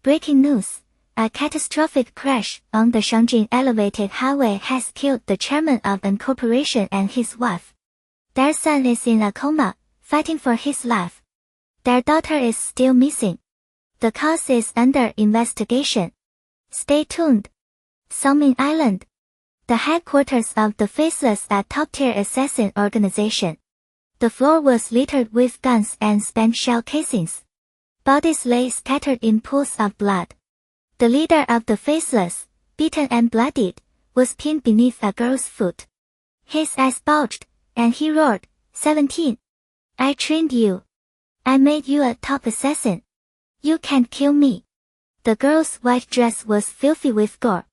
Breaking news. A catastrophic crash on the Shangjin elevated highway has killed the chairman of an corporation and his wife. Their son is in a coma, fighting for his life. Their daughter is still missing. The cause is under investigation. Stay tuned. Songmin Island. The headquarters of the Faceless, a top-tier assassin organization. The floor was littered with guns and spent shell casings. Bodies lay scattered in pools of blood. The leader of the Faceless, beaten and bloodied, was pinned beneath a girl's foot. His eyes bulged, and he roared, 17. I trained you. I made you a top assassin. You can't kill me. The girl's white dress was filthy with gore.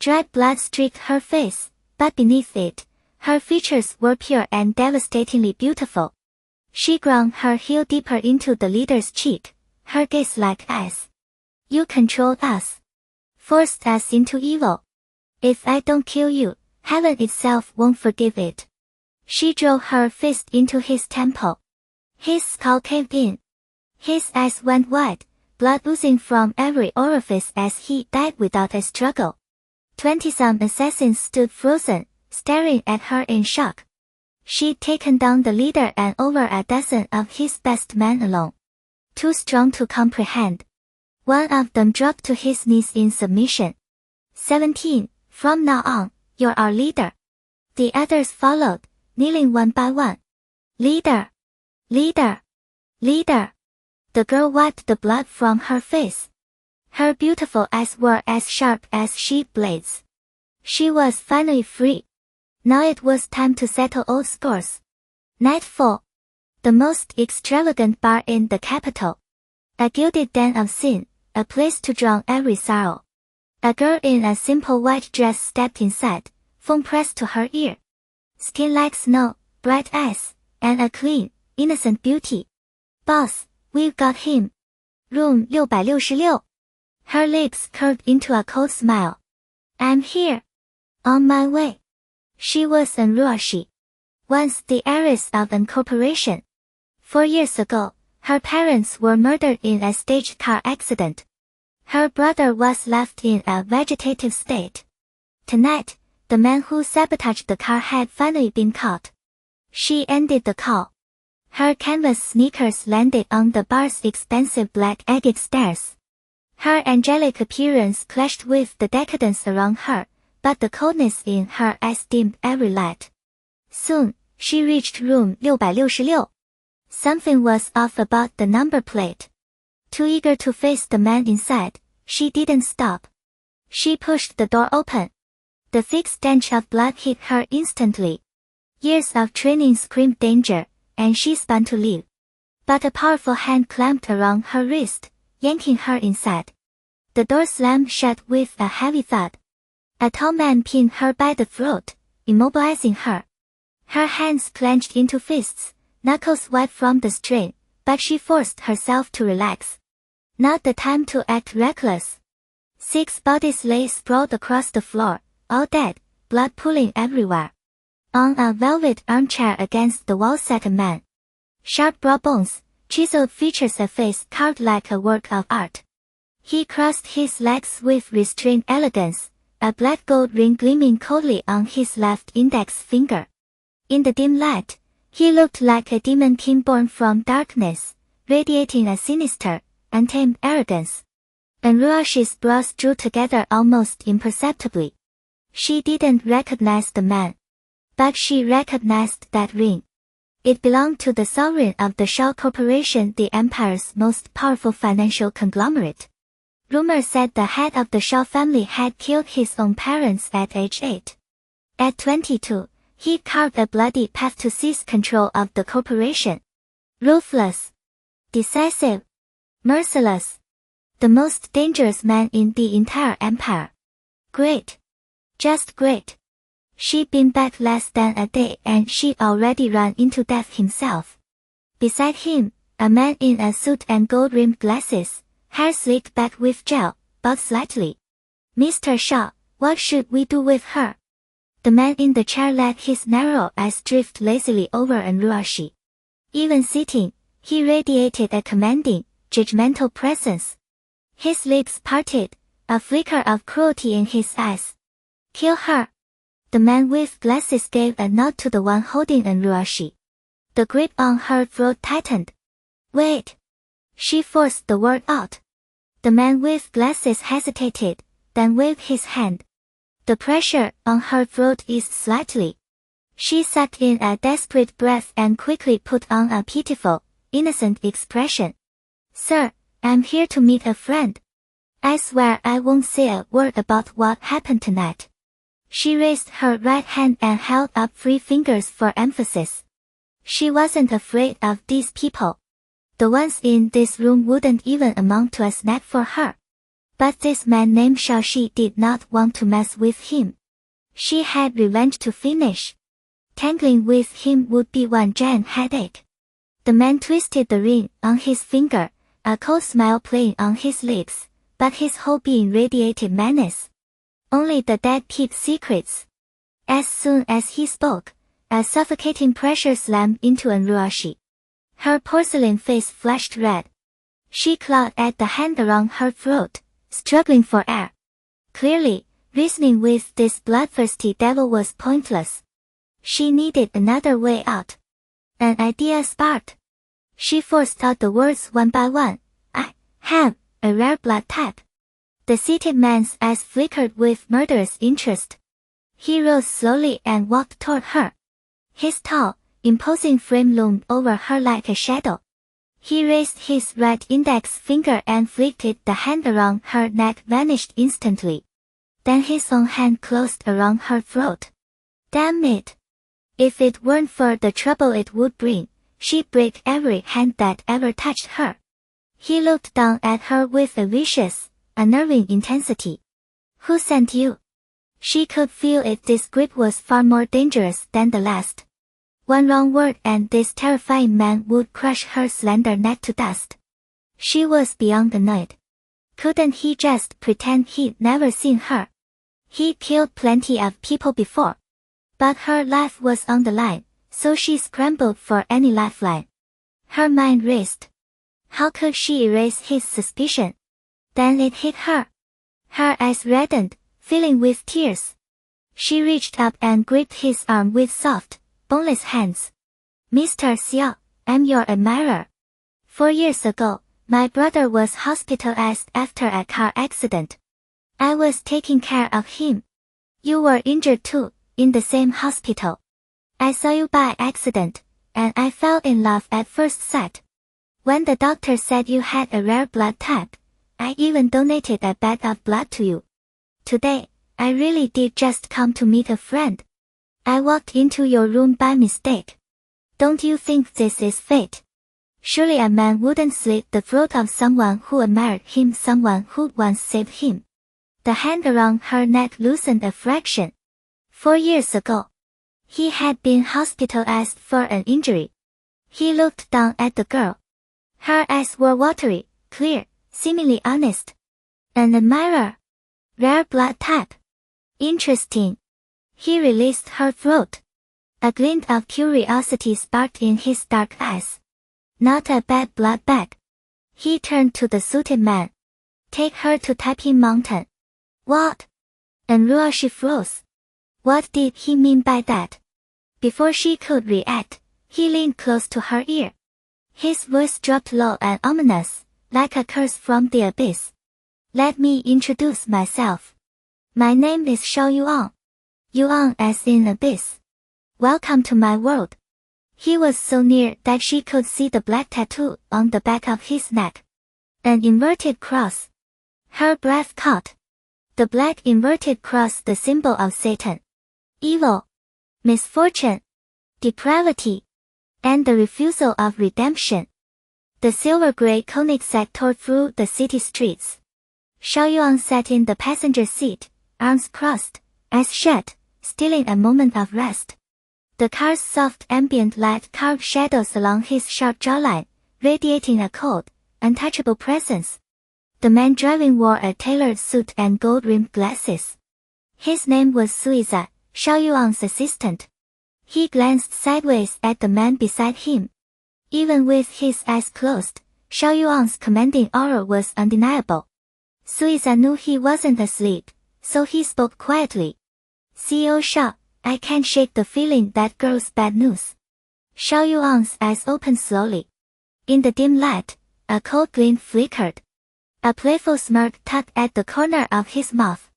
Dried blood streaked her face, but beneath it, her features were pure and devastatingly beautiful. She ground her heel deeper into the leader's cheek, her gaze like ice. You controlled us. Forced us into evil. If I don't kill you, heaven itself won't forgive it. She drove her fist into his temple. His skull caved in. His eyes went wide, blood oozing from every orifice as he died without a struggle. 20-some assassins stood frozen, staring at her in shock. She'd taken down the leader and over a dozen of his best men alone. Too strong to comprehend. One of them dropped to his knees in submission. 17, from now on, you're our leader. The others followed, kneeling one by one. Leader! Leader! Leader! The girl wiped the blood from her face. Her beautiful eyes were as sharp as sheep blades. She was finally free. Now it was time to settle old scores. Nightfall. The most extravagant bar in the capital. A gilded den of sin, a place to drown every sorrow. A girl in a simple white dress stepped inside, phone pressed to her ear. Skin like snow, bright eyes, and a clean, innocent beauty. Boss, we've got him. Room 666. Her lips curved into a cold smile. I'm here. On my way. She was an Ruoxi. Once the heiress of an corporation. 4 years ago, her parents were murdered in a staged car accident. Her brother was left in a vegetative state. Tonight, the man who sabotaged the car had finally been caught. She ended the call. Her canvas sneakers landed on the bar's expensive black agate stairs. Her angelic appearance clashed with the decadence around her, but the coldness in her eyes dimmed every light. Soon, she reached room 666. Something was off about the number plate. Too eager to face the man inside, she didn't stop. She pushed the door open. The thick stench of blood hit her instantly. Years of training screamed danger, and she spun to leave. But a powerful hand clamped around her wrist, yanking her inside. The door slammed shut with a heavy thud. A tall man pinned her by the throat, immobilizing her. Her hands clenched into fists, knuckles white from the strain, but she forced herself to relax. Not the time to act reckless. 6 bodies lay sprawled across the floor, all dead, blood pooling everywhere. On a velvet armchair against the wall sat a man. Sharp brow bones, chiseled features, a face carved like a work of art. He crossed his legs with restrained elegance, a black gold ring gleaming coldly on his left index finger. In the dim light, he looked like a demon king born from darkness, radiating a sinister, untamed arrogance. And Ruoxi's brows drew together almost imperceptibly. She didn't recognize the man. But she recognized that ring. It belonged to the sovereign of the Xiao Corporation, the empire's most powerful financial conglomerate. Rumor said the head of the Xiao family had killed his own parents at age 8. At 22, he carved a bloody path to seize control of the corporation. Ruthless. Decisive. Merciless. The most dangerous man in the entire empire. Great. Just great. She'd been back less than a day and she'd already run into death himself. Beside him, a man in a suit and gold-rimmed glasses, hair slicked back with gel, bowed slightly. Mr. Xiao, what should we do with her? The man in the chair let his narrow eyes drift lazily over an Ruoxi. Even sitting, he radiated a commanding, judgmental presence. His lips parted, a flicker of cruelty in his eyes. Kill her. The man with glasses gave a nod to the one holding an Ruoxi. The grip on her throat tightened. Wait. She forced the word out. The man with glasses hesitated, then waved his hand. The pressure on her throat eased slightly. She sucked in a desperate breath and quickly put on a pitiful, innocent expression. Sir, I'm here to meet a friend. I swear I won't say a word about what happened tonight. She raised her right hand and held up 3 fingers for emphasis. She wasn't afraid of these people. The ones in this room wouldn't even amount to a snack for her. But this man named Xiao she did not want to mess with him. She had revenge to finish. Tangling with him would be one giant headache. The man twisted the ring on his finger, a cold smile playing on his lips, but his whole being radiated menace. Only the dead keep secrets. As soon as he spoke, a suffocating pressure slammed into an Ruoxi. Her porcelain face flashed red. She clawed at the hand around her throat, struggling for air. Clearly, reasoning with this bloodthirsty devil was pointless. She needed another way out. An idea sparked. She forced out the words one by one. I have a rare blood type. The seated man's eyes flickered with murderous interest. He rose slowly and walked toward her. His tall, imposing frame loomed over her like a shadow. He raised his right index finger and flicked it. The hand around her neck vanished instantly. Then his own hand closed around her throat. Damn it. If it weren't for the trouble it would bring, she'd break every hand that ever touched her. He looked down at her with a vicious, unnerving intensity. Who sent you? She could feel it. This grip was far more dangerous than the last. One wrong word and this terrifying man would crush her slender neck to dust. She was beyond annoyed. Couldn't he just pretend he'd never seen her? He'd killed plenty of people before. But her life was on the line, so she scrambled for any lifeline. Her mind raced. How could she erase his suspicion? Then it hit her. Her eyes reddened, filling with tears. She reached up and gripped his arm with soft, boneless hands. Mr. Xiao, I'm your admirer. 4 years ago, my brother was hospitalized after a car accident. I was taking care of him. You were injured too, in the same hospital. I saw you by accident, and I fell in love at first sight. When the doctor said you had a rare blood type, I even donated a bag of blood to you. Today, I really did just come to meet a friend. I walked into your room by mistake. Don't you think this is fate? Surely a man wouldn't slit the throat of someone who admired him, someone who once saved him. The hand around her neck loosened a fraction. 4 years ago. He had been hospitalized for an injury. He looked down at the girl. Her eyes were watery, clear, seemingly honest. An admirer. Rare blood type. Interesting. He released her throat. A glint of curiosity sparked in his dark eyes. Not a bad blood bag. He turned to the suited man. Take her to Taiping Mountain. What? And Ruoxi froze. What did he mean by that? Before she could react, he leaned close to her ear. His voice dropped low and ominous, like a curse from the abyss. Let me introduce myself. My name is Xiao Yuan. Yuan as in abyss. Welcome to my world. He was so near that she could see the black tattoo on the back of his neck. An inverted cross. Her breath caught. The black inverted cross, the symbol of Satan. Evil. Misfortune. Depravity. And the refusal of redemption. The silver-gray Koenigsegg tore through the city streets. Xiao Yuan sat in the passenger seat, arms crossed, eyes shut, stealing a moment of rest. The car's soft ambient light carved shadows along his sharp jawline, radiating a cold, untouchable presence. The man driving wore a tailored suit and gold-rimmed glasses. His name was Suiza, Xiao Yuan's assistant. He glanced sideways at the man beside him. Even with his eyes closed, Xiao Yuan's commanding aura was undeniable. Suiza knew he wasn't asleep, so he spoke quietly. CEO Xiao, I can't shake the feeling that girl's bad news. Xiao Yuan's eyes opened slowly. In the dim light, a cold gleam flickered. A playful smirk tugged at the corner of his mouth.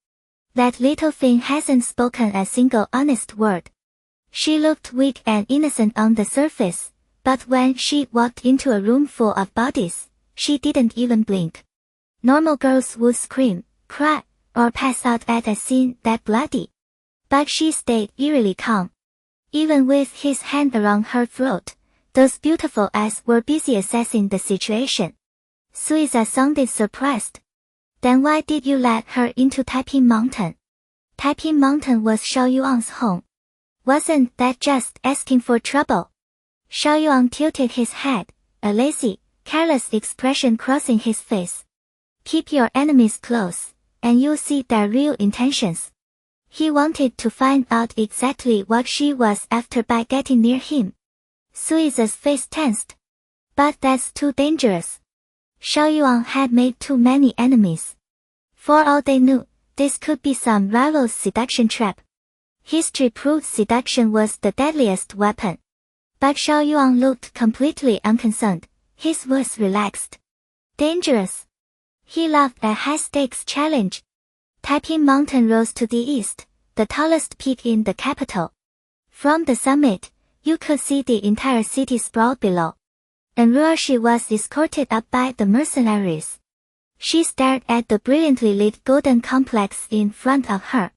That little thing hasn't spoken a single honest word. She looked weak and innocent on the surface, but when she walked into a room full of bodies, she didn't even blink. Normal girls would scream, cry, or pass out at a scene that bloody. But she stayed eerily calm. Even with his hand around her throat, those beautiful eyes were busy assessing the situation. Suiza sounded surprised. Then why did you let her into Taiping Mountain? Taiping Mountain was Xiao Yuan's home. Wasn't that just asking for trouble? Xiao Yuan tilted his head, a lazy, careless expression crossing his face. Keep your enemies close, and you'll see their real intentions. He wanted to find out exactly what she was after by getting near him. Suiza's face tensed. But that's too dangerous. Xiao Yuan had made too many enemies. For all they knew, this could be some rival's seduction trap. History proved seduction was the deadliest weapon. But Xiao Yuan looked completely unconcerned, his voice relaxed. Dangerous. He loved a high-stakes challenge. Taiping Mountain rose to the east, the tallest peak in the capital. From the summit, you could see the entire city sprawl below. And Ruoxi was escorted up by the mercenaries. She stared at the brilliantly lit golden complex in front of her.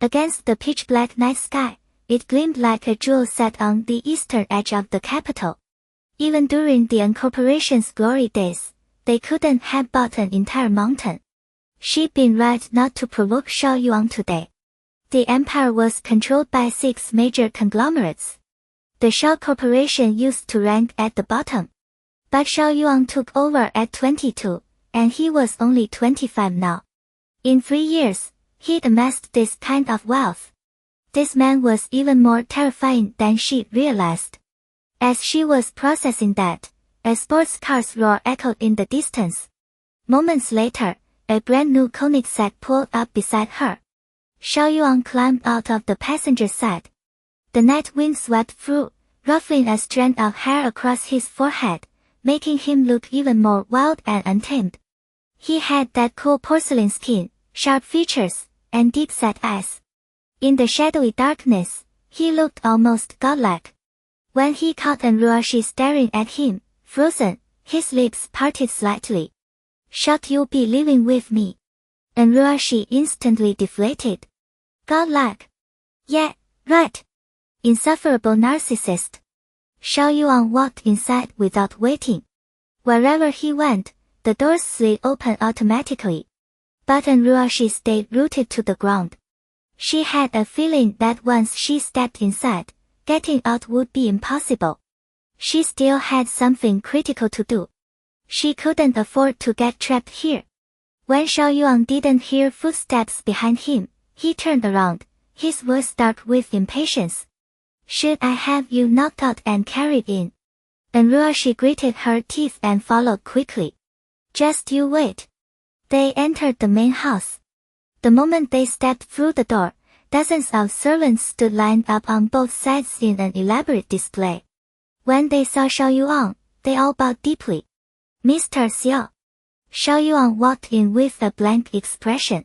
Against the pitch-black night sky, it gleamed like a jewel set on the eastern edge of the capital. Even during the incorporation's glory days, they couldn't have bought an entire mountain. She'd been right not to provoke Xiao Yuan today. The empire was controlled by 6 major conglomerates. The Xiao Corporation used to rank at the bottom. But Xiao Yuan took over at 22, and he was only 25 now. In 3 years, he'd amassed this kind of wealth. This man was even more terrifying than she realized. As she was processing that, a sports car's roar echoed in the distance. Moments later, a brand new Koenigsegg pulled up beside her. Xiao Yuan climbed out of the passenger side. The night wind swept through, ruffling a strand of hair across his forehead, making him look even more wild and untamed. He had that cool porcelain skin, sharp features, and deep-set eyes. In the shadowy darkness, he looked almost godlike. When he caught Ruoxi staring at him, frozen, his lips parted slightly. Shocked you'll be living with me. Ruoxi instantly deflated. Godlike. Yeah, right. Insufferable narcissist. Xiao Yuan walked inside without waiting. Wherever he went, the doors slid open automatically. But Ruoxi stayed rooted to the ground. She had a feeling that once she stepped inside, getting out would be impossible. She still had something critical to do. She couldn't afford to get trapped here. When Xiao Yuan didn't hear footsteps behind him, he turned around, his voice dark with impatience. Should I have you knocked out and carried in? Ruoxi gritted her teeth and followed quickly. Just you wait. They entered the main house. The moment they stepped through the door, dozens of servants stood lined up on both sides in an elaborate display. When they saw Xiao Yuan, they all bowed deeply. Mr. Xiao. Xiao Yuan walked in with a blank expression.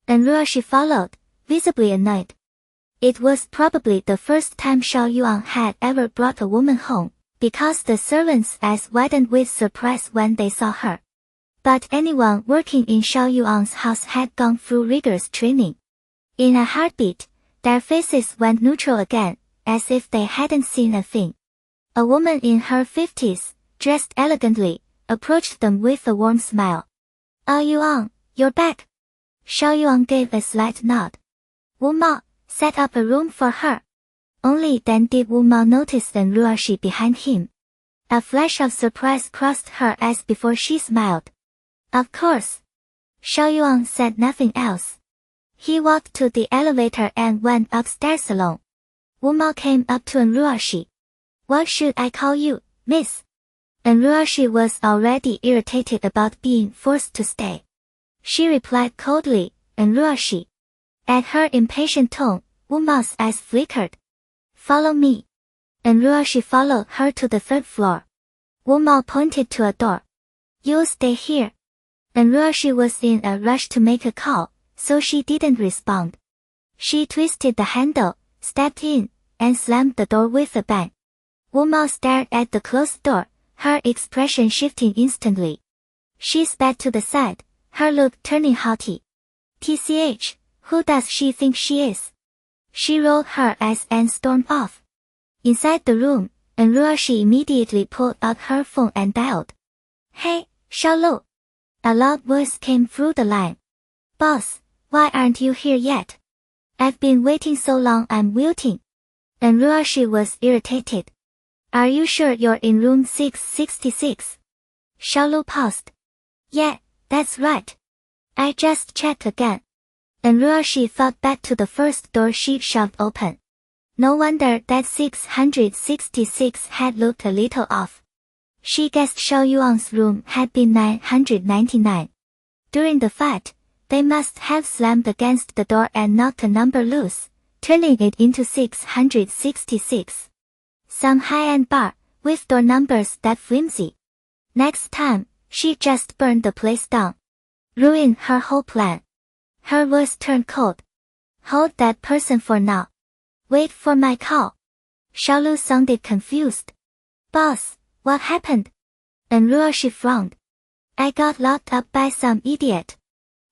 Ruoxi followed, visibly annoyed. It was probably the first time Xiao Yuan had ever brought a woman home, because the servants' eyes widened with surprise when they saw her. But anyone working in Xiao Yuan's house had gone through rigorous training. In a heartbeat, their faces went neutral again, as if they hadn't seen a thing. A woman in her 50s, dressed elegantly, approached them with a warm smile. "Oh Yuan, you're back." Xiao Yuan gave a slight nod. Wu Mao, set up a room for her. Only then did Wu Mao notice Ruoxi behind him. A flash of surprise crossed her eyes before she smiled. Of course. Xiao Yuan said nothing else. He walked to the elevator and went upstairs alone. Wu Mao came up to Ruoxi. "What should I call you, miss?" Ruoxi was already irritated about being forced to stay. She replied coldly, and Ruoxi. At her impatient tone, Wu Mao's eyes flickered. Follow me. And Ruoxi followed her to the third floor. Wu Mao pointed to a door. You'll stay here. And Ruoxi was in a rush to make a call, so she didn't respond. She twisted the handle, stepped in, and slammed the door with a bang. Wu Mao stared at the closed door, her expression shifting instantly. She spat to the side, her look turning haughty. TCH, who does she think she is? She rolled her eyes and stormed off. Inside the room, and Ruoxi immediately pulled out her phone and dialed. Hey, Xiao. A loud voice came through the line. Boss, why aren't you here yet? I've been waiting so long I'm wilting. And Ruoxi was irritated. Are you sure you're in room 666? Xiao paused. Yeah, that's right. I just checked again. And Ruoxi thought back to the first door she shoved open. No wonder that 666 had looked a little off. She guessed Xiao Yuan's room had been 999. During the fight, they must have slammed against the door and knocked a number loose, turning it into 666. Some high-end bar, with door numbers that flimsy. Next time, she just burned the place down. Ruined her whole plan. Her voice turned cold. Hold that person for now. Wait for my call. Xiao sounded confused. Boss, what happened? And Ruoxi frowned. I got locked up by some idiot.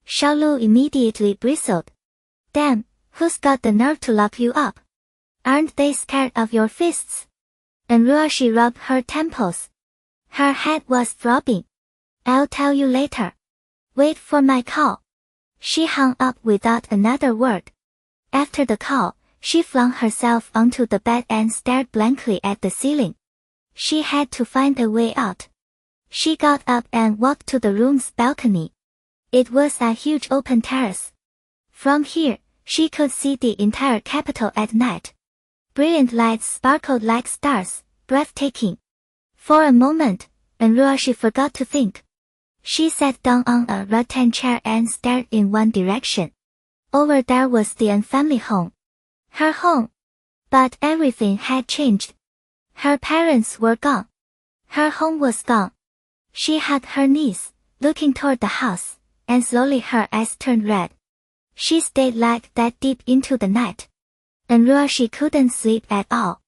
Xiao immediately bristled. Damn, who's got the nerve to lock you up? Aren't they scared of your fists? And Ruoxi rubbed her temples. Her head was throbbing. I'll tell you later. Wait for my call. She hung up without another word. After the call, she flung herself onto the bed and stared blankly at the ceiling. She had to find a way out. She got up and walked to the room's balcony. It was a huge open terrace. From here, she could see the entire capital at night. Brilliant lights sparkled like stars, breathtaking. For a moment, and Ruoxi forgot to think. She sat down on a rattan chair and stared in one direction. Over there was the An family home. Her home. But everything had changed. Her parents were gone. Her home was gone. She hugged her knees, looking toward the house, and slowly her eyes turned red. She stayed like that deep into the night. And Ruoxi couldn't sleep at all.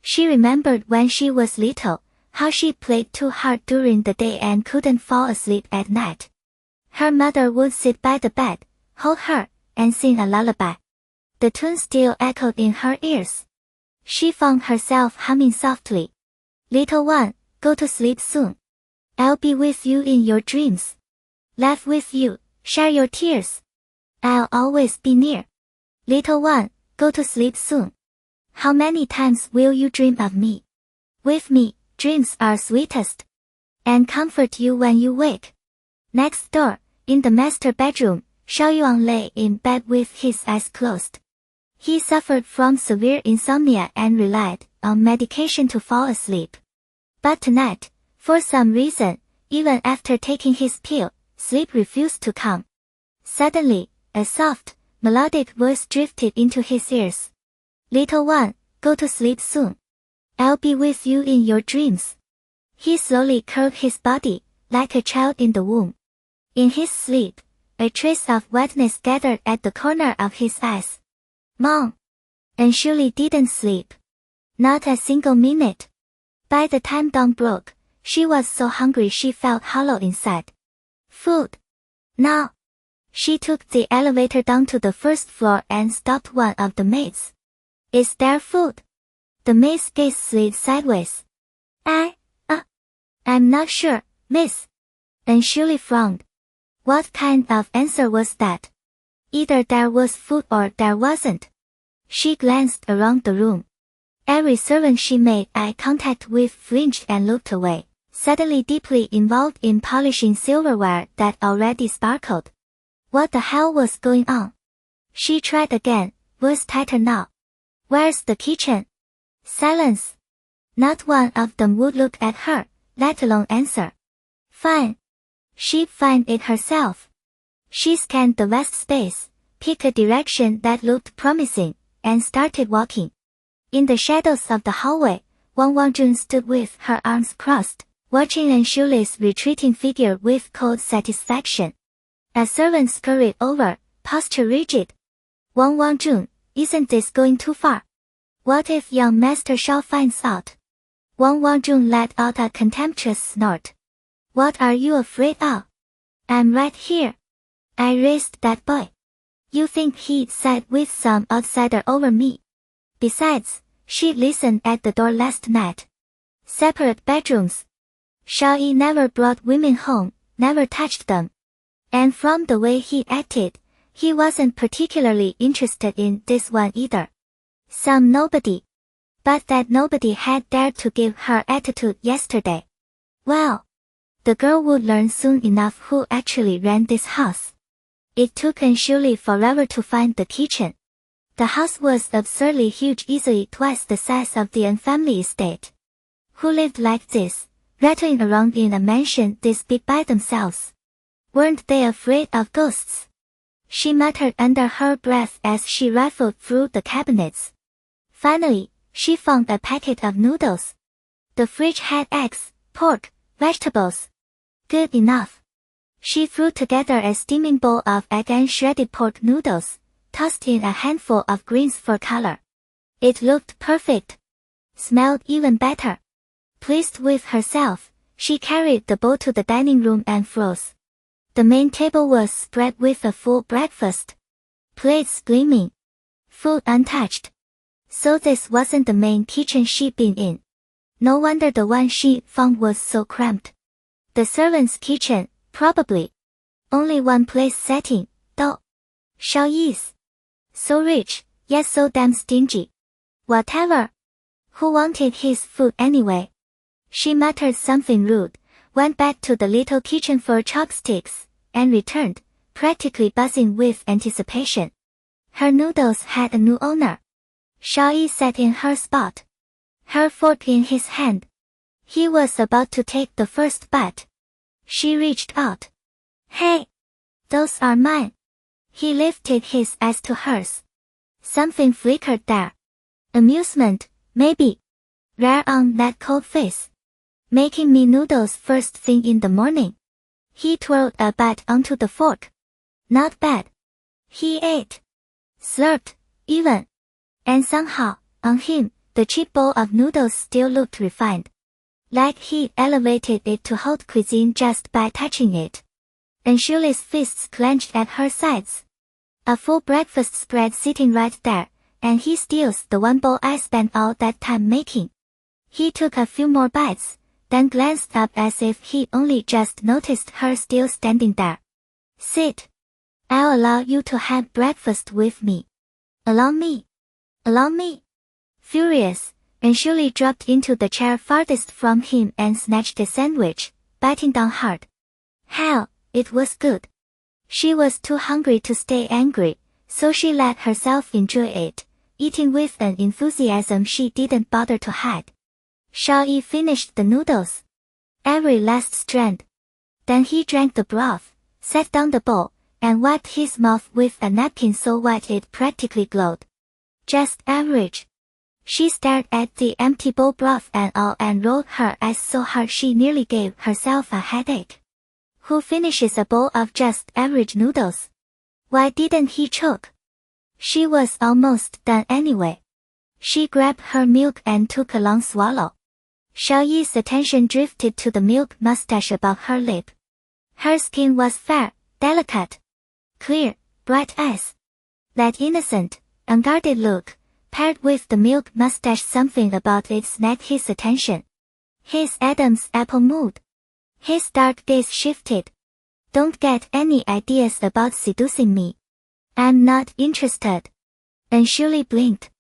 She remembered when she was little, how she played too hard during the day and couldn't fall asleep at night. Her mother would sit by the bed, hold her, and sing a lullaby. The tune still echoed in her ears. She found herself humming softly. Little one, go to sleep soon. I'll be with you in your dreams. Laugh with you, share your tears. I'll always be near. Little one, go to sleep soon. How many times will you dream of me? With me, dreams are sweetest. And comfort you when you wake. Next door, in the master bedroom, Xiao Yuan lay in bed with his eyes closed. He suffered from severe insomnia and relied on medication to fall asleep. But tonight, for some reason, even after taking his pill, sleep refused to come. Suddenly, a soft, melodic voice drifted into his ears. Little one, go to sleep soon. I'll be with you in your dreams. He slowly curled his body, like a child in the womb. In his sleep, a trace of wetness gathered at the corner of his eyes. Mom. And Shuli didn't sleep. Not a single minute. By the time dawn broke, she was so hungry she felt hollow inside. Food. Now. She took the elevator down to the first floor and stopped one of the maids. Is there food? The maid's gaze slid sideways. I'm not sure, miss. And Shuli frowned. What kind of answer was that? Either there was food or there wasn't. She glanced around the room. Every servant she made eye contact with flinched and looked away, suddenly deeply involved in polishing silverware that already sparkled. What the hell was going on? She tried again, voice tighter now. Where's the kitchen? Silence. Not one of them would look at her, let alone answer. Fine. She'd find it herself. She scanned the vast space, picked a direction that looked promising, and started walking. In the shadows of the hallway, Wang Jun stood with her arms crossed, watching Anshuli's retreating figure with cold satisfaction. A servant scurried over, posture rigid. Wang Jun, isn't this going too far? What if young Master Shao finds out? Wang Jun let out a contemptuous snort. What are you afraid of? I'm right here. I raised that boy. You think he'd side with some outsider over me? Besides, she listened at the door last night. Separate bedrooms. Shao Yi never brought women home, never touched them. And from the way he acted, he wasn't particularly interested in this one either. Some nobody. But that nobody had dared to give her attitude yesterday. Well, the girl would learn soon enough who actually ran this house. It took Anshuli forever to find the kitchen. The house was absurdly huge, easily twice the size of the family estate. Who lived like this, rattling around in a mansion this big by themselves? Weren't they afraid of ghosts? She muttered under her breath as she rifled through the cabinets. Finally, she found a packet of noodles. The fridge had eggs, pork, vegetables. Good enough. She threw together a steaming bowl of egg and shredded pork noodles, tossed in a handful of greens for color. It looked perfect. Smelled even better. Pleased with herself, she carried the bowl to the dining room and froze. The main table was spread with a full breakfast. Plates gleaming. Food untouched. So this wasn't the main kitchen she'd been in. No wonder the one she found was so cramped. The servant's kitchen, probably. Only one place setting, though. Shao Yi's. So rich, yet so damn stingy. Whatever. Who wanted his food anyway? She muttered something rude, went back to the little kitchen for chopsticks, and returned, practically buzzing with anticipation. Her noodles had a new owner. Shao Yi sat in her spot. Her fork in his hand. He was about to take the first bite. She reached out. Hey! Those are mine. He lifted his eyes to hers. Something flickered there. Amusement, maybe. Rare on that cold face. Making me noodles first thing in the morning. He twirled a bite onto the fork. Not bad. He ate. Slurped, even. And somehow, on him, the cheap bowl of noodles still looked refined. Like he'd elevated it to haute cuisine just by touching it. Anshuli's fists clenched at her sides. A full breakfast spread sitting right there, and he steals the one bowl I spent all that time making. He took a few more bites, then glanced up as if he only just noticed her still standing there. Sit. I'll allow you to have breakfast with me. Allow me. Allow me. Furious, Anshuli dropped into the chair farthest from him and snatched a sandwich, biting down hard. Hell, it was good. She was too hungry to stay angry, so she let herself enjoy it, eating with an enthusiasm she didn't bother to hide. Shao Yi finished the noodles. Every last strand. Then he drank the broth, set down the bowl, and wiped his mouth with a napkin so wet it practically glowed. Just average. She stared at the empty bowl broth and all and rolled her eyes so hard she nearly gave herself a headache. Who finishes a bowl of just average noodles? Why didn't he choke? She was almost done anyway. She grabbed her milk and took a long swallow. Shao Yi's attention drifted to the milk mustache above her lip. Her skin was fair, delicate. Clear, bright eyes. That innocent, unguarded look, paired with the milk mustache, something about it snagged his attention. His Adam's apple mood. His dark gaze shifted. Don't get any ideas about seducing me. I'm not interested. Anshuli blinked.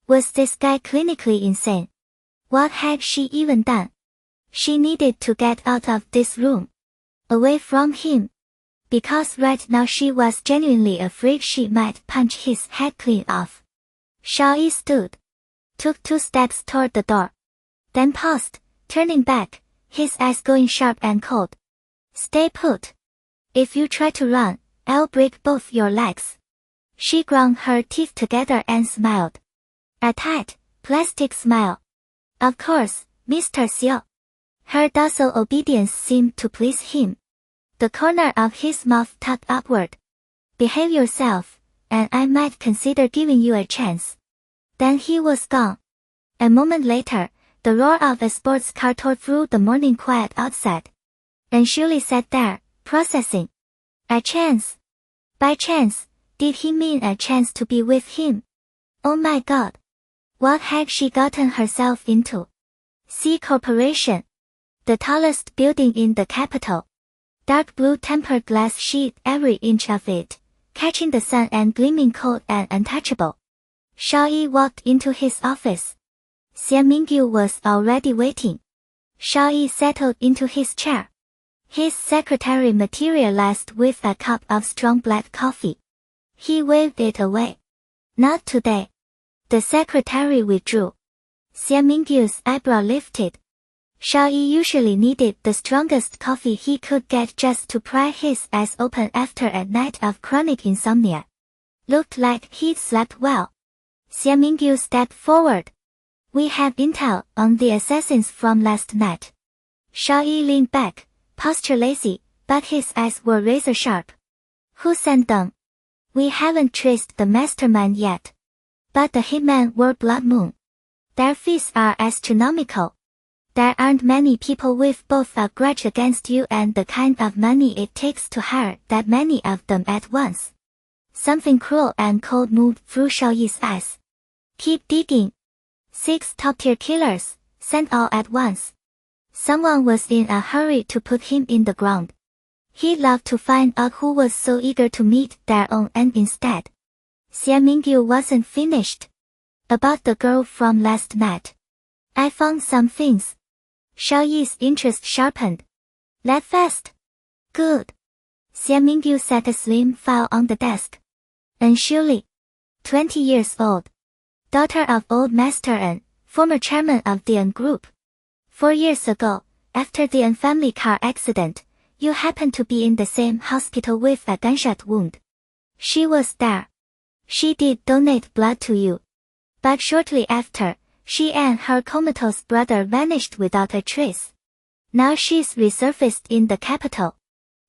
Was this guy clinically insane? What had she even done? She needed to get out of this room. Away from him. Because right now she was genuinely afraid she might punch his head clean off. Shao Yi stood. Took 2 steps toward the door. Then paused, turning back, his eyes going sharp and cold. Stay put. If you try to run, I'll break both your legs. She ground her teeth together and smiled. A tight, plastic smile. Of course, Mr. Xiao. Her docile obedience seemed to please him. The corner of his mouth tucked upward. Behave yourself, and I might consider giving you a chance. Then he was gone. A moment later, the roar of a sports car tore through the morning quiet outside. And Shirley sat there, processing. A chance. By chance, did he mean a chance to be with him? Oh my God. What had she gotten herself into? C Corporation. The tallest building in the capital. Dark blue tempered glass sheet every inch of it, catching the sun and gleaming cold and untouchable. Xiao Yi walked into his office. Xie Mingyu was already waiting. Xiao Yi settled into his chair. His secretary materialized with a cup of strong black coffee. He waved it away. Not today. The secretary withdrew. Xie Mingyu's eyebrow lifted. Xiao Yi usually needed the strongest coffee he could get just to pry his eyes open after a night of chronic insomnia. Looked like he'd slept well. Xie Mingyu stepped forward. We have intel on the assassins from last night. Xiao Yi leaned back, posture lazy, but his eyes were razor sharp. Who sent them? We haven't traced the mastermind yet. But the hitmen were Blood Moon. Their fees are astronomical. There aren't many people with both a grudge against you and the kind of money it takes to hire that many of them at once. Something cruel and cold moved through Xiao Yi's eyes. Keep digging. 6 top-tier killers, sent all at once. Someone was in a hurry to put him in the ground. He'd love to find out who was so eager to meet their own end instead. Xie Mingyu wasn't finished. About the girl from last night. I found some things. Xiao Yi's interest sharpened. That fast? Good. Xie Mingyu set a slim file on the desk. And Shirley. 20 years old. Daughter of old Master N, former chairman of the N Group. 4 years ago, after the N family car accident, you happened to be in the same hospital with a gunshot wound. She was there. She did donate blood to you. But shortly after, she and her comatose brother vanished without a trace. Now she's resurfaced in the capital.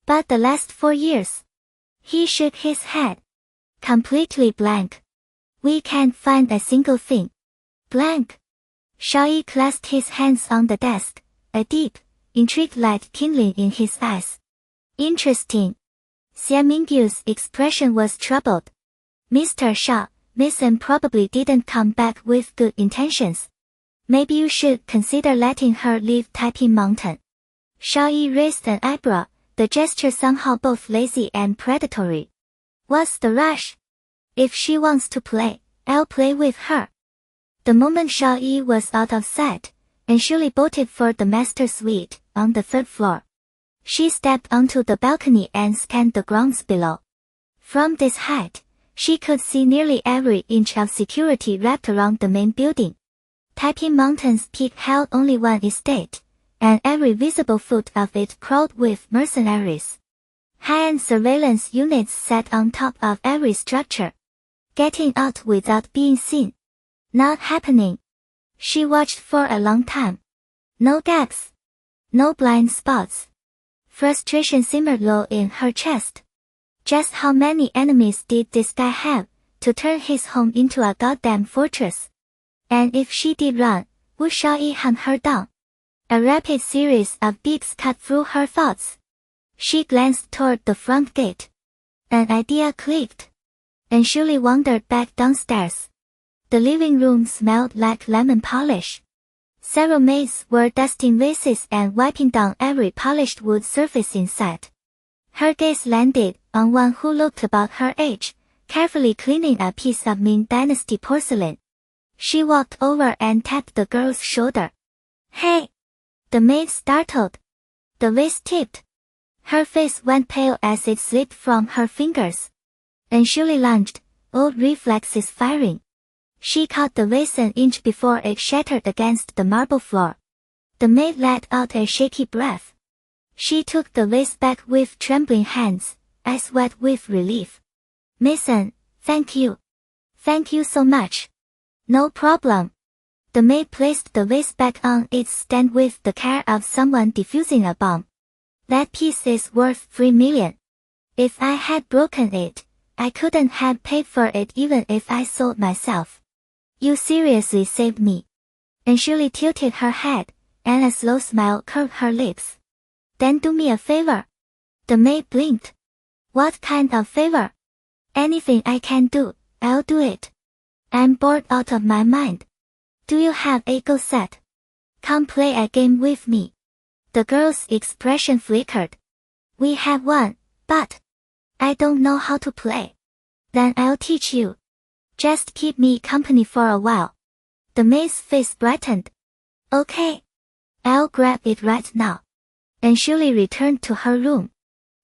But the last 4 years. He shook his head. Completely blank. We can't find a single thing. Blank. Xiao Yi clasped his hands on the desk, a deep, intrigued light kindling in his eyes. Interesting. Xie Mingyu's expression was troubled. Mr. Xiao, Miss N probably didn't come back with good intentions. Maybe you should consider letting her leave Taiping Mountain. Xiao Yi raised an eyebrow, the gesture somehow both lazy and predatory. What's the rush? If she wants to play, I'll play with her. The moment Xiao Yi was out of sight, and Shirley bolted for the master suite on the 3rd floor. She stepped onto the balcony and scanned the grounds below. From this height, she could see nearly every inch of security wrapped around the main building. Taiping Mountain's peak held only one estate, and every visible foot of it crawled with mercenaries. High-end surveillance units sat on top of every structure. Getting out without being seen. Not happening. She watched for a long time. No gaps. No blind spots. Frustration simmered low in her chest. Just how many enemies did this guy have, to turn his home into a goddamn fortress? And if she did run, would Xiao Yi hunt her down? A rapid series of beeps cut through her thoughts. She glanced toward the front gate. An idea clicked. And Shirley wandered back downstairs. The living room smelled like lemon polish. Several maids were dusting vases and wiping down every polished wood surface inside. Her gaze landed on one who looked about her age, carefully cleaning a piece of Ming Dynasty porcelain. She walked over and tapped the girl's shoulder. Hey! The maid startled. The vase tipped. Her face went pale as it slipped from her fingers. And Shirley lunged, old reflexes firing. She caught the vase an inch before it shattered against the marble floor. The maid let out a shaky breath. She took the vase back with trembling hands, I sweat with relief. Mason, thank you. Thank you so much. No problem. The maid placed the vase back on its stand with the care of someone defusing a bomb. That piece is worth 3 million. If I had broken it, I couldn't have paid for it even if I sold myself. You seriously saved me. And Shirley tilted her head, and a slow smile curved her lips. Then do me a favor. The maid blinked. What kind of favor? Anything I can do, I'll do it. I'm bored out of my mind. Do you have a Go set? Come play a game with me. The girl's expression flickered. We have one, but I don't know how to play. Then I'll teach you. Just keep me company for a while. The maid's face brightened. Okay. I'll grab it right now. And Shirley returned to her room.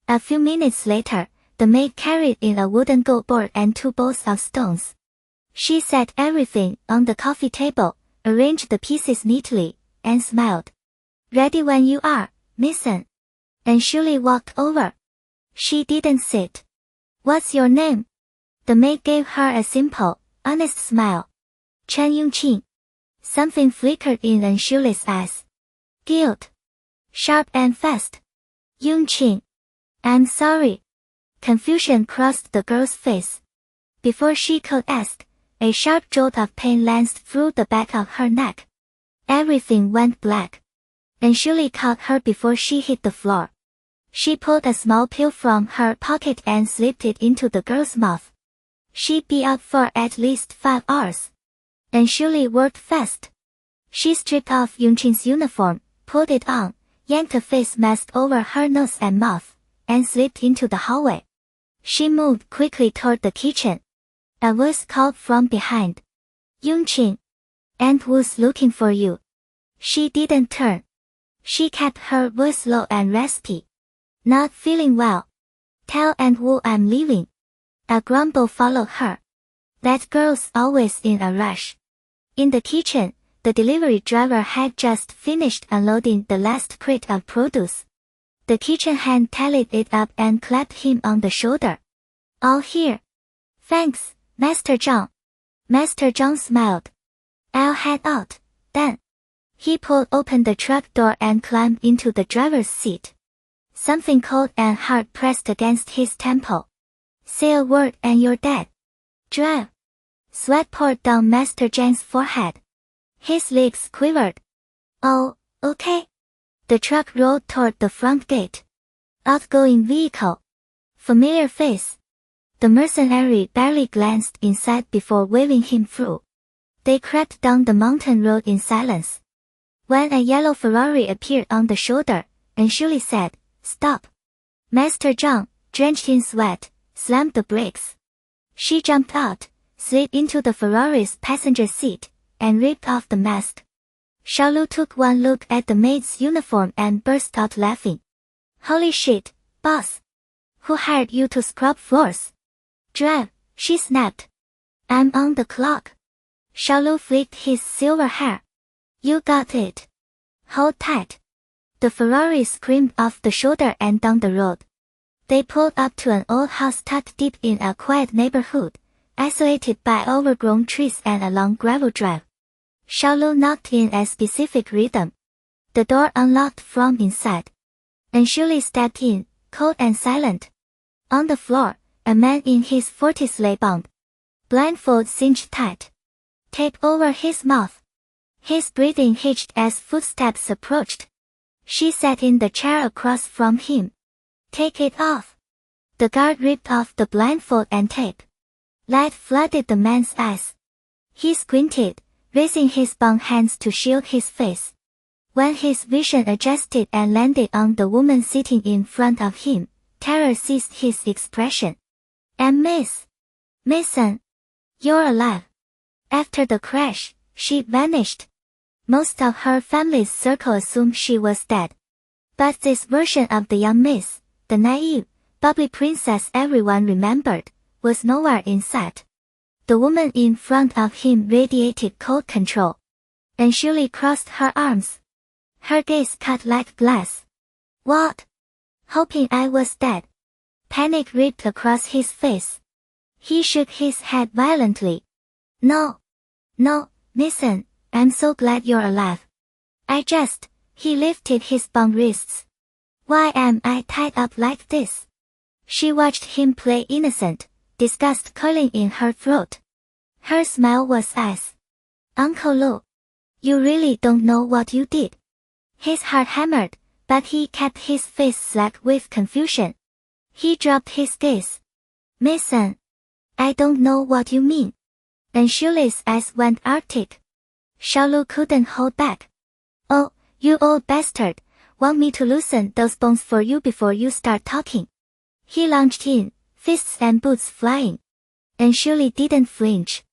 A few minutes later, the maid carried in a wooden Go board and 2 bowls of stones. She set everything on the coffee table, arranged the pieces neatly, and smiled. Ready when you are, Mason. And Shirley walked over. She didn't sit. What's your name? The maid gave her a simple, honest smile. Chen Yongqing. Something flickered in Shirley's eyes. Guilt. Sharp and fast. Yongqing. I'm sorry. Confusion crossed the girl's face. Before she could ask, a sharp jolt of pain lanced through the back of her neck. Everything went black. And Shirley caught her before she hit the floor. She pulled a small pill from her pocket and slipped it into the girl's mouth. She'd be up for at least 5 hours. And Shirley worked fast. She stripped off Yongqing's uniform, put it on, yanked a face mask over her nose and mouth, and slipped into the hallway. She moved quickly toward the kitchen. A voice called from behind. Yongqing. Aunt Wu's looking for you. She didn't turn. She kept her voice low and raspy. Not feeling well. Tell Aunt Wu I'm leaving. A grumble followed her. That girl's always in a rush. In the kitchen, the delivery driver had just finished unloading the last crate of produce. The kitchen hand tallied it up and clapped him on the shoulder. All here. Thanks, Master Zhang. Master Zhang smiled. I'll head out, then. He pulled open the truck door and climbed into the driver's seat. Something cold and hard pressed against his temple. Say a word and you're dead. Drive. Sweat poured down Master Zhang's forehead. His lips quivered. Oh, okay. The truck rolled toward the front gate. Outgoing vehicle. Familiar face. The mercenary barely glanced inside before waving him through. They crept down the mountain road in silence. When a yellow Ferrari appeared on the shoulder, and Shirley said, Stop. Master Zhang, drenched in sweat, slammed the brakes. She jumped out, slid into the Ferrari's passenger seat, and ripped off the mask. Xiaolu took one look at the maid's uniform and burst out laughing. Holy shit, boss. Who hired you to scrub floors? Drive, she snapped. I'm on the clock. Xiaolu flicked his silver hair. You got it. Hold tight. The Ferrari screamed off the shoulder and down the road. They pulled up to an old house tucked deep in a quiet neighborhood, isolated by overgrown trees and a long gravel drive. Xiaolu knocked in a specific rhythm. The door unlocked from inside. And Shirley stepped in, cold and silent. On the floor, a man in his 40s lay bound. Blindfold cinched tight. Tape over his mouth. His breathing hitched as footsteps approached. She sat in the chair across from him. Take it off. The guard ripped off the blindfold and tape. Light flooded the man's eyes. He squinted, raising his bound hands to shield his face. When his vision adjusted and landed on the woman sitting in front of him, terror seized his expression. And Mason. You're alive. After the crash, she vanished. Most of her family's circle assumed she was dead. But this version of the young Miss, the naive, bubbly princess everyone remembered, was nowhere in sight. The woman in front of him radiated cold control. And Shirley crossed her arms. Her gaze cut like glass. What? Hoping I was dead. Panic ripped across his face. He shook his head violently. No. No, listen, I'm so glad you're alive. He lifted his bound wrists. Why am I tied up like this? She watched him play innocent, disgust curling in her throat. Her smile was ice. Uncle Lu, you really don't know what you did. His heart hammered, but he kept his face slack with confusion. He dropped his gaze. Mason, I don't know what you mean. And Shuli's eyes went arctic. Xiao Lu couldn't hold back. Oh, you old bastard, want me to loosen those bones for you before you start talking? He lunged in, fists and boots flying. And Shuli didn't flinch.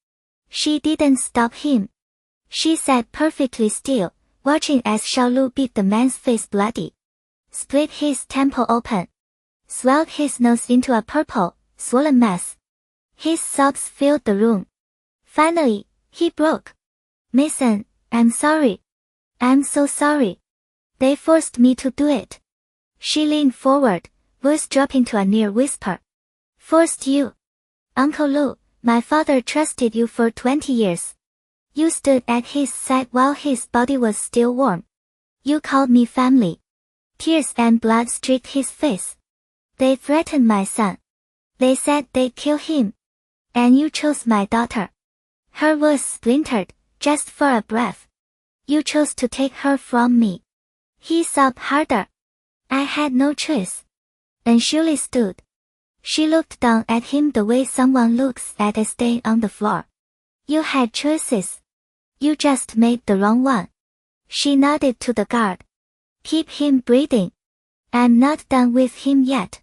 She didn't stop him. She sat perfectly still, watching as Xiao Lu beat the man's face bloody. Split his temple open. Swelled his nose into a purple, swollen mess. His sobs filled the room. Finally, he broke. Mason, I'm sorry. I'm so sorry. They forced me to do it. She leaned forward, voice dropping to a near whisper. Forced you? Uncle Lu, my father trusted you for 20 years. You stood at his side while his body was still warm. You called me family. Tears and blood streaked his face. They threatened my son. They said they'd kill him. And you chose my daughter. Her voice splintered, just for a breath. You chose to take her from me. He sobbed harder. I had no choice. And Shuli stood. She looked down at him the way someone looks at a stain on the floor. You had choices. You just made the wrong one. She nodded to the guard. Keep him breathing. I'm not done with him yet.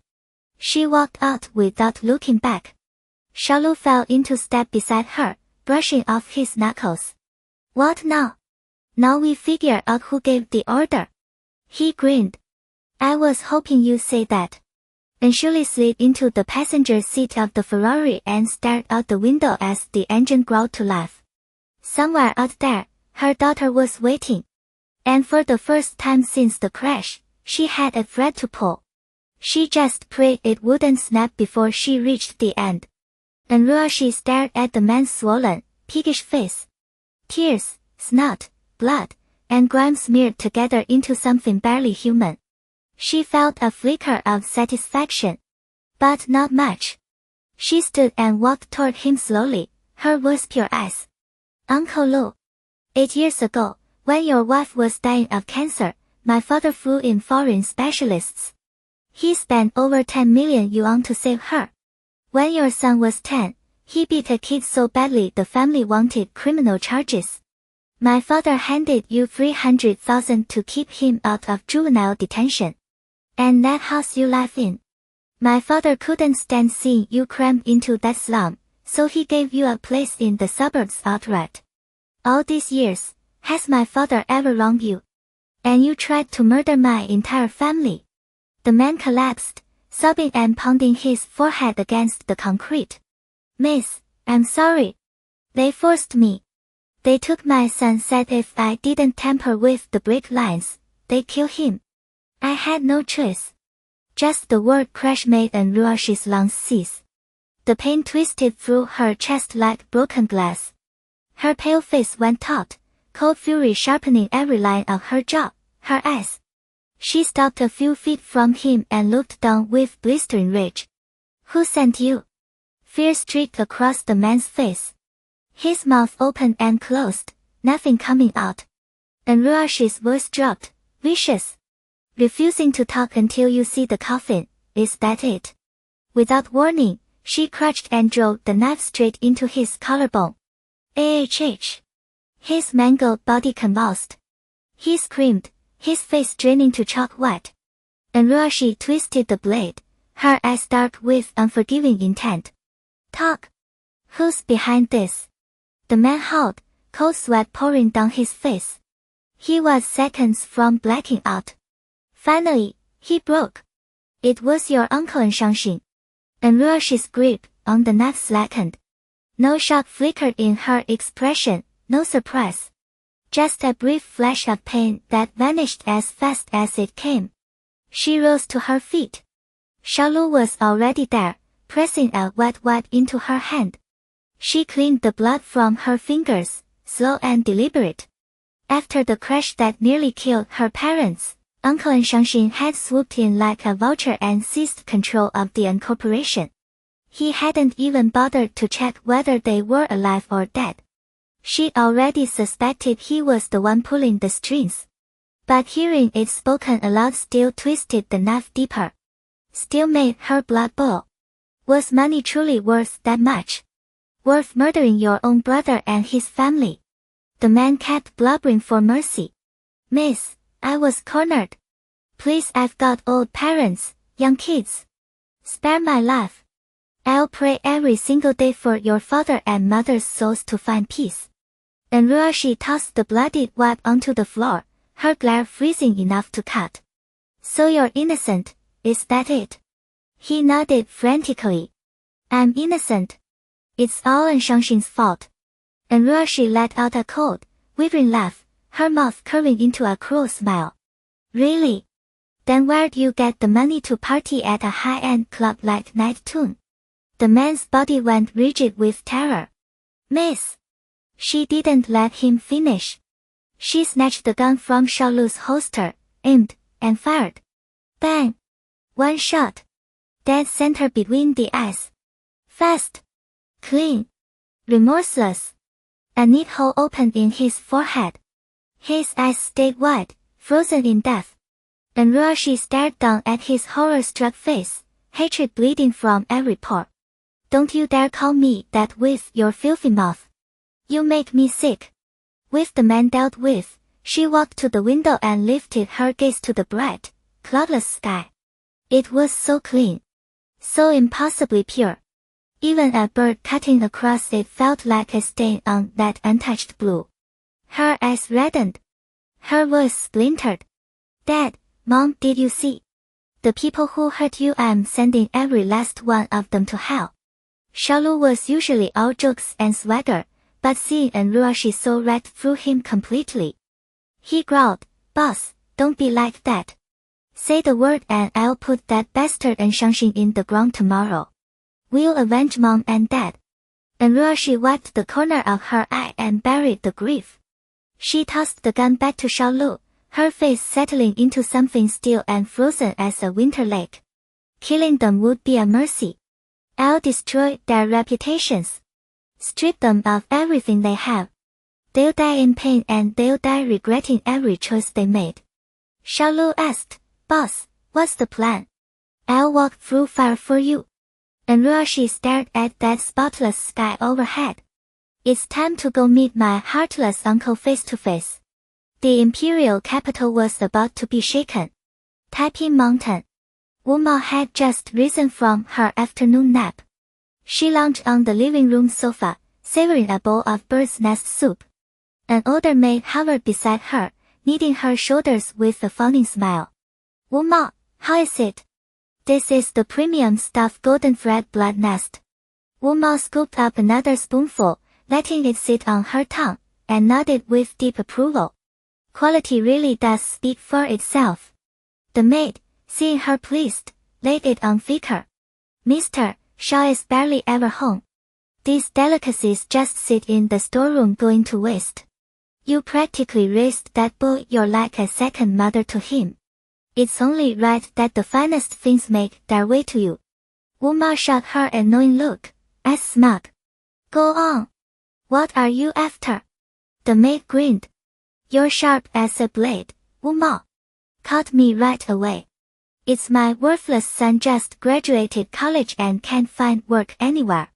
She walked out without looking back. Xiao Lu fell into step beside her, brushing off his knuckles. What now? Now we figure out who gave the order. He grinned. I was hoping you'd say that. And Shuli slid into the passenger seat of the Ferrari and stared out the window as the engine growled to life. Somewhere out there, her daughter was waiting. And for the first time since the crash, she had a thread to pull. She just prayed it wouldn't snap before she reached the end. And Ruoxi stared at the man's swollen, piggish face. Tears, snot, blood, and grime smeared together into something barely human. She felt a flicker of satisfaction. But not much. She stood and walked toward him slowly, her voice pure as. Uncle Lu. 8 years ago, when your wife was dying of cancer, my father flew in foreign specialists. He spent over 10 million yuan to save her. When your son was 10, he beat a kid so badly the family wanted criminal charges. My father handed you 300,000 to keep him out of juvenile detention. And that house you live in. My father couldn't stand seeing you crammed into that slum, so he gave you a place in the suburbs outright. All these years, has my father ever wronged you? And you tried to murder my entire family. The man collapsed, sobbing and pounding his forehead against the concrete. Miss, I'm sorry. They forced me. They took my son, said if I didn't tamper with the brake lines, they'd kill him. I had no choice. Just the word crash made and Ruoxi's lungs cease. The pain twisted through her chest like broken glass. Her pale face went taut, cold fury sharpening every line of her jaw, her eyes. She stopped a few feet from him and looked down with blistering rage. Who sent you? Fear streaked across the man's face. His mouth opened and closed, nothing coming out. And Ruoxi's voice dropped, vicious. Refusing to talk until you see the coffin, is that it? Without warning, she crouched and drove the knife straight into his collarbone. AHH. His mangled body convulsed. He screamed, his face draining to chalk white. And Ruoxi twisted the blade, her eyes dark with unforgiving intent. Talk. Who's behind this? The man howled, cold sweat pouring down his face. He was seconds from blacking out. Finally, he broke. It was your uncle and Shangxin. And Ruoxi's grip on the knife slackened. No shock flickered in her expression, no surprise. Just a brief flash of pain that vanished as fast as it came. She rose to her feet. Xiaolu was already there, pressing a wet wipe into her hand. She cleaned the blood from her fingers, slow and deliberate. After the crash that nearly killed her parents, Uncle and Shangxin had swooped in like a vulture and seized control of the incorporation. He hadn't even bothered to check whether they were alive or dead. She already suspected he was the one pulling the strings. But hearing it spoken aloud still twisted the knife deeper. Still made her blood boil. Was money truly worth that much? Worth murdering your own brother and his family? The man kept blubbering for mercy. Miss, I was cornered. Please, I've got old parents, young kids. Spare my life. I'll pray every single day for your father and mother's souls to find peace. And Ruoxi tossed the bloodied wipe onto the floor, her glare freezing enough to cut. So you're innocent, is that it? He nodded frantically. I'm innocent. It's all on Shangxin's fault. And Ruoxi let out a cold, withering laugh, her mouth curving into a cruel smile. Really? Then where'd you get the money to party at a high-end club like Night Tune? The man's body went rigid with terror. Miss! She didn't let him finish. She snatched the gun from Xiaolu's holster, aimed, and fired. Bang! One shot. Dead center between the eyes. Fast. Clean. Remorseless. A neat hole opened in his forehead. His eyes stayed wide, frozen in death. And Ruoxi stared down at his horror-struck face, hatred bleeding from every pore. Don't you dare call me that with your filthy mouth. You make me sick. With the man dealt with, she walked to the window and lifted her gaze to the bright, cloudless sky. It was so clean. So impossibly pure. Even a bird cutting across it felt like a stain on that untouched blue. Her eyes reddened. Her voice splintered. Dad, Mom, did you see? The people who hurt you, I'm sending every last one of them to hell. Xiaolu was usually all jokes and swagger, but seeing and Ruoxi so right through him completely. He growled, Boss, don't be like that. Say the word and I'll put that bastard and Shangxin in the ground tomorrow. We'll avenge Mom and Dad. And Ruoxi wiped the corner of her eye and buried the grief. She tossed the gun back to Xiaolu, her face settling into something still and frozen as a winter lake. Killing them would be a mercy. I'll destroy their reputations. Strip them of everything they have. They'll die in pain and they'll die regretting every choice they made. Xiaolu asked, Boss, what's the plan? I'll walk through fire for you. And Ruoxi stared at that spotless sky overhead. It's time to go meet my heartless uncle face to face. The imperial capital was about to be shaken. Taiping Mountain. Wu Mao had just risen from her afternoon nap. She lounged on the living room sofa, savoring a bowl of bird's nest soup. An older maid hovered beside her, kneading her shoulders with a fawning smile. Wu Mao, how is it? This is the premium stuffed golden thread blood nest. Wu Mao scooped up another spoonful, letting it sit on her tongue, and nodded with deep approval. Quality really does speak for itself. The maid, seeing her pleased, laid it on thicker. Mister, Xiao is barely ever home. These delicacies just sit in the storeroom going to waste. You practically raised that boy, you're like a second mother to him. It's only right that the finest things make their way to you. Wu Mao shot her a knowing look, as smug. Go on. What are you after? The maid grinned. You're sharp as a blade, Wu Mao. Caught me right away. It's my worthless son just graduated college and can't find work anywhere.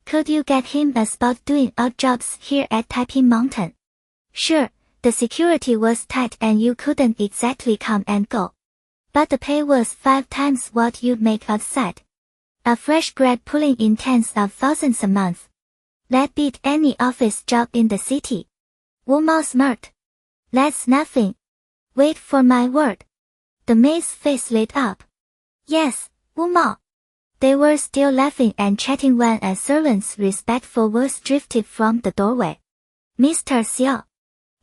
Could you get him a spot doing odd jobs here at Taiping Mountain? Sure, the security was tight and you couldn't exactly come and go. But the pay was 5 times what you'd make outside. A fresh grad pulling in tens of thousands a month. That beat any office job in the city. Wu Mao smirked. That's nothing. Wait for my word. The maid's face lit up. Yes, Wu Mao. They were still laughing and chatting when a servant's respectful voice drifted from the doorway. Mr. Xiao.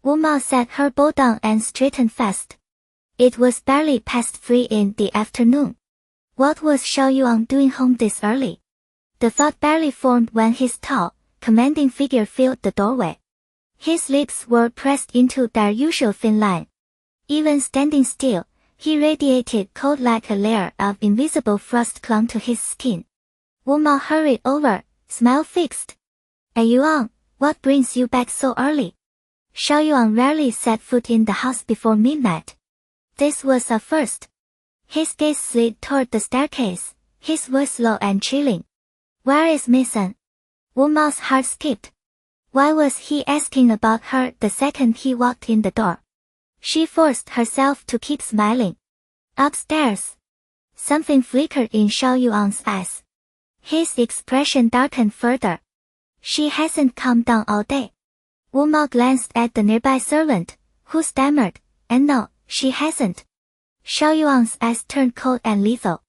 Wu Mao set her bowl down and straightened fast. It was barely past 3 in the afternoon. What was Xiao Yuan doing home this early? The thought barely formed when his tall, commanding figure filled the doorway. His lips were pressed into their usual thin line. Even standing still, he radiated cold like a layer of invisible frost clung to his skin. Wu Mao hurried over, smile fixed. Yuan, what brings you back so early? Xiao Yuan rarely set foot in the house before midnight. This was a first. His gaze slid toward the staircase, his voice low and chilling. Where is Miss An? Wu Mao's heart skipped. Why was he asking about her the second he walked in the door? She forced herself to keep smiling. Upstairs. Something flickered in Xiao Yuan's eyes. His expression darkened further. She hasn't come down all day. Wu Mao glanced at the nearby servant, who stammered, and no, she hasn't. Xiao Yuan's eyes turned cold and lethal.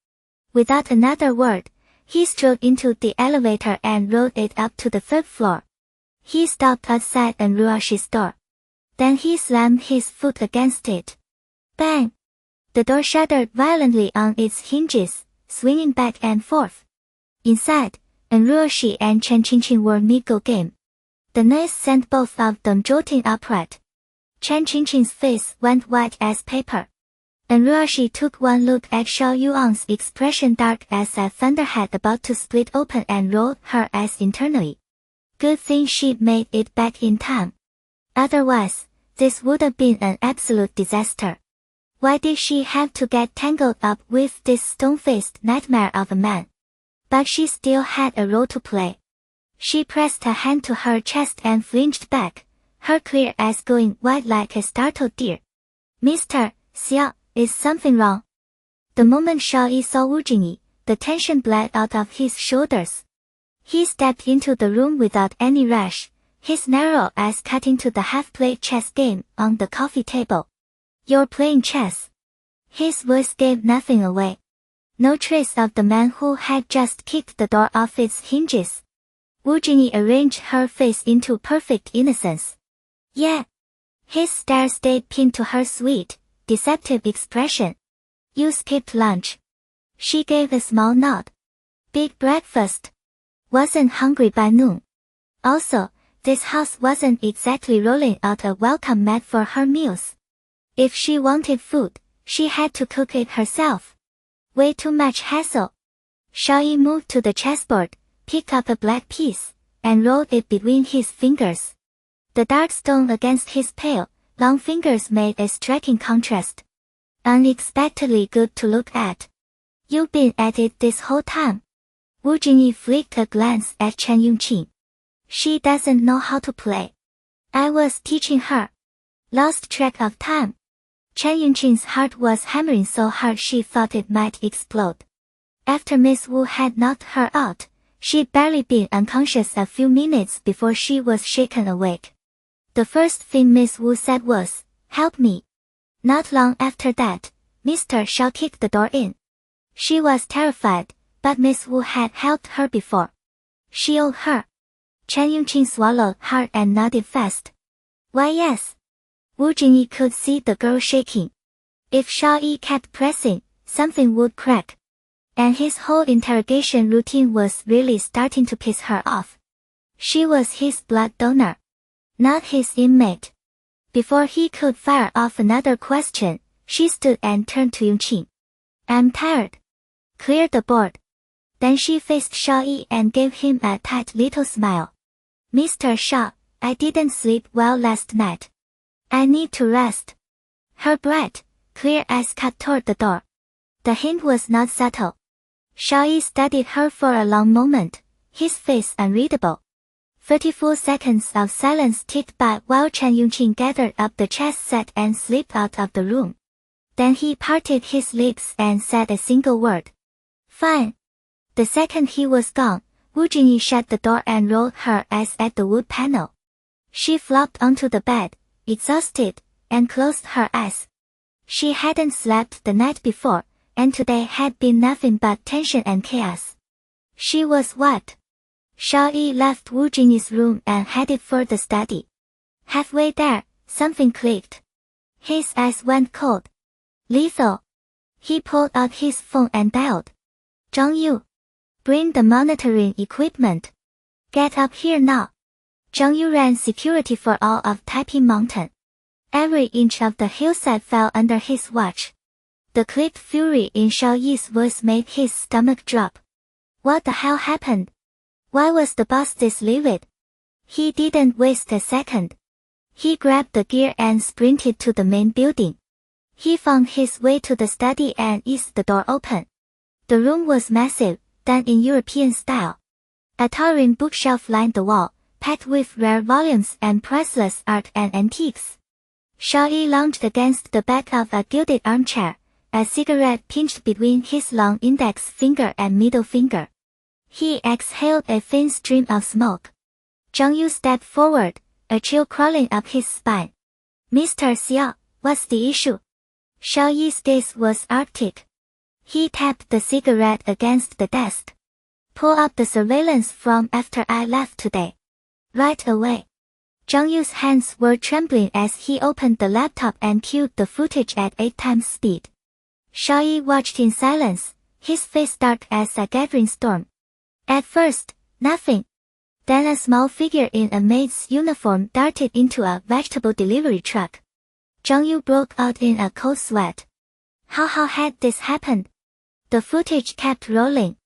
Without another word, he strode into the elevator and rode it up to the third floor. He stopped outside Ruoxi's door. Then he slammed his foot against it. Bang! The door shuddered violently on its hinges, swinging back and forth. Inside, Ruoxi and Chen Qingqing were mid-go game. The noise sent both of them jolting upright. Chen Qingqing's face went white as paper. Ruoxi took one look at Xiao Yuan's expression dark as a thunderhead about to split open and rolled her eyes internally. Good thing she'd made it back in time. Otherwise, this would have been an absolute disaster. Why did she have to get tangled up with this stone-faced nightmare of a man? But she still had a role to play. She pressed a hand to her chest and flinched back, her clear eyes going wide like a startled deer. Mr. Xiao, is something wrong? The moment Xiao Yi saw Wu Jingyi, the tension bled out of his shoulders. He stepped into the room without any rush, his narrow eyes cutting to the half-played chess game on the coffee table. You're playing chess. His voice gave nothing away. No trace of the man who had just kicked the door off its hinges. Wu Jingyi arranged her face into perfect innocence. Yeah. His stare stayed pinned to her sweet, deceptive expression. You skipped lunch. She gave a small nod. Big breakfast. Wasn't hungry by noon. Also, this house wasn't exactly rolling out a welcome mat for her meals. If she wanted food, she had to cook it herself. Way too much hassle. Xiao Yi moved to the chessboard, picked up a black piece, and rolled it between his fingers. The dark stone against his pale, long fingers made a striking contrast. Unexpectedly good to look at. You've been at it this whole time. Wu Jingyi flicked a glance at Chen Yongqing. She doesn't know how to play. I was teaching her. Lost track of time. Chen Yongqing's heart was hammering so hard she thought it might explode. After Miss Wu had knocked her out, she'd barely been unconscious a few minutes before she was shaken awake. The first thing Miss Wu said was, "Help me." Not long after that, Mr. Xiao kicked the door in. She was terrified, but Miss Wu had helped her before. She owed her. Chen Yongqing swallowed hard and nodded fast. Why yes. Wu Jingyi could see the girl shaking. If Xiao Yi kept pressing, something would crack. And his whole interrogation routine was really starting to piss her off. She was his blood donor, not his inmate. Before he could fire off another question, she stood and turned to Yongqing. I'm tired. Clear the board. Then she faced Xiao Yi and gave him a tight little smile. Mr. Xiao, I didn't sleep well last night. I need to rest. Her bright, clear eyes cut toward the door. The hint was not subtle. Xiao Yi studied her for a long moment, his face unreadable. 30 full seconds of silence ticked by while Chen Yongqing gathered up the chess set and slipped out of the room. Then he parted his lips and said a single word. Fine. The second he was gone, Wu Jingyi shut the door and rolled her eyes at the wood panel. She flopped onto the bed, exhausted, and closed her eyes. She hadn't slept the night before, and today had been nothing but tension and chaos. She was what? Xiao Yi left Wu Jingyi's room and headed for the study. Halfway there, something clicked. His eyes went cold. Lethal. He pulled out his phone and dialed. Zhang Yu. Bring the monitoring equipment. Get up here now. Zhang Yu ran security for all of Taiping Mountain. Every inch of the hillside fell under his watch. The clipped fury in Xiao Yi's voice made his stomach drop. What the hell happened? Why was the boss this livid? He didn't waste a second. He grabbed the gear and sprinted to the main building. He found his way to the study and eased the door open. The room was massive, done in European style. A towering bookshelf lined the wall, packed with rare volumes and priceless art and antiques. Xiao Yi lounged against the back of a gilded armchair, a cigarette pinched between his long index finger and middle finger. He exhaled a thin stream of smoke. Zhang Yu stepped forward, a chill crawling up his spine. Mr. Xiao, what's the issue? Xiao Yi's gaze was arctic. He tapped the cigarette against the desk. Pull up the surveillance from after I left today. Right away. Zhang Yu's hands were trembling as he opened the laptop and queued the footage at 8 times speed. Xiao Yi watched in silence, his face dark as a gathering storm. At first, nothing. Then a small figure in a maid's uniform darted into a vegetable delivery truck. Zhang Yu broke out in a cold sweat. How had this happened? The footage kept rolling.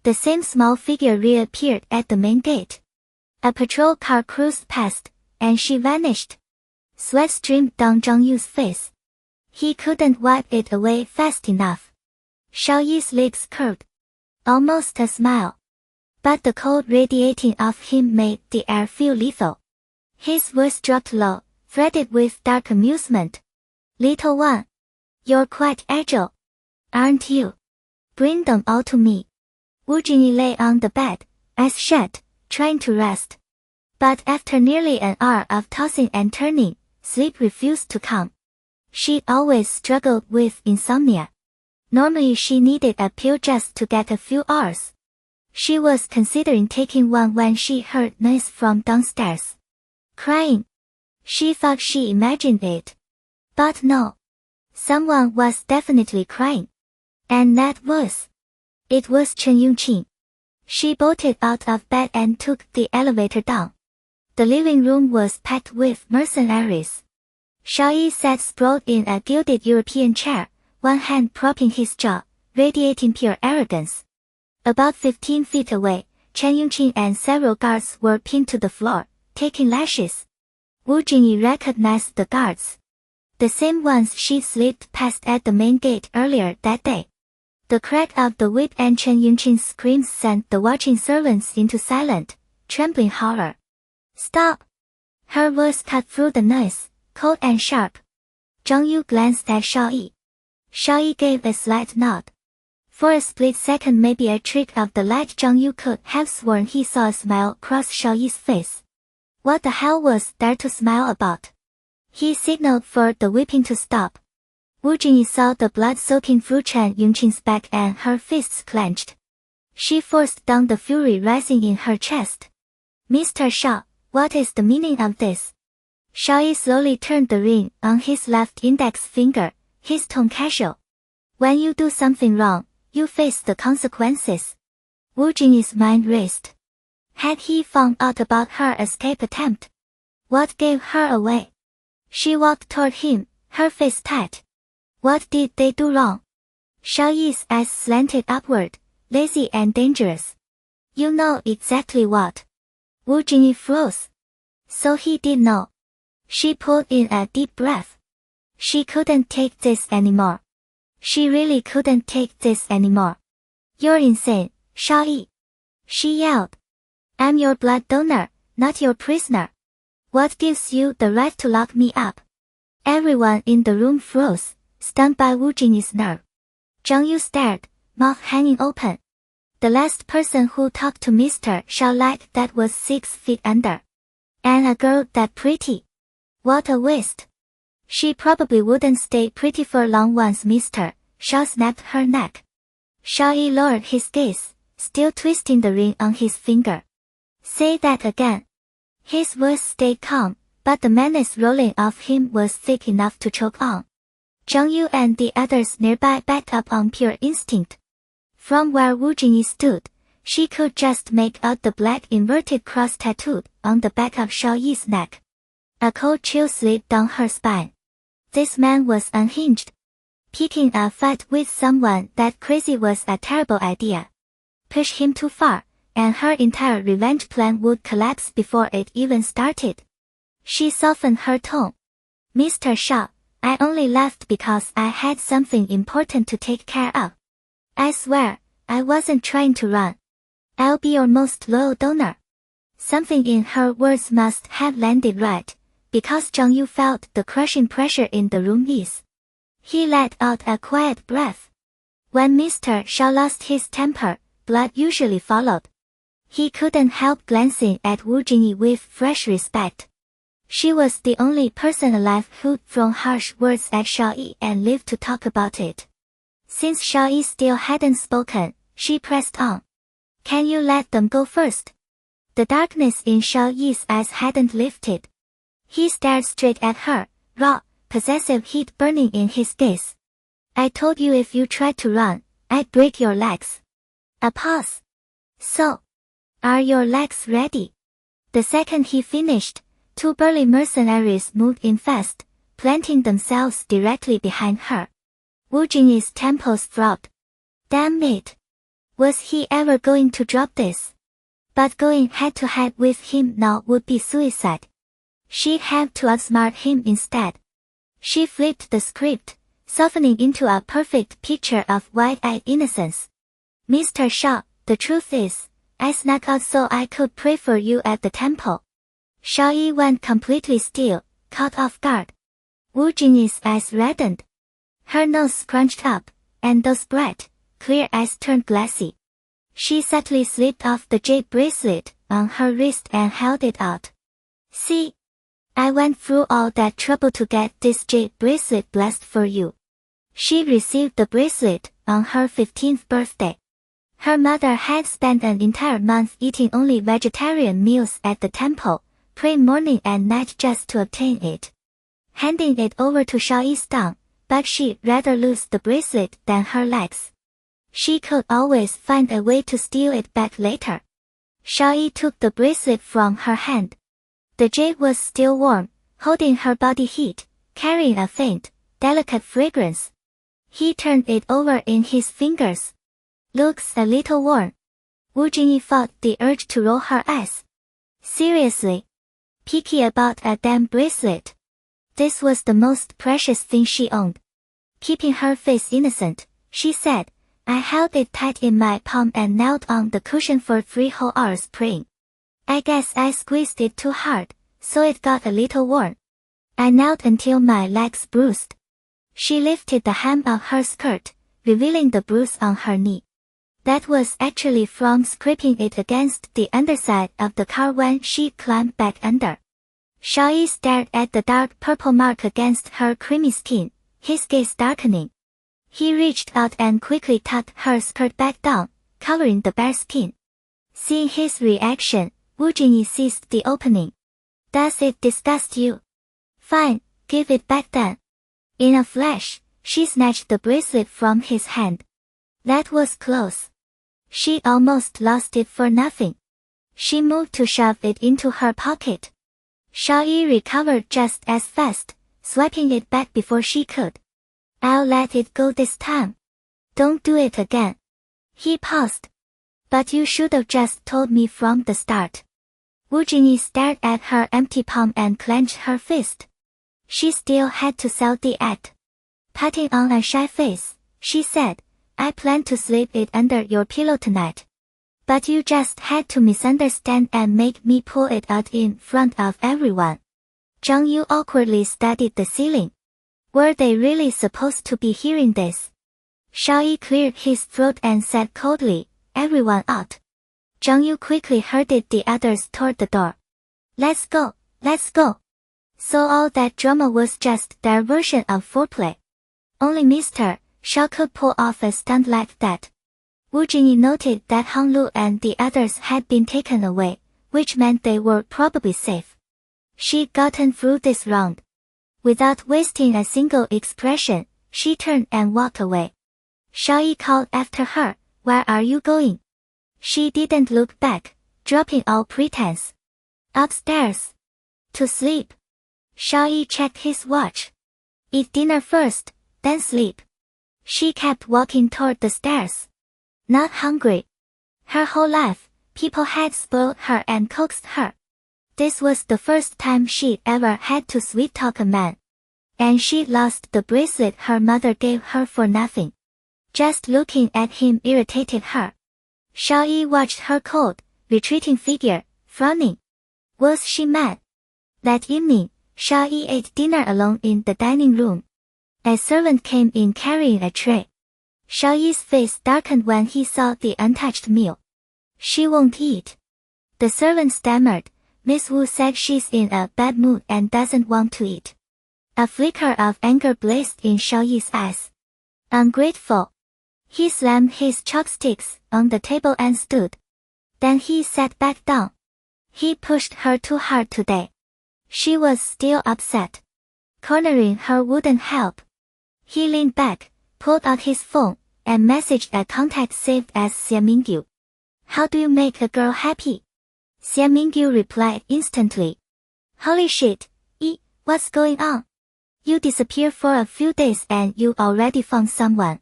The same small figure reappeared at the main gate. A patrol car cruised past, and she vanished. Sweat streamed down Zhang Yu's face. He couldn't wipe it away fast enough. Xiao Yi's lips curved. Almost a smile. But the cold radiating off him made the air feel lethal. His voice dropped low, threaded with dark amusement. Little one. You're quite agile. Aren't you? Bring them all to me. Wu Jingyi lay on the bed, eyes shut, trying to rest. But after nearly an hour of tossing and turning, sleep refused to come. She'd always struggled with insomnia. Normally she needed a pill just to get a few hours. She was considering taking one when she heard noise from downstairs. Crying. She thought she imagined it. But no. Someone was definitely crying. And that voice. It was Chen Yongqing. She bolted out of bed and took the elevator down. The living room was packed with mercenaries. Xiao Yi sat sprawled in a gilded European chair, one hand propping his jaw, radiating pure arrogance. About 15 feet away, Chen Yongqing and several guards were pinned to the floor, taking lashes. Wu Jingyi recognized the guards. The same ones she'd slipped past at the main gate earlier that day. The crack of the whip and Chen Yongqing's screams sent the watching servants into silent, trembling horror. Stop! Her voice cut through the noise, cold and sharp. Zhang Yu glanced at Xiao Yi. Xiao Yi gave a slight nod. For a split second, maybe a trick of the light, Zhang Yu could have sworn he saw a smile cross Xiao Yi's face. What the hell was there to smile about? He signaled for the whipping to stop. Wu Jingyi saw the blood soaking through Chen Yongqing's back and her fists clenched. She forced down the fury rising in her chest. Mr. Xiao, what is the meaning of this? Xiao Yi slowly turned the ring on his left index finger, his tone casual. When you do something wrong, you face the consequences. Wu Jingyi's mind raced. Had he found out about her escape attempt? What gave her away? She walked toward him, her face tight. What did they do wrong? Xiao Yi's eyes slanted upward, lazy and dangerous. You know exactly what. Wu Jingyi froze. So he did know. She pulled in a deep breath. She couldn't take this anymore. She really couldn't take this anymore. You're insane, Xiao Yi. She yelled. I'm your blood donor, not your prisoner. What gives you the right to lock me up? Everyone in the room froze, stunned by Wu Jingyi's nerve. Zhang Yu stared, mouth hanging open. The last person who talked to Mr. Xiao like that was 6 feet under. And a girl that pretty. What a waste. She probably wouldn't stay pretty for long once Mr. Xiao snapped her neck. Xiao Yi lowered his gaze, still twisting the ring on his finger. Say that again. His voice stayed calm, but the menace rolling off him was thick enough to choke on. Zhang Yu and the others nearby backed up on pure instinct. From where Wu Jingyi stood, she could just make out the black inverted cross tattooed on the back of Xiao Yi's neck. A cold chill slid down her spine. This man was unhinged. Picking a fight with someone that crazy was a terrible idea. Push him too far, and her entire revenge plan would collapse before it even started. She softened her tone. Mr. Xiao, I only left because I had something important to take care of. I swear, I wasn't trying to run. I'll be your most loyal donor. Something in her words must have landed right, because Zhang Yu felt the crushing pressure in the room ease. He let out a quiet breath. When Mr. Xiao lost his temper, blood usually followed. He couldn't help glancing at Wu Jingyi with fresh respect. She was the only person alive who'd thrown harsh words at Xiao Yi and lived to talk about it. Since Xiao Yi still hadn't spoken, she pressed on. Can you let them go first? The darkness in Xiao Yi's eyes hadn't lifted. He stared straight at her, raw, possessive heat burning in his gaze. I told you if you tried to run, I'd break your legs. A pause. So, are your legs ready? The second he finished, two burly mercenaries moved in fast, planting themselves directly behind her. Wu Jingyi's temples throbbed. Damn it! Was he ever going to drop this? But going head-to-head with him now would be suicide. She'd have to outsmart him instead. She flipped the script, softening into a perfect picture of wide-eyed innocence. Mr. Xiao, the truth is, I snuck out so I could pray for you at the temple. Xiao Yi went completely still, caught off guard. Wu Jingyi's eyes reddened. Her nose scrunched up, and those bright, clear eyes turned glassy. She subtly slipped off the jade bracelet on her wrist and held it out. See? I went through all that trouble to get this jade bracelet blessed for you. She received the bracelet on her 15th birthday. Her mother had spent an entire month eating only vegetarian meals at the temple, praying morning and night just to obtain it. Handing it over to Xiao Yi stung, but she'd rather lose the bracelet than her legs. She could always find a way to steal it back later. Xiao Yi took the bracelet from her hand. The jade was still warm, holding her body heat, carrying a faint, delicate fragrance. He turned it over in his fingers. Looks a little worn. Wu Jingyi fought the urge to roll her eyes. Seriously? Picky about a damn bracelet. This was the most precious thing she owned. Keeping her face innocent, she said, I held it tight in my palm and knelt on the cushion for 3 whole hours praying. I guess I squeezed it too hard, so it got a little worn. I knelt until my legs bruised. She lifted the hem of her skirt, revealing the bruise on her knee. That was actually from scraping it against the underside of the car when she climbed back under. Xiao Yi stared at the dark purple mark against her creamy skin, his gaze darkening. He reached out and quickly tucked her skirt back down, covering the bare skin. Seeing his reaction, Wu Jingyi seized the opening. Does it disgust you? Fine, give it back then. In a flash, she snatched the bracelet from his hand. That was close. She'd almost lost it for nothing. She moved to shove it into her pocket. Xiao Yi recovered just as fast, swiping it back before she could. I'll let it go this time. Don't do it again. He paused. But you should have just told me from the start. Wu Jingyi stared at her empty palm and clenched her fist. She still had to sell the act. Putting on a shy face, she said, I plan to slip it under your pillow tonight. But you just had to misunderstand and make me pull it out in front of everyone. Zhang Yu awkwardly studied the ceiling. Were they really supposed to be hearing this? Xiao Yi cleared his throat and said coldly, everyone out. Zhang Yu quickly herded the others toward the door. Let's go, let's go. So all that drama was just their version of foreplay. Only Mr. Xiao could pull off a stunt like that. Wu Jingyi noted that Hong Lu and the others had been taken away, which meant they were probably safe. She'd gotten through this round. Without wasting a single expression, she turned and walked away. Xiao Yi called after her, Where are you going? She didn't look back, dropping all pretense. Upstairs. To sleep. Xiao Yi checked his watch. Eat dinner first, then sleep. She kept walking toward the stairs. Not hungry. Her whole life, people had spoiled her and coaxed her. This was the first time she'd ever had to sweet-talk a man. And she'd lost the bracelet her mother gave her for nothing. Just looking at him irritated her. Xiao Yi watched her cold, retreating figure, frowning. Was she mad? That evening, Xiao Yi ate dinner alone in the dining room. A servant came in carrying a tray. Xiao Yi's face darkened when he saw the untouched meal. She won't eat. The servant stammered. Miss Wu said she's in a bad mood and doesn't want to eat. A flicker of anger blazed in Xiao Yi's eyes. Ungrateful. He slammed his chopsticks on the table and stood. Then he sat back down. He pushed her too hard today. She was still upset. Cornering her wouldn't help. He leaned back, pulled out his phone, and messaged a contact saved as Xie Mingyu. How do you make a girl happy? Xie Mingyu replied instantly. Holy shit, what's going on? You disappear for a few days and you already found someone.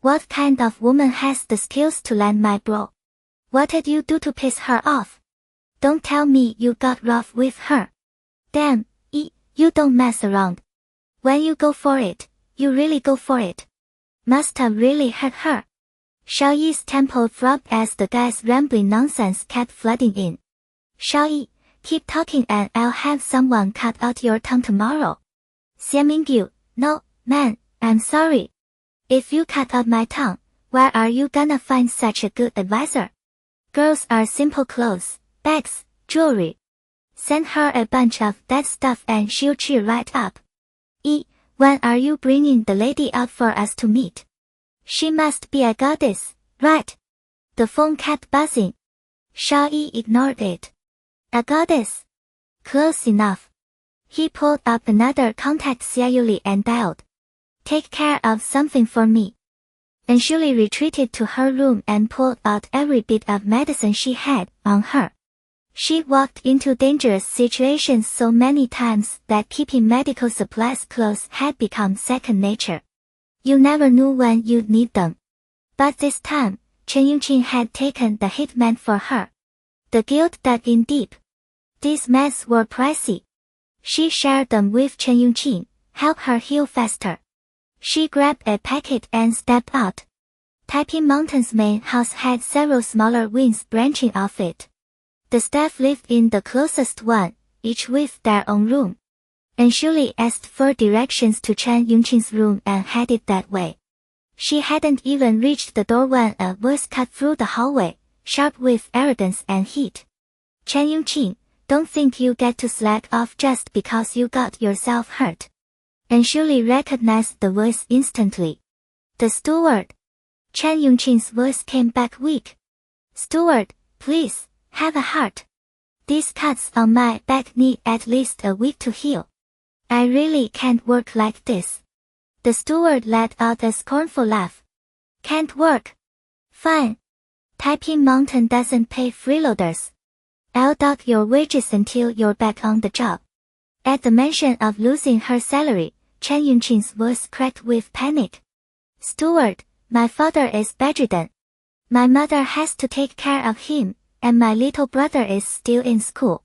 What kind of woman has the skills to land my bro? What did you do to piss her off? Don't tell me you got rough with her. Damn, you don't mess around. When you go for it, you really go for it. Must have really hurt her. Xiao Yi's temple throbbed as the guy's rambling nonsense kept flooding in. Xiao Yi, keep talking and I'll have someone cut out your tongue tomorrow. Xie Mingyu, no, man, I'm sorry. If you cut out my tongue, where are you gonna find such a good advisor? Girls are simple clothes, bags, jewelry. Send her a bunch of that stuff and she'll cheer right up. When are you bringing the lady out for us to meet? She must be a goddess, right? The phone kept buzzing. Xiao Yi ignored it. A goddess? Close enough. He pulled up another contact Xiaoyuli and dialed. Take care of something for me. And Shuli retreated to her room and pulled out every bit of medicine she had on her. She walked into dangerous situations so many times that keeping medical supplies close had become second nature. You never knew when you'd need them. But this time, Chen Yongqing had taken the hit meant for her. The guilt dug in deep. These meds were pricey. She shared them with Chen Yongqing, help her heal faster. She grabbed a packet and stepped out. Taiping Mountain's main house had several smaller wings branching off it. The staff lived in the closest one, each with their own room. And Shuli asked for directions to Chen Yongqing's room and headed that way. She hadn't even reached the door when a voice cut through the hallway, sharp with arrogance and heat. Chen Yongqing, don't think you get to slack off just because you got yourself hurt. And Shuli recognized the voice instantly. The steward. Chen Yongqing's voice came back weak. Steward, please, have a heart. These cuts on my back need at least a week to heal. I really can't work like this. The steward let out a scornful laugh. Can't work? Fine. Taiping Mountain doesn't pay freeloaders. I'll dock your wages until you're back on the job. At the mention of losing her salary, Chen Yongqing's voice cracked with panic. Steward, my father is bedridden. My mother has to take care of him, and my little brother is still in school.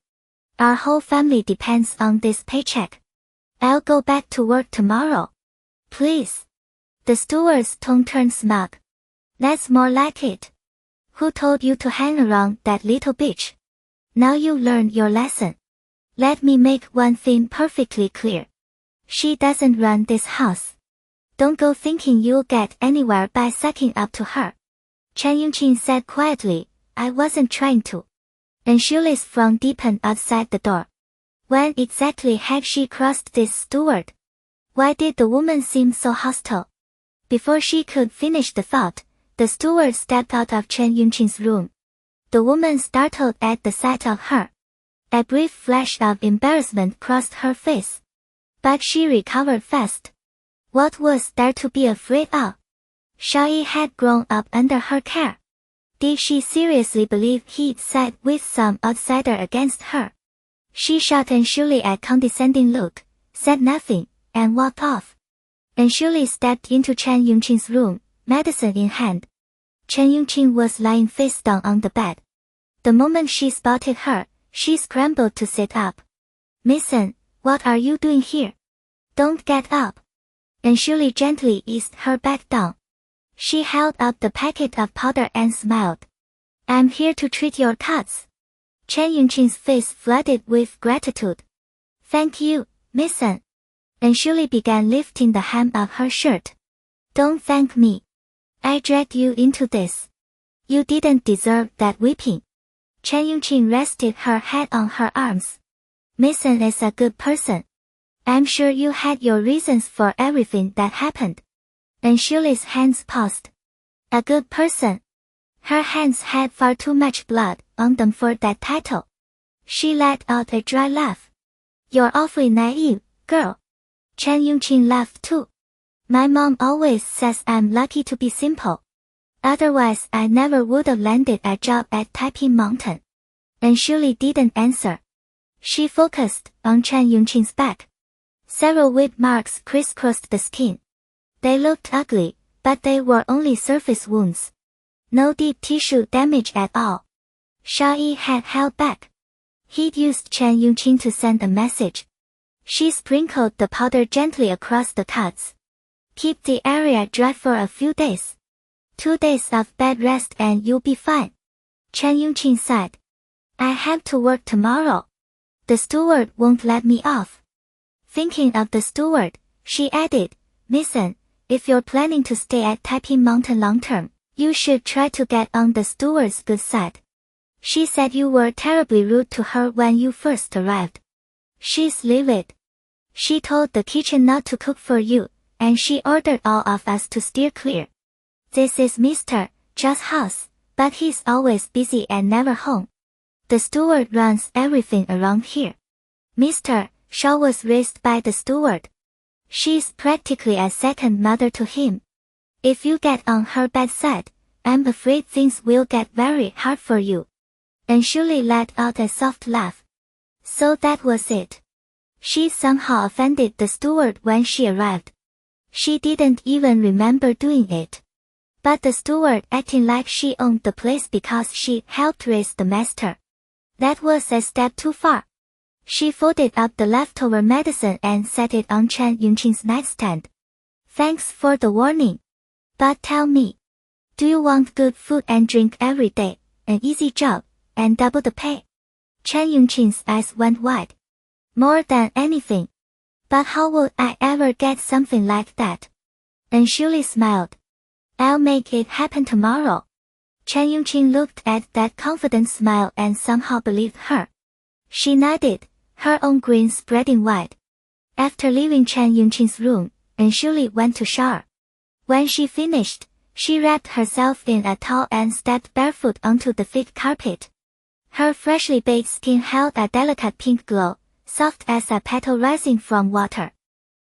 Our whole family depends on this paycheck. I'll go back to work tomorrow. Please. The steward's tone turned smug. That's more like it. Who told you to hang around that little bitch? Now you learned your lesson. Let me make one thing perfectly clear. She doesn't run this house. Don't go thinking you'll get anywhere by sucking up to her. Chen Yongqing said quietly, I wasn't trying to. And Shuli's frown deepened outside the door. When exactly had she crossed this steward? Why did the woman seem so hostile? Before she could finish the thought, the steward stepped out of Chen Yongqing's room. The woman startled at the sight of her. A brief flash of embarrassment crossed her face. But she recovered fast. What was there to be afraid of? Xiao Yi had grown up under her care. Did she seriously believe he'd side with some outsider against her? She shot Enshuli a condescending look, said nothing, and walked off. Enshuli stepped into Chen Yongqing's room, medicine in hand. Chen Yongqing was lying face down on the bed. The moment she spotted her, she scrambled to sit up. "Missy, what are you doing here? Don't get up." Enshuli gently eased her back down. She held up the packet of powder and smiled. "I'm here to treat your cuts." Chen Yongqing's face flooded with gratitude. "Thank you, Missy." Enshuli began lifting the hem of her shirt. "Don't thank me. I dragged you into this. You didn't deserve that whipping." Chen Yongqing rested her head on her arms. "Missy is a good person. I'm sure you had your reasons for everything that happened." Enshuli's hands paused. A good person. Her hands had far too much blood on them for that title. She let out a dry laugh. "You're awfully naive, girl." Chen Yongqing laughed too. "My mom always says I'm lucky to be simple. Otherwise I never would have landed a job at Taiping Mountain." Enshuli didn't answer. She focused on Chen Yongqing's back. Several whip marks crisscrossed the skin. They looked ugly, but they were only surface wounds. No deep tissue damage at all. Xiao Yi had held back. He'd used Chen Yongqing to send a message. She sprinkled the powder gently across the cuts. "Keep the area dry for a few days. 2 days of bed rest and you'll be fine." Chen Yongqing said. "I have to work tomorrow. The steward won't let me off." Thinking of the steward, she added, "Missy, if you're planning to stay at Taiping Mountain long term, you should try to get on the steward's good side. She said you were terribly rude to her when you first arrived. She's livid. She told the kitchen not to cook for you, and she ordered all of us to steer clear. This is Mr. Zhao's house, but he's always busy and never home. The steward runs everything around here. Mr. Xiao was raised by the steward. She's practically a second mother to him. If you get on her bad side, I'm afraid things will get very hard for you." Enshuli let out a soft laugh. So that was it. She somehow offended the steward when she arrived. She didn't even remember doing it. But the steward acting like she owned the place because she helped raise the master. That was a step too far. She folded up the leftover medicine and set it on Chen Yongqing's nightstand. "Thanks for the warning. But tell me, do you want good food and drink every day, an easy job, and double the pay?" Chen Yongqing's eyes went wide. "More than anything. But how would I ever get something like that?" Enshuli smiled. "I'll make it happen tomorrow." Chen Yongqing looked at that confident smile and somehow believed her. She nodded, her own grin spreading wide. After leaving Chen Yongqing's room, Enshuli went to shower. When she finished, she wrapped herself in a towel and stepped barefoot onto the thick carpet. Her freshly baked skin held a delicate pink glow, soft as a petal rising from water.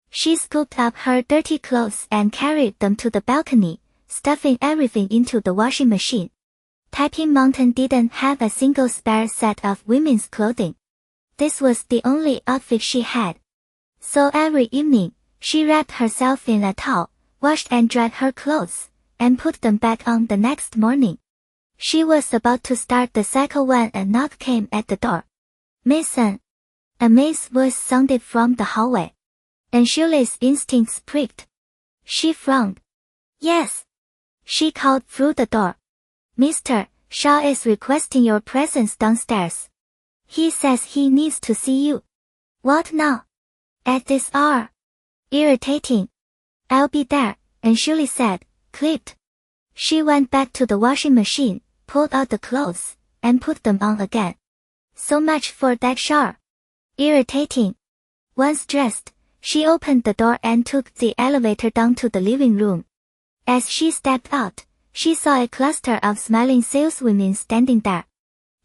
She scooped up her dirty clothes and carried them to the balcony, stuffing everything into the washing machine. Taiping Mountain didn't have a single spare set of women's clothing. This was the only outfit she had. So every evening, she wrapped herself in a towel, washed and dried her clothes, and put them back on the next morning. She was about to start the cycle when a knock came at the door. "Mason." A man's voice sounded from the hallway. Enshuli's instincts pricked. She frowned. "Yes." She called through the door. "Mr. Xiao is requesting your presence downstairs. He says he needs to see you." "What now? At this hour?" "Irritating." "I'll be there," Enshuli said, clipped. She went back to the washing machine, pulled out the clothes, and put them on again. So much for that shower. Irritating. Once dressed, she opened the door and took the elevator down to the living room. As she stepped out, she saw a cluster of smiling saleswomen standing there.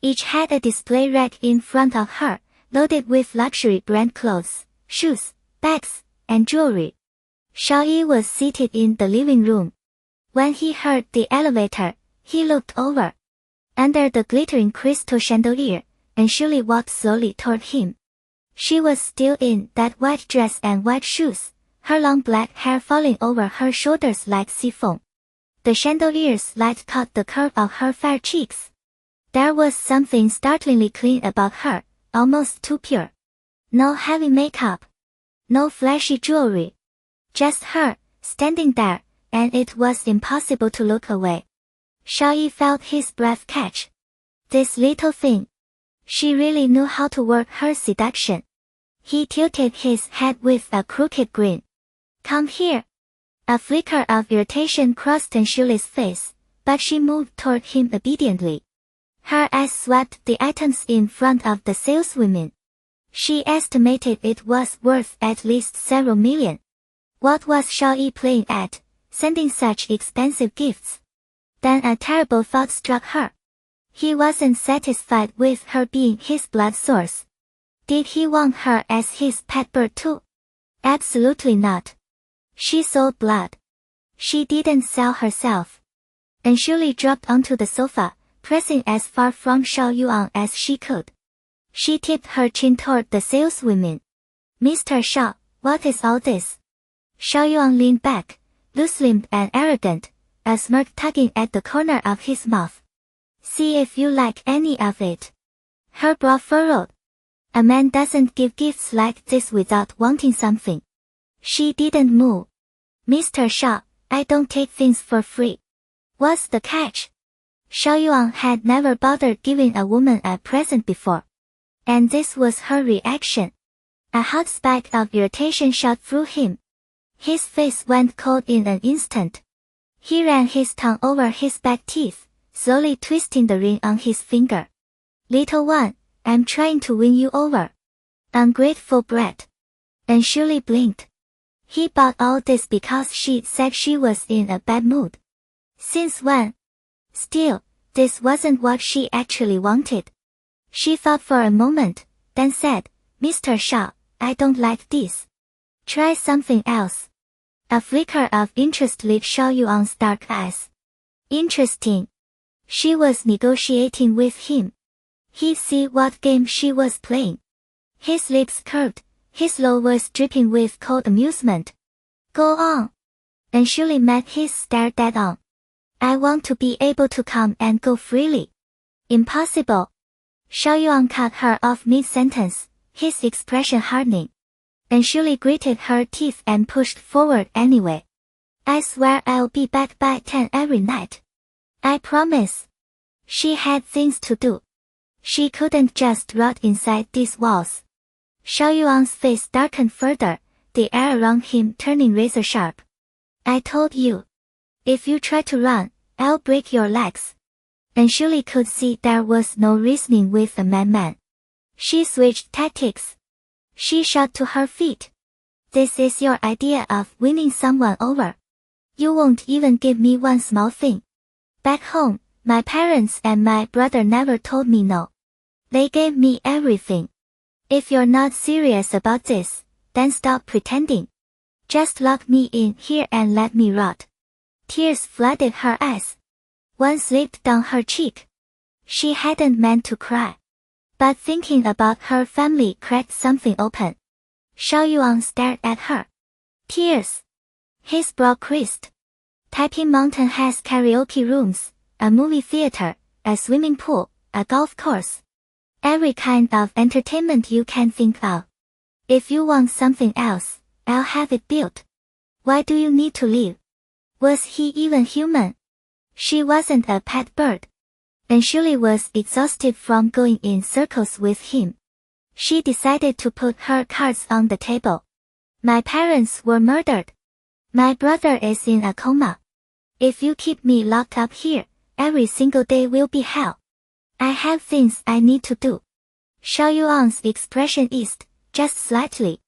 Each had a display rack in front of her, loaded with luxury brand clothes, shoes, bags, and jewelry. Xiao Yi was seated in the living room. When he heard the elevator, he looked over. Under the glittering crystal chandelier, and Shuli walked slowly toward him. She was still in that white dress and white shoes, her long black hair falling over her shoulders like sea foam. The chandelier's light caught the curve of her fair cheeks. There was something startlingly clean about her, almost too pure. No heavy makeup. No flashy jewelry. Just her, standing there, and it was impossible to look away. Xiao Yi felt his breath catch. This little thing. She really knew how to work her seduction. He tilted his head with a crooked grin. Come here. A flicker of irritation crossed Shuli's face, but she moved toward him obediently. Her eyes swept the items in front of the saleswomen. She estimated it was worth at least several million. What was Xiao Yi playing at, sending such expensive gifts? Then a terrible thought struck her. He wasn't satisfied with her being his blood source. Did he want her as his pet bird too? Absolutely not. She sold blood. She didn't sell herself. And Shuli dropped onto the sofa, pressing as far from Xiao Yuan as she could. She tipped her chin toward the saleswomen. Mr. Xiao, what is all this? Xiao Yuan leaned back, loose-limbed and arrogant, a smirk tugging at the corner of his mouth. See if you like any of it. Her brow furrowed. A man doesn't give gifts like this without wanting something. She didn't move. Mr. Xiao, I don't take things for free. What's the catch? Xiao Yuan had never bothered giving a woman a present before. And this was her reaction. A hot spike of irritation shot through him. His face went cold in an instant. He ran his tongue over his back teeth, slowly twisting the ring on his finger. Little one, I'm trying to win you over. Ungrateful brat. And Shuli blinked. He bought all this because she said she was in a bad mood. Since when? Still, this wasn't what she actually wanted. She thought for a moment, then said, Mr. Xiao, I don't like this. Try something else. A flicker of interest lit Xiao Yuan's dark eyes. Interesting. She was negotiating with him. He'd see what game she was playing. His lips curved, his low voice dripping with cold amusement. Go on. And Shuli met his stare dead on. I want to be able to come and go freely. Impossible. Xiao Yuan cut her off mid-sentence, his expression hardening. And Shuli gritted her teeth and pushed forward anyway. I swear I'll be back by 10 every night. I promise. She had things to do. She couldn't just rot inside these walls. Xiao Yuan's face darkened further, the air around him turning razor sharp. I told you. If you try to run, I'll break your legs. And Shuli could see there was no reasoning with a madman. She switched tactics. She shot to her feet. This is your idea of winning someone over. You won't even give me one small thing. Back home, my parents and my brother never told me no. They gave me everything. If you're not serious about this, then stop pretending. Just lock me in here and let me rot. Tears flooded her eyes. One slipped down her cheek. She hadn't meant to cry. But thinking about her family cracked something open. Xiao Yuan stared at her. Tears. His brow creased. Taiping Mountain has karaoke rooms, a movie theater, a swimming pool, a golf course. Every kind of entertainment you can think of. If you want something else, I'll have it built. Why do you need to leave? Was he even human? She wasn't a pet bird. And Shuli was exhausted from going in circles with him. She decided to put her cards on the table. My parents were murdered. My brother is in a coma. If you keep me locked up here, every single day will be hell. I have things I need to do. Xiao Yuan's expression eased, just slightly.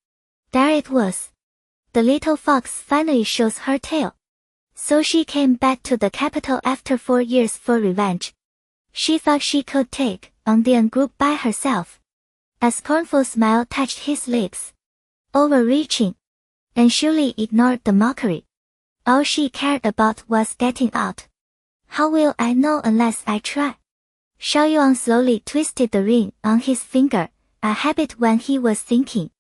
There it was. The little fox finally shows her tail. So she came back to the capital after 4 years for revenge. She thought she could take on the group by herself. A scornful smile touched his lips. Overreaching. And Shuli ignored the mockery. All she cared about was getting out. How will I know unless I try? Xiao Yuan slowly twisted the ring on his finger, a habit when he was thinking.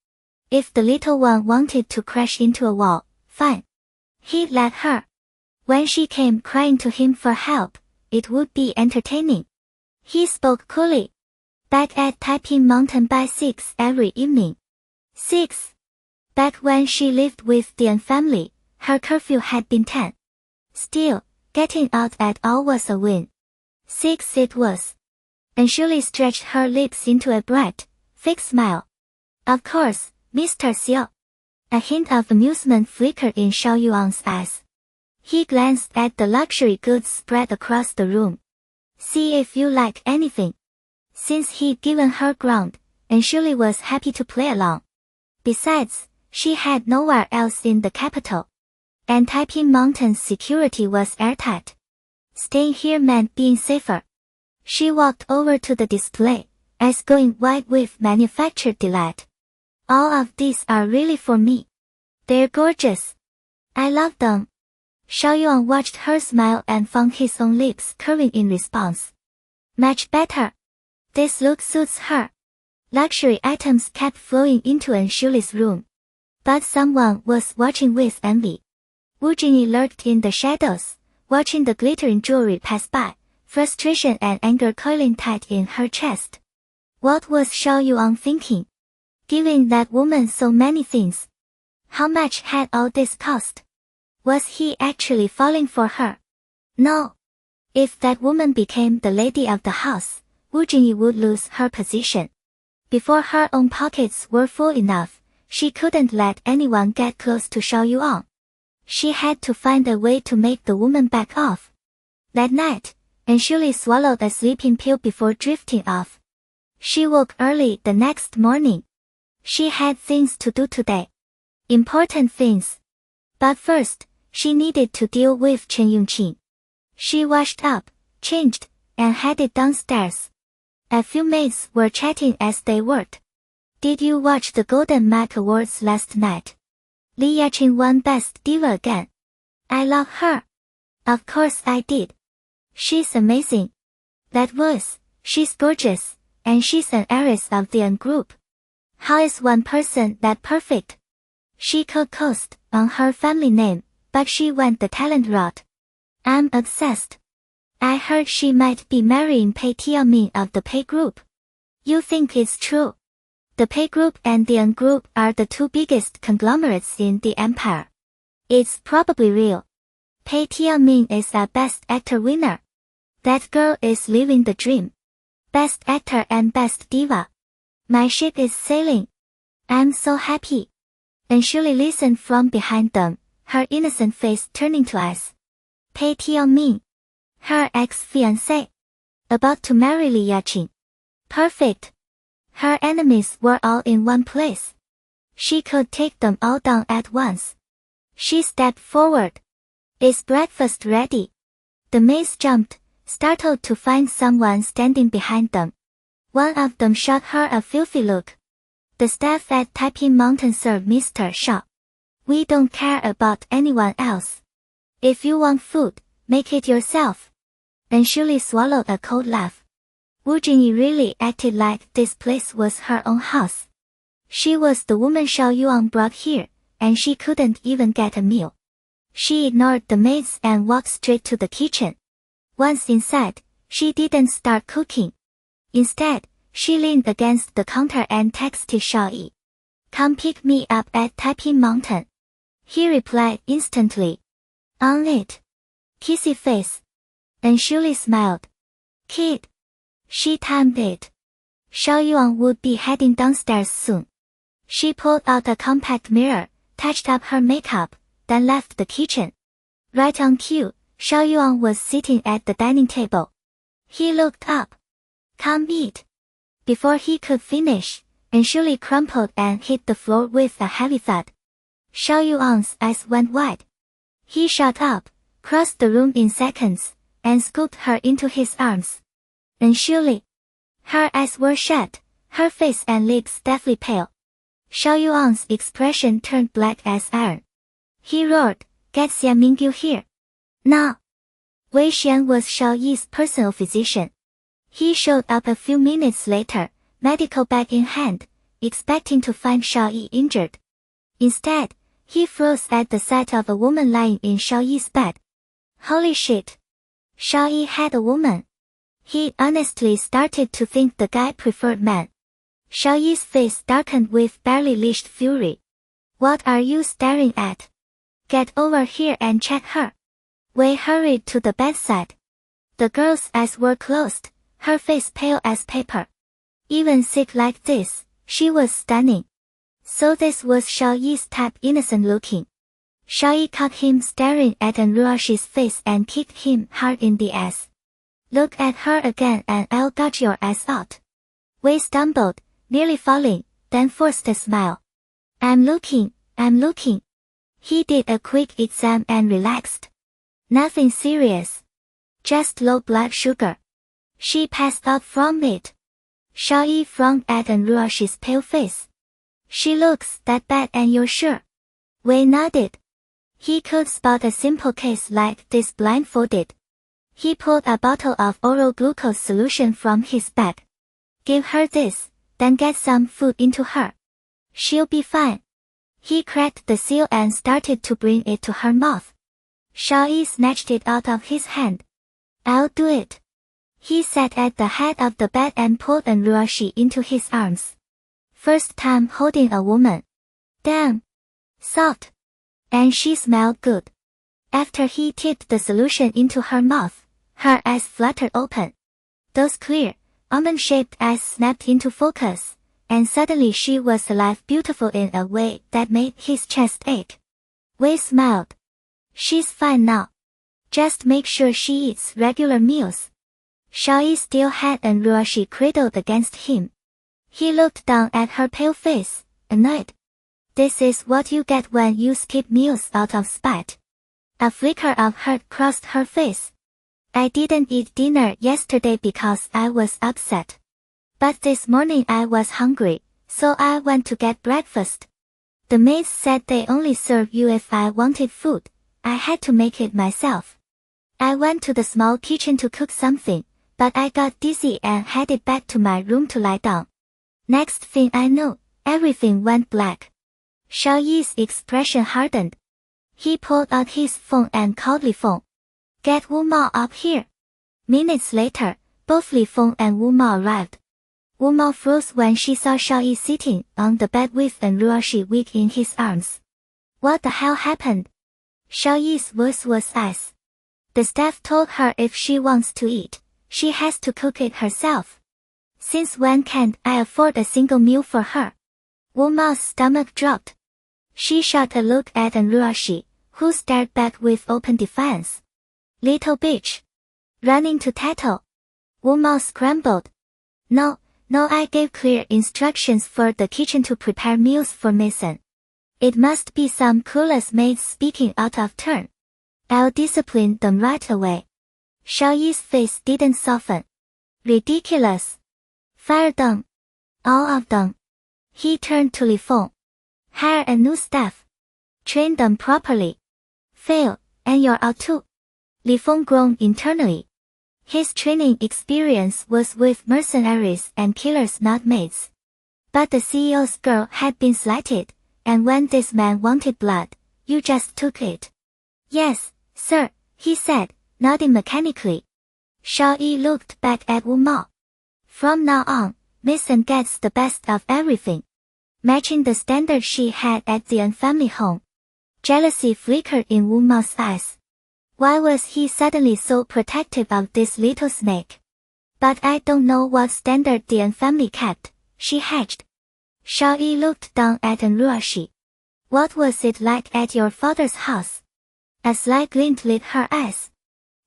If the little one wanted to crash into a wall, fine. He'd let her. When she came crying to him for help, it would be entertaining. He spoke coolly. Back at Taiping Mountain by 6 every evening. 6. Back when she lived with the family, her curfew had been 10. Still, getting out at all was a win. 6 it was. And Shirley stretched her lips into a bright, fake smile. Of course, Mr. Xiao. A hint of amusement flickered in Xiao Yuan's eyes. He glanced at the luxury goods spread across the room. See if you like anything. Since he'd given her ground, and Shirley was happy to play along. Besides, she had nowhere else in the capital. And Taiping Mountain's security was airtight. Staying here meant being safer. She walked over to the display, eyes going wide with manufactured delight. All of these are really for me. They're gorgeous. I love them. Xiao Yuan watched her smile and found his own lips curving in response. Much better. This look suits her. Luxury items kept flowing into Shirley's room. But someone was watching with envy. Wu Jingyi lurked in the shadows, watching the glittering jewelry pass by, frustration and anger coiling tight in her chest. What was Xiao Yuan thinking? Giving that woman so many things. How much had all this cost? Was he actually falling for her? No. If that woman became the lady of the house, Wu Jingyi would lose her position. Before her own pockets were full enough, she couldn't let anyone get close to Xiao Yuan. She had to find a way to make the woman back off. That night, Shirley swallowed a sleeping pill before drifting off. She woke early the next morning. She had things to do today. Important things. But first, she needed to deal with Chen Yongqing. She washed up, changed, and headed downstairs. A few maids were chatting as they worked. Did you watch the Golden Mac Awards last night? Li Yaqing won Best Diva again. I love her. Of course I did. She's amazing. That voice, she's gorgeous, and she's an heiress of the N group. How is one person that perfect? She could coast on her family name, but she went the talent route. I'm obsessed. I heard she might be marrying Pei Tianming of the Pei Group. You think it's true? The Pei Group and the N Group are the two biggest conglomerates in the empire. It's probably real. Pei Tianming is a Best Actor winner. That girl is living the dream. Best Actor and Best Diva. My ship is sailing. I'm so happy. And Shirley listened from behind them, her innocent face turning to eyes. Pei Tianming. Her ex-fiancé. About to marry Li Yaqing. Perfect. Her enemies were all in one place. She could take them all down at once. She stepped forward. Is breakfast ready? The maids jumped, startled to find someone standing behind them. One of them shot her a filthy look. The staff at Taiping Mountain serve Mr. Shao. We don't care about anyone else. If you want food, make it yourself. And Shirley swallowed a cold laugh. Wu Jingyi really acted like this place was her own house. She was the woman Xiao Yuan brought here, and she couldn't even get a meal. She ignored the maids and walked straight to the kitchen. Once inside, she didn't start cooking. Instead, she leaned against the counter and texted Xiao Yi. Come pick me up at Taiping Mountain. He replied instantly. On it. Kissy face. And Shirley smiled. Kid. She timed it. Xiao Yuan would be heading downstairs soon. She pulled out a compact mirror, touched up her makeup, then left the kitchen. Right on cue, Xiao Yuan was sitting at the dining table. He looked up. Come eat. Before he could finish, Shirley crumpled and hit the floor with a heavy thud. Xiao Yuan's eyes went wide. He shot up, crossed the room in seconds, and scooped her into his arms. And Shirley. Her eyes were shut, her face and lips deathly pale. Xiao Yuan's expression turned black as iron. He roared, get Xia Mingyu here. Now. Wei Xian was Xiao Yi's personal physician. He showed up a few minutes later, medical bag in hand, expecting to find Xiao Yi injured. Instead, he froze at the sight of a woman lying in Xiao Yi's bed. Holy shit! Xiao Yi had a woman. He honestly started to think the guy preferred men. Xiao Yi's face darkened with barely leashed fury. What are you staring at? Get over here and check her. Wei hurried to the bedside. The girl's eyes were closed, her face pale as paper. Even sick like this, she was stunning. So this was Xiao Yi's type, innocent looking. Xiao Yi caught him staring at Ruoxi's face and kicked him hard in the ass. Look at her again and I'll gouge your ass out. Wei stumbled, nearly falling, then forced a smile. I'm looking. He did a quick exam and relaxed. Nothing serious. Just low blood sugar. She passed out from it. Xiao Yi frowned at Ruoxi's pale face. She looks that bad and you're sure? Wei nodded. He could spot a simple case like this blindfolded. He pulled a bottle of oral glucose solution from his bag. Give her this, then get some food into her. She'll be fine. He cracked the seal and started to bring it to her mouth. Xiao Yi snatched it out of his hand. I'll do it. He sat at the head of the bed and pulled Ruoxi into his arms. First time holding a woman. Damn. Soft. And she smelled good. After he tipped the solution into her mouth, her eyes fluttered open. Those clear, almond-shaped eyes snapped into focus, and suddenly she was alive, beautiful in a way that made his chest ache. Wei smiled. She's fine now. Just make sure she eats regular meals. Xiao Yi still had Ruoxi cradled against him. He looked down at her pale face, annoyed. This is what you get when you skip meals out of spite. A flicker of hurt crossed her face. I didn't eat dinner yesterday because I was upset. But this morning I was hungry, so I went to get breakfast. The maids said they only serve you if I wanted food. I had to make it myself. I went to the small kitchen to cook something, but I got dizzy and headed back to my room to lie down. Next thing I know, everything went black. Xiao Yi's expression hardened. He pulled out his phone and called Li Feng. Get Wu Mao up here. Minutes later, both Li Feng and Wu Mao arrived. Wu Mao froze when she saw Xiao Yi sitting on the bed with Ruoxi weak in his arms. What the hell happened? Xiao Yi's voice was ice. The staff told her if she wants to eat, she has to cook it herself. Since when can't I afford a single meal for her? Wu Mao's stomach dropped. She shot a look at Ruoxi, who stared back with open defiance. Little bitch. Running to tattle. Wu Mao scrambled. No, I gave clear instructions for the kitchen to prepare meals for Mason. It must be some clueless maids speaking out of turn. I'll discipline them right away. Xiao Yi's face didn't soften. Ridiculous. Fire them. All of them. He turned to Li Feng. Hire a new staff. Train them properly. Fail, and you're out too. Li Feng groaned internally. His training experience was with mercenaries and killers, not maids. But the CEO's girl had been slighted, and when this man wanted blood, you just took it. Yes, sir, he said, nodding mechanically. Xiao Yi looked back at Wu Mao. From now on, Mason gets the best of everything. Matching the standard she had at the family home. Jealousy flickered in Wu Mao's eyes. Why was he suddenly so protective of this little snake? But I don't know what standard the family kept, she hedged. Xiao Yi looked down at Ruoxi. What was it like at your father's house? A slight glint lit her eyes.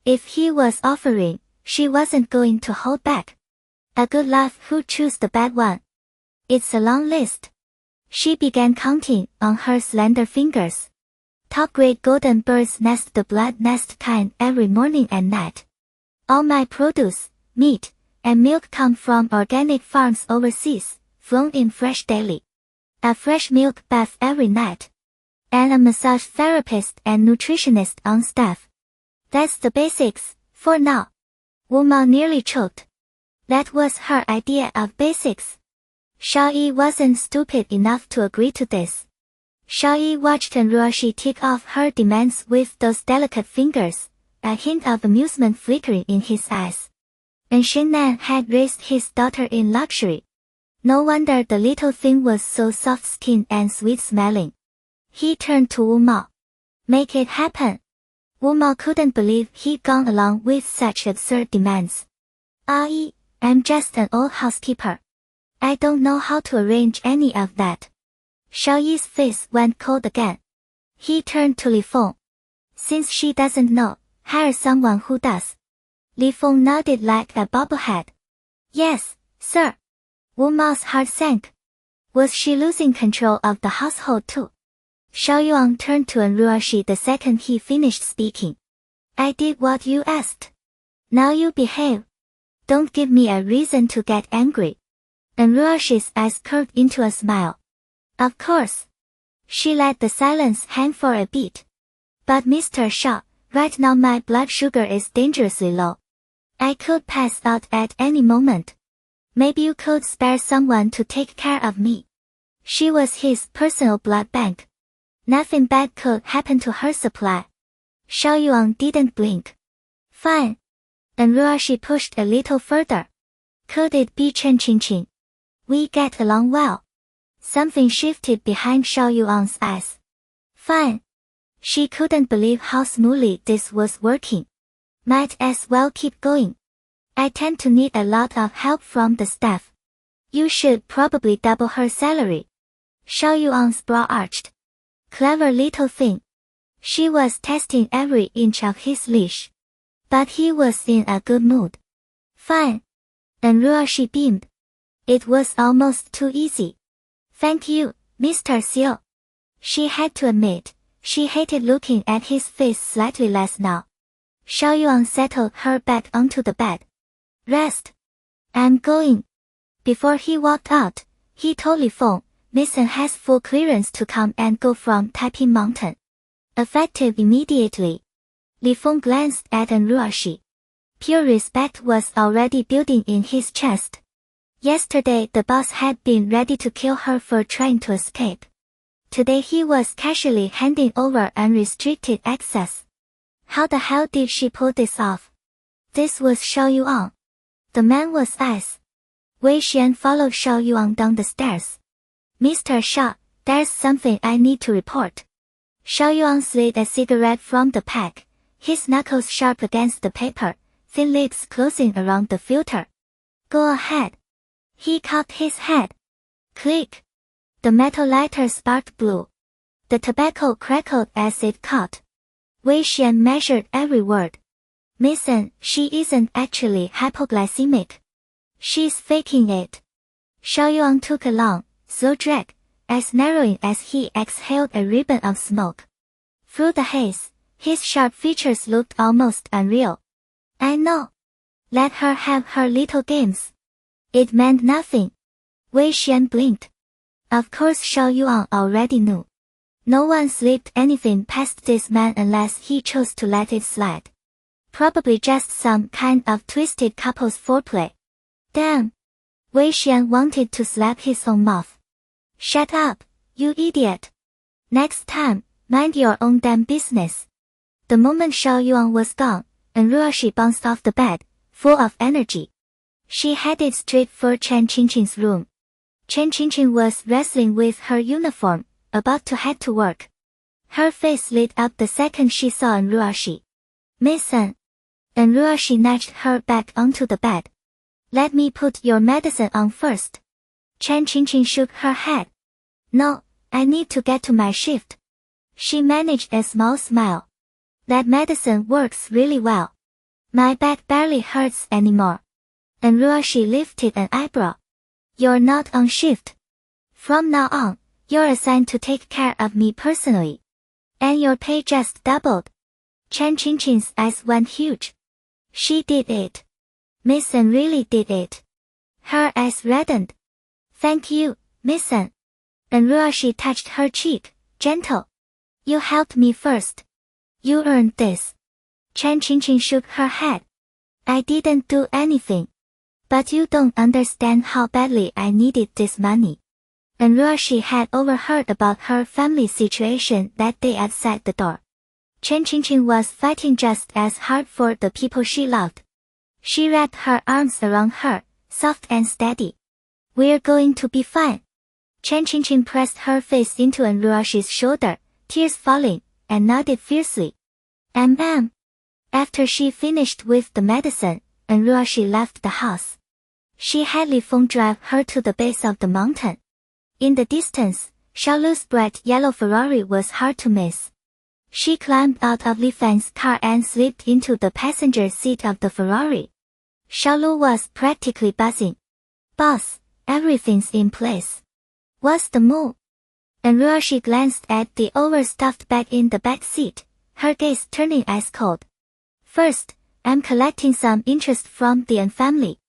If he was offering, she wasn't going to hold back. A good laugh, who chose the bad one? It's a long list. She began counting on her slender fingers. Top-grade golden birds nest, the blood nest kind, every morning and night. All my produce, meat, and milk come from organic farms overseas, flown in fresh daily. A fresh milk bath every night. and a massage therapist and nutritionist on staff. That's the basics, for now. Wu Mao nearly choked. That was her idea of basics. Xiao Yi wasn't stupid enough to agree to this. Xiao Yi watched Ruoxi tick off her demands with those delicate fingers, a hint of amusement flickering in his eyes. And Shen Nan had raised his daughter in luxury. No wonder the little thing was so soft-skinned and sweet-smelling. He turned to Wu Mao. Make it happen. Wu Mao couldn't believe he'd gone along with such absurd demands. Yi, I'm just an old housekeeper. I don't know how to arrange any of that. Xiao Yi's face went cold again. He turned to Li Feng. Since she doesn't know, hire someone who does. Li Feng nodded like a bobblehead. Yes, sir. Wu Mao's heart sank. Was she losing control of the household too? Xiao Yuan turned to Ruoxi the second he finished speaking. I did what you asked. Now you behave. Don't give me a reason to get angry. And Ruoxi's eyes curved into a smile. Of course. She let the silence hang for a bit. But Mr. Xiao, right now my blood sugar is dangerously low. I could pass out at any moment. Maybe you could spare someone to take care of me. She was his personal blood bank. Nothing bad could happen to her supply. Xiao Yuan didn't blink. Fine. And Ruoxi pushed a little further. Could it be Chen Qingqing? We get along well. Something shifted behind Xiao Yuan's eyes. Fine. She couldn't believe how smoothly this was working. Might as well keep going. I tend to need a lot of help from the staff. You should probably double her salary. Xiao Yuan's brow arched. Clever little thing. She was testing every inch of his leash. But he was in a good mood. Fine. And Ruoxi beamed. It was almost too easy. Thank you, Mr. Xiao. She had to admit, she hated looking at his face slightly less now. Xiao Yuan settled her back onto the bed. Rest. I'm going. Before he walked out, he told Li Feng, Miss An has full clearance to come and go from Taiping Mountain. Effective immediately. Li Feng glanced at Ruoxi. Pure respect was already building in his chest. Yesterday the boss had been ready to kill her for trying to escape. Today he was casually handing over unrestricted access. How the hell did she pull this off? This was Xiao Yuan. The man was ice. Wei Xian followed Xiao Yuan down the stairs. Mr. Xiao, there's something I need to report. Xiao Yuan slid a cigarette from the pack, his knuckles sharp against the paper, thin lips closing around the filter. Go ahead. He cocked his head. Click. The metal lighter sparked blue. The tobacco crackled as it caught. Wei Xian measured every word. Miss An, she isn't actually hypoglycemic. She's faking it. Xiao Yuan took a long, slow drag, as narrowing as he exhaled a ribbon of smoke. Through the haze, his sharp features looked almost unreal. I know. Let her have her little games. It meant nothing. Wei Xian blinked. Of course Xiao Yuan already knew. No one slipped anything past this man unless he chose to let it slide. Probably just some kind of twisted couples foreplay. Damn. Wei Xian wanted to slap his own mouth. Shut up, you idiot. Next time, mind your own damn business. The moment Xiao Yuan was gone, Ruoxi bounced off the bed, full of energy. She headed straight for Chen Qingqing's room. Chen Qingqing was wrestling with her uniform, about to head to work. Her face lit up the second she saw Ruoxi. Miss An. Ruoxi nudged her back onto the bed. Let me put your medicine on first. Chen Qingqing shook her head. No, I need to get to my shift. She managed a small smile. That medicine works really well. My back barely hurts anymore. Ruoxi lifted an eyebrow. You're not on shift. From now on, you're assigned to take care of me personally. And your pay just doubled. Chen Qingqing's eyes went huge. She did it. Miss An really did it. Her eyes reddened. Thank you, Miss An. Ruoxi touched her cheek, gentle. You helped me first. You earned this. Chen Qingqing shook her head. I didn't do anything. But you don't understand how badly I needed this money. And Ruoxi had overheard about her family situation that day outside the door. Chen Qingqing was fighting just as hard for the people she loved. She wrapped her arms around her, soft and steady. We're going to be fine. Chen Qingqing pressed her face into Ruoxi's shoulder, tears falling, and nodded fiercely. After she finished with the medicine, Ruoxi left the house. She had Li Feng drive her to the base of the mountain. In the distance, Xiaolu's bright yellow Ferrari was hard to miss. She climbed out of Li Feng's car and slipped into the passenger seat of the Ferrari. Xiaolu was practically buzzing. Boss, everything's in place. What's the move? Ruoxi glanced at the overstuffed bag in the back seat, her gaze turning ice cold. First, I'm collecting some interest from the An family.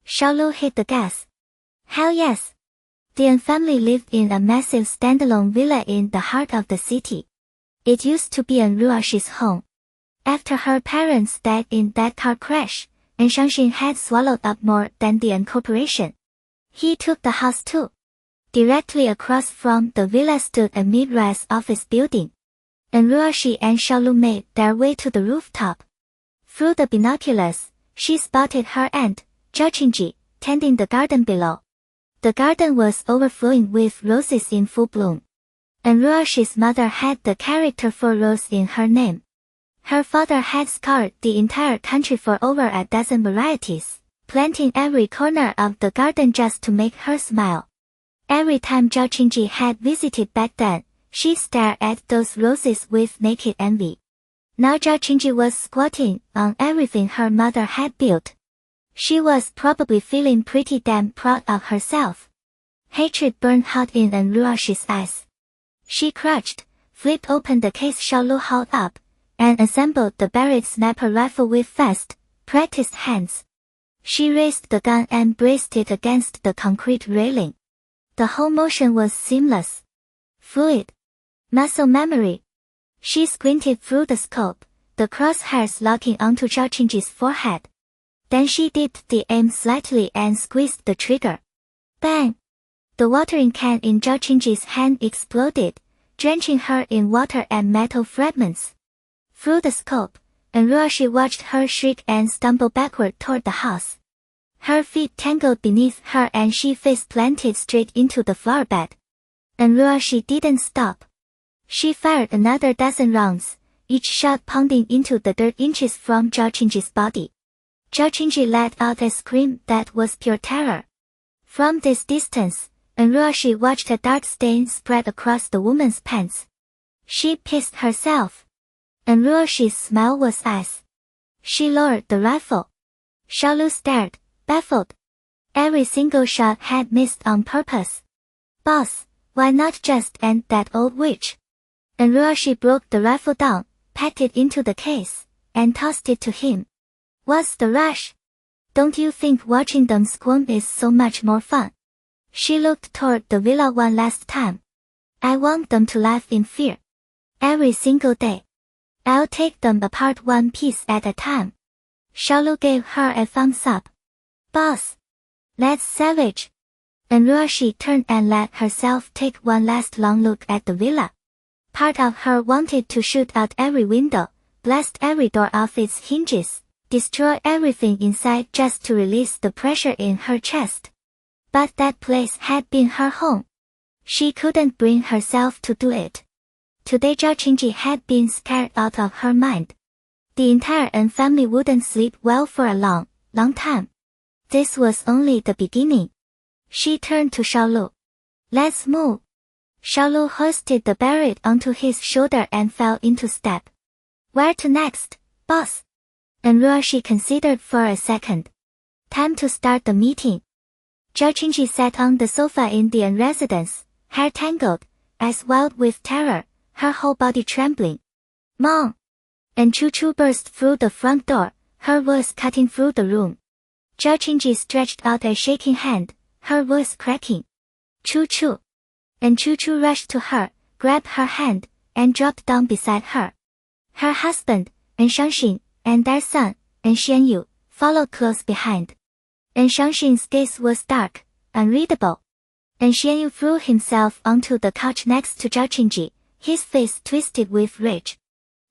Xiaolu hit the gas. Hell yes. The An family lived in a massive standalone villa in the heart of the city. It used to be Ruoxi's home. After her parents died in that car crash, Shangshin had swallowed up more than the An corporation. He took the house too. Directly across from the villa stood a mid-rise office building. Ruoxi and Xiaolu made their way to the rooftop. Through the binoculars, she spotted her aunt, Zhao Qingji, tending the garden below. The garden was overflowing with roses in full bloom. Ruoxi's mother had the character for rose in her name. Her father had scoured the entire country for over a dozen varieties, planting every corner of the garden just to make her smile. Every time Zhao Qingji had visited back then, she stared at those roses with naked envy. Now Zhao Qingji was squatting on everything her mother had built. She was probably feeling pretty damn proud of herself. Hatred burned hot in Ruoxi's eyes. She crouched, flipped open the case Xiaolu held up, and assembled the buried sniper rifle with fast, practiced hands. She raised the gun and braced it against the concrete railing. The whole motion was seamless. Fluid. Muscle memory. She squinted through the scope, the crosshairs locking onto Zhao Qingji's forehead. Then she dipped the aim slightly and squeezed the trigger. Bang! The watering can in Zhao Qingji's hand exploded, drenching her in water and metal fragments. Through the scope, Ruoxi watched her shriek and stumble backward toward the house. Her feet tangled beneath her and she face-planted straight into the flower bed. Ruoxi didn't stop. She fired another dozen rounds, each shot pounding into the dirt inches from Zhao Qingji's body. Zhao Qingji let out a scream that was pure terror. From this distance, Ruoxi watched a dark stain spread across the woman's pants. She pissed herself. Ruoxi's smile was ice. She lowered the rifle. Xiaolu stared, baffled. Every single shot had missed on purpose. Boss, why not just end that old witch? Ruoxi broke the rifle down, packed it into the case, and tossed it to him. What's the rush? Don't you think watching them squirm is so much more fun? She looked toward the villa one last time. I want them to laugh in fear. Every single day. I'll take them apart one piece at a time. Xiaolu gave her a thumbs up. Boss. Let's savage. Ruoxi turned and let herself take one last long look at the villa. Part of her wanted to shoot out every window, blast every door off its hinges, destroy everything inside just to release the pressure in her chest. But that place had been her home. She couldn't bring herself to do it. Today Zhao Qingji had been scared out of her mind. The entire An family wouldn't sleep well for a long, long time. This was only the beginning. She turned to Xiaolu. Let's move. Xiaolu hoisted the barrel onto his shoulder and fell into step. Where to next, boss? Ruoxi considered for a second. Time to start the meeting. Zhao Qingji sat on the sofa in the An residence, hair tangled, eyes wild with terror, her whole body trembling. Mom! And Chu burst through the front door, her voice cutting through the room. Zhao Qingji stretched out a shaking hand, her voice cracking. Chu. And Chu rushed to her, grabbed her hand, and dropped down beside her. Her husband, and Shangxin, and their son, and Xianyu, followed close behind. And Shangxin's gaze was dark, unreadable. And Xianyu threw himself onto the couch next to Zhao Qingji, his face twisted with rage.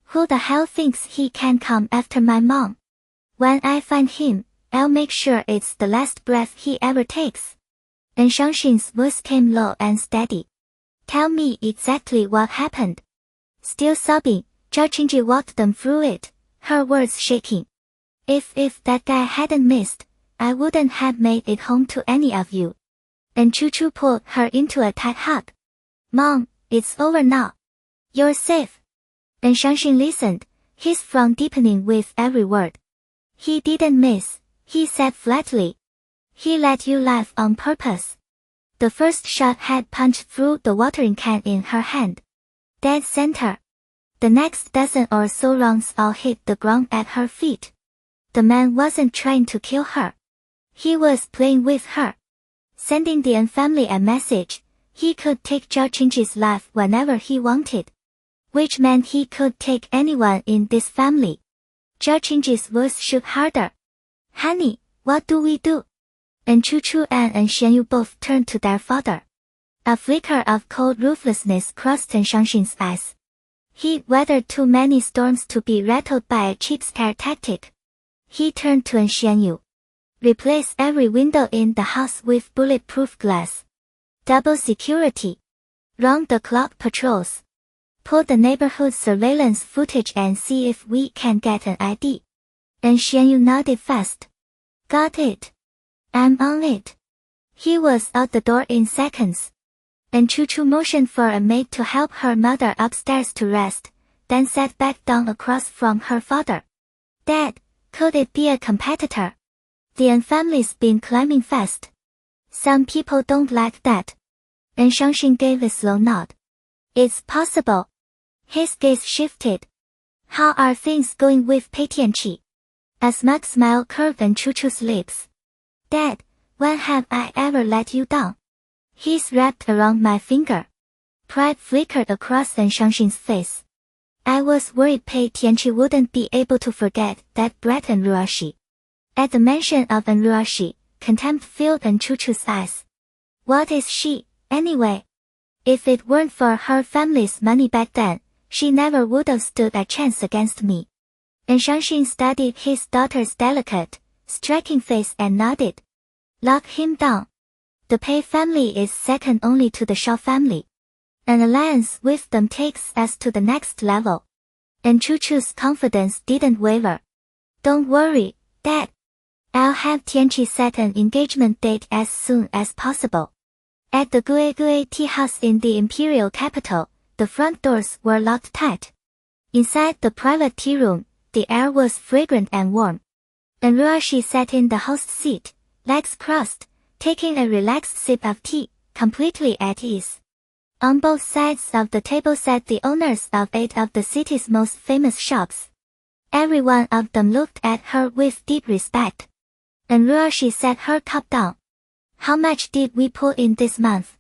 Who the hell thinks he can come after my mom? When I find him, I'll make sure it's the last breath he ever takes. And Shangxin's voice came low and steady. Tell me exactly what happened. Still sobbing, Zhao Qingji walked them through it, her words shaking. If that guy hadn't missed, I wouldn't have made it home to any of you. And Chu pulled her into a tight hug. Mom, it's over now. You're safe. And Shangxin listened, his frown deepening with every word. He didn't miss, he said flatly. He let you live on purpose. The first shot had punched through the watering can in her hand. Dead center. The next dozen or so rounds all hit the ground at her feet. The man wasn't trying to kill her. He was playing with her. Sending the An family a message, he could take Zhao Qingji's life whenever he wanted. Which meant he could take anyone in this family. Zhao Qingji's voice shook harder. Honey, what do we do? And Chu and Xianyu both turned to their father. A flicker of cold ruthlessness crossed Shangxin's eyes. He'd weathered too many storms to be rattled by a cheap scare tactic. He turned to Xianyu. Replace every window in the house with bulletproof glass. Double security. Round-the-clock patrols. Pull the neighborhood surveillance footage and see if we can get an ID. And Xianyu nodded fast. Got it. I'm on it. He was out the door in seconds. And Chu motioned for a maid to help her mother upstairs to rest, then sat back down across from her father. Dad, could it be a competitor? The An family's been climbing fast. Some people don't like that. And Shangxin gave a slow nod. It's possible. His gaze shifted. How are things going with Pei Tianqi? A smug smile curved on Chu's lips. Dad, when have I ever let you down? He's wrapped around my finger. Pride flickered across An Shangxin's face. I was worried Pei Tianqi wouldn't be able to forget that brat and Ruoxi. At the mention of An Ruoxi, contempt filled An Chu's eyes. What is she, anyway? If it weren't for her family's money back then, she never would have stood a chance against me. And Shangxin studied his daughter's delicate, striking face and nodded. Lock him down. The Pei family is second only to the Xiao family. An alliance with them takes us to the next level. And Chu's confidence didn't waver. Don't worry, Dad. I'll have Tianqi set an engagement date as soon as possible. At the Gue tea house in the imperial capital, the front doors were locked tight. Inside the private tea room, the air was fragrant and warm. And Ruoxi sat in the host seat, legs crossed, taking a relaxed sip of tea, completely at ease. On both sides of the table sat the owners of 8 of the city's most famous shops. Every one of them looked at her with deep respect. And Ruoxi set her cup down. How much did we pull in this month?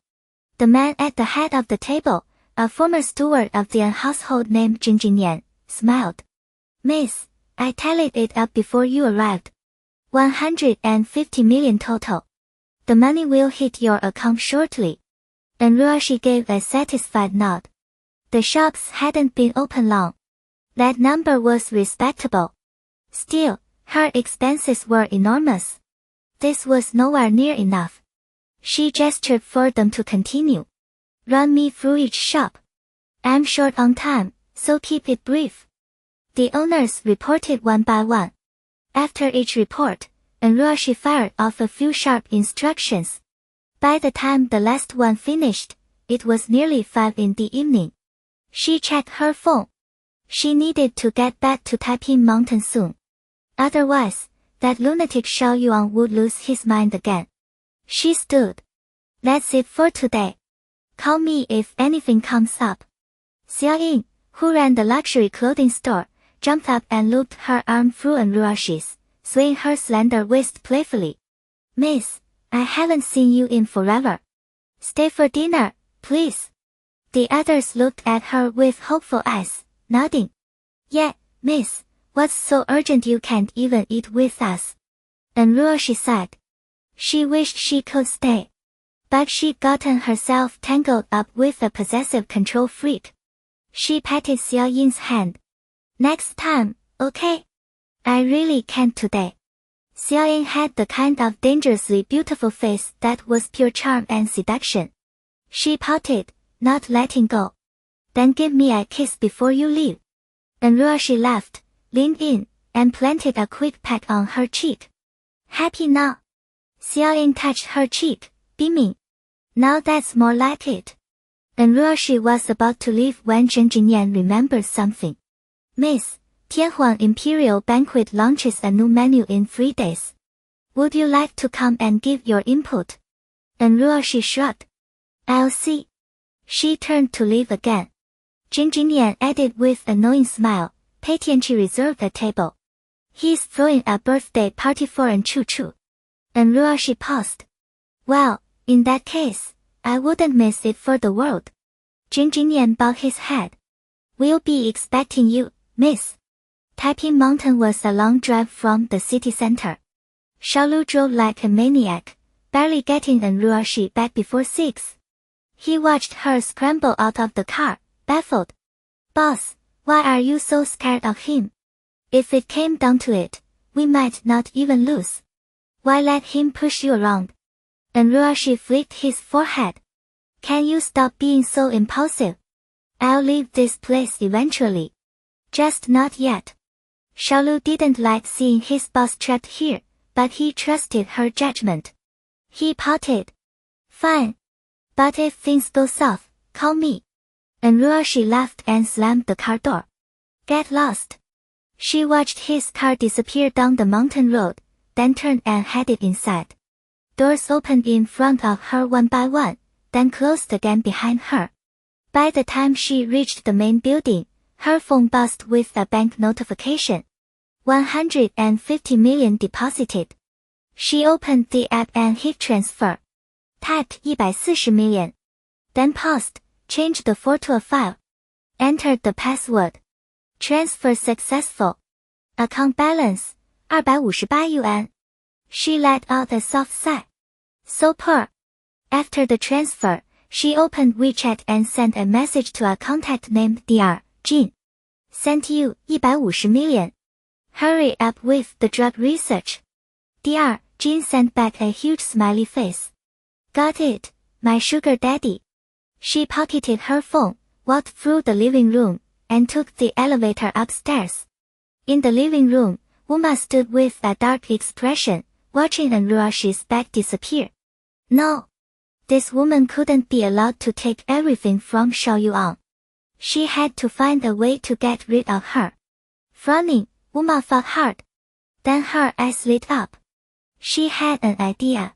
The man at the head of the table, a former steward of the household named Jinjinyan, smiled. Miss, I tallied it up before you arrived. 150 million total. The money will hit your account shortly. And Ruoxi gave a satisfied nod. The shops hadn't been open long. That number was respectable. Still, her expenses were enormous. This was nowhere near enough. She gestured for them to continue. Run me through each shop. I'm short on time, so keep it brief. The owners reported one by one. After each report, Ruoxi fired off a few sharp instructions. By the time the last one finished, it was nearly 5 in the evening. She checked her phone. She needed to get back to Taiping Mountain soon. Otherwise, that lunatic Xiao Yuan would lose his mind again. She stood. That's it for today. Call me if anything comes up. Xiao Ying, who ran the luxury clothing store, jumped up and looped her arm through Ruoxi's, swaying her slender waist playfully. Miss, I haven't seen you in forever. Stay for dinner, please. The others looked at her with hopeful eyes, nodding. Yeah, miss, what's so urgent you can't even eat with us? And Ruoxi said. She wished she could stay. But she'd gotten herself tangled up with a possessive control freak. She patted Xiao Yuan's hand. Next time, okay? I really can't today. Xiao Yuan had the kind of dangerously beautiful face that was pure charm and seduction. She pouted, not letting go. Then give me a kiss before you leave. And Ruoxi laughed, leaned in, and planted a quick peck on her cheek. Happy now? Xiao Yuan touched her cheek, beaming. Now that's more like it. And Ruoxi was about to leave when Zheng Jinyan remembered something. Miss, Tianhuang Imperial Banquet launches a new menu in 3 days. Would you like to come and give your input? And Ruoxi shrugged. I'll see. She turned to leave again. Zheng Jinyan added with a knowing smile, Pei Tianqi reserved a table. He's throwing a birthday party for an Chu. And Ruoxi paused. Well, in that case, I wouldn't miss it for the world. Zheng Jinyan bowed his head. We'll be expecting you, miss. Taiping Mountain was a long drive from the city center. Shaolu drove like a maniac, barely getting an Ruoxi back before 6. He watched her scramble out of the car, baffled. Boss, why are you so scared of him? If it came down to it, we might not even lose. Why let him push you around? And Ruoxi flicked his forehead. Can you stop being so impulsive? I'll leave this place eventually. Just not yet. Shaolu didn't like seeing his boss trapped here, but he trusted her judgment. He pouted. Fine. But if things go south, call me. And Ruoxi laughed and slammed the car door. Get lost. She watched his car disappear down the mountain road, then turned and headed inside. Doors opened in front of her one by one, then closed again behind her. By the time she reached the main building, her phone buzzed with a bank notification. 150 million deposited. She opened the app and hit transfer. Typed 140 million. Then paused, changed the 4 to a 5. Entered the password. Transfer successful. Account balance, 258 yuan. She let out a soft sigh. So poor. After the transfer, she opened WeChat and sent a message to a contact named Dr. Jin. Sent you 150 million. Hurry up with the drug research. Dr. Jin sent back a huge smiley face. Got it, my sugar daddy. She pocketed her phone, walked through the living room, and took the elevator upstairs. In the living room, Uma stood with a dark expression, watching Ruoxi's back disappear. No. This woman couldn't be allowed to take everything from Xiao Yuan. She had to find a way to get rid of her. Frowning, Uma fought hard. Then her eyes lit up. She had an idea.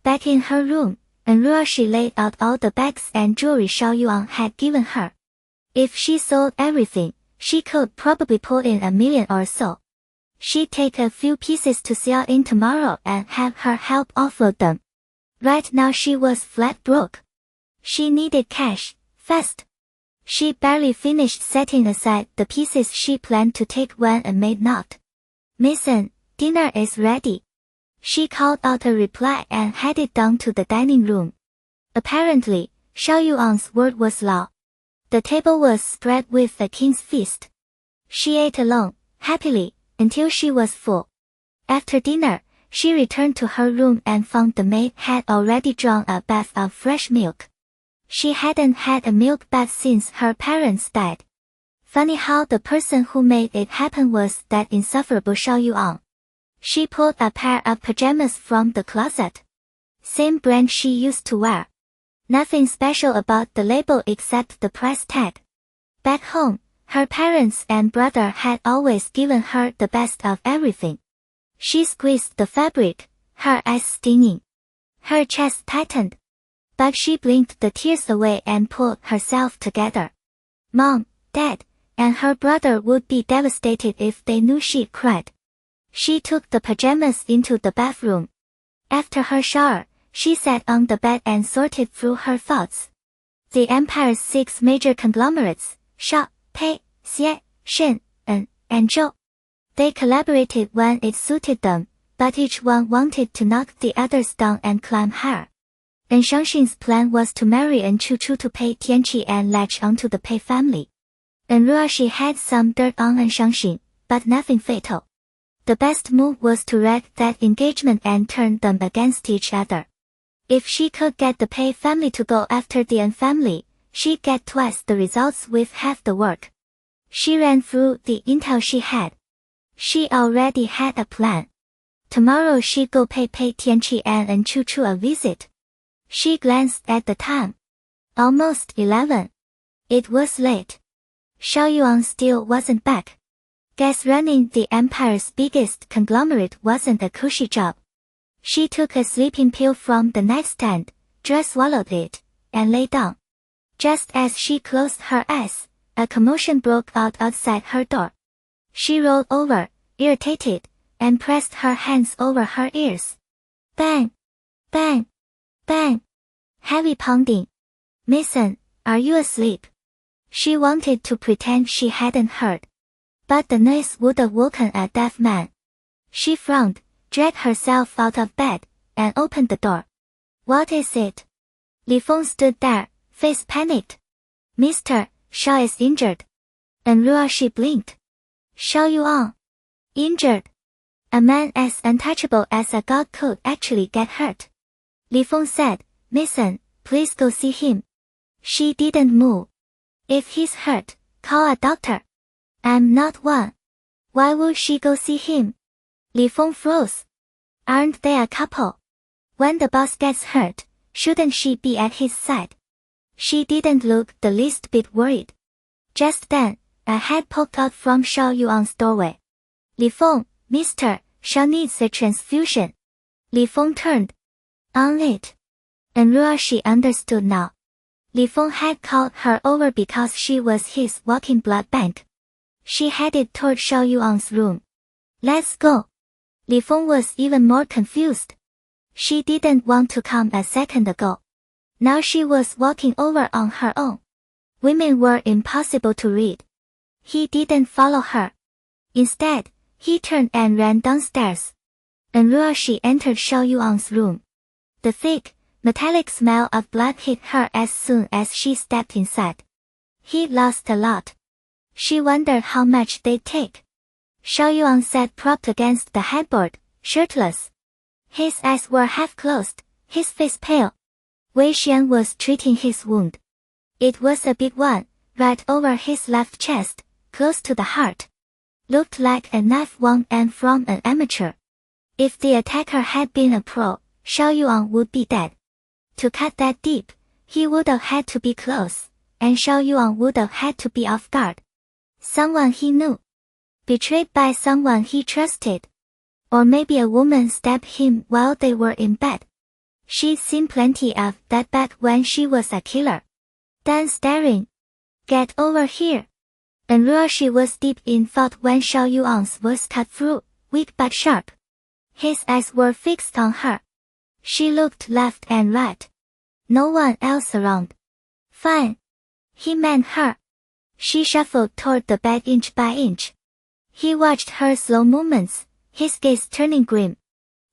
Back in her room, Ruoxi laid out all the bags and jewelry Xiao Yuan had given her. If she sold everything, she could probably pull in 1 million or so. She'd take a few pieces to Xiao Yuan tomorrow and have her help offload them. Right now she was flat broke. She needed cash, fast. She barely finished setting aside the pieces she planned to take when a maid knocked. Mason, dinner is ready. She called out a reply and headed down to the dining room. Apparently, Xiao Yuan's word was law. The table was spread with a king's feast. She ate alone, happily, until she was full. After dinner, she returned to her room and found the maid had already drawn a bath of fresh milk. She hadn't had a milk bath since her parents died. Funny how the person who made it happen was that insufferable Xiao Yuan. She pulled a pair of pajamas from the closet. Same brand she used to wear. Nothing special about the label except the price tag. Back home, her parents and brother had always given her the best of everything. She squeezed the fabric, her eyes stinging. Her chest tightened. But she blinked the tears away and pulled herself together. Mom, Dad, and her brother would be devastated if they knew she cried. She took the pajamas into the bathroom. After her shower, she sat on the bed and sorted through her thoughts. The empire's 6 major conglomerates, Shao, Pei, Xie, Shen, and Zhou. They collaborated when it suited them, but each one wanted to knock the others down and climb higher. Shangxin's plan was to marry Chuchu to Pei Tianqi and latch onto the Pei family. Ruoxi had some dirt on Shangxin, but nothing fatal. The best move was to wreck that engagement and turn them against each other. If she could get the Pei family to go after the An family, she'd get twice the results with half the work. She ran through the intel she had. She already had a plan. Tomorrow she'd go pay Pei Tianqi and Chuchu a visit. She glanced at the time. Almost 11. It was late. Xiao Yuan still wasn't back. Guess running the empire's biggest conglomerate wasn't a cushy job. She took a sleeping pill from the nightstand, dry swallowed it, and lay down. Just as she closed her eyes, a commotion broke out outside her door. She rolled over, irritated, and pressed her hands over her ears. Bang! Bang! Bang! Heavy pounding. Mason, are you asleep? She wanted to pretend she hadn't heard. But the noise would have woken a deaf man. She frowned, dragged herself out of bed, and opened the door. What is it? Li Feng stood there, face panicked. Mr. Xiao is injured. And Ruoxi blinked. Xiao Yuan. Injured. A man as untouchable as a god could actually get hurt. Li Feng said, Mason, please go see him. She didn't move. If he's hurt, call a doctor. I'm not one. Why would she go see him? Li Feng froze. Aren't they a couple? When the boss gets hurt, shouldn't she be at his side? She didn't look the least bit worried. Just then, a head poked out from Xiao Yuan's doorway. Li Feng, Mr. Xiao needs a transfusion. Li Feng turned. On it. And Ruoxi understood now. Li Feng had called her over because she was his walking blood bank. She headed toward Xiao Yuan's room. Let's go. Li Feng was even more confused. She didn't want to come a second ago. Now she was walking over on her own. Women were impossible to read. He didn't follow her. Instead, he turned and ran downstairs. And Ruoxi entered Xiao Yuan's room. The thick, metallic smell of blood hit her as soon as she stepped inside. He'd lost a lot. She wondered how much they'd take. Xiao Yuan sat propped against the headboard, shirtless. His eyes were half closed, his face pale. Wei Xian was treating his wound. It was a big one, right over his left chest, close to the heart. Looked like a knife wound and from an amateur. If the attacker had been a pro, Xiao Yuan would be dead. To cut that deep, he would have had to be close, and Xiao Yuan would have had to be off guard. Someone he knew. Betrayed by someone he trusted. Or maybe a woman stabbed him while they were in bed. She'd seen plenty of that back when she was a killer. Then staring. Get over here. And Ruoxi was deep in thought when Xiao Yuan's voice cut through, weak but sharp. His eyes were fixed on her. She looked left and right. No one else around. Fine. He meant her. She shuffled toward the bed inch by inch. He watched her slow movements, his gaze turning grim.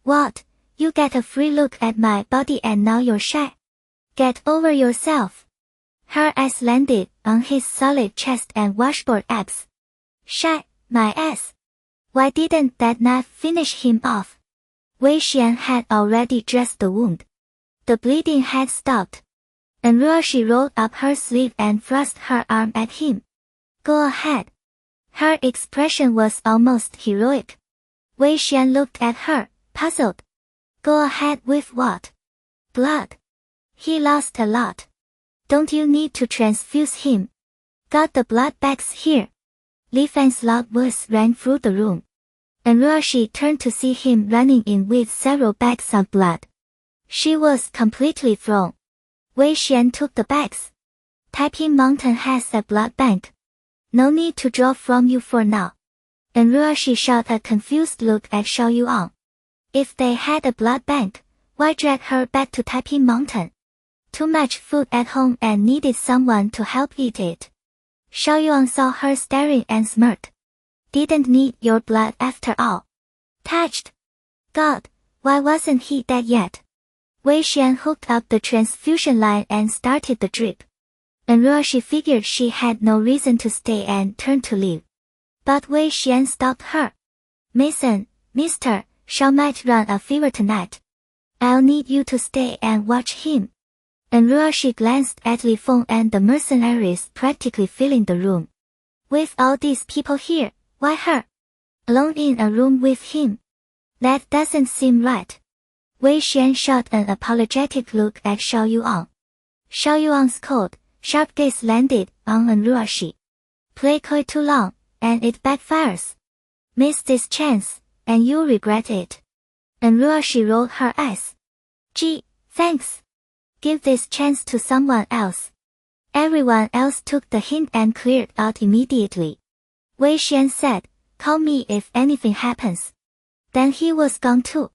What? You get a free look at my body and now you're shy? Get over yourself. Her eyes landed on his solid chest and washboard abs. Shy, my ass. Why didn't that knife finish him off? Wei Xian had already dressed the wound. The bleeding had stopped. And Ruoxi rolled up her sleeve and thrust her arm at him. Go ahead. Her expression was almost heroic. Wei Xian looked at her, puzzled. Go ahead with what? Blood. He lost a lot. Don't you need to transfuse him? Got the blood bags here. Li Feng's loud voice rang through the room. And Ruoxi turned to see him running in with several bags of blood. She was completely thrown. Wei Xian took the bags. Taiping Mountain has a blood bank. No need to draw from you for now. And Ruoxi shot a confused look at Xiao Yuan. If they had a blood bank, why drag her back to Taiping Mountain? too much food at home and needed someone to help eat it. Xiao Yuan saw her staring and smirked. Didn't need your blood after all. Touched. God, why wasn't he dead yet? Wei Xian hooked up the transfusion line and started the drip. And Ruoxi figured she had no reason to stay and turned to leave. But Wei Xian stopped her. Mason, Mr. Xiao might run a fever tonight. I'll need you to stay and watch him. And Ruoxi glanced at Li Feng and the mercenaries practically filling the room. With all these people here, why her? Alone in a room with him? That doesn't seem right. Wei Xian shot an apologetic look at Xiao Yuan. Xiao Yuan's cold, sharp gaze landed on Ruoxi. Play coy too long, and it backfires. Miss this chance, and you'll regret it. And Ruoxi rolled her eyes. Gee, thanks. Give this chance to someone else. Everyone else took the hint and cleared out immediately. Wei Xian said, call me if anything happens. Then he was gone too.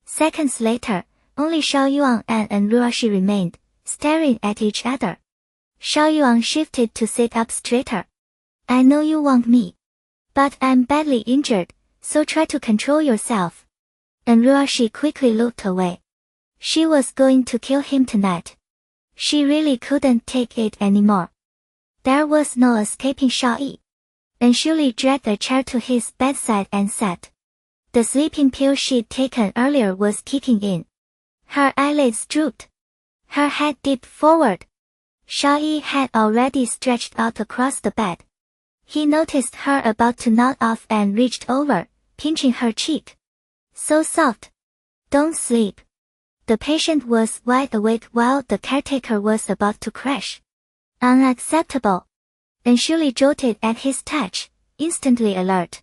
Seconds later, only Xiao Yuan and Ruoxi remained, staring at each other. Xiao Yuan shifted to sit up straighter. I know you want me. But I'm badly injured, so try to control yourself. And Ruoxi quickly looked away. She was going to kill him tonight. She really couldn't take it anymore. There was no escaping Shao Yi. And Shuli dragged a chair to his bedside and sat. The sleeping pill she'd taken earlier was kicking in. Her eyelids drooped. Her head dipped forward. Shao Yi had already stretched out across the bed. He noticed her about to nod off and reached over, pinching her cheek. So soft. Don't sleep. The patient was wide awake while the caretaker was about to crash. Unacceptable. And Shuli jolted at his touch, instantly alert.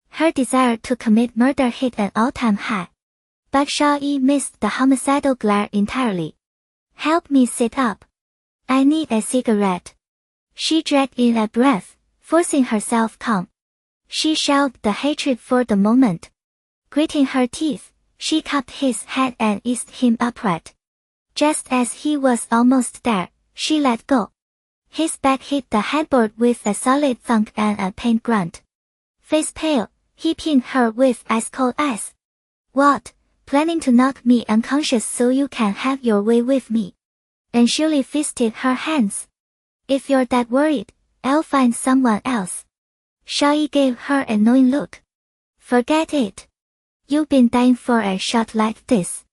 Her desire to commit murder hit an all-time high. But Shao Yi missed the homicidal glare entirely. Help me sit up. I need a cigarette. She dragged in a breath, forcing herself calm. She shelved the hatred for the moment. Gritting her teeth, she cupped his head and eased him upright. Just as he was almost there, she let go. His back hit the headboard with a solid thunk and a pained grunt. Face pale, he pinned her with ice-cold eyes. What, planning to knock me unconscious so you can have your way with me? And Shuli fisted her hands. If you're that worried, I'll find someone else. Shao Yi gave her a knowing look. Forget it. You've been dying for a shot like this.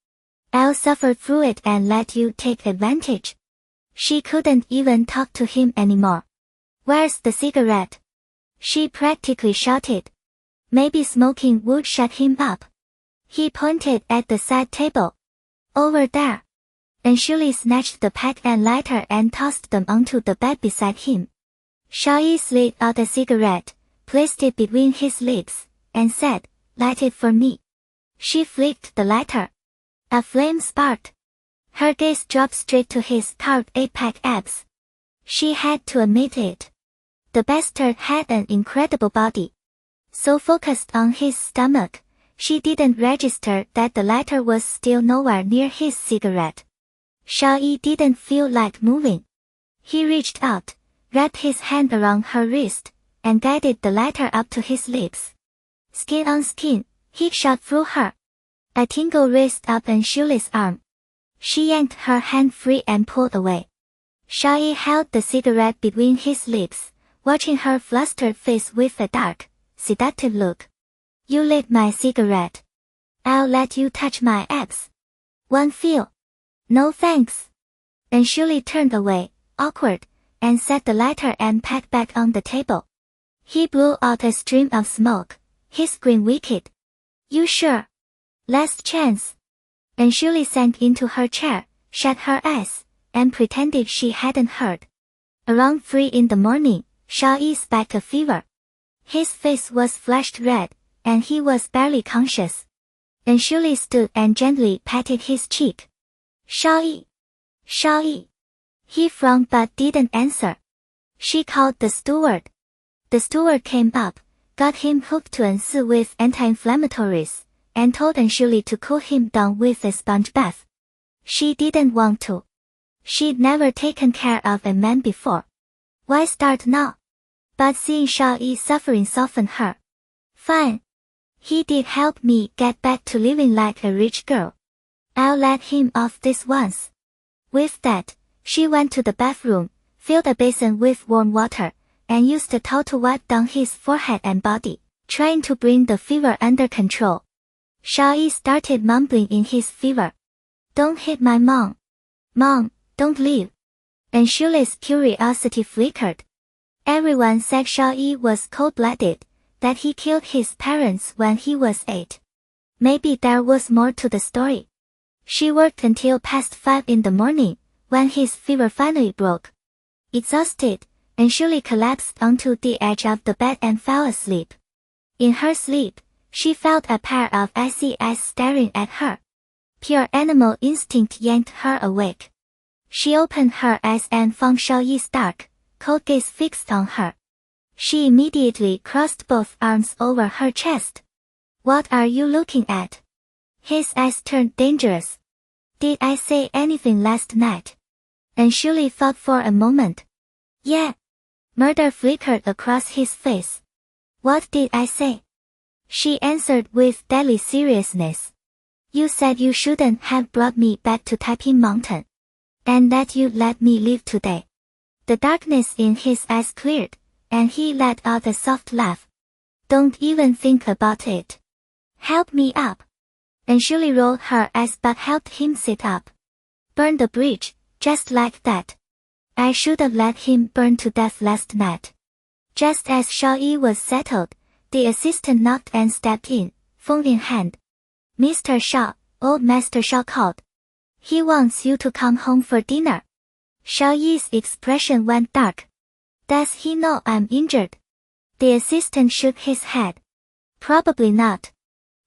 I'll suffer through it and let you take advantage. She couldn't even talk to him anymore. Where's the cigarette? She practically shouted. Maybe smoking would shut him up. He pointed at the side table. Over there. And Shuli snatched the pack and lighter and tossed them onto the bed beside him. Shao Yi slid out a cigarette, placed it between his lips, and said, light it for me. She flicked the lighter. A flame sparked. Her gaze dropped straight to his carved 8-pack abs. She had to admit it. The bastard had an incredible body. So focused on his stomach, she didn't register that the lighter was still nowhere near his cigarette. Shao Yi didn't feel like moving. He reached out, wrapped his hand around her wrist, and guided the lighter up to his lips. Skin on skin, he shot through her. A tingle raced up Shuli's arm. She yanked her hand free and pulled away. Shao Yi held the cigarette between his lips, watching her flustered face with a dark, seductive look. You lit my cigarette. I'll let you touch my abs. One feel. No thanks. And Shuli turned away, awkward, and set the lighter and pack back on the table. He blew out a stream of smoke, his grin wicked. You sure? Last chance. And Shuli sank into her chair, shut her eyes, and pretended she hadn't heard. Around 3 in the morning, Shao Yi spiked a fever. His face was flushed red, and he was barely conscious. And Shuli stood and gently patted his cheek. Shao Yi. Shao Yi. He frowned but didn't answer. She called the steward. The steward came up, got him hooked to Ensu with anti-inflammatories, and told Shuli to cool him down with a sponge bath. She didn't want to. She'd never taken care of a man before. Why start now? But seeing Xiao Yi suffering softened her. Fine. He did help me get back to living like a rich girl. I'll let him off this once. With that, she went to the bathroom, filled a basin with warm water, and used a towel to wipe down his forehead and body, trying to bring the fever under control. Xiao Yi started mumbling in his fever. Don't hit my mom. Mom, don't leave. And Shuli's curiosity flickered. Everyone said Xiao Yi was cold-blooded, that he killed his parents when he was 8. Maybe there was more to the story. She worked until past 5 in the morning, when his fever finally broke. Exhausted, and Shuli collapsed onto the edge of the bed and fell asleep. In her sleep, she felt a pair of icy eyes staring at her. Pure animal instinct yanked her awake. She opened her eyes and found Xiao Yi's dark, cold gaze fixed on her. She immediately crossed both arms over her chest. What are you looking at? His eyes turned dangerous. Did I say anything last night? And Shuli thought for a moment. Yeah. Murder flickered across his face. What did I say? She answered with deadly seriousness. You said you shouldn't have brought me back to Taiping Mountain. And that you'd let me live today. The darkness in his eyes cleared, and he let out a soft laugh. Don't even think about it. Help me up. And Shuli rolled her eyes but helped him sit up. Burn the bridge, just like that. I should have let him burn to death last night. Just as Xiao Yi was settled, the assistant knocked and stepped in, phone in hand. Mr. Xiao, old Master Xiao called. He wants you to come home for dinner. Xiao Yi's expression went dark. Does he know I'm injured? The assistant shook his head. Probably not.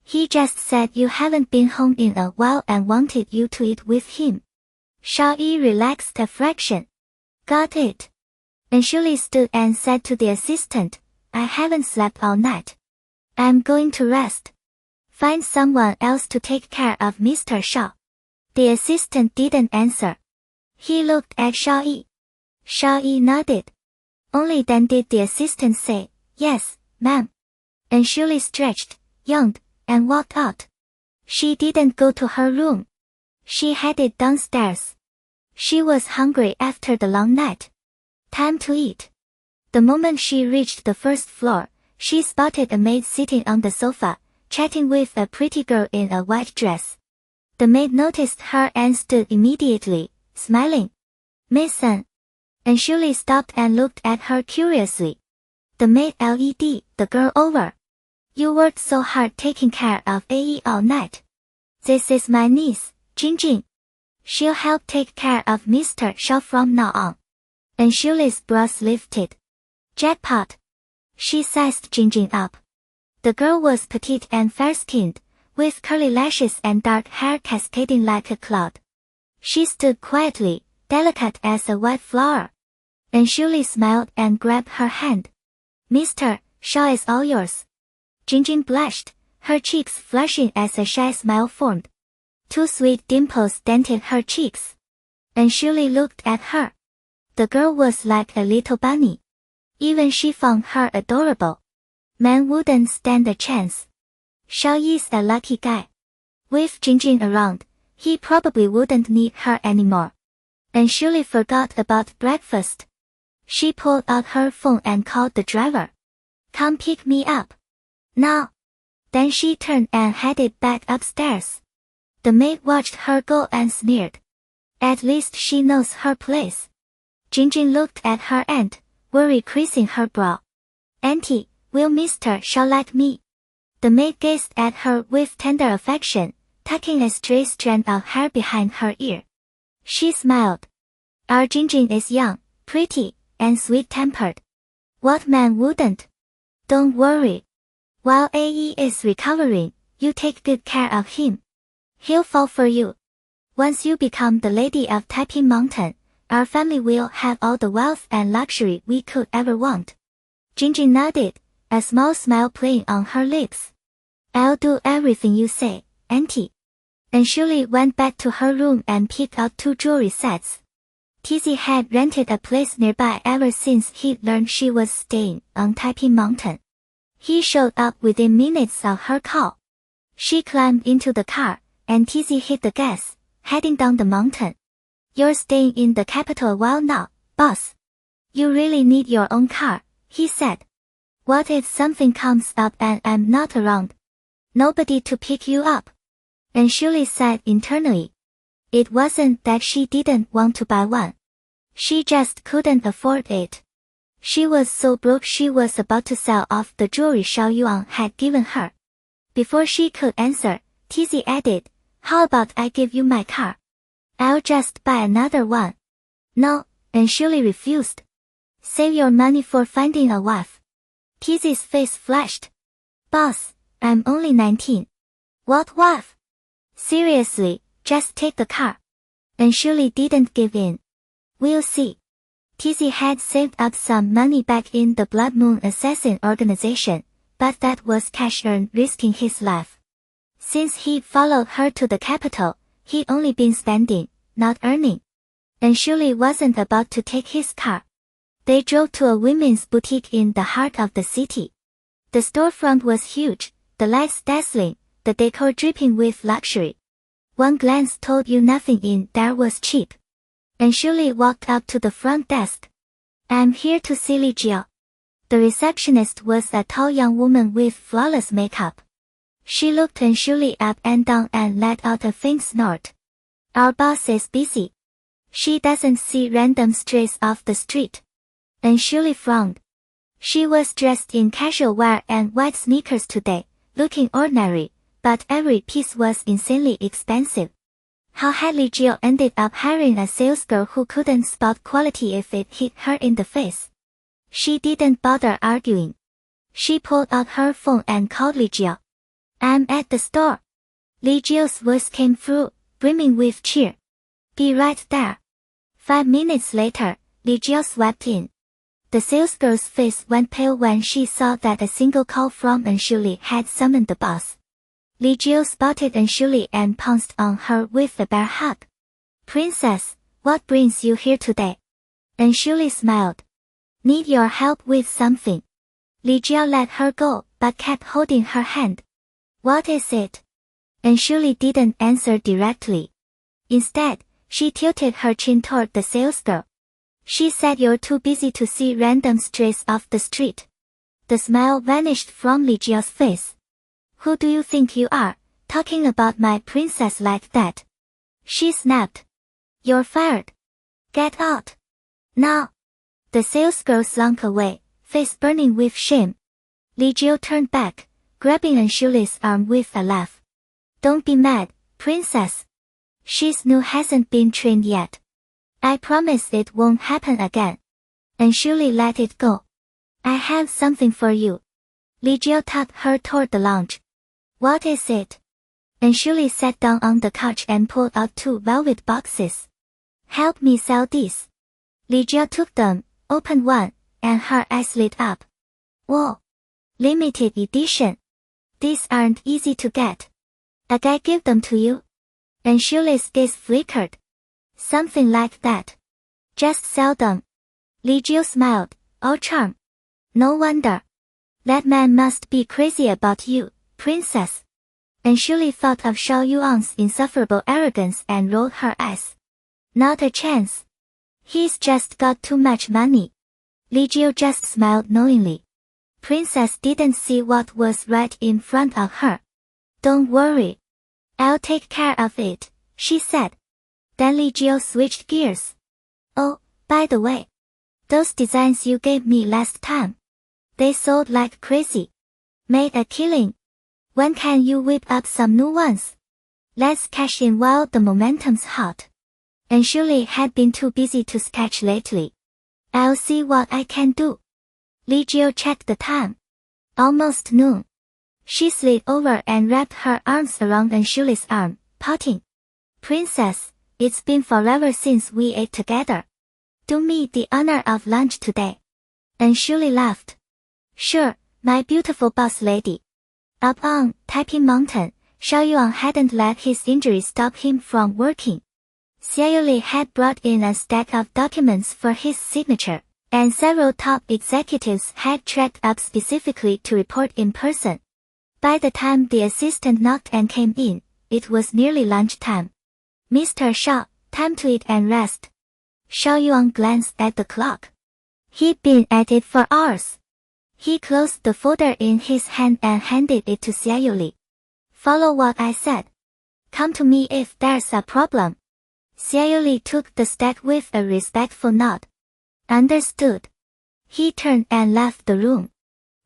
He just said you haven't been home in a while and wanted you to eat with him. Xiao Yi relaxed a fraction. Got it. And Shuli stood and said to the assistant, I haven't slept all night. I'm going to rest. Find someone else to take care of Mr. Xiao. The assistant didn't answer. He looked at Xiao Yi. Xiao Yi nodded. Only then did the assistant say, Yes, ma'am. And Shuli stretched, yawned, and walked out. She didn't go to her room. She headed downstairs. She was hungry after the long night. Time to eat. The moment she reached the first floor, she spotted a maid sitting on the sofa, chatting with a pretty girl in a white dress. The maid noticed her and stood immediately, smiling. Mason. And Shuli stopped and looked at her curiously. The maid led the girl over. You worked so hard taking care of AE all night. This is my niece, Jingjing. She'll help take care of Mr. Xiao from now on. And Shuli's brows lifted. Jackpot. She sized Jingjing up. The girl was petite and fair-skinned, with curly lashes and dark hair cascading like a cloud. She stood quietly, delicate as a white flower. And Shuli smiled and grabbed her hand. Mr. Xiao is all yours. Jingjing blushed, her cheeks flushing as a shy smile formed. 2 sweet dimples dented her cheeks. And Shuli looked at her. The girl was like a little bunny. Even she found her adorable. Man wouldn't stand a chance. Xiao Yi's a lucky guy. With Jingjing around, he probably wouldn't need her anymore. And Shuli forgot about breakfast. She pulled out her phone and called the driver. Come pick me up. Now. Then she turned and headed back upstairs. The maid watched her go and sneered. At least she knows her place. Jingjing looked at her aunt, worry creasing her brow. Auntie, will Mr. Xiao like me? The maid gazed at her with tender affection, tucking a stray strand of hair behind her ear. She smiled. Our Jingjing is young, pretty, and sweet-tempered. What man wouldn't? Don't worry. While AE is recovering, you take good care of him. He'll fall for you. Once you become the lady of Taiping Mountain, our family will have all the wealth and luxury we could ever want. Jingjing nodded, a small smile playing on her lips. I'll do everything you say, auntie. And Shuli went back to her room and picked out 2 jewelry sets. Tizzy had rented a place nearby ever since he'd learned she was staying on Taiping Mountain. He showed up within minutes of her call. She climbed into the car, and Tizzy hit the gas, heading down the mountain. "You're staying in the capital a while now, boss. You really need your own car," he said. "What if something comes up and I'm not around? Nobody to pick you up?" And Shuli sighed internally. It wasn't that she didn't want to buy one. She just couldn't afford it. She was so broke she was about to sell off the jewelry Xiao Yuan had given her. Before she could answer, Tizzy added, "How about I give you my car? I'll just buy another one." "No," and Shuli refused. "Save your money for finding a wife." Tizzy's face flashed. "Boss, I'm only 19. What wife? Seriously, just take the car." And Shuli didn't give in. "We'll see." Tizzy had saved up some money back in the Blood Moon Assassin organization, but that was cash earned risking his life. Since he followed her to the capital, he'd only been spending, not earning. And Shuli wasn't about to take his car. They drove to a women's boutique in the heart of the city. The storefront was huge, the lights dazzling, the decor dripping with luxury. One glance told you nothing in there was cheap. And Shuli walked up to the front desk. "I'm here to see Li Jiao." The receptionist was a tall young woman with flawless makeup. She looked and Shuli up and down and let out a faint snort. "Our boss is busy. She doesn't see random strays off the street." And Shuli frowned. She was dressed in casual wear and white sneakers today, looking ordinary, but every piece was insanely expensive. How had Li Jiao ended up hiring a salesgirl who couldn't spot quality if it hit her in the face? She didn't bother arguing. She pulled out her phone and called Li Jiao. "I'm at the store." Li Jiao's voice came through, brimming with cheer. "Be right there." 5 minutes later, Li Jiao swept in. The salesgirl's face went pale when she saw that a single call from Anshuli had summoned the boss. Li Jiao spotted Anshuli and pounced on her with a bear hug. "Princess, what brings you here today?" Anshuli smiled. "Need your help with something." Li Jiao let her go, but kept holding her hand. "What is it?" Anshuli didn't answer directly. Instead, she tilted her chin toward the salesgirl. She said, "You're too busy to see random strays off the street." The smile vanished from Li Jiao's face. "Who do you think you are, talking about my princess like that?" She snapped. "You're fired. Get out. Now." The salesgirl slunk away, face burning with shame. Li Jiao turned back, grabbing Anshuli's arm with a laugh. "Don't be mad, princess. She's new, hasn't been trained yet. I promise it won't happen again." Anshuli let it go. "I have something for you." Li Jiao tugged her toward the lounge. "What is it?" Anshuli sat down on the couch and pulled out 2 velvet boxes. "Help me sell these." Li Jiao took them, opened one, and her eyes lit up. "Whoa! Limited edition. These aren't easy to get. A guy give them to you?" Anshuli's gaze flickered. "Something like that. Just sell them." Li Jiao smiled, all charm. "No wonder. That man must be crazy about you, princess." Anshuli thought of Xiao Yuan's insufferable arrogance and rolled her eyes. "Not a chance. He's just got too much money." Li Jiao just smiled knowingly. Princess didn't see what was right in front of her. "Don't worry. I'll take care of it," she said. Then Li Jiao switched gears. "Oh, by the way. Those designs you gave me last time. They sold like crazy. Made a killing. When can you whip up some new ones? Let's cash in while the momentum's hot." Anshuli had been too busy to sketch lately. "I'll see what I can do." Li Jiao checked the time. Almost noon. She slid over and wrapped her arms around Anshuli's arm, pouting. "Princess, it's been forever since we ate together. Do me the honor of lunch today." Anshuli laughed. "Sure, my beautiful boss lady." Up on Taiping Mountain, Xiao Yuan hadn't let his injury stop him from working. Xiao Yuan had brought in a stack of documents for his signature, and several top executives had trekked up specifically to report in person. By the time the assistant knocked and came in, it was nearly lunchtime. "Mr. Xiao, time to eat and rest." Xiao Yuan glanced at the clock. He'd been at it for hours. He closed the folder in his hand and handed it to Xiao Yuan. "Follow what I said. Come to me if there's a problem." Xiao Yuan took the stack with a respectful nod. "Understood." He turned and left the room.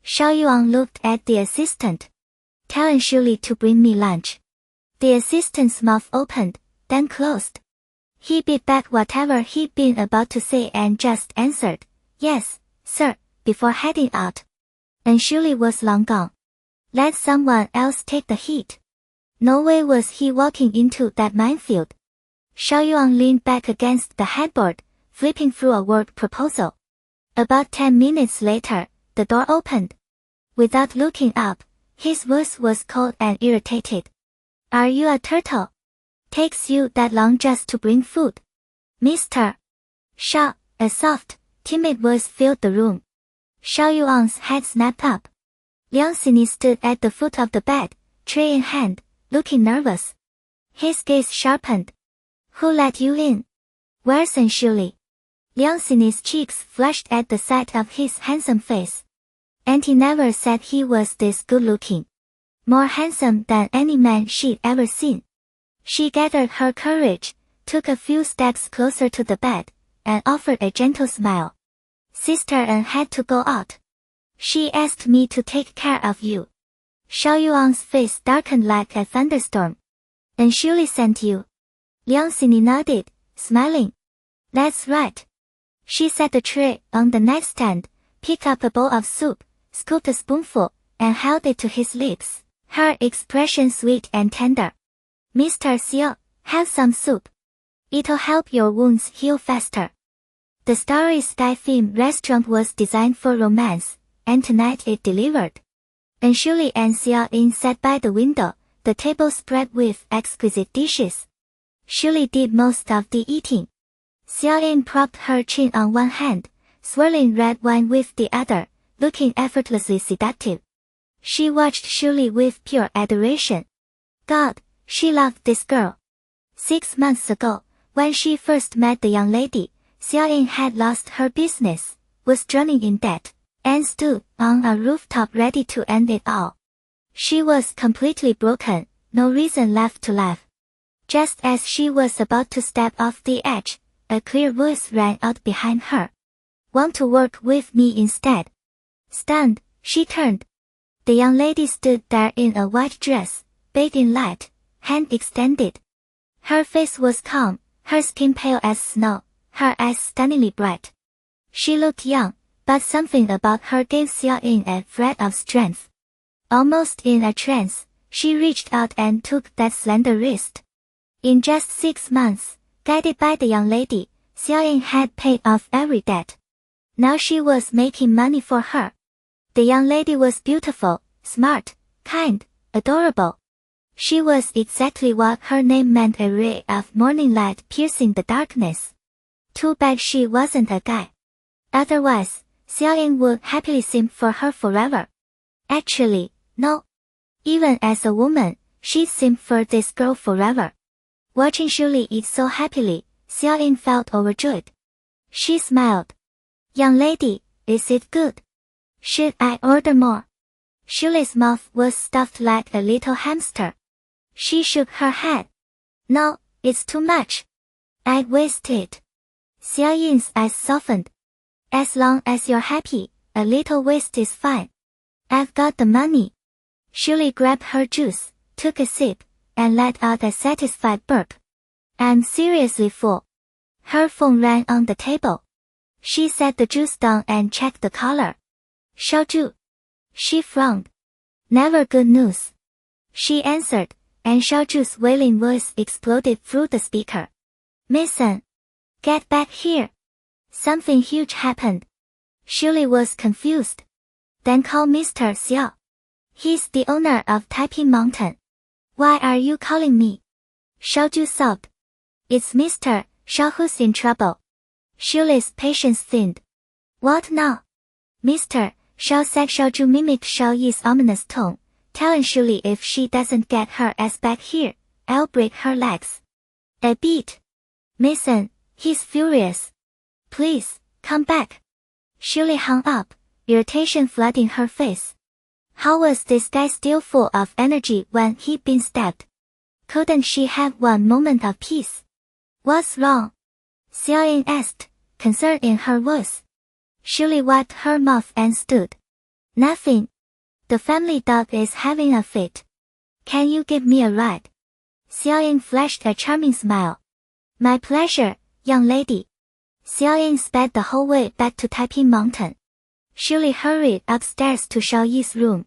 Xiao Yuan looked at the assistant. "Tell Anshuli to bring me lunch." The assistant's mouth opened, then closed. He beat back whatever he'd been about to say and just answered, "Yes, sir," before heading out. Anshuli was long gone. Let someone else take the heat. No way was he walking into that minefield. Xiao Yuan leaned back against the headboard, flipping through a word proposal. About 10 minutes later, the door opened. Without looking up, his voice was cold and irritated. "Are you a turtle? Takes you that long just to bring food?" "Mr. Xiao," a soft, timid voice filled the room. Xiao Yuan's head snapped up. Liang Xini stood at the foot of the bed, tray in hand, looking nervous. His gaze sharpened. "Who let you in? Where's Anshuli?" Liang Xini's cheeks flushed at the sight of his handsome face. Auntie never said he was this good-looking. More handsome than any man she'd ever seen. She gathered her courage, took a few steps closer to the bed, and offered a gentle smile. "Sister Anne had to go out. She asked me to take care of you." Xiao Yuan's face darkened like a thunderstorm. "Anshuli sent you?" Liang Xini nodded, smiling. "That's right." She set the tray on the nightstand, picked up a bowl of soup, scooped a spoonful, and held it to his lips, her expression sweet and tender. "Mr. Xiao, have some soup. It'll help your wounds heal faster." The starry sky-themed restaurant was designed for romance, and tonight it delivered. Anshuli and Xiao Yin sat by the window, the table spread with exquisite dishes. Shuli did most of the eating. Xiao Yin propped her chin on one hand, swirling red wine with the other, looking effortlessly seductive. She watched Shuli with pure adoration. God, she loved this girl. 6 months ago, when she first met the young lady, Xiao Yin had lost her business, was drowning in debt, and stood on a rooftop ready to end it all. She was completely broken, no reason left to laugh. Just as she was about to step off the edge, a clear voice rang out behind her. "Want to work with me instead?" Stunned, she turned. The young lady stood there in a white dress, bathed in light, hand extended. Her face was calm, her skin pale as snow, her eyes stunningly bright. She looked young, but something about her gave Xiao Yin a thread of strength. Almost in a trance, she reached out and took that slender wrist. In just 6 months, guided by the young lady, Xiao Yin had paid off every debt. Now she was making money for her. The young lady was beautiful, smart, kind, adorable. She was exactly what her name meant, a ray of morning light piercing the darkness. Too bad she wasn't a guy. Otherwise, Xiao Yin would happily simp for her forever. Actually, no. Even as a woman, she'd simp for this girl forever. Watching Shuli eat so happily, Xiao Yin felt overjoyed. She smiled. "Young lady, is it good? Should I order more?" Shuli's mouth was stuffed like a little hamster. She shook her head. "No, it's too much. I'd waste it." Xiao Yin's eyes softened. "As long as you're happy, a little waste is fine. I've got the money." Shuli grabbed her juice, took a sip, and let out a satisfied burp. "I'm seriously full." Her phone rang on the table. She set the juice down and checked the caller. "Xiaozhu." She frowned. "Never good news." She answered, and Xiaozhu's wailing voice exploded through the speaker. "Mason, get back here. Something huge happened." Shuli was confused. "Then call Mr. Xiao. He's the owner of Taiping Mountain." "Why are you calling me?" Xiaozhu sobbed. It's Mr. Xiao who's in trouble. Shuli's patience thinned. What now? Mr. Xiao said. Xiaoju mimicked Xiao Yi's ominous tone, telling Shuli if she doesn't get her ass back here, I'll break her legs. A beat. Mason, he's furious. Please, come back. Shuli hung up, irritation flooding her face. How was this guy still full of energy when he'd been stabbed? Couldn't she have one moment of peace? What's wrong? Xiao Yuan asked, concern in her voice. Shuli wiped her mouth and stood. Nothing. The family dog is having a fit. Can you give me a ride? Xiao Yuan flashed a charming smile. My pleasure, young lady. Xiao Yuan sped the whole way back to Taiping Mountain. Shuli hurried upstairs to Xiao Yi's room.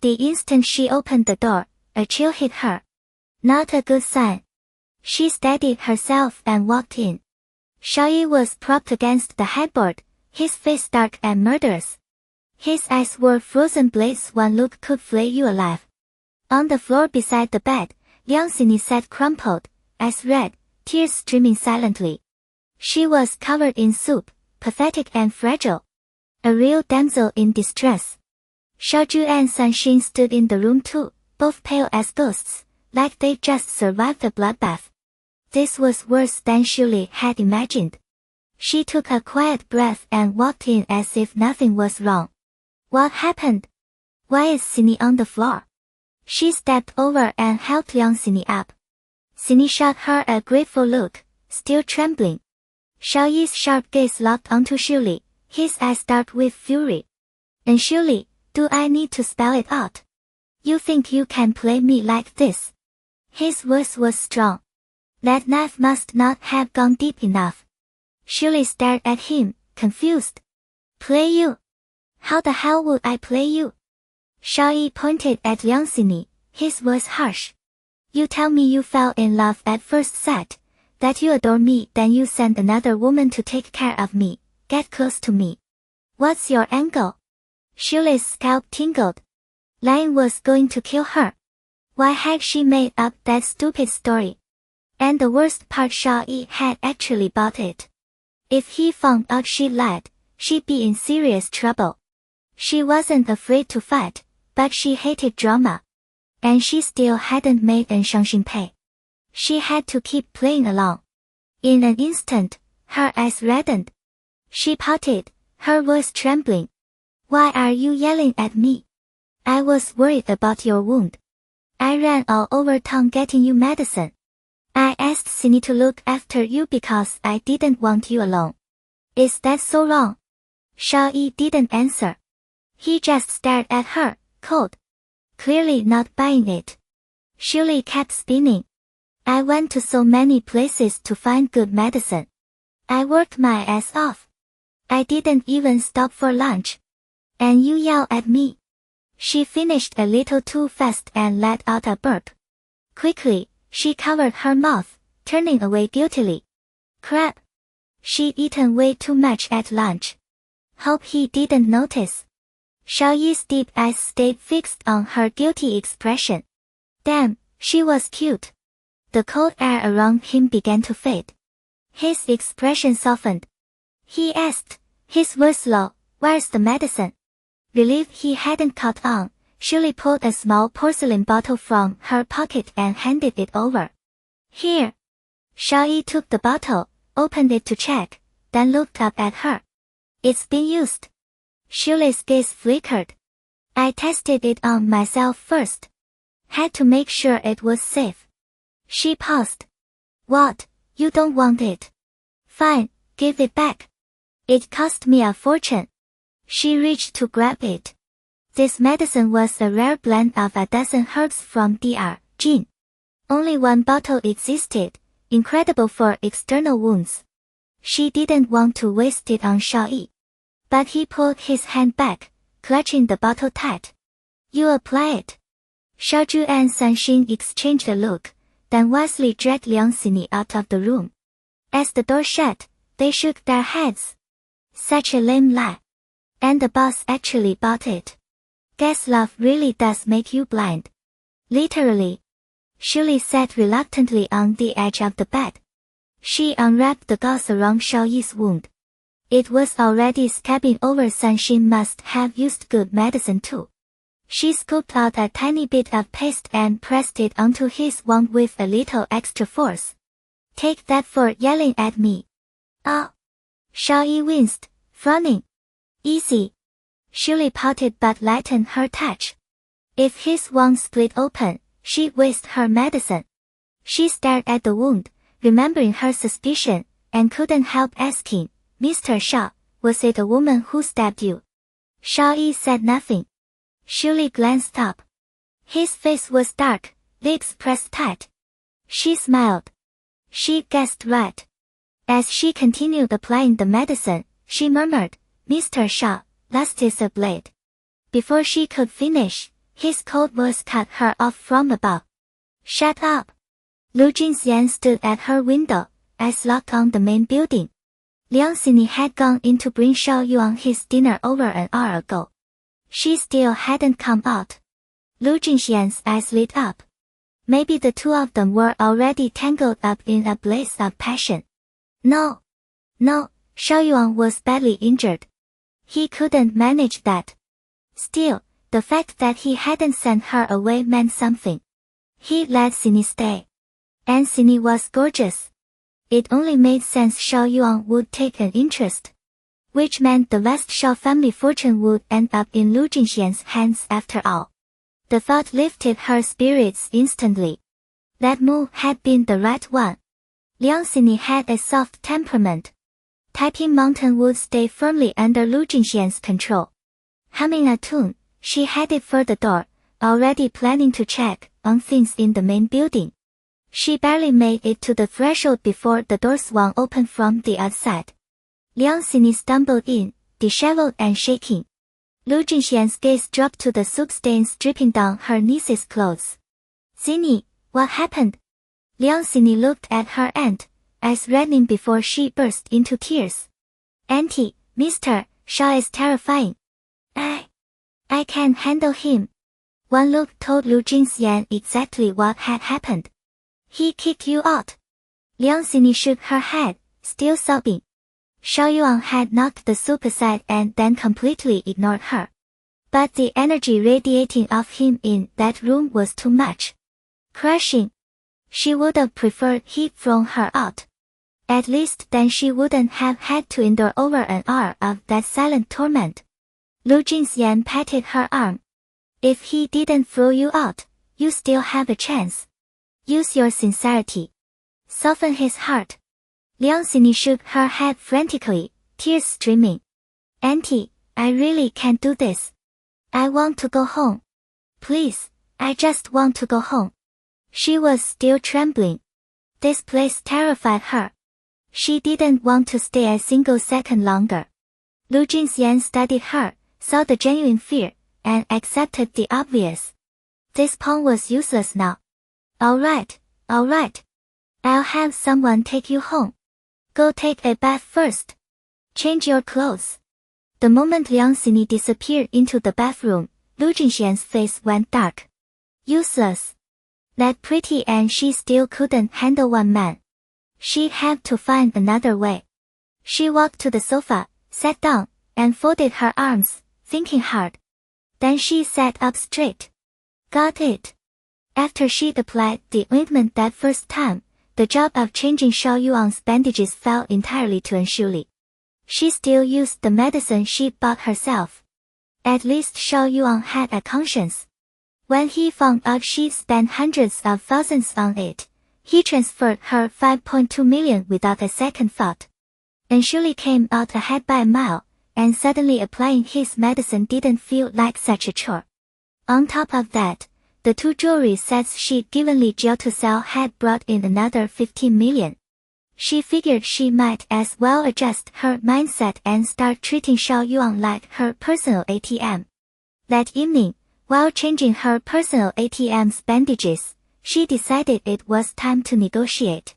The instant she opened the door, a chill hit her. Not a good sign. She steadied herself and walked in. Xiao Yi was propped against the headboard, his face dark and murderous. His eyes were frozen blades. One look could flay you alive. On the floor beside the bed, Liang Xini sat crumpled, eyes red, tears streaming silently. She was covered in soup, pathetic and fragile. A real damsel in distress. Xiaoju and Sanxin stood in the room too, both pale as ghosts, like they just survived a bloodbath. This was worse than Shuli had imagined. She took a quiet breath and walked in as if nothing was wrong. What happened? Why is Xini on the floor? She stepped over and helped Liang Xini up. Xini shot her a grateful look, still trembling. Xiao Yi's sharp gaze locked onto Shuli, his eyes dark with fury. And Shuli, do I need to spell it out? You think you can play me like this? His voice was strong. That knife must not have gone deep enough. Shuli stared at him, confused. Play you? How the hell would I play you? Xiao Yi pointed at Liang Xini, his voice harsh. You tell me you fell in love at first sight, that you adore me, then you send another woman to take care of me, get close to me. What's your angle? Shuli's scalp tingled. Lion was going to kill her. Why had she made up that stupid story? And the worst part, Xiao Yi had actually bought it. If he found out she lied, she'd be in serious trouble. She wasn't afraid to fight, but she hated drama. And she still hadn't made an Shangxin pay. She had to keep playing along. In an instant, her eyes reddened. She pouted, her voice trembling. Why are you yelling at me? I was worried about your wound. I ran all over town getting you medicine. I asked Xini to look after you because I didn't want you alone. Is that so wrong? Xiao Yi didn't answer. He just stared at her, cold. Clearly not buying it. Shuli kept spinning. I went to so many places to find good medicine. I worked my ass off. I didn't even stop for lunch. And you yell at me. She finished a little too fast and let out a burp. Quickly, she covered her mouth, turning away guiltily. Crap. She'd eaten way too much at lunch. Hope he didn't notice. Xiao Yi's deep eyes stayed fixed on her guilty expression. Damn, she was cute. The cold air around him began to fade. His expression softened. He asked, his voice low, where's the medicine? Relieved he hadn't caught on, Shuli pulled a small porcelain bottle from her pocket and handed it over. Here. Xiao Yi took the bottle, opened it to check, then looked up at her. It's been used. Shuli's gaze flickered. I tested it on myself first. Had to make sure it was safe. She paused. What, you don't want it? Fine, give it back. It cost me a fortune. She reached to grab it. This medicine was a rare blend of a dozen herbs from Dr. Jin. Only one bottle existed, incredible for external wounds. She didn't want to waste it on Xiao Yi. But he pulled his hand back, clutching the bottle tight. You apply it. Xiaozhu and Sanxin exchanged a look, then wisely dragged Liang Xini out of the room. As the door shut, they shook their heads. Such a lame lie. And the boss actually bought it. Guess love really does make you blind. Literally. Shuli sat reluctantly on the edge of the bed. She unwrapped the gauze around Xiao Yi's wound. It was already scabbing over, so she must have used good medicine too. She scooped out a tiny bit of paste and pressed it onto his wound with a little extra force. Take that for yelling at me. Oh. Xiao Yi winced, frowning. Easy. Shuli pouted but lightened her touch. If his wound split open, she'd waste her medicine. She stared at the wound, remembering her suspicion, and couldn't help asking, Mr. Xiao, was it a woman who stabbed you? Xiao Yi said nothing. Shuli glanced up. His face was dark, lips pressed tight. She smiled. She guessed right. As she continued applying the medicine, she murmured, Mr. Xiao, last is a blade. Before she could finish, his cold voice cut her off from above. Shut up. Lu Jinxian stood at her window, eyes locked on the main building. Liang Xini had gone in to bring Xiao Yuan his dinner over an hour ago. She still hadn't come out. Lu Jinxian's eyes lit up. Maybe the two of them were already tangled up in a blaze of passion. No, Xiao Yuan was badly injured. He couldn't manage that. Still, the fact that he hadn't sent her away meant something. He let Xini stay. And Xini was gorgeous. It only made sense Xiao Yuan would take an interest. Which meant the vast Xiao family fortune would end up in Lu Jinxian's hands after all. The thought lifted her spirits instantly. That move had been the right one. Liang Xini had a soft temperament. Taiping Mountain would stay firmly under Lu Jinxian's control. Humming a tune, she headed for the door, already planning to check on things in the main building. She barely made it to the threshold before the door swung open from the outside. Liang Xini stumbled in, disheveled and shaking. Lu Jinxian's gaze dropped to the soup stains dripping down her niece's clothes. Xini, what happened? Liang Xini looked at her aunt, eyes reddening before she burst into tears. Auntie, Mr. Xiao is terrifying. I can't handle him. One look told Lu Jinxian exactly what had happened. He kicked you out. Liang Xini shook her head, still sobbing. Xiao Yuan had knocked the soup aside and then completely ignored her. But the energy radiating off him in that room was too much. Crushing. She would have preferred he'd thrown her out. At least then she wouldn't have had to endure over an hour of that silent torment. Lu Jinxian patted her arm. If he didn't throw you out, you still have a chance. Use your sincerity. Soften his heart. Liang Xini shook her head frantically, tears streaming. Auntie, I really can't do this. I want to go home. Please, I just want to go home. She was still trembling. This place terrified her. She didn't want to stay a single second longer. Lu Jinxian studied her, saw the genuine fear, and accepted the obvious. This pawn was useless now. Alright. I'll have someone take you home. Go take a bath first. Change your clothes. The moment Liang Xini disappeared into the bathroom, Lu Jinxian's face went dark. Useless. That pretty and she still couldn't handle one man. She'd have to find another way. She walked to the sofa, sat down, and folded her arms, thinking hard. Then she sat up straight. Got it. After she'd applied the ointment that first time, the job of changing Xiao Yuan's bandages fell entirely to Shuli. She still used the medicine she'd bought herself. At least Xiao Yuan had a conscience. When he found out she'd spent hundreds of thousands on it, he transferred her 5.2 million without a second thought. Shuli came out ahead by a mile, and suddenly applying his medicine didn't feel like such a chore. On top of that, the two jewelry sets she'd given Li Jiao to sell had brought in another 15 million. She figured she might as well adjust her mindset and start treating Xiao Yuan like her personal ATM. That evening, while changing her personal ATM's bandages, she decided it was time to negotiate.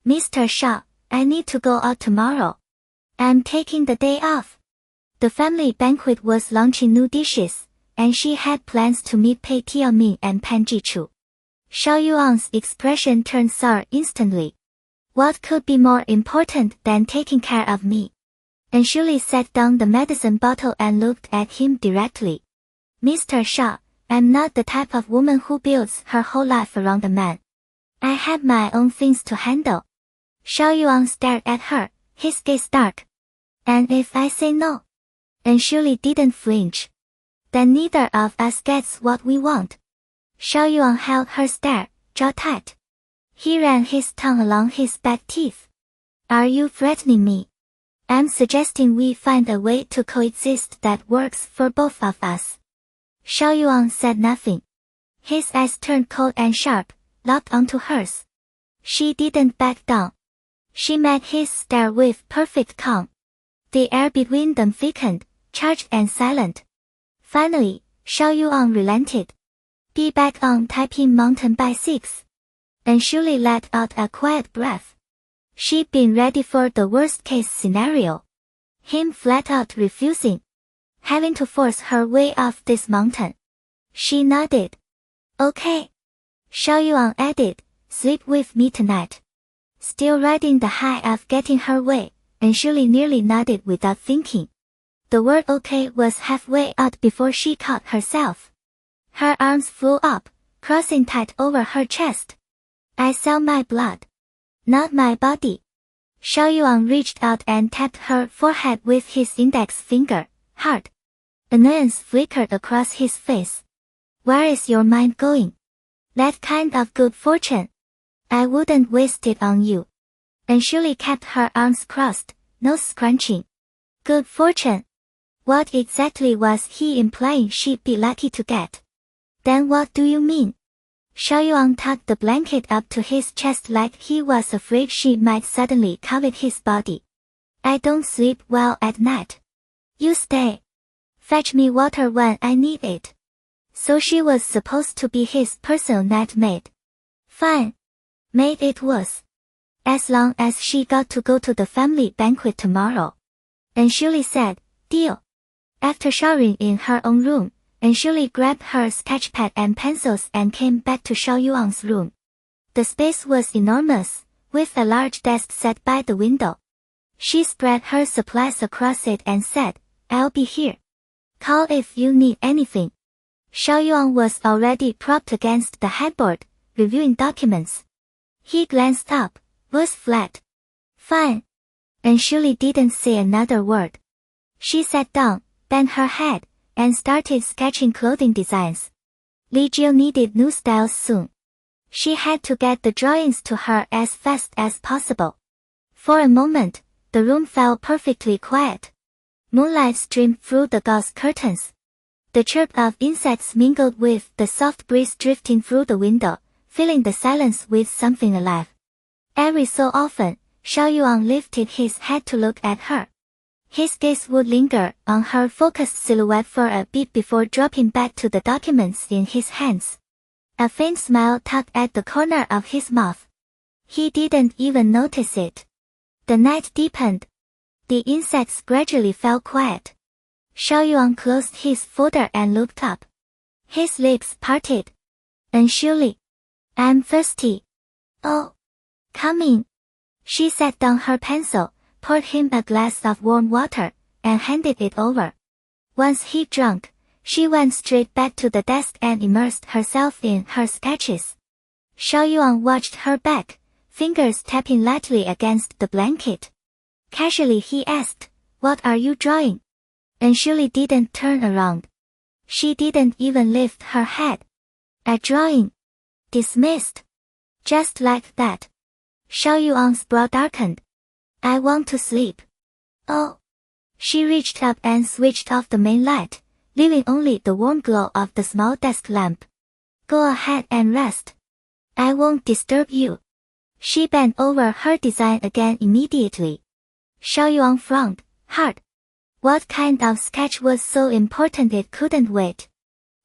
Mr. Xiao, I need to go out tomorrow. I'm taking the day off. The family banquet was launching new dishes, and she had plans to meet Pei Tiaoming and Pan Jichu. Xiao Yuan's expression turned sour instantly. What could be more important than taking care of me? And Shuli set down the medicine bottle and looked at him directly. Mr. Xiao, I'm not the type of woman who builds her whole life around a man. I have my own things to handle. Xiao Yuan stared at her, his gaze dark. And if I say no? And Shuli didn't flinch. Then neither of us gets what we want. Xiao Yuan held her stare, jaw tight. He ran his tongue along his back teeth. Are you threatening me? I'm suggesting we find a way to coexist that works for both of us. Xiao Yuan said nothing. His eyes turned cold and sharp, locked onto hers. She didn't back down. She met his stare with perfect calm. The air between them thickened, charged and silent. Finally, Xiao Yuan relented. Be back on Taiping Mountain by 6. And Shuli let out a quiet breath. She'd been ready for the worst-case scenario. Him flat out refusing. Having to force her way off this mountain. She nodded. Okay. Xiao Yuan added, sleep with me tonight. Still riding the high of getting her way, and Shuli nearly nodded without thinking. The word okay was halfway out before she caught herself. Her arms flew up, crossing tight over her chest. I saw my blood. Not my body. Xiao Yuan reached out and tapped her forehead with his index finger, hard. Annoyance flickered across his face. Where is your mind going? That kind of good fortune. I wouldn't waste it on you. And Shuli kept her arms crossed, nose scrunching. Good fortune. What exactly was he implying she'd be lucky to get? Then what do you mean? Xiao Yuan tucked the blanket up to his chest like he was afraid she might suddenly covet his body. I don't sleep well at night. You stay. Fetch me water when I need it. So she was supposed to be his personal night maid. Fine. Maid it was. As long as she got to go to the family banquet tomorrow. And Shuli said, deal. After showering in her own room, and Shuli grabbed her sketchpad and pencils and came back to Xiao Yuan's room. The space was enormous, with a large desk set by the window. She spread her supplies across it and said, I'll be here. Call if you need anything. Xiao Yuan was already propped against the headboard, reviewing documents. He glanced up, voice flat. Fine. And Shuli didn't say another word. She sat down, bent her head, and started sketching clothing designs. Li Jiu needed new styles soon. She had to get the drawings to her as fast as possible. For a moment, the room felt perfectly quiet. Moonlight streamed through the gauze curtains. The chirp of insects mingled with the soft breeze drifting through the window, filling the silence with something alive. Every so often, Xiao Yuan lifted his head to look at her. His gaze would linger on her focused silhouette for a bit before dropping back to the documents in his hands. A faint smile tugged at the corner of his mouth. He didn't even notice it. The night deepened. The insects gradually fell quiet. Xiao Yuan closed his folder and looked up. His lips parted. And Shuli. I'm thirsty. Oh. Come in. She set down her pencil, poured him a glass of warm water, and handed it over. Once he drank, she went straight back to the desk and immersed herself in her sketches. Xiao Yuan watched her back, fingers tapping lightly against the blanket. Casually he asked, What are you drawing? And Shuli didn't turn around. She didn't even lift her head. A drawing. Dismissed. Just like that. Xiao Yuan's brow darkened. I want to sleep. Oh. She reached up and switched off the main light, leaving only the warm glow of the small desk lamp. Go ahead and rest. I won't disturb you. She bent over her design again immediately. Xiao Yuan frowned, hard. What kind of sketch was so important it couldn't wait?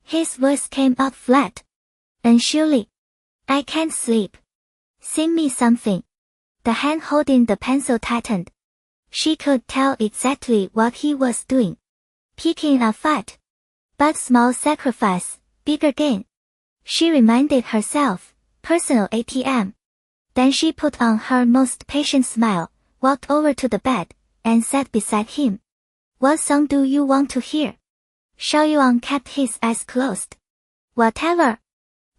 His voice came out flat. And Shuli. I can't sleep. Sing me something. The hand holding the pencil tightened. She could tell exactly what he was doing. Picking a fight. But small sacrifice, bigger gain. She reminded herself, personal ATM. Then she put on her most patient smile, walked over to the bed, and sat beside him. What song do you want to hear? Xiao Yuan kept his eyes closed. Whatever.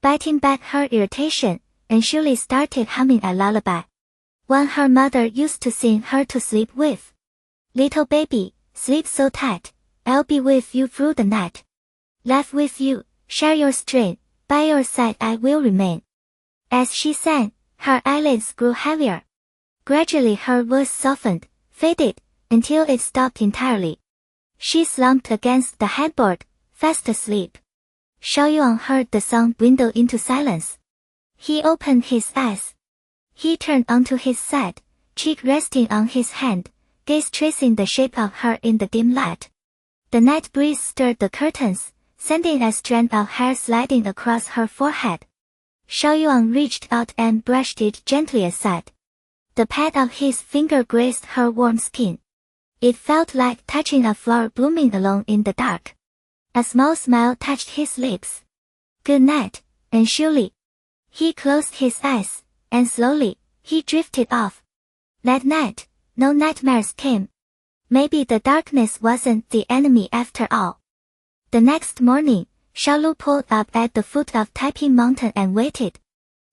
Biting back her irritation, and Shuli started humming a lullaby. One her mother used to sing her to sleep with. Little baby, sleep so tight, I'll be with you through the night. Laugh with you, share your strain, by your side I will remain. As she sang, her eyelids grew heavier. Gradually her voice softened, faded, until it stopped entirely. She slumped against the headboard, fast asleep. Xiao Yuan heard the song dwindle into silence. He opened his eyes. He turned onto his side, cheek resting on his hand, gaze tracing the shape of her in the dim light. The night breeze stirred the curtains, sending a strand of hair sliding across her forehead. Xiao Yuan reached out and brushed it gently aside. The pad of his finger grazed her warm skin. It felt like touching a flower blooming alone in the dark. A small smile touched his lips. Good night, and surely. He closed his eyes, and slowly, he drifted off. That night, no nightmares came. Maybe the darkness wasn't the enemy after all. The next morning, Xiaolu pulled up at the foot of Taiping Mountain and waited.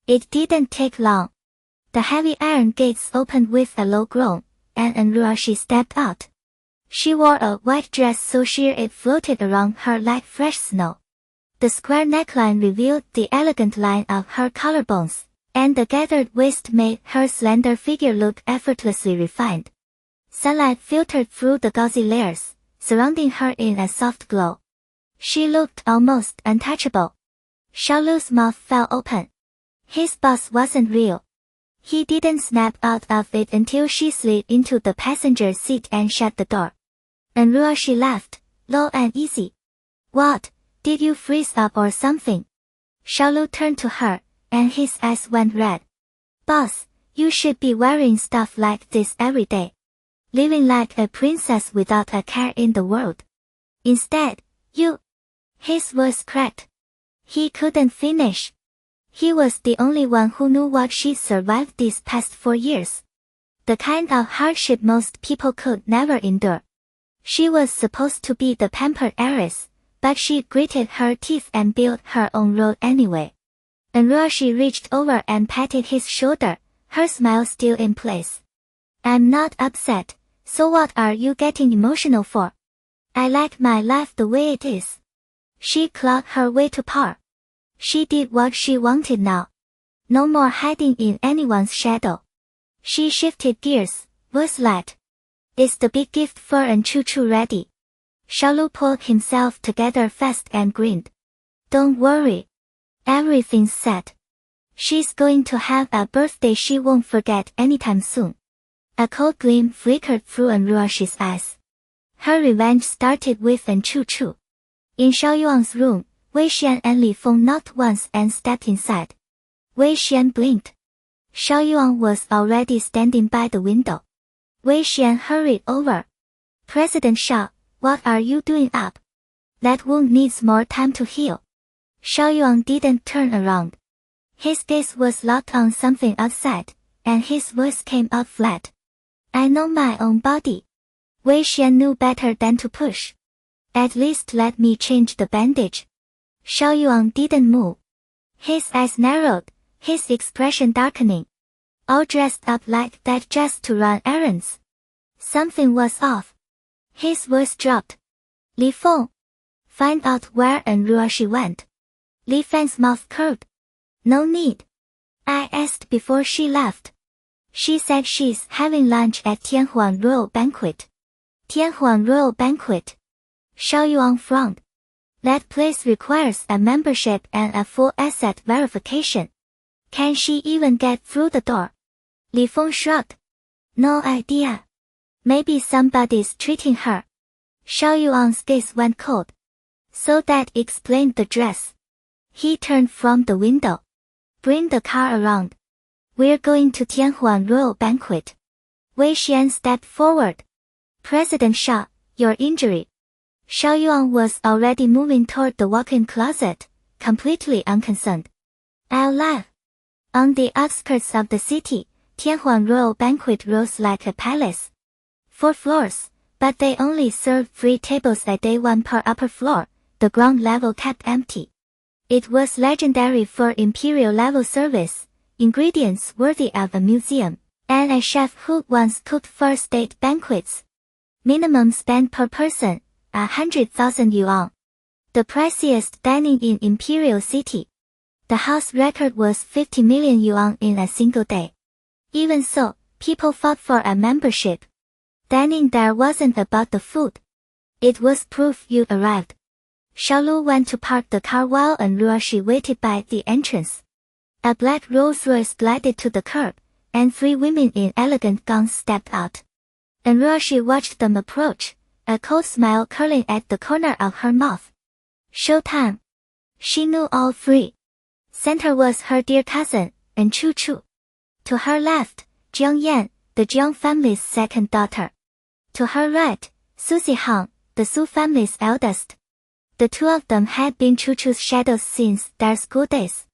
It didn't take long. The heavy iron gates opened with a low groan, and Ruoxi stepped out. She wore a white dress so sheer it floated around her like fresh snow. The square neckline revealed the elegant line of her collarbones, and the gathered waist made her slender figure look effortlessly refined. Sunlight filtered through the gauzy layers, surrounding her in a soft glow. She looked almost untouchable. Xiaolu's mouth fell open. His boss wasn't real. He didn't snap out of it until she slid into the passenger seat and shut the door. And Ruoxi laughed, low and easy. What, did you freeze up or something? Xiaolu turned to her, and his eyes went red. Boss, you should be wearing stuff like this every day. Living like a princess without a care in the world. Instead, you... His voice cracked. He couldn't finish. He was the only one who knew what she survived these past 4 years. The kind of hardship most people could never endure. She was supposed to be the pampered heiress, but she gritted her teeth and built her own road anyway. And Ruoxi reached over and patted his shoulder, her smile still in place. I'm not upset, so what are you getting emotional for? I like my life the way it is. She clawed her way to power. She did what she wanted now. No more hiding in anyone's shadow. She shifted gears, voice light. Is the big gift for and Choo ready? Xiaolu pulled himself together fast and grinned. Don't worry. Everything's set. She's going to have a birthday she won't forget anytime soon. A cold gleam flickered through Ruoxi's eyes. Her revenge started with Choo. In Xiao Yuan's room, Wei Xian and Li Feng knocked once and stepped inside. Wei Xian blinked. Xiao Yuan was already standing by the window. Wei Xian hurried over. President Xiao, what are you doing up? That wound needs more time to heal. Xiao Yuan didn't turn around. His gaze was locked on something outside, and his voice came out flat. I know my own body. Wei Xian knew better than to push. At least let me change the bandage. Xiao Yuan didn't move. His eyes narrowed, his expression darkening. All dressed up like that just to run errands. Something was off. His voice dropped. Li Feng. Find out where Ruoxi went. Li Feng's mouth curved. No need. I asked before she left. She said she's having lunch at Tianhuan Royal Banquet. Tianhuan Royal Banquet. Xiao Yuan frowned. That place requires a membership and a full asset verification. Can she even get through the door? Li Feng shrugged. No idea. Maybe somebody's treating her. Xiao Yuan's gaze went cold. So that explained the dress. He turned from the window. Bring the car around. We're going to Tianhuan Royal Banquet. Wei Xian stepped forward. President Xiao, your injury. Xiao Yuan was already moving toward the walk-in closet, completely unconcerned. I'll laugh. On the outskirts of the city, Tianhuan Royal Banquet rose like a palace. 4 floors, but they only served 3 tables a day, 1 per upper floor, the ground level kept empty. It was legendary for imperial level service, ingredients worthy of a museum, and a chef who once cooked for state banquets. Minimum spend per person, 100,000 yuan. The priciest dining in Imperial City. The house record was 50 million yuan in a single day. Even so, people fought for a membership. Dining there wasn't about the food. It was proof you arrived. Xiao Lu went to park the car while Ruoxi waited by the entrance. A black Rolls-Royce glided to the curb, and 3 women in elegant gowns stepped out. Ruoxi watched them approach, a cold smile curling at the corner of her mouth. Showtime. She knew all 3. Center was her dear cousin, Chu Chu. To her left, Jiang Yan, the Jiang family's second daughter. To her right, Susie Hang, the Su family's eldest. The 2 of them had been Chu Chu's shadows since their school days.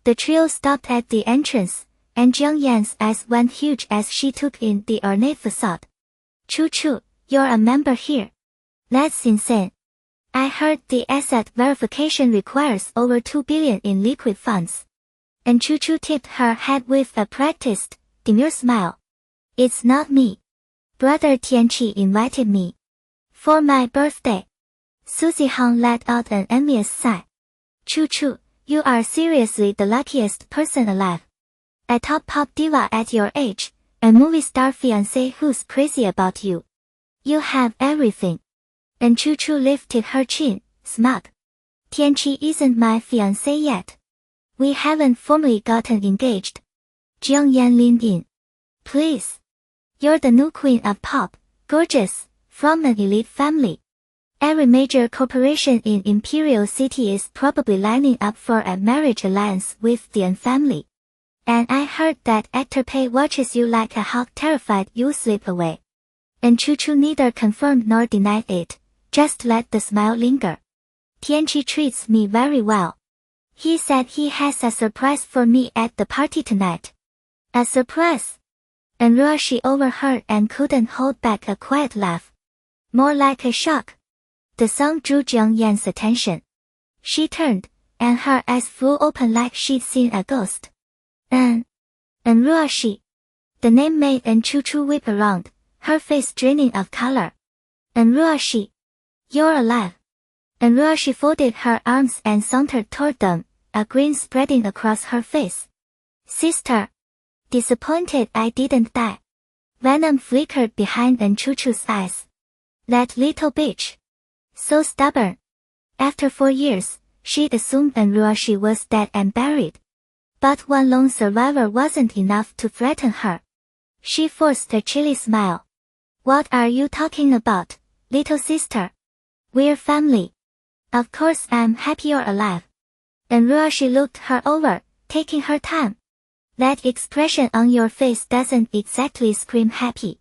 The trio stopped at the entrance, and Jiang Yan's eyes went huge as she took in the ornate facade. Chu Chu, you're a member here. That's insane. I heard the asset verification requires over 2 billion in liquid funds. And Chu Chu tipped her head with a practiced, demure smile. It's not me. Brother Tianqi invited me. For my birthday. Susie Hang let out an envious sigh. Chu Chu, you are seriously the luckiest person alive. A top pop diva at your age, a movie star fiancé who's crazy about you. You have everything. And Chu Chu lifted her chin, smug. Tianqi isn't my fiancé yet. We haven't formally gotten engaged. Jiang Yan leaned in. Please. You're the new queen of pop, gorgeous, from an elite family. Every major corporation in Imperial City is probably lining up for a marriage alliance with the An family. And I heard that Actor Pei watches you like a hawk, terrified you'll slip away. And Chu Chu neither confirmed nor denied it, just let the smile linger. Tianqi treats me very well. He said he has a surprise for me at the party tonight. A surprise? And Ruoxi overheard and couldn't hold back a quiet laugh. More like a shock. The song drew Jiang Yan's attention. She turned, and her eyes flew open like she'd seen a ghost. And Ruoxi. The name made Chu Chu whip around, her face draining of color. And Ruoxi. You're alive. And Ruoxi folded her arms and sauntered toward them, a grin spreading across her face. Sister. Disappointed I didn't die. Venom flickered behind Chu Chu's eyes. That little bitch. So stubborn. After 4 years, she'd assumed Ruoxi was dead and buried. But one lone survivor wasn't enough to threaten her. She forced a chilly smile. What are you talking about, little sister? We're family. Of course I'm happy you're alive. And Ruoxi looked her over, taking her time. That expression on your face doesn't exactly scream happy.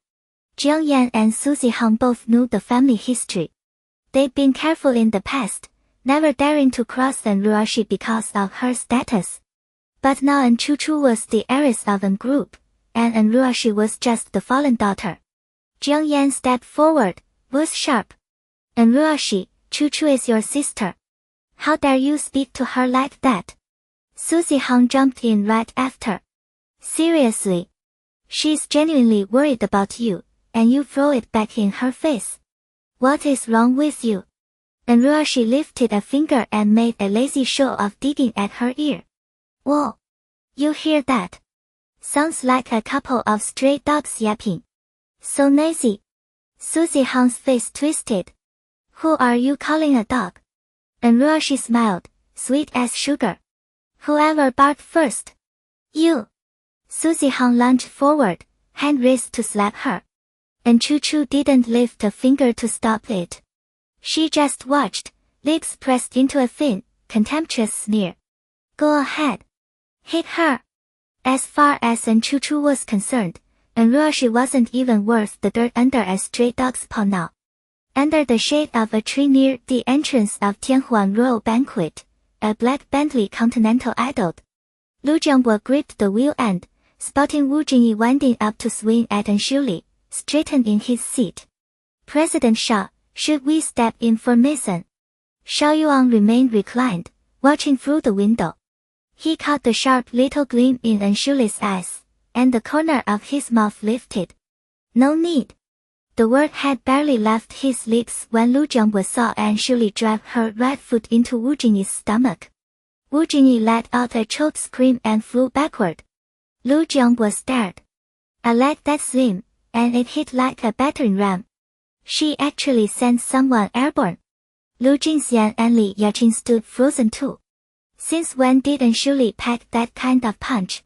Jiang Yan and Susie Hang both knew the family history. They'd been careful in the past, never daring to cross Ruoxi because of her status. But now Chu Chu was the heiress of a group, and Ruoxi was just the fallen daughter. Jiang Yan stepped forward, voice sharp. And Ruoxi, Chu Chu is your sister. How dare you speak to her like that? Susie Hang jumped in right after. Seriously. She's genuinely worried about you, and you throw it back in her face. What is wrong with you? And Ruoxi lifted a finger and made a lazy show of digging at her ear. Whoa. You hear that? Sounds like a couple of stray dogs yapping. So noisy. Susie Hang's face twisted. Who are you calling a dog? And Ruoxi smiled, sweet as sugar. Whoever barked first? You. Susie Hang lunged forward, hand raised to slap her. And Chu Chu didn't lift a finger to stop it. She just watched, lips pressed into a thin, contemptuous sneer. Go ahead. Hit her. As far as Chu Chu was concerned, Ruoxi wasn't even worth the dirt under a stray dog's paw now. Under the shade of a tree near the entrance of Tianhuan Royal Banquet, a black Bentley Continental idled. Lu Jiangbo gripped the wheel and, spotting Wu Jingyi winding up to swing at Anshuli, straightened in his seat. President Xiao, should we step in for Mason? Xiao Yuan remained reclined, watching through the window. He caught the sharp little gleam in Anshuli's eyes, and the corner of his mouth lifted. No need. The word had barely left his lips when Lu Jiangbo saw Anshuli drive her right foot into Wu Jingyi's stomach. Wu Jingyi let out a choked scream and flew backward. Lu Jiangbo stared. I let that slim, and it hit like a battering ram. She actually sent someone airborne. Lu Jingxian and Li Yaqing stood frozen too. Since when did Anshuli pack that kind of punch?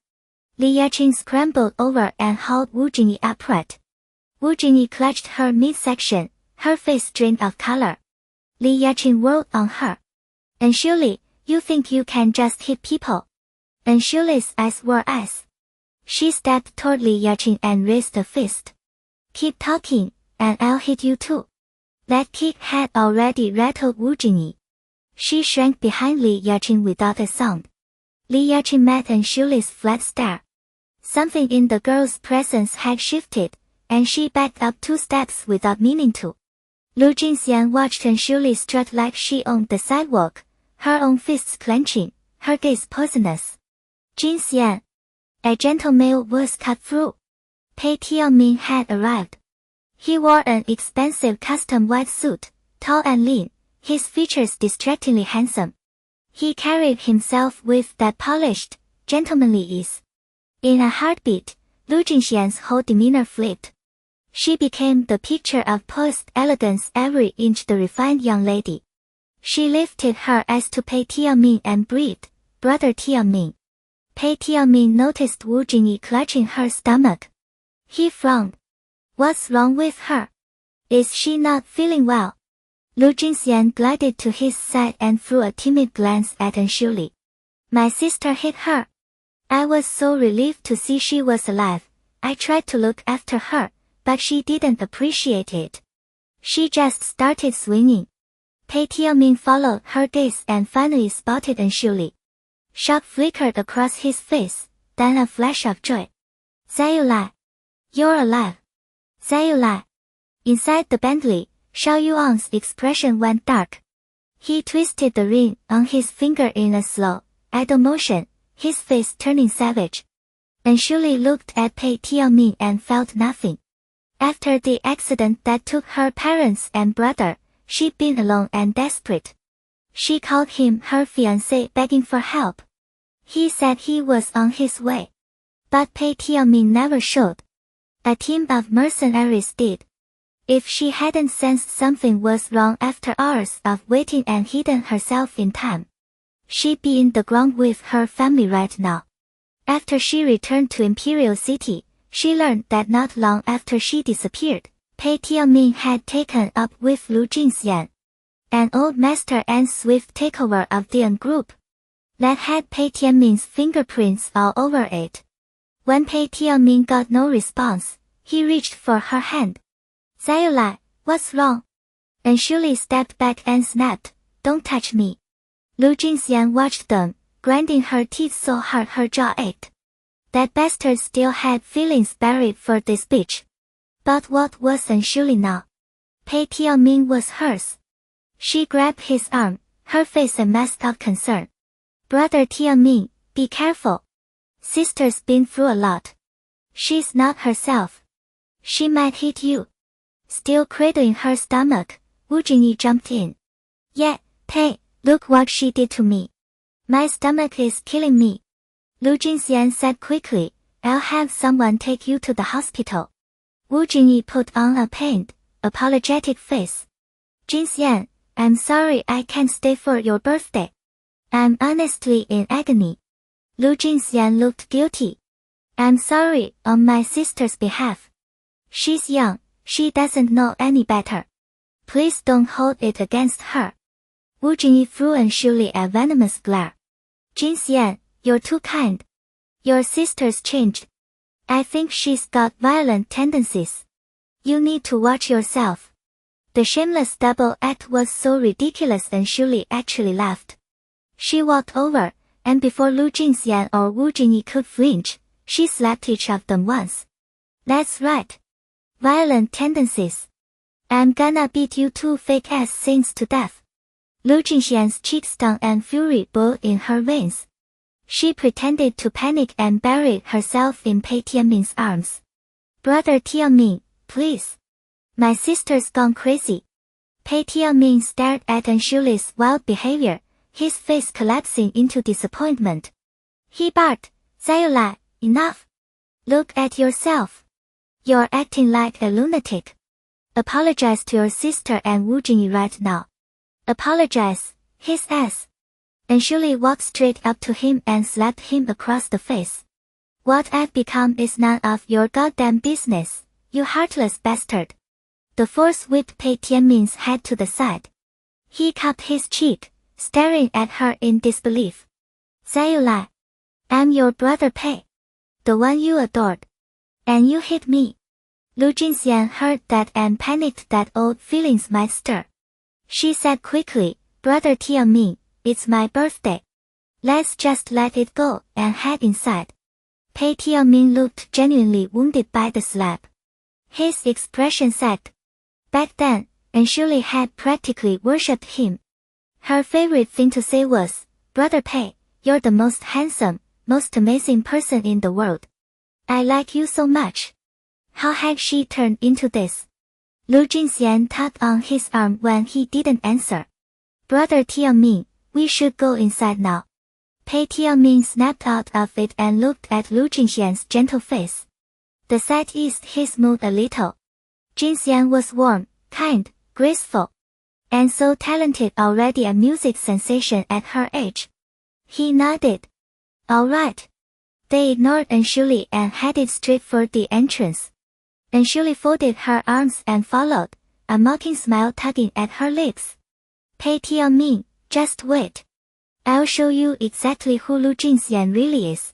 Li Yaqing scrambled over and hauled Wu Jingyi upright. Wu Jingyi clutched her midsection, her face drained of color. Li Yaqing whirled on her. Anshuli, you think you can just hit people? Anshuli's eyes were ice. She stepped toward Li Yaqing and raised a fist. Keep talking, and I'll hit you too. That kick had already rattled Wu Jingyi. She shrank behind Li Yaqing without a sound. Li Yaqing met Anshuli's flat stare. Something in the girl's presence had shifted, and she backed up 2 steps without meaning to. Lu Jingxian watched Anshuli strut like she owned the sidewalk, her own fists clenching, her gaze poisonous. Jingxian. A gentle male was cut through. Pei Tianming had arrived. He wore an expensive custom white suit, tall and lean, his features distractingly handsome. He carried himself with that polished, gentlemanly ease. In a heartbeat, Lu Jingxian's whole demeanor flipped. She became the picture of poised elegance every inch the refined young lady. She lifted her eyes to Pei Tianming and breathed, Brother Tianming. Pei Tianming noticed Wu Jingyi clutching her stomach. He frowned. What's wrong with her? Is she not feeling well? Lu Jingxian glided to his side and threw a timid glance at Anshuli. My sister hit her. I was so relieved to see she was alive. I tried to look after her, but she didn't appreciate it. She just started swinging. Pei Tianming followed her gaze and finally spotted Anshuli. Shock flickered across his face, then a flash of joy. Zayulai. You're alive. Zayulai. Inside the Bentley, Xiao Yuan's expression went dark. He twisted the ring on his finger in a slow, idle motion, his face turning savage. Anshuli looked at Pei Tianming and felt nothing. After the accident that took her parents and brother, she'd been alone and desperate. She called him her fiancé begging for help. He said he was on his way. But Pei Tianming never showed. A team of mercenaries did. If she hadn't sensed something was wrong after hours of waiting and hidden herself in time, she'd be in the ground with her family right now. After she returned to Imperial City, she learned that not long after she disappeared, Pei Tianming had taken up with Lu Jingxian, an old master and swift takeover of the An group that had Pei Tianming's fingerprints all over it. When Pei Tianming got no response, he reached for her hand. Zayulai, what's wrong? Anshuli stepped back and snapped, don't touch me. Lu Jingxian watched them, grinding her teeth so hard her jaw ached. That bastard still had feelings buried for this bitch. But what was Anshuli now? Pei Tianming was hers. She grabbed his arm, her face a mask of concern. Brother Tianming, be careful. Sister's been through a lot. She's not herself. She might hit you. Still cradling her stomach, Wu Jingyi jumped in. Yeah, Pei, look what she did to me. My stomach is killing me. Lu Jingxian said quickly, I'll have someone take you to the hospital. Wu Jingyi put on a pained, apologetic face. Jingxian, I'm sorry I can't stay for your birthday. I'm honestly in agony. Lu Jingxian looked guilty. I'm sorry on my sister's behalf. She's young, she doesn't know any better. Please don't hold it against her. Wu Jingyi threw Anshuli a venomous glare. Jingxian, you're too kind. Your sister's changed. I think she's got violent tendencies. You need to watch yourself. The shameless double act was so ridiculous Anshuli actually laughed. She walked over, and before Lu Jingxian or Wu Jingyi could flinch, she slapped each of them once. That's right. Violent tendencies. I'm gonna beat you two fake-ass saints to death. Lu Jingxian's cheeks stung and fury boiled in her veins. She pretended to panic and buried herself in Pei Tianmin's arms. Brother Tianmin, please. My sister's gone crazy. Pei Tianmin stared at Anshuli's wild behavior, his face collapsing into disappointment. He barked, Xiao, enough. Look at yourself. You're acting like a lunatic. Apologize to your sister and Wu Jingyi right now. Apologize, his ass. Anshuli walked straight up to him and slapped him across the face. What I've become is none of your goddamn business, you heartless bastard. The force whipped Pei Tianmin's head to the side. He cupped his cheek, staring at her in disbelief. Xiao, I'm your brother Pei. The one you adored. And you hit me. Lu Jingxian heard that and panicked that old feelings might stir. She said quickly, Brother Tianmin, it's my birthday. Let's just let it go and head inside. Pei Tianmin looked genuinely wounded by the slap. His expression sagged. Back then, Anshuli had practically worshipped him. Her favorite thing to say was, Brother Pei, you're the most handsome, most amazing person in the world. I like you so much. How had she turned into this? Lu Jingxian tugged on his arm when he didn't answer. Brother Tianmin, we should go inside now. Pei Tianmin snapped out of it and looked at Lu Jingxian's gentle face. The sight eased his mood a little. Jingxian was warm, kind, graceful. And so talented, already a music sensation at her age. He nodded. All right. They ignored Anshuli and headed straight for the entrance. Anshuli folded her arms and followed, a mocking smile tugging at her lips. Pei Tianmin, just wait. I'll show you exactly who Lu Jingxian really is.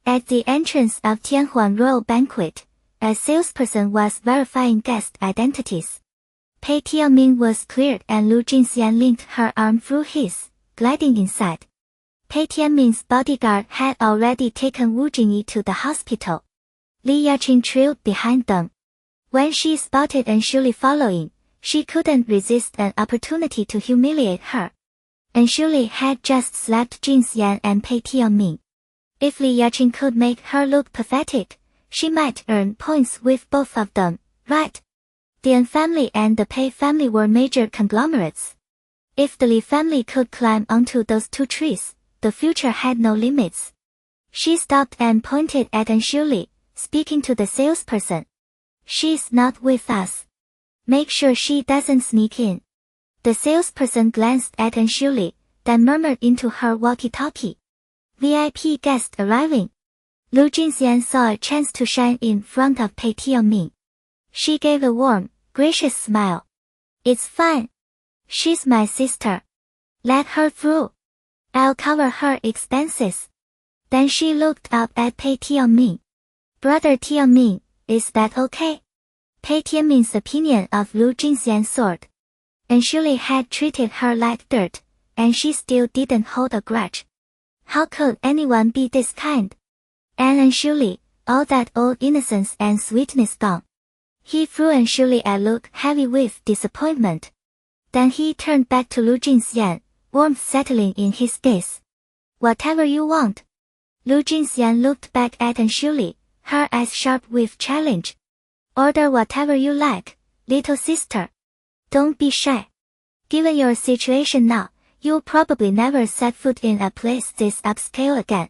At the entrance of Tianhuan Royal Banquet, a salesperson was verifying guest identities. Pei Tianmin was cleared and Lu Jingxian linked her arm through his, gliding inside. Pei Tianmin's bodyguard had already taken Wu Jingyi to the hospital. Li Yaqing trailed behind them. When she spotted Anshuli following, she couldn't resist an opportunity to humiliate her. Anshuli had just slapped Jingxian and Pei Tianmin. If Li Yaqing could make her look pathetic, she might earn points with both of them, right? The An family and the Pei family were major conglomerates. If the Li family could climb onto those two trees, the future had no limits. She stopped and pointed at Anshuli, speaking to the salesperson. She's not with us. Make sure she doesn't sneak in. The salesperson glanced at Anshuli, then murmured into her walkie-talkie. VIP guest arriving. Lu Jingxian saw a chance to shine in front of Pei Tianmin. She gave a warm, gracious smile. It's fine. She's my sister. Let her through. I'll cover her expenses. Then she looked up at Pei Tianmin. Brother Tianmin, is that okay? Pei Tianmin's opinion of Lu Jingxian soared. Anshuli had treated her like dirt, and she still didn't hold a grudge. How could anyone be this kind? And Anshuli, all that old innocence and sweetness gone. He threw Anshuli a look heavy with disappointment. Then he turned back to Lu Jingxian, warmth settling in his gaze. Whatever you want. Lu Jingxian looked back at Anshuli, her eyes sharp with challenge. Order whatever you like, little sister. Don't be shy. Given your situation now, you'll probably never set foot in a place this upscale again.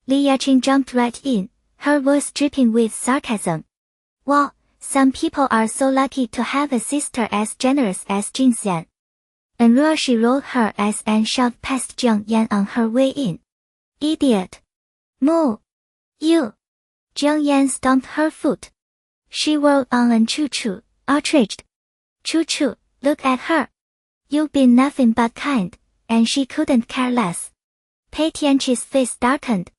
Li Yaqing jumped right in, her voice dripping with sarcasm. Wow, some people are so lucky to have a sister as generous as Jingxian. And Ruoxi rolled her eyes and shoved past Jiang Yan on her way in. Idiot. Moo. You. Jiang Yan stomped her foot. She whirled on and Chu-Chu, outraged. Chu-Chu, look at her. You've been nothing but kind, and she couldn't care less. Pei Tianqi's face darkened.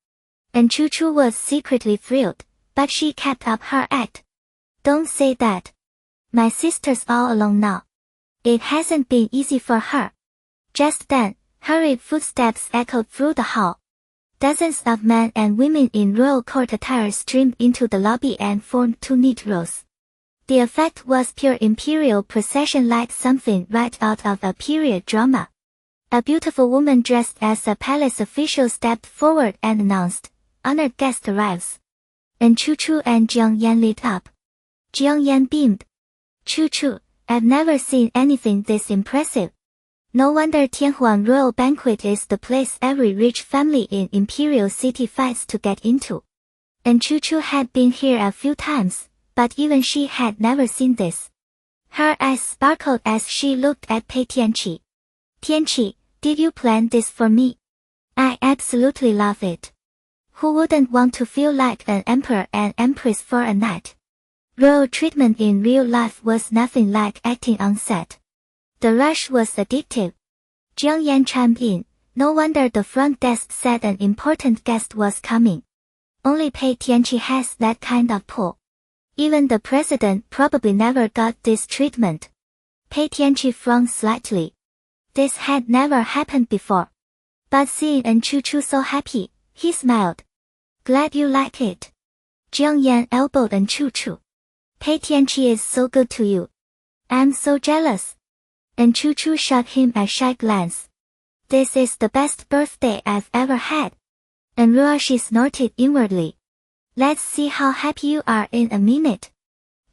And Chu-Chu was secretly thrilled, but she kept up her act. Don't say that. My sister's all alone now. It hasn't been easy for her. Just then, hurried footsteps echoed through the hall. Dozens of men and women in royal court attire streamed into the lobby and formed two neat rows. The effect was pure imperial procession like something right out of a period drama. A beautiful woman dressed as a palace official stepped forward and announced, "Honored guest arrives." And Chu and Jiang Yan lit up. Jiang Yan beamed. Chu, I've never seen anything this impressive. No wonder Tianhuan Royal Banquet is the place every rich family in Imperial City fights to get into. And Chu had been here a few times, but even she had never seen this. Her eyes sparkled as she looked at Pei Tianqi. Tianqi, did you plan this for me? I absolutely love it. Who wouldn't want to feel like an emperor and empress for a night? Royal treatment in real life was nothing like acting on set. The rush was addictive. Jiang Yan chimed in, no wonder the front desk said an important guest was coming. Only Pei Tianqi has that kind of pull. Even the president probably never got this treatment. Pei Tianqi frowned slightly. This had never happened before. But seeing Chu so happy, he smiled. Glad you like it. Jiang Yan elbowed Chu. Pei Tianqi is so good to you. I'm so jealous. Chu shot him a shy glance. This is the best birthday I've ever had. Ruoxi snorted inwardly. Let's see how happy you are in a minute.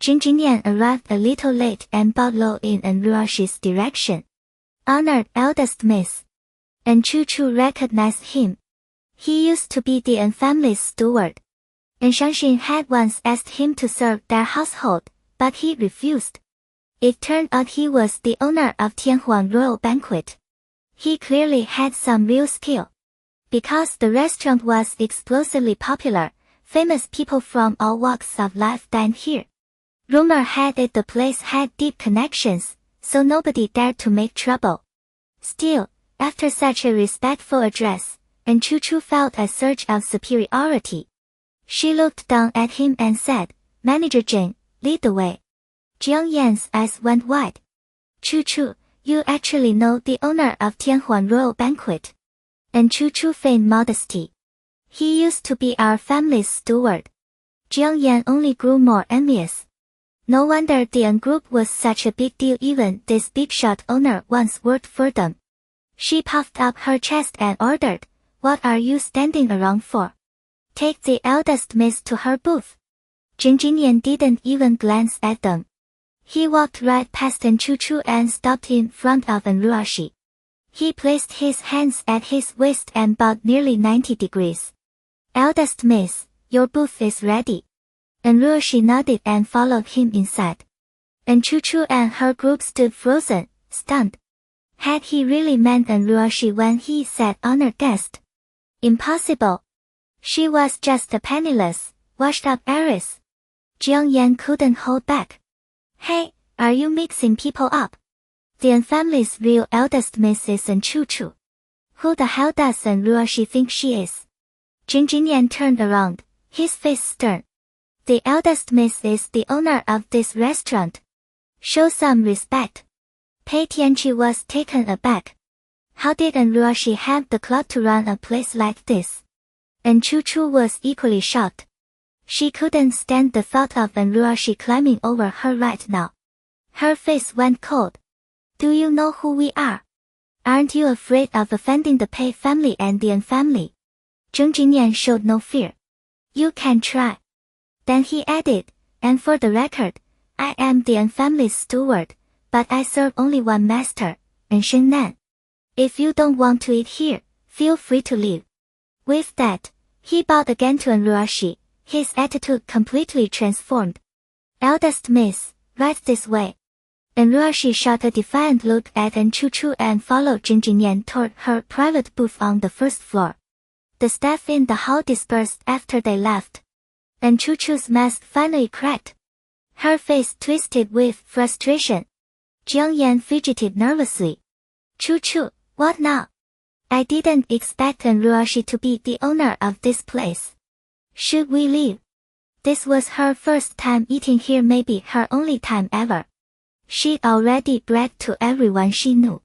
Jinjinyan arrived a little late and bowed low in Ruoxi's direction. Honored eldest miss. Chu recognized him. He used to be the family's steward. Shanshin had once asked him to serve their household, but he refused. It turned out he was the owner of Tianhuan Royal Banquet. He clearly had some real skill. Because the restaurant was explosively popular, famous people from all walks of life dined here. Rumor had it the place had deep connections, so nobody dared to make trouble. Still, after such a respectful address, Chu felt a surge of superiority. She looked down at him and said, Manager Jing, lead the way. Jiang Yan's eyes went wide. Chu, you actually know the owner of Tianhuan Royal Banquet. Chu feigned modesty. He used to be our family's steward. Jiang Yan only grew more envious. No wonder the group was such a big deal, even this big shot owner once worked for them. She puffed up her chest and ordered, what are you standing around for? Take the eldest miss to her booth. Jinjinyan didn't even glance at them. He walked right past Chu and stopped in front of Ruoxi. He placed his hands at his waist and bowed nearly 90 degrees. Eldest miss, your booth is ready. Ruoxi nodded and followed him inside. Chu and her group stood frozen, stunned. Had he really meant Ruoxi when he said honored guest? Impossible. She was just a penniless, washed-up heiress. Jiang Yan couldn't hold back. Hey, are you mixing people up? The family's real eldest miss is Chu. Who the hell does Ruoxi think she is? Jinjinyan turned around, his face stern. The eldest miss is the owner of this restaurant. Show some respect. Pei Tianqi was taken aback. How did Ruoxi have the clout to run a place like this? Chu was equally shocked. She couldn't stand the thought of Ruoxi climbing over her right now. Her face went cold. Do you know who we are? Aren't you afraid of offending the Pei family and the family? Zheng Jinyan showed no fear. You can try. Then he added, and for the record, I am the family's steward, but I serve only one master, Shen Nan. If you don't want to eat here, feel free to leave. With that, he bowed again to Ruoxi, his attitude completely transformed. Eldest miss, right this way. Ruoxi shot a defiant look at Chu and followed Jinjinyan toward her private booth on the first floor. The staff in the hall dispersed after they left. Chu's mask finally cracked. Her face twisted with frustration. Jiang Yan fidgeted nervously. Chu, what now? I didn't expect Ruoxi to be the owner of this place. Should we leave? This was her first time eating here, maybe her only time ever. She'd already bragged to everyone she knew.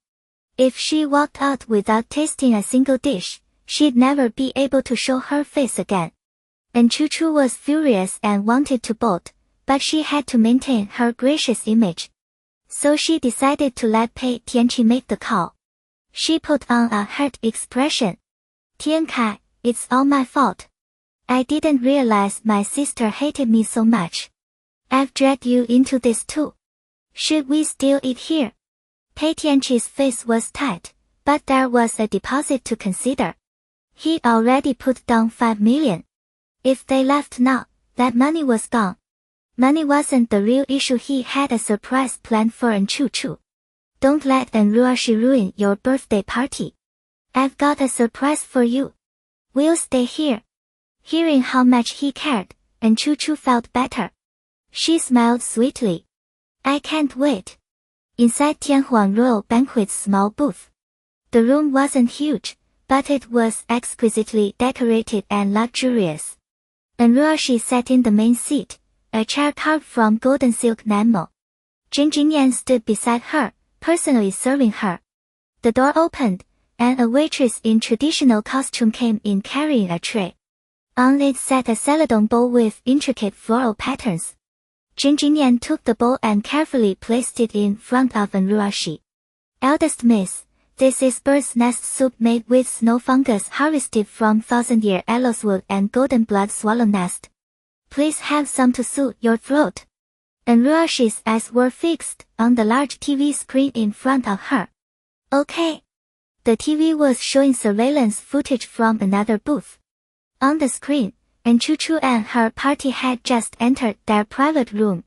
If she walked out without tasting a single dish, She'd never be able to show her face again. And Chu Chu was furious and wanted to bolt, but she had to maintain her gracious image. So she decided to let Pei Tianqi make the call. She put on a hurt expression. Tiankai, it's all my fault. I didn't realize my sister hated me so much. I've dragged you into this too. Should we still eat here? Pei Tianqi's face was tight, but there was a deposit to consider. He'd already put down 5 million. If they left now, that money was gone. Money wasn't the real issue. He had a surprise planned for Chu Chu. Don't let Ruoxi ruin your birthday party. I've got a surprise for you. We'll stay here. Hearing how much he cared, Chu Chu felt better. She smiled sweetly. I can't wait. Inside Tianhuang Royal Banquet's small booth. The room wasn't huge, but it was exquisitely decorated and luxurious. Ruoxi sat in the main seat, a chair carved from golden silk enamel. Jing Jingyan stood beside her, personally serving her. The door opened, and a waitress in traditional costume came in carrying a tray. On it sat a celadon bowl with intricate floral patterns. Jing Jingyan took the bowl and carefully placed it in front of Ruoxi. Eldest miss, this is bird's nest soup made with snow fungus harvested from 1000-year aloeswood and golden blood swallow nest. Please have some to soothe your throat. Ruoxi's eyes were fixed on the large TV screen in front of her. Okay. The TV was showing surveillance footage from another booth. On the screen, Chu Chu and her party had just entered their private room.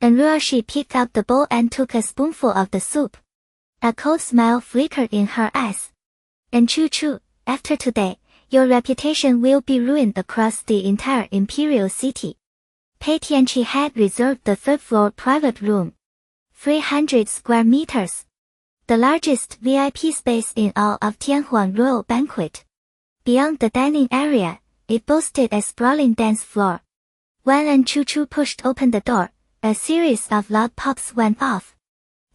Ruoxi picked up the bowl and took a spoonful of the soup. A cold smile flickered in her eyes. Chu Chu, after today, your reputation will be ruined across the entire imperial city. Pei Tianqi had reserved the third-floor private room. 300 square meters. The largest VIP space in all of Tianhuang Royal Banquet. Beyond the dining area, it boasted a sprawling dance floor. When Chu Chu pushed open the door, a series of loud pops went off.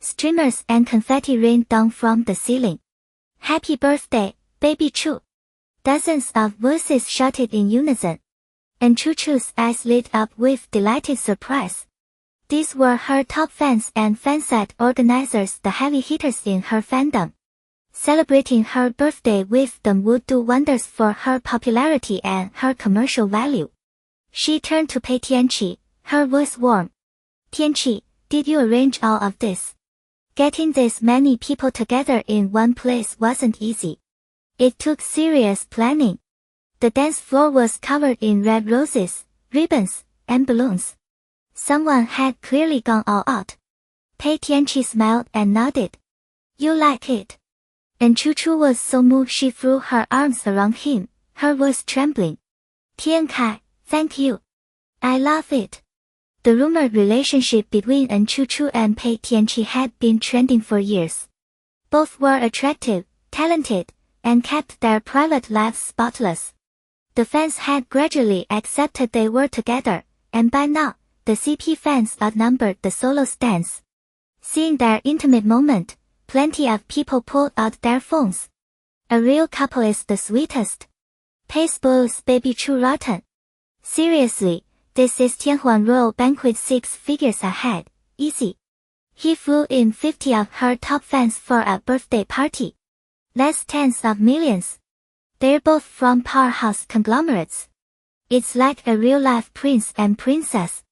Streamers and confetti rained down from the ceiling. Happy birthday, baby Chu! Dozens of voices shouted in unison. Chu Chu's eyes lit up with delighted surprise. These were her top fans and fansite organizers, the heavy hitters in her fandom. Celebrating her birthday with them would do wonders for her popularity and her commercial value. She turned to Pei Tianqi, her voice warm. Tianqi, did you arrange all of this? Getting this many people together in one place wasn't easy. It took serious planning. The dance floor was covered in red roses, ribbons, and balloons. Someone had clearly gone all out. Pei Tianqi smiled and nodded. You like it? Chu Chu was so moved she threw her arms around him, her voice trembling. Tiankai, thank you. I love it. The rumored relationship between Chu Chu and Pei Tianqi had been trending for years. Both were attractive, talented, and kept their private lives spotless. The fans had gradually accepted they were together, and by now, the CP fans outnumbered the solo stans. Seeing their intimate moment, plenty of people pulled out their phones. A real couple is the sweetest. Pei spoils baby Chu rotten. Seriously, this is Tianhuang Royal Banquet 6 figures ahead, easy. He flew in 50 of her top fans for a birthday party. That's tens of millions. They're both from powerhouse conglomerates. It's like a real-life prince and princess.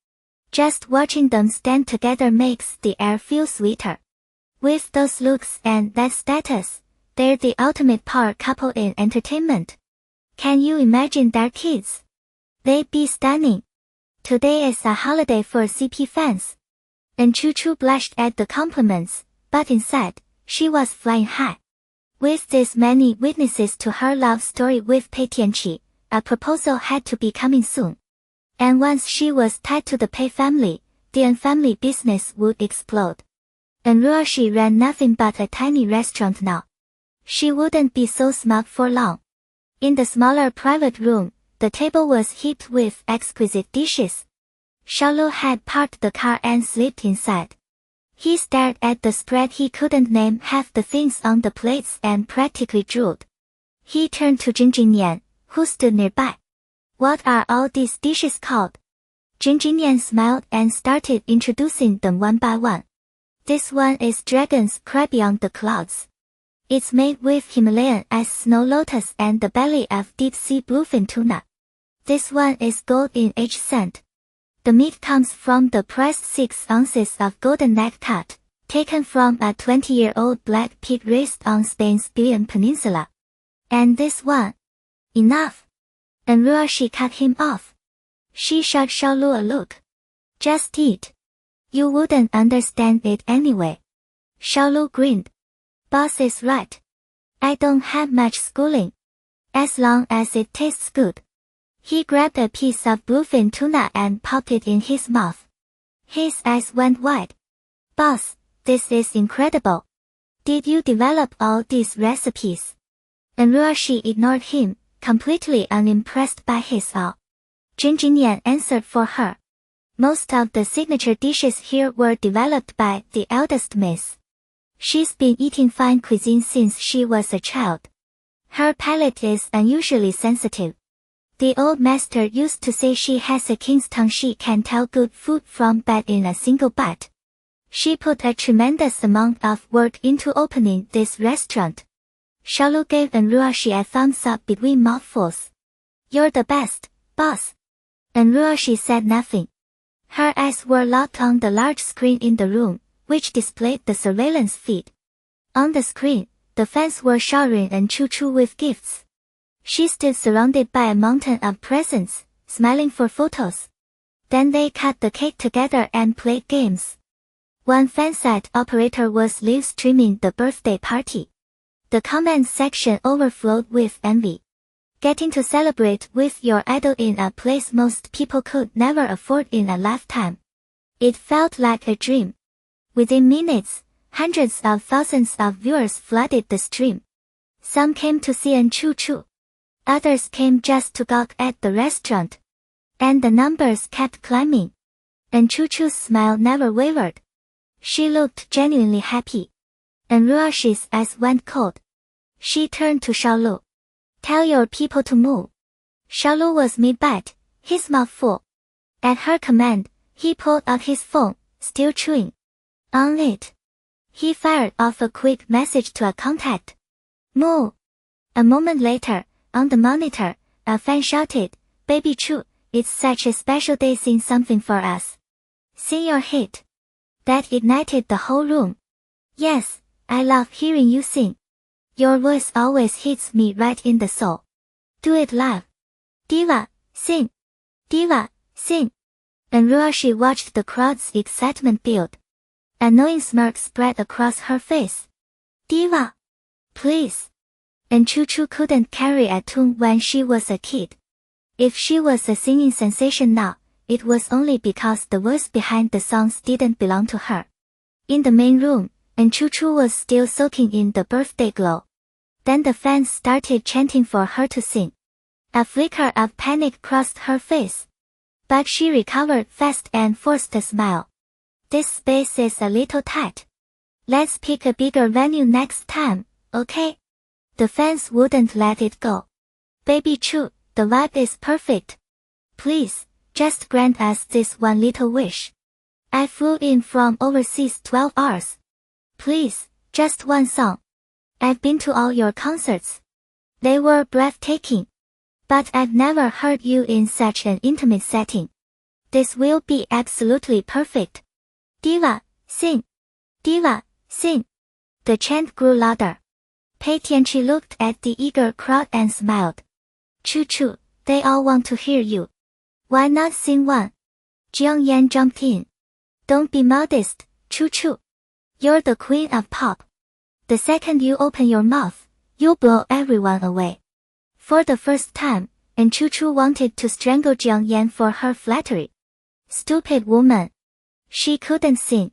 Just watching them stand together makes the air feel sweeter. With those looks and that status, they're the ultimate power couple in entertainment. Can you imagine their kids? They'd be stunning. Today is a holiday for CP fans. Chu Chu blushed at the compliments, but inside, she was flying high. With this many witnesses to her love story with Pei Tianqi, a proposal had to be coming soon. And once she was tied to the Pei family, the family business would explode. Ruoxi ran nothing but a tiny restaurant now. She wouldn't be so smug for long. In the smaller private room, the table was heaped with exquisite dishes. Xiao had parked the car and slipped inside. He stared at the spread. He couldn't name half the things on the plates and practically drooled. He turned to Jinjinian, who stood nearby. What are all these dishes called? Jinjinian smiled and started introducing them one by one. This one is Dragon's Cry Beyond the Clouds. It's made with Himalayan ice snow lotus and the belly of deep-sea bluefin tuna. This one is gold in aged sand. The meat comes from the pressed 6 ounces of golden neck cut, taken from a 20-year-old black pig raised on Spain's Billion Peninsula. And this one. Enough. And Ruoxi cut him off. She shot Xiaolu a look. Just eat. You wouldn't understand it anyway. Xiaolu grinned. Boss is right. I don't have much schooling. As long as it tastes good. He grabbed a piece of bluefin tuna and popped it in his mouth. His eyes went wide. Boss, this is incredible. Did you develop all these recipes? And Ruoxi ignored him, completely unimpressed by his awe. Jinjinian answered for her. Most of the signature dishes here were developed by the eldest miss. She's been eating fine cuisine since she was a child. Her palate is unusually sensitive. The old master used to say she has a king's tongue. She can tell good food from bad in a single bite. She put a tremendous amount of work into opening this restaurant. Xiaolu gave and Ruoxi a thumbs up between mouthfuls. You're the best, boss. And Ruoxi said nothing. Her eyes were locked on the large screen in the room, which displayed the surveillance feed. On the screen, the fans were showering and Chu with gifts. She stood surrounded by a mountain of presents, smiling for photos. Then they cut the cake together and played games. One fansite operator was live streaming the birthday party. The comments section overflowed with envy. Getting to celebrate with your idol in a place most people could never afford in a lifetime. It felt like a dream. Within minutes, hundreds of thousands of viewers flooded the stream. Some came to see An Chu. Others came just to gawk at the restaurant. And the numbers kept climbing. And Chu's smile never wavered. She looked genuinely happy. And Ruoxi's eyes went cold. She turned to Xiaolu. Tell your people to move. Xiaolu was mid-bite, his mouth full. At her command, he pulled out his phone, still chewing. On it. He fired off a quick message to a contact. Move. A moment later, on the monitor, a fan shouted, Baby Chu, it's such a special day, sing something for us. Sing your hit. That ignited the whole room. Yes, I love hearing you sing. Your voice always hits me right in the soul. Do it live. Diva, sing. Diva, sing. And Ruoxi watched the crowd's excitement build. A knowing smirk spread across her face. Diva. Please. And Chu couldn't carry a tune when she was a kid. If she was a singing sensation now, it was only because the voice behind the songs didn't belong to her. In the main room, and Chu was still soaking in the birthday glow. Then the fans started chanting for her to sing. A flicker of panic crossed her face. But she recovered fast and forced a smile. This space is a little tight. Let's pick a bigger venue next time, okay? The fans wouldn't let it go. Baby Chu, the vibe is perfect. Please, just grant us this one little wish. I flew in from overseas 12 hours. Please, just one song. I've been to all your concerts. They were breathtaking. But I've never heard you in such an intimate setting. This will be absolutely perfect. Diva, sing. Diva, sing. The chant grew louder. Pei Tianqi looked at the eager crowd and smiled. Chu, they all want to hear you. Why not sing one? Jiang Yan jumped in. Don't be modest, Chu. You're the queen of pop. The second you open your mouth, you'll blow everyone away. For the first time, and Chu wanted to strangle Jiang Yan for her flattery. Stupid woman. She couldn't sing.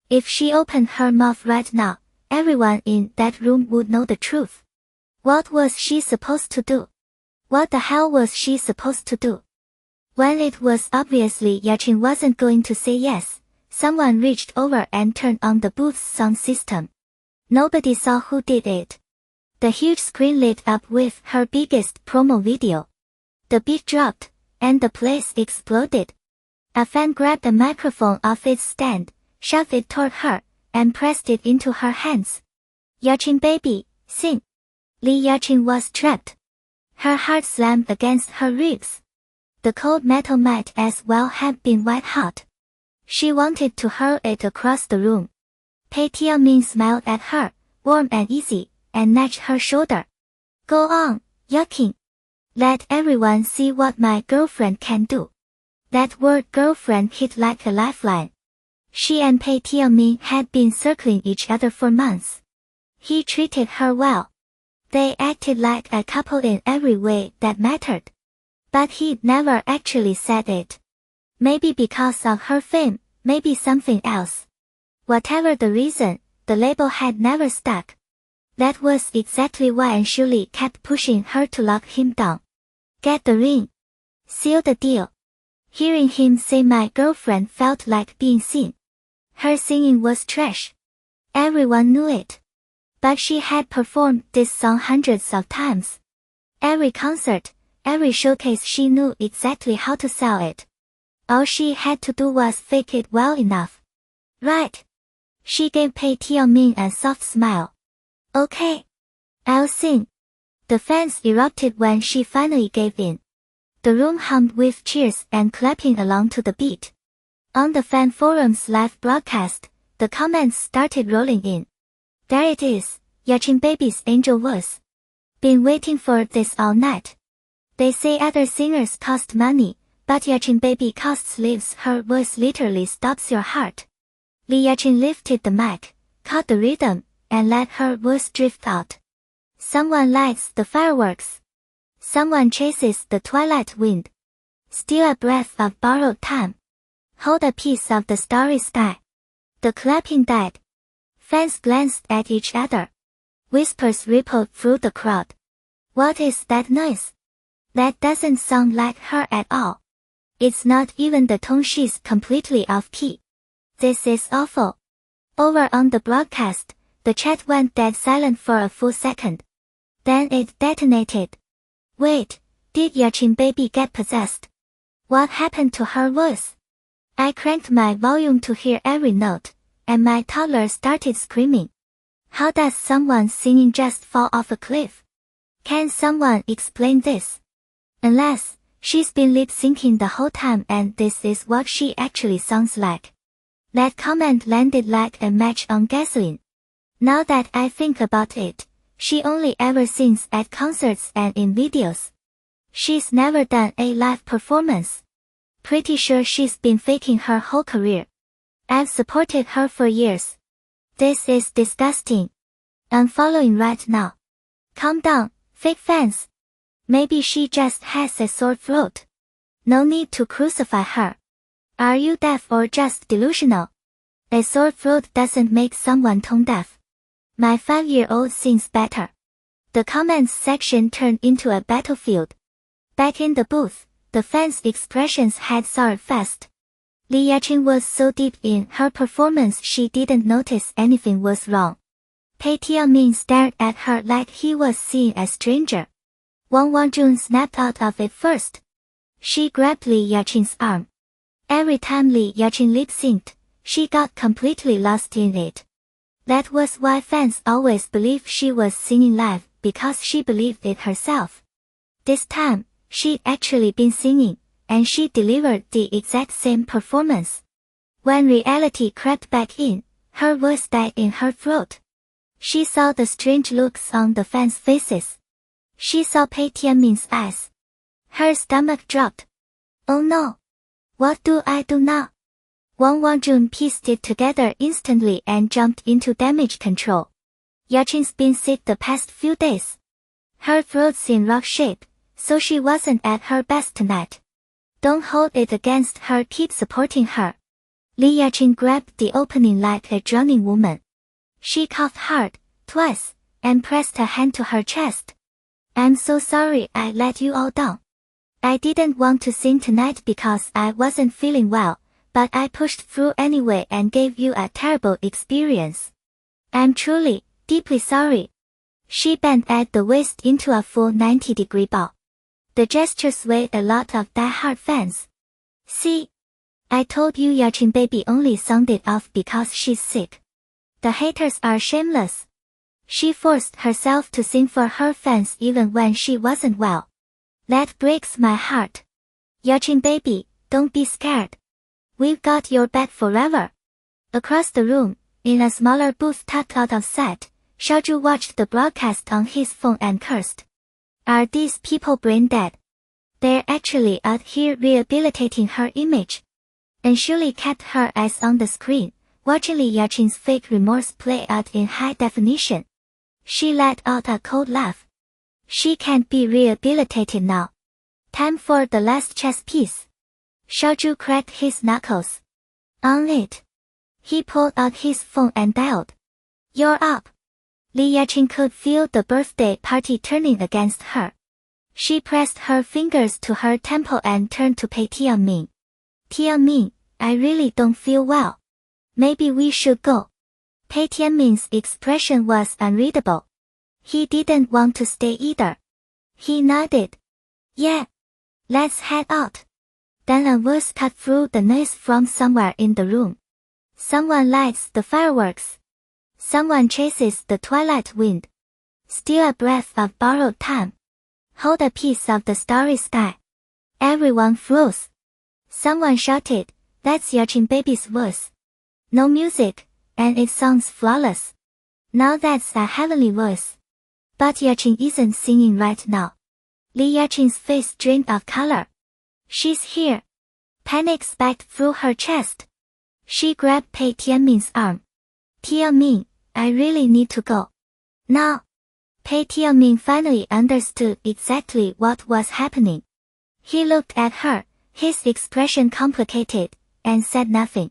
If she opened her mouth right now, everyone in that room would know the truth. What was she supposed to do? What the hell was she supposed to do? When it was obviously Yaqin wasn't going to say yes, someone reached over and turned on the booth's sound system. Nobody saw who did it. The huge screen lit up with her biggest promo video. The beat dropped, and the place exploded. A fan grabbed a microphone off its stand, shoved it toward her, and pressed it into her hands. Yaching baby, sing. Li Yaching was trapped. Her heart slammed against her ribs. The cold metal might as well have been white hot. She wanted to hurl it across the room. Pei Tianmin smiled at her, warm and easy, and nudged her shoulder. Go on, Yaching. Let everyone see what my girlfriend can do. That word girlfriend hit like a lifeline. She and Pei Tianmin had been circling each other for months. He treated her well. They acted like a couple in every way that mattered. But he'd never actually said it. Maybe because of her fame, maybe something else. Whatever the reason, the label had never stuck. That was exactly why Anshuli kept pushing her to lock him down. Get the ring. Seal the deal. Hearing him say my girlfriend felt like being seen. Her singing was trash. Everyone knew it. But she had performed this song hundreds of times. Every concert, every showcase she knew exactly how to sell it. All she had to do was fake it well enough. Right. She gave Pei Tianmin a soft smile. Okay. I'll sing. The fans erupted when she finally gave in. The room hummed with cheers and clapping along to the beat. On the fan forum's live broadcast, the comments started rolling in. There it is, Yaching baby's angel voice. Been waiting for this all night. They say other singers cost money, but Yaching baby costs lives. Her voice literally stops your heart. Li Yaching lifted the mic, caught the rhythm, and let her voice drift out. Someone lights the fireworks. Someone chases the twilight wind. Steal a breath of borrowed time. Hold a piece of the starry sky. The clapping died. Fans glanced at each other. Whispers rippled through the crowd. What is that noise? That doesn't sound like her at all. It's not even the tone, she's completely off key. This is awful. Over on the broadcast, the chat went dead silent for a full second. Then it detonated. Wait, did Yaching baby get possessed? What happened to her voice? I cranked my volume to hear every note, and my toddler started screaming. How does someone singing just fall off a cliff? Can someone explain this? Unless, she's been lip-syncing the whole time and this is what she actually sounds like. That comment landed like a match on gasoline. Now that I think about it, she only ever sings at concerts and in videos. She's never done a live performance. Pretty sure she's been faking her whole career. I've supported her for years. This is disgusting. I'm following right now. Calm down, fake fans. Maybe she just has a sore throat. No need to crucify her. Are you deaf or just delusional? A sore throat doesn't make someone tone deaf. My 5-year-old sings better. The comments section turned into a battlefield. Back in the booth, the fans' expressions had soured fast. Li Yaching was so deep in her performance she didn't notice anything was wrong. Pei Tianmin stared at her like he was seeing a stranger. Wang Wangjun snapped out of it first. She grabbed Li Yaching's arm. Every time Li Yaching lip-synced, she got completely lost in it. That was why fans always believed she was singing live, because she believed it herself. This time, she'd actually been singing, and she delivered the exact same performance. When reality crept back in, her voice died in her throat. She saw the strange looks on the fans' faces. She saw Pei Tianmin's eyes. Her stomach dropped. Oh no! What do I do now? Wang Wangjun pieced it together instantly and jumped into damage control. Yaching's been sick the past few days. Her throat's in rock shape, so she wasn't at her best tonight. Don't hold it against her, keep supporting her. Li Yaching grabbed the opening like a drowning woman. She coughed hard, twice, and pressed a hand to her chest. I'm so sorry I let you all down. I didn't want to sing tonight because I wasn't feeling well, but I pushed through anyway and gave you a terrible experience. I'm truly, deeply sorry. She bent at the waist into a full 90-degree bow. The gesture swayed a lot of die-hard fans. See? I told you Yaching baby only sounded off because she's sick. The haters are shameless. She forced herself to sing for her fans even when she wasn't well. That breaks my heart. Yaching baby, don't be scared. We've got your back forever. Across the room, in a smaller booth tucked out of sight, Xiao Yuan watched the broadcast on his phone and cursed. Are these people brain dead? They're actually out here rehabilitating her image. And Shuli kept her eyes on the screen, watching Li Yaqing's fake remorse play out in high definition. She let out a cold laugh. She can't be rehabilitated now. Time for the last chess piece. Xiao Yuan cracked his knuckles. On it. He pulled out his phone and dialed. You're up. Li Yaqing could feel the birthday party turning against her. She pressed her fingers to her temple and turned to Pei Tianming. Tianming, I really don't feel well. Maybe we should go. Pei Tianming's expression was unreadable. He didn't want to stay either. He nodded. Yeah. Let's head out. Then a voice cut through the noise from somewhere in the room. Someone lights the fireworks. Someone chases the twilight wind. Steal a breath of borrowed time. Hold a piece of the starry sky. Everyone froze. Someone shouted, that's Yaching baby's voice. No music, and it sounds flawless. Now that's a heavenly voice. But Yaching isn't singing right now. Li Yaqing's face drained of color. She's here. Panic spiked through her chest. She grabbed Pei Tianming's arm. Tianming, I really need to go. Now. Pei Tianming finally understood exactly what was happening. He looked at her, his expression complicated, and said nothing.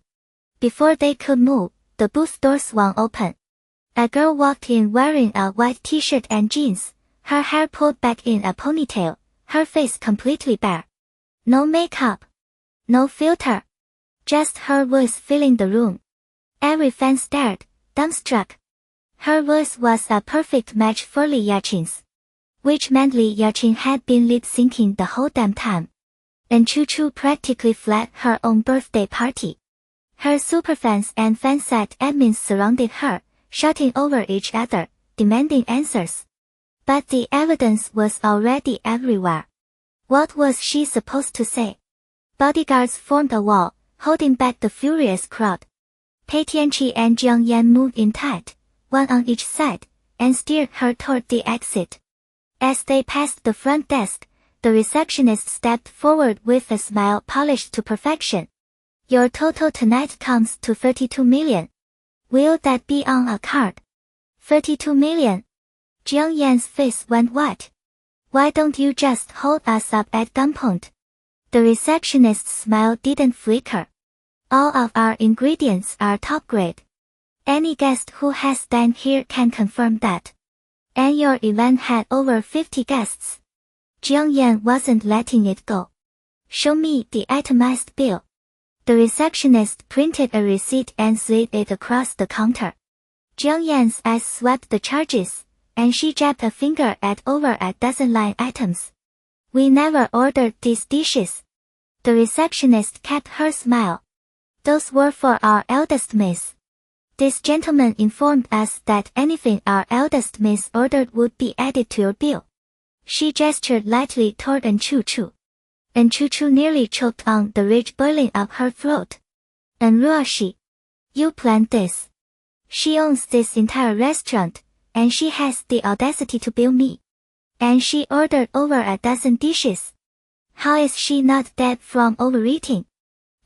Before they could move, the booth door swung open. A girl walked in wearing a white t-shirt and jeans, her hair pulled back in a ponytail, her face completely bare. No makeup. No filter. Just her voice filling the room. Every fan stared, dumbstruck. Her voice was a perfect match for Li Yaqing's. Which meant Li Yaqing had been lip-syncing the whole damn time. And Chu practically fled her own birthday party. Her superfans and fansite admins surrounded her, shouting over each other, demanding answers. But the evidence was already everywhere. What was she supposed to say? Bodyguards formed a wall, holding back the furious crowd. Pei Tianqi and Jiang Yan moved in tight, one on each side, and steered her toward the exit. As they passed the front desk, the receptionist stepped forward with a smile polished to perfection. Your total tonight comes to 32 million. Will that be on a card? 32 million. Jiang Yan's face went white. Why don't you just hold us up at gunpoint? The receptionist's smile didn't flicker. All of our ingredients are top grade. Any guest who has dined here can confirm that. And your event had over 50 guests. Jiang Yan wasn't letting it go. Show me the itemized bill. The receptionist printed a receipt and slid it across the counter. Jiang Yan's eyes swept the charges, and she jabbed a finger at over a dozen line items. We never ordered these dishes. The receptionist kept her smile. Those were for our eldest miss. This gentleman informed us that anything our eldest miss ordered would be added to your bill. She gestured lightly toward Chu. Chu nearly choked on the rage boiling up her throat. Ruoxi. You planned this. She owns this entire restaurant, and she has the audacity to bill me. And she ordered over a dozen dishes. How is she not dead from overeating?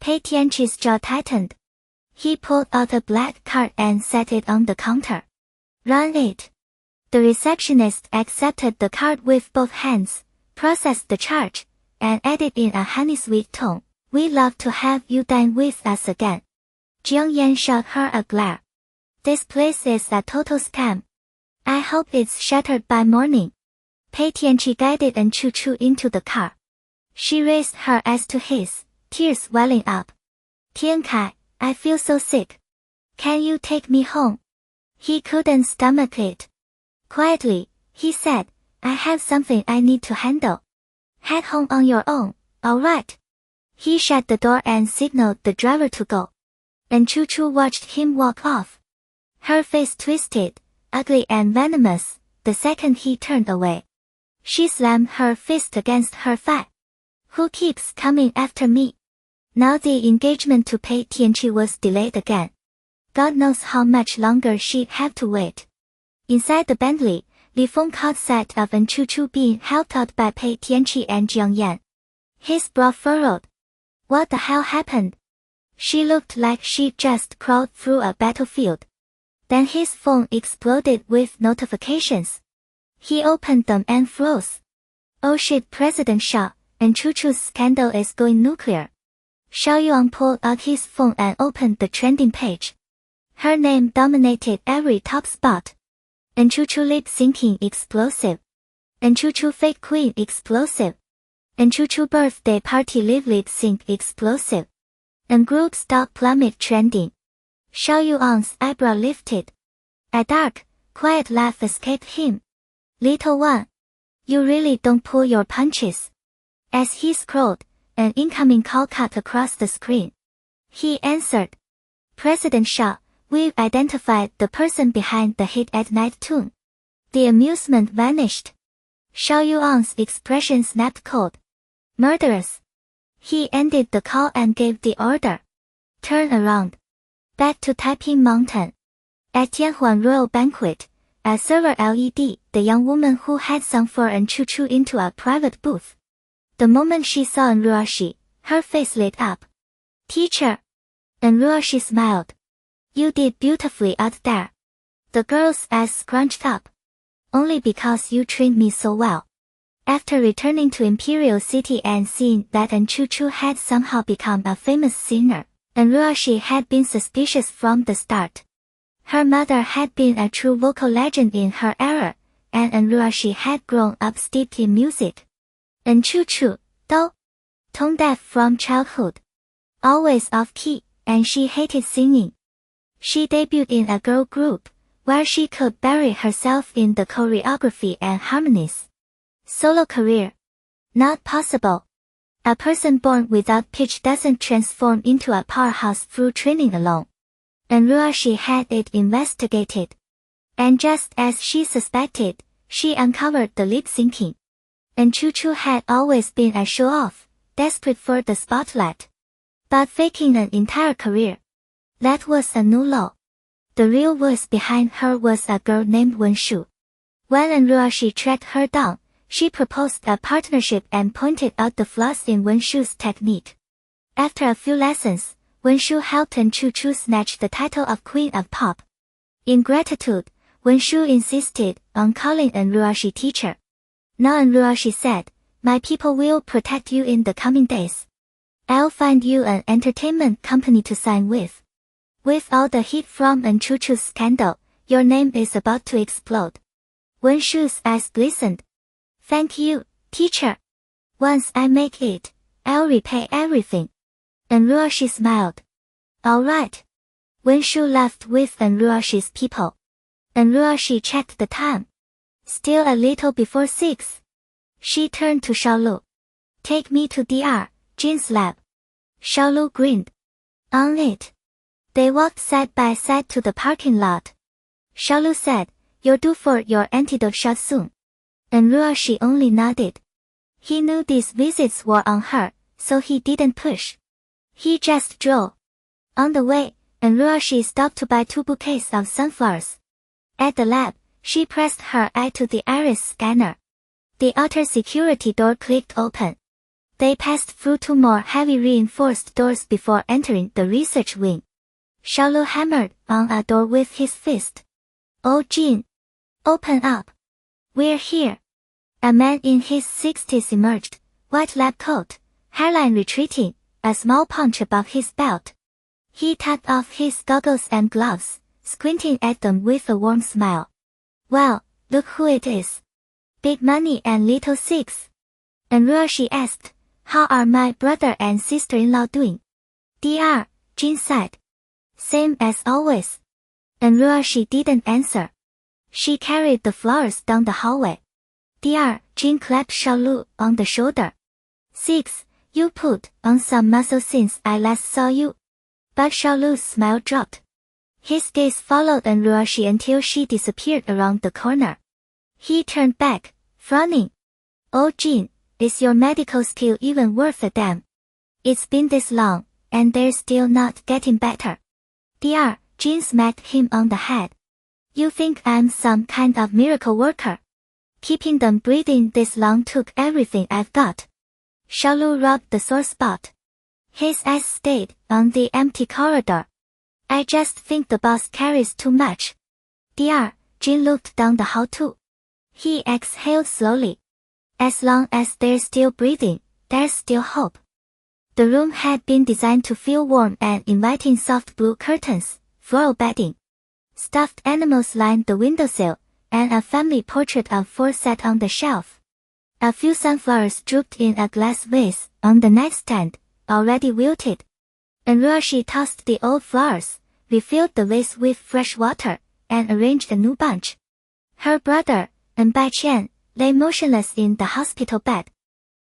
Pei Tianqi's jaw tightened. He pulled out a black card and set it on the counter. Run it. The receptionist accepted the card with both hands, processed the charge, and added in a honey-sweet tone, We'd love to have you dine with us again. Jiang Yan shot her a glare. This place is a total scam. I hope it's shuttered by morning. Pei Tianqi guided Chu into the car. She raised her eyes to his, tears welling up. Tiankai, I feel so sick. Can you take me home? He couldn't stomach it. Quietly, he said, I have something I need to handle. Head home on your own, alright? He shut the door and signaled the driver to go. And Chu Chu watched him walk off. Her face twisted, ugly and venomous, the second he turned away. She slammed her fist against her thigh. Who keeps coming after me? Now the engagement to Pei Tianqi was delayed again. God knows how much longer she'd have to wait. Inside the Bentley, Li Feng caught sight of Chu Chu being helped out by Pei Tianqi and Jiang Yan. His brow furrowed. What the hell happened? She looked like she'd just crawled through a battlefield. Then his phone exploded with notifications. He opened them and froze. Oh shit, President Xiao, and Chu Chu's scandal is going nuclear. Xiao Yuan pulled out his phone and opened the trending page. Her name dominated every top spot. And Chu Chu lip syncing explosive. And Chu Chu fake queen explosive. And Chu Chu birthday party live lip sync explosive. And group stock plummet trending. Xiao Yuan's eyebrow lifted. A dark, quiet laugh escaped him. Little one. You really don't pull your punches. As he scrolled, an incoming call cut across the screen. He answered. President Xiao, we've identified the person behind the hit at night tune. The amusement vanished. Xiao Yuan's expression snapped cold. Murderous. He ended the call and gave the order. Turn around. Back to Taiping Mountain. At Tianhuan Royal Banquet, a server LED, the young woman who had sung for Chu Chu into a private booth. The moment she saw Ruoxi, her face lit up. Teacher. Ruoxi smiled. You did beautifully out there. The girl's eyes scrunched up. Only because you trained me so well. After returning to Imperial City and seeing that Chu Chu had somehow become a famous singer, Ruoxi had been suspicious from the start. Her mother had been a true vocal legend in her era, and Ruoxi had grown up steeped in music. Chu Chu, though, tone deaf from childhood. Always off-key, and she hated singing. She debuted in a girl group, where she could bury herself in the choreography and harmonies. Solo career. Not possible. A person born without pitch doesn't transform into a powerhouse through training alone. Ruoxi had it investigated. And just as she suspected, she uncovered the lip syncing. Chu Chu had always been a show-off, desperate for the spotlight. But faking an entire career. That was a new low. The real voice behind her was a girl named Wen Shu. When Ruoxi tracked her down, she proposed a partnership and pointed out the flaws in Wen Shu's technique. After a few lessons, Wen Shu helped Chu Chu snatch the title of Queen of Pop. In gratitude, Wen Shu insisted on calling Ruoxi teacher. Now Ruoxi said, my people will protect you in the coming days. I'll find you an entertainment company to sign with. With all the heat from Chu Chu's scandal, your name is about to explode. Wen Shu's eyes glistened. Thank you, teacher. Once I make it, I'll repay everything. Ruoxi smiled. Alright. Wen Shu left with Ruoxi's people. Ruoxi checked the time. Still a little before 6. She turned to Xiaolu. Take me to Dr. Jin's lab. Xiaolu grinned. On it. They walked side by side to the parking lot. Xiaolu said, you're due for your antidote shot soon. Ruoxi only nodded. He knew these visits were on her, so he didn't push. He just drove. On the way, Ruoxi stopped to buy 2 bouquets of sunflowers. At the lab, she pressed her eye to the iris scanner. The outer security door clicked open. They passed through 2 more heavy reinforced doors before entering the research wing. Xiaolu hammered on a door with his fist. Oh Jin! Open up! We're here. A man in his 60s emerged, white lab coat, hairline retreating, a small punch above his belt. He took off his goggles and gloves, squinting at them with a warm smile. Well, look who it is. Big Money and Little Six. Ruoxi asked, how are my brother and sister-in-law doing? Dr. Jin said. Same as always. Ruoxi didn't answer. She carried the flowers down the hallway. 2. Jin clapped Xiaolu on the shoulder. 6. You put on some muscle since I last saw you. But Xiaolu's smile dropped. His gaze followed Ruoxi until she disappeared around the corner. He turned back, frowning. Oh Jin, is your medical skill even worth a damn? It's been this long, and they're still not getting better. 2. Jin smacked him on the head. You think I'm some kind of miracle worker? Keeping them breathing this long took everything I've got. Xiaolu rubbed the sore spot. His eyes stayed on the empty corridor. I just think the boss carries too much. 2. Jin looked down the hall too. He exhaled slowly. As long as they're still breathing, there's still hope. The room had been designed to feel warm and inviting. Soft blue curtains, floral bedding. Stuffed animals lined the windowsill, and a family portrait of 4 sat on the shelf. A few sunflowers drooped in a glass vase on the nightstand, already wilted. Ruoxi tossed the old flowers, refilled the vase with fresh water, and arranged a new bunch. Her brother, Bai, lay motionless in the hospital bed.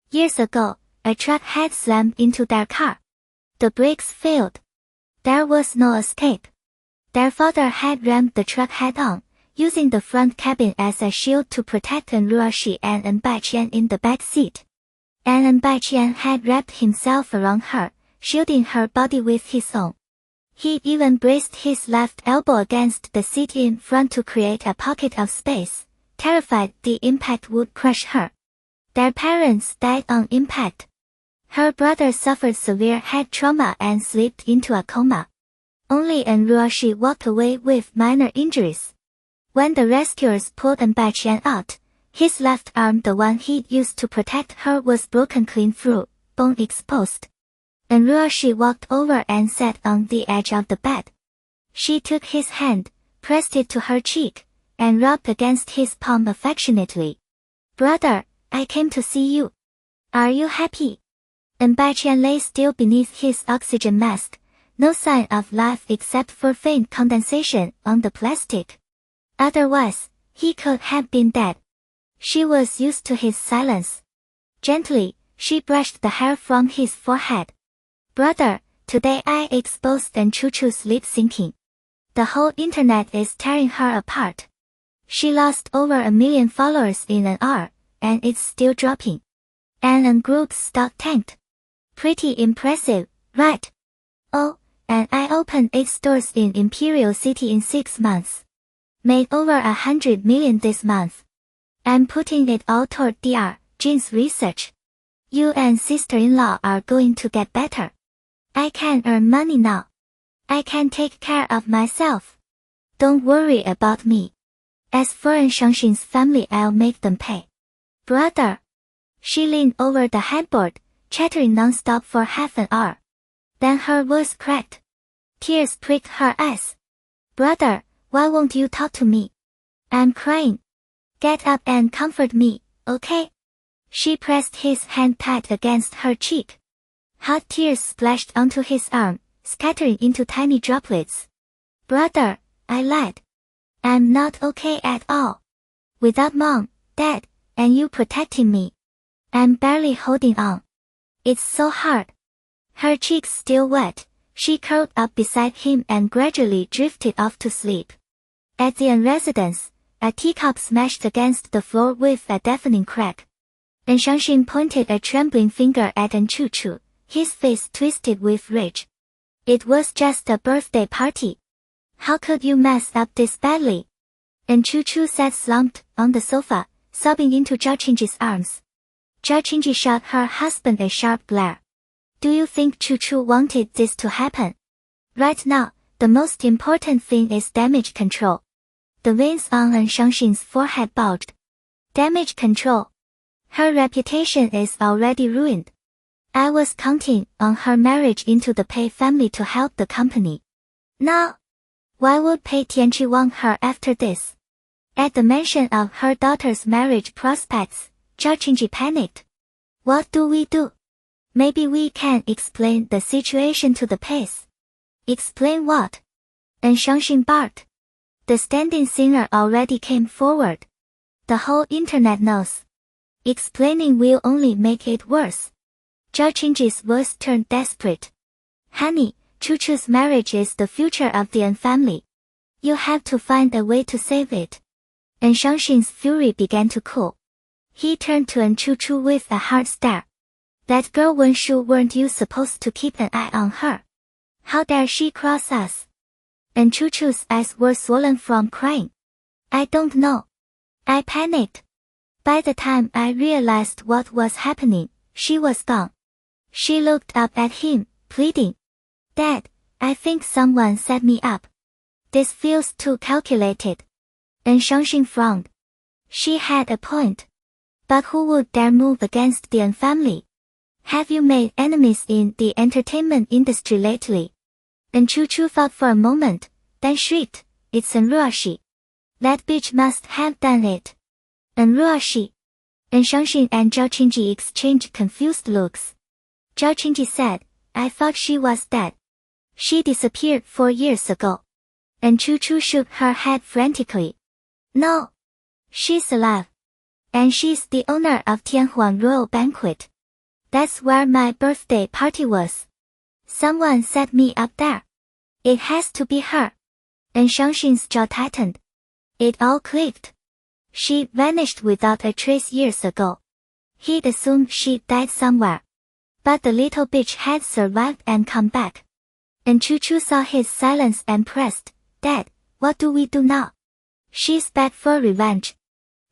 Years ago, a truck had slammed into their car. The brakes failed. There was no escape. Their father had rammed the truck head-on, using the front cabin as a shield to protect Ruoxi and Bai in the back seat. And Bai had wrapped himself around her, shielding her body with his own. He even braced his left elbow against the seat in front to create a pocket of space, terrified the impact would crush her. Their parents died on impact. Her brother suffered severe head trauma and slipped into a coma. Only Ruoxi walked away with minor injuries. When the rescuers pulled Bai out, his left arm, the one he'd used to protect her, was broken clean through, bone exposed. Ruoxi walked over and sat on the edge of the bed. She took his hand, pressed it to her cheek, and rubbed against his palm affectionately. Brother, I came to see you. Are you happy? Bai lay still beneath his oxygen mask, no sign of life except for faint condensation on the plastic. Otherwise, he could have been dead. She was used to his silence. Gently, she brushed the hair from his forehead. Brother, today I exposed Chuchu's lip syncing. The whole internet is tearing her apart. She lost over 1 million followers in an hour, and it's still dropping. And group's stock tanked. Pretty impressive, right? Oh, and I opened 8 stores in Imperial City in 6 months. Made over 100 million this month. I'm putting it all toward Jin's research. You and sister-in-law are going to get better. I can earn money now. I can take care of myself. Don't worry about me. As for Shangshin's family, I'll make them pay. Brother. She leaned over the headboard, chattering non-stop for half an hour. Then her voice cracked. Tears pricked her eyes. Brother, why won't you talk to me? I'm crying. Get up and comfort me, okay? She pressed his hand tight against her cheek. Hot tears splashed onto his arm, scattering into tiny droplets. Brother, I lied. I'm not okay at all. Without Mom, Dad, and you protecting me, I'm barely holding on. It's so hard. Her cheeks still wet, she curled up beside him and gradually drifted off to sleep. At the residence, a teacup smashed against the floor with a deafening crack. Shangshin pointed a trembling finger at Chuchu, his face twisted with rage. It was just a birthday party. How could you mess up this badly? Chuchu sat slumped on the sofa, sobbing into Zhao Qingji's arms. Zhao Qingji shot her husband a sharp glare. Do you think Chuchu wanted this to happen? Right now, the most important thing is damage control. The veins on Shangshin's forehead bulged. Damage control. Her reputation is already ruined. I was counting on her marriage into the Pei family to help the company. Now, why would Pei Tianqi want her after this? At the mention of her daughter's marriage prospects, Zhao Qingji panicked. What do we do? Maybe we can explain the situation to the Peis. Explain what? Shangshin barked. The standing singer already came forward. The whole internet knows. Explaining will only make it worse. Zhao Qingji's voice turned desperate. Honey, Chuchu's marriage is the future of the An family. You have to find a way to save it. And Shangxin's fury began to cool. He turned to An Chuchu with a hard stare. That girl Wen Shu, weren't you supposed to keep an eye on her? How dare she cross us? And Chuchu's eyes were swollen from crying. I don't know. I panicked. By the time I realized what was happening, she was gone. She looked up at him, pleading. Dad, I think someone set me up. This feels too calculated. And Shangxin frowned. She had a point. But who would dare move against the An family? Have you made enemies in the entertainment industry lately? And Chuchu thought for a moment, then shrieked, It's An Ruoxi. That bitch must have done it. An Ruoxi. And Shangxin and Zhao Qingji exchanged confused looks. Zhao Qingji said, I thought she was dead. She disappeared 4 years ago. And Chuchu shook her head frantically. No. She's alive. And she's the owner of Tianhuang Royal Banquet. That's where my birthday party was. Someone set me up there. It has to be her. And Shangxin's jaw tightened. It all clicked. She vanished without a trace years ago. He'd assumed she died somewhere. But the little bitch had survived and come back. And Chuchu saw his silence and pressed, Dad, what do we do now? She's back for revenge.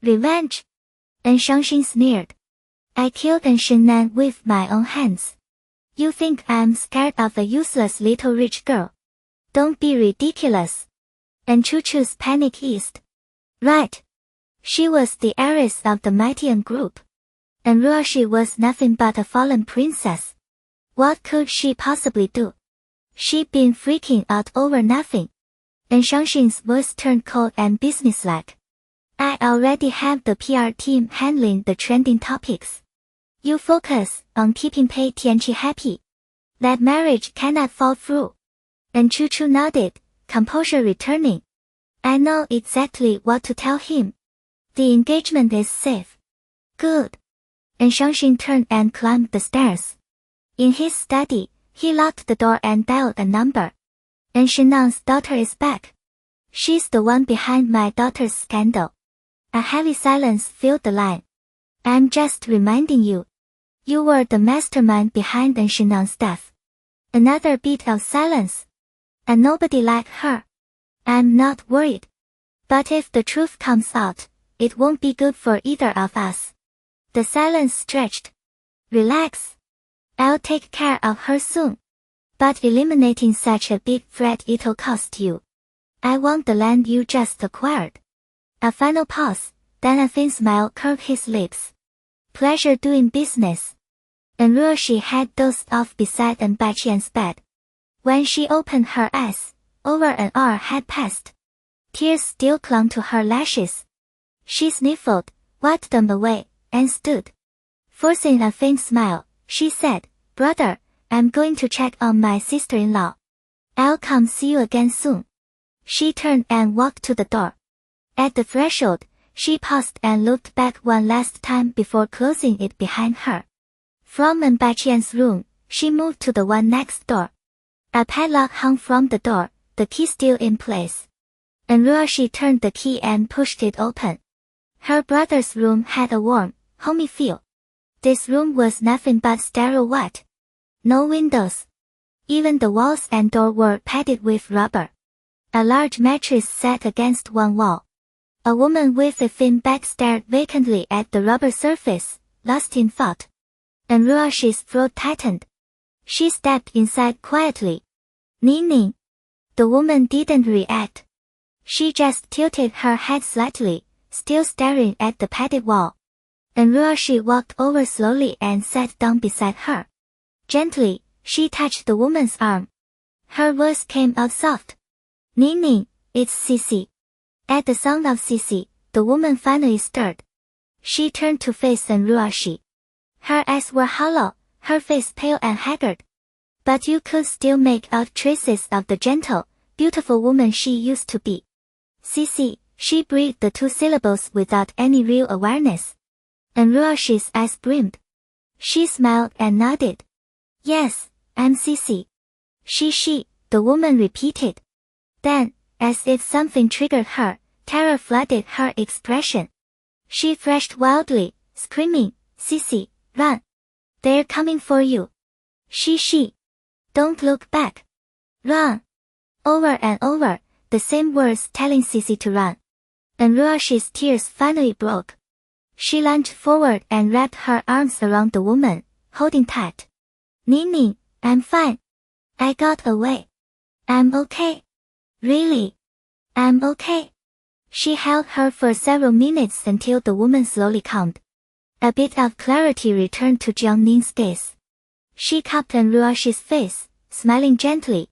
Revenge? And Shangxin sneered. I killed An Shennan with my own hands. You think I'm scared of a useless little rich girl? Don't be ridiculous. And Chuchu's panic eased. Right. She was the heiress of the mighty An group. And Ruoxi was nothing but a fallen princess. What could she possibly do? She'd been freaking out over nothing. And Shangxin's voice turned cold and businesslike. I already have the PR team handling the trending topics. You focus on keeping Pei Tianqi happy. That marriage cannot fall through. And Chuchu nodded, composure returning. I know exactly what to tell him. The engagement is safe. Good. And Shangxin turned and climbed the stairs. In his study, he locked the door and dialed a number. And Shennan's daughter is back. She's the one behind my daughter's scandal. A heavy silence filled the line. I'm just reminding you. You were the mastermind behind An Shennan's death. Another bit of silence. And nobody like her. I'm not worried. But if the truth comes out, it won't be good for either of us. The silence stretched. Relax. I'll take care of her soon. But eliminating such a big threat, it'll cost you. I want the land you just acquired. A final pause, then a thin smile curved his lips. Pleasure doing business. And Ruoxi had dozed off beside An Baiqian's bed. When she opened her eyes, over an hour had passed. Tears still clung to her lashes. She sniffled, wiped them away, and stood. Forcing a faint smile, she said, Brother, I'm going to check on my sister-in-law. I'll come see you again soon. She turned and walked to the door. At the threshold, she paused and looked back one last time before closing it behind her. From An Baiqian's room, she moved to the one next door. A padlock hung from the door, the key still in place. And Ruoxi turned the key and pushed it open. Her brother's room had a warm, homey feel. This room was nothing but sterile white. No windows. Even the walls and door were padded with rubber. A large mattress sat against one wall. A woman with a thin back stared vacantly at the rubber surface, lost in thought. And Ruoxi's throat tightened. She stepped inside quietly. Ning. The woman didn't react. She just tilted her head slightly, still staring at the padded wall. And Ruoxi walked over slowly and sat down beside her. Gently, she touched the woman's arm. Her voice came out soft. Ning, it's Sisi. At the sound of Sisi, the woman finally stirred. She turned to face An Ruoxi. Her eyes were hollow, her face pale and haggard. But you could still make out traces of the gentle, beautiful woman she used to be. Sissy, she breathed the two syllables without any real awareness. And Ruoxi's eyes brimmed. She smiled and nodded. Yes, I'm Sissy. She, the woman repeated. Then, as if something triggered her, terror flooded her expression. She thrashed wildly, screaming, Sissy, run. They're coming for you. She. Don't look back. Run. Over and over, the same words telling Sissy to run. And Ruoxi's tears finally broke. She lunged forward and wrapped her arms around the woman, holding tight. Ning, I'm fine. I got away. I'm okay. Really? I'm okay. She held her for several minutes until the woman slowly calmed. A bit of clarity returned to Jiangning's gaze. She cupped Ruoxi's face, smiling gently.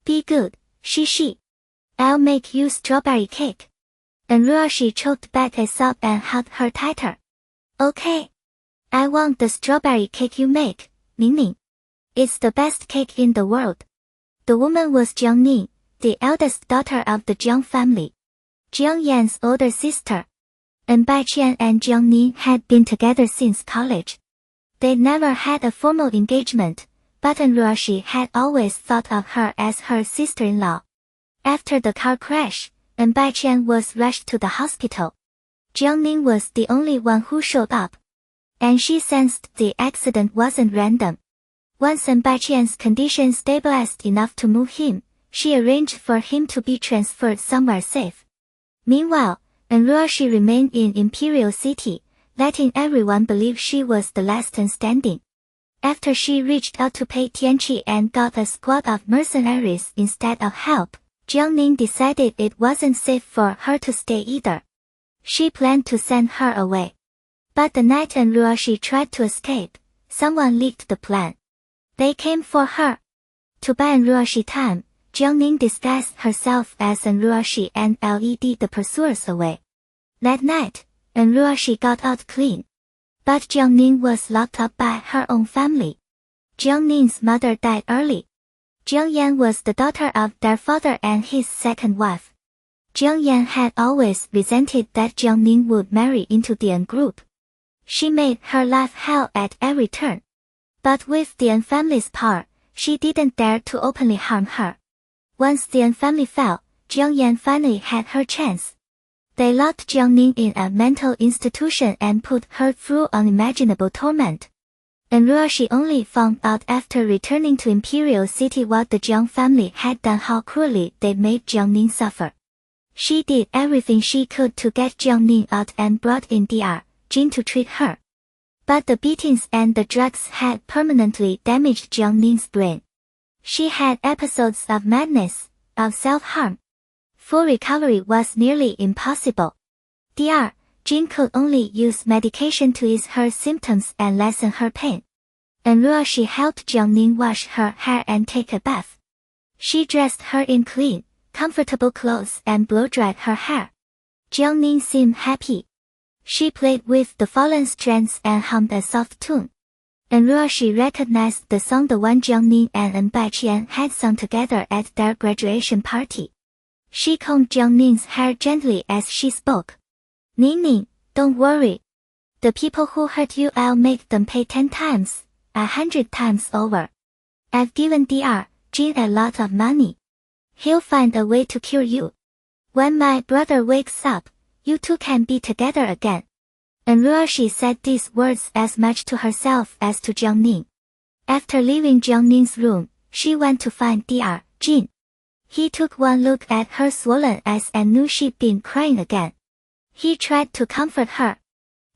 Be good, she. I'll make you strawberry cake. And Ruoxi choked back a sob and hugged her tighter. Okay. I want the strawberry cake you make, Ning. It's the best cake in the world. The woman was Jiangning, the eldest daughter of the Jiang family. Jiang Yan's older sister. And Bai Qian and Jiangning had been together since college. They'd never had a formal engagement, but Ruoxi had always thought of her as her sister-in-law. After the car crash, Bai Qian was rushed to the hospital. Jiangning was the only one who showed up. And she sensed the accident wasn't random. Once Bai Qian's condition stabilized enough to move him, she arranged for him to be transferred somewhere safe. Meanwhile, Ruoxi remained in Imperial City, letting everyone believe she was the last one standing. After she reached out to pay Tianqi and got a squad of mercenaries instead of help, Jiangning decided it wasn't safe for her to stay either. She planned to send her away. But the night Ruoxi tried to escape, someone leaked the plan. They came for her. To buy Ruoxi time, Jiangning disguised herself as Ruoxi and led the pursuers away. That night, Ruoxi got out clean. But Jiangning was locked up by her own family. Jiangning's mother died early. Jiang Yan was the daughter of their father and his second wife. Jiang Yan had always resented that Jiangning would marry into the An group. She made her life hell at every turn. But with the An family's power, she didn't dare to openly harm her. Once the An family fell, Jiang Yan finally had her chance. They locked Jiangning in a mental institution and put her through unimaginable torment. And Ruoxi only found out after returning to Imperial City what the Jiang family had done, how cruelly they made Jiangning suffer. She did everything she could to get Jiangning out and brought in Dr. Jin to treat her. But the beatings and the drugs had permanently damaged Jiangning's brain. She had episodes of madness, of self-harm. Full recovery was nearly impossible. Dr. Jin could only use medication to ease her symptoms and lessen her pain. And Ruoxi helped Jiangning wash her hair and take a bath. She dressed her in clean, comfortable clothes and blow-dried her hair. Jiangning seemed happy. She played with the fallen strands and hummed a soft tune. And Ruoxi recognized the song, the one Jiangning and Bai Qian had sung together at their graduation party. She combed Jiangning's hair gently as she spoke. Ning, don't worry. The people who hurt you, I'll make them pay 10 times, 100 times over. I've given Dr. Jin a lot of money. He'll find a way to cure you. When my brother wakes up, you two can be together again. And Ruoxi said these words as much to herself as to Jiangning. After leaving Jiangning's room, she went to find Dr. Jin. He took one look at her swollen eyes and knew she'd been crying again. He tried to comfort her.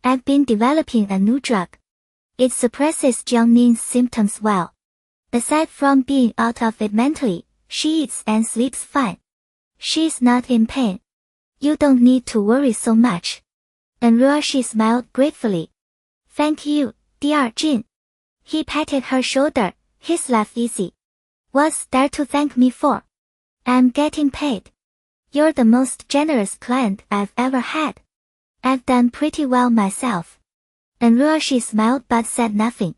I've been developing a new drug. It suppresses Jiangning's symptoms well. Aside from being out of it mentally, she eats and sleeps fine. She's not in pain. You don't need to worry so much. And Ruoxi smiled gratefully. Thank you, Dr. Jin. He patted her shoulder, his laugh easy. What's there to thank me for? I'm getting paid. You're the most generous client I've ever had. I've done pretty well myself. And Ruoxi smiled but said nothing.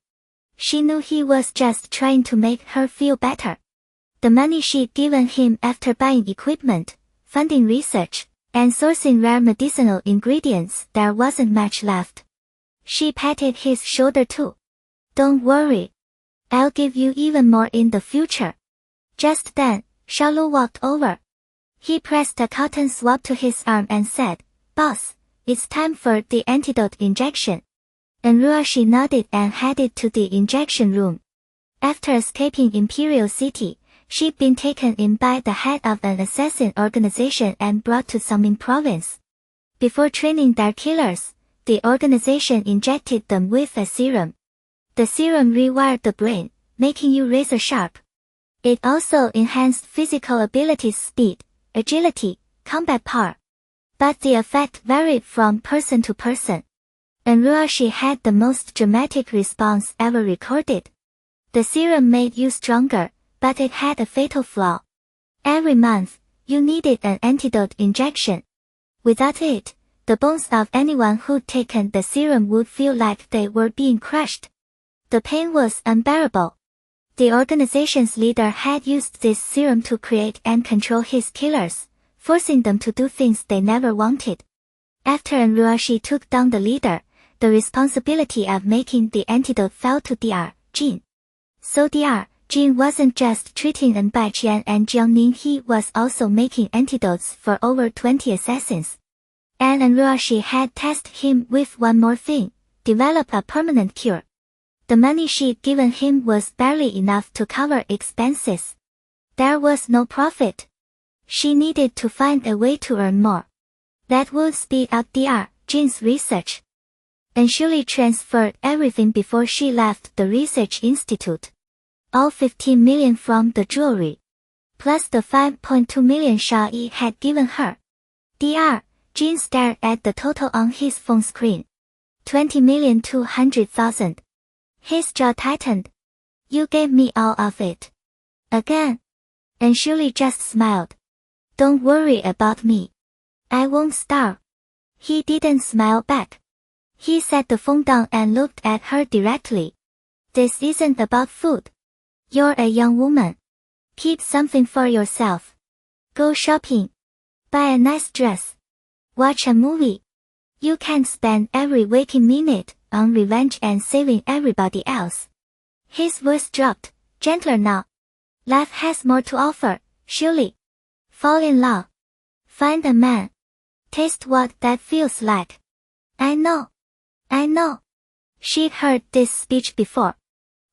She knew he was just trying to make her feel better. The money she'd given him after buying equipment, funding research, and sourcing rare medicinal ingredients, there wasn't much left. She patted his shoulder too. Don't worry. I'll give you even more in the future. Just then, Xiao walked over. He pressed a cotton swab to his arm and said, Boss, it's time for the antidote injection. And Ruoxi nodded and headed to the injection room. After escaping Imperial City, she'd been taken in by the head of an assassin organization and brought to Songming province. Before training their killers, the organization injected them with a serum. The serum rewired the brain, making you razor sharp. It also enhanced physical abilities, speed, agility, combat power. But the effect varied from person to person. And Ruoxi had the most dramatic response ever recorded. The serum made you stronger, but it had a fatal flaw. Every month, you needed an antidote injection. Without it, the bones of anyone who'd taken the serum would feel like they were being crushed. The pain was unbearable. The organization's leader had used this serum to create and control his killers, forcing them to do things they never wanted. After Ruoxi took down the leader, the responsibility of making the antidote fell to Dr. Jin. So Dr. Jin wasn't just treating Baiqian and Jiangning, he was also making antidotes for over 20 assassins. And Ruoxi had tested him with one more thing, develop a permanent cure. The money she'd given him was barely enough to cover expenses. There was no profit. She needed to find a way to earn more. That would speed up Dr. Jin's research. And Shuli transferred everything before she left the research institute. All 15 million from the jewelry, plus the 5.2 million Xiao Yi had given her. Dr. Jin stared at the total on his phone screen. 20,200,000. His jaw tightened. You gave me all of it. Again. And Shuli just smiled. Don't worry about me. I won't starve. He didn't smile back. He set the phone down and looked at her directly. This isn't about food. You're a young woman. Keep something for yourself. Go shopping. Buy a nice dress. Watch a movie. You can't spend every waking minute on revenge and saving everybody else. His voice dropped, gentler now. Life has more to offer, Shuli. Fall in love. Find a man. Taste what that feels like. I know. She'd heard this speech before.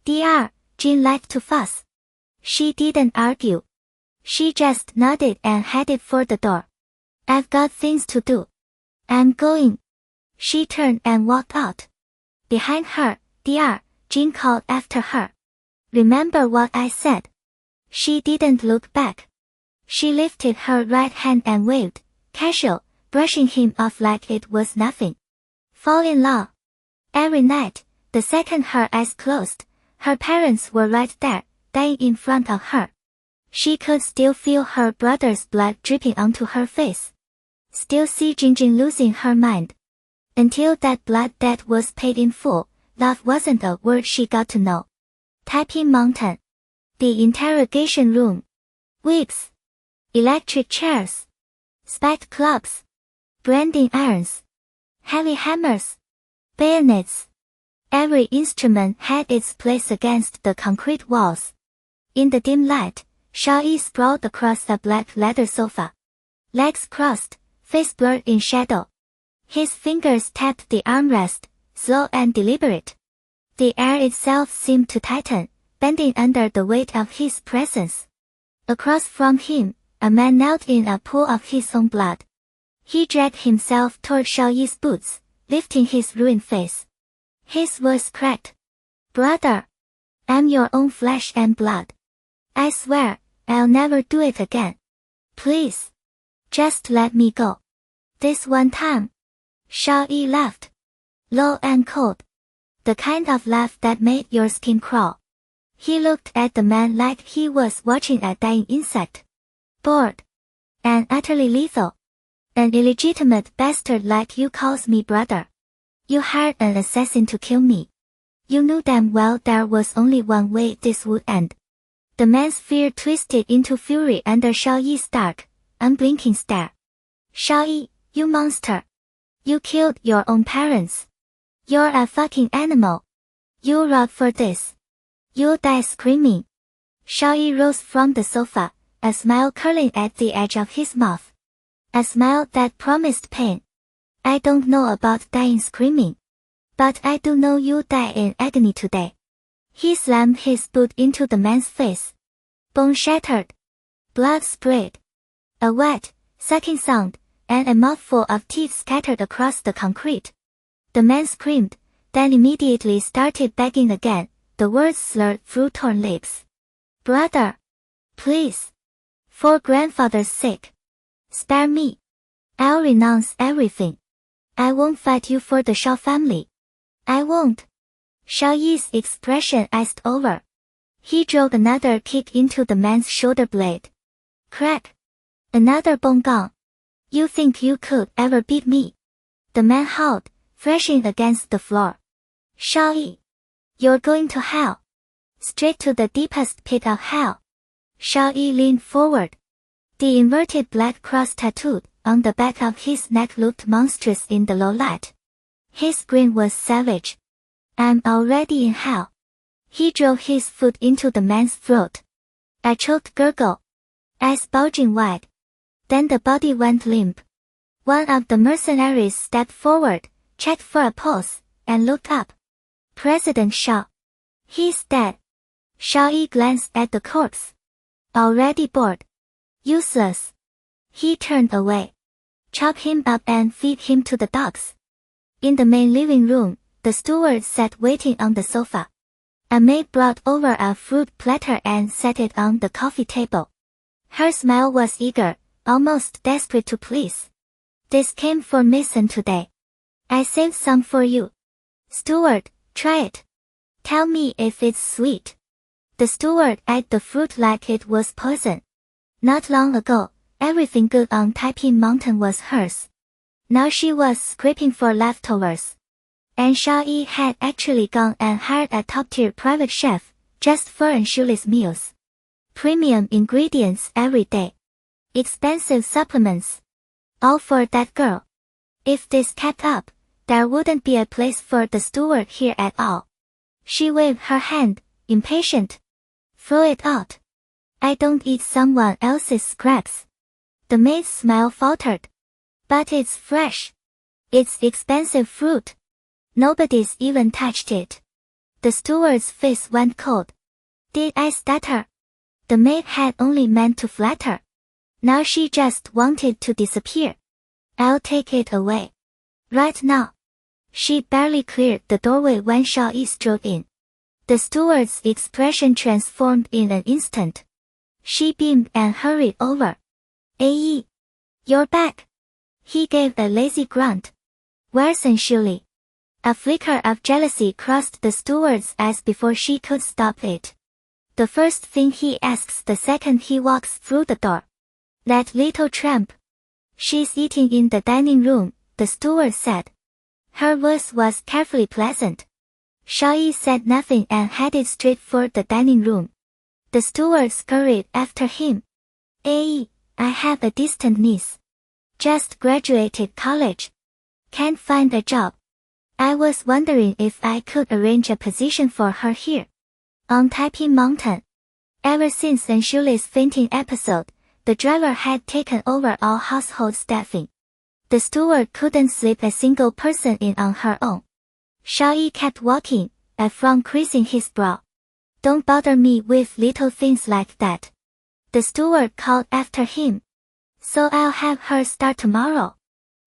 Dr. Jin liked to fuss. She didn't argue. She just nodded and headed for the door. I've got things to do. I'm going. She turned and walked out. Behind her, Dr. Jin called after her. Remember what I said? She didn't look back. She lifted her right hand and waved, casual, brushing him off like it was nothing. Fall in love. Every night, the second her eyes closed, her parents were right there, dying in front of her. She could still feel her brother's blood dripping onto her face. Still see Jingjing losing her mind. Until that blood debt was paid in full, love wasn't a word she got to know. Taiping Mountain. The interrogation room. Whips. Electric chairs. Spiked clubs. Branding irons. Heavy hammers. Bayonets. Every instrument had its place against the concrete walls. In the dim light, Xiao Yi sprawled across a black leather sofa. Legs crossed, face blurred in shadow. His fingers tapped the armrest, slow and deliberate. The air itself seemed to tighten, bending under the weight of his presence. Across from him, a man knelt in a pool of his own blood. He dragged himself toward Xiao Yi's boots, lifting his ruined face. His voice cracked. Brother. I'm your own flesh and blood. I swear, I'll never do it again. Please. Just let me go. This one time. Xiao Yi laughed. Low and cold. The kind of laugh that made your skin crawl. He looked at the man like he was watching a dying insect. Bored. And utterly lethal. An illegitimate bastard like you calls me brother. You hired an assassin to kill me. You knew damn well there was only one way this would end. The man's fear twisted into fury under Xiao Yi's dark, unblinking stare. Xiao Yi, you monster. You killed your own parents. You're a fucking animal. You rot for this. You'll die screaming. Xiao Yi rose from the sofa, a smile curling at the edge of his mouth. A smile that promised pain. I don't know about dying screaming. But I do know you die in agony today. He slammed his boot into the man's face. Bone shattered. Blood sprayed. A wet, sucking sound, and a mouthful of teeth scattered across the concrete. The man screamed, then immediately started begging again, the words slurred through torn lips. Brother. Please. For grandfather's sake. Spare me. I'll renounce everything. I won't fight you for the Xiao family. I won't. Xiao Yi's expression iced over. He drove another kick into the man's shoulder blade. Crack. Another bone gone. You think you could ever beat me? The man howled, thrashing against the floor. Xiao Yi. You're going to hell. Straight to the deepest pit of hell. Xiao Yi leaned forward. The inverted black cross tattooed on the back of his neck looked monstrous in the low light. His grin was savage. I'm already in hell. He drove his foot into the man's throat. A choked gurgle. Eyes bulging wide. Then the body went limp. One of the mercenaries stepped forward, checked for a pulse, and looked up. President Xiao. He's dead. Xiao Yi glanced at the corpse. Already bored. Useless. He turned away. Chop him up and feed him to the dogs. In the main living room, the steward sat waiting on the sofa. A maid brought over a fruit platter and set it on the coffee table. Her smile was eager, almost desperate to please. This came for Mason today. I saved some for you. Steward, try it. Tell me if it's sweet. The steward ate the fruit like it was poison. Not long ago, everything good on Taiping Mountain was hers. Now she was scraping for leftovers. And Xiao Yi had actually gone and hired a top-tier private chef, just for shoeless meals. Premium ingredients every day. Expensive supplements. All for that girl. If this kept up, there wouldn't be a place for the steward here at all. She waved her hand, impatient. Throw it out. I don't eat someone else's scraps. The maid's smile faltered. But it's fresh. It's expensive fruit. Nobody's even touched it. The steward's face went cold. Did I stutter? The maid had only meant to flatter. Now she just wanted to disappear. I'll take it away. Right now. She barely cleared the doorway when Xiao Yi strode in. The steward's expression transformed in an instant. She beamed and hurried over. Yi, you're back. He gave a lazy grunt. Where's Shuli? A flicker of jealousy crossed the steward's eyes before she could stop it. The first thing he asks the second he walks through the door. That little tramp. She's eating in the dining room, the steward said. Her voice was carefully pleasant. Xiao Yi said nothing and headed straight for the dining room. The steward scurried after him. I have a distant niece. Just graduated college. Can't find a job. I was wondering if I could arrange a position for her here. On Taiping Mountain. Ever since Anshuli's fainting episode, the driver had taken over all household staffing. The steward couldn't slip a single person in on her own. Xiao Yi kept walking, a frown creasing his brow. Don't bother me with little things like that. The steward called after him. So I'll have her start tomorrow.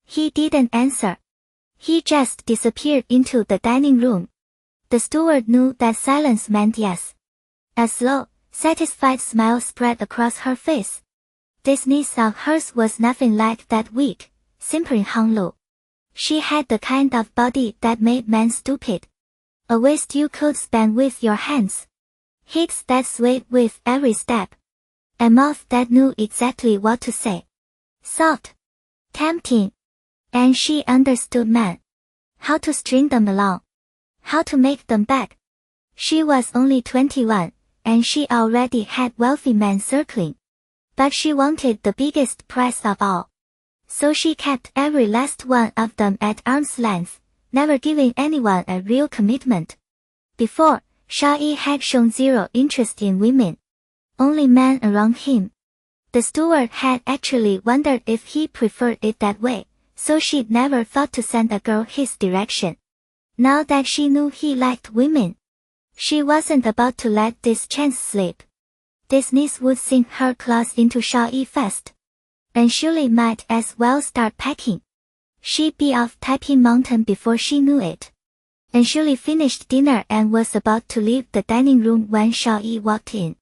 He didn't answer. He just disappeared into the dining room. The steward knew that silence meant yes. A slow, satisfied smile spread across her face. This niece of hers was nothing like that weak, simpering Hanglu. She had the kind of body that made men stupid. A waist you could span with your hands. Hips that swayed with every step. A mouth that knew exactly what to say. Soft. Tempting. And she understood men. How to string them along. How to make them beg. She was only 21, and she already had wealthy men circling. But she wanted the biggest prize of all. So she kept every last one of them at arm's length, never giving anyone a real commitment. Before, Xiao Yi had shown zero interest in women. Only men around him. The steward had actually wondered if he preferred it that way, so she'd never thought to send a girl his direction. Now that she knew he liked women, she wasn't about to let this chance slip. This news would sink her claws into Xiao Yi fast. And Shuli might as well start packing. She'd be off Taiping Mountain before she knew it. And Shuli finished dinner and was about to leave the dining room when Xiao Yi walked in.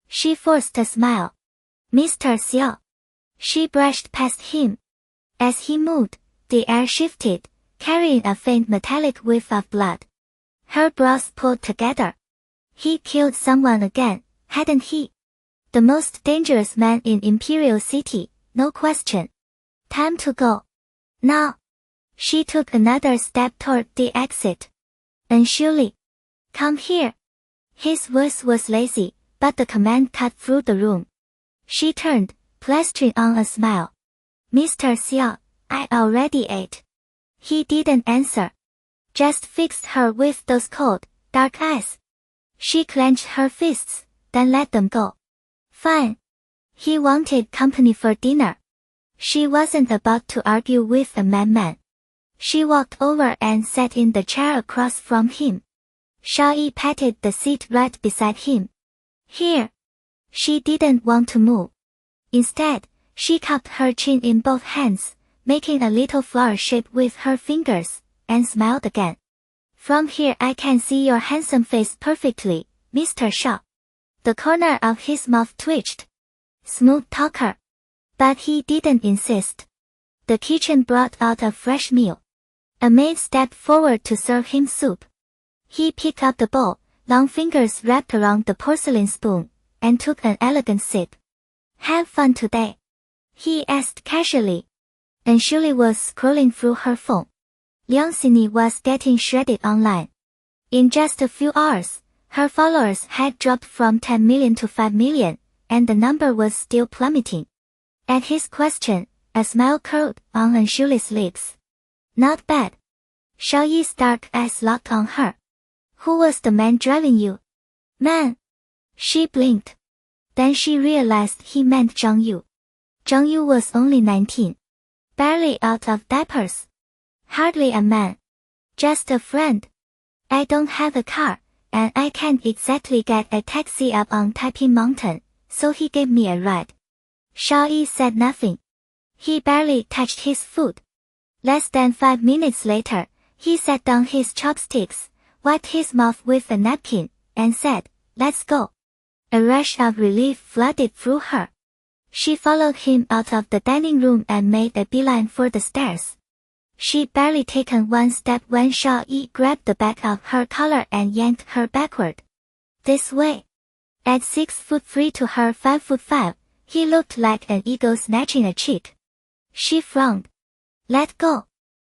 She forced a smile. Mr. Xiao. She brushed past him. As he moved, the air shifted, carrying a faint metallic whiff of blood. Her brows pulled together. He killed someone again, hadn't he? The most dangerous man in Imperial City, no question. Time to go. Now. She took another step toward the exit. And Shuli. Come here. His voice was lazy, but the command cut through the room. She turned, plastering on a smile. Mr. Xiao, I already ate. He didn't answer. Just fixed her with those cold, dark eyes. She clenched her fists, then let them go. Fine. He wanted company for dinner. She wasn't about to argue with a madman. She walked over and sat in the chair across from him. Xiao Yi patted the seat right beside him. Here. She didn't want to move. Instead, she cupped her chin in both hands, making a little flower shape with her fingers, and smiled again. From here I can see your handsome face perfectly, Mr. Xiao. The corner of his mouth twitched. Smooth talker. But he didn't insist. The kitchen brought out a fresh meal. A maid stepped forward to serve him soup. He picked up the bowl, long fingers wrapped around the porcelain spoon, and took an elegant sip. Have fun today? He asked casually. And Shuli was scrolling through her phone. Liang Xini was getting shredded online. In just a few hours, her followers had dropped from 10 million to 5 million, and the number was still plummeting. At his question, a smile curled on Anshuli's lips. Not bad. Xiao Yi's dark eyes locked on her. Who was the man driving you? Man. She blinked. Then she realized he meant Zhang Yu. Zhang Yu was only 19. Barely out of diapers. Hardly a man. Just a friend. I don't have a car, and I can't exactly get a taxi up on Taiping Mountain, so he gave me a ride. Xiao Yi said nothing. He barely touched his food. Less than 5 minutes later, he set down his chopsticks, wiped his mouth with a napkin, and said, Let's go. A rush of relief flooded through her. She followed him out of the dining room and made a beeline for the stairs. She'd barely taken one step when Xiao Yi grabbed the back of her collar and yanked her backward. This way. At 6'3" to her 5'5", he looked like an eagle snatching a chick. She frowned. Let go.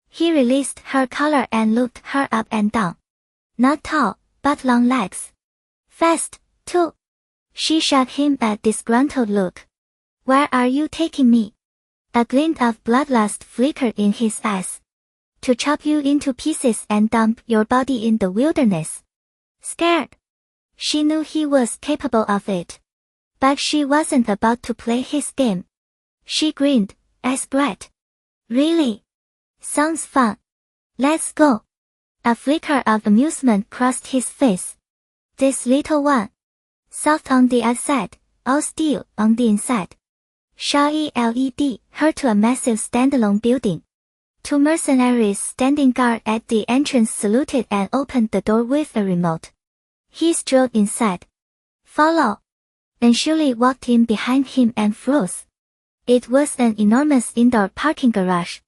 He released her collar and looked her up and down. Not tall, but long legs. Fast, too. She shot him a disgruntled look. Where are you taking me? A glint of bloodlust flickered in his eyes. To chop you into pieces and dump your body in the wilderness. Scared. She knew he was capable of it. But she wasn't about to play his game. She grinned, eyes bright. Really? Sounds fun. Let's go. A flicker of amusement crossed his face. This little one. Soft on the outside, all steel on the inside. Xiao Yi led her to a massive standalone building. 2 mercenaries standing guard at the entrance saluted and opened the door with a remote. He strode inside. Follow. And Shuli walked in behind him and froze. It was an enormous indoor parking garage.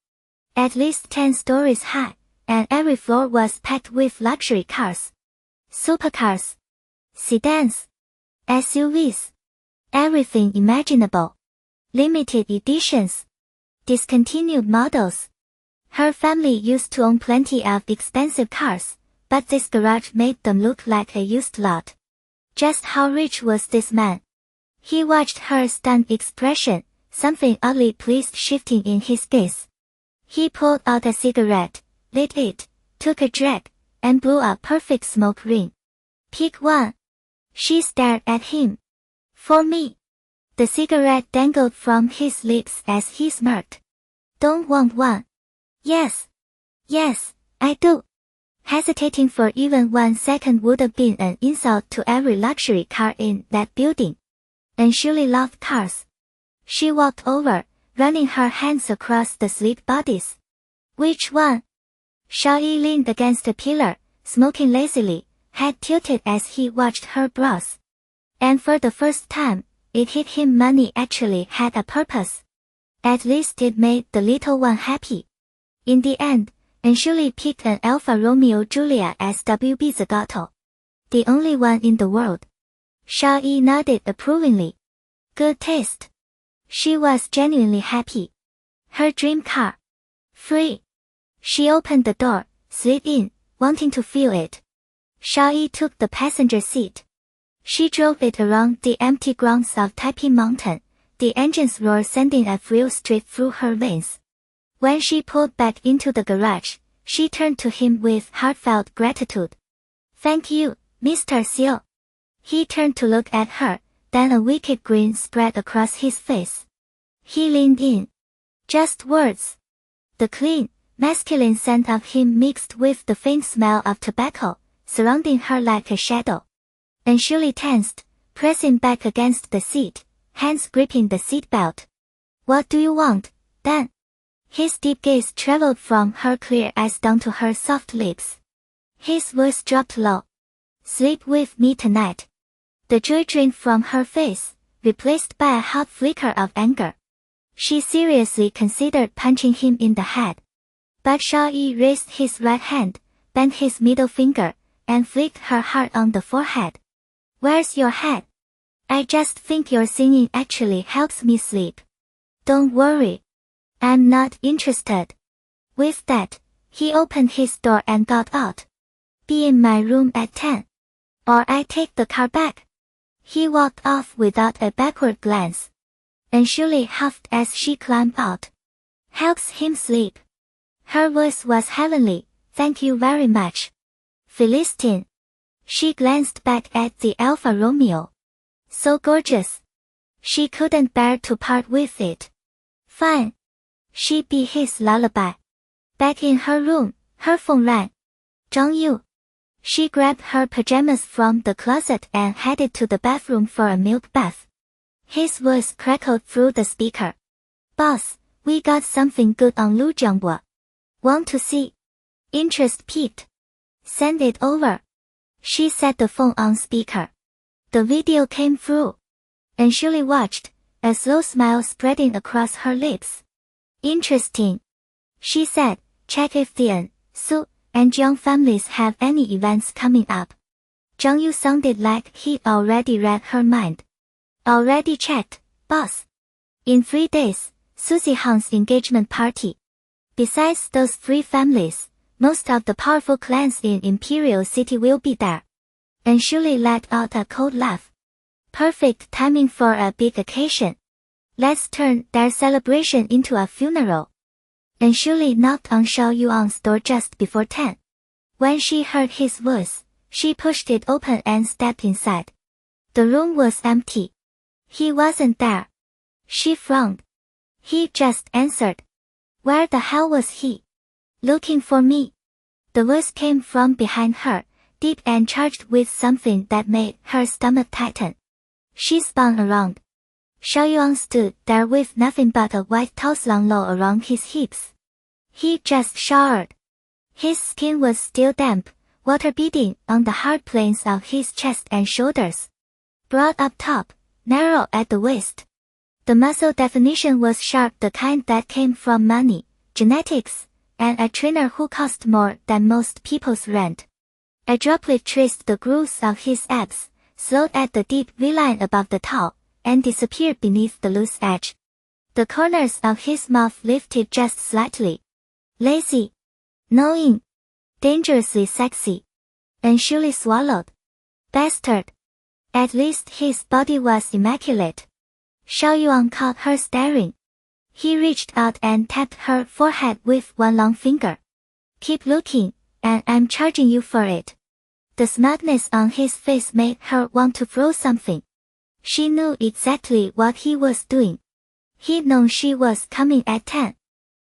At least 10 stories high, and every floor was packed with luxury cars. Supercars. Sedans. SUVs. Everything imaginable. Limited editions. Discontinued models. Her family used to own plenty of expensive cars, but this garage made them look like a used lot. Just how rich was this man? He watched her stunned expression, something oddly pleased shifting in his gaze. He pulled out a cigarette, lit it, took a drag, and blew a perfect smoke ring. Pick one. She stared at him. For me. The cigarette dangled from his lips as he smirked. Don't want one. Yes. Yes, I do. Hesitating for even 1 second would have been an insult to every luxury car in that building. And Shirley loved cars. She walked over, running her hands across the sleek bodies. Which one? Xiao Yi leaned against a pillar, smoking lazily, head tilted as he watched her browse. And for the first time, it hit him money actually had a purpose. At least it made the little one happy. In the end, Shirley picked an Alfa Romeo Giulia as WB Zagato. The only one in the world. Xiao Yi nodded approvingly. Good taste. She was genuinely happy. Her dream car. Free. She opened the door, slid in, wanting to feel it. Xiao Yi took the passenger seat. She drove it around the empty grounds of Taipei Mountain, the engine's roar sending a thrill straight through her veins. When she pulled back into the garage, she turned to him with heartfelt gratitude. Thank you, Mr. Xiao. He turned to look at her, then a wicked grin spread across his face. He leaned in. Just words. The clean, masculine scent of him mixed with the faint smell of tobacco, surrounding her like a shadow. And Shirley tensed, pressing back against the seat, hands gripping the seatbelt. What do you want, then? His deep gaze traveled from her clear eyes down to her soft lips. His voice dropped low. Sleep with me tonight. The joy drained from her face, replaced by a hot flicker of anger. She seriously considered punching him in the head. But Xiao Yi raised his right hand, bent his middle finger, and flicked her hard on the forehead. Where's your head? I just think your singing actually helps me sleep. Don't worry. I'm not interested. With that, he opened his door and got out. Be in my room at 10. Or I take the car back. He walked off without a backward glance. And Shirley huffed as she climbed out. Helps him sleep. Her voice was heavenly, thank you very much. Philistine. She glanced back at the Alfa Romeo. So gorgeous. She couldn't bear to part with it. Fine. She be his lullaby. Back in her room, her phone rang. Zhang Yu. She grabbed her pajamas from the closet and headed to the bathroom for a milk bath. His voice crackled through the speaker. Boss, we got something good on Lu Jiangbo. Want to see? Interest peaked. Send it over. She set the phone on speaker. The video came through. And Shirley watched, a slow smile spreading across her lips. Interesting. She said, check if the Su and Jiang families have any events coming up. Zhang Yu sounded like he'd already read her mind. Already checked, boss. In 3 days, Susie Han's engagement party. Besides those 3 families, most of the powerful clans in Imperial City will be there. And Shirley let out a cold laugh. Perfect timing for a big occasion. Let's turn their celebration into a funeral. And Shirley knocked on Xiao Yuan's door just before 10. When she heard his voice, she pushed it open and stepped inside. The room was empty. He wasn't there. She frowned. He just answered. Where the hell was he? Looking for me. The voice came from behind her, deep and charged with something that made her stomach tighten. She spun around. Xiao Yuan stood there with nothing but a white taoslanglo around his hips. He just showered. His skin was still damp, water beading on the hard planes of his chest and shoulders. Broad up top, narrow at the waist. The muscle definition was sharp, the kind that came from money, genetics, and a trainer who cost more than most people's rent. A droplet traced the grooves of his abs, slowed at the deep V-line above the towel, and disappeared beneath the loose edge. The corners of his mouth lifted just slightly. Lazy. Knowing. Dangerously sexy. And Shirley swallowed. Bastard. At least his body was immaculate. Xiao Yuan caught her staring. He reached out and tapped her forehead with one long finger. Keep looking, and I'm charging you for it. The smugness on his face made her want to throw something. She knew exactly what he was doing. He'd known she was coming at 10.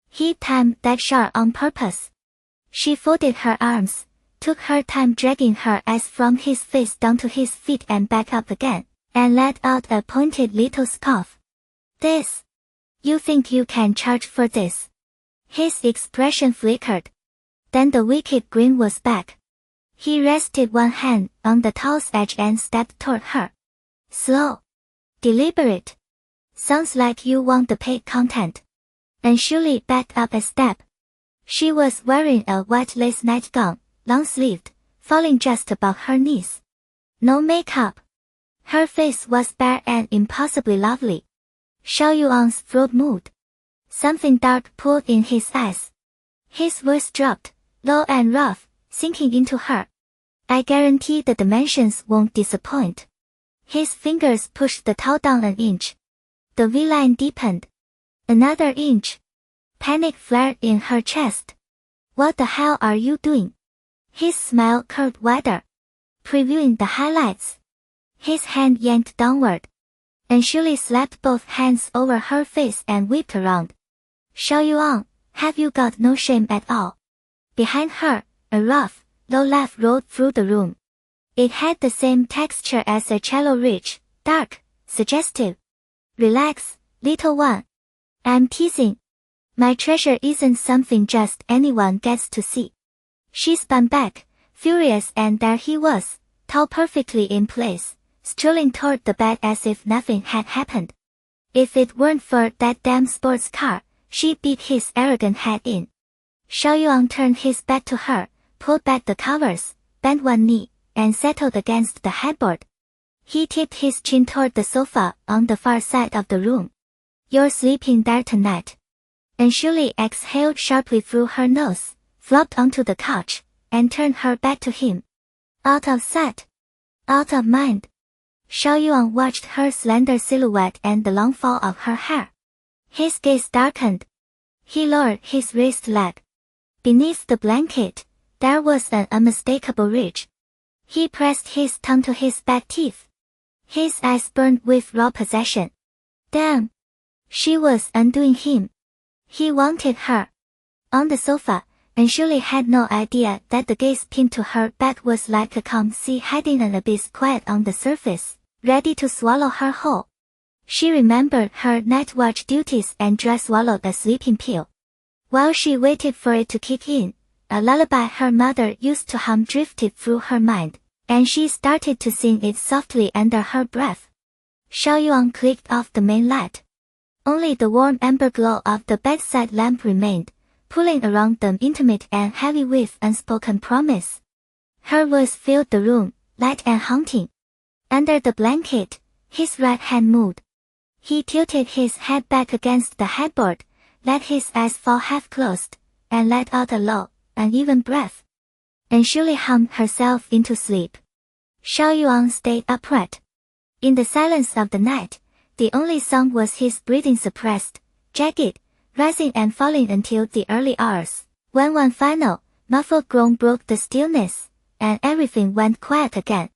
He timed that shot on purpose. She folded her arms, took her time dragging her eyes from his face down to his feet and back up again, and let out a pointed little scoff. This? You think you can charge for this? His expression flickered. Then the wicked grin was back. He rested one hand on the towel's edge and stepped toward her. Slow. Deliberate. Sounds like you want the paid content. And Shuli backed up a step. She was wearing a white lace nightgown, long-sleeved, falling just above her knees. No makeup. Her face was bare and impossibly lovely. Xiao Yuan's throat moved. Something dark pulled in his eyes. His voice dropped, low and rough, sinking into her. I guarantee the dimensions won't disappoint. His fingers pushed the towel down an inch. The V-line deepened. Another inch. Panic flared in her chest. What the hell are you doing? His smile curved wider, previewing the highlights. His hand yanked downward. And Shuli slapped both hands over her face and whipped around. Xiao Yuan, have you got no shame at all? Behind her, a rough, low laugh rolled through the room. It had the same texture as a cello, rich, dark, suggestive. Relax, little one. I'm teasing. My treasure isn't something just anyone gets to see. She spun back, furious, and there he was, tall perfectly in place, strolling toward the bed as if nothing had happened. If it weren't for that damn sports car, she'd beat his arrogant head in. Xiao Yuan turned his back to her, pulled back the covers, bent one knee, and settled against the headboard. He tipped his chin toward the sofa on the far side of the room. You're sleeping there tonight. And Shuli exhaled sharply through her nose, flopped onto the couch, and turned her back to him. Out of sight. Out of mind. Xiao Yuan watched her slender silhouette and the long fall of her hair. His gaze darkened. He lowered his wrist leg. Beneath the blanket, there was an unmistakable ridge. He pressed his tongue to his back teeth. His eyes burned with raw possession. Damn. She was undoing him. He wanted her. On the sofa, and Shuli had no idea that the gaze pinned to her back was like a calm sea hiding an abyss quiet on the surface, ready to swallow her whole. She remembered her night watch duties and dry swallowed a sleeping pill. While she waited for it to kick in, a lullaby her mother used to hum drifted through her mind, and she started to sing it softly under her breath. Xiao Yuan clicked off the main light. Only the warm amber glow of the bedside lamp remained, pulling around them intimate and heavy with unspoken promise. Her voice filled the room, light and haunting. Under the blanket, his right hand moved. He tilted his head back against the headboard, let his eyes fall half closed, and let out a low, uneven breath. And Shuli hummed herself into sleep. Xiao Yuan stayed upright. In the silence of the night, the only sound was his breathing suppressed, jagged, rising and falling until the early hours, when one final, muffled groan broke the stillness, and everything went quiet again.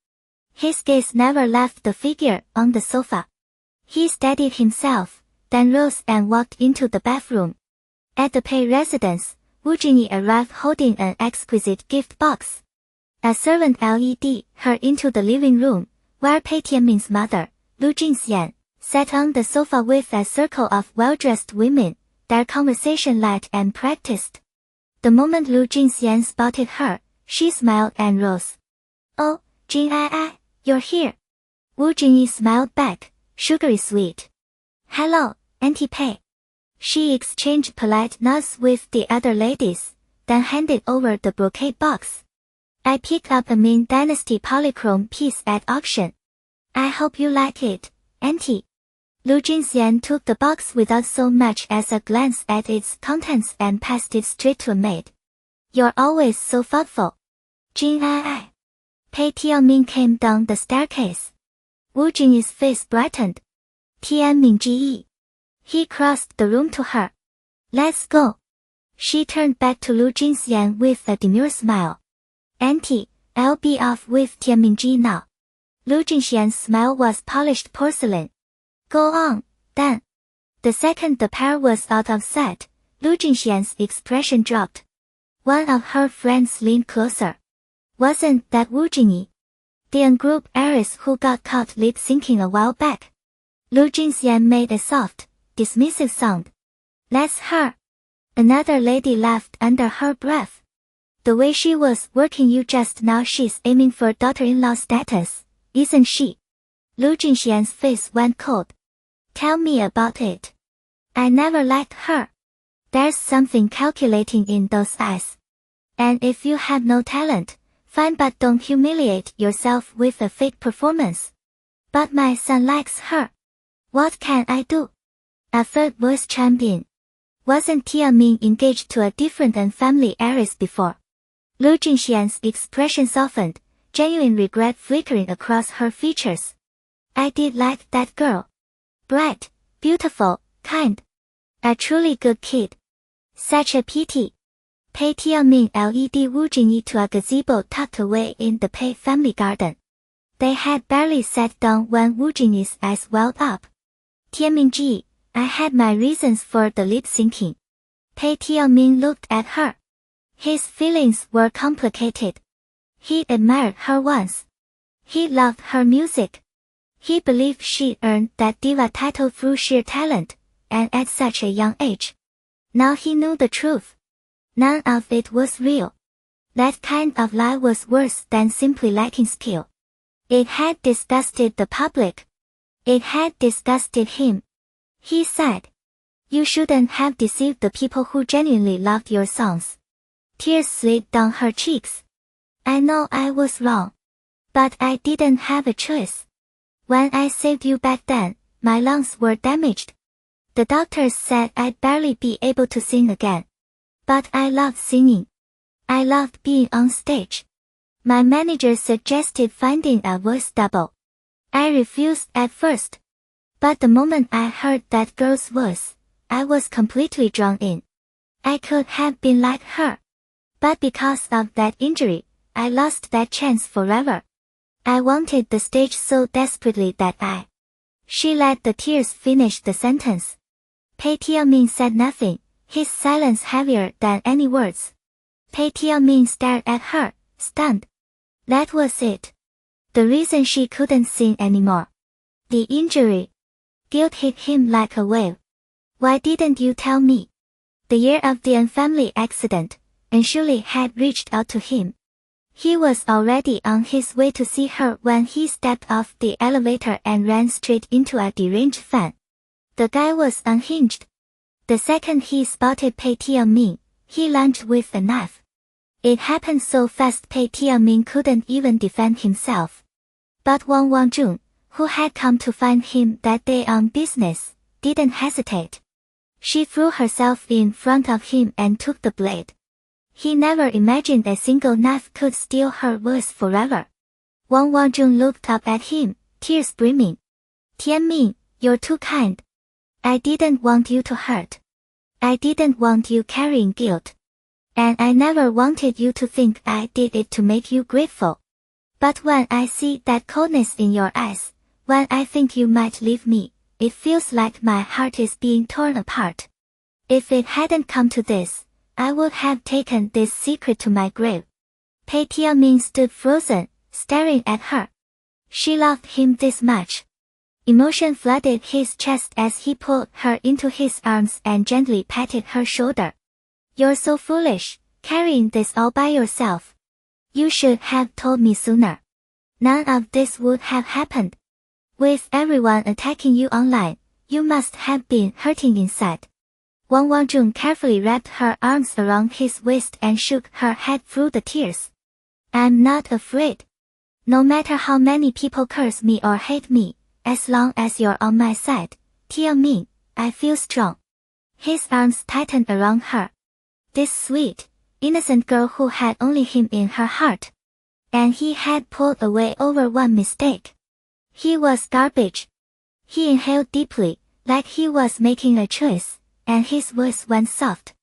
His gaze never left the figure on the sofa. He steadied himself, then rose and walked into the bathroom. At the Pei residence, Wu Jingyi arrived holding an exquisite gift box. A servant led her into the living room, where Pei Tianmin's mother, Lu Jingxian, sat on the sofa with a circle of well-dressed women, their conversation light and practiced. The moment Lu Jingxian spotted her, she smiled and rose. Oh, Jing Ai, you're here. Wu Jingyi smiled back, sugary sweet. Hello, Auntie Pei. She exchanged polite nods with the other ladies, then handed over the brocade box. I picked up a Ming Dynasty polychrome piece at auction. I hope you like it, Auntie. Lu Jingxian took the box without so much as a glance at its contents and passed it straight to a maid. You're always so thoughtful. Jing Ai. Pei Tianmin came down the staircase. Wu Jingyi's face brightened. Tianming. He crossed the room to her. Let's go. She turned back to Lu Jinxian with a demure smile. Auntie, I'll be off with Tianming now. Lu Jinxian's smile was polished porcelain. Go on, then. The second the pair was out of sight, Lu Jinxian's expression dropped. One of her friends leaned closer. Wasn't that Wu Jingyi? The ungroup heiress who got caught lip-syncing a while back? Lu Jinxian made a soft, dismissive sound. That's her. Another lady laughed under her breath. The way she was working you just now, she's aiming for daughter-in-law status, isn't she? Lu Jinxian's face went cold. Tell me about it. I never liked her. There's something calculating in those eyes. And if you have no talent, fine, but don't humiliate yourself with a fake performance. But my son likes her. What can I do? A third voice chimed in. Wasn't Tianming engaged to a different and family heiress before? Lu Jinxian's expression softened, genuine regret flickering across her features. I did like that girl. Bright, beautiful, kind. A truly good kid. Such a pity. Pei Tianming led Wu Jingyi to a gazebo tucked away in the Pei family garden. They had barely sat down when Wu Jingyi's eyes welled up. Tianming, I had my reasons for the lip-syncing. Pei Tianming looked at her. His feelings were complicated. He admired her once. He loved her music. He believed she earned that diva title through sheer talent, and at such a young age. Now he knew the truth. None of it was real. That kind of lie was worse than simply lacking skill. It had disgusted the public. It had disgusted him. He said, you shouldn't have deceived the people who genuinely loved your songs. Tears slid down her cheeks. I know I was wrong. But I didn't have a choice. When I saved you back then, my lungs were damaged. The doctors said I'd barely be able to sing again. But I loved singing. I loved being on stage. My manager suggested finding a voice double. I refused at first. But the moment I heard that girl's voice, I was completely drawn in. I could have been like her. But because of that injury, I lost that chance forever. I wanted the stage so desperately that She let the tears finish the sentence. Pei Tianming said nothing, his silence heavier than any words. Pei Tianming stared at her, stunned. That was it. The reason she couldn't sing anymore. The injury. Guilt hit him like a wave. Why didn't you tell me? The year of the unfamily accident, and Shuli had reached out to him. He was already on his way to see her when he stepped off the elevator and ran straight into a deranged fan. The guy was unhinged. The second he spotted Pei Tianming, he lunged with a knife. It happened so fast Pei Tianming couldn't even defend himself. But Wang Wangjun, who had come to find him that day on business, didn't hesitate. She threw herself in front of him and took the blade. He never imagined a single knife could steal her voice forever. Wang Wangjun looked up at him, tears brimming. Tianming, you're too kind. I didn't want you to hurt. I didn't want you carrying guilt. And I never wanted you to think I did it to make you grateful. But when I see that coldness in your eyes, when I think you might leave me, it feels like my heart is being torn apart. If it hadn't come to this, I would have taken this secret to my grave. Pei Tianming stood frozen, staring at her. She loved him this much. Emotion flooded his chest as he pulled her into his arms and gently patted her shoulder. You're so foolish, carrying this all by yourself. You should have told me sooner. None of this would have happened. With everyone attacking you online, you must have been hurting inside. Wang Wangjun carefully wrapped her arms around his waist and shook her head through the tears. I'm not afraid. No matter how many people curse me or hate me, as long as you're on my side, Tianming, I feel strong. His arms tightened around her. This sweet, innocent girl who had only him in her heart. And he had pulled away over one mistake. He was garbage. He inhaled deeply, like he was making a choice, and his voice went soft.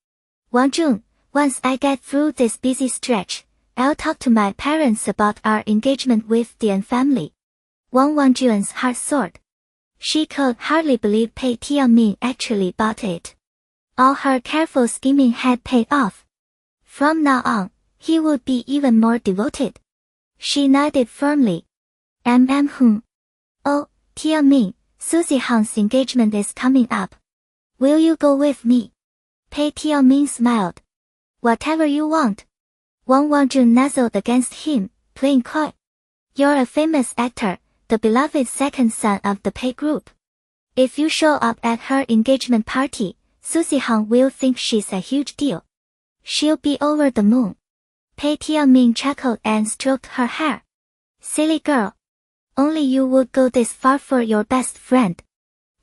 Wang Jun, once I get through this busy stretch, I'll talk to my parents about our engagement with the family. Wang Jun's heart soared. She could hardly believe Pei Tianming actually bought it. All her careful scheming had paid off. From now on, he would be even more devoted. She nodded firmly. Oh, Tianming, Susie Han's engagement is coming up. Will you go with me? Pei Tianming smiled. Whatever you want. Wang Jun nuzzled against him, playing coy. You're a famous actor, the beloved second son of the Pei group. If you show up at her engagement party, Susie Han will think she's a huge deal. She'll be over the moon. Pei Tianming chuckled and stroked her hair. Silly girl. Only you would go this far for your best friend.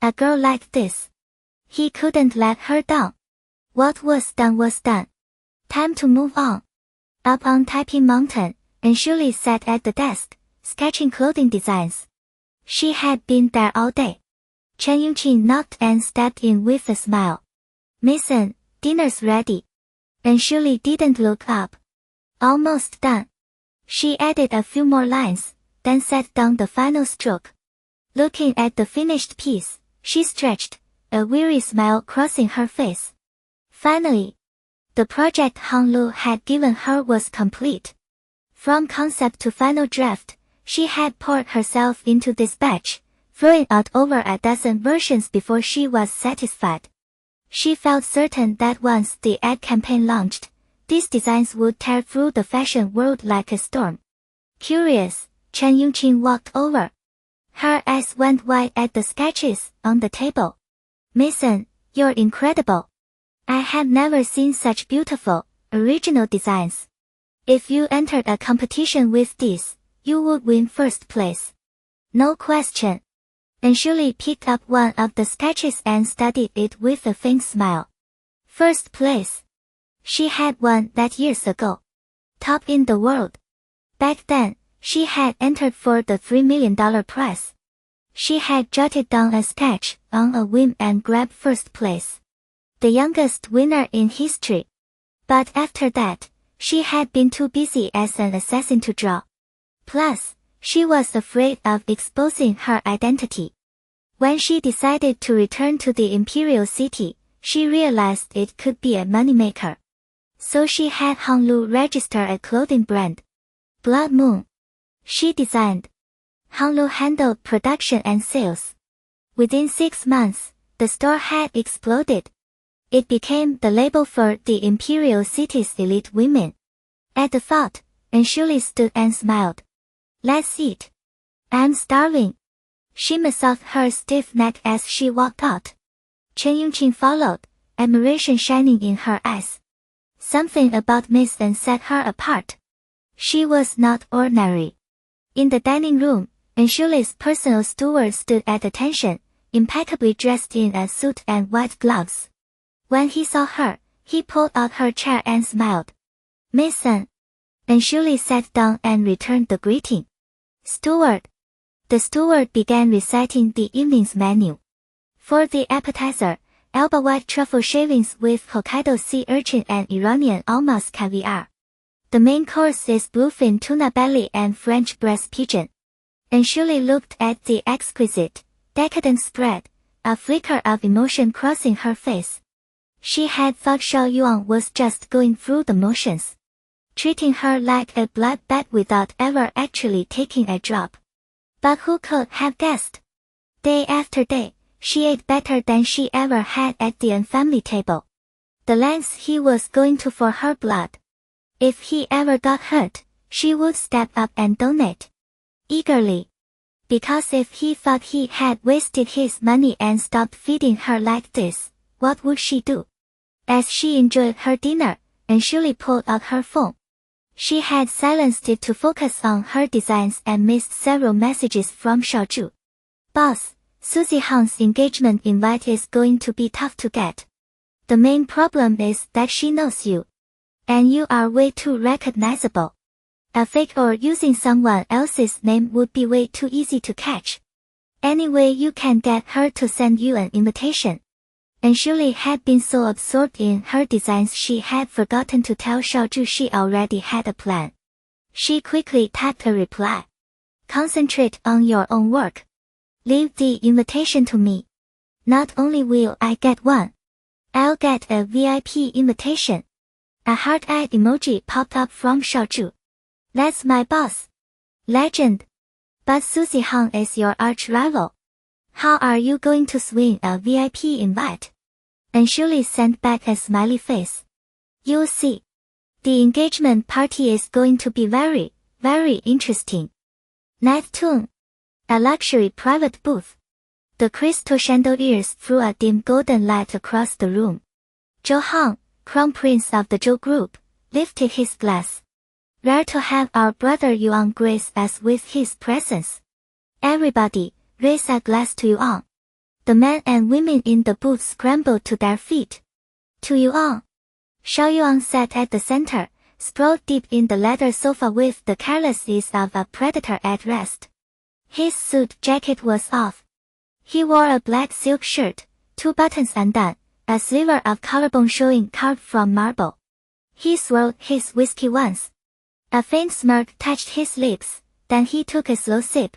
A girl like this. He couldn't let her down. What was done was done. Time to move on. Up on Taiping Mountain, Anshuli sat at the desk, sketching clothing designs. She had been there all day. Chen Yongqing knocked and stepped in with a smile. Miss An, dinner's ready. Anshuli didn't look up. Almost done. She added a few more lines, then set down the final stroke. Looking at the finished piece, she stretched, a weary smile crossing her face. Finally, the project Han Lu had given her was complete. From concept to final draft, she had poured herself into this batch, throwing out over a dozen versions before she was satisfied. She felt certain that once the ad campaign launched, these designs would tear through the fashion world like a storm. Curious, Chen Yongqing walked over. Her eyes went wide at the sketches on the table. Miss An, you're incredible. I have never seen such beautiful, original designs. If you entered a competition with these, you would win first place. No question. Anshuli picked up one of the sketches and studied it with a faint smile. First place. She had won that years ago. Top in the world. Back then, she had entered for the $3 million prize. She had jotted down a sketch on a whim and grabbed first place. The youngest winner in history. But after that, she had been too busy as an assassin to draw. Plus, she was afraid of exposing her identity. When she decided to return to the imperial city, she realized it could be a moneymaker. So she had Han Lu register a clothing brand. Blood Moon. She designed. Han Lu handled production and sales. Within 6 months, the store had exploded. It became the label for the imperial city's elite women. At the thought, Anshuli stood and smiled. Let's eat. I'm starving. She massaged her stiff neck as she walked out. Chen Yongqing followed, admiration shining in her eyes. Something about Miss An set her apart. She was not ordinary. In the dining room, Anshuli's personal steward stood at attention, impeccably dressed in a suit and white gloves. When he saw her, he pulled out her chair and smiled. Miss An. Anshuli sat down and returned the greeting. Steward. The steward began reciting the evening's menu. For the appetizer, Alba white truffle shavings with Hokkaido sea urchin and Iranian almas caviar. The main course is bluefin tuna belly and French breast pigeon. Anshuli looked at the exquisite, decadent spread, a flicker of emotion crossing her face. She had thought Xiao Yuan was just going through the motions, treating her like a blood bet without ever actually taking a drop. But who could have guessed? Day after day, she ate better than she ever had at the family table. The lengths he was going to for her blood. If he ever got hurt, she would step up and donate. Eagerly. Because if he thought he had wasted his money and stopped feeding her like this, what would she do? As she enjoyed her dinner, Anshuli pulled out her phone. She had silenced it to focus on her designs and missed several messages from Xiaozhu. Boss, Susie Han's engagement invite is going to be tough to get. The main problem is that she knows you. And you are way too recognizable. A fake or using someone else's name would be way too easy to catch. Anyway, you can get her to send you an invitation. And Shuli had been so absorbed in her designs she had forgotten to tell Xiaozhu she already had a plan. She quickly typed a reply. Concentrate on your own work. Leave the invitation to me. Not only will I get one, I'll get a VIP invitation. A heart-eye emoji popped up from Xiaozhu. That's my boss. Legend. But Susie Hong is your arch-rival. How are you going to swing a VIP invite? And Shuli sent back a smiley face. You'll see. The engagement party is going to be very, very interesting. Night Tune. A luxury private booth. The crystal chandeliers threw a dim golden light across the room. Zhou Hong, crown prince of the Zhou group, lifted his glass. Rare to have our brother Yuan grace us with his presence. Everybody, raise a glass to Yuan. The men and women in the booth scrambled to their feet. To Yuan. Xiao Yuan sat at the center, sprawled deep in the leather sofa with the careless ease of a predator at rest. His suit jacket was off. He wore a black silk shirt, 2 buttons undone, a sliver of collarbone showing carved from marble. He swirled his whiskey once. A faint smirk touched his lips, then he took a slow sip.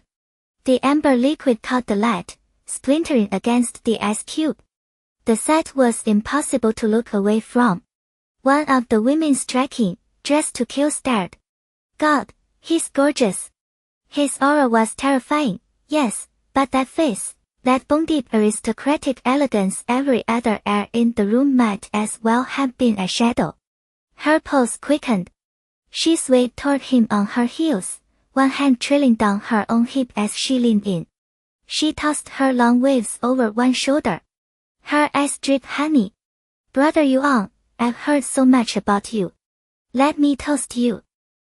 The amber liquid caught the light, splintering against the ice cube. The sight was impossible to look away from. One of the women striking, dressed to kill stared. God, he's gorgeous. His aura was terrifying, yes, but that face, that bone-deep aristocratic elegance, every other air in the room might as well have been a shadow. Her pulse quickened. She swayed toward him on her heels, one hand trailing down her own hip as she leaned in. She tossed her long waves over one shoulder. Her eyes dripped honey. Brother Yuan, I've heard so much about you. Let me toast you.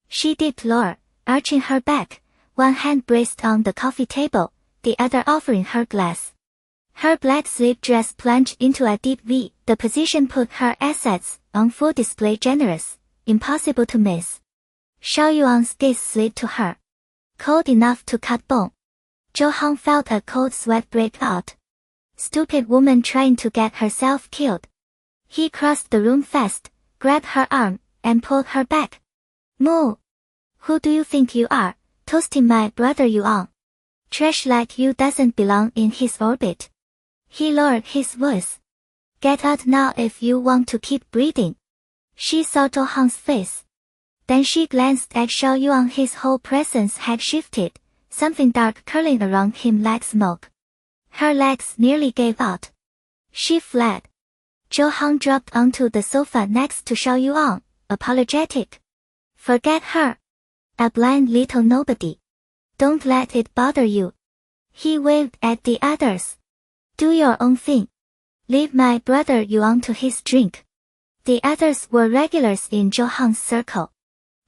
She dipped lower, arching her back, one hand braced on the coffee table, the other offering her glass. Her black slip dress plunged into a deep V. The position put her assets on full display, generous, impossible to miss. Xiao Yuan's gaze slid to her. Cold enough to cut bone. Zhou Hong felt a cold sweat break out. Stupid woman trying to get herself killed. He crossed the room fast, grabbed her arm, and pulled her back. Moo! Who do you think you are, toasting my brother Yuan? Trash like you doesn't belong in his orbit. He lowered his voice. Get out now if you want to keep breathing. She saw Zhou Hong's face. Then she glanced at Xiao Yuan. His whole presence had shifted, something dark curling around him like smoke. Her legs nearly gave out. She fled. Zhou Hong dropped onto the sofa next to Xiao Yuan, apologetic. Forget her. A blind little nobody. Don't let it bother you. He waved at the others. Do your own thing. Leave my brother Yuan to his drink. The others were regulars in Zhou Hong's circle.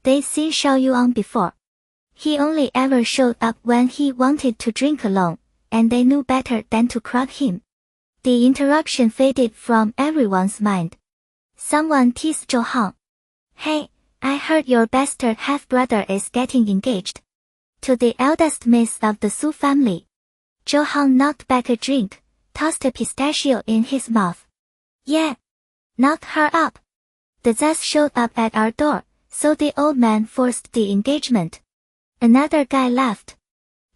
They'd seen Xiao Yuan before. He only ever showed up when he wanted to drink alone, and they knew better than to crowd him. The interruption faded from everyone's mind. Someone teased Zhou Hong. Hey, I heard your bastard half-brother is getting engaged. To the eldest miss of the Su family. Zhou Hong knocked back a drink, tossed a pistachio in his mouth. Yeah. Knock her up. The Zaz showed up at our door, so the old man forced the engagement. Another guy laughed.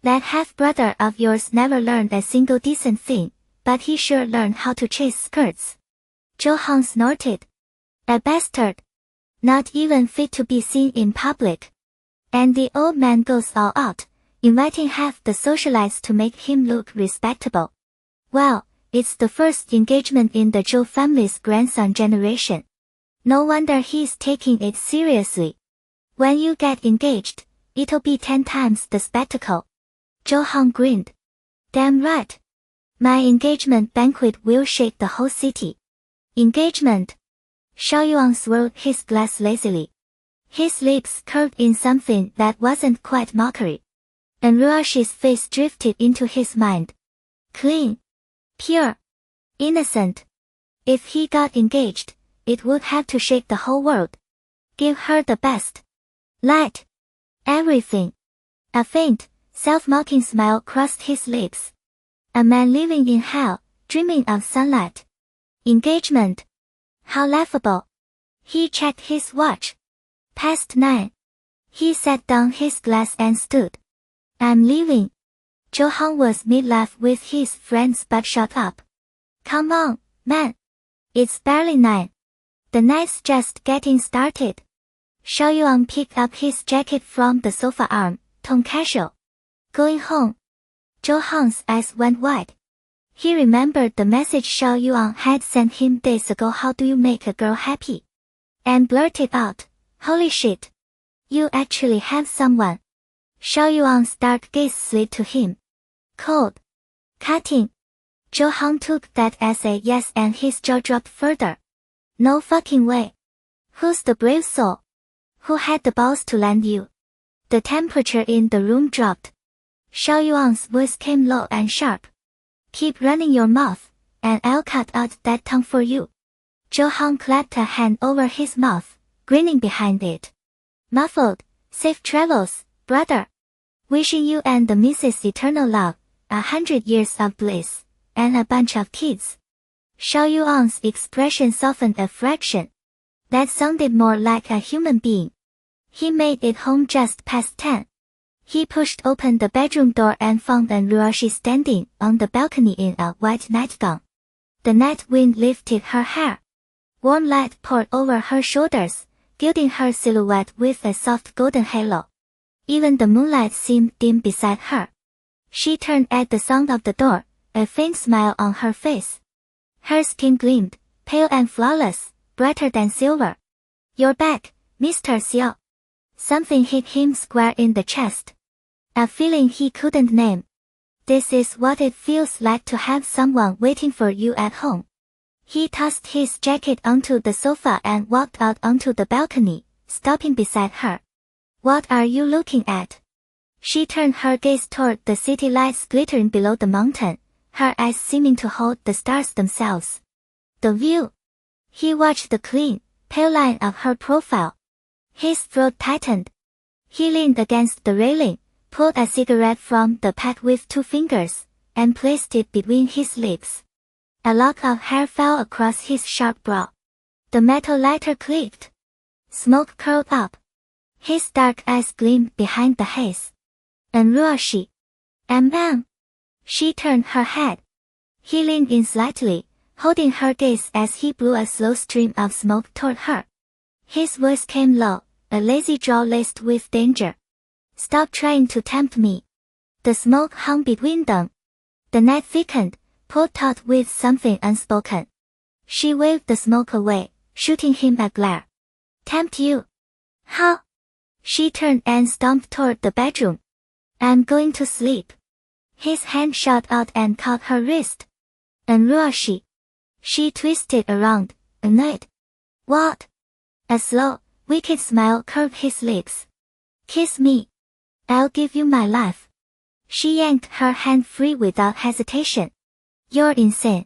That half-brother of yours never learned a single decent thing, but he sure learned how to chase skirts. Zhou Hong snorted. A bastard. Not even fit to be seen in public. And the old man goes all out, inviting half the socialites to make him look respectable. Well, it's the first engagement in the Zhou family's grandson generation. No wonder he's taking it seriously. When you get engaged, it'll be 10 times the spectacle. Zhou Hong grinned. Damn right. My engagement banquet will shake the whole city. Engagement. Xiao Yuan swirled his glass lazily. His lips curved in something that wasn't quite mockery. And Ruoxi's face drifted into his mind. Clean. Pure. Innocent. If he got engaged, it would have to shake the whole world. Give her the best. Light. Everything. A faint, self-mocking smile crossed his lips, A man living in hell, dreaming of sunlight. Engagement. How laughable. He checked his watch. Past 9. He set down his glass and stood. I'm leaving. Jo-hong was mid-laugh with his friends but shut up. Come on, man. It's barely 9. The night's just getting started. Xiao Yuan picked up his jacket from the sofa arm, tone casual. Going home. Jo-hong's eyes went wide. He remembered the message Xiao Yuan had sent him days ago. How do you make a girl happy? And blurted out, holy shit. You actually have someone. Xiao Yuan's dark gaze slid to him. Cold. Cutting. Jo-hong took that as a yes and his jaw dropped further. No fucking way. Who's the brave soul? Who had the balls to land you? The temperature in the room dropped. Xiao Yuan's voice came low and sharp. Keep running your mouth, and I'll cut out that tongue for you. Jo-hong clapped a hand over his mouth, grinning behind it. Muffled, safe travels, brother. Wishing you and the missus eternal love, 100 years of bliss, and a bunch of kids. Xiao Yuan's expression softened a fraction. That sounded more like a human being. He made it home just past 10. He pushed open the bedroom door and found Ruoxi standing on the balcony in a white nightgown. The night wind lifted her hair. Warm light poured over her shoulders, gilding her silhouette with a soft golden halo. Even the moonlight seemed dim beside her. She turned at the sound of the door, a faint smile on her face. Her skin gleamed, pale and flawless, brighter than silver. You're back, Mr. Xiao. Something hit him square in the chest. A feeling he couldn't name. This is what it feels like to have someone waiting for you at home. He tossed his jacket onto the sofa and walked out onto the balcony, stopping beside her. What are you looking at? She turned her gaze toward the city lights glittering below the mountain, her eyes seeming to hold the stars themselves. The view. He watched the clean, pale line of her profile. His throat tightened. He leaned against the railing, pulled a cigarette from the pack with 2 fingers, and placed it between his lips. A lock of hair fell across his sharp brow. The metal lighter clicked. Smoke curled up. His dark eyes gleamed behind the haze. And Ruoxi. She turned her head. He leaned in slightly, holding her gaze as he blew a slow stream of smoke toward her. His voice came low, a lazy drawl laced with danger. Stop trying to tempt me. The smoke hung between them. The night thickened, pulled taut with something unspoken. She waved the smoke away, shooting him a glare. Tempt you? How? She turned and stomped toward the bedroom. I'm going to sleep. His hand shot out and caught her wrist. And Ruoxi. She twisted around, annoyed. What? A slow, wicked smile curved his lips. Kiss me. I'll give you my life. She yanked her hand free without hesitation. You're insane.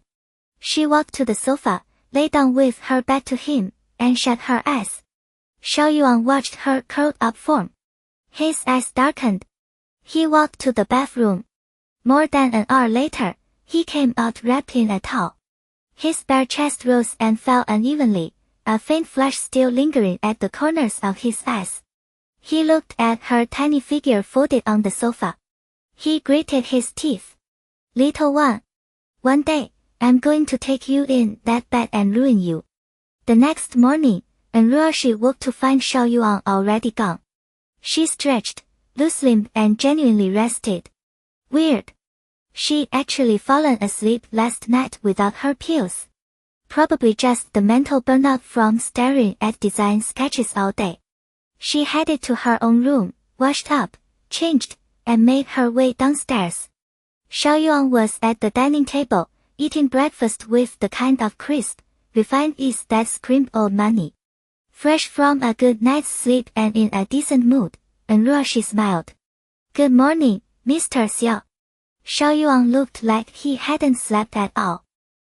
She walked to the sofa, lay down with her back to him, and shut her eyes. Xiao Yuan watched her curled up form. His eyes darkened. He walked to the bathroom. More than an hour later, he came out wrapped in a towel. His bare chest rose and fell unevenly, a faint flush still lingering at the corners of his eyes. He looked at her tiny figure folded on the sofa. He gritted his teeth. Little one. One day, I'm going to take you in that bed and ruin you. The next morning, Ruoxi woke to find Xiao Yuan already gone. She stretched, loose-limbed and genuinely rested. Weird. She'd actually fallen asleep last night without her pills. Probably just the mental burnout from staring at design sketches all day. She headed to her own room, washed up, changed, and made her way downstairs. Xiao Yuan was at the dining table, eating breakfast with the kind of crisp, refined ease that screamed old money. Fresh from a good night's sleep and in a decent mood, Ruoxi smiled. Good morning, Mr. Xiao. Xiao Yuan looked like he hadn't slept at all.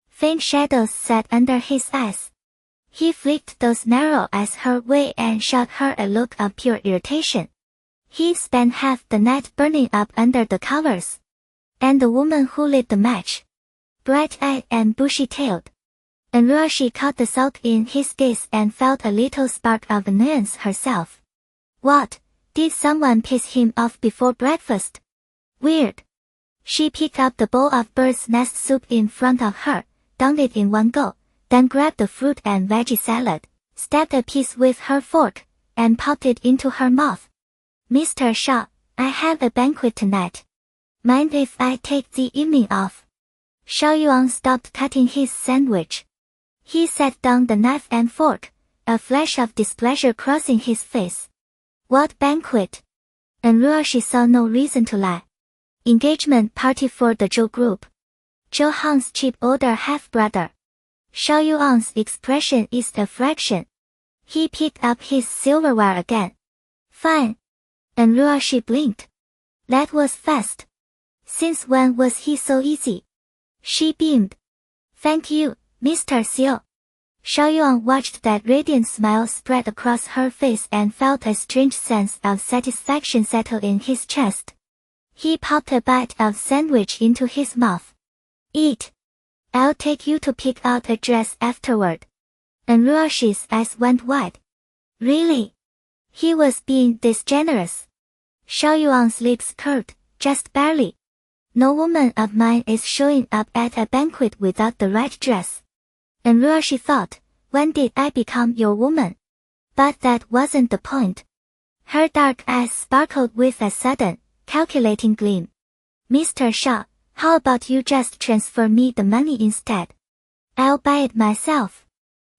Faint shadows sat under his eyes. He flicked those narrow eyes her way and shot her a look of pure irritation. He spent half the night burning up under the covers. And the woman who lit the match. Bright-eyed and bushy-tailed. And Ruoxi caught the sulk in his gaze and felt a little spark of annoyance herself. What? Did someone piss him off before breakfast? Weird. She picked up the bowl of bird's nest soup in front of her, downed it in one go, then grabbed the fruit and veggie salad, stabbed a piece with her fork, and popped it into her mouth. Mr. Xiao, I have a banquet tonight. Mind if I take the evening off? Xiao Yuan stopped cutting his sandwich. He set down the knife and fork, a flash of displeasure crossing his face. What banquet? And Ruoxi saw no reason to lie. Engagement party for the Zhou group. Zhou Hang's cheap older half-brother. Xiao Yuan's expression is a fraction. He picked up his silverware again. Fine. And Ruoxi blinked. That was fast. Since when was he so easy? She beamed. Thank you, Mr. Xiao. Xiao Yuan watched that radiant smile spread across her face and felt a strange sense of satisfaction settle in his chest. He popped a bite of sandwich into his mouth. Eat. I'll take you to pick out a dress afterward. And Ruoxi's eyes went wide. Really? He was being this generous. Xiao Yuan's lips curved, just barely. No woman of mine is showing up at a banquet without the right dress. And Ruoxi thought, when did I become your woman? But that wasn't the point. Her dark eyes sparkled with a sudden, calculating gleam. Mr. Xiao, how about you just transfer me the money instead? I'll buy it myself.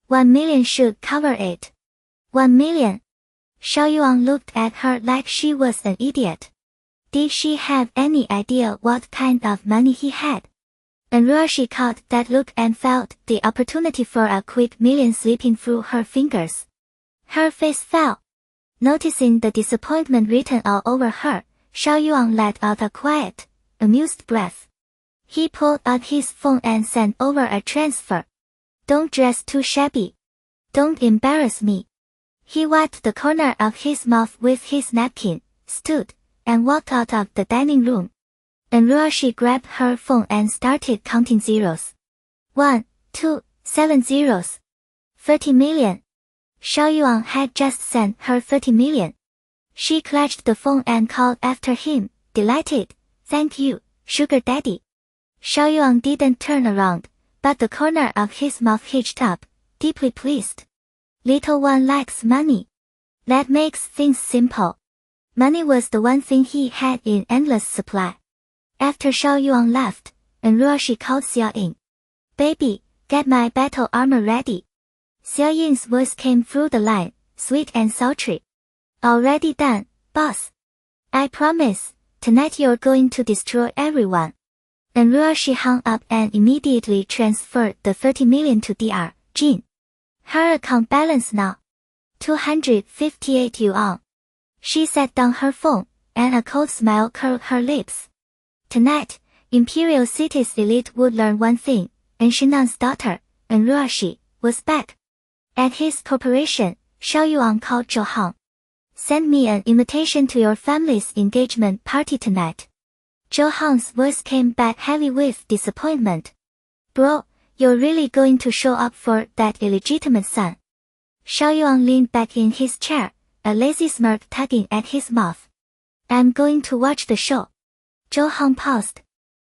1 million should cover it. 1 million. Xiao Yuan looked at her like she was an idiot. Did she have any idea what kind of money he had? And Ruoxi caught that look and felt the opportunity for a quick million slipping through her fingers. Her face fell. Noticing the disappointment written all over her, Xiao Yuan let out a quiet, amused breath. He pulled out his phone and sent over a transfer. Don't dress too shabby. Don't embarrass me. He wiped the corner of his mouth with his napkin, stood, and walked out of the dining room. And Ruoxi grabbed her phone and started counting zeros. 1, 2, 7 zeros. 30 million. Xiao Yuan had just sent her 30 million. She clutched the phone and called after him, delighted. Thank you, sugar daddy. Xiao Yuan didn't turn around, but the corner of his mouth hitched up, deeply pleased. Little one likes money. That makes things simple. Money was the one thing he had in endless supply. After Xiao Yuan left, and Ruoxi called Xiao Yin. Baby, get my battle armor ready. Xiao Yin's voice came through the line, sweet and sultry. Already done, boss. I promise, tonight you're going to destroy everyone. And Ruoxi hung up and immediately transferred the 30 million to Dr. Jin. Her account balance now. 258 yuan. She set down her phone, and a cold smile curled her lips. Tonight, Imperial City's elite would learn one thing, and Shenan's daughter, and Ruoxi, was back. At his corporation, Xiao Yuan called Zhou Hang. Send me an invitation to your family's engagement party tonight. Zhou Hang's voice came back heavy with disappointment. Bro, you're really going to show up for that illegitimate son? Xiao Yuan leaned back in his chair, a lazy smirk tugging at his mouth. I'm going to watch the show. Zhou Hang paused.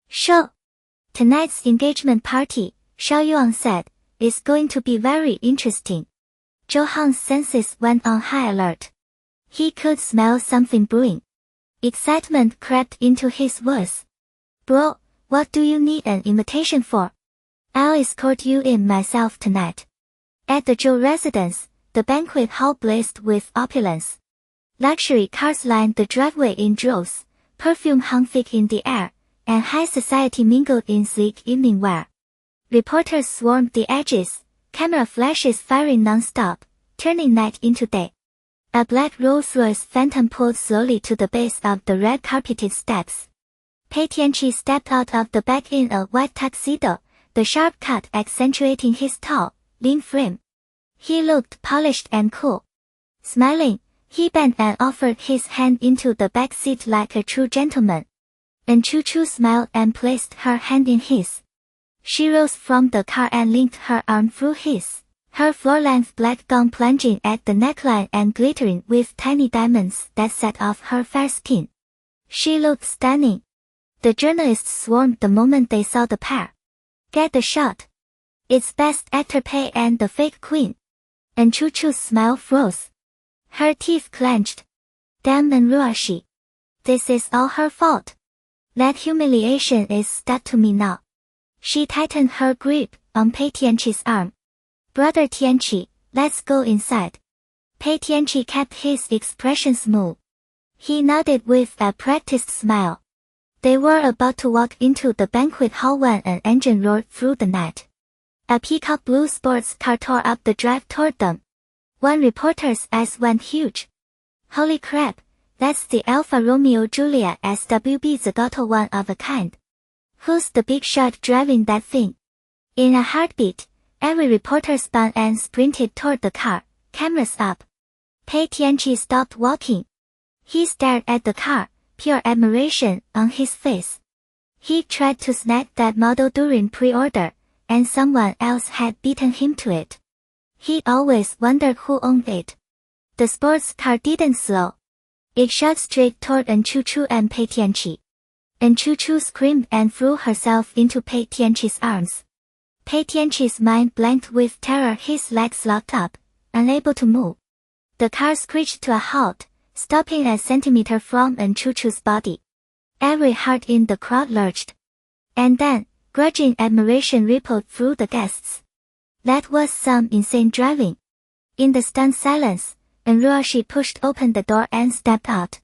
Show? Tonight's engagement party, Xiao Yuan said, is going to be very interesting. Zhou Hang's senses went on high alert. He could smell something brewing. Excitement crept into his voice. Bro, what do you need an invitation for? I'll escort you in myself tonight. At the Zhou residence, the banquet hall blazed with opulence. Luxury cars lined the driveway in droves, perfume hung thick in the air, and high society mingled in sleek evening wear. Reporters swarmed the edges, camera flashes firing non-stop, turning night into day. A black Rolls-Royce Phantom pulled slowly to the base of the red-carpeted steps. Pei Tianqi stepped out of the back in a white tuxedo, the sharp cut accentuating his tall, lean frame. He looked polished and cool. Smiling, he bent and offered his hand into the back seat like a true gentleman. And Chu Chu smiled and placed her hand in his. She rose from the car and linked her arm through his, her floor-length black gown plunging at the neckline and glittering with tiny diamonds that set off her fair skin. She looked stunning. The journalists swarmed the moment they saw the pair. Get the shot. It's Best Actor Pei and the fake queen. And Chu Chu's smile froze. Her teeth clenched. Damn and Ruoxi. This is all her fault. That humiliation is stuck to me now. She tightened her grip on Pei Tianqi's arm. Brother Tianqi, let's go inside. Pei Tianqi kept his expression smooth. He nodded with a practiced smile. They were about to walk into the banquet hall when an engine roared through the night. A peacock blue sports car tore up the drive toward them. One reporter's eyes went huge. Holy crap, that's the Alfa Romeo Giulia SWB Zagato, one of a kind. Who's the big shot driving that thing? In a heartbeat, every reporter spun and sprinted toward the car, cameras up. Pei Tianqi stopped walking. He stared at the car, pure admiration on his face. He tried to snag that model during pre-order, and someone else had beaten him to it. He always wondered who owned it. The sports car didn't slow. It shot straight toward Chu Chu and Pei Tianqi. Chu Chu screamed and threw herself into Pei Tianqi's arms. Pei Tianqi's mind blanked with terror, his legs locked up, unable to move. The car screeched to a halt, stopping a centimeter from Chu Chu's body. Every heart in the crowd lurched. And then, grudging admiration rippled through the guests. That was some insane driving. In the stunned silence, Ruoxi pushed open the door and stepped out.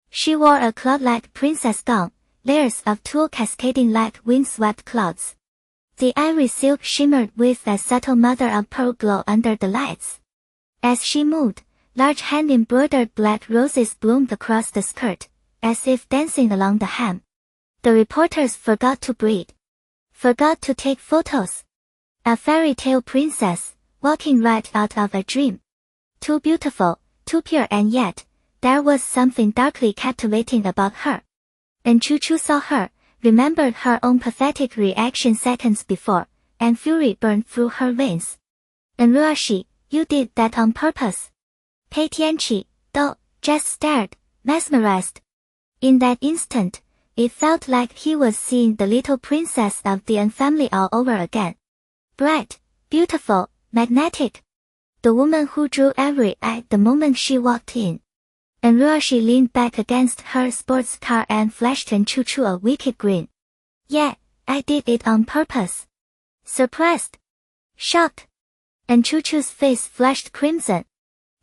She wore a cloud-like princess gown, layers of tulle cascading like wind-swept clouds. The ivory silk shimmered with a subtle mother-of-pearl glow under the lights. As she moved, large hand-embroidered black roses bloomed across the skirt, as if dancing along the hem. The reporters forgot to breathe. Forgot to take photos. A fairy tale princess, walking right out of a dream. Too beautiful, too pure, and yet, there was something darkly captivating about her. And Chu Chu saw her, remembered her own pathetic reaction seconds before, and fury burned through her veins. And Ruoxi, you did that on purpose. Pei Tianqi, though, just stared, mesmerized. In that instant, it felt like he was seeing the little princess of the Yuan family all over again. Bright, beautiful, magnetic. The woman who drew every eye the moment she walked in. And Ruoxi leaned back against her sports car and flashed Chu Chu a wicked grin. Yeah, I did it on purpose. Surprised. Shocked. And Chu Chu's face flushed crimson.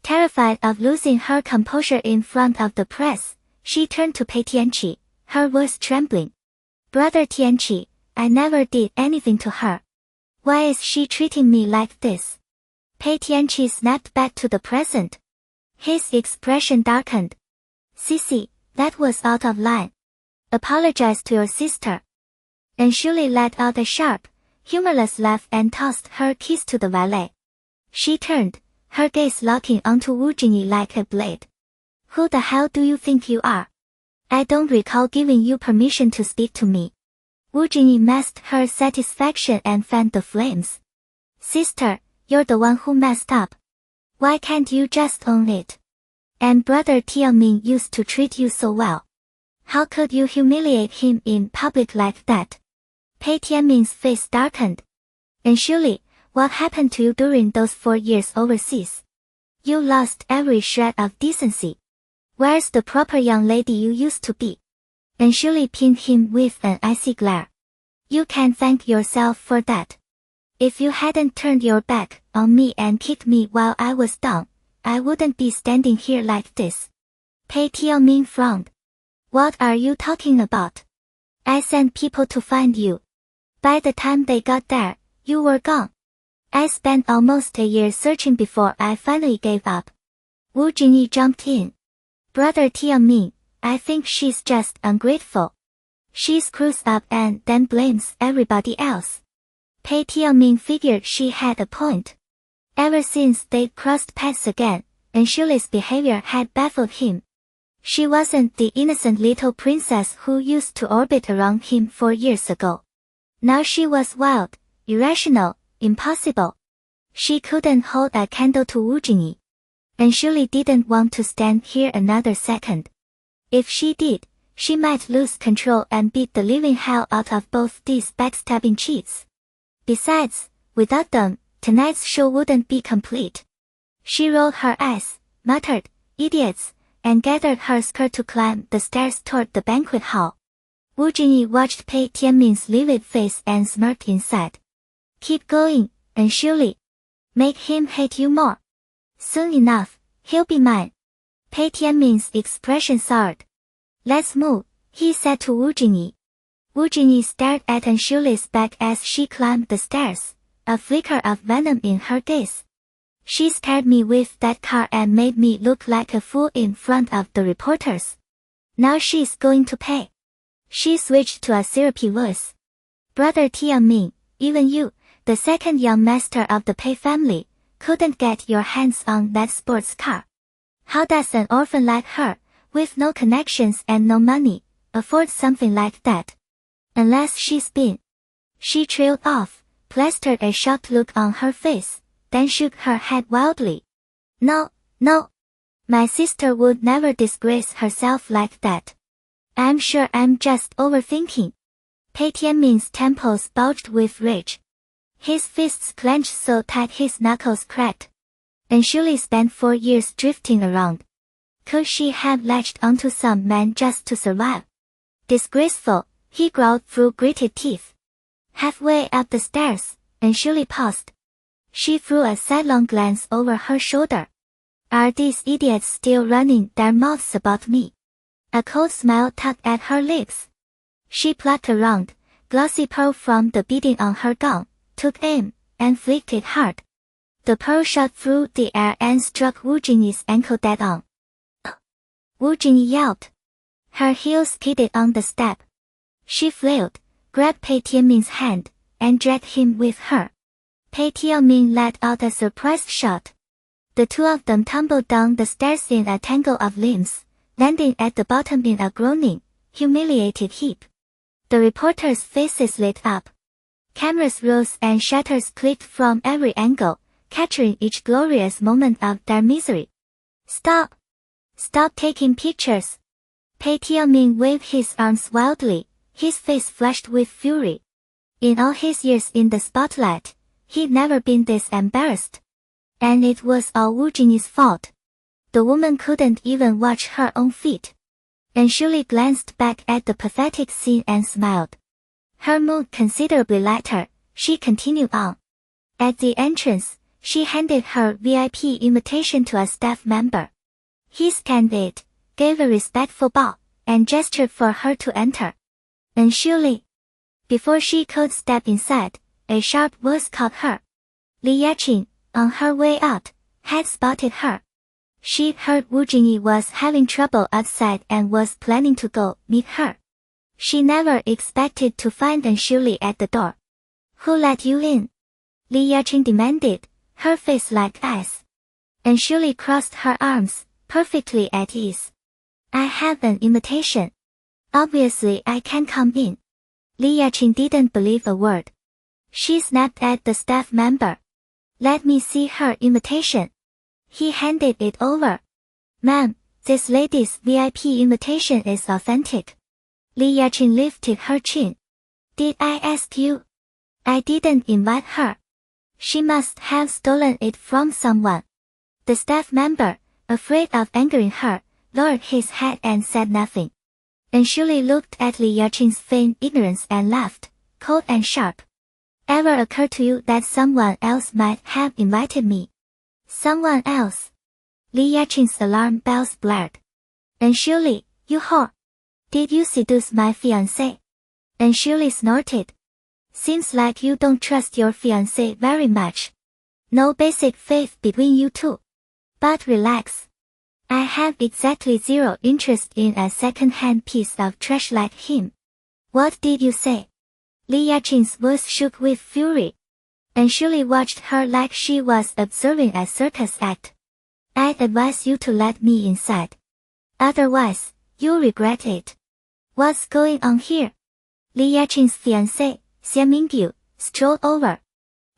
Terrified of losing her composure in front of the press, she turned to Pei Tianqi, her voice trembling. Brother Tianqi, I never did anything to her. Why is she treating me like this? Pei Tianqi snapped back to the present. His expression darkened. Sissy, that was out of line. Apologize to your sister. And Shuli let out a sharp, humorless laugh and tossed her keys to the valet. She turned, her gaze locking onto Wu Jinyi like a blade. Who the hell do you think you are? I don't recall giving you permission to speak to me. Wu Jinyi masked her satisfaction and fanned the flames. Sister, you're the one who messed up. Why can't you just own it? And brother Tianming used to treat you so well. How could you humiliate him in public like that? Pei Tianming's face darkened. And Shuli, what happened to you during those 4 years overseas? You lost every shred of decency. Where's the proper young lady you used to be? And Shuli pinned him with an icy glare. You can thank yourself for that. If you hadn't turned your back on me and kicked me while I was down, I wouldn't be standing here like this. Pei Tianming frowned. What are you talking about? I sent people to find you. By the time they got there, you were gone. I spent almost a year searching before I finally gave up. Wu Jinyi jumped in. Brother Tianming, I think she's just ungrateful. She screws up and then blames everybody else. Pei Tianming figured she had a point. Ever since they'd crossed paths again, and Shuli's behavior had baffled him. She wasn't the innocent little princess who used to orbit around him 4 years ago. Now she was wild, irrational, impossible. She couldn't hold a candle to Wu Jingyi. And surely didn't want to stand here another second. If she did, she might lose control and beat the living hell out of both these backstabbing cheats. Besides, without them, tonight's show wouldn't be complete. She rolled her eyes, muttered, idiots, and gathered her skirt to climb the stairs toward the banquet hall. Wu Jingyi watched Pei Tianmin's livid face and smirked inside. Keep going, and surely make him hate you more. Soon enough, he'll be mine. Pei Tianmin's expression soured. Let's move, he said to Wu Jingyi. Wu Jingyi stared at Anshuli's back as she climbed the stairs, a flicker of venom in her gaze. She scared me with that car and made me look like a fool in front of the reporters. Now she's going to pay. She switched to a syrupy voice. Brother Tianmin, even you, the second young master of the Pei family, couldn't get your hands on that sports car. How does an orphan like her, with no connections and no money, afford something like that? Unless she's been. She trailed off, plastered a shocked look on her face, then shook her head wildly. No, no. My sister would never disgrace herself like that. I'm sure I'm just overthinking. Pei Tianmin's temples bulged with rage. His fists clenched so tight his knuckles cracked. And surely spent 4 years drifting around. Could she have latched onto some man just to survive? Disgraceful, he growled through gritted teeth. Halfway up the stairs, and surely paused. She threw a sidelong glance over her shoulder. Are these idiots still running their mouths about me? A cold smile tugged at her lips. She plucked a round, glossy pearl from the beading on her gown, took aim, and flicked it hard. The pearl shot through the air and struck Wu Jingyi's ankle dead on. Wu Jingyi yelped. Her heels skidded on the step. She flailed, grabbed Pei Tianmin's hand, and dragged him with her. Pei Tianmin let out a surprised shout. The two of them tumbled down the stairs in a tangle of limbs, landing at the bottom in a groaning, humiliated heap. The reporters' faces lit up. Cameras rose and shutters clicked from every angle, capturing each glorious moment of their misery. Stop! Stop taking pictures! Pei Tianmin waved his arms wildly, his face flushed with fury. In all his years in the spotlight, he'd never been this embarrassed. And it was all Wu Jingyi's fault. The woman couldn't even watch her own feet. And Shuli glanced back at the pathetic scene and smiled. Her mood considerably lighter, she continued on. At the entrance, she handed her VIP invitation to a staff member. He scanned it, gave a respectful bow, and gestured for her to enter. And Shuli. Before she could step inside, a sharp voice caught her. Li Yaqing, on her way out, had spotted her. She'd heard Wu Jingyi was having trouble outside and was planning to go meet her. She never expected to find Shuli at the door. Who let you in? Li Yaqing demanded, her face like ice. And Shuli crossed her arms, perfectly at ease. I have an invitation. Obviously I can come in. Li Yaqing didn't believe a word. She snapped at the staff member. Let me see her invitation. He handed it over. Ma'am, this lady's VIP invitation is authentic. Li Yaqing lifted her chin. Did I ask you? I didn't invite her. She must have stolen it from someone. The staff member, afraid of angering her, lowered his head and said nothing. And Shuli looked at Li Yaqing's feigned ignorance and laughed, cold and sharp. Ever occurred to you that someone else might have invited me? Someone else? Li Yaqing's alarm bells blared. And Shuli, you whore! Did you seduce my fiancé? And Shuli snorted. Seems like you don't trust your fiancé very much. No basic faith between you two. But relax. I have exactly zero interest in a second-hand piece of trash like him. What did you say? Li Yaqing's voice shook with fury. And Shuli watched her like she was observing a circus act. I'd advise you to let me inside. Otherwise, you'll regret it. What's going on here? Li Yaqing's fiancé, Xie Mingyu, strolled over.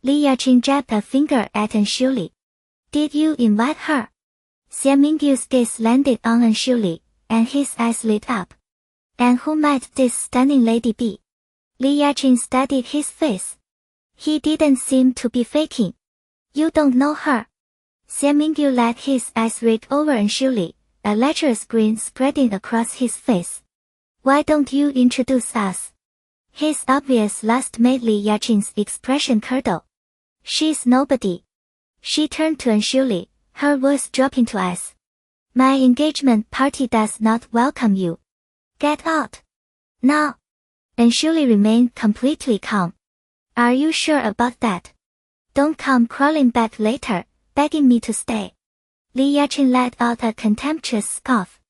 Li Yaqing jabbed a finger at Anshuli. Did you invite her? Xie Mingyu's gaze landed on Anshuli, and his eyes lit up. And who might this stunning lady be? Li Yaqing studied his face. He didn't seem to be faking. You don't know her. Xie Mingyu let his eyes read over Anshuli, a lecherous grin spreading across his face. Why don't you introduce us? His obvious lust made Li Yaqing's expression curdle. She's nobody. She turned to Anshuli, her voice dropping to ice. My engagement party does not welcome you. Get out. Now. Anshuli remained completely calm. Are you sure about that? Don't come crawling back later, begging me to stay. Li Yaqing let out a contemptuous scoff.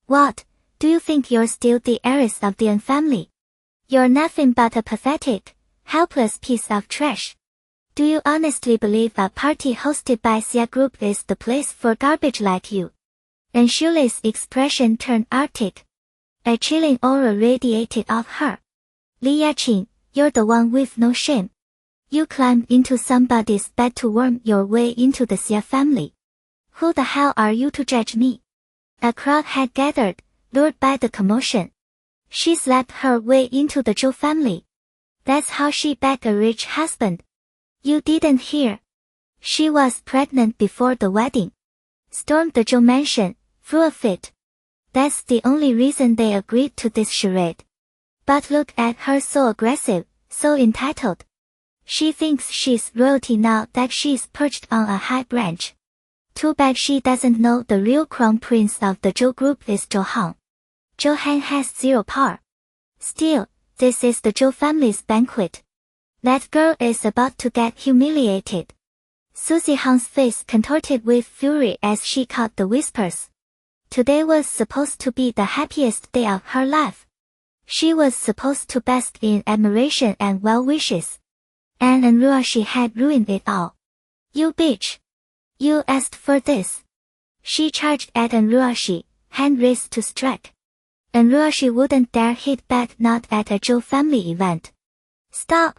What, do you think you're still the heiress of the An family? You're nothing but a pathetic, helpless piece of trash. Do you honestly believe a party hosted by Xia Group is the place for garbage like you? Anshuli's expression turned arctic. A chilling aura radiated off her. Li Yaqing, you're the one with no shame. You climbed into somebody's bed to worm your way into the Xia family. Who the hell are you to judge me? A crowd had gathered, lured by the commotion. She slapped her way into the Zhou family. That's how she begged a rich husband. You didn't hear. She was pregnant before the wedding. Stormed the Zhou mansion, threw a fit. That's the only reason they agreed to this charade. But look at her, so aggressive, so entitled. She thinks she's royalty now that she's perched on a high branch. Too bad she doesn't know the real crown prince of the Zhou group is Zhou Han. Zhou Han has zero power. Still, this is the Zhou family's banquet. That girl is about to get humiliated. Susie Han's face contorted with fury as she caught the whispers. Today was supposed to be the happiest day of her life. She was supposed to bask in admiration and well wishes. And Ruoxi had ruined it all. You bitch. You asked for this. She charged at Ruoxi, hand raised to strike. Ruoxi wouldn't dare hit back, not at a Zhou family event. Stop.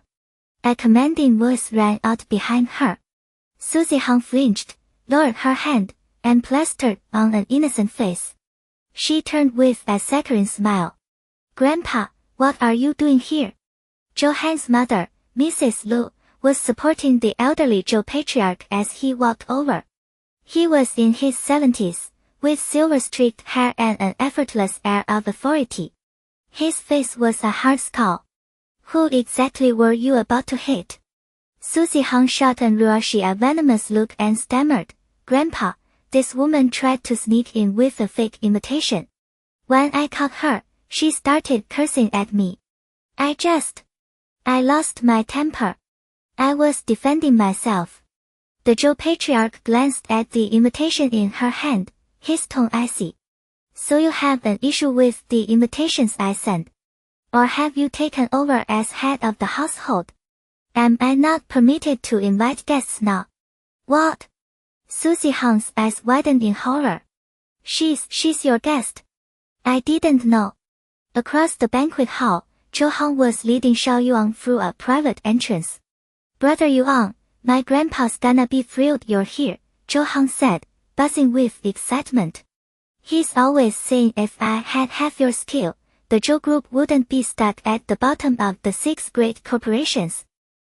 A commanding voice rang out behind her. Susie Han flinched, lowered her hand, and plastered on an innocent face. She turned with a saccharine smile. Grandpa, what are you doing here? Zhou Han's mother, Mrs. Lu, was supporting the elderly Zhou patriarch as he walked over. He was in his 70s, with silver-streaked hair and an effortless air of authority. His face was a hard scowl. Who exactly were you about to hit? Susie Han shot Ruoxi a venomous look and stammered, Grandpa, this woman tried to sneak in with a fake invitation. When I caught her, she started cursing at me. I lost my temper. I was defending myself. The Zhou patriarch glanced at the invitation in her hand, his tone icy. So you have an issue with the invitations I sent? Or have you taken over as head of the household? Am I not permitted to invite guests now? What? Susie Han's eyes widened in horror. She's your guest. I didn't know. Across the banquet hall, Zhou Han was leading Xiao Yuan through a private entrance. Brother Yuan, my grandpa's gonna be thrilled you're here, Zhou Han said, buzzing with excitement. He's always saying if I had half your skill, the Zhou group wouldn't be stuck at the bottom of the 6 great corporations.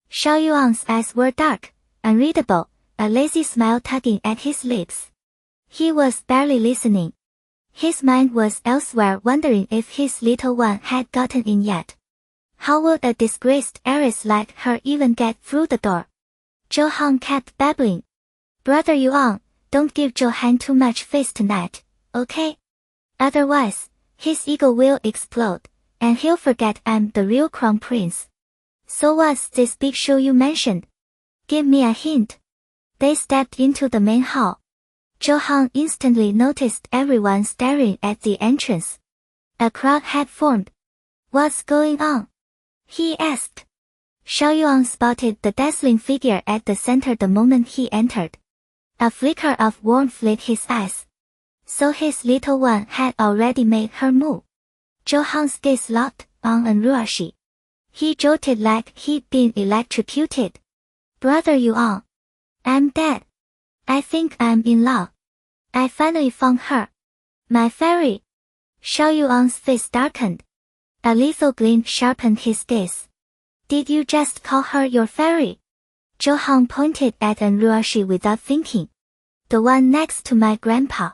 Xiao Yuan's eyes were dark, unreadable, a lazy smile tugging at his lips. He was barely listening. His mind was elsewhere, wondering if his little one had gotten in yet. How would a disgraced heiress like her even get through the door? Zhou Han kept babbling. Brother Yuan, don't give Zhou Han too much face tonight, okay? Otherwise, his ego will explode, and he'll forget I'm the real crown prince. So what's this big show you mentioned? Give me a hint. They stepped into the main hall. Zhou Han instantly noticed everyone staring at the entrance. A crowd had formed. What's going on? He asked. Xiao Yuan spotted the dazzling figure at the center the moment he entered. A flicker of warmth lit his eyes. So his little one had already made her move. Zhou Hang's gaze locked on Ruoxi. He jolted like he'd been electrocuted. Brother Yuan. I'm dead. I think I'm in love. I finally found her. My fairy. Xiao Yuan's face darkened. A lethal glint sharpened his gaze. Did you just call her your fairy? Zhou Hang pointed at Ruoxi without thinking. The one next to my grandpa.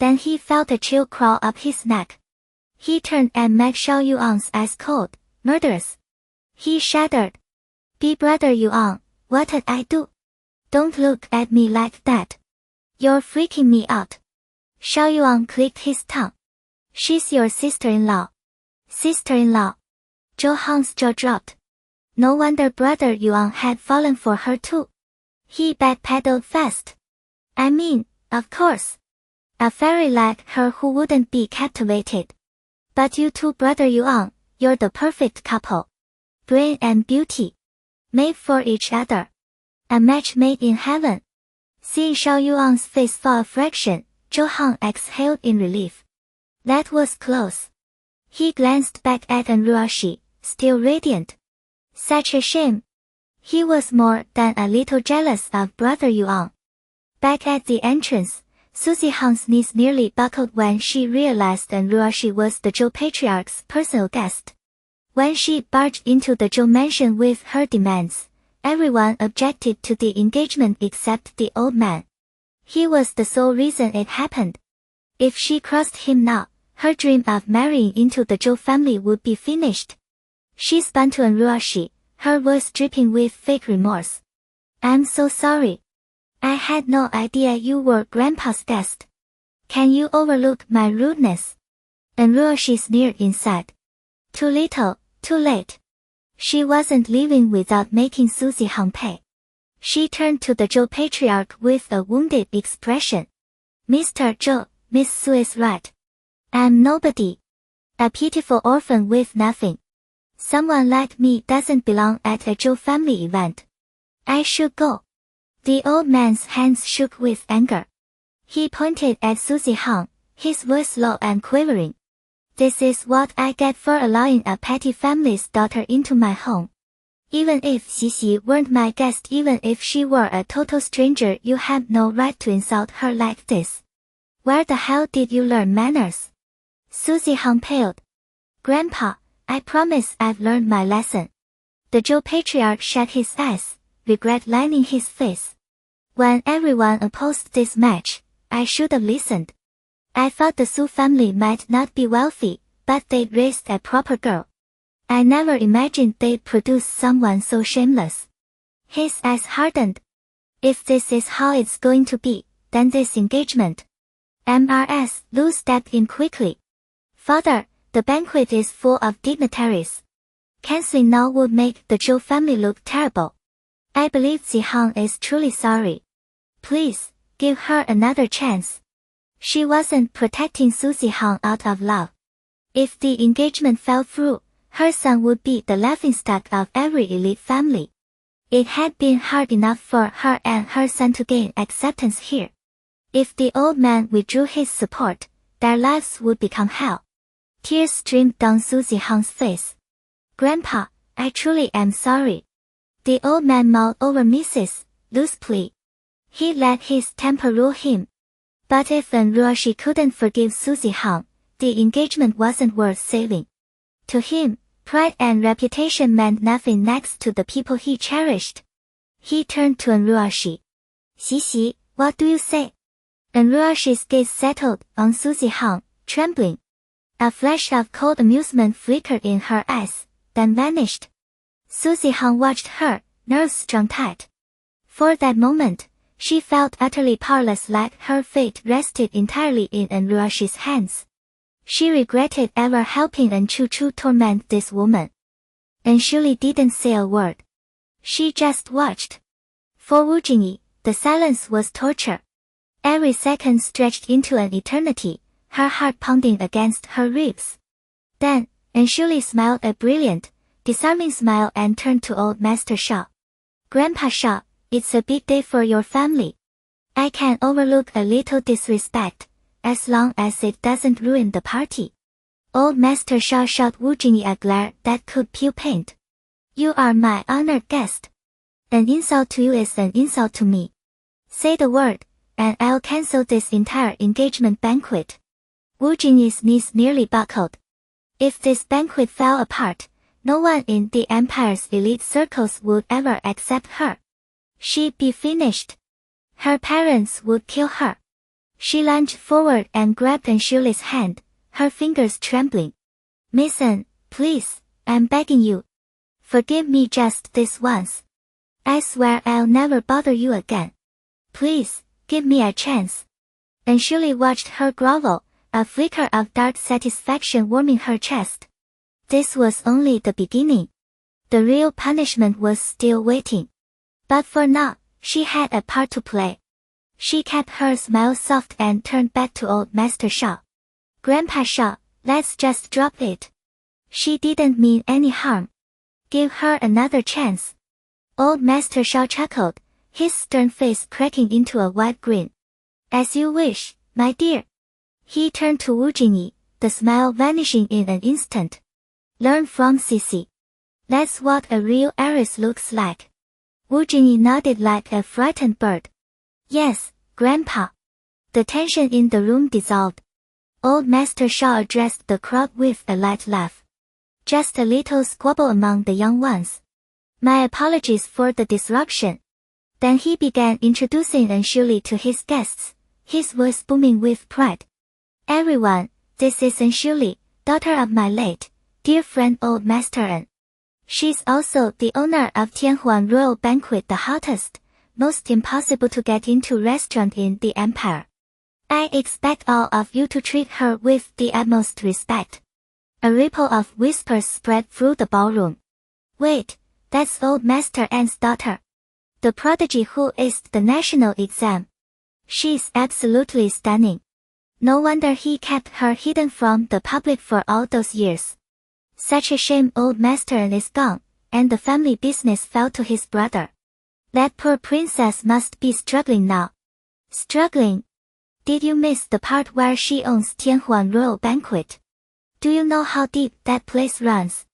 Then he felt a chill crawl up his neck. He turned and met Xiao Yuan's eyes cold, murderous. He shuddered. Be brother Yuan, what did I do? Don't look at me like that. You're freaking me out. Xiao Yuan clicked his tongue. She's your sister-in-law. Sister-in-law. Zhou Hang's jaw dropped. No wonder brother Yuan had fallen for her too. He backpedaled fast. I mean, of course. A fairy like her who wouldn't be captivated. But you two brother Yuan, you're the perfect couple. Brain and beauty. Made for each other. A match made in heaven. Seeing Xiao Yuan's face fall a fraction, Zhou Hang exhaled in relief. That was close. He glanced back at Ruoxi, still radiant. Such a shame. He was more than a little jealous of brother Yuan. Back at the entrance, Susie Hang's knees nearly buckled when she realized Ruoxi was the Zhou patriarch's personal guest. When she barged into the Zhou mansion with her demands, everyone objected to the engagement except the old man. He was the sole reason it happened. If she crossed him now, her dream of marrying into the Zhou family would be finished. She spun to Ruoxi, her voice dripping with fake remorse. I'm so sorry. I had no idea you were Grandpa's guest. Can you overlook my rudeness? Ruoxi sneered inside. Too little, too late. She wasn't leaving without making Susie Hang pay. She turned to the Zhou patriarch with a wounded expression. Mr. Zhou, Miss Su is right. I'm nobody. A pitiful orphan with nothing. Someone like me doesn't belong at a Zhou family event. I should go. The old man's hands shook with anger. He pointed at Susie Hang, his voice low and quivering. This is what I get for allowing a petty family's daughter into my home. Even if Xixi weren't my guest, even if she were a total stranger, you have no right to insult her like this. Where the hell did you learn manners? Susie Hang paled. Grandpa, I promise I've learned my lesson. The Zhou patriarch shut his eyes, regret lining his face. When everyone opposed this match, I should have listened. I thought the Su family might not be wealthy, but they'd raised a proper girl. I never imagined they'd produce someone so shameless. His eyes hardened. If this is how it's going to be, then this engagement. Mrs. Lu stepped in quickly. Father, the banquet is full of dignitaries. Canceling now would make the Zhou family look terrible. I believe Zihang is truly sorry. Please, give her another chance. She wasn't protecting Susie Hang out of love. If the engagement fell through, her son would be the laughingstock of every elite family. It had been hard enough for her and her son to gain acceptance here. If the old man withdrew his support, their lives would become hell. Tears streamed down Susie Hang's face. Grandpa, I truly am sorry. The old man mulled over Mrs. Lu's plea. He let his temper rule him. But if Ruoxi couldn't forgive Susie Hang, the engagement wasn't worth saving. To him, pride and reputation meant nothing next to the people he cherished. He turned to Ruoxi. Xixi, what do you say? Ruoxi's gaze settled on Susie Hang, trembling. A flash of cold amusement flickered in her eyes, then vanished. Susie Hang watched her, nerves strung tight. For that moment, she felt utterly powerless, like her fate rested entirely in Ruoxi's hands. She regretted ever helping Chu torment this woman. Shuli didn't say a word. She just watched. For Wu Jingyi, the silence was torture. Every second stretched into an eternity, her heart pounding against her ribs. Then, Shuli smiled a brilliant, disarming smile and turned to old Master Xiao. Grandpa Xiao, it's a big day for your family. I can overlook a little disrespect, as long as it doesn't ruin the party. Old Master Xiao shot Wu Jingyi a glare that could peel paint. You are my honored guest. An insult to you is an insult to me. Say the word, and I'll cancel this entire engagement banquet. Wu Jingyi's knees nearly buckled. If this banquet fell apart, no one in the Empire's elite circles would ever accept her. She'd be finished. Her parents would kill her. She lunged forward and grabbed Anshuli's hand, her fingers trembling. Miss An, please, I'm begging you. Forgive me just this once. I swear I'll never bother you again. Please, give me a chance. Anshuli watched her grovel, a flicker of dark satisfaction warming her chest. This was only the beginning. The real punishment was still waiting. But for now, she had a part to play. She kept her smile soft and turned back to old Master Xiao. Grandpa Xiao, let's just drop it. She didn't mean any harm. Give her another chance. Old Master Xiao chuckled, his stern face cracking into a wide grin. As you wish, my dear. He turned to Wu Jingyi, the smile vanishing in an instant. Learn from Sisi. That's what a real heiress looks like. Wu Jingyi nodded like a frightened bird. Yes, Grandpa. The tension in the room dissolved. Old Master Xiao addressed the crowd with a light laugh. Just a little squabble among the young ones. My apologies for the disruption. Then he began introducing Anshuli to his guests, his voice booming with pride. Everyone, this is Anshuli, daughter of my late, dear friend old Master An. She's also the owner of Tianhuan Royal Banquet, the hottest, most impossible to get into restaurant in the empire. I expect all of you to treat her with the utmost respect. A ripple of whispers spread through the ballroom. Wait, that's old Master An's daughter. The prodigy who aced the national exam. She's absolutely stunning. No wonder he kept her hidden from the public for all those years. Such a shame old Master An is gone, and the family business fell to his brother. That poor princess must be struggling now. Struggling? Did you miss the part where she owns Tianhuan Royal Banquet? Do you know how deep that place runs?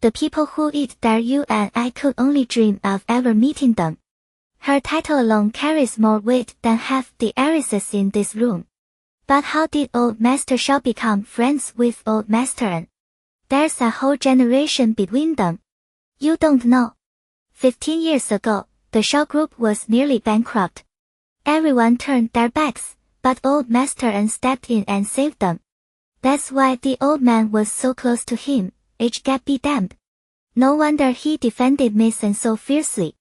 The people who eat there, you and I could only dream of ever meeting them. Her title alone carries more weight than half the heiresses in this room. But how did old Master Xiao become friends with old Master An? There's a whole generation between them. You don't know. 15 years ago, the Xiao group was nearly bankrupt. Everyone turned their backs, but old Master An stepped in and saved them. That's why the old man was so close to him, age gap be damned. No wonder he defended Miss An so fiercely.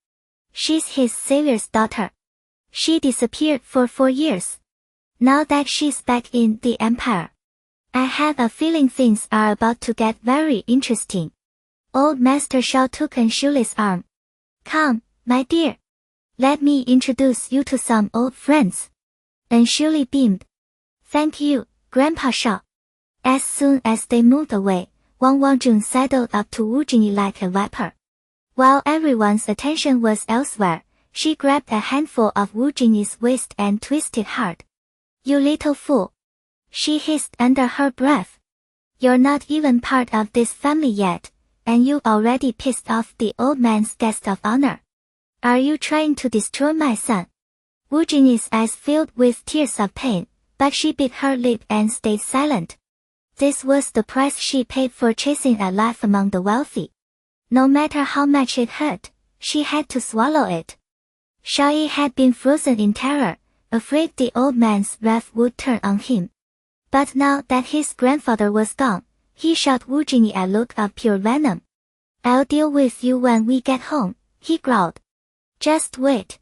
She's his savior's daughter. She disappeared for 4 years. Now that she's back in the empire, I have a feeling things are about to get very interesting. Old Master Xiao took Anshuli's arm. Come, my dear. Let me introduce you to some old friends. Anshuli beamed. Thank you, Grandpa Xiao. As soon as they moved away, Wang Wangjun sidled up to Wu Jingyi like a viper. While everyone's attention was elsewhere, she grabbed a handful of Wu Jingyi's waist and twisted hard. You little fool. She hissed under her breath. You're not even part of this family yet, and you already pissed off the old man's guest of honor. Are you trying to destroy my son? Wu Jingyi's eyes filled with tears of pain, but she bit her lip and stayed silent. This was the price she paid for chasing a life among the wealthy. No matter how much it hurt, she had to swallow it. Xiao Yi had been frozen in terror, afraid the old man's wrath would turn on him. But now that his grandfather was gone, he shot Wu Jingyi a look of pure venom. I'll deal with you when we get home, he growled. Just wait.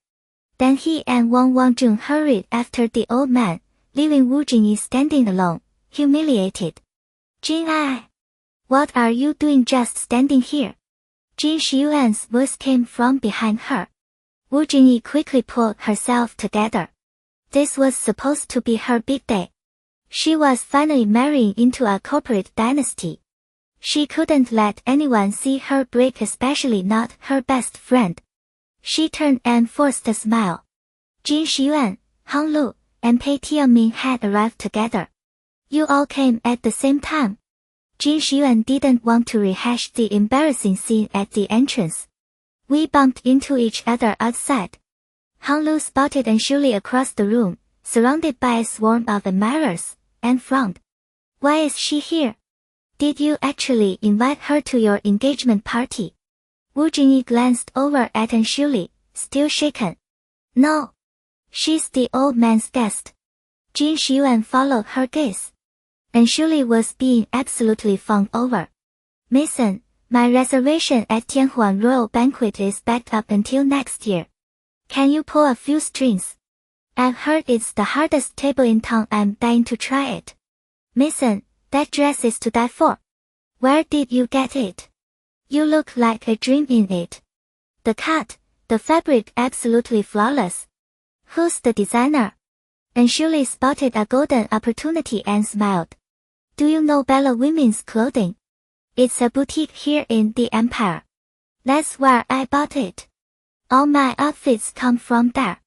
Then he and Wang Wangjun hurried after the old man, leaving Wu Jingyi standing alone, humiliated. Jin Ai. What are you doing just standing here? Jin Xiuan's voice came from behind her. Wu Jingyi quickly pulled herself together. This was supposed to be her big day. She was finally marrying into a corporate dynasty. She couldn't let anyone see her break, especially not her best friend. She turned and forced a smile. Jin Xiuan, Hang Lu, and Pei Tianming had arrived together. You all came at the same time. Jin Xiuan didn't want to rehash the embarrassing scene at the entrance. We bumped into each other outside. Hang Lu spotted Anshuli across the room, surrounded by a swarm of admirers, and frowned. Why is she here? Did you actually invite her to your engagement party? Wu Jingyi glanced over at Anshuli, still shaken. No. She's the old man's guest. Jin Xiuan followed her gaze. Anshuli was being absolutely fawned over. Mason, my reservation at Tianhuan Royal Banquet is backed up until next year. Can you pull a few strings? I've heard it's the hardest table in town. I'm dying to try it. Mason, that dress is to die for. Where did you get it? You look like a dream in it. The cut, the fabric absolutely flawless. Who's the designer? Anshuli spotted a golden opportunity and smiled. Do you know Bella Women's Clothing? It's a boutique here in the Empire. That's where I bought it. All my outfits come from there.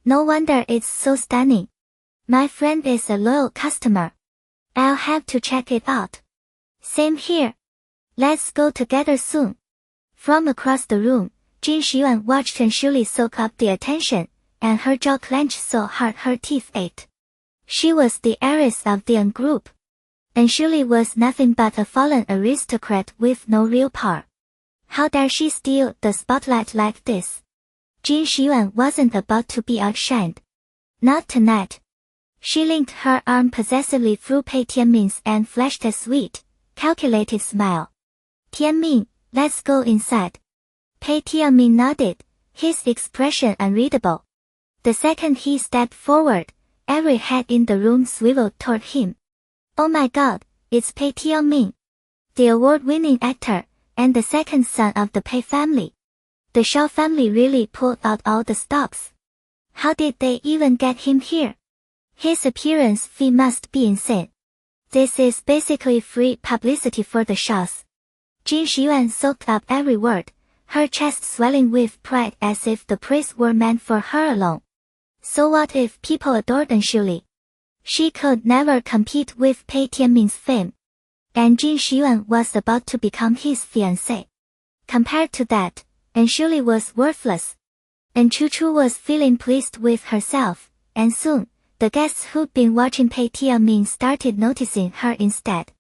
No wonder it's so stunning. My friend is a loyal customer. I'll have to check it out. Same here. Let's go together soon. From across the room, Jin Xiuan watched Anshuli soak up the attention, and her jaw clenched so hard her teeth ached. She was the heiress of the Yuan group. Anshuli was nothing but a fallen aristocrat with no real power. How dare she steal the spotlight like this? Jin Xiuan wasn't about to be outshined. Not tonight. She linked her arm possessively through Pei Tianming's and flashed a sweet, calculated smile. Tianming, let's go inside. Pei Tianming nodded, his expression unreadable. The second he stepped forward, every head in the room swiveled toward him. Oh my god, it's Pei Tianming. The award-winning actor, and the second son of the Pei family. The Xiao family really pulled out all the stops. How did they even get him here? His appearance fee must be insane. This is basically free publicity for the Xiaos. Jin Xiuan soaked up every word, her chest swelling with pride as if the praise were meant for her alone. So what if people adored Anshuli? She could never compete with Pei Tianming's fame. And Jin Xiuan was about to become his fiancé. Compared to that, Anshuli was worthless. And Chu Chu was feeling pleased with herself, and soon, the guests who'd been watching Pei Tianming started noticing her instead.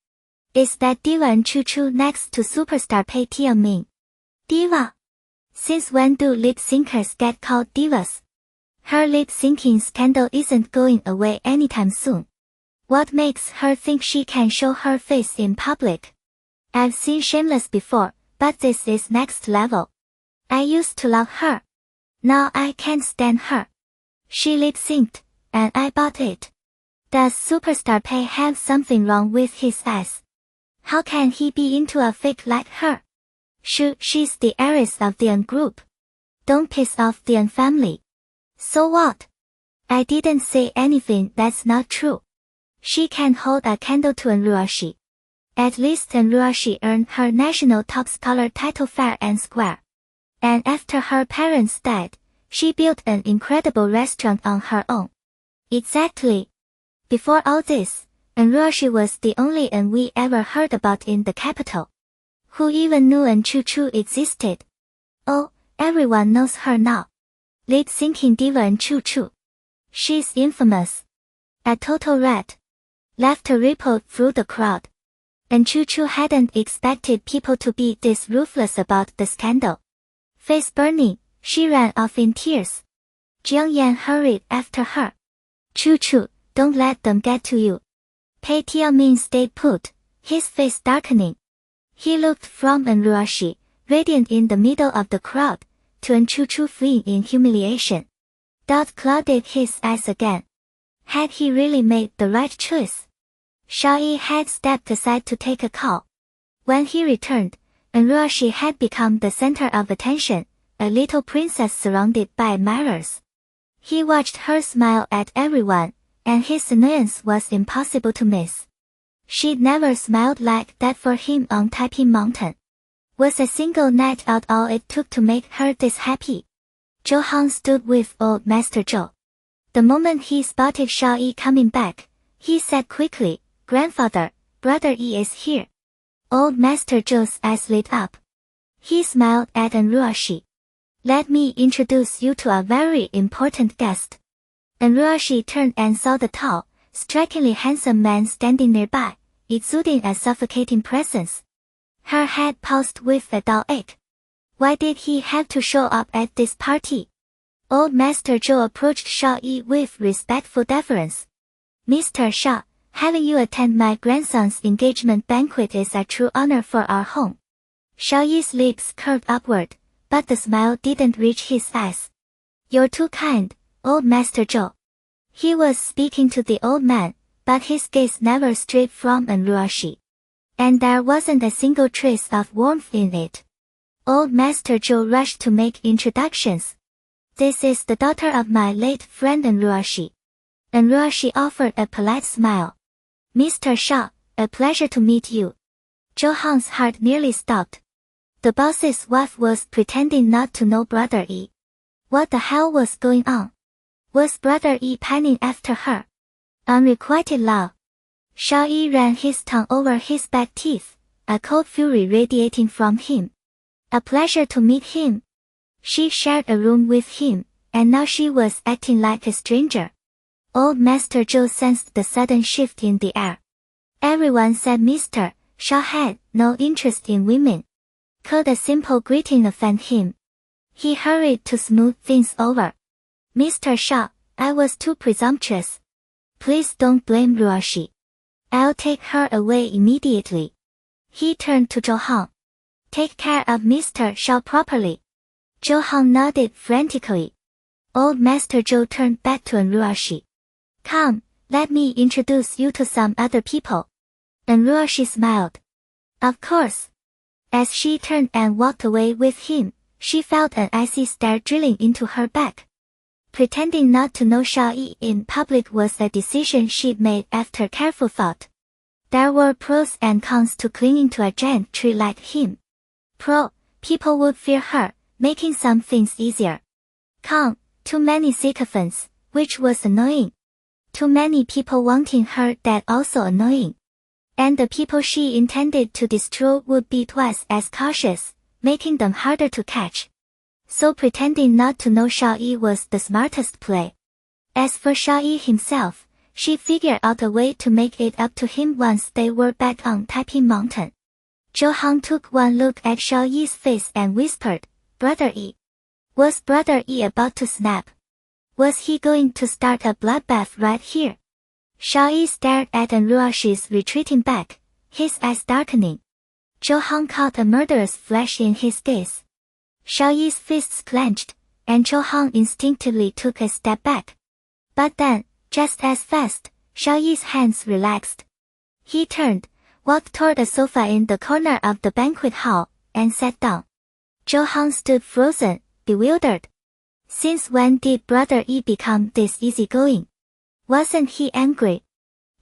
Is that diva and Chu Chu next to superstar Pei Tianming? Diva? Since when do lip syncers get called divas? Her lip syncing scandal isn't going away anytime soon. What makes her think she can show her face in public? I've seen Shameless before, but this is next level. I used to love her. Now I can't stand her. She lip synced, and I bought it. Does superstar Pei have something wrong with his eyes? How can he be into a fake like her? She's the heiress of the Yuan group. Don't piss off the Yuan family. So what? I didn't say anything that's not true. She can hold a candle to an Ruoxi. At least an Ruoxi earned her national top scholar title fair and square. And after her parents died, she built an incredible restaurant on her own. Exactly. Before all this, an Ruoxi was the only Yuan we ever heard about in the capital. Who even knew An Chu Chu existed? Oh, everyone knows her now. Lip syncing diva An Chu Chu. She's infamous. A total rat. Laughter rippled through the crowd. And Chu Chu hadn't expected people to be this ruthless about the scandal. Face burning, she ran off in tears. Jiang Yan hurried after her. Chu Chu, don't let them get to you. Pei Tianming stayed put, his face darkening. He looked from An Ruoxi, radiant in the middle of the crowd, to An Chu Chu fleeing in humiliation. Doubt clouded his eyes again. Had he really made the right choice? Xiao Yi had stepped aside to take a call. When he returned, An Ruoxi had become the center of attention, a little princess surrounded by admirers. He watched her smile at everyone, and his annoyance was impossible to miss. She'd never smiled like that for him on Taiping Mountain. Was a single night out all it took to make her this happy? Zhou Hang stood with old Master Zhou. The moment he spotted Xiao Yi coming back, he said quickly, "Grandfather, Brother Yi is here." Old Master Zhou's eyes lit up. He smiled at Ruoxi. "Let me introduce you to a very important guest." Ruoxi turned and saw the tall, strikingly handsome man standing nearby, exuding a suffocating presence. Her head pulsed with a dull ache. Why did he have to show up at this party? Old Master Zhou approached Xiao Yi with respectful deference. "Mr. Xiao, having you attend my grandson's engagement banquet is a true honor for our home." Xiao Yi's lips curved upward, but the smile didn't reach his eyes. "You're too kind, Old Master Zhou." He was speaking to the old man, but his gaze never strayed from Ruoxi. And there wasn't a single trace of warmth in it. Old Master Zhou rushed to make introductions. "This is the daughter of my late friend Ruoxi." Ruoxi offered a polite smile. "Mr. Xiao, a pleasure to meet you." Zhou Hang's heart nearly stopped. The boss's wife was pretending not to know Brother Yi. What the hell was going on? Was Brother Yi pining after her? Unrequited love. Xiao Yi ran his tongue over his back teeth, a cold fury radiating from him. A pleasure to meet him. She shared a room with him, and now she was acting like a stranger. Old Master Zhou sensed the sudden shift in the air. Everyone said Mr. Xiao had no interest in women. Could a simple greeting offend him? He hurried to smooth things over. "Mr. Xiao, I was too presumptuous. Please don't blame Ruoxi. I'll take her away immediately." He turned to Zhou Hang. "Take care of Mr. Xiao properly." Zhou Hang nodded frantically. Old Master Zhou turned back to Ruoxi. "Come, let me introduce you to some other people." Ruoxi smiled. "Of course." As she turned and walked away with him, she felt an icy stare drilling into her back. Pretending not to know Xiao Yi in public was a decision she'd made after careful thought. There were pros and cons to clinging to a giant tree like him. Pro, people would fear her, making some things easier. Con, too many sycophants, which was annoying. Too many people wanting her, that also annoying. And the people she intended to destroy would be twice as cautious, making them harder to catch. So pretending not to know Xiao Yi was the smartest play. As for Xiao Yi himself, she figured out a way to make it up to him once they were back on Taiping Mountain. Zhou Hang took one look at Xiao Yi's face and whispered, "Brother Yi." Was Brother Yi about to snap? Was he going to start a bloodbath right here? Xiao Yi stared at Ruoxi's retreating back, his eyes darkening. Zhou Hang caught a murderous flash in his gaze. Xiao Yi's fists clenched, and Zhou Hang instinctively took a step back. But then, just as fast, Xiao Yi's hands relaxed. He turned, walked toward a sofa in the corner of the banquet hall, and sat down. Zhou Hang stood frozen, bewildered. Since when did Brother Yi become this easygoing? Wasn't he angry?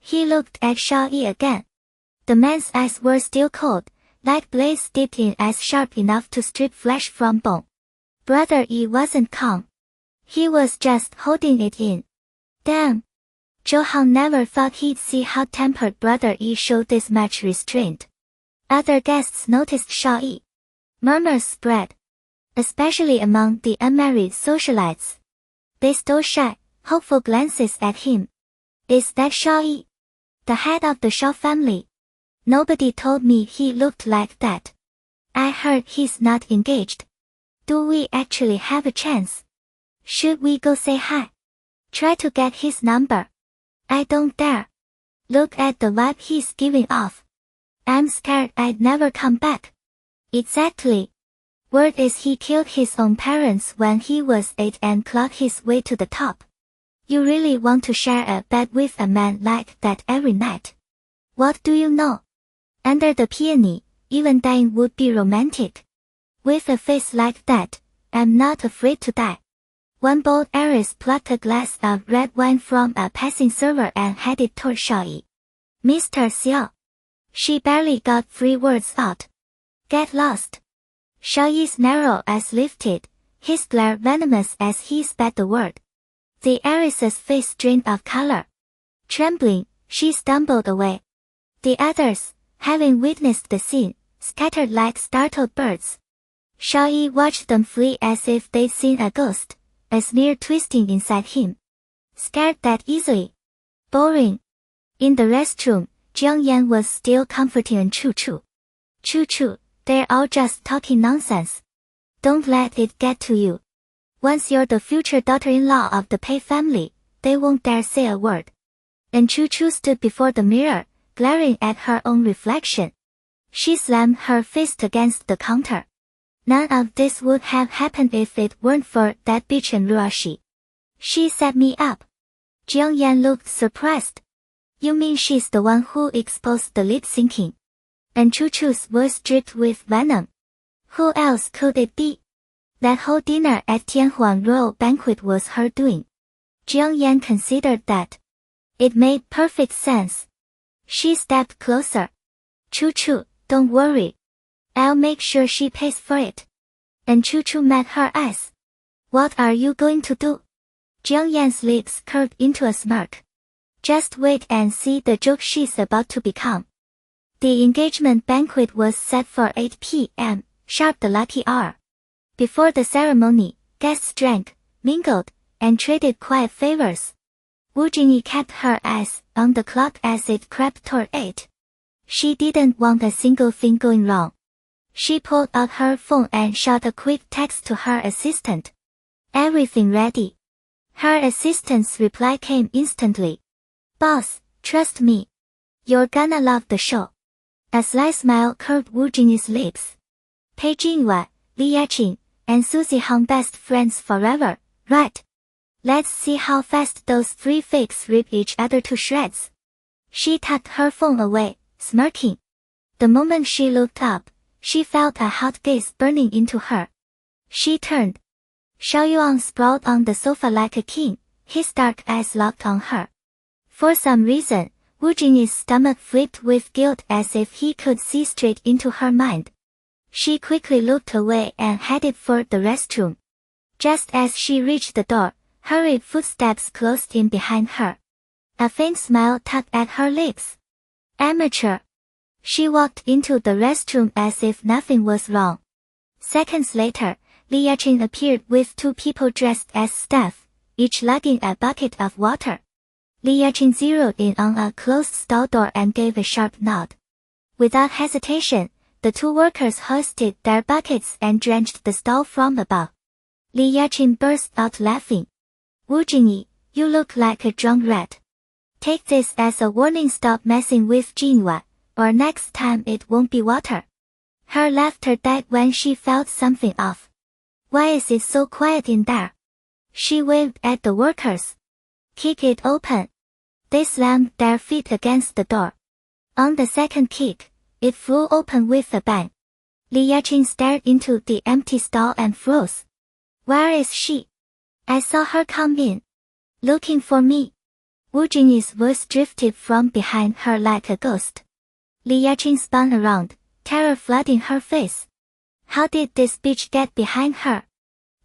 He looked at Xiao Yi again. The man's eyes were still cold, like blades dipped in ice sharp enough to strip flesh from bone. Brother Yi wasn't calm. He was just holding it in. Damn. Zhou Hang never thought he'd see how tempered Brother Yi showed this much restraint. Other guests noticed Xiao Yi. Murmurs spread. Especially among the unmarried socialites. They stole shy, hopeful glances at him. Is that Xiao Yi? The head of the Xiao family? Nobody told me he looked like that. I heard he's not engaged. Do we actually have a chance? Should we go say hi? Try to get his number. I don't dare. Look at the vibe he's giving off. I'm scared I'd never come back. Exactly. Word is he killed his own parents when he was 8 and clawed his way to the top. You really want to share a bed with a man like that every night? What do you know? Under the peony, even dying would be romantic. With a face like that, I'm not afraid to die. One bold heiress plucked a glass of red wine from a passing server and headed toward Xiao Yi. Mr. Xiao. She barely got 3 words out. Get lost. Xiao Yi's narrow eyes lifted, his glare venomous as he spat the word. The heiress's face drained of color. Trembling, she stumbled away. The others, having witnessed the scene, scattered like startled birds. Xiao Yi watched them flee as if they'd seen a ghost, a sneer twisting inside him. Scared that easily. Boring. In the restroom, Jiang Yan was still comforting Chu. Chu, they're all just talking nonsense. Don't let it get to you. Once you're the future daughter-in-law of the Pei family, they won't dare say a word. And Chu stood before the mirror, glaring at her own reflection. She slammed her fist against the counter. None of this would have happened if it weren't for that bitch and Ruoxi. She set me up. Jiang Yan looked surprised. You mean she's the one who exposed the lip syncing? And Chu's voice dripped with venom. Who else could it be? That whole dinner at Tianhuang Royal Banquet was her doing. Jiang Yan considered that. It made perfect sense. She stepped closer. Chu, don't worry. I'll make sure she pays for it. And Chu met her eyes. What are you going to do? Jiang Yan's lips curved into a smirk. Just wait and see the joke she's about to become. The engagement banquet was set for 8 p.m., sharp the lucky hour. Before the ceremony, guests drank, mingled, and traded quiet favors. Wu Jingyi kept her eyes on the clock as it crept toward 8. She didn't want a single thing going wrong. She pulled out her phone and shot a quick text to her assistant. Everything ready. Her assistant's reply came instantly. Boss, trust me. You're gonna love the show. A sly smile curved Wu Jingyi's lips. Pei Jinhua, Li Yaqing, and Susie hung best friends forever, right? Let's see how fast those 3 fakes rip each other to shreds. She tucked her phone away, smirking. The moment she looked up, she felt a hot gaze burning into her. She turned. Xiao Yuan sprawled on the sofa like a king, his dark eyes locked on her. For some reason, Wu Jingyi's stomach flipped with guilt as if he could see straight into her mind. She quickly looked away and headed for the restroom. Just as she reached the door, hurried footsteps closed in behind her. A faint smile tugged at her lips. Amateur. She walked into the restroom as if nothing was wrong. Seconds later, Li Yaqing appeared with 2 people dressed as staff, each lugging a bucket of water. Li Yaqing zeroed in on a closed stall door and gave a sharp nod. Without hesitation, the 2 workers hoisted their buckets and drenched the stall from above. Li Yaqing burst out laughing. Wu Jingyi, you look like a drunk rat. Take this as a warning, stop messing with Jinhua, or next time it won't be water. Her laughter died when she felt something off. Why is it so quiet in there? She waved at the workers. Kick it open. They slammed their feet against the door. On the second kick, it flew open with a bang. Li Yaqing stared into the empty stall and froze. Where is she? I saw her come in. Looking for me. Wu Jingyi's voice drifted from behind her like a ghost. Li Yaqing spun around, terror flooding her face. How did this bitch get behind her?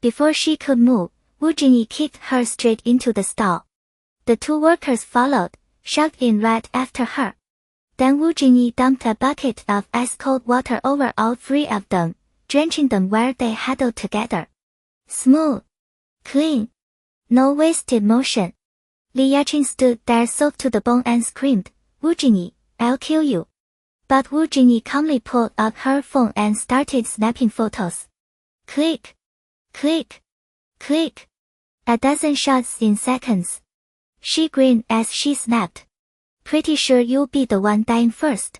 Before she could move, Wu Jingyi kicked her straight into the stall. The 2 workers followed, shoved in right after her. Then Wu Jingyi dumped a bucket of ice-cold water over all 3 of them, drenching them where they huddled together. Smooth. Clean. No wasted motion. Li Yaqing stood there soaked to the bone and screamed, Wu Jingyi, I'll kill you. But Wu Jingyi calmly pulled out her phone and started snapping photos. Click. Click. Click. A dozen shots in seconds. She grinned as she snapped. Pretty sure you'll be the one dying first.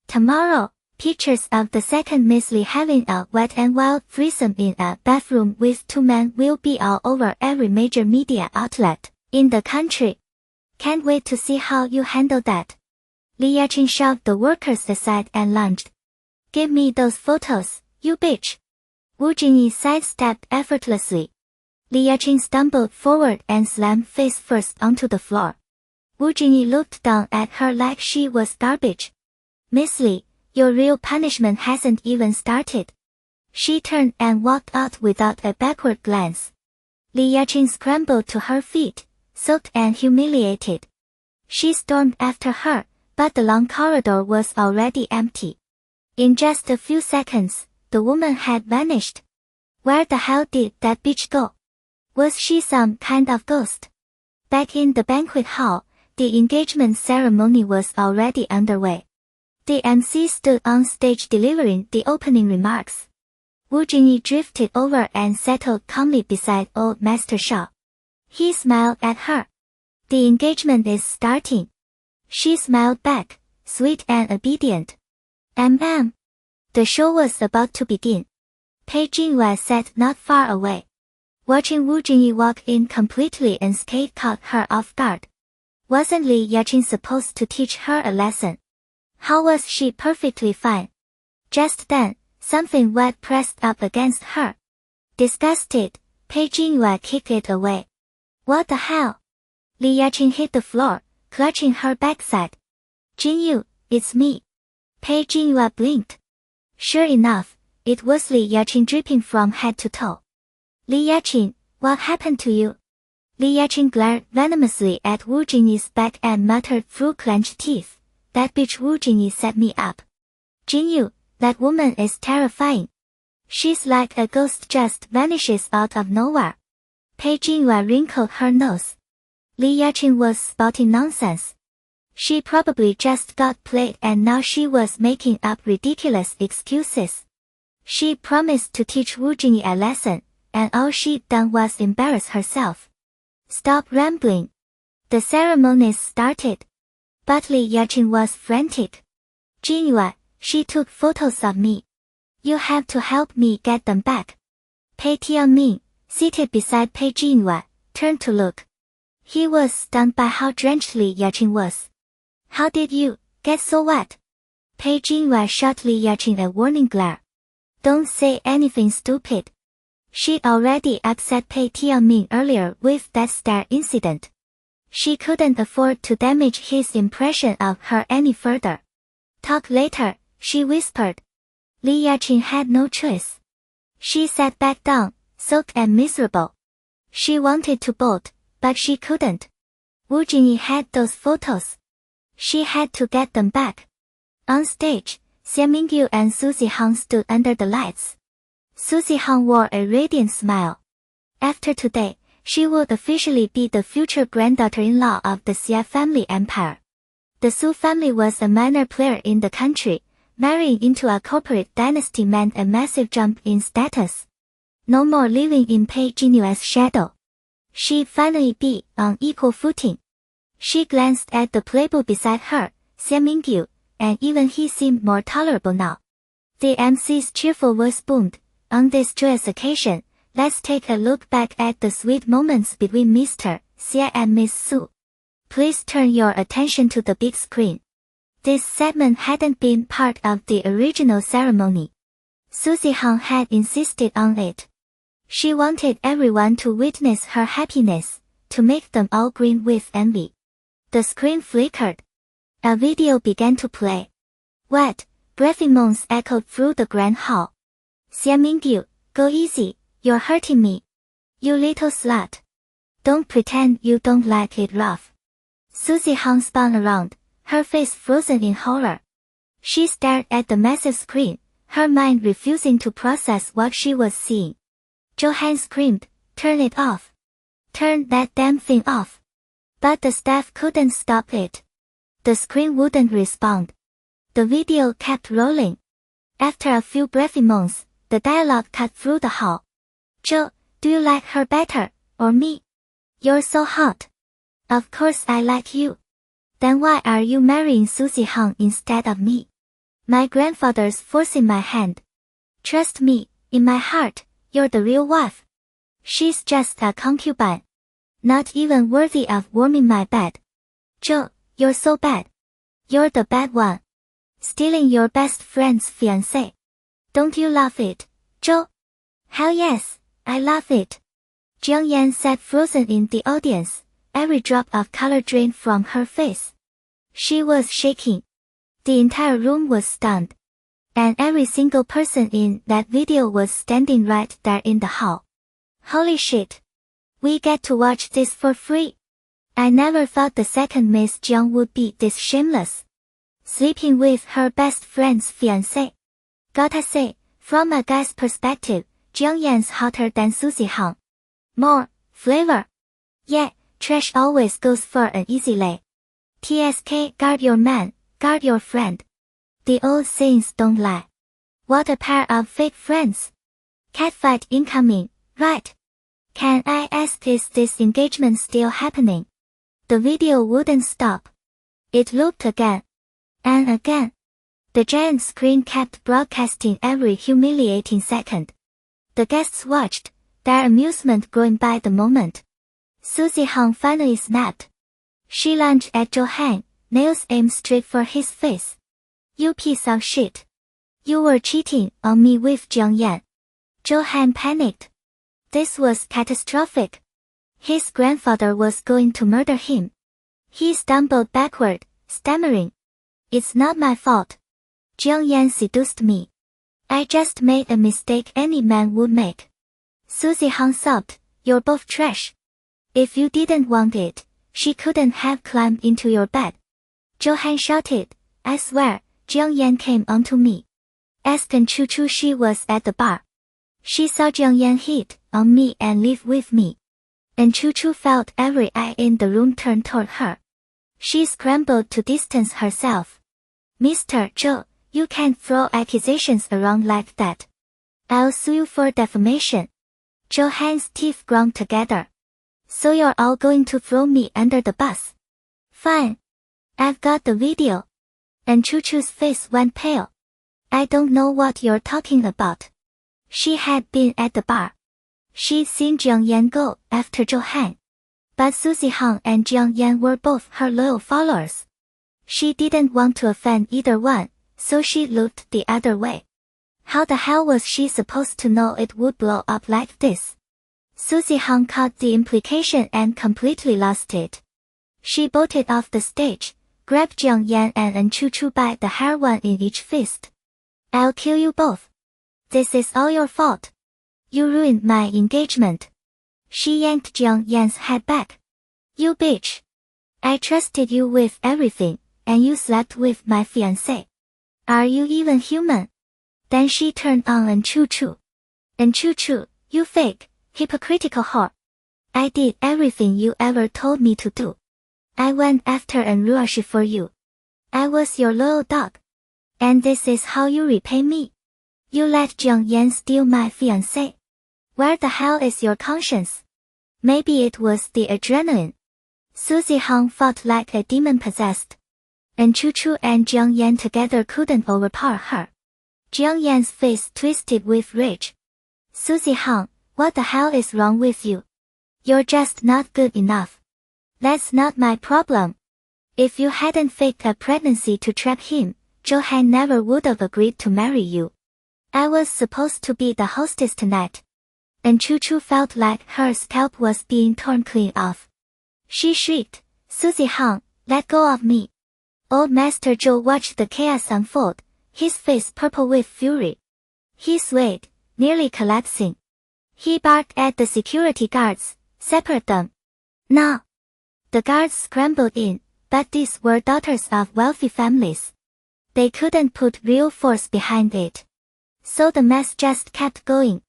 Tomorrow, pictures of the second Miss Li having a wet and wild threesome in a bathroom with 2 men will be all over every major media outlet in the country. Can't wait to see how you handle that. Li Yaqing shoved the workers aside and lunged. Give me those photos, you bitch. Wu Jingyi sidestepped effortlessly. Li Yaqing stumbled forward and slammed face first onto the floor. Wu Jingyi looked down at her like she was garbage. Miss Li, your real punishment hasn't even started. She turned and walked out without a backward glance. Li Yaqing scrambled to her feet, soaked and humiliated. She stormed after her, but the long corridor was already empty. In just a few seconds, the woman had vanished. Where the hell did that bitch go? Was she some kind of ghost? Back in the banquet hall, the engagement ceremony was already underway. The MC stood on stage delivering the opening remarks. Wu Jingyi drifted over and settled calmly beside old Master Xiao. He smiled at her. The engagement is starting. She smiled back, sweet and obedient. The show was about to begin. Pei Jingyue sat not far away. Watching Wu Jingyi walk in completely unscathed caught her off guard. Wasn't Li Yaqing supposed to teach her a lesson? How was she perfectly fine? Just then, something wet pressed up against her. Disgusted, Pei Jingyue kicked it away. What the hell? Li Yaqing hit the floor, clutching her backside. Jinyu, it's me. Pei Jingyue blinked. Sure enough, it was Li Yaqing dripping from head to toe. Li Yaqing, what happened to you? Li Yaqing glared venomously at Wu Jingyi's back and muttered through clenched teeth. That bitch Wu Jingyi set me up. Jinyu, that woman is terrifying. She's like a ghost just vanishes out of nowhere. Pei Jingyue wrinkled her nose. Li Yaqing was spouting nonsense. She probably just got played and now she was making up ridiculous excuses. She promised to teach Wu Jingyi a lesson, and all she'd done was embarrass herself. Stop rambling. The ceremonies started. But Li Yaqing was frantic. Jingyue, she took photos of me. You have to help me get them back. Pei Tianming, seated beside Pei Jingyue, turned to look. He was stunned by how drenched Li Yaqing was. How did you get so wet? Pei Jingyue shot Li Yaqing a warning glare. Don't say anything stupid. She'd already upset Pei Tianming earlier with that stare incident. She couldn't afford to damage his impression of her any further. Talk later, she whispered. Li Yaqing had no choice. She sat back down, soaked and miserable. She wanted to bolt, but she couldn't. Wu Jingyi had those photos. She had to get them back. On stage, Xie Mingyu and Susie Hang stood under the lights. Susie Hang wore a radiant smile. After today, she would officially be the future granddaughter-in-law of the Xie family empire. The Su family was a minor player in the country. Marrying into a corporate dynasty meant a massive jump in status. No more living in Pei Jingyue's shadow. She'd finally be on equal footing. She glanced at the playboy beside her, Xie Mingyu, and even he seemed more tolerable now. The MC's cheerful voice boomed. On this joyous occasion, let's take a look back at the sweet moments between Mr. Xie and Miss Su. Please turn your attention to the big screen. This segment hadn't been part of the original ceremony. Susie Hang had insisted on it. She wanted everyone to witness her happiness, to make them all grin with envy. The screen flickered. A video began to play. Wet, breathy moans echoed through the grand hall. Xie Mingyu, go easy, you're hurting me. You little slut. Don't pretend you don't like it rough. Susie Hang spun around, her face frozen in horror. She stared at the massive screen, her mind refusing to process what she was seeing. Johan screamed, turn it off. Turn that damn thing off. But the staff couldn't stop it. The screen wouldn't respond. The video kept rolling. After a few breathy moans, the dialogue cut through the hall. Joe, do you like her better, or me? You're so hot. Of course I like you. Then why are you marrying Susie Hang instead of me? My grandfather's forcing my hand. Trust me, in my heart, you're the real wife. She's just a concubine. Not even worthy of warming my bed. Joe, you're so bad. You're the bad one. Stealing your best friend's fiancé. Don't you love it, Joe? Hell yes, I love it. Jiang Yan sat frozen in the audience, every drop of color drained from her face. She was shaking. The entire room was stunned. And every single person in that video was standing right there in the hall. Holy shit. We get to watch this for free. I never thought the second Miss Jiang would be this shameless. Sleeping with her best friend's fiancé. Gotta say, from a guy's perspective, Jiang Yan's hotter than Susie Hang. More flavor. Yeah, trash always goes for an easy lay. TSK, guard your man, guard your friend. The old sayings don't lie. What a pair of fake friends. Catfight incoming, right? Can I ask, is this engagement still happening? The video wouldn't stop. It looped again. And again. The giant screen kept broadcasting every humiliating second. The guests watched, their amusement growing by the moment. Susie Hang finally snapped. She lunged at Zhou Han, nails aimed straight for his face. You piece of shit. You were cheating on me with Jiang Yan. Zhou Han panicked. This was catastrophic. His grandfather was going to murder him. He stumbled backward, stammering. It's not my fault. Jiang Yan seduced me. I just made a mistake any man would make. Susie Hang sobbed, you're both trash. If you didn't want it, she couldn't have climbed into your bed. Zhou Han shouted, I swear, Jiang Yan came onto me. Ask and Chu Chu, she was at the bar. She saw Jiang Yan hit on me and leave with me. And Chu Chu felt every eye in the room turn toward her. She scrambled to distance herself. Mr. Zhou, you can't throw accusations around like that. I'll sue you for defamation. Zhou Han's teeth ground together. So you're all going to throw me under the bus? Fine. I've got the video. And Chu Chu's face went pale. I don't know what you're talking about. She had been at the bar. She'd seen Jiang Yan go after Zhou Han. But Susie Hang and Jiang Yan were both her loyal followers. She didn't want to offend either one, so she looked the other way. How the hell was she supposed to know it would blow up like this? Susie Hang caught the implication and completely lost it. She bolted off the stage, grabbed Jiang Yan and Chu Chu by the hair, one in each fist. I'll kill you both. This is all your fault. You ruined my engagement. She yanked Jiang Yan's head back. You bitch. I trusted you with everything, and you slept with my fiancé. Are you even human? Then she turned on Chu Chu. Chu Chu, you fake, hypocritical whore. I did everything you ever told me to do. I went after Ruoxi for you. I was your loyal dog. And this is how you repay me? You let Jiang Yan steal my fiancé. Where the hell is your conscience? Maybe it was the adrenaline. Susie Hang fought like a demon possessed. And Chu Chu and Jiang Yan together couldn't overpower her. Jiang Yan's face twisted with rage. Susie Hang, what the hell is wrong with you? You're just not good enough. That's not my problem. If you hadn't faked a pregnancy to trap him, Zhou Han never would have agreed to marry you. I was supposed to be the hostess tonight. And Chu Chu felt like her scalp was being torn clean off. She shrieked, Susie Hang, let go of me. Old Master Zhou watched the chaos unfold, his face purple with fury. He swayed, nearly collapsing. He barked at the security guards, separate them. Now. The guards scrambled in, but these were daughters of wealthy families. They couldn't put real force behind it. So the mess just kept going.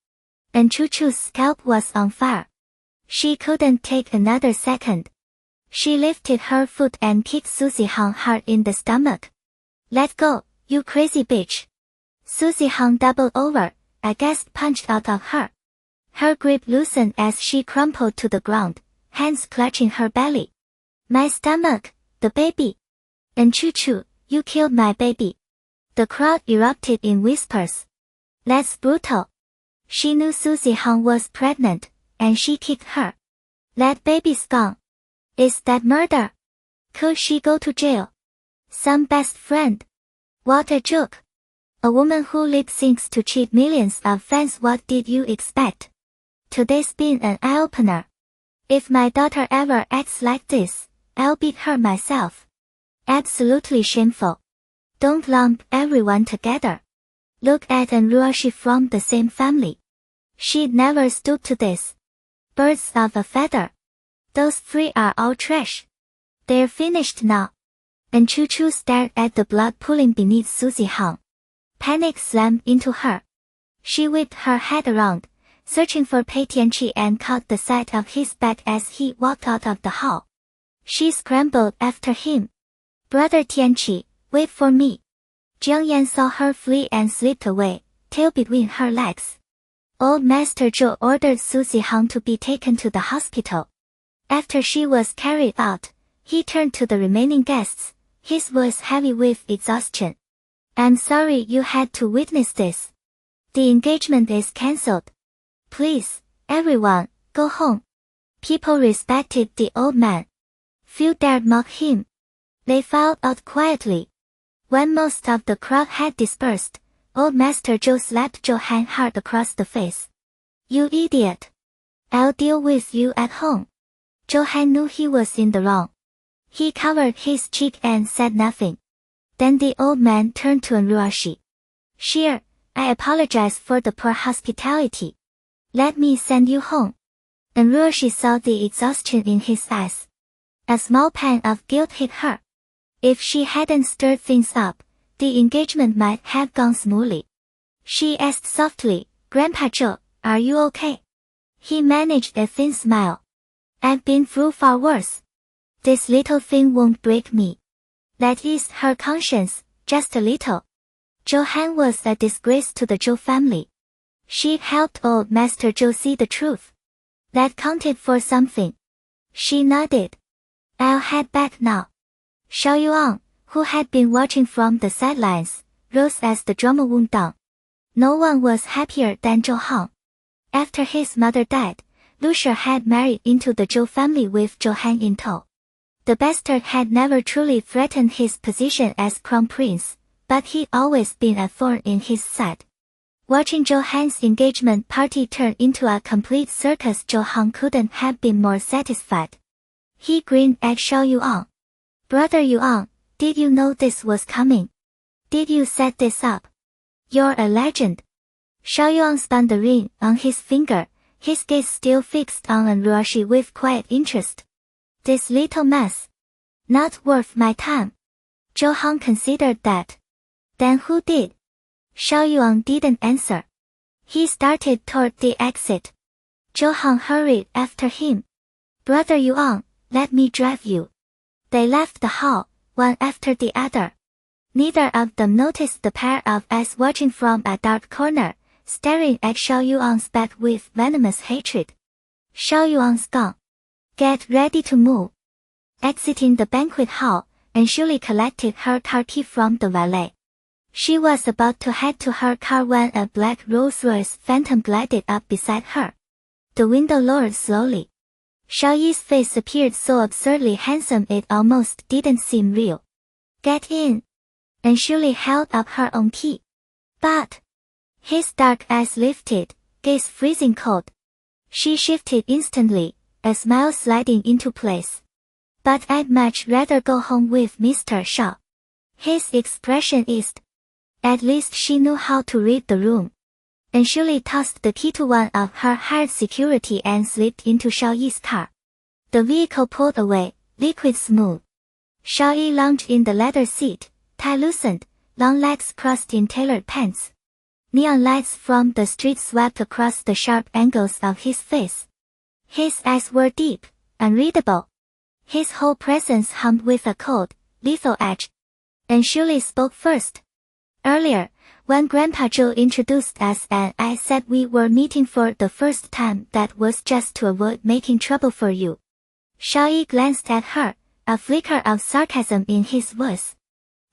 And Chu Chu's scalp was on fire. She couldn't take another second. She lifted her foot and kicked Susie Hang hard in the stomach. Let go, you crazy bitch. Susie Hang doubled over, a gasp punched out of her. Her grip loosened as she crumpled to the ground, hands clutching her belly. My stomach, the baby. And Chu Chu, you killed my baby. The crowd erupted in whispers. That's brutal. She knew Susie Hang was pregnant, and she kicked her. That baby's gone. Is that murder? Could she go to jail? Some best friend. What a joke. A woman who lip syncs to cheat millions of fans. What did you expect? Today's been an eye-opener. If my daughter ever acts like this, I'll beat her myself. Absolutely shameful. Don't lump everyone together. Look at Ruoxi from the same family. She'd never stoop to this. Birds of a feather. Those 3 are all trash. They're finished now. And Choo Choo stared at the blood pooling beneath Susie Hung. Panic slammed into her. She whipped her head around, searching for Pei Tianqi, and caught the sight of his back as he walked out of the hall. She scrambled after him. Brother Tianqi, wait for me. Jiang Yan saw her flee and slipped away, tail between her legs. Old Master Zhou ordered Susie Hung to be taken to the hospital. After she was carried out, he turned to the remaining guests, his voice heavy with exhaustion. I'm sorry you had to witness this. The engagement is cancelled. Please, everyone, go home. People respected the old man. Few dared mock him. They filed out quietly. When most of the crowd had dispersed, Old Master Zhou slapped Johan hard across the face. You idiot. I'll deal with you at home. Johan knew he was in the wrong. He covered his cheek and said nothing. Then the old man turned to Ruoxi. Sheer, I apologize for the poor hospitality. Let me send you home. And Ruoxi saw the exhaustion in his eyes. A small pang of guilt hit her. If she hadn't stirred things up, the engagement might have gone smoothly. She asked softly, Grandpa Zhou, are you okay? He managed a thin smile. I've been through far worse. This little thing won't break me. That eased her conscience, just a little. Johan was a disgrace to the Zhou family. She helped Old Master Zhou see the truth. That counted for something. She nodded. I'll head back now. Xiao Yuan, who had been watching from the sidelines, rose as the drama wound down. No one was happier than Zhou Hang. After his mother died, Lucia had married into the Zhou family with Johan in tow. The bastard had never truly threatened his position as crown prince, but he'd always been a thorn in his side. Watching Johan's engagement party turn into a complete circus, Zhou Hang couldn't have been more satisfied. He grinned at Xiao Yuan. Brother Yuan, did you know this was coming? Did you set this up? You're a legend. Xiao Yuan spun the ring on his finger, his gaze still fixed on Ruoxi with quiet interest. This little mess. Not worth my time. Zhou Hang considered that. Then who did? Xiao Yuan didn't answer. He started toward the exit. Zhou Hang hurried after him. Brother Yuan, let me drive you. They left the hall, one after the other. Neither of them noticed the pair of eyes watching from a dark corner, staring at Xiao Yuan's back with venomous hatred. Xiao Yuan's gone. Get ready to move. Exiting the banquet hall, Anshuli collected her car key from the valet. She was about to head to her car when a black Rolls-Royce Phantom glided up beside her. The window lowered slowly. Xiao Yi's face appeared so absurdly handsome it almost didn't seem real. Get in. Anshuli held up her own key. But his dark eyes lifted, gaze freezing cold. She shifted instantly, a smile sliding into place. But I'd much rather go home with Mr. Shao. His expression eased. At least she knew how to read the room. Anshuli tossed the key to one of her hired security and slipped into Xiao Yi's car. The vehicle pulled away, liquid smooth. Xiao Yi lounged in the leather seat, tie loosened, long legs crossed in tailored pants. Neon lights from the street swept across the sharp angles of his face. His eyes were deep, unreadable. His whole presence hummed with a cold, lethal edge. Anshuli spoke first. Earlier, when Grandpa Zhou introduced us and I said we were meeting for the first time, that was just to avoid making trouble for you. Xiao Yi glanced at her, a flicker of sarcasm in his voice.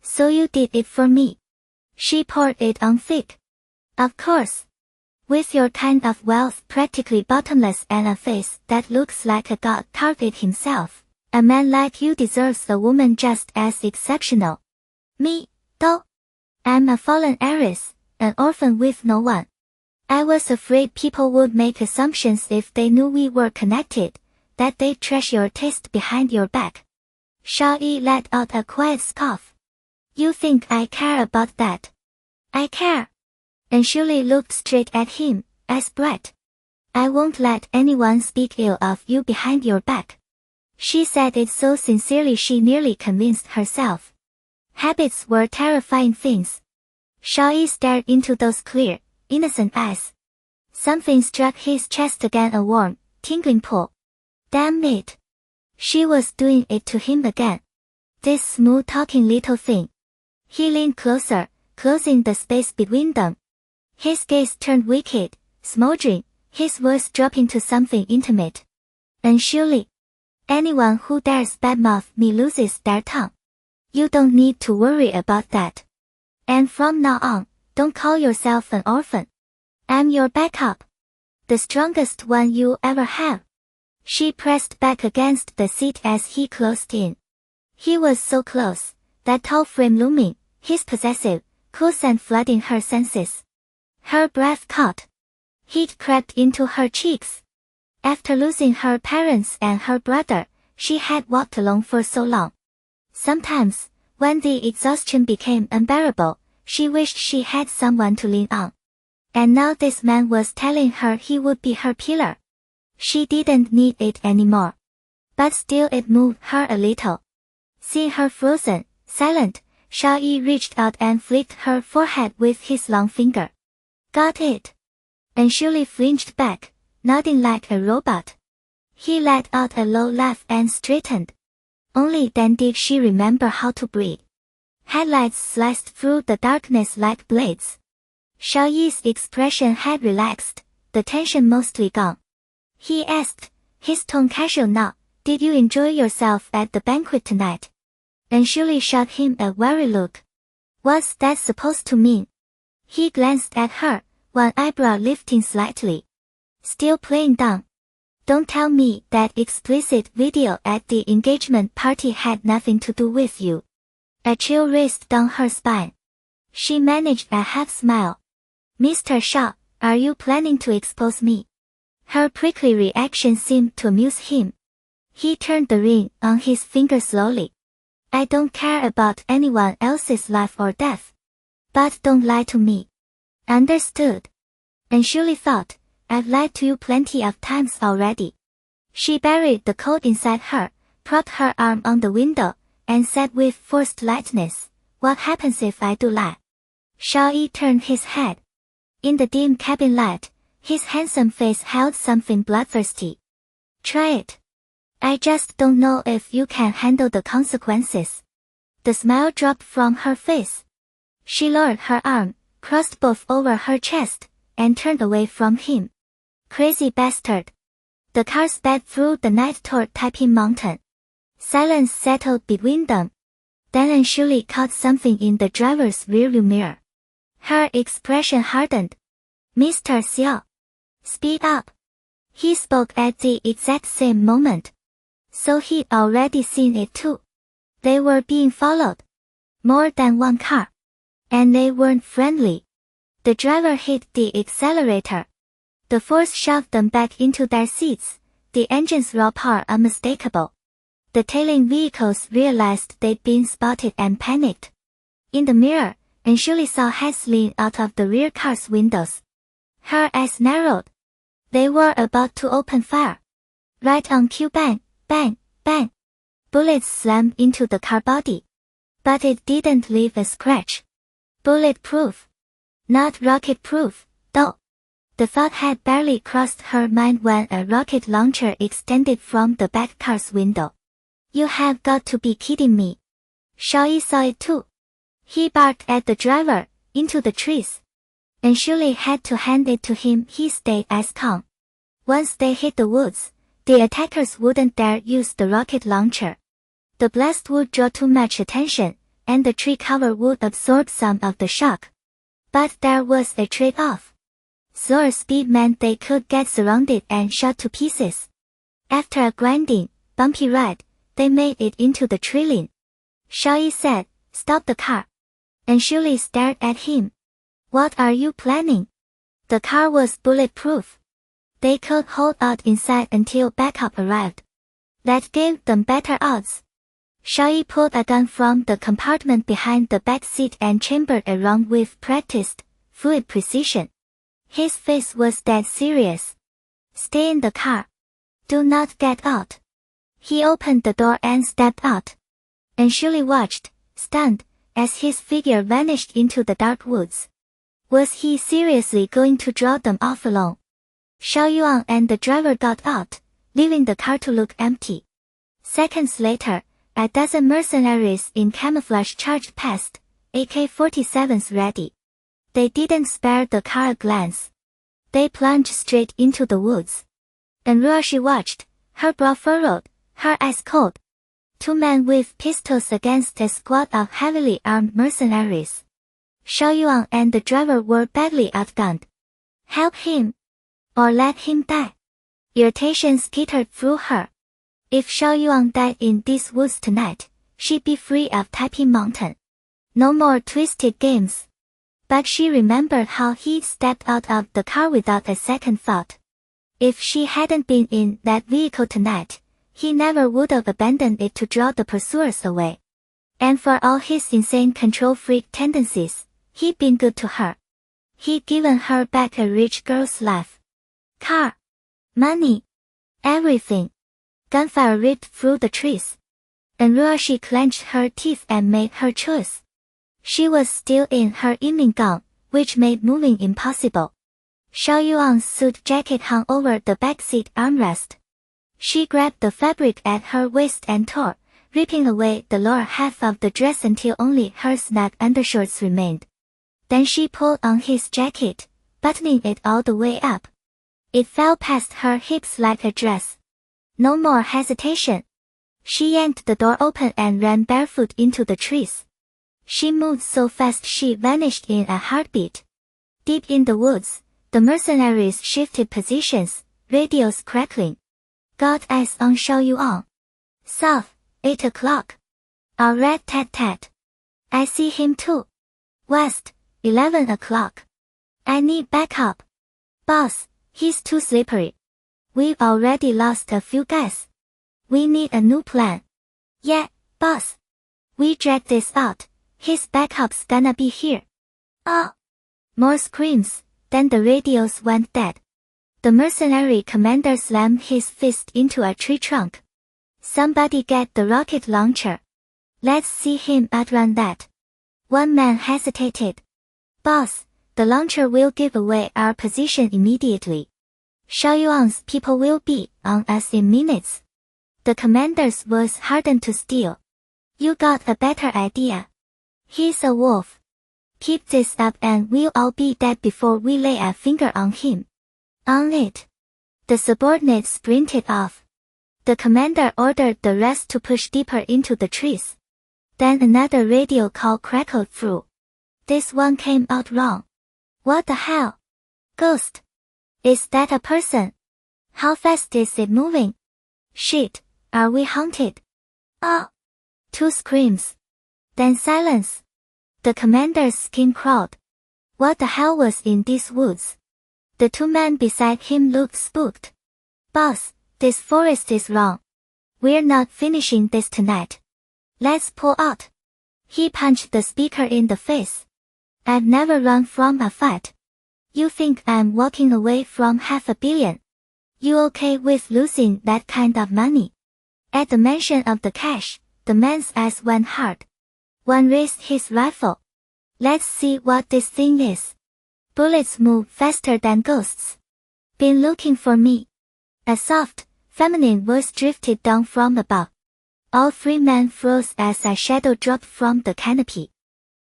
So you did it for me. She poured it on thick. Of course. With your kind of wealth practically bottomless and a face that looks like a god carved it himself, a man like you deserves a woman just as exceptional. Me, though? I'm a fallen heiress, an orphan with no one. I was afraid people would make assumptions if they knew we were connected, that they'd trash your taste behind your back. Xiao Yi let out a quiet scoff. You think I care about that? I care. Anshuli looked straight at him, eyes bright. I won't let anyone speak ill of you behind your back. She said it so sincerely she nearly convinced herself. Habits were terrifying things. Xiao Yi stared into those clear, innocent eyes. Something struck his chest again, a warm, tingling pull. Damn it. She was doing it to him again. This smooth-talking little thing. He leaned closer, closing the space between them. His gaze turned wicked, smoldering, his voice dropping to something intimate. And surely, anyone who dares badmouth me loses their tongue. You don't need to worry about that. And from now on, don't call yourself an orphan. I'm your backup. The strongest one you ever have. She pressed back against the seat as he closed in. He was so close, that tall frame looming, his possessive, cool scent flooding her senses. Her breath caught. Heat crept into her cheeks. After losing her parents and her brother, she had walked alone for so long. Sometimes, when the exhaustion became unbearable, she wished she had someone to lean on. And now this man was telling her he would be her pillar. She didn't need it anymore. But still it moved her a little. Seeing her frozen, silent, Xiao Yi reached out and flicked her forehead with his long finger. Got it. And Shuli flinched back, nodding like a robot. He let out a low laugh and straightened. Only then did she remember how to breathe. Headlights sliced through the darkness like blades. Xiao Yi's expression had relaxed, the tension mostly gone. He asked, his tone casual now, did you enjoy yourself at the banquet tonight? And Shuli shot him a wary look. What's that supposed to mean? He glanced at her, one eyebrow lifting slightly. Still playing dumb. Don't tell me that explicit video at the engagement party had nothing to do with you. A chill raced down her spine. She managed a half smile. Mr. Xiao, are you planning to expose me? Her prickly reaction seemed to amuse him. He turned the ring on his finger slowly. I don't care about anyone else's life or death. But don't lie to me. Understood. And Shuli thought, I've lied to you plenty of times already. She buried the coat inside her, propped her arm on the window, and said with forced lightness, what happens if I do lie? Xiao Yi turned his head. In the dim cabin light, his handsome face held something bloodthirsty. Try it. I just don't know if you can handle the consequences. The smile dropped from her face. She lowered her arm, crossed both over her chest, and turned away from him. Crazy bastard. The car sped through the night toward Taiping Mountain. Silence settled between them. Then Anshuli caught something in the driver's rearview mirror. Her expression hardened. Mr. Xiao. Speed up. He spoke at the exact same moment. So he'd already seen it too. They were being followed. More than one car. And they weren't friendly. The driver hit the accelerator. The force shoved them back into their seats, the engine's raw power unmistakable. The tailing vehicles realized they'd been spotted and panicked. In the mirror, Anshuli saw heads lean out of the rear car's windows. Her eyes narrowed. They were about to open fire. Right on cue, bang, bang, bang. Bullets slammed into the car body. But it didn't leave a scratch. Bulletproof. Not rocket-proof, though. The thought had barely crossed her mind when a rocket launcher extended from the back car's window. You have got to be kidding me. Xiao Yi saw it too. He barked at the driver, into the trees. And Shuli had to hand it to him. He stayed as calm. Once they hit the woods, the attackers wouldn't dare use the rocket launcher. The blast would draw too much attention, and the tree cover would absorb some of the shock. But there was a trade-off. Slower speed meant they could get surrounded and shot to pieces. After a grinding, bumpy ride, they made it into the tree line. Xiao Yi said, stop the car. And Shuli stared at him. What are you planning? The car was bulletproof. They could hold out inside until backup arrived. That gave them better odds. Xiao Yi pulled a gun from the compartment behind the back seat and chambered a round with practiced, fluid precision. His face was dead serious. Stay in the car. Do not get out. He opened the door and stepped out. And Shuli watched, stunned, as his figure vanished into the dark woods. Was he seriously going to draw them off alone? Xiao Yuan and the driver got out, leaving the car to look empty. Seconds later, a dozen mercenaries in camouflage charged past, AK-47s ready. They didn't spare the car a glance. They plunged straight into the woods. And Ruoxi watched, her brow furrowed, her eyes cold. 2 men with pistols against a squad of heavily armed mercenaries. Xiao Yuan and the driver were badly outgunned. Help him. Or let him die. Irritation skittered through her. If Xiao Yuan died in these woods tonight, she'd be free of Taiping Mountain. No more twisted games. But she remembered how he stepped out of the car without a second thought. If she hadn't been in that vehicle tonight, he never would have abandoned it to draw the pursuers away. And for all his insane control freak tendencies, he'd been good to her. He'd given her back a rich girl's life. Car. Money. Everything. Gunfire ripped through the trees. And Ruoxi clenched her teeth and made her choice. She was still in her evening gown, which made moving impossible. Xiao Yuan's suit jacket hung over the backseat armrest. She grabbed the fabric at her waist and tore, ripping away the lower half of the dress until only her snug undershorts remained. Then she pulled on his jacket, buttoning it all the way up. It fell past her hips like a dress. No more hesitation. She yanked the door open and ran barefoot into the trees. She moved so fast she vanished in a heartbeat. Deep in the woods, the mercenaries shifted positions, radios crackling. Got eyes on Xiao Yuan. South, 8 o'clock. All rat-tat-tat. I see him too. West, 11 o'clock. I need backup. Boss, he's too slippery. We've already lost a few guys. We need a new plan. Yeah, boss. We drag this out. His backup's gonna be here. Oh. More screams, then the radios went dead. The mercenary commander slammed his fist into a tree trunk. Somebody get the rocket launcher. Let's see him outrun that. One man hesitated. Boss, the launcher will give away our position immediately. Xiao Yuan's people will be on us in minutes. The commander's voice hardened to steel. You got a better idea. He's a wolf. Keep this up and we'll all be dead before we lay a finger on him. On it. The subordinate sprinted off. The commander ordered the rest to push deeper into the trees. Then another radio call crackled through. This one came out wrong. What the hell? Ghost. Is that a person? How fast is it moving? Shit, are we haunted? Oh. 2 screams. Then silence. The commander's skin crawled. What the hell was in these woods? The 2 men beside him looked spooked. Boss, this forest is wrong. We're not finishing this tonight. Let's pull out. He punched the speaker in the face. I've never run from a fight. You think I'm walking away from $500 million? You okay with losing that kind of money? At the mention of the cash, the man's eyes went hard. One raised his rifle. Let's see what this thing is. Bullets move faster than ghosts. Been looking for me. A soft, feminine voice drifted down from above. All 3 men froze as a shadow dropped from the canopy.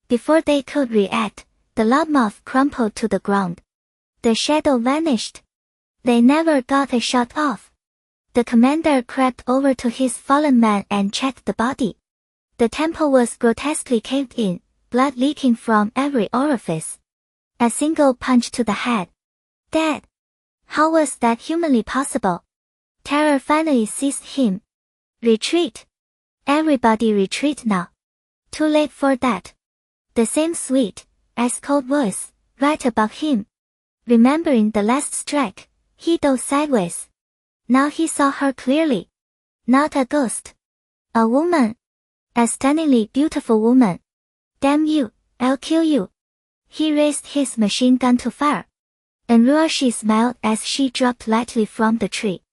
Before they could react, the loudmouth crumpled to the ground. The shadow vanished. They never got a shot off. The commander crept over to his fallen man and checked the body. The temple was grotesquely caved in, blood leaking from every orifice. A single punch to the head. Dead. How was that humanly possible? Terror finally seized him. Retreat. Everybody retreat now. Too late for that. The same sweet, ice-cold voice, right above him. Remembering the last strike, he dove sideways. Now he saw her clearly. Not a ghost. A woman. A stunningly beautiful woman. Damn you, I'll kill you. He raised his machine gun to fire. and Ruoxi smiled as she dropped lightly from the tree.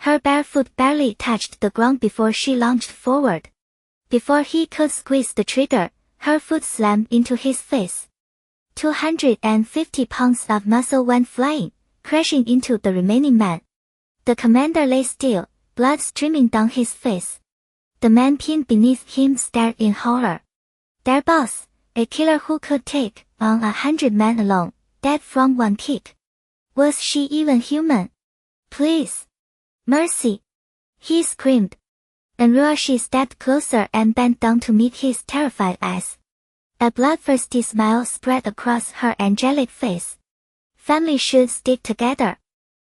Her bare foot barely touched the ground before she launched forward. Before he could squeeze the trigger, her foot slammed into his face. 250 pounds of muscle went flying, crashing into the remaining man. The commander lay still, blood streaming down his face. The man pinned beneath him stared in horror. Their boss, a killer who could take on 100 men alone, dead from one kick. Was she even human? Please. Mercy. He screamed. And Ruoxi stepped closer and bent down to meet his terrified eyes. A bloodthirsty smile spread across her angelic face. Family should stick together.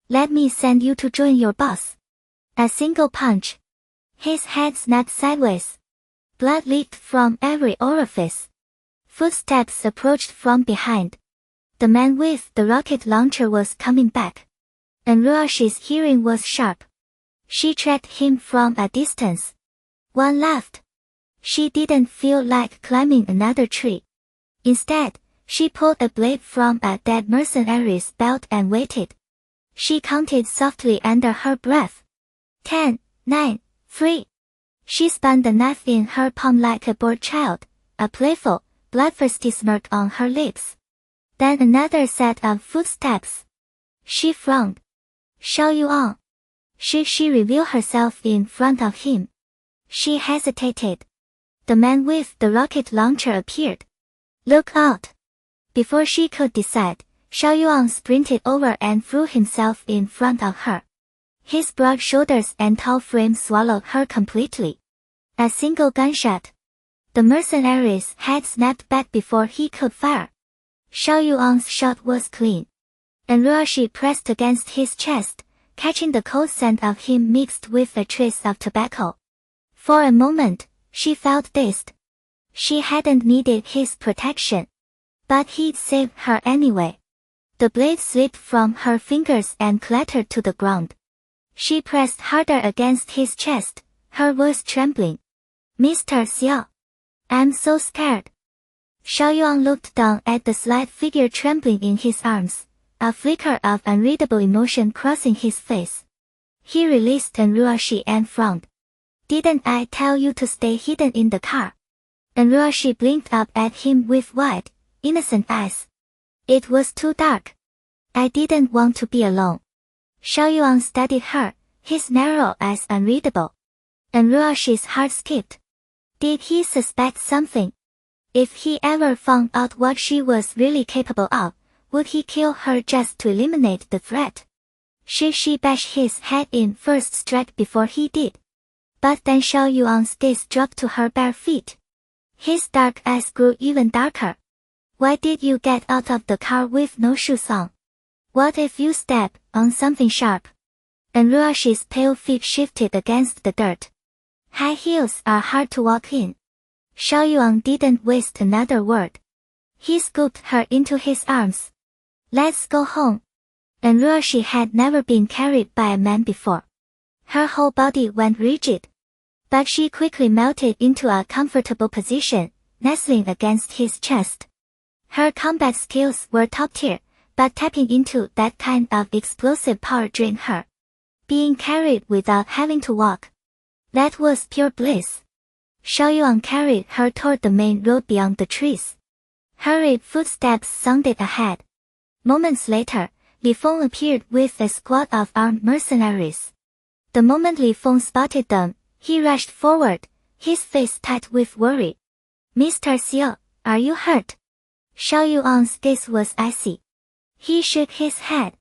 Let me send you to join your boss. A single punch. His head snapped sideways. Blood leaked from every orifice. Footsteps approached from behind. The man with the rocket launcher was coming back. And Ruoxi's hearing was sharp. She tracked him from a distance. One left. She didn't feel like climbing another tree. Instead, she pulled a blade from a dead mercenary's belt and waited. She counted softly under her breath. 10, 9, 3. She spun the knife in her palm like a bored child, a playful, bloodthirsty smirk on her lips. Then another set of footsteps. She frowned. Xiao Yuan. Should she reveal herself in front of him? She hesitated. The man with the rocket launcher appeared. Look out! Before she could decide, Xiao Yuan sprinted over and threw himself in front of her. His broad shoulders and tall frame swallowed her completely. A single gunshot. The mercenary's head snapped back before he could fire. Xiao Yuan's shot was clean. And Ruoxi pressed against his chest, catching the cold scent of him mixed with a trace of tobacco. For a moment, she felt dazed. She hadn't needed his protection. But he'd saved her anyway. The blade slipped from her fingers and clattered to the ground. She pressed harder against his chest, her voice trembling. Mr. Xiao. I'm so scared. Xiao Yuan looked down at the slight figure trembling in his arms, a flicker of unreadable emotion crossing his face. He released Ruoxi and frowned. Didn't I tell you to stay hidden in the car? And Ruoxi blinked up at him with wide, innocent eyes. It was too dark. I didn't want to be alone. Xiao Yuan studied her, his narrow eyes unreadable. And Ruoxi's heart skipped. Did he suspect something? If he ever found out what she was really capable of, would he kill her just to eliminate the threat? Should she bash his head in first strike before he did? But then Xiao Yuan's gaze dropped to her bare feet. His dark eyes grew even darker. Why did you get out of the car with no shoes on? What if you step on something sharp? And Ruoxi's pale feet shifted against the dirt. High heels are hard to walk in. Xiao Yuan didn't waste another word. He scooped her into his arms. Let's go home. And Ruoxi had never been carried by a man before. Her whole body went rigid. But she quickly melted into a comfortable position, nestling against his chest. Her combat skills were top tier, but tapping into that kind of explosive power drained her. Being carried without having to walk. That was pure bliss. Xiao Yuan carried her toward the main road beyond the trees. Hurried footsteps sounded ahead. Moments later, Li Feng appeared with a squad of armed mercenaries. The moment Li Feng spotted them, he rushed forward, his face tight with worry. Mr. Xiao, are you hurt? Xiao Yuan's gaze was icy. He shook his head.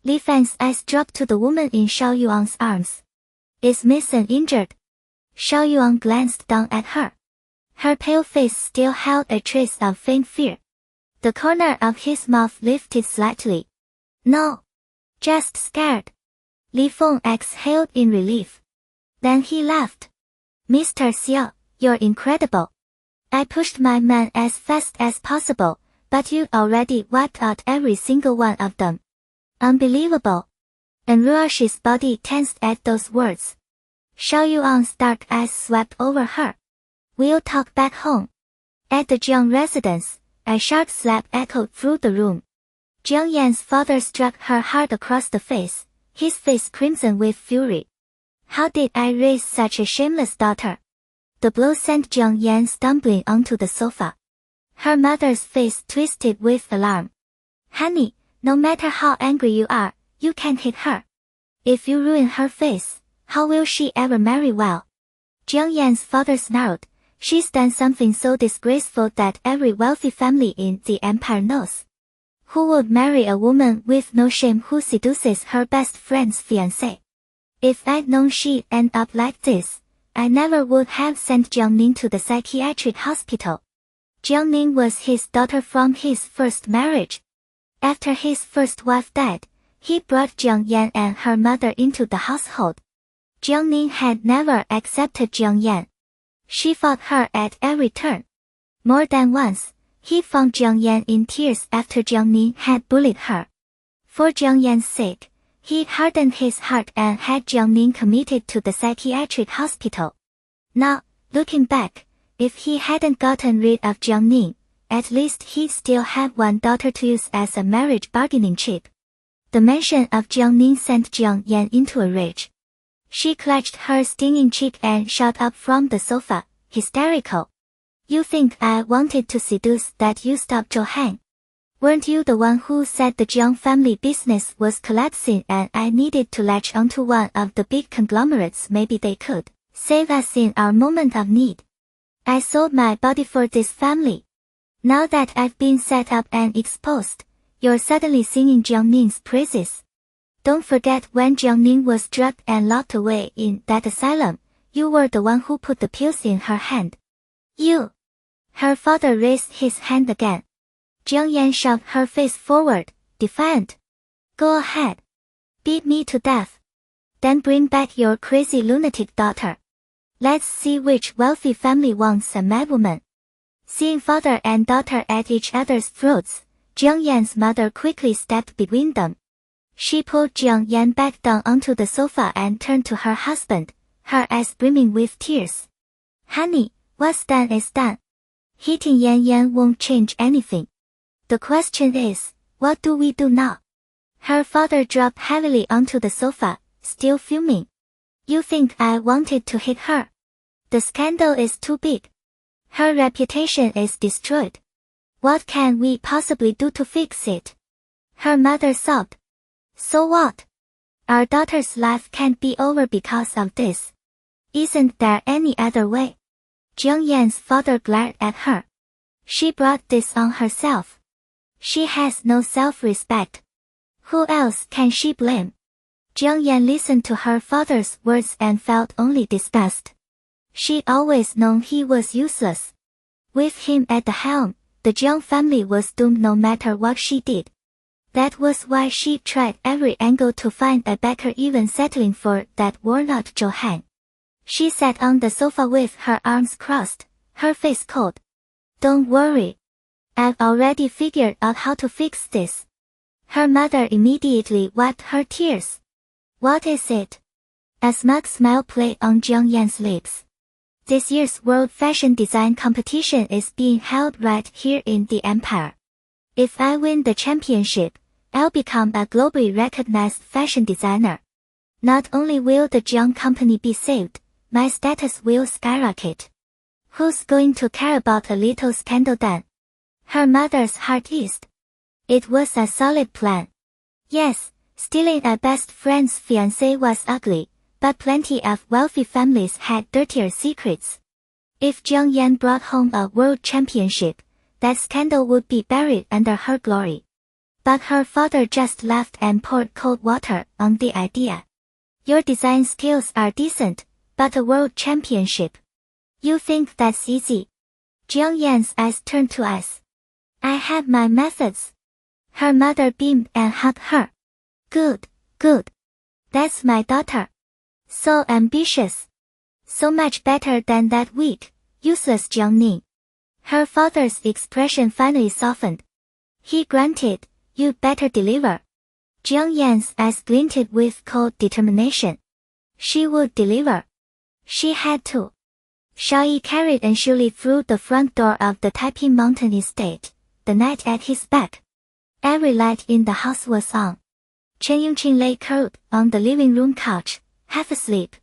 Li Feng's eyes dropped to the woman in Xiao Yuan's arms. Is Miss An injured? Xiao Yuan glanced down at her. Her pale face still held a trace of faint fear. The corner of his mouth lifted slightly. No. Just scared. Li Feng exhaled in relief. Then he laughed. Mr. Xiao, you're incredible. I pushed my men as fast as possible, but you'd already wiped out every single one of them. Unbelievable. And Ruoxi's body tensed at those words. Xiao Yuan's dark eyes swept over her. We'll talk back home. At the Jiang residence, a sharp slap echoed through the room. Jiang Yan's father struck her hard across the face, his face crimson with fury. How did I raise such a shameless daughter? The blow sent Jiang Yan stumbling onto the sofa. Her mother's face twisted with alarm. Honey, no matter how angry you are, you can't hit her. If you ruin her face, how will she ever marry well? Jiang Yan's father snarled. She's done something so disgraceful that every wealthy family in the empire knows. Who would marry a woman with no shame who seduces her best friend's fiancé? If I'd known she'd end up like this, I never would have sent Jiang Ning to the psychiatric hospital. Jiang Ning was his daughter from his first marriage. After his first wife died, he brought Jiang Yan and her mother into the household. Jiang Ning had never accepted Jiang Yan. She fought her at every turn. More than once, he found Jiang Yan in tears after Jiang Ning had bullied her. For Jiang Yan's sake, he hardened his heart and had Jiang Ning committed to the psychiatric hospital. Now, looking back, if he hadn't gotten rid of Jiang Ning, at least he'd still have one daughter to use as a marriage bargaining chip. The mention of Jiang Ning sent Jiang Yan into a rage. She clutched her stinging cheek and shot up from the sofa, hysterical. You think I wanted to seduce that you stopped Zhou Han? Weren't you the one who said the Jiang family business was collapsing and I needed to latch onto one of the big conglomerates? Maybe they could save us in our moment of need. I sold my body for this family. Now that I've been set up and exposed, you're suddenly singing Jiang Ning's praises. Don't forget when Jiang Ning was drugged and locked away in that asylum, you were the one who put the pills in her hand. You. Her father raised his hand again. Jiang Yan shoved her face forward, defiant. Go ahead. Beat me to death. Then bring back your crazy lunatic daughter. Let's see which wealthy family wants a madwoman. Seeing father and daughter at each other's throats, Jiang Yan's mother quickly stepped between them. She pulled Jiang Yan back down onto the sofa and turned to her husband, her eyes brimming with tears. Honey, what's done is done. Hitting Yan Yan won't change anything. The question is, what do we do now? Her father dropped heavily onto the sofa, still fuming. You think I wanted to hit her? The scandal is too big. Her reputation is destroyed. What can we possibly do to fix it? Her mother sobbed. So what? Our daughter's life can't be over because of this. Isn't there any other way? Jiang Yan's father glared at her. She brought this on herself. She has no self-respect. Who else can she blame? Jiang Yan listened to her father's words and felt only disgust. She'd always known he was useless. With him at the helm, the Jiang family was doomed no matter what she did. That was why she tried every angle to find a backer, even settling for that worn-out Zhou Han. She sat on the sofa with her arms crossed, her face cold. Don't worry. I've already figured out how to fix this. Her mother immediately wiped her tears. What is it? A smug smile played on Jiang Yan's lips. This year's World Fashion Design Competition is being held right here in the Empire. If I win the championship, I'll become a globally recognized fashion designer. Not only will the Jiang company be saved, my status will skyrocket. Who's going to care about a little scandal then? Her mother's heart eased. It was a solid plan. Yes, stealing a best friend's fiancé was ugly, but plenty of wealthy families had dirtier secrets. If Jiang Yan brought home a world championship, that scandal would be buried under her glory. But her father just laughed and poured cold water on the idea. Your design skills are decent, but a world championship. You think that's easy? Jiang Yan's eyes turned to us. I have my methods. Her mother beamed and hugged her. Good, good. That's my daughter. So ambitious. So much better than that weak, useless Jiang Ning. Her father's expression finally softened. He grunted, you'd better deliver. Jiang Yan's eyes glinted with cold determination. She would deliver. She had to. Xiao Yi carried Anshuli through the front door of the Taiping Mountain estate, the net at his back. Every light in the house was on. Chen Yongqing lay curled on the living room couch, half asleep.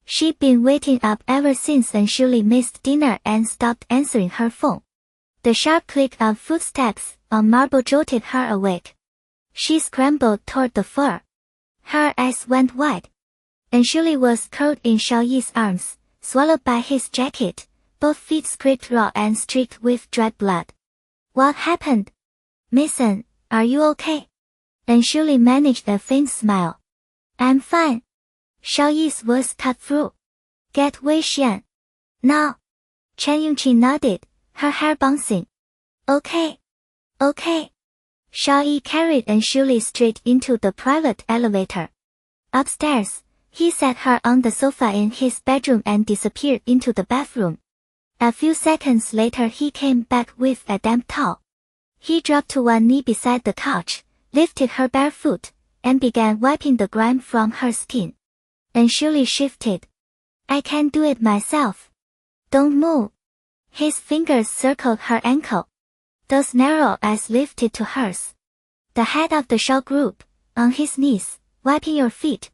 She'd been waiting up ever since Anshuli missed dinner and stopped answering her phone. The sharp click of footsteps on marble jolted her awake. She scrambled toward the floor. Her eyes went wide. Anshuli was curled in Xiao Yi's arms, swallowed by his jacket, both feet scraped raw and streaked with dried blood. What happened? Mason, are you okay? Anshuli managed a faint smile. I'm fine. Xiao Yi's was cut through. Get Wei Xian. Now. Chen Yongqing nodded, her hair bouncing. Okay. Okay. Xiao Yi carried Anshuli straight into the private elevator. Upstairs, he set her on the sofa in his bedroom and disappeared into the bathroom. A few seconds later he came back with a damp towel. He dropped to one knee beside the couch, lifted her bare foot, and began wiping the grime from her skin. Anshuli shifted. I can do it myself. Don't move. His fingers circled her ankle. Those narrow eyes lifted to hers. The head of the Xiao group, on his knees, wiping your feet.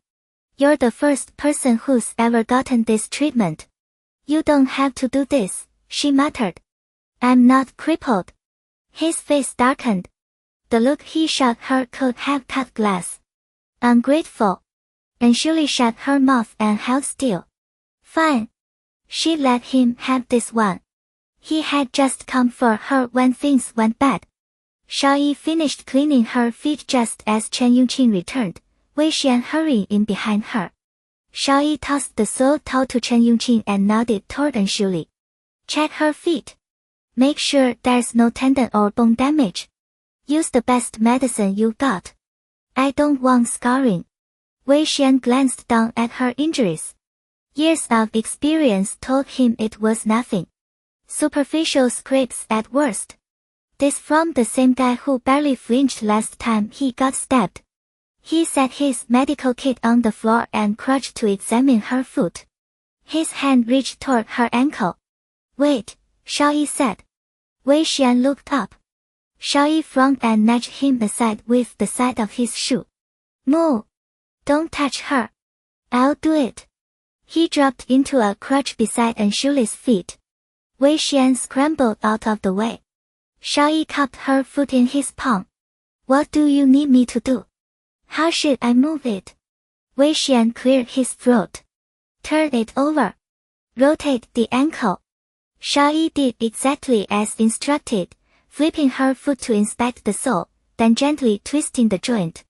You're the first person who's ever gotten this treatment. You don't have to do this, she muttered. I'm not crippled. His face darkened. The look he shot her could have cut glass. Ungrateful. Anshuli shut her mouth and held still. Fine. She let him have this one. He had just come for her when things went bad. Xiao Yi finished cleaning her feet just as Chen Yongqing returned, Wei Xian hurrying in behind her. Xiao Yi tossed the soiled towel to Chen Yongqing and nodded toward Anshuli. Check her feet. Make sure there's no tendon or bone damage. Use the best medicine you got. I don't want scarring. Wei Xian glanced down at her injuries. Years of experience told him it was nothing. Superficial scrapes at worst. This from the same guy who barely flinched last time he got stabbed. He set his medical kit on the floor and crouched to examine her foot. His hand reached toward her ankle. Wait, Xiao Yi said. Wei Xian looked up. Xiao Yi frowned and nudged him aside with the side of his shoe. Move. Don't touch her. I'll do it. He dropped into a crouch beside Anshuli's feet. Wei Xian scrambled out of the way. Xiao Yi cupped her foot in his palm. What do you need me to do? How should I move it? Wei Xian cleared his throat. Turn it over. Rotate the ankle. Xiao Yi did exactly as instructed, flipping her foot to inspect the sole, then gently twisting the joint.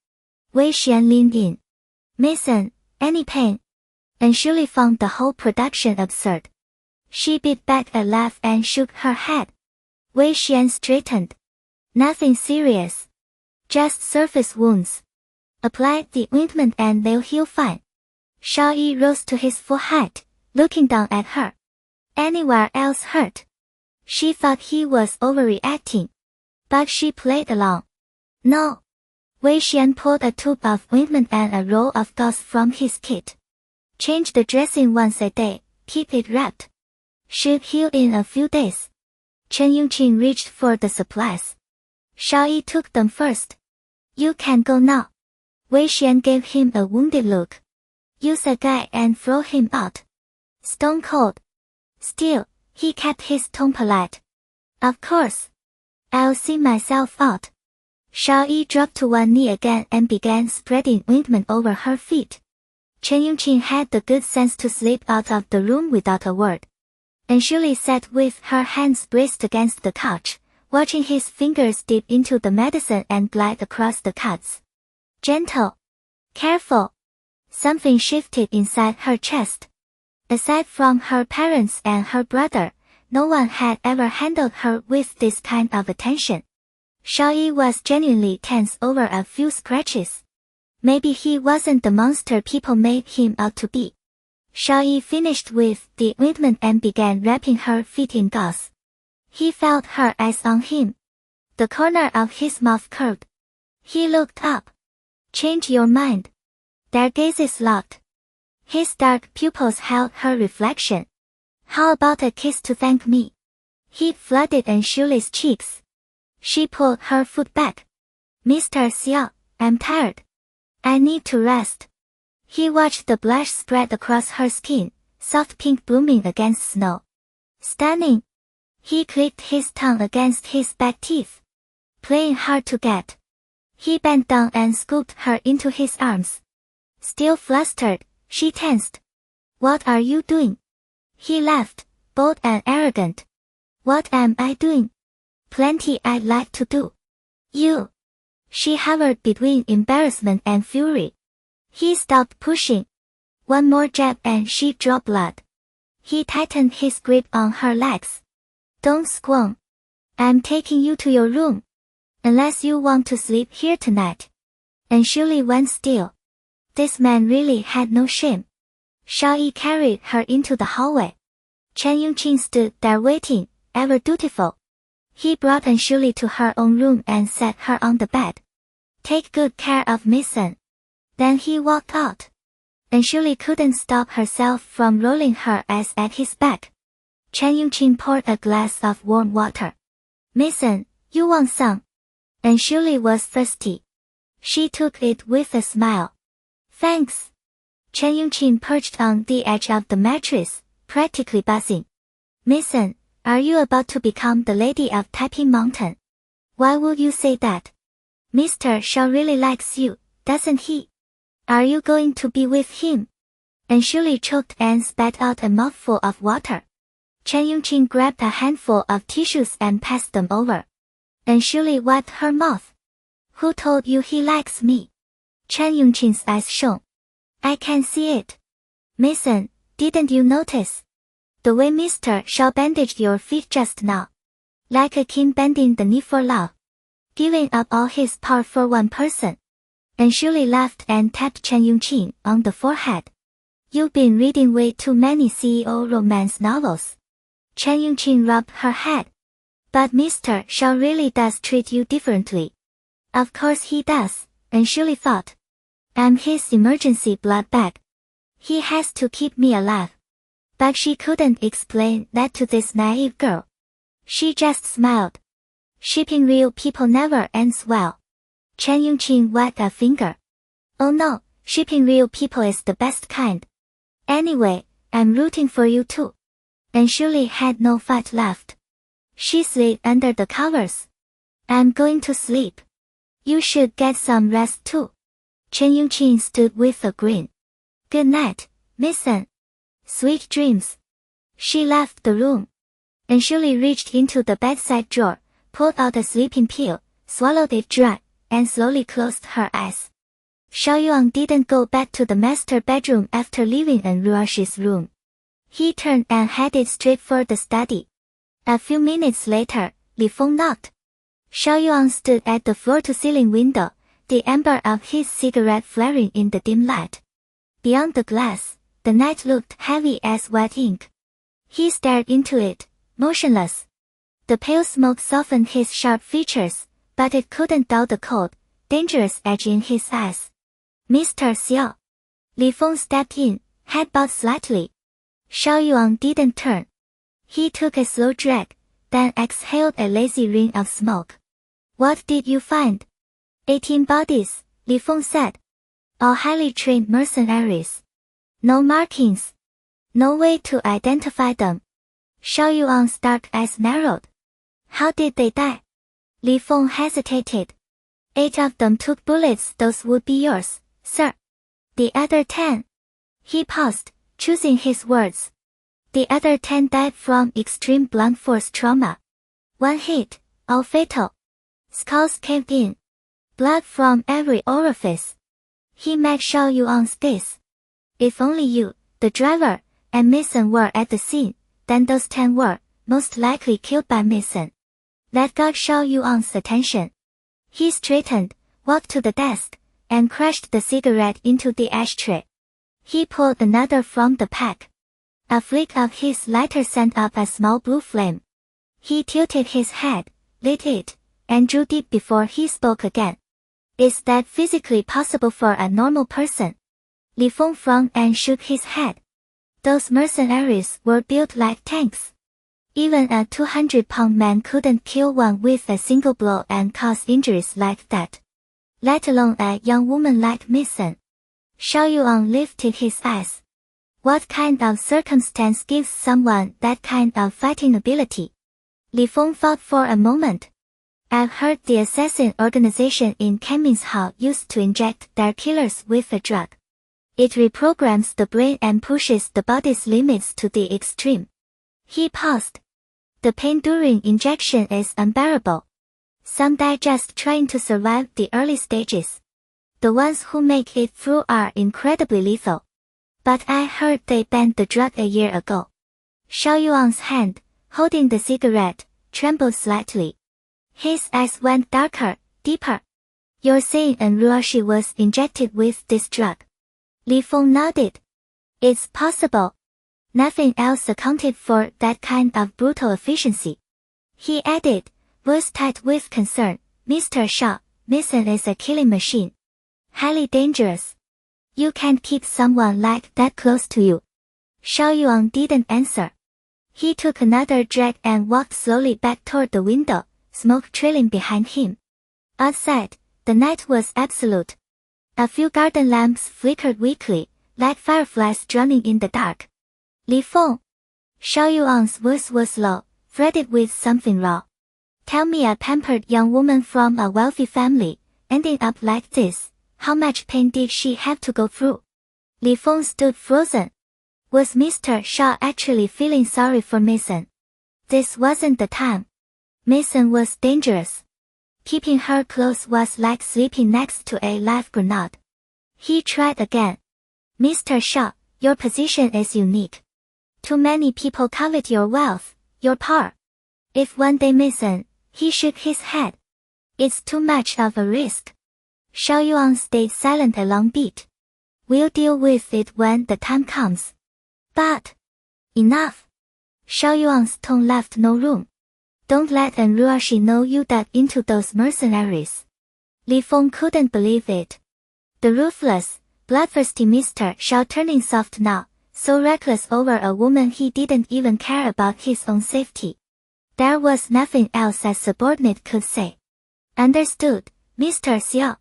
Wei Xian leaned in. Mason, any pain? Anshuli found the whole production absurd. She bit back a laugh and shook her head. Wei Xian straightened. Nothing serious. Just surface wounds. Apply the ointment and they'll heal fine. Xiao Yi rose to his full height, looking down at her. Anywhere else hurt? She thought he was overreacting. But she played along. No. Wei Xian pulled a tube of ointment and a roll of gauze from his kit. Change the dressing once a day, keep it wrapped. Should heal in a few days. Chen Yongqing reached for the supplies. Xiao Yi took them first. You can go now. Wei Xian gave him a wounded look. Use a guy and throw him out. Stone cold. Still, he kept his tone polite. Of course. I'll see myself out. Xiao Yi dropped to one knee again and began spreading ointment over her feet. Chen Yongqing had the good sense to slip out of the room without a word. Anshuli sat with her hands braced against the couch, watching his fingers dip into the medicine and glide across the cuts. Gentle. Careful. Something shifted inside her chest. Aside from her parents and her brother, no one had ever handled her with this kind of attention. Xiao Yi was genuinely tense over a few scratches. Maybe he wasn't the monster people made him out to be. Xiao Yi finished with the ointment and began wrapping her feet in gauze. He felt her eyes on him. The corner of his mouth curved. He looked up. Change your mind. Their gazes locked. His dark pupils held her reflection. How about a kiss to thank me? He flooded Anshuli's cheeks. She pulled her foot back. Mr. Xiao, I'm tired. I need to rest. He watched the blush spread across her skin, soft pink blooming against snow. Stunning. He clicked his tongue against his back teeth. Playing hard to get. He bent down and scooped her into his arms. Still flustered, she tensed. What are you doing? He laughed, bold and arrogant. What am I doing? Plenty I'd like to do. You. She hovered between embarrassment and fury. He stopped pushing. One more jab and she'd draw blood. He tightened his grip on her legs. Don't squirm. I'm taking you to your room. Unless you want to sleep here tonight. And Shuli went still. This man really had no shame. Xiao Yi carried her into the hallway. Chen Yongqing stood there waiting, ever dutiful. He brought Anshuli to her own room and set her on the bed. Take good care of Miss An. Then he walked out. Anshuli couldn't stop herself from rolling her eyes at his back. Chen Yongqing poured a glass of warm water. Miss An, you want some? Anshuli was thirsty. She took it with a smile. Thanks. Chen Yongqing perched on the edge of the mattress, practically buzzing. Miss An, are you about to become the lady of Taiping Mountain? Why would you say that? Mr. Xiao really likes you, doesn't he? Are you going to be with him? Anshuli choked and spat out a mouthful of water. Chen Yongqing grabbed a handful of tissues and passed them over. Anshuli wiped her mouth. Who told you he likes me? Chen Yongqing's eyes shone. I can see it. Miss An, didn't you notice? The way Mr. Xiao bandaged your feet just now. Like a king bending the knee for love. Giving up all his power for one person. Anshuli laughed and tapped Chen Yongqing on the forehead. You've been reading way too many CEO romance novels. Chen Yongqing rubbed her head. But Mr. Xiao really does treat you differently. Of course he does, Anshuli thought. I'm his emergency blood bag. He has to keep me alive. But she couldn't explain that to this naive girl. She just smiled. Shipping real people never ends well. Chen Yongqing wagged a finger. Oh no, shipping real people is the best kind. Anyway, I'm rooting for you too. Anshuli had no fight left. She slid under the covers. I'm going to sleep. You should get some rest too. Chen Yongqing stood with a grin. Good night, Miss An. Sweet dreams. She left the room. Anshuli reached into the bedside drawer, pulled out a sleeping pill, swallowed it dry, and slowly closed her eyes. Xiao Yuan didn't go back to the master bedroom after leaving in Ruoxi's room. He turned and headed straight for the study. A few minutes later, Li Feng knocked. Xiao Yuan stood at the floor-to-ceiling window, the ember of his cigarette flaring in the dim light. Beyond the glass, the night looked heavy as wet ink. He stared into it, motionless. The pale smoke softened his sharp features, but it couldn't dull the cold, dangerous edge in his eyes. Mr. Xiao. Li Feng stepped in, head bowed slightly. Xiao Yuan didn't turn. He took a slow drag, then exhaled a lazy ring of smoke. What did you find? 18 bodies, Li Feng said. All highly trained mercenaries. No markings. No way to identify them. Xiao Yuan's dark eyes narrowed. How did they die? Li Feng hesitated. 8 of them took bullets. Those would be yours, sir. The other 10. He paused, choosing his words. The other 10 died from extreme blunt force trauma. One hit, all fatal. Skulls caved in. Blood from every orifice. He met Xiao Yuan's gaze. If only you, the driver, and Miss An were at the scene, then those 10 were, most likely killed by Miss An. That got Xiao Yuan's attention. He straightened, walked to the desk, and crushed the cigarette into the ashtray. He pulled another from the pack. A flick of his lighter sent up a small blue flame. He tilted his head, lit it, and drew deep before he spoke again. Is that physically possible for a normal person? Li Feng frowned and shook his head. Those mercenaries were built like tanks. Even a 200-pound man couldn't kill one with a single blow and cause injuries like that. let alone a young woman like Mason. Xiao Yuan lifted his eyes. What kind of circumstance gives someone that kind of fighting ability? Li Feng thought for a moment. I've heard the assassin organization in Kenmin's Hall used to inject their killers with a drug. It reprograms the brain and pushes the body's limits to the extreme. He paused. The pain during injection is unbearable. Some die just trying to survive the early stages. The ones who make it through are incredibly lethal. But I heard they banned the drug a year ago. Xiao Yuan's hand, holding the cigarette, trembled slightly. His eyes went darker, deeper. You're saying an Ruoxi was injected with this drug? Li Feng nodded. It's possible. Nothing else accounted for that kind of brutal efficiency. He added, voice tight with concern, Mr. Xiao, Mason is a killing machine. Highly dangerous. You can't keep someone like that close to you. Xiao Yuan didn't answer. He took another drag and walked slowly back toward the window, smoke trailing behind him. Outside, the night was absolute. A few garden lamps flickered weakly, like fireflies drumming in the dark. Li Feng. Xiao Yuan's voice was low, threaded with something raw. Tell me, a pampered young woman from a wealthy family, ending up like this, how much pain did she have to go through? Li Feng stood frozen. Was Mr. Xiao actually feeling sorry for Mason? This wasn't the time. Mason was dangerous. Keeping her close was like sleeping next to a live grenade. He tried again. Mr. Xiao, your position is unique. Too many people covet your wealth, your power. If one day Mason, he shook his head. It's too much of a risk. Xiao Yuan stayed silent a long bit. We'll deal with it when the time comes. But, enough. Xiao Yuan's tone left no room. Don't let an Ruoxi know you dug into those mercenaries. Li Feng couldn't believe it. The ruthless, bloodthirsty Mr. Xiao turning soft now, so reckless over a woman he didn't even care about his own safety. There was nothing else a subordinate could say. Understood, Mr. Xiao.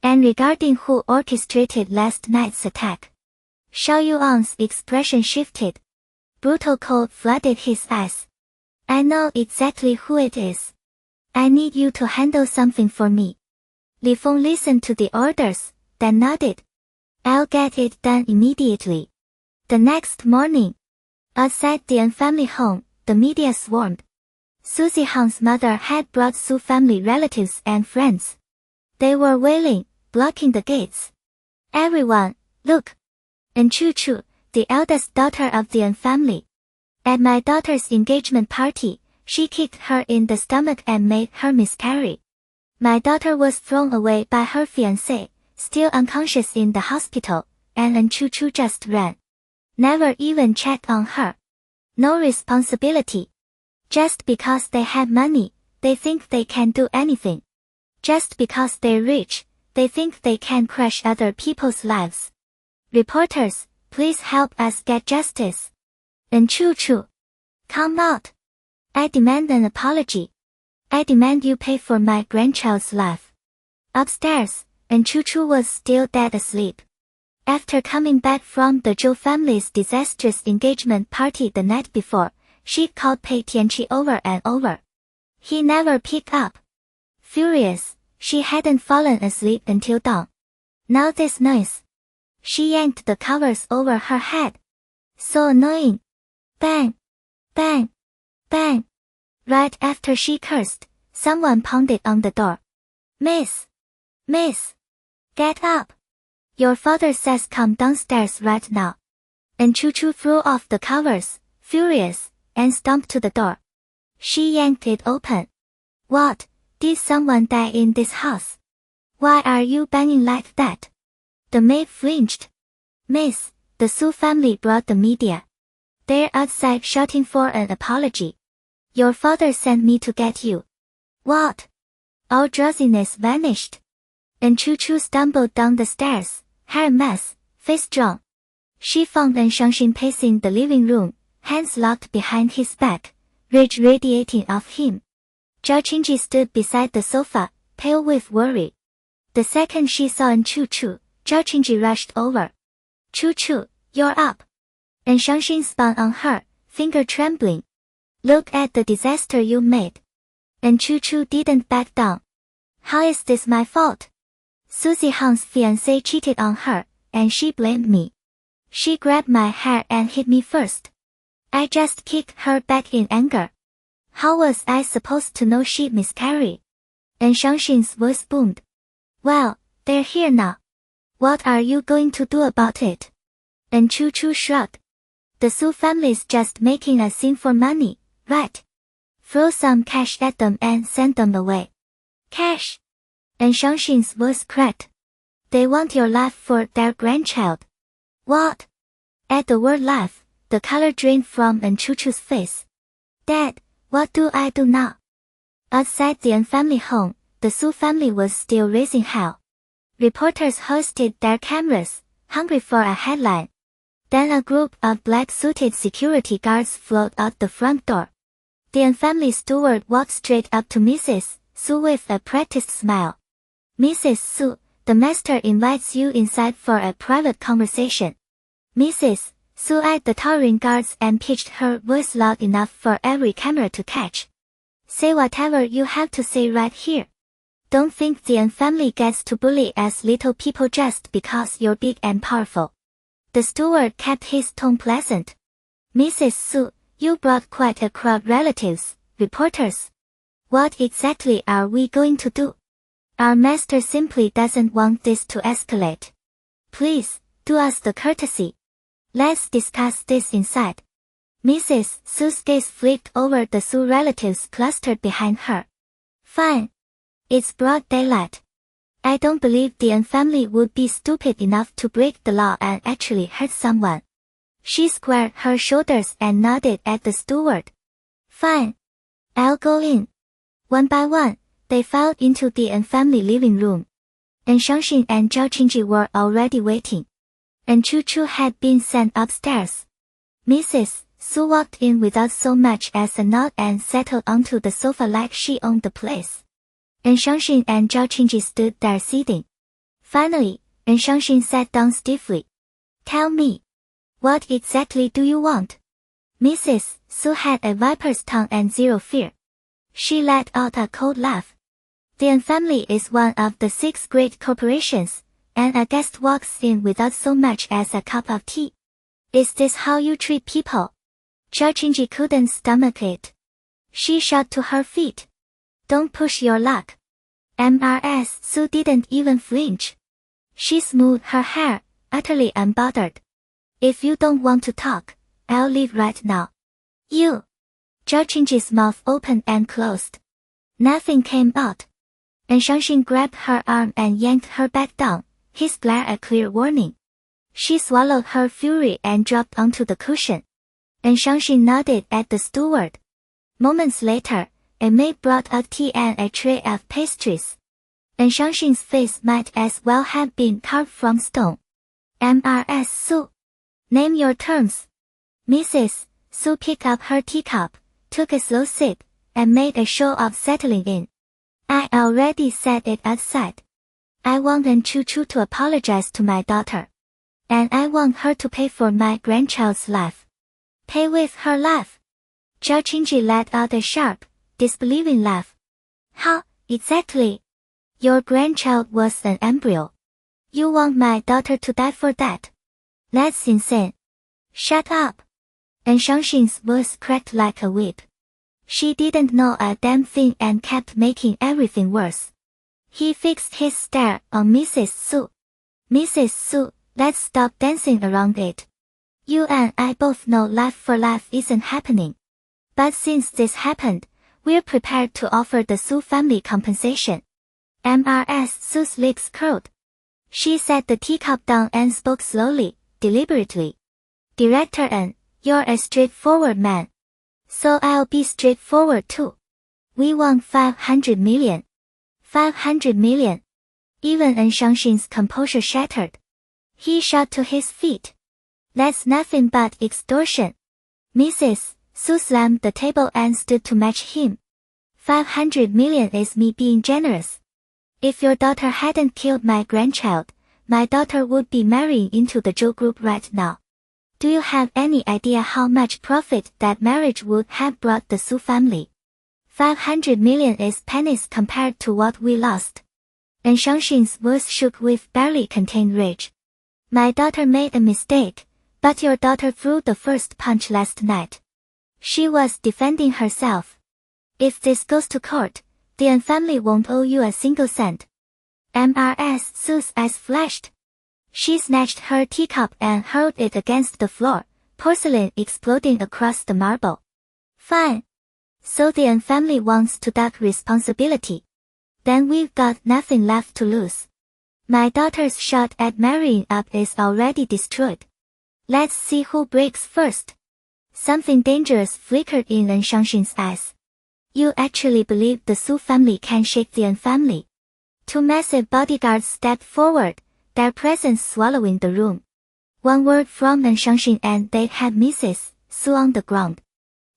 And regarding who orchestrated last night's attack? Xiao Yuan's expression shifted. Brutal cold flooded his eyes. I know exactly who it is. I need you to handle something for me. Li Feng listened to the orders, then nodded. I'll get it done immediately. The next morning, outside the Yuan family home, the media swarmed. Susie Han's mother had brought Su family relatives and friends. They were wailing, blocking the gates. Everyone, look. And Chu Chu, the eldest daughter of the Yuan family. At my daughter's engagement party, she kicked her in the stomach and made her miscarry. My daughter was thrown away by her fiancé, still unconscious in the hospital, and Chu Chu just ran. Never even checked on her. No responsibility. Just because they have money, they think they can do anything. Just because they're rich, they think they can crush other people's lives. Reporters, please help us get justice. And Chu Chu, come out. I demand an apology. I demand you pay for my grandchild's life. Upstairs, and Chu Chu was still dead asleep. After coming back from the Zhou family's disastrous engagement party the night before, she called Pei Tianqi over and over. He never picked up. Furious, she hadn't fallen asleep until dawn. Now this noise. She yanked the covers over her head. So annoying. Bang! Bang! Bang! Right after she cursed, someone pounded on the door. Miss! Miss! Get up! Your father says come downstairs right now. And Chu Chu threw off the covers, furious, and stomped to the door. She yanked it open. What? Did someone die in this house? Why are you banging like that? The maid flinched. Miss, the Su family brought the media. They're outside shouting for an apology. Your father sent me to get you. What? All drowsiness vanished. And Chu Chu stumbled down the stairs, hair a mess, face drawn. She found Shangxin pacing the living room, hands locked behind his back, rage radiating off him. Zhao Qingji stood beside the sofa, pale with worry. The second she saw Chu, Zhao Qingji rushed over. Chu, you're up. And Shangxin spun on her, finger trembling. Look at the disaster you made. And Chu didn't back down. How is this my fault? Susie Hang's fiancé cheated on her, and she blamed me. She grabbed my hair and hit me first. I just kicked her back in anger. How was I supposed to know she'd miscarry? And Shangxin's voice boomed. Well, they're here now. What are you going to do about it? And Chu shrugged. The Su family's just making a scene for money, right? Throw some cash at them and send them away. Cash? And Shangxin's voice cracked. They want your life for their grandchild. What? At the word life, the color drained from Chu's face. Dad, what do I do now? Outside the family home, the Su family was still raising hell. Reporters hoisted their cameras, hungry for a headline. Then a group of black-suited security guards flowed out the front door. The family steward walked straight up to Mrs. Su with a practiced smile. Mrs. Su, the master invites you inside for a private conversation. Mrs. Su eyed the towering guards and pitched her voice loud enough for every camera to catch. Say whatever you have to say right here. Don't think the family gets to bully us little people just because you're big and powerful. The steward kept his tone pleasant. Mrs. Su, you brought quite a crowd relatives, reporters. What exactly are we going to do? Our master simply doesn't want this to escalate. Please, do us the courtesy. Let's discuss this inside. Mrs. Su's gaze flicked over the Su relatives clustered behind her. Fine. It's broad daylight. I don't believe the family would be stupid enough to break the law and actually hurt someone. She squared her shoulders and nodded at the steward. Fine. I'll go in. One by one, they filed into the family living room. And Shangxin and Zhao Qingji were already waiting. And Chu had been sent upstairs. Mrs. Su walked in without so much as a nod and settled onto the sofa like she owned the place. And Shangxin and Zhao Qingji stood there seething. Finally, and Shangxin sat down stiffly. Tell me. What exactly do you want? Mrs. Su had a viper's tongue and zero fear. She let out a cold laugh. The family is one of the 6 great corporations, and a guest walks in without so much as a cup of tea. Is this how you treat people? Zhao Qingji couldn't stomach it. She shot to her feet. Don't push your luck. Mrs. Su didn't even flinch. She smoothed her hair, utterly unbothered. If you don't want to talk, I'll leave right now. You. Zhao Qingji's mouth opened and closed. Nothing came out. And Shangxin grabbed her arm and yanked her back down, his glare a clear warning. She swallowed her fury and dropped onto the cushion. And Shangxin nodded at the steward. Moments later, a maid brought out tea and a tray of pastries. And Shangxin's face might as well have been carved from stone. Mrs. Su. Name your terms. Mrs. Su picked up her teacup, took a slow sip, and made a show of settling in. I already said it outside. I want Chu to apologize to my daughter. And I want her to pay for my grandchild's life. Pay with her life. Zhao Qingji let out a sharp, disbelieving laugh. How, exactly? Your grandchild was an embryo. You want my daughter to die for that? That's insane. Shut up. And Shangxin's voice cracked like a whip. She didn't know a damn thing and kept making everything worse. He fixed his stare on Mrs. Su. Mrs. Su, let's stop dancing around it. You and I both know life for life isn't happening. But since this happened, we're prepared to offer the Su family compensation. Mrs. Su's lips curled. She set the teacup down and spoke slowly, deliberately. Director N, you're a straightforward man. So I'll be straightforward too. We want 500 million. 500 million. Even N Shangxin's composure shattered. He shot to his feet. That's nothing but extortion. Mrs. Su slammed the table and stood to match him. 500 million is me being generous. If your daughter hadn't killed my grandchild, my daughter would be marrying into the Zhou group right now. Do you have any idea how much profit that marriage would have brought the Su family? 500 million is pennies compared to what we lost. And Shangxin's voice shook with barely contained rage. My daughter made a mistake, but your daughter threw the first punch last night. She was defending herself. If this goes to court, the An family won't owe you a single cent. Mrs. Su's eyes flashed. She snatched her teacup and hurled it against the floor, porcelain exploding across the marble. Fine. So the An family wants to duck responsibility. Then we've got nothing left to lose. My daughter's shot at marrying up is already destroyed. Let's see who breaks first. Something dangerous flickered in An Shangxin's eyes. You actually believe the Su family can shake the An family? Two massive bodyguards stepped forward, their presence swallowing the room. One word from An Shangxin and they'd had Mrs. Su on the ground.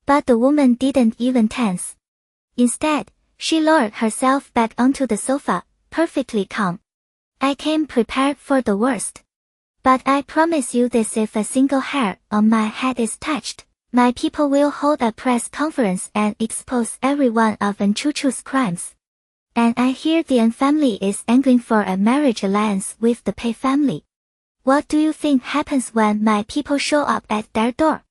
But the woman didn't even tense. Instead, she lowered herself back onto the sofa, perfectly calm. I came prepared for the worst. But I promise you this, if a single hair on my head is touched, my people will hold a press conference and expose every one of An Chuchu's crimes. And I hear the An family is angling for a marriage alliance with the Pei family. What do you think happens when my people show up at their door?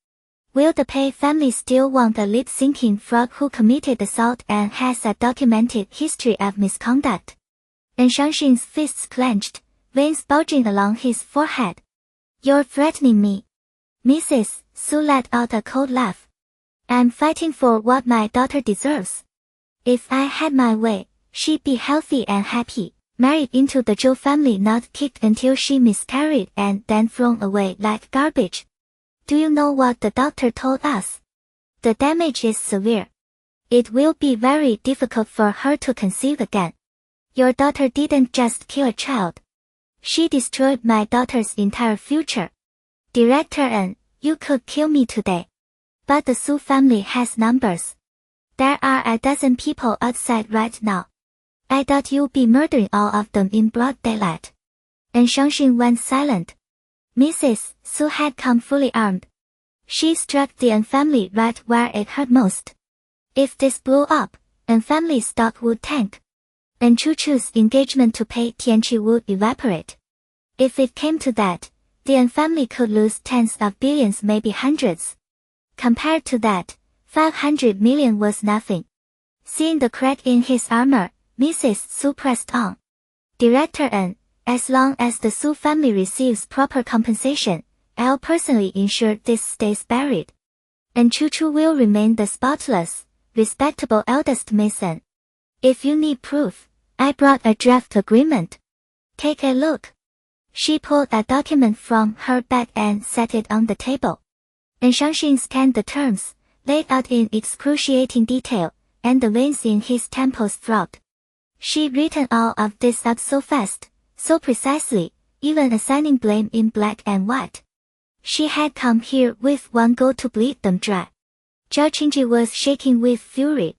Will the Pei family still want a lip-syncing fraud who committed assault and has a documented history of misconduct? And Shangxin's fists clenched, veins bulging along his forehead. You're threatening me. Mrs. Su let out a cold laugh. I'm fighting for what my daughter deserves. If I had my way, she'd be healthy and happy, married into the Zhou family, not kicked until she miscarried and then thrown away like garbage. Do you know what the doctor told us? The damage is severe. It will be very difficult for her to conceive again. Your daughter didn't just kill a child. She destroyed my daughter's entire future. Director N, you could kill me today. But the Su family has numbers. There are a dozen people outside right now. I thought you'd be murdering all of them in broad daylight. And Shangxin went silent. Mrs. Su had come fully armed. She struck the An family right where it hurt most. If this blew up, An family's stock would tank. And Chuchu's engagement to Pei Tianqi would evaporate. If it came to that, the An family could lose tens of billions, maybe hundreds. Compared to that, 500 million was nothing. Seeing the crack in his armor, Mrs. Su pressed on. Director N, as long as the Su family receives proper compensation, I'll personally ensure this stays buried. And Chuchu will remain the spotless, respectable eldest mason. If you need proof, I brought a draft agreement. Take a look. She pulled a document from her bag and set it on the table. And Shangxin scanned the terms, laid out in excruciating detail, and the veins in his temples throbbed. She'd written all of this up so fast, so precisely, even assigning blame in black and white. She had come here with one goal: to bleed them dry. Zhao Qingji was shaking with fury.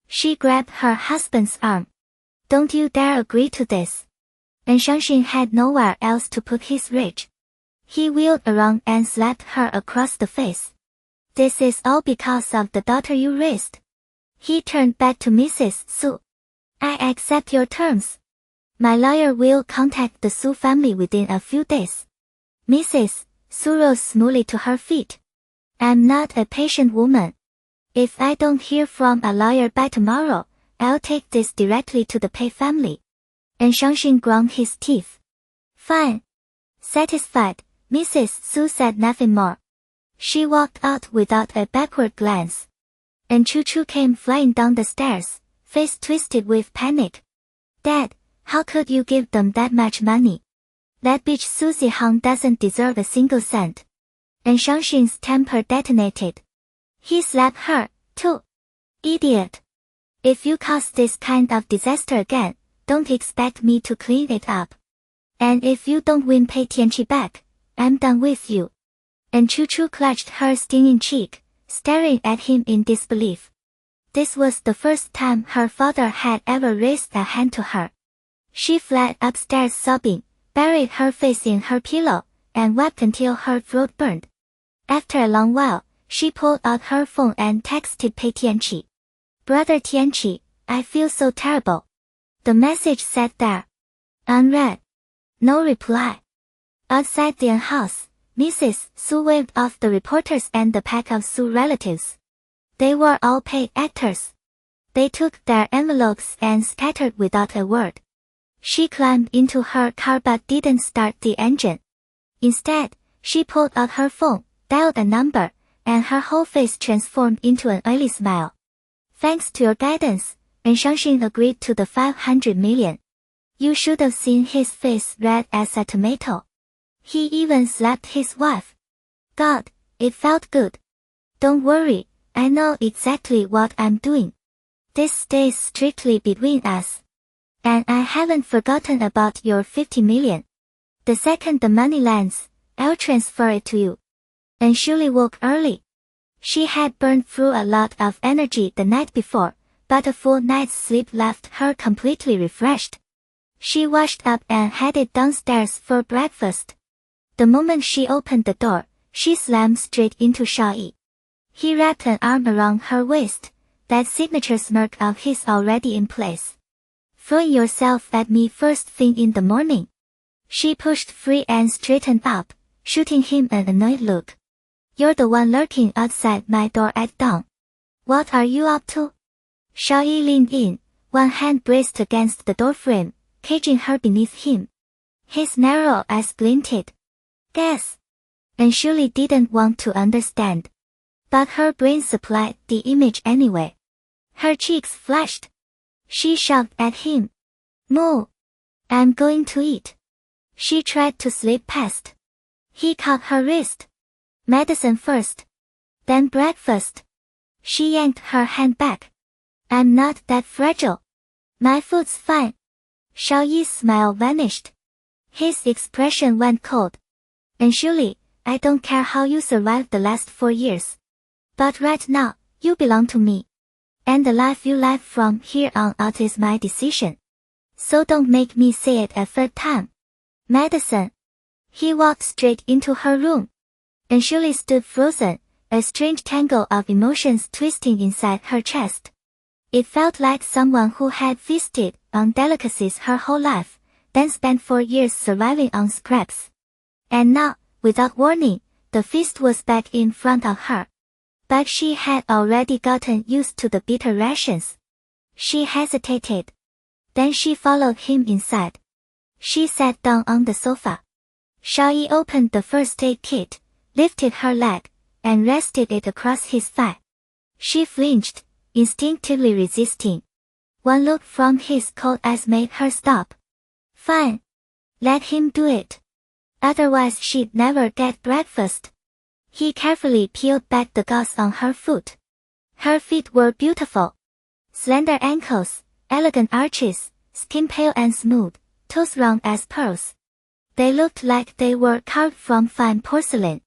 She grabbed her husband's arm. Don't you dare agree to this. And Shangxin had nowhere else to put his rage. He wheeled around and slapped her across the face. This is all because of the daughter you raised. He turned back to Mrs. Su. I accept your terms. My lawyer will contact the Su family within a few days. Mrs. Su rose smoothly to her feet. I'm not a patient woman. If I don't hear from a lawyer by tomorrow, I'll take this directly to the Pei family. And Shangxin ground his teeth. Fine. Satisfied, Mrs. Su said nothing more. She walked out without a backward glance. And Chuchu came flying down the stairs, face twisted with panic. Dad, how could you give them that much money? That bitch Susie Hang doesn't deserve a single cent. And Shangxin's temper detonated. He slapped her, too. Idiot. If you cause this kind of disaster again, don't expect me to clean it up. And if you don't win Pei Tianqi back, I'm done with you. And Chuchu clutched her stinging cheek, staring at him in disbelief. This was the first time her father had ever raised a hand to her. She fled upstairs sobbing, buried her face in her pillow, and wept until her throat burned. After a long while, she pulled out her phone and texted Pei Tianqi. Brother Tianqi, I feel so terrible. The message sat there. Unread. No reply. Outside the house, Mrs. Su waved off the reporters and the pack of Su relatives. They were all paid actors. They took their envelopes and scattered without a word. She climbed into her car but didn't start the engine. Instead, she pulled out her phone, dialed a number, and her whole face transformed into an oily smile. Thanks to your guidance, and Shangxin agreed to the 500 million. You should have seen his face red as a tomato. He even slapped his wife. God, it felt good. Don't worry, I know exactly what I'm doing. This stays strictly between us. And I haven't forgotten about your 50 million. The second the money lands, I'll transfer it to you. And Shuli woke early. She had burned through a lot of energy the night before, but a full night's sleep left her completely refreshed. She washed up and headed downstairs for breakfast. The moment she opened the door, she slammed straight into Xiao Yi. He wrapped an arm around her waist, that signature smirk of his already in place. Throwing yourself at me first thing in the morning. She pushed free and straightened up, shooting him an annoyed look. You're the one lurking outside my door at dawn. What are you up to? Xiao Yi leaned in, one hand braced against the doorframe, caging her beneath him. His narrow eyes glinted. Guess. And Shuli didn't want to understand. But her brain supplied the image anyway. Her cheeks flushed. She shouted at him. Moo! I'm going to eat. She tried to slip past. He caught her wrist. Medicine first. Then breakfast. She yanked her hand back. I'm not that fragile. My food's fine. Xiao Yi's smile vanished. His expression went cold. And Shuli, I don't care how you survived the last 4 years. But right now, you belong to me. And the life you live from here on out is my decision. So don't make me say it a third time. Medicine. He walked straight into her room. And Shuli stood frozen, a strange tangle of emotions twisting inside her chest. It felt like someone who had feasted on delicacies her whole life, then spent 4 years surviving on scraps. And now, without warning, the feast was back in front of her. But she had already gotten used to the bitter rations. She hesitated. Then she followed him inside. She sat down on the sofa. Xiao Yi opened the first aid kit, lifted her leg, and rested it across his thigh. She flinched, instinctively resisting. One look from his cold eyes made her stop. Fine. Let him do it. Otherwise she'd never get breakfast. He carefully peeled back the gauze on her foot. Her feet were beautiful. Slender ankles, elegant arches, skin pale and smooth, toes round as pearls. They looked like they were carved from fine porcelain.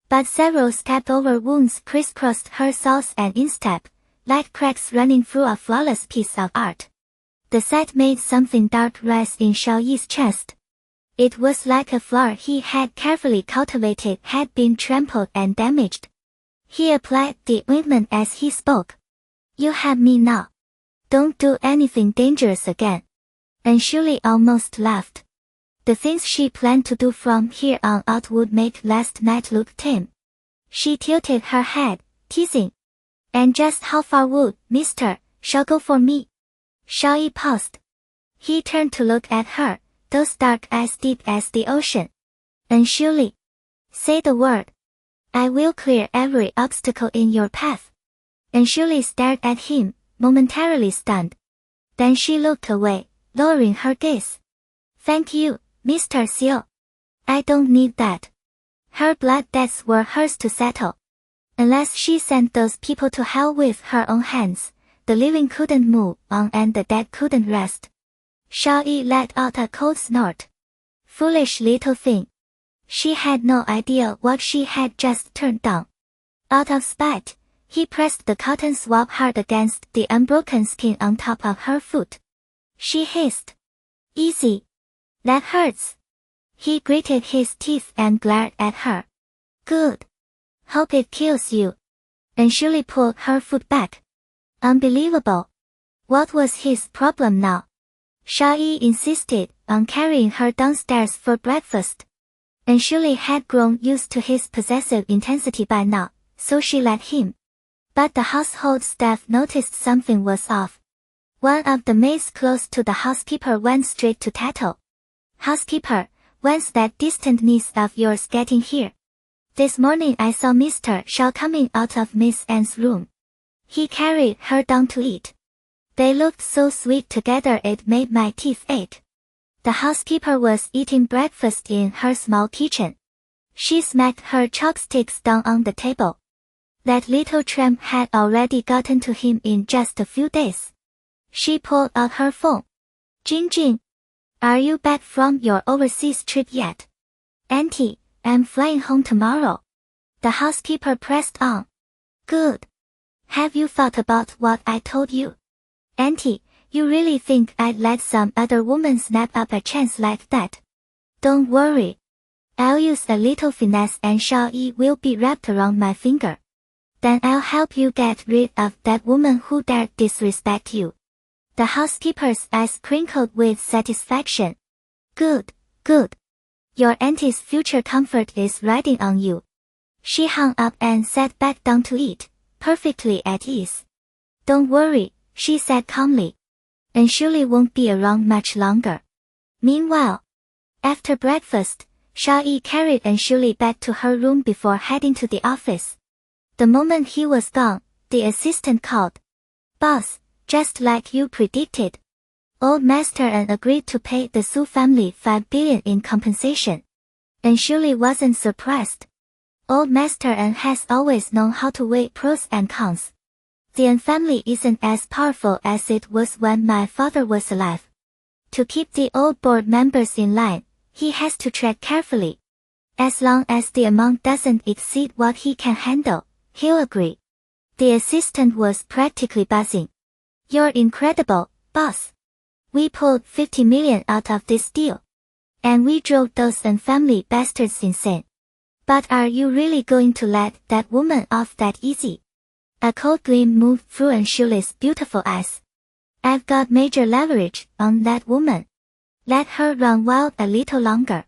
But several scabbed-over wounds crisscrossed her soles and instep, like cracks running through a flawless piece of art. The sight made something dark rise in Xiao Yi's chest. It was like a flower he had carefully cultivated had been trampled and damaged. He applied the ointment as he spoke. You have me now. Don't do anything dangerous again. And Shuli almost laughed. The things she planned to do from here on out would make last night look tame. She tilted her head, teasing. And just how far would, Mr. Shall go for me? Xiao Yi paused. He turned to look at her, those dark eyes deep as the ocean. And Shuli. Say the word. I will clear every obstacle in your path. And Shuli stared at him, momentarily stunned. Then she looked away, lowering her gaze. Thank you, Mr. Xiao. I don't need that. Her blood debts were hers to settle. Unless she sent those people to hell with her own hands, the living couldn't move on and the dead couldn't rest. Xiao Yi let out a cold snort. Foolish little thing. She had no idea what she had just turned down. Out of spite, he pressed the cotton swab hard against the unbroken skin on top of her foot. She hissed. Easy. That hurts. He gritted his teeth and glared at her. Good. Hope it kills you. And Shirley pulled her foot back. Unbelievable. What was his problem now? Xiao Yi insisted on carrying her downstairs for breakfast. And Shirley had grown used to his possessive intensity by now, so she let him. But the household staff noticed something was off. One of the maids close to the housekeeper went straight to tattle. Housekeeper, when's that distant niece of yours getting here? This morning I saw Mr. Xiao coming out of Miss Anne's room. He carried her down to eat. They looked so sweet together it made my teeth ache. The housekeeper was eating breakfast in her small kitchen. She smacked her chopsticks down on the table. That little tramp had already gotten to him in just a few days. She pulled out her phone. Jing, are you back from your overseas trip yet? Auntie, I'm flying home tomorrow. The housekeeper pressed on. Good. Have you thought about what I told you? Auntie, you really think I'd let some other woman snap up a chance like that? Don't worry. I'll use a little finesse and Xiao Yi will be wrapped around my finger. Then I'll help you get rid of that woman who dared disrespect you. The housekeeper's eyes crinkled with satisfaction. Good. Your auntie's future comfort is riding on you. She hung up and sat back down to eat, perfectly at ease. Don't worry, she said calmly. And Shirley won't be around much longer. Meanwhile, after breakfast, Xiao Yi carried Aunt Shirley back to her room before heading to the office. The moment he was gone, the assistant called. Boss, just like you predicted. Old Master An agreed to pay the Su family 5 billion in compensation. And Shirley wasn't surprised. Old Master An has always known how to weigh pros and cons. The An family isn't as powerful as it was when my father was alive. To keep the old board members in line, he has to tread carefully. As long as the amount doesn't exceed what he can handle, he'll agree. The assistant was practically buzzing. You're incredible, boss. We pulled 50 million out of this deal. And we drove those An family bastards insane. But are you really going to let that woman off that easy? A cold gleam moved through Aunt Shirley's beautiful eyes. I've got major leverage on that woman. Let her run wild a little longer.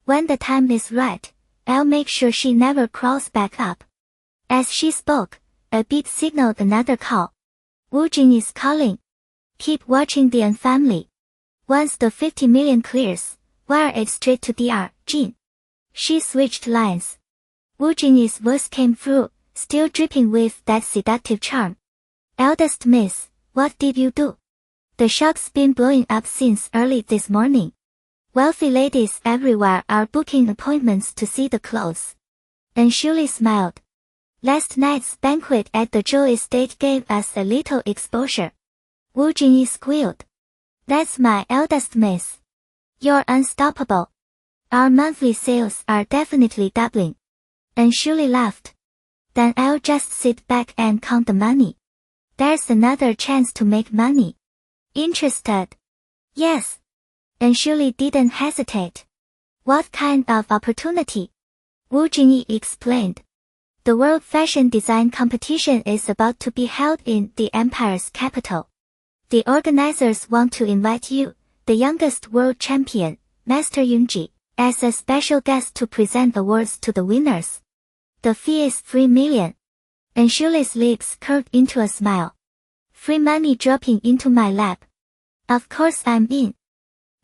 When the time is right, I'll make sure she never crawls back up. As she spoke, a beep signaled another call. Wu Jing is calling. Keep watching the An family. Once the 50 million clears, wire it straight to Dr. Jin. She switched lines. Wu Jing's voice came through, still dripping with that seductive charm. Eldest miss, what did you do? The shock's been blowing up since early this morning. Wealthy ladies everywhere are booking appointments to see the clothes. And Shirley smiled. Last night's banquet at the Zhou estate gave us a little exposure. Wu Jingyi squealed. That's my eldest miss. You're unstoppable. Our monthly sales are definitely doubling. And Shirley laughed. Then I'll just sit back and count the money. There's another chance to make money. Interested? Yes. And Shirley didn't hesitate. What kind of opportunity? Wu Jingyi explained. The World Fashion Design Competition is about to be held in the Empire's capital. The organizers want to invite you, the youngest world champion, Master Yunji, as a special guest to present awards to the winners. The fee is 3 million. And Shirley's lips curved into a smile. Free money dropping into my lap. Of course I'm in.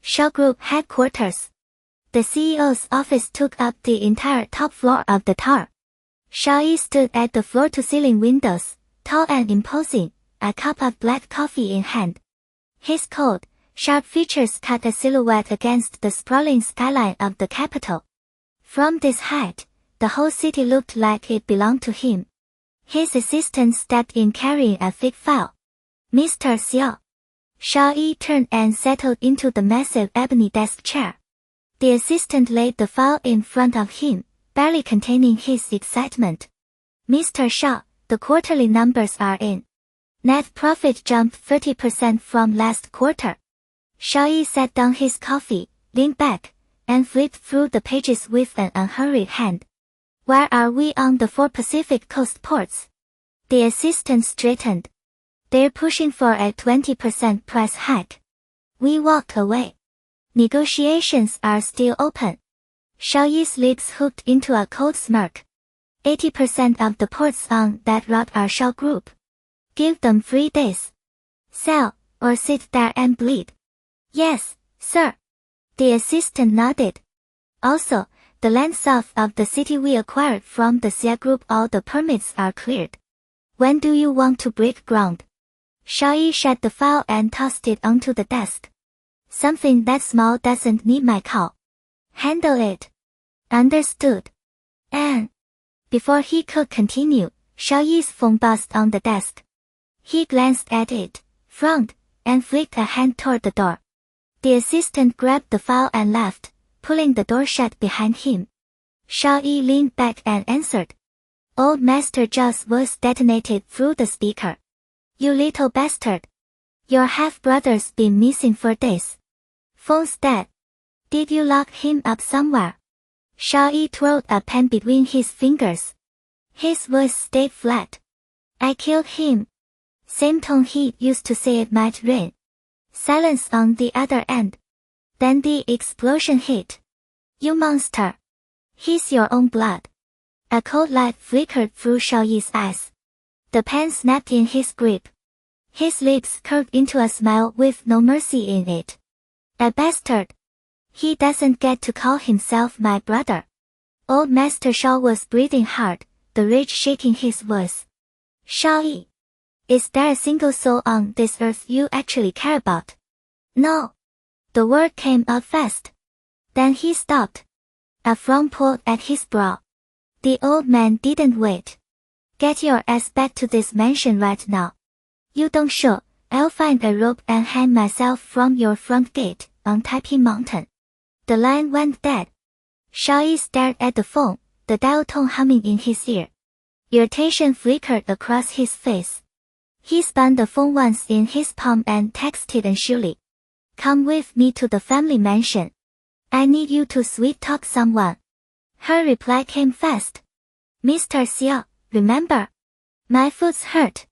Xiao Group headquarters. The CEO's office took up the entire top floor of the tower. Xiao Yi stood at the floor-to-ceiling windows, tall and imposing, a cup of black coffee in hand. His cold, sharp features cut a silhouette against the sprawling skyline of the capital. From this height, the whole city looked like it belonged to him. His assistant stepped in carrying a thick file. Mr. Xiao. Xiao Yi turned and settled into the massive ebony desk chair. The assistant laid the file in front of him, barely containing his excitement. Mr. Xiao, the quarterly numbers are in. Net profit jumped 30% from last quarter. Xiao Yi set down his coffee, leaned back, and flipped through the pages with an unhurried hand. Where are we on the 4 Pacific Coast ports? The assistant straightened. They're pushing for a 20% price hike. We walked away. Negotiations are still open. Xiao Yi's lips hooked into a cold smirk. 80% of the ports on that route are Xiao Group. Give them 3 days. Sell, or sit there and bleed. Yes, sir. The assistant nodded. Also, the land south of the city we acquired from the Xia Group, all the permits are cleared. When do you want to break ground? Xiao Yi shut the file and tossed it onto the desk. Something that small doesn't need my call. Handle it. Understood. And before he could continue, Xiao Yi's phone buzzed on the desk. He glanced at it, frowned, and flicked a hand toward the door. The assistant grabbed the file and left, pulling the door shut behind him. Xiao Yi leaned back and answered. Old Master Zhao's voice detonated through the speaker. You little bastard. Your half-brother's been missing for days. Phone's dead. Did you lock him up somewhere? Xiao Yi twirled a pen between his fingers. His voice stayed flat. I killed him. Same tone he used to say it might rain. Silence on the other end. Then the explosion hit. You monster. He's your own blood. A cold light flickered through Xiao Yi's eyes. The pen snapped in his grip. His lips curved into a smile with no mercy in it. A bastard. He doesn't get to call himself my brother. Old Master Xiao was breathing hard, the rage shaking his voice. Xiao Yi. Is there a single soul on this earth you actually care about? No. The word came out fast. Then he stopped. A frown pulled at his brow. The old man didn't wait. Get your ass back to this mansion right now. You don't show, I'll find a rope and hang myself from your front gate on Taiping Mountain. The line went dead. Xiao Yi stared at the phone, the dial tone humming in his ear. Irritation flickered across his face. He spun the phone once in his palm and texted anxiously. Come with me to the family mansion. I need you to sweet-talk someone. Her reply came fast. Mr. Xiao, remember? My foot's hurt.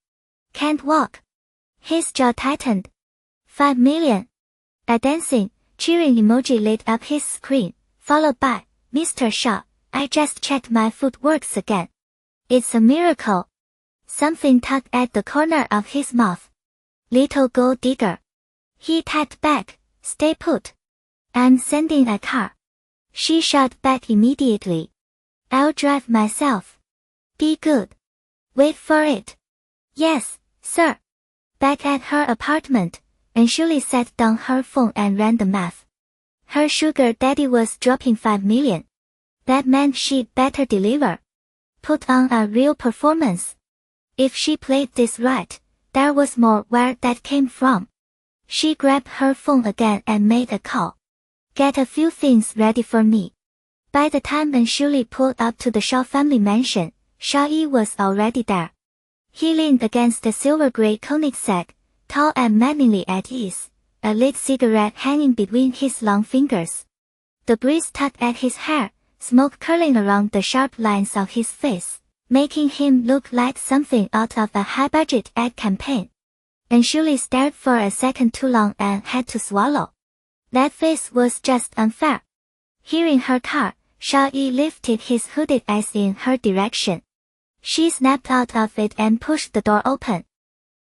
Can't walk. His jaw tightened. 5 million. A dancing, cheering emoji lit up his screen, followed by, Mr. Xiao, I just checked my foot works again. It's a miracle. Something tugged at the corner of his mouth. Little gold digger. He typed back, stay put. I'm sending a car. She shot back immediately. I'll drive myself. Be good. Wait for it. Yes, sir. Back at her apartment, Anshuli set down her phone and ran the math. Her sugar daddy was dropping 5 million. That meant she'd better deliver. Put on a real performance. If she played this right, there was more where that came from. She grabbed her phone again and made a call. Get a few things ready for me. By the time Anshuli pulled up to the Xiao family mansion, Xiao Yi was already there. He leaned against the silver-gray Koenigsegg, tall and maddeningly at ease, a lit cigarette hanging between his long fingers. The breeze tugged at his hair, smoke curling around the sharp lines of his face, making him look like something out of a high-budget ad campaign. Anshuli stared for a second too long and had to swallow. That face was just unfair. Hearing her car, Xiao Yi lifted his hooded eyes in her direction. She snapped out of it and pushed the door open.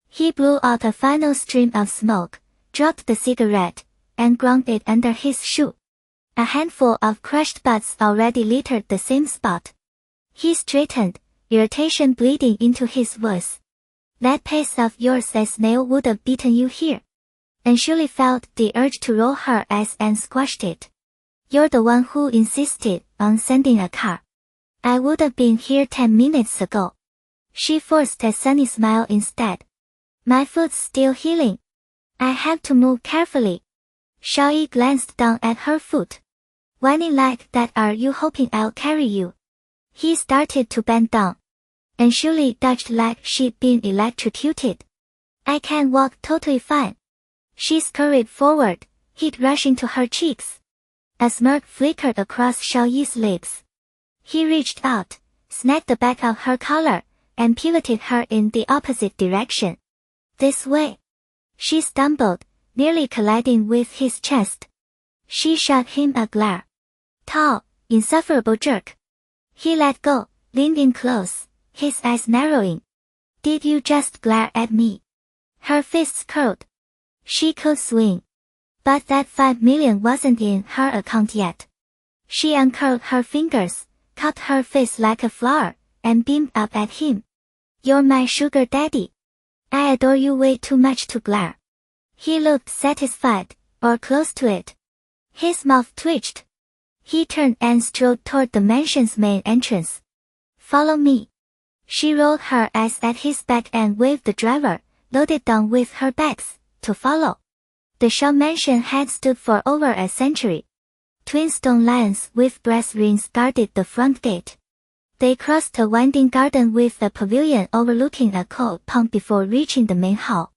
He blew out a final stream of smoke, dropped the cigarette, and ground it under his shoe. A handful of crushed butts already littered the same spot. He straightened, irritation bleeding into his voice. That pace of yours, a snail would have beaten you here. Anshuli felt the urge to roll her eyes and squashed it. You're the one who insisted on sending a car. I would have been here 10 minutes ago. She forced a sunny smile instead. My foot's still healing. I have to move carefully. Xiao Yi glanced down at her foot. Whining like that, are you hoping I'll carry you? He started to bend down. Anshuli dodged like she'd been electrocuted. I can walk totally fine. She scurried forward, heat rushing to her cheeks. A smirk flickered across Xiao Yi's lips. He reached out, snagged the back of her collar, and pivoted her in the opposite direction. This way. She stumbled, nearly colliding with his chest. She shot him a glare. Tall, insufferable jerk. He let go, leaned in close, his eyes narrowing. Did you just glare at me? Her fists curled. She could swing. But that 5 million wasn't in her account yet. She uncurled her fingers, cut her face like a flower, and beamed up at him. You're my sugar daddy. I adore you way too much to glare. He looked satisfied, or close to it. His mouth twitched. He turned and strode toward the mansion's main entrance. Follow me. She rolled her eyes at his back and waved the driver, loaded down with her bags, to follow. The Xiao mansion had stood for over a century. Twin stone lions with brass rings guarded the front gate. They crossed a winding garden with a pavilion overlooking a cold pond before reaching the main hall.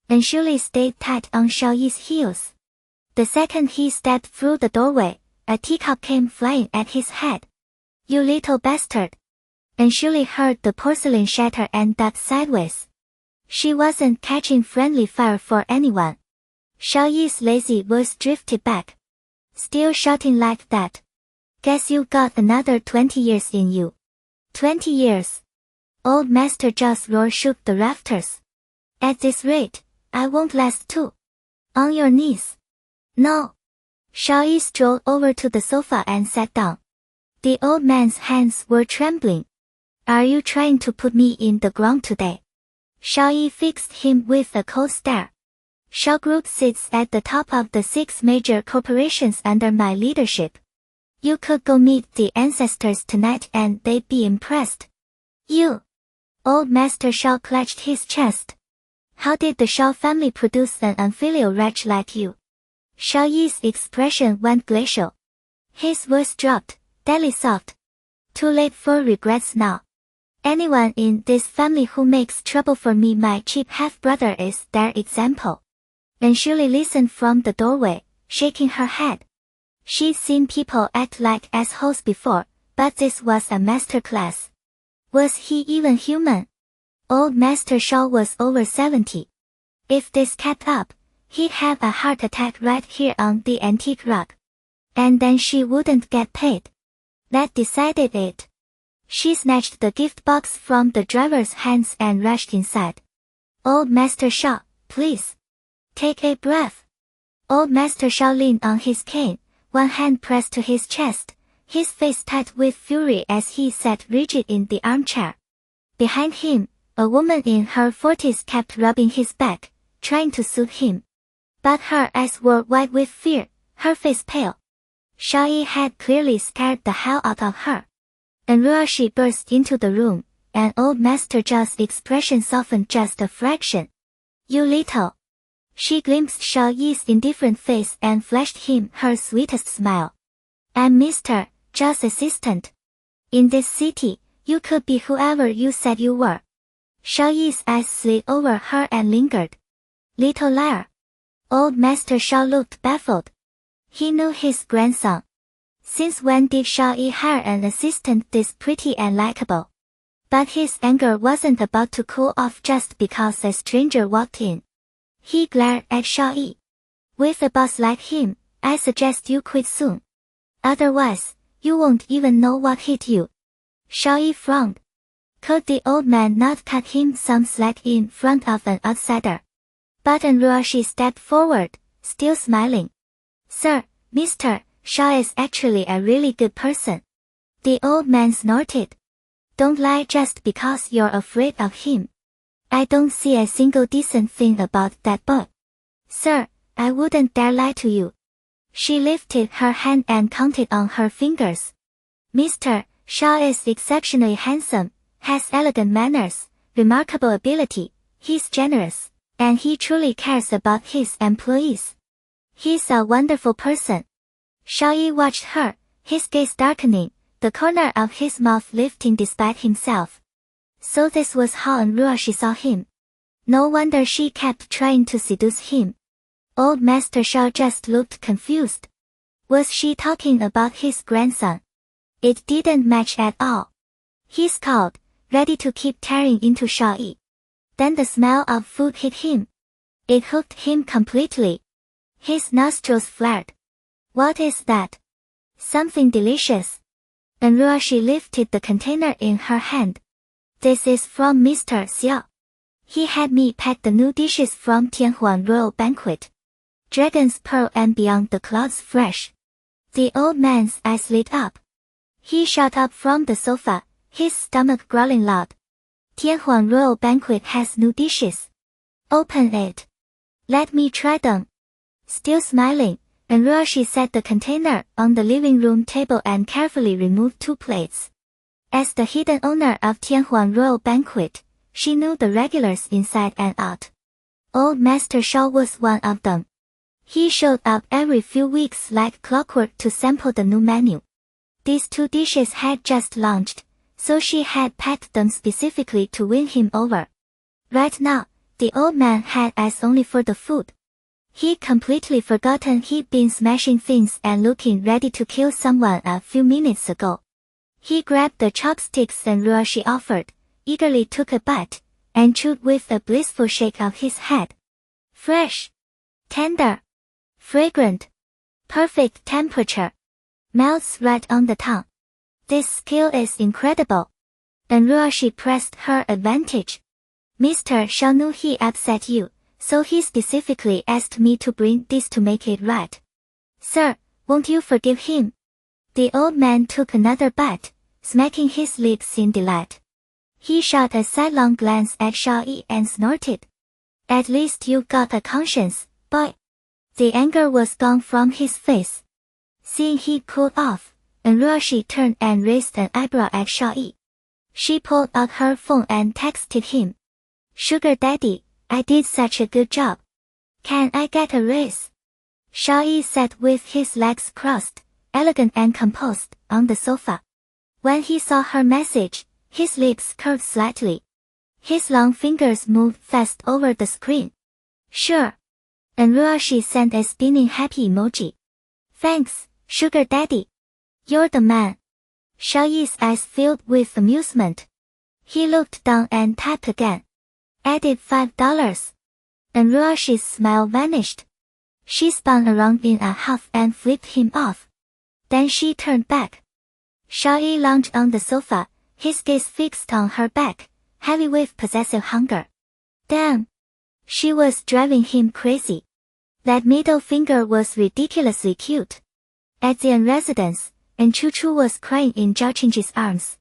And Shuli stayed tight on Xiao Yi's heels. The second he stepped through the doorway, a teacup came flying at his head. You little bastard. And Shuli heard the porcelain shatter and ducked sideways. She wasn't catching friendly fire for anyone. Xiao Yi's lazy voice drifted back. Still shouting like that. Guess you got another 20 years in you. 20 years. Old Master Zhao's roar shook the rafters. At this rate, I won't last too. On your knees. No. Xiao Yi strolled over to the sofa and sat down. The old man's hands were trembling. Are you trying to put me in the ground today? Xiao Yi fixed him with a cold stare. Xiao Group sits at the top of the 6 major corporations under my leadership. You could go meet the ancestors tonight and they'd be impressed. You. Old Master Xiao clutched his chest. How did the Xiao family produce an unfilial wretch like you? Xiao Yi's expression went glacial. His voice dropped, deadly soft. Too late for regrets now. Anyone in this family who makes trouble for me, my cheap half-brother, is their example. And Shuli listened from the doorway, shaking her head. She'd seen people act like assholes before, but this was a masterclass. Was he even human? Old Master Xiao was over 70. If this kept up, he'd have a heart attack right here on the antique rug. And then she wouldn't get paid. That decided it. She snatched the gift box from the driver's hands and rushed inside. Old Master Xiao, please. Take a breath. Old Master Xiao leaned on his cane, one hand pressed to his chest, his face tight with fury as he sat rigid in the armchair. Behind him, a woman in her 40s kept rubbing his back, trying to soothe him. But her eyes were wide with fear, her face pale. Xiao Yi had clearly scared the hell out of her. And Ruoxi burst into the room, and Old Master Zhao's expression softened just a fraction. You little. She glimpsed Xiao Yi's indifferent face and flashed him her sweetest smile. I'm Mr. Zhao's assistant. In this city, you could be whoever you said you were. Xiao Yi's eyes slid over her and lingered. Little liar. Old Master Xiao looked baffled. He knew his grandson. Since when did Xiao Yi hire an assistant this pretty and likable? But his anger wasn't about to cool off just because a stranger walked in. He glared at Xiao Yi. With a boss like him, I suggest you quit soon. Otherwise, you won't even know what hit you. Xiao Yi frowned. Could the old man not cut him some slack in front of an outsider? But Ruoxi stepped forward, still smiling. Sir, Mr. Xiao is actually a really good person. The old man snorted. Don't lie just because you're afraid of him. I don't see a single decent thing about that boy. Sir, I wouldn't dare lie to you. She lifted her hand and counted on her fingers. Mr. Xiao is exceptionally handsome, has elegant manners, remarkable ability, he's generous, and he truly cares about his employees. He's a wonderful person. Xiao Yi watched her, his gaze darkening, the corner of his mouth lifting despite himself. So this was how Ruoxi saw him. No wonder she kept trying to seduce him. Old Master Xiao just looked confused. Was she talking about his grandson? It didn't match at all. He scowled, ready to keep tearing into Xiao Yi. Then the smell of food hit him. It hooked him completely. His nostrils flared. What is that? Something delicious. And Ruoxi lifted the container in her hand. This is from Mr. Xiao. He had me pack the new dishes from Tianhuan Royal Banquet. Dragon's Pearl and Beyond the Clouds fresh. The old man's eyes lit up. He shot up from the sofa, his stomach growling loud. Tianhuan Royal Banquet has new dishes. Open it. Let me try them. Still smiling, and Ruoxi set the container on the living room table and carefully removed 2 plates. As the hidden owner of Tianhuan Royal Banquet, she knew the regulars inside and out. Old Master Xiao was one of them. He showed up every few weeks like clockwork to sample the new menu. These 2 dishes had just launched, so she had packed them specifically to win him over. Right now, the old man had eyes only for the food. He'd completely forgotten he'd been smashing things and looking ready to kill someone a few minutes ago. He grabbed the chopsticks and Ruoxi offered, eagerly took a bite, and chewed with a blissful shake of his head. Fresh. Tender. Fragrant. Perfect temperature. Melts right on the tongue. This skill is incredible. And Ruoxi pressed her advantage. Mr. Xiao knew he upset you, so he specifically asked me to bring this to make it right. Sir, won't you forgive him? The old man took another bite, smacking his lips in delight. He shot a sidelong glance at Xiao Yi and snorted. At least you've got a conscience, boy. The anger was gone from his face. Seeing he cooled off, and Ruoxi turned and raised an eyebrow at Xiao Yi. She pulled out her phone and texted him. Sugar Daddy, I did such a good job. Can I get a raise? Xiao Yi sat with his legs crossed, elegant and composed, on the sofa. When he saw her message, his lips curved slightly. His long fingers moved fast over the screen. Sure. And Ruoxi sent a spinning happy emoji. Thanks, Sugar Daddy. You're the man. Xiao Yi's eyes filled with amusement. He looked down and tapped again. Added $5. And Ruoxi's smile vanished. She spun around in a huff and flipped him off. Then she turned back. Xiao Yi lounged on the sofa, his gaze fixed on her back, heavy with possessive hunger. Damn. She was driving him crazy. That middle finger was ridiculously cute. At the residence, and Chu was crying in Zhao Qingji's arms.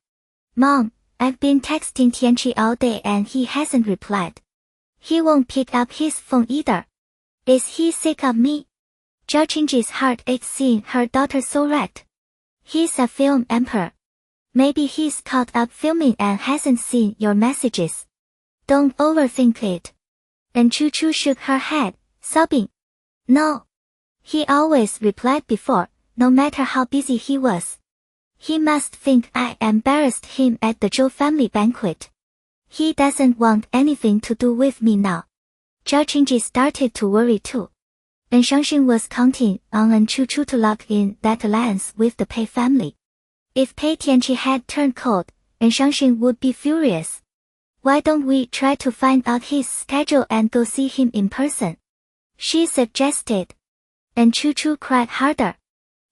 Mom, I've been texting Tianqi all day and he hasn't replied. He won't pick up his phone either. Is he sick of me? Zhao Qingji's heart ached seeing her daughter so wrecked. He's a film emperor. Maybe he's caught up filming and hasn't seen your messages. Don't overthink it. And Chu shook her head, sobbing. No. He always replied before, no matter how busy he was. He must think I embarrassed him at the Zhou family banquet. He doesn't want anything to do with me now. Zhao Qingji started to worry too. And Shangxing was counting on Chu to lock in that alliance with the Pei family. If Pei Tianqi had turned cold, and Shangxing would be furious. Why don't we try to find out his schedule and go see him in person? She suggested. And Chu cried harder.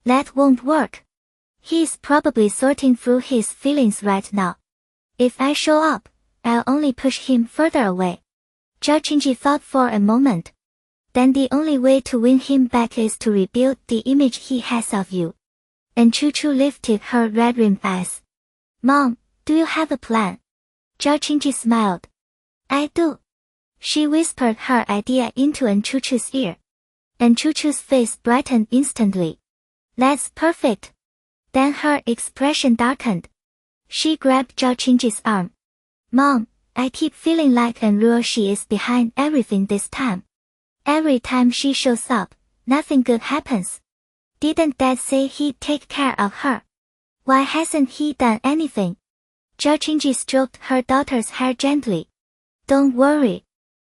That won't work. He's probably sorting through his feelings right now. If I show up, I'll only push him further away. Zhao Qingji thought for a moment. Then the only way to win him back is to rebuild the image he has of you. And Chu lifted her red-rimmed eyes. Mom, do you have a plan? Zhao Qingji smiled. I do. She whispered her idea into Chu's ear. And Chu's face brightened instantly. That's perfect. Then her expression darkened. She grabbed Zhao Qingji's arm. Mom, I keep feeling like Ruoxi is behind everything this time. Every time she shows up, nothing good happens. Didn't Dad say he'd take care of her? Why hasn't he done anything? Zhao Qingji stroked her daughter's hair gently. Don't worry.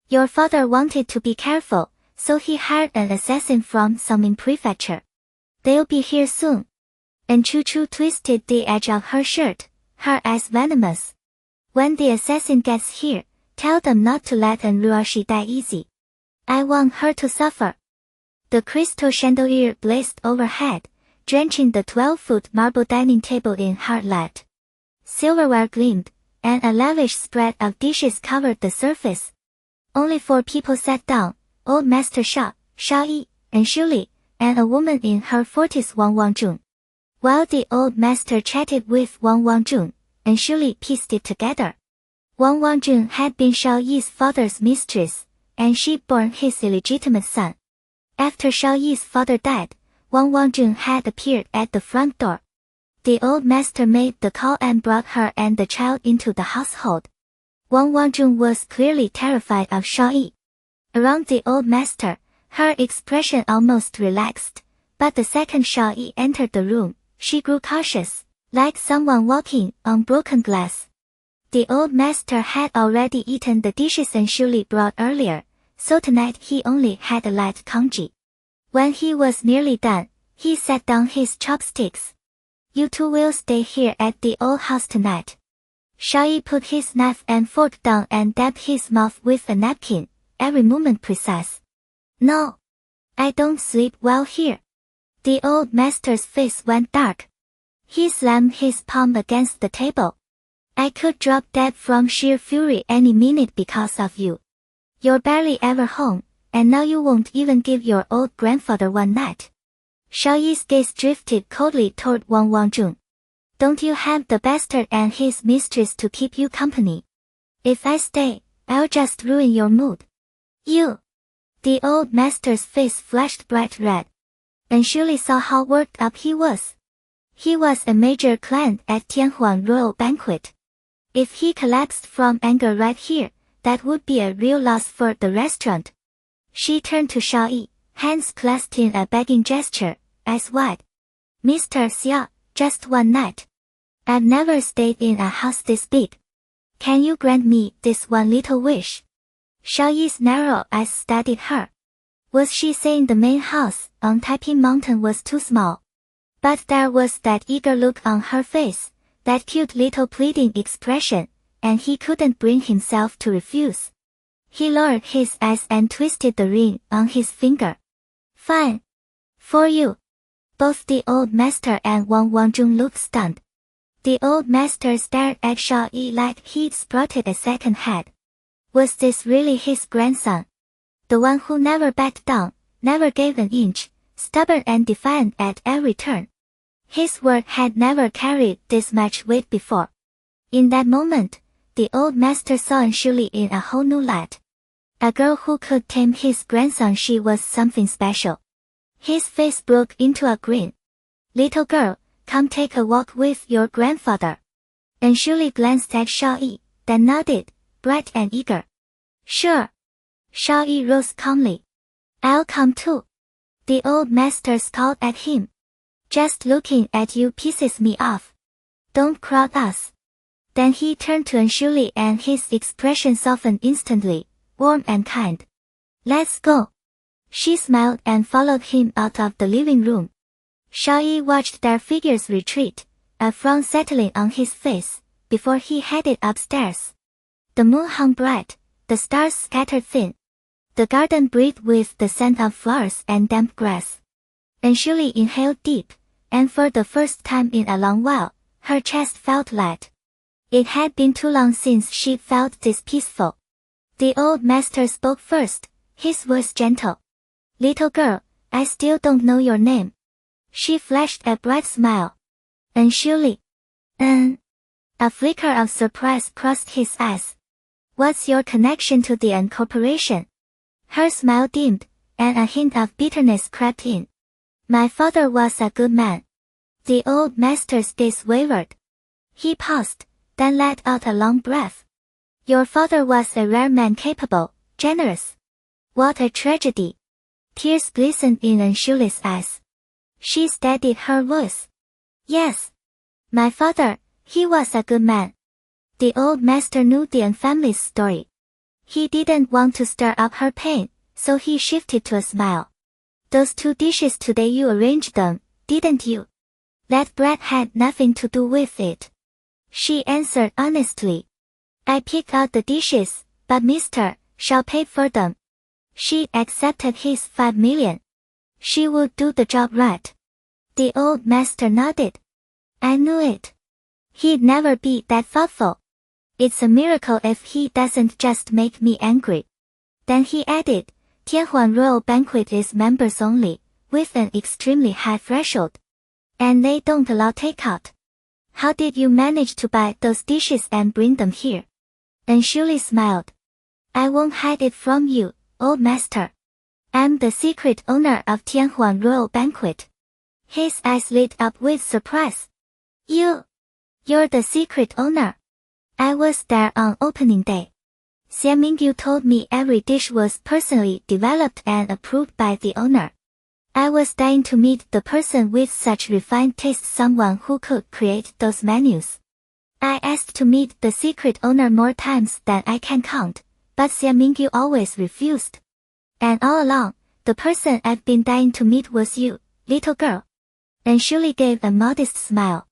Your father wanted to be careful, so he hired an assassin from Songming Prefecture. They'll be here soon. And Chu Chu twisted the edge of her shirt, her eyes venomous. When the assassin gets here, tell them not to let an Ruoxi die easy. I want her to suffer. The crystal chandelier blazed overhead, drenching the 12-foot marble dining table in hard light. Silverware gleamed, and a lavish spread of dishes covered the surface. Only 4 people sat down, Old Master Xiao, Xiao Yi, and Xu Li, and a woman in her 40s Wang Wangjun. While the old master chatted with Wang Wangjun, and Xu Li pieced it together. Wang Wangjun had been Xiao Yi's father's mistress, and she'd borne his illegitimate son. After Xiao Yi's father died, Wang Wangjun had appeared at the front door. The old master made the call and brought her and the child into the household. Wang Wangjun was clearly terrified of Xiao Yi. Around the old master, her expression almost relaxed, but the second Xiao Yi entered the room, she grew cautious, like someone walking on broken glass. The old master had already eaten the dishes and Xu Li brought earlier, so tonight he only had a light congee. When he was nearly done, he set down his chopsticks. You two will stay here at the old house tonight. Xiao Yi put his knife and fork down and dabbed his mouth with a napkin, every movement precise. No. I don't sleep well here. The old master's face went dark. He slammed his palm against the table. I could drop dead from sheer fury any minute because of you. You're barely ever home, and now you won't even give your old grandfather one night. Xiao Yi's gaze drifted coldly toward Wang Wangjun. Don't you have the bastard and his mistress to keep you company? If I stay, I'll just ruin your mood. You. The old master's face flashed bright red. And Xu Li saw how worked up he was. He was a major client at Tianhuan Royal Banquet. If he collapsed from anger right here, that would be a real loss for the restaurant. She turned to Xiao Yi, hands clasped in a begging gesture, eyes wide. Mr. Xiao, just one night. I've never stayed in a house this big. Can you grant me this one little wish? Xiao Yi's narrow eyes studied her. Was she saying the main house on Taiping Mountain was too small? But there was that eager look on her face, that cute little pleading expression, and he couldn't bring himself to refuse. He lowered his eyes and twisted the ring on his finger. Fine. For you. Both the old master and Wang Wangjun looked stunned. The old master stared at Xiao Yi like he'd sprouted a second head. Was this really his grandson? The one who never backed down, never gave an inch, stubborn and defiant at every turn. His word had never carried this much weight before. In that moment, the old master saw Xu Li in a whole new light. A girl who could tame his grandson, she was something special. His face broke into a grin. Little girl, come take a walk with your grandfather. And Xu Li glanced at Xiao Yi, then nodded, bright and eager. Sure. Xiao Yi rose calmly. I'll come too. The old master scowled at him. Just looking at you pisses me off. Don't crowd us. Then he turned to Xu Li and his expression softened instantly, warm and kind. Let's go. She smiled and followed him out of the living room. Xiao Yi watched their figures retreat, a frown settling on his face, before he headed upstairs. The moon hung bright, the stars scattered thin. The garden breathed with the scent of flowers and damp grass. And Xu Li inhaled deep, and for the first time in a long while, her chest felt light. It had been too long since she felt this peaceful. The old master spoke first, his voice gentle. Little girl, I still don't know your name. She flashed a bright smile. And Xu Li. A flicker of surprise crossed his eyes. What's your connection to the An Corporation? Her smile dimmed, and a hint of bitterness crept in. My father was a good man. The old master's gaze wavered. He paused, then let out a long breath. Your father was a rare man, capable, generous. What a tragedy. Tears glistened in Xu Li's eyes. She steadied her voice. Yes. My father, he was a good man. The old master knew the An family's story. He didn't want to stir up her pain, so he shifted to a smile. Those 2 dishes today you arranged them, didn't you? That bread had nothing to do with it. She answered honestly. I picked out the dishes, but Mr. Xiao paid for them. She accepted his 5 million. She would do the job right. The old master nodded. I knew it. He'd never be that thoughtful. It's a miracle if he doesn't just make me angry. Then he added, Tianhuan Royal Banquet is members only, with an extremely high threshold. And they don't allow takeout. How did you manage to buy those dishes and bring them here? And Shuli smiled. I won't hide it from you, old master. I'm the secret owner of Tianhuan Royal Banquet. His eyes lit up with surprise. You're the secret owner. I was there on opening day. Xia Mingyu told me every dish was personally developed and approved by the owner. I was dying to meet the person with such refined taste, someone who could create those menus. I asked to meet the secret owner more times than I can count, but Xia Mingyu always refused. And all along, the person I've been dying to meet was you, little girl. And Shuli gave a modest smile.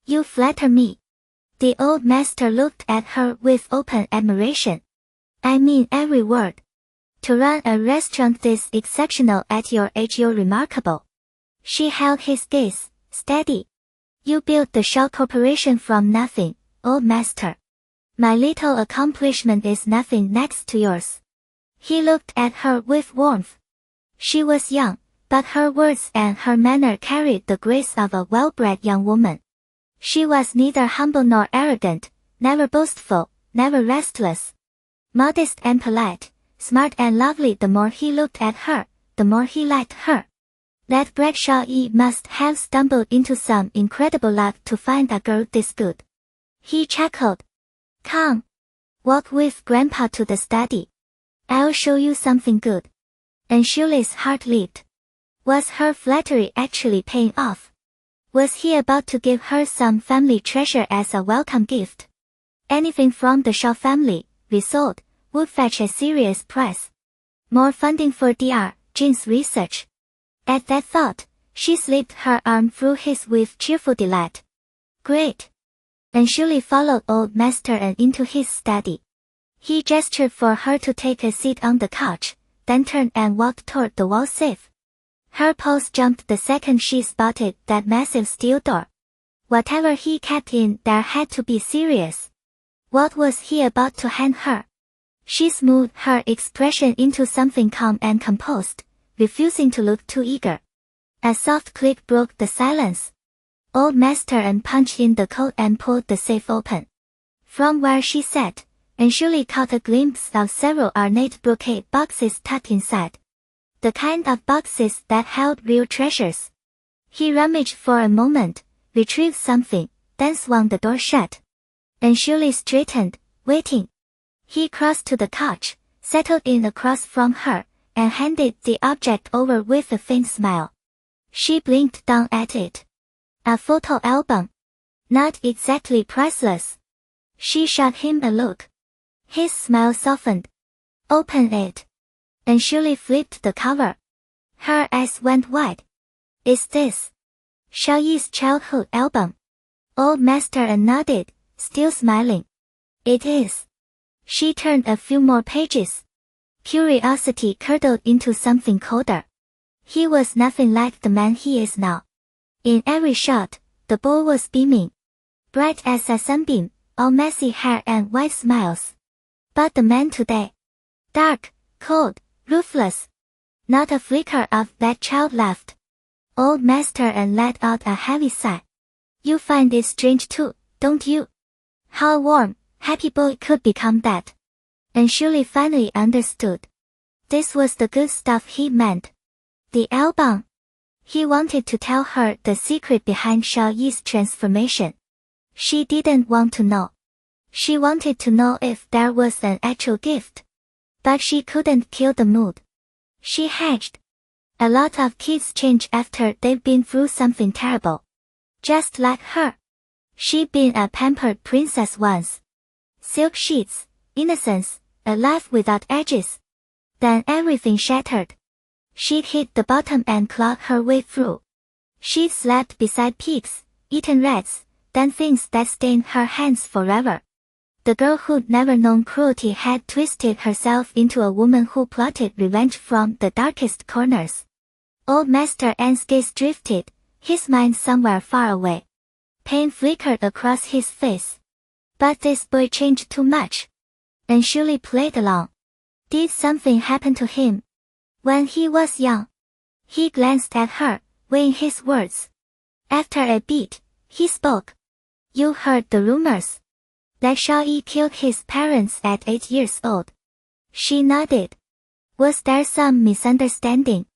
You flatter me. The old master looked at her with open admiration. I mean every word. To run a restaurant this exceptional at your age, you're remarkable. She held his gaze, steady. You built the Xiao Corporation from nothing, old master. My little accomplishment is nothing next to yours. He looked at her with warmth. She was young, but her words and her manner carried the grace of a well-bred young woman. She was neither humble nor arrogant, never boastful, never restless. Modest and polite, smart and lovely. The more he looked at her, the more he liked her. That brat Xiao Yi must have stumbled into some incredible luck to find a girl this good. He chuckled. Come. Walk with Grandpa to the study. I'll show you something good. And Shuli's heart leaped. Was her flattery actually paying off? Was he about to give her some family treasure as a welcome gift? Anything from the Xiao family, resold, would fetch a serious price. More funding for Dr. Jin's research. At that thought, she slipped her arm through his with cheerful delight. Great. And Shuli followed old master and into his study. He gestured for her to take a seat on the couch, then turned and walked toward the wall safe. Her pulse jumped the second she spotted that massive steel door. Whatever he kept in there had to be serious. What was he about to hand her? She smoothed her expression into something calm and composed, refusing to look too eager. A soft click broke the silence. Old master and punched in the code and pulled the safe open. From where she sat, and Shuli caught a glimpse of several ornate brocade boxes tucked inside. The kind of boxes that held real treasures. He rummaged for a moment, retrieved something, then swung the door shut. And Shuli straightened, waiting. He crossed to the couch, settled in across from her, and handed the object over with a faint smile. She blinked down at it. A photo album. Not exactly priceless. She shot him a look. His smile softened. Open it. And Shuli flipped the cover. Her eyes went wide. Is this Xiao Yi's childhood album? Old master nodded, still smiling. It is. She turned a few more pages. Curiosity curdled into something colder. He was nothing like the man he is now. In every shot, the boy was beaming. Bright as a sunbeam, all messy hair and white smiles. But the man today. Dark, cold, ruthless. Not a flicker of that child left. Old master let out a heavy sigh. You find it strange too, don't you? How a warm, happy boy could become that. And Shuli finally understood. This was the good stuff he meant. The album. He wanted to tell her the secret behind Xiao Yi's transformation. She didn't want to know. She wanted to know if there was an actual gift. But she couldn't kill the mood. She hedged. A lot of kids change after they've been through something terrible. Just like her. She'd been a pampered princess once. Silk sheets, innocence, a life without edges. Then everything shattered. She'd hit the bottom and clawed her way through. She'd slept beside pigs, eaten rats, done things that stained her hands forever. The girl who'd never known cruelty had twisted herself into a woman who plotted revenge from the darkest corners. Old Master An's gaze drifted, his mind somewhere far away. Pain flickered across his face. But this boy changed too much. And surely played along. Did something happen to him? When he was young. He glanced at her, weighing his words. After a beat, he spoke. You heard the rumors. That Xiao Yi killed his parents at 8 years old. She nodded. Was there some misunderstanding?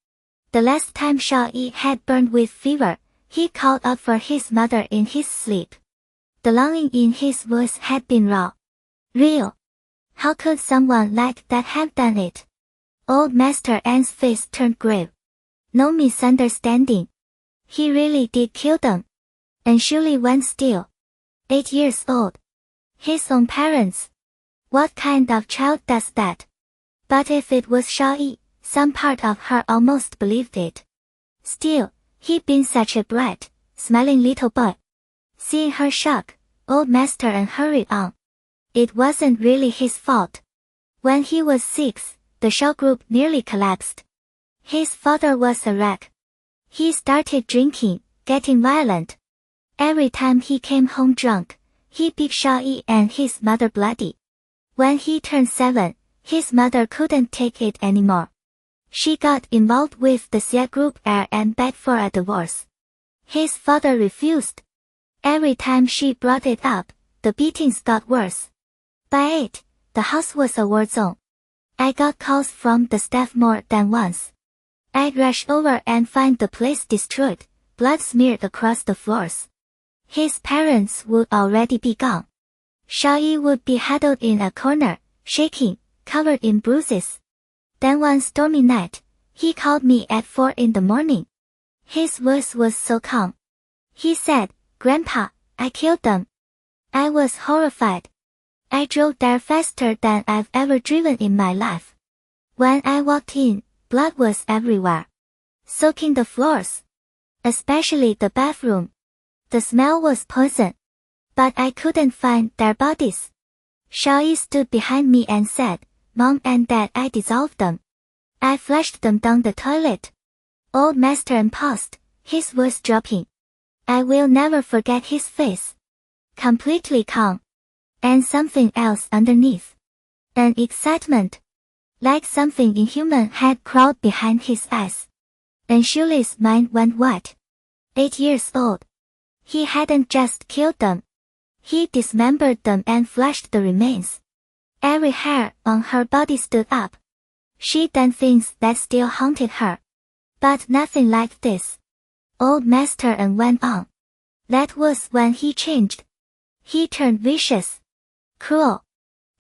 The last time Xiao Yi had burned with fever, he called out for his mother in his sleep. The longing in his voice had been raw. Real. How could someone like that have done it? Old Master An's face turned grave. No misunderstanding. He really did kill them. And surely went still. 8 years old. His own parents. What kind of child does that? But if it was Xiao Yi, some part of her almost believed it. Still, he'd been such a bright, smiling little boy. Seeing her shock, Old Master An hurried on. It wasn't really his fault. When he was 6, the Xiao group nearly collapsed. His father was a wreck. He started drinking, getting violent. Every time he came home drunk, he beat Xiao Yi and his mother bloody. When he turned 7, his mother couldn't take it anymore. She got involved with the Xia group and begged for a divorce. His father refused. Every time she brought it up, the beatings got worse. By 8, the house was a war zone. I got calls from the staff more than once. I'd rush over and find the place destroyed, blood smeared across the floors. His parents would already be gone. Xiao Yi would be huddled in a corner, shaking, covered in bruises. Then one stormy night, he called me at 4 in the morning. His voice was so calm. He said, "Grandpa, I killed them." I was horrified. I drove there faster than I've ever driven in my life. When I walked in, blood was everywhere. Soaking the floors. Especially the bathroom. The smell was poison. But I couldn't find their bodies. Xiao Yi stood behind me and said, "Mom and Dad, I dissolved them. I flushed them down the toilet." Old Master An paused, his voice dropping. I will never forget his face. Completely calm. And something else underneath. An excitement. Like something inhuman had crawled behind his eyes. And Shuli's mind went white. 8 years old. He hadn't just killed them. He dismembered them and flushed the remains. Every hair on her body stood up. She'd done things that still haunted her. But nothing like this. Old Master An went on. That was when he changed. He turned vicious. Cruel.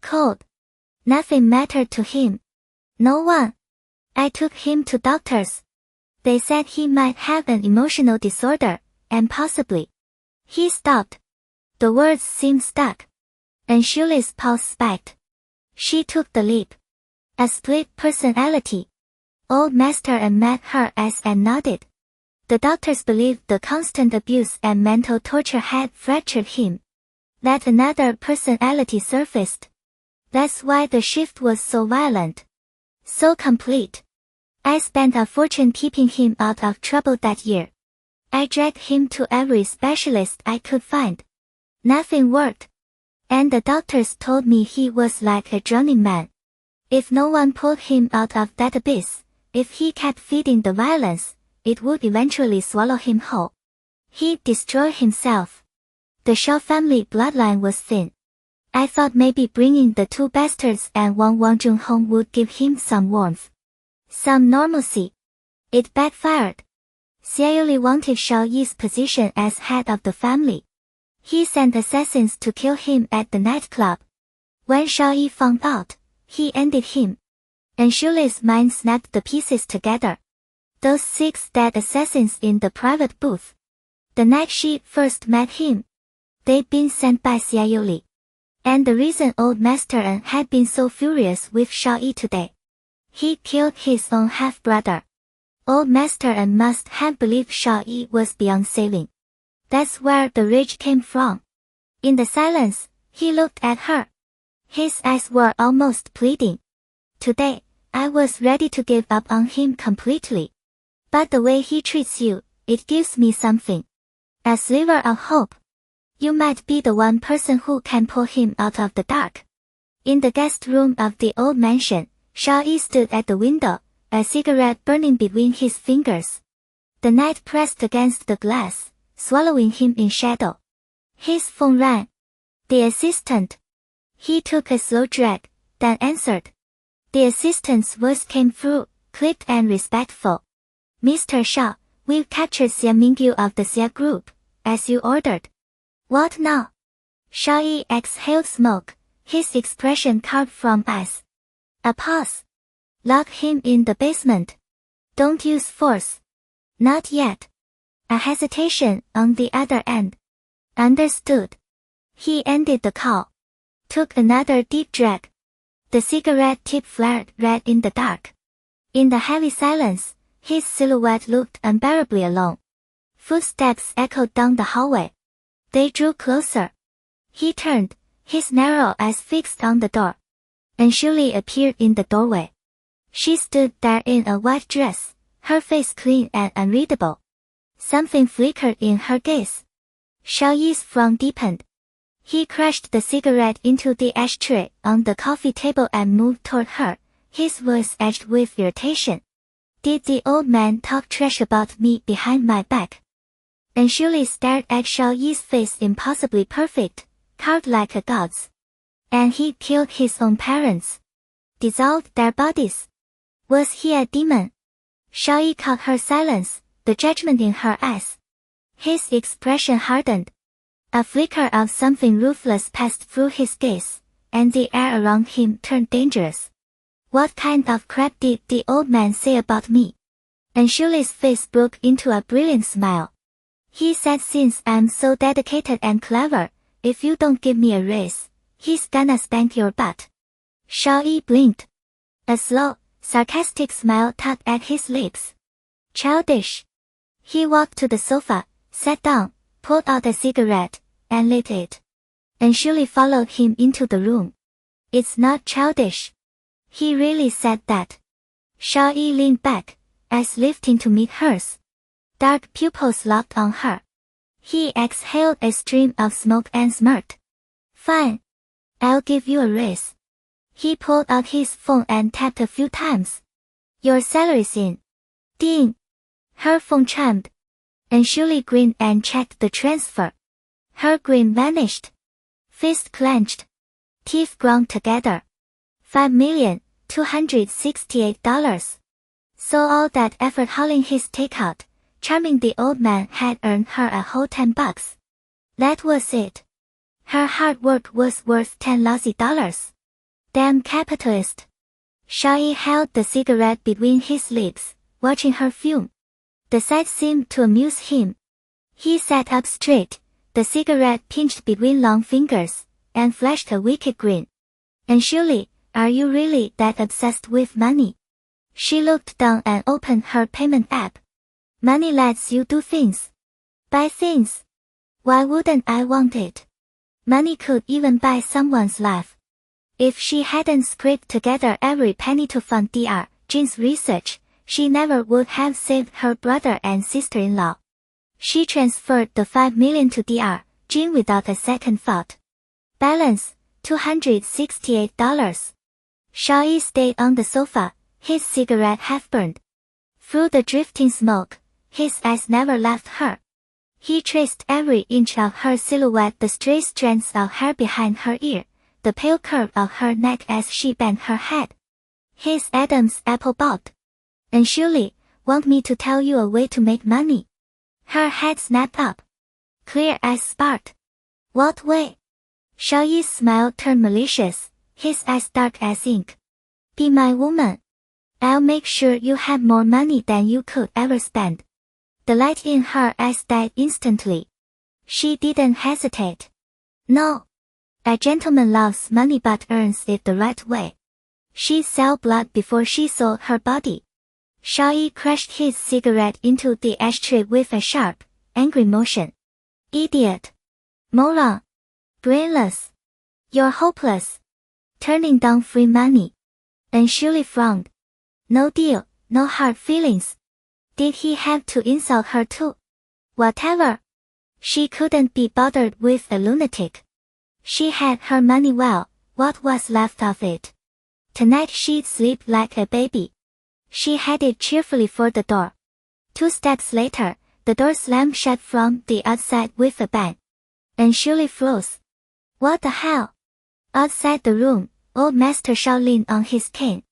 Cold. Nothing mattered to him. No one. I took him to doctors. They said he might have an emotional disorder, and possibly. He stopped. The words seemed stuck. And Shuli's pulse spiked. She took the leap. A split personality. Old Master An met her eyes and nodded. The doctors believed the constant abuse and mental torture had fractured him. That another personality surfaced. That's why the shift was so violent. So complete. I spent a fortune keeping him out of trouble that year. I dragged him to every specialist I could find. Nothing worked. And the doctors told me he was like a drowning man. If no one pulled him out of that abyss, if he kept feeding the violence, it would eventually swallow him whole. He'd destroy himself. The Xiao family bloodline was thin. I thought maybe bringing the 2 bastards and Wang Wangjun home would give him some warmth. Some normalcy. It backfired. Xiao Yuan wanted Xiao Yi's position as head of the family. He sent assassins to kill him at the nightclub. When Xiao Yi found out, he ended him. And Shuli's mind snapped the pieces together. Those 6 dead assassins in the private booth. The night she first met him. They'd been sent by Xiao Yuan. And the reason Old Master An had been so furious with Xiao Yi today. He killed his own half-brother. Old master and must have believed Xiao Yi was beyond saving. That's where the rage came from. In the silence, he looked at her. His eyes were almost pleading. Today, I was ready to give up on him completely. But the way he treats you, it gives me something. A sliver of hope. You might be the one person who can pull him out of the dark. In the guest room of the old mansion, Xiao Yi stood at the window, a cigarette burning between his fingers. The night pressed against the glass, swallowing him in shadow. His phone rang. The assistant. He took a slow drag, then answered. The assistant's voice came through, clipped and respectful. Mr. Xiao, we've captured Xia Mingyu of the Xia group, as you ordered. What now? Xiao Yi exhaled smoke, his expression carved from ice. A pause. Lock him in the basement. Don't use force. Not yet. A hesitation on the other end. Understood. He ended the call. Took another deep drag. The cigarette tip flared red in the dark. In the heavy silence, his silhouette looked unbearably alone. Footsteps echoed down the hallway. They drew closer. He turned, his narrow eyes fixed on the door. And Shuli appeared in the doorway. She stood there in a white dress, her face clean and unreadable. Something flickered in her gaze. Xiao Yi's frown deepened. He crushed the cigarette into the ashtray on the coffee table and moved toward her, his voice edged with irritation. Did the old man talk trash about me behind my back? And Shuli stared at Xiao Yi's face, impossibly perfect, carved like a god's. And he killed his own parents. Dissolved their bodies. Was he a demon? Xiao Yi caught her silence, the judgment in her eyes. His expression hardened. A flicker of something ruthless passed through his gaze, and the air around him turned dangerous. What kind of crap did the old man say about me? And Shuli's face broke into a brilliant smile. He said, since I'm so dedicated and clever, if you don't give me a raise, he's gonna spank your butt. Xiao Yi blinked. A slow, sarcastic smile tugged at his lips. Childish. He walked to the sofa, sat down, pulled out a cigarette, and lit it. And Shuli followed him into the room. It's not childish. He really said that. Xiao Yi leaned back, eyes lifting to meet hers. Dark pupils locked on her. He exhaled a stream of smoke and smirked. Fine. I'll give you a raise. He pulled out his phone and tapped a few times. Your salary's in. Ding. Her phone chimed. And Shuli grinned and checked the transfer. Her grin vanished. Fist clenched. Teeth ground together. $5,268. So all that effort hauling his takeout, charming the old man, had earned her a whole $10. That was it. Her hard work was worth $10 lousy. Damn capitalist. Xiao Yi held the cigarette between his lips, watching her fume. The sight seemed to amuse him. He sat up straight, the cigarette pinched between long fingers, and flashed a wicked grin. And Shuli, are you really that obsessed with money? She looked down and opened her payment app. Money lets you do things. Buy things. Why wouldn't I want it? Money could even buy someone's life. If she hadn't scraped together every penny to fund Dr. Jin's research, she never would have saved her brother and sister-in-law. She transferred the $5 million to Dr. Jin without a second thought. Balance, $268. Xiao Yi stayed on the sofa, his cigarette half burned. Through the drifting smoke, his eyes never left her. He traced every inch of her silhouette, the stray strands of hair behind her ear, the pale curve of her neck as she bent her head. His Adam's apple bobbed. And Shuli, want me to tell you a way to make money? Her head snapped up. Clear eyes sparked. What way? Xiao Yi's smile turned malicious, his eyes dark as ink. Be my woman. I'll make sure you have more money than you could ever spend. The light in her eyes died instantly. She didn't hesitate. No. A gentleman loves money but earns it the right way. She saw blood before she saw her body. Xiao Yi crushed his cigarette into the ashtray with a sharp, angry motion. Idiot. Moron. Brainless. You're hopeless. Turning down free money. And Shirley frowned. No deal, no hard feelings. Did he have to insult her too? Whatever. She couldn't be bothered with a lunatic. She had her money well, what was left of it. Tonight she'd sleep like a baby. She headed cheerfully for the door. 2 steps later, the door slammed shut from the outside with a bang. And Shirley froze. What the hell? Outside the room, old Master Xiao leaned on his cane.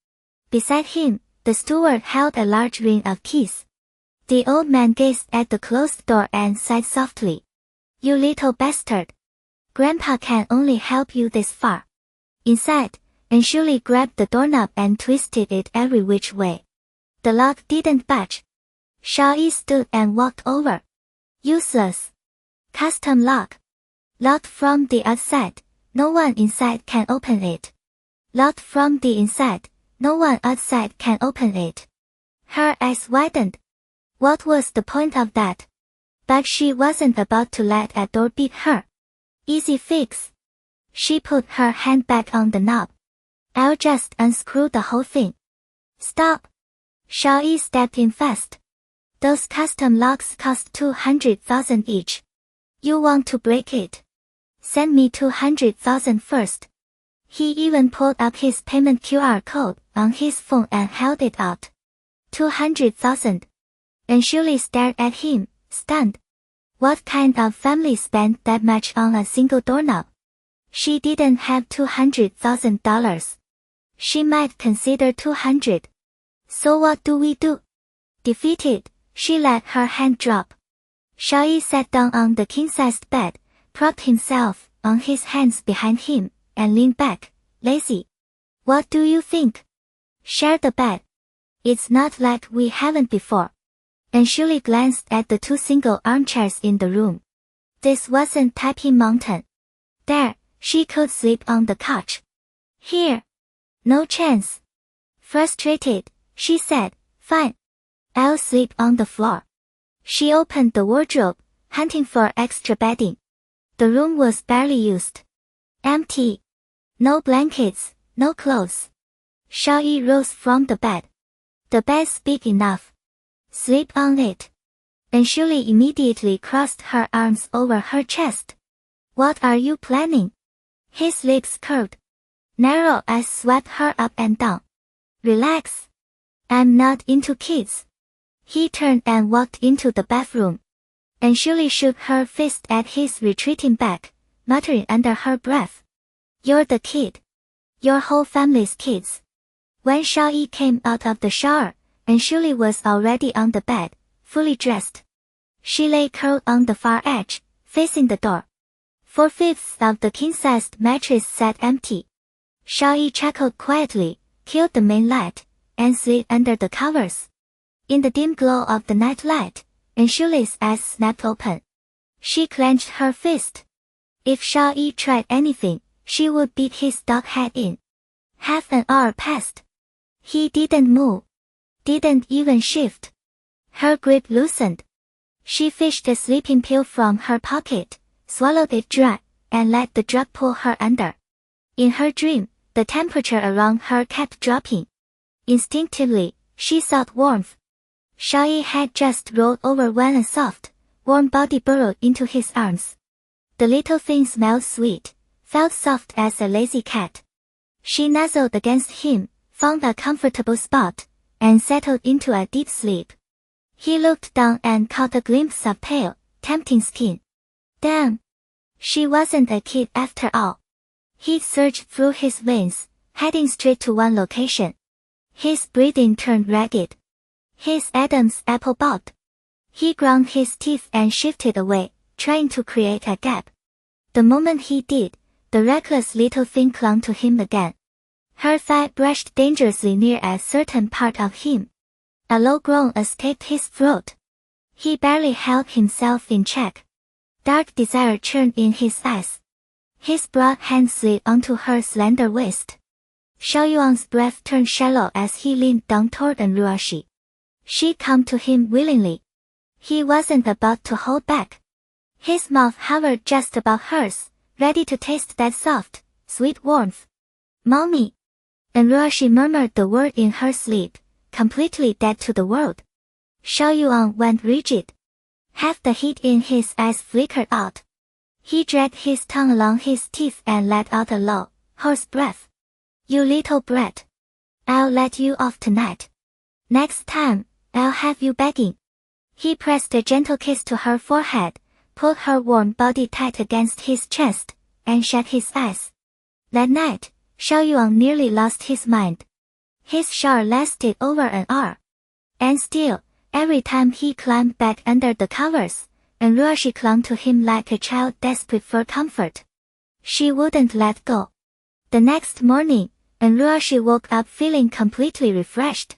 Beside him, the steward held a large ring of keys. The old man gazed at the closed door and sighed softly. You little bastard. Grandpa can only help you this far. Inside, and Shirley grabbed the doorknob and twisted it every which way. The lock didn't budge. Xiao Yi stood and walked over. Useless. Custom lock. Locked from the outside, no one inside can open it. Locked from the inside, no one outside can open it. Her eyes widened. What was the point of that? But she wasn't about to let a door beat her. Easy fix. She put her hand back on the knob. I'll just unscrew the whole thing. Stop. Xiao Yi stepped in fast. Those custom locks cost 200,000 each. You want to break it? Send me 200,000 first. He even pulled up his payment QR code on his phone and held it out. 200,000. And Shirley stared at him, stunned. What kind of family spent that much on a single doorknob? She didn't have $200,000. She might consider 200. So what do we do? Defeated, she let her hand drop. Xiao Yi sat down on the king-sized bed, propped himself on his hands behind him, and leaned back, lazy. What do you think? Share the bed. It's not like we haven't before. And Shirley glanced at the 2 single armchairs in the room. This wasn't Taipei Mountain. There, she could sleep on the couch. Here. No chance. Frustrated, she said, fine. I'll sleep on the floor. She opened the wardrobe, hunting for extra bedding. The room was barely used. Empty. No blankets, no clothes. Xiao Yi rose from the bed. The bed's big enough. Sleep on it. And Shirley immediately crossed her arms over her chest. What are you planning? His lips curved. Narrow eyes swept her up and down. Relax. I'm not into kids. He turned and walked into the bathroom. And Shirley shook her fist at his retreating back, muttering under her breath. You're the kid. Your whole family's kids. When Xiao Yi came out of the shower, and Shirley was already on the bed, fully dressed. She lay curled on the far edge, facing the door. 4/5 of the king-sized mattress sat empty. Xiao Yi chuckled quietly, killed the main light, and slid under the covers. In the dim glow of the night light, and Shirley's eyes snapped open. She clenched her fist. If Xiao Yi tried anything, she would beat his dog head in. Half an hour passed. He didn't move. Didn't even shift. Her grip loosened. She fished a sleeping pill from her pocket, swallowed it dry, and let the drug pull her under. In her dream, the temperature around her kept dropping. Instinctively, she sought warmth. Xiao Yi had just rolled over when a soft, warm body burrowed into his arms. The little thing smelled sweet, felt soft as a lazy cat. She nuzzled against him, found a comfortable spot, and settled into a deep sleep. He looked down and caught a glimpse of pale, tempting skin. Damn! She wasn't a kid after all. Heat surged through his veins, heading straight to one location. His breathing turned ragged. His Adam's apple bobbed. He ground his teeth and shifted away, trying to create a gap. The moment he did, the reckless little thing clung to him again. Her thigh brushed dangerously near a certain part of him. A low groan escaped his throat. He barely held himself in check. Dark desire churned in his eyes. His broad hand slid onto her slender waist. Xiao Yuan's breath turned shallow as he leaned down toward Ruoxi. She'd come to him willingly. He wasn't about to hold back. His mouth hovered just above hers, ready to taste that soft, sweet warmth. Mommy. Ruoxi murmured the word in her sleep, completely dead to the world. Xiao Yuan went rigid. Half the heat in his eyes flickered out. He dragged his tongue along his teeth and let out a low, hoarse breath. You little brat. I'll let you off tonight. Next time, I'll have you begging. He pressed a gentle kiss to her forehead, pulled her warm body tight against his chest, and shut his eyes. That night, Xiao Yuan nearly lost his mind. His shower lasted over an hour. And still, every time he climbed back under the covers, Ruoxi clung to him like a child desperate for comfort. She wouldn't let go. The next morning, Ruoxi woke up feeling completely refreshed.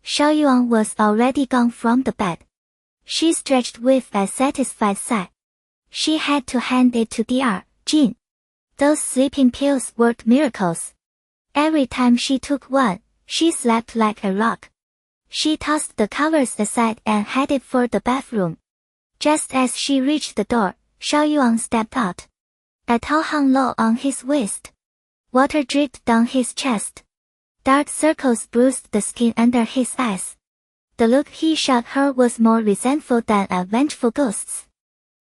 Xiao Yuan was already gone from the bed. She stretched with a satisfied sigh. She had to hand it to Dr. Jin. Those sleeping pills worked miracles. Every time she took one, she slept like a rock. She tossed the covers aside and headed for the bathroom. Just as she reached the door, Xiao Yuan stepped out. A towel hung low on his waist. Water dripped down his chest. Dark circles bruised the skin under his eyes. The look he shot her was more resentful than a vengeful ghost's.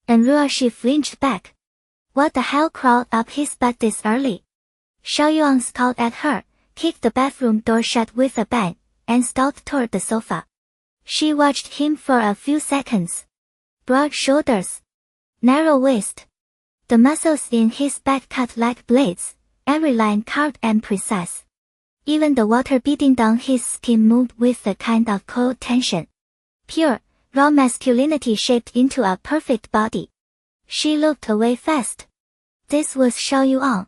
Ruoxi flinched back. What the hell crawled up his butt this early? Xiao Yuan scowled at her, kicked the bathroom door shut with a bang, and stalked toward the sofa. She watched him for a few seconds. Broad shoulders. Narrow waist. The muscles in his back cut like blades, every line carved and precise. Even the water beating down his skin moved with a kind of cold tension. Pure, raw masculinity shaped into a perfect body. She looked away fast. This was Xiao Yuan.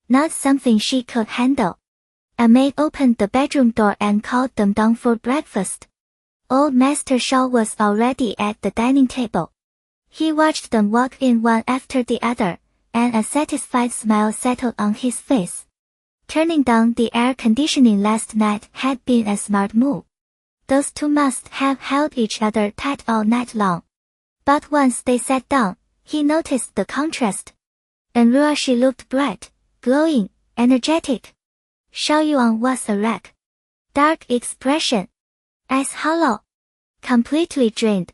Not something she could handle. A maid opened the bedroom door and called them down for breakfast. Old Master Xiao was already at the dining table. He watched them walk in one after the other, and a satisfied smile settled on his face. Turning down the air conditioning last night had been a smart move. Those two must have held each other tight all night long. But once they sat down, he noticed the contrast. Ruoxi looked bright, glowing, energetic. Xiao Yuan was a wreck. Dark expression. Eyes hollow. Completely drained.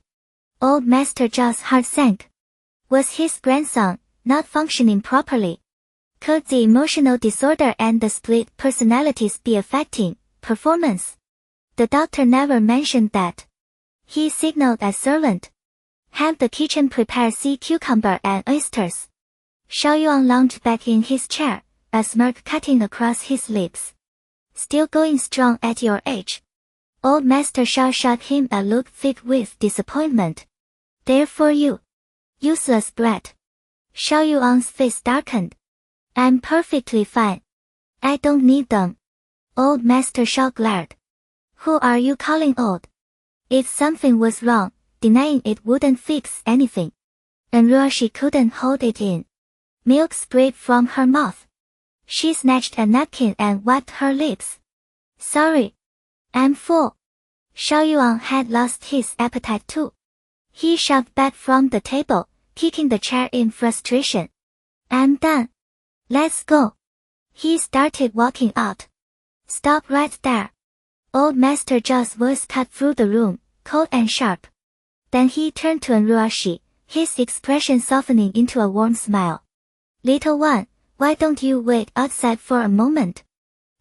Old Master Zhao's heart sank. Was his grandson not functioning properly? Could the emotional disorder and the split personalities be affecting performance? The doctor never mentioned that. He signaled a servant. Have the kitchen prepare sea cucumber and oysters. Xiao Yuan lounged back in his chair, a smirk cutting across his lips. Still going strong at your age. Old Master Xiao shot him a look thick with disappointment. There for you. Useless brat. Xiao Yuan's face darkened. I'm perfectly fine. I don't need them. Old Master Xiao glared. Who are you calling old? If something was wrong, denying it wouldn't fix anything. Ruoxi couldn't hold it in. Milk sprayed from her mouth. She snatched a napkin and wiped her lips. Sorry. I'm full. Xiao Yuan had lost his appetite too. He shoved back from the table, kicking the chair in frustration. I'm done. Let's go. He started walking out. Stop right there. Old Master Zhao's voice cut through the room, cold and sharp. Then he turned to Ruoxi, his expression softening into a warm smile. Little one, why don't you wait outside for a moment?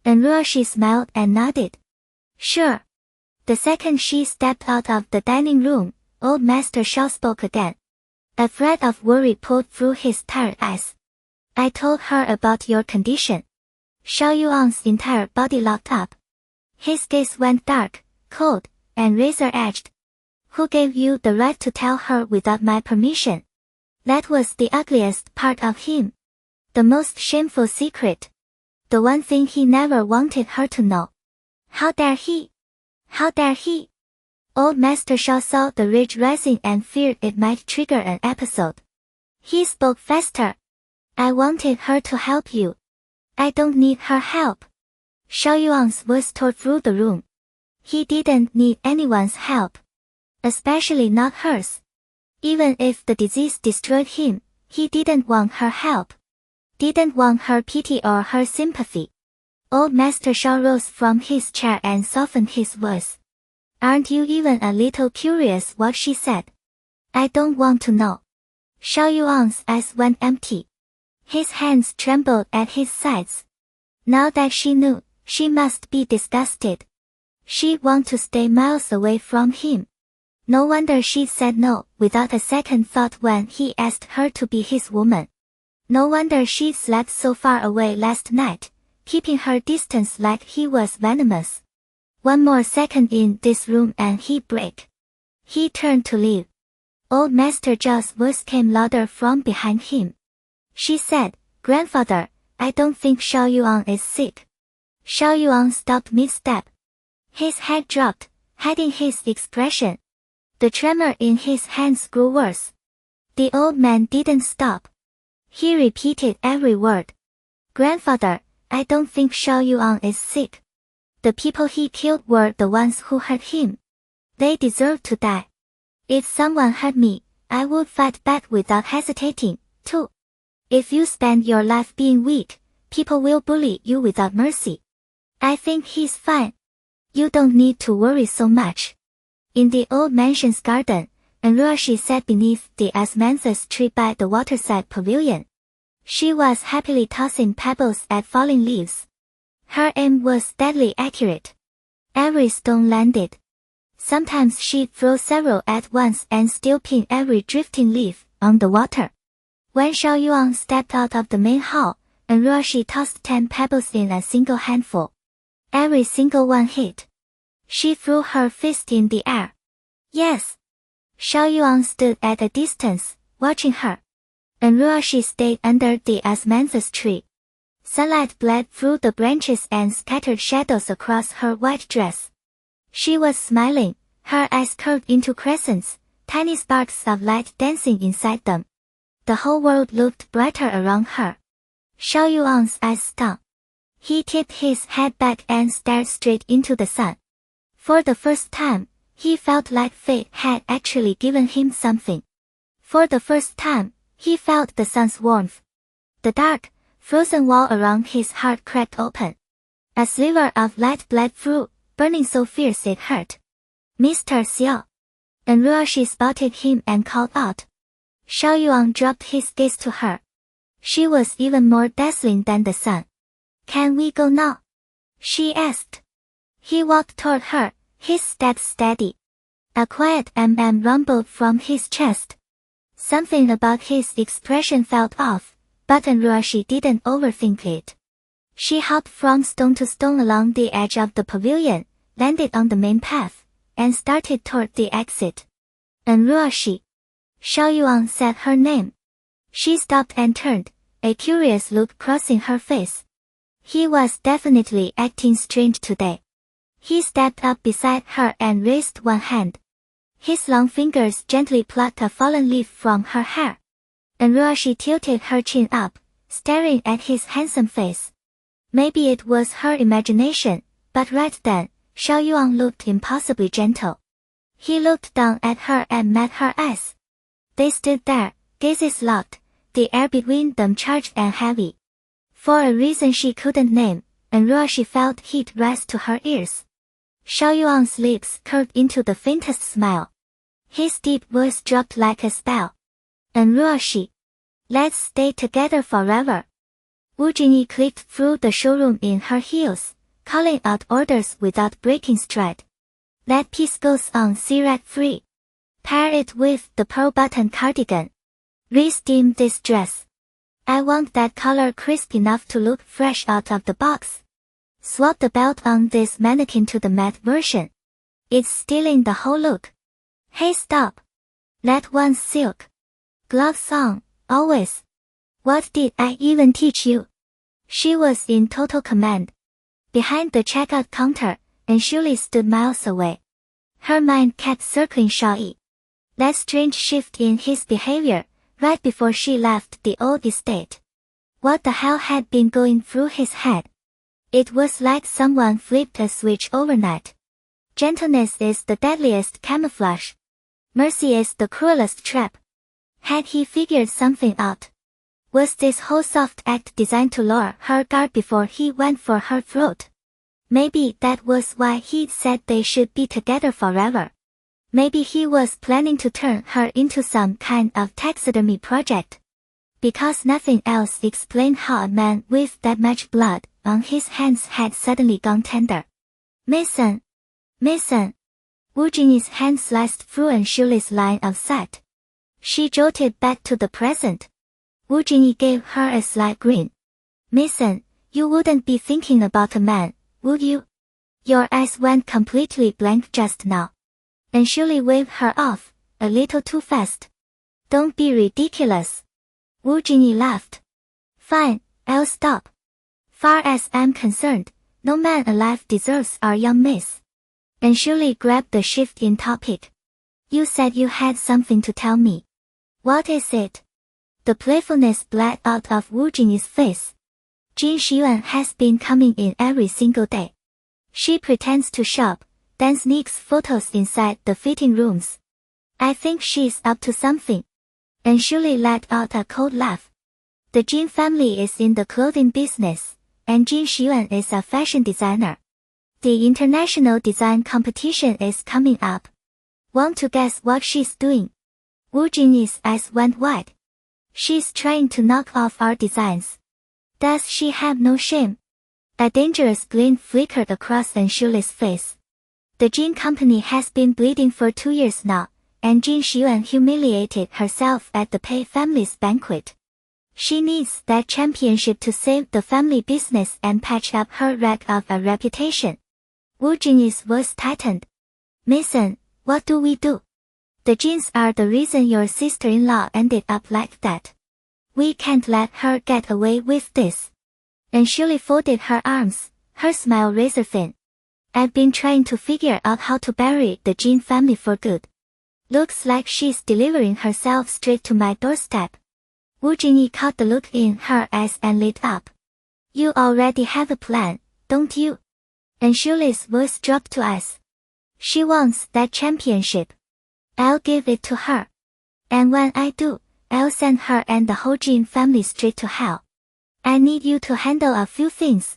Ruoxi smiled and nodded. Sure. The second she stepped out of the dining room, Old Master Xiao spoke again. A thread of worry pulled through his tired eyes. I told her about your condition. Xiao Yuan's entire body locked up. His gaze went dark, cold, and razor-edged. Who gave you the right to tell her without my permission? That was the ugliest part of him. The most shameful secret. The one thing he never wanted her to know. How dare he? How dare he? Old Master Xiao saw the rage rising and feared it might trigger an episode. He spoke faster. I wanted her to help you. I don't need her help. Xiao Yuan's voice tore through the room. He didn't need anyone's help. Especially not hers. Even if the disease destroyed him, he didn't want her help. Didn't want her pity or her sympathy. Old Master Xiao rose from his chair and softened his voice. Aren't you even a little curious what she said? I don't want to know. Xiao Yuan's eyes went empty. His hands trembled at his sides. Now that she knew, she must be disgusted. She'd want to stay miles away from him. No wonder she said no without a second thought when he asked her to be his woman. No wonder she slept so far away last night, keeping her distance like he was venomous. One more second in this room and he'd break. He turned to leave. Old Master Zhao's voice came louder from behind him. She said, Grandfather, I don't think Xiao Yuan is sick. Xiao Yuan stopped mid-step. His head dropped, hiding his expression. The tremor in his hands grew worse. The old man didn't stop. He repeated every word. Grandfather, I don't think Xiao Yuan is sick. The people he killed were the ones who hurt him. They deserve to die. If someone hurt me, I would fight back without hesitating, too. If you spend your life being weak, people will bully you without mercy. I think he's fine. You don't need to worry so much. In the old mansion's garden, Ruoxi sat beneath the asmanthus tree by the waterside pavilion. She was happily tossing pebbles at falling leaves. Her aim was deadly accurate. Every stone landed. Sometimes she'd throw several at once and still pin every drifting leaf on the water. When Xiao Yuan stepped out of the main hall, Ruoxi tossed 10 pebbles in a single handful. Every single one hit. She threw her fist in the air. Yes. Xiao Yuan stood at a distance, watching her. Ruoxi stayed under the asmanthus tree. Sunlight bled through the branches and scattered shadows across her white dress. She was smiling, her eyes curved into crescents, tiny sparks of light dancing inside them. The whole world looked brighter around her. Xiao Yuan's eyes stung. He tipped his head back and stared straight into the sun. For the first time, he felt like fate had actually given him something. For the first time, he felt the sun's warmth. The dark, frozen wall around his heart cracked open. A sliver of light bled through, burning so fierce it hurt. Mr. Xiao. Ruoxi spotted him and called out. Xiao Yuan dropped his gaze to her. She was even more dazzling than the sun. Can we go now? She asked. He walked toward her, his steps steady. A quiet rumbled from his chest. Something about his expression felt off, but Ruoxi didn't overthink it. She hopped from stone to stone along the edge of the pavilion, landed on the main path, and started toward the exit. Ruoxi. Xiao Yuan said her name. She stopped and turned, a curious look crossing her face. He was definitely acting strange today. He stepped up beside her and raised one hand. His long fingers gently plucked a fallen leaf from her hair. Ruoxi tilted her chin up, staring at his handsome face. Maybe it was her imagination, but right then, Xiao Yuan looked impossibly gentle. He looked down at her and met her eyes. They stood there, gazes locked, the air between them charged and heavy. For a reason she couldn't name, Ruoxi felt heat rise to her ears. Xiao Yuan's lips curved into the faintest smile. His deep voice dropped like a spell. Ruoxi. Let's stay together forever. Wu Jingyi clicked through the showroom in her heels, calling out orders without breaking stride. That piece goes on C-rack free. Pair it with the pearl button cardigan. Re-steam this dress. I want that color crisp enough to look fresh out of the box. Swap the belt on this mannequin to the matte version. It's stealing the whole look. Hey, stop. That one's silk. Gloves on, always. What did I even teach you? She was in total command. Behind the checkout counter, Shuli stood miles away. Her mind kept circling Shaoyi. That strange shift in his behavior, right before she left the old estate. What the hell had been going through his head? It was like someone flipped a switch overnight. Gentleness is the deadliest camouflage. Mercy is the cruelest trap. Had he figured something out? Was this whole soft act designed to lower her guard before he went for her throat? Maybe that was why he'd said they should be together forever. Maybe he was planning to turn her into some kind of taxidermy project. Because nothing else explained how a man with that much blood on his hands had suddenly gone tender. Mason! Mason! Wu Jinyi's hand sliced through Anshuli's line of sight. She jolted back to the present. Wu Jinyi gave her a slight grin. Mason, you wouldn't be thinking about a man, would you? Your eyes went completely blank just now. Anshuli waved her off, a little too fast. Don't be ridiculous. Wu Jinyi laughed. Fine, I'll stop. Far as I'm concerned, no man alive deserves our young miss. Anshuli grabbed the shift in topic. You said you had something to tell me. What is it? The playfulness bled out of Wu Jinyi's face. Jin Xiuan has been coming in every single day. She pretends to shop, then sneaks photos inside the fitting rooms. I think she's up to something. Anshuli let out a cold laugh. The Jin family is in the clothing business, and Jin Xiuan is a fashion designer. The international design competition is coming up. Want to guess what she's doing? Wu Jinyi's eyes went wide. She's trying to knock off our designs. Does she have no shame? A dangerous gleam flickered across Anshuli's face. The Jin company has been bleeding for 2 years now, and Jin Xiuan humiliated herself at the Pei family's banquet. She needs that championship to save the family business and patch up her wreck of a reputation. Wu Jinyi's voice tightened. Mason, what do we do? The Jins are the reason your sister-in-law ended up like that. We can't let her get away with this. Anshuli folded her arms, her smile razor thin. I've been trying to figure out how to bury the Jin family for good. Looks like she's delivering herself straight to my doorstep. Wu Jinyi caught the look in her eyes and lit up. You already have a plan, don't you? Anshuli's voice dropped to ice. She wants that championship. I'll give it to her. And when I do, I'll send her and the whole Jin family straight to hell. I need you to handle a few things.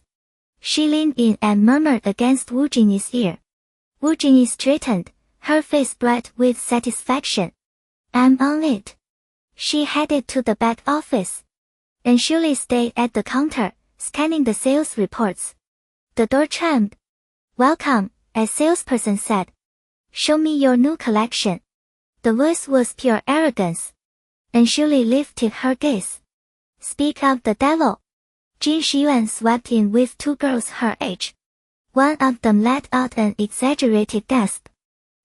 She leaned in and murmured against Wu Jinyi's ear. Wu Jinyi straightened, her face bright with satisfaction. I'm on it. She headed to the back office. Anshuli stayed at the counter, scanning the sales reports. The door chimed. Welcome, a salesperson said. Show me your new collection. The voice was pure arrogance. Anshuli lifted her gaze. Speak of the devil. Jin Xiuan swept in with 2 girls her age. One of them let out an exaggerated gasp.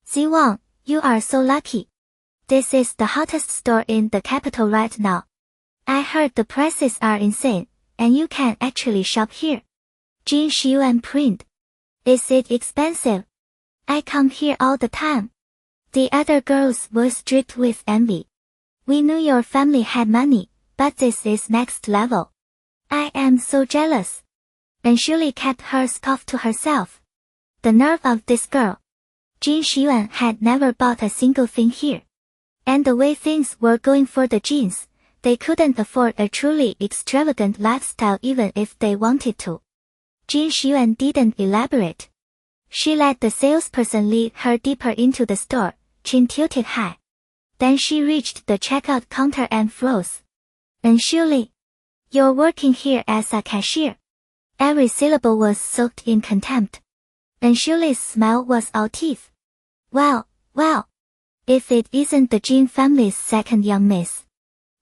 Ziwang, you are so lucky. This is the hottest store in the capital right now. I heard the prices are insane, and you can actually shop here. Jin Xiuan prinned. Is it expensive? I come here all the time. The other girls were dripped with envy. We knew your family had money, but this is next level. I am so jealous. Anshuli kept her scoff to herself. The nerve of this girl. Jin Xiuan had never bought a single thing here. And the way things were going for the Jins, they couldn't afford a truly extravagant lifestyle even if they wanted to. Jin Xiuan didn't elaborate. She let the salesperson lead her deeper into the store, chin tilted high. Then she reached the checkout counter and froze. Anshuli, you're working here as a cashier. Every syllable was soaked in contempt. Anshuli's smile was all teeth. Well, if it isn't the Jin family's second young miss.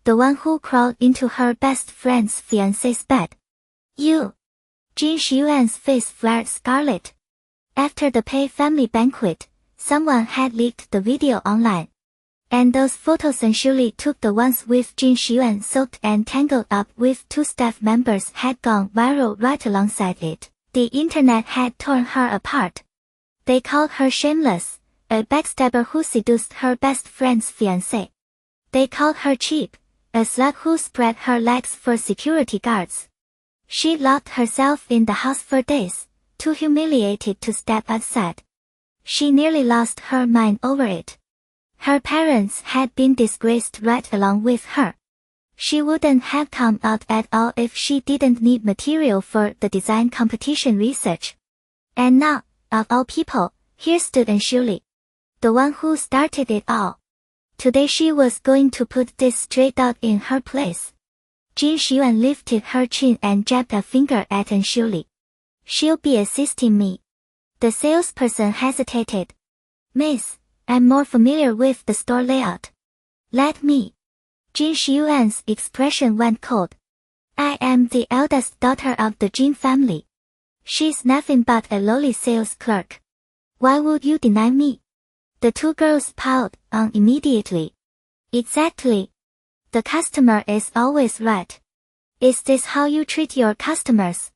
The one who crawled into her best friend's fiancé's bed. You. Jin Xiuan's face flared scarlet. After the Pei family banquet, someone had leaked the video online. And those photos Anshuli took, the ones with Jin Xiuan soaked and tangled up with 2 staff members, had gone viral right alongside it. The internet had torn her apart. They called her shameless, a backstabber who seduced her best friend's fiancé. They called her cheap, a slut who spread her legs for security guards. She locked herself in the house for days, too humiliated to step outside. She nearly lost her mind over it. Her parents had been disgraced right along with her. She wouldn't have come out at all if she didn't need material for the design competition research. And now, of all people, here stood Anshuli, the one who started it all. Today she was going to put this straight out in her place. Xiao Yuan lifted her chin and jabbed a finger at Anshuli. She'll be assisting me. The salesperson hesitated. Miss, I'm more familiar with the store layout. Let me. Xiao Yuan's expression went cold. I am the eldest daughter of the Jin family. She's nothing but a lowly sales clerk. Why would you deny me? The two girls piled on immediately. Exactly. The customer is always right. Is this how you treat your customers?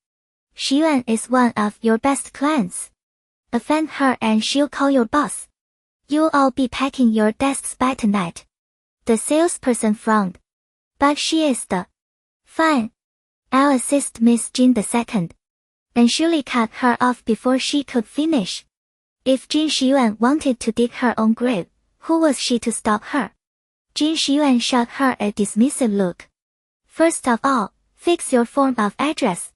Xiao Yuan is one of your best clients. Offend her and she'll call your boss. You'll all be packing your desks by tonight. The salesperson frowned. But she is the... Fine. I'll assist Miss Jin the second. And Shuli cut her off before she could finish. If Xiao Yuan wanted to dig her own grave, who was she to stop her? Xiao Yuan shot her a dismissive look. First of all, fix your form of address.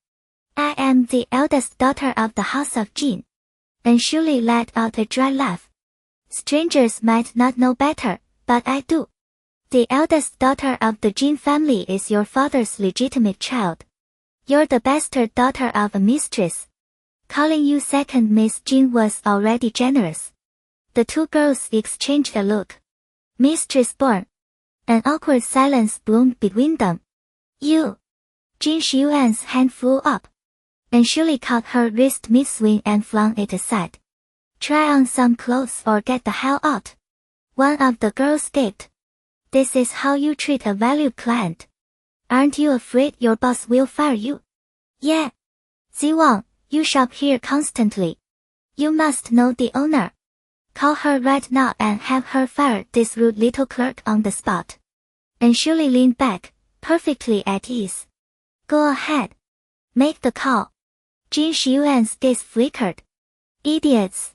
I am the eldest daughter of the House of Jin. And Shuli let out a dry laugh. Strangers might not know better, but I do. The eldest daughter of the Jin family is your father's legitimate child. You're the bastard daughter of a mistress. Calling you second Miss Jin was already generous. The two girls exchanged a look. Mistress born. An awkward silence bloomed between them. You. Xiao Yuan's hand flew up. And Shuli caught her wrist mid-swing and flung it aside. Try on some clothes or get the hell out. One of the girls gaped. This is how you treat a valued client. Aren't you afraid your boss will fire you? Yeah. Ziwang, you shop here constantly. You must know the owner. Call her right now and have her fire this rude little clerk on the spot. And Shuli leaned back, perfectly at ease. Go ahead. Make the call. Xiao Yuan's gaze flickered. Idiots.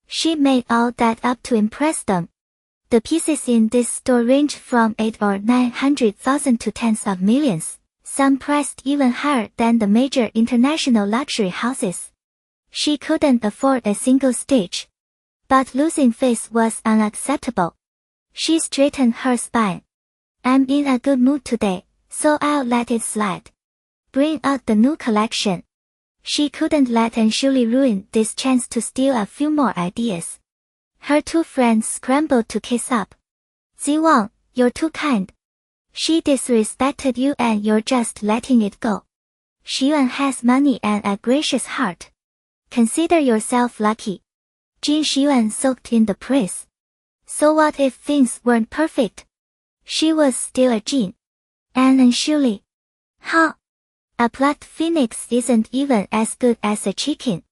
She made all that up to impress them. The pieces in this store range from 8 or 900,000 to tens of millions, some priced even higher than the major international luxury houses. She couldn't afford a single stage. But losing face was unacceptable. She straightened her spine. I'm in a good mood today, so I'll let it slide. Bring out the new collection. She couldn't let Anshuli ruin this chance to steal a few more ideas. Her two friends scrambled to kiss up. Ziwang, you're too kind. She disrespected you and you're just letting it go. Xiao Yuan has money and a gracious heart. Consider yourself lucky. Xiao Yuan soaked in the praise. So what if things weren't perfect? She was still a Jin. And Anshuli. Huh? A plucked phoenix isn't even as good as a chicken.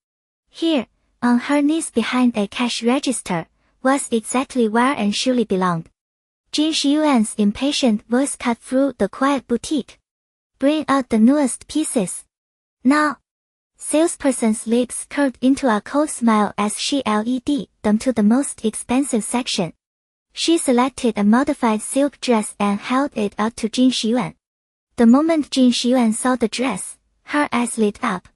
Here, on her knees behind a cash register, was exactly where Anshuli belonged. Xiao Yuan's impatient voice cut through the quiet boutique. Bring out the newest pieces. Now. Salesperson's lips curved into a cold smile as she led them to the most expensive section. She selected a modified silk dress and held it out to Xiao Yuan. The moment Xiao Yuan saw the dress, her eyes lit up.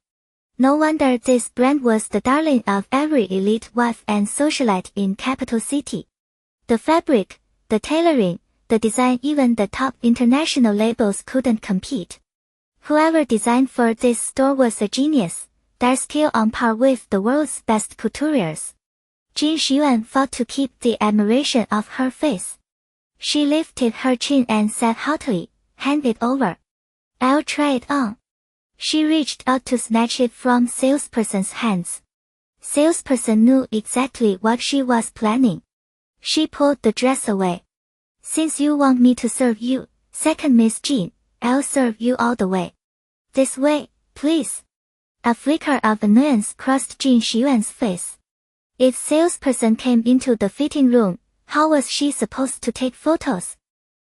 No wonder this brand was the darling of every elite wife and socialite in capital city. The fabric, the tailoring, the design, even the top international labels couldn't compete. Whoever designed for this store was a genius, their skill on par with the world's best couturiers. Xiao Yuan fought to keep the admiration off her face. She lifted her chin and said haughtily, hand it over. I'll try it on. She reached out to snatch it from salesperson's hands. Salesperson knew exactly what she was planning. She pulled the dress away. Since you want me to serve you, second Miss Jin, I'll serve you all the way. This way, please. A flicker of annoyance crossed Xiao Yuan's face. If salesperson came into the fitting room, how was she supposed to take photos?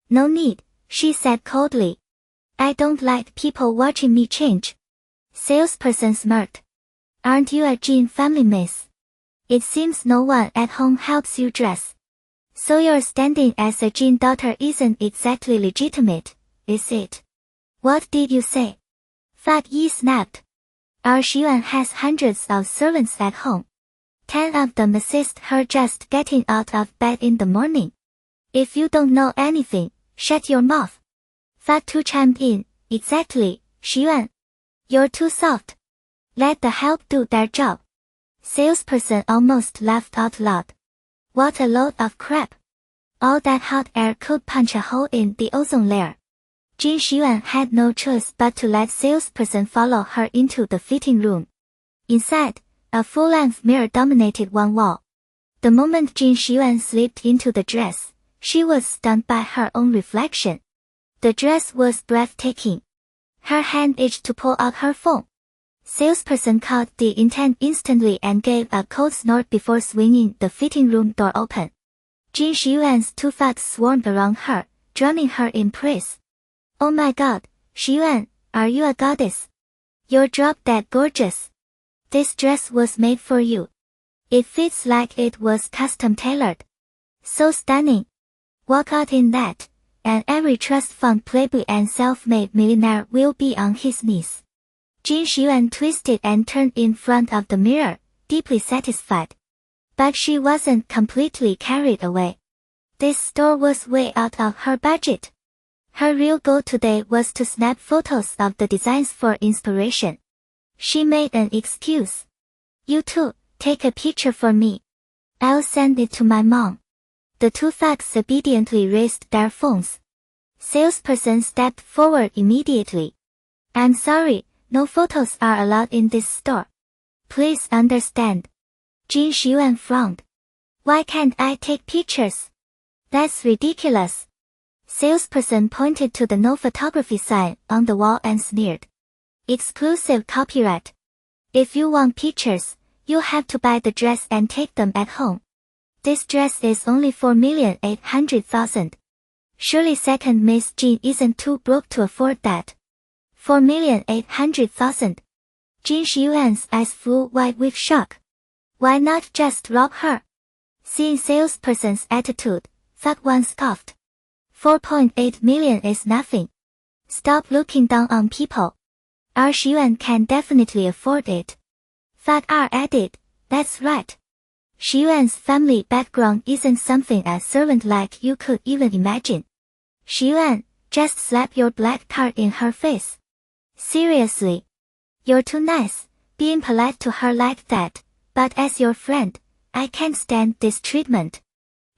No need, she said coldly. I don't like people watching me change. Salesperson smirked. Aren't you a jean family miss? It seems no one at home helps you dress. So your standing as a jean daughter isn't exactly legitimate, is it? What did you say? Fat Yi snapped. Our Xiao Yuan has hundreds of servants at home. 10 of them assist her just getting out of bed in the morning. If you don't know anything, shut your mouth. Fat Tu chimed in. Exactly, Xiao Yuan. You're too soft. Let the help do their job. Salesperson almost laughed out loud. What a load of crap. All that hot air could punch a hole in the ozone layer. Xiao Yuan had no choice but to let salesperson follow her into the fitting room. Inside, a full-length mirror dominated one wall. The moment Xiao Yuan slipped into the dress, she was stunned by her own reflection. The dress was breathtaking. Her hand itched to pull out her phone. Salesperson caught the intent instantly and gave a cold snort before swinging the fitting room door open. Xiao Yuan's two facts swarmed around her, drowning her in praise. Oh my god, Xiao Yuan, are you a goddess? You're drop-dead gorgeous. This dress was made for you. It fits like it was custom-tailored. So stunning. Walk out in that, and every trust fund playboy and self-made millionaire will be on his knees. Xiao Yuan twisted and turned in front of the mirror, deeply satisfied. But she wasn't completely carried away. This store was way out of her budget. Her real goal today was to snap photos of the designs for inspiration. She made an excuse. You too, take a picture for me. I'll send it to my mom. The two thugs obediently raised their phones. Salesperson stepped forward immediately. I'm sorry, no photos are allowed in this store. Please understand. Xiao Yuan frowned. Why can't I take pictures? That's ridiculous. Salesperson pointed to the no photography sign on the wall and sneered. Exclusive copyright. If you want pictures, you'll have to buy the dress and take them at home. This dress is only 4,800,000. Surely second Miss Jean isn't too broke to afford that. 4,800,000. Xiao Yuan's eyes flew wide with shock. Why not just rob her? Seeing salesperson's attitude, Thug One scoffed. 4.8 million is nothing. Stop looking down on people. Our Xiao Yuan can definitely afford it. Fat R added, that's right. Xiao Yuan's family background isn't something a servant like you could even imagine. Xiao Yuan, just slap your black card in her face. Seriously. You're too nice, being polite to her like that, but as your friend, I can't stand this treatment.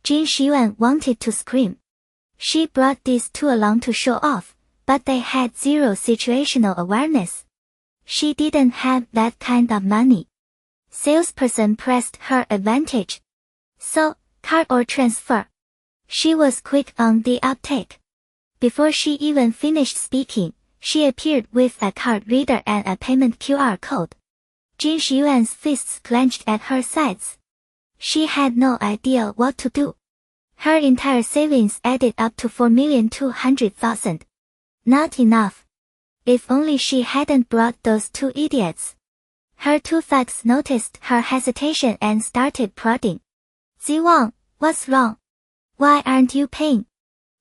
Xiao Yuan wanted to scream. She brought these two along to show off, but they had zero situational awareness. She didn't have that kind of money. Salesperson pressed her advantage. So, card or transfer? She was quick on the uptake. Before she even finished speaking, she appeared with a card reader and a payment QR code. Xiao Yuan's fists clenched at her sides. She had no idea what to do. Her entire savings added up to 4,200,000. Not enough. If only she hadn't brought those two idiots. Her two thugs noticed her hesitation and started prodding. Ziwang, what's wrong? Why aren't you paying?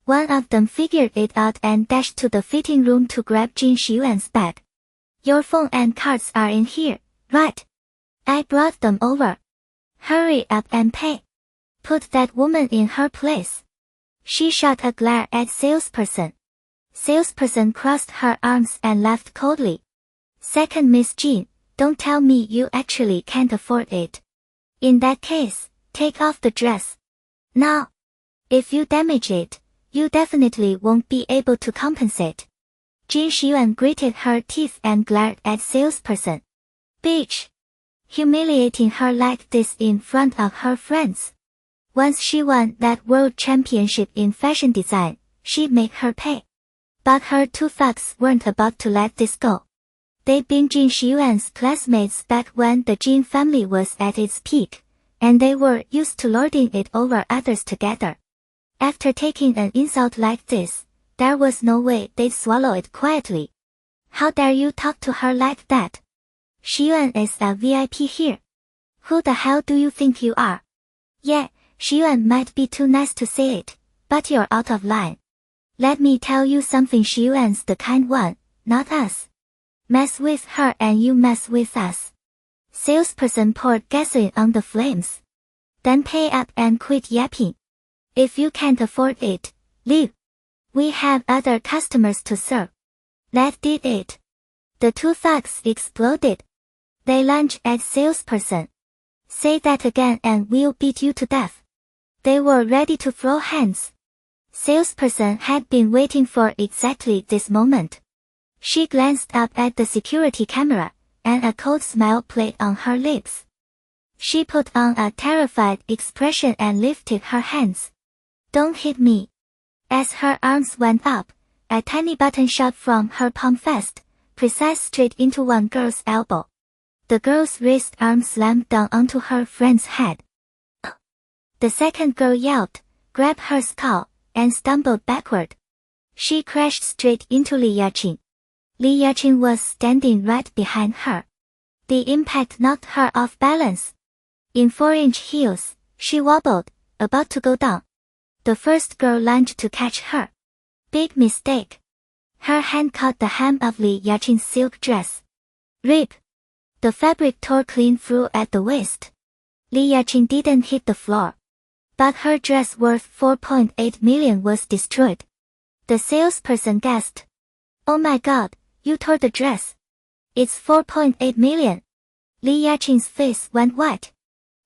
One of them figured it out and dashed to the fitting room to grab Xiao Yuan's bag. Your phone and cards are in here, right? I brought them over. Hurry up and pay. Put that woman in her place. She shot a glare at salesperson. Salesperson crossed her arms and laughed coldly. Second Miss Jean, don't tell me you actually can't afford it. In that case, take off the dress. Now. If you damage it, you definitely won't be able to compensate. Xiao Yuan gritted her teeth and glared at salesperson. Bitch. Humiliating her like this in front of her friends. Once she won that world championship in fashion design, she'd make her pay. But her two thugs weren't about to let this go. They'd been Xiao Yuan's classmates back when the Jin family was at its peak, and they were used to lording it over others together. After taking an insult like this, there was no way they'd swallow it quietly. How dare you talk to her like that? Xiao Yuan is a VIP here. Who the hell do you think you are? Yeah, Xiao Yuan might be too nice to say it, but you're out of line. Let me tell you something, Xiao Yuan's the kind one, not us. Mess with her and you mess with us. Salesperson poured gasoline on the flames. Then pay up and quit yapping. If you can't afford it, leave. We have other customers to serve. That did it. The two thugs exploded. They lunged at salesperson. Say that again and we'll beat you to death. They were ready to throw hands. Salesperson had been waiting for exactly this moment. She glanced up at the security camera, and a cold smile played on her lips. She put on a terrified expression and lifted her hands. Don't hit me. As her arms went up, a tiny button shot from her palm fast, precise straight into one girl's elbow. The girl's wrist arm slammed down onto her friend's head. The second girl yelped, grabbed her skull, and stumbled backward. She crashed straight into Li Yaqing. Li Yaqing was standing right behind her. The impact knocked her off balance. In 4-inch heels, she wobbled, about to go down. The first girl lunged to catch her. Big mistake. Her hand caught the hem of Li Yaqing's silk dress. Rip. The fabric tore clean through at the waist. Li Yaqing didn't hit the floor. But her dress worth 4.8 million was destroyed. The salesperson gasped. Oh my god, you tore the dress. It's 4.8 million. Li Yaqing's face went white.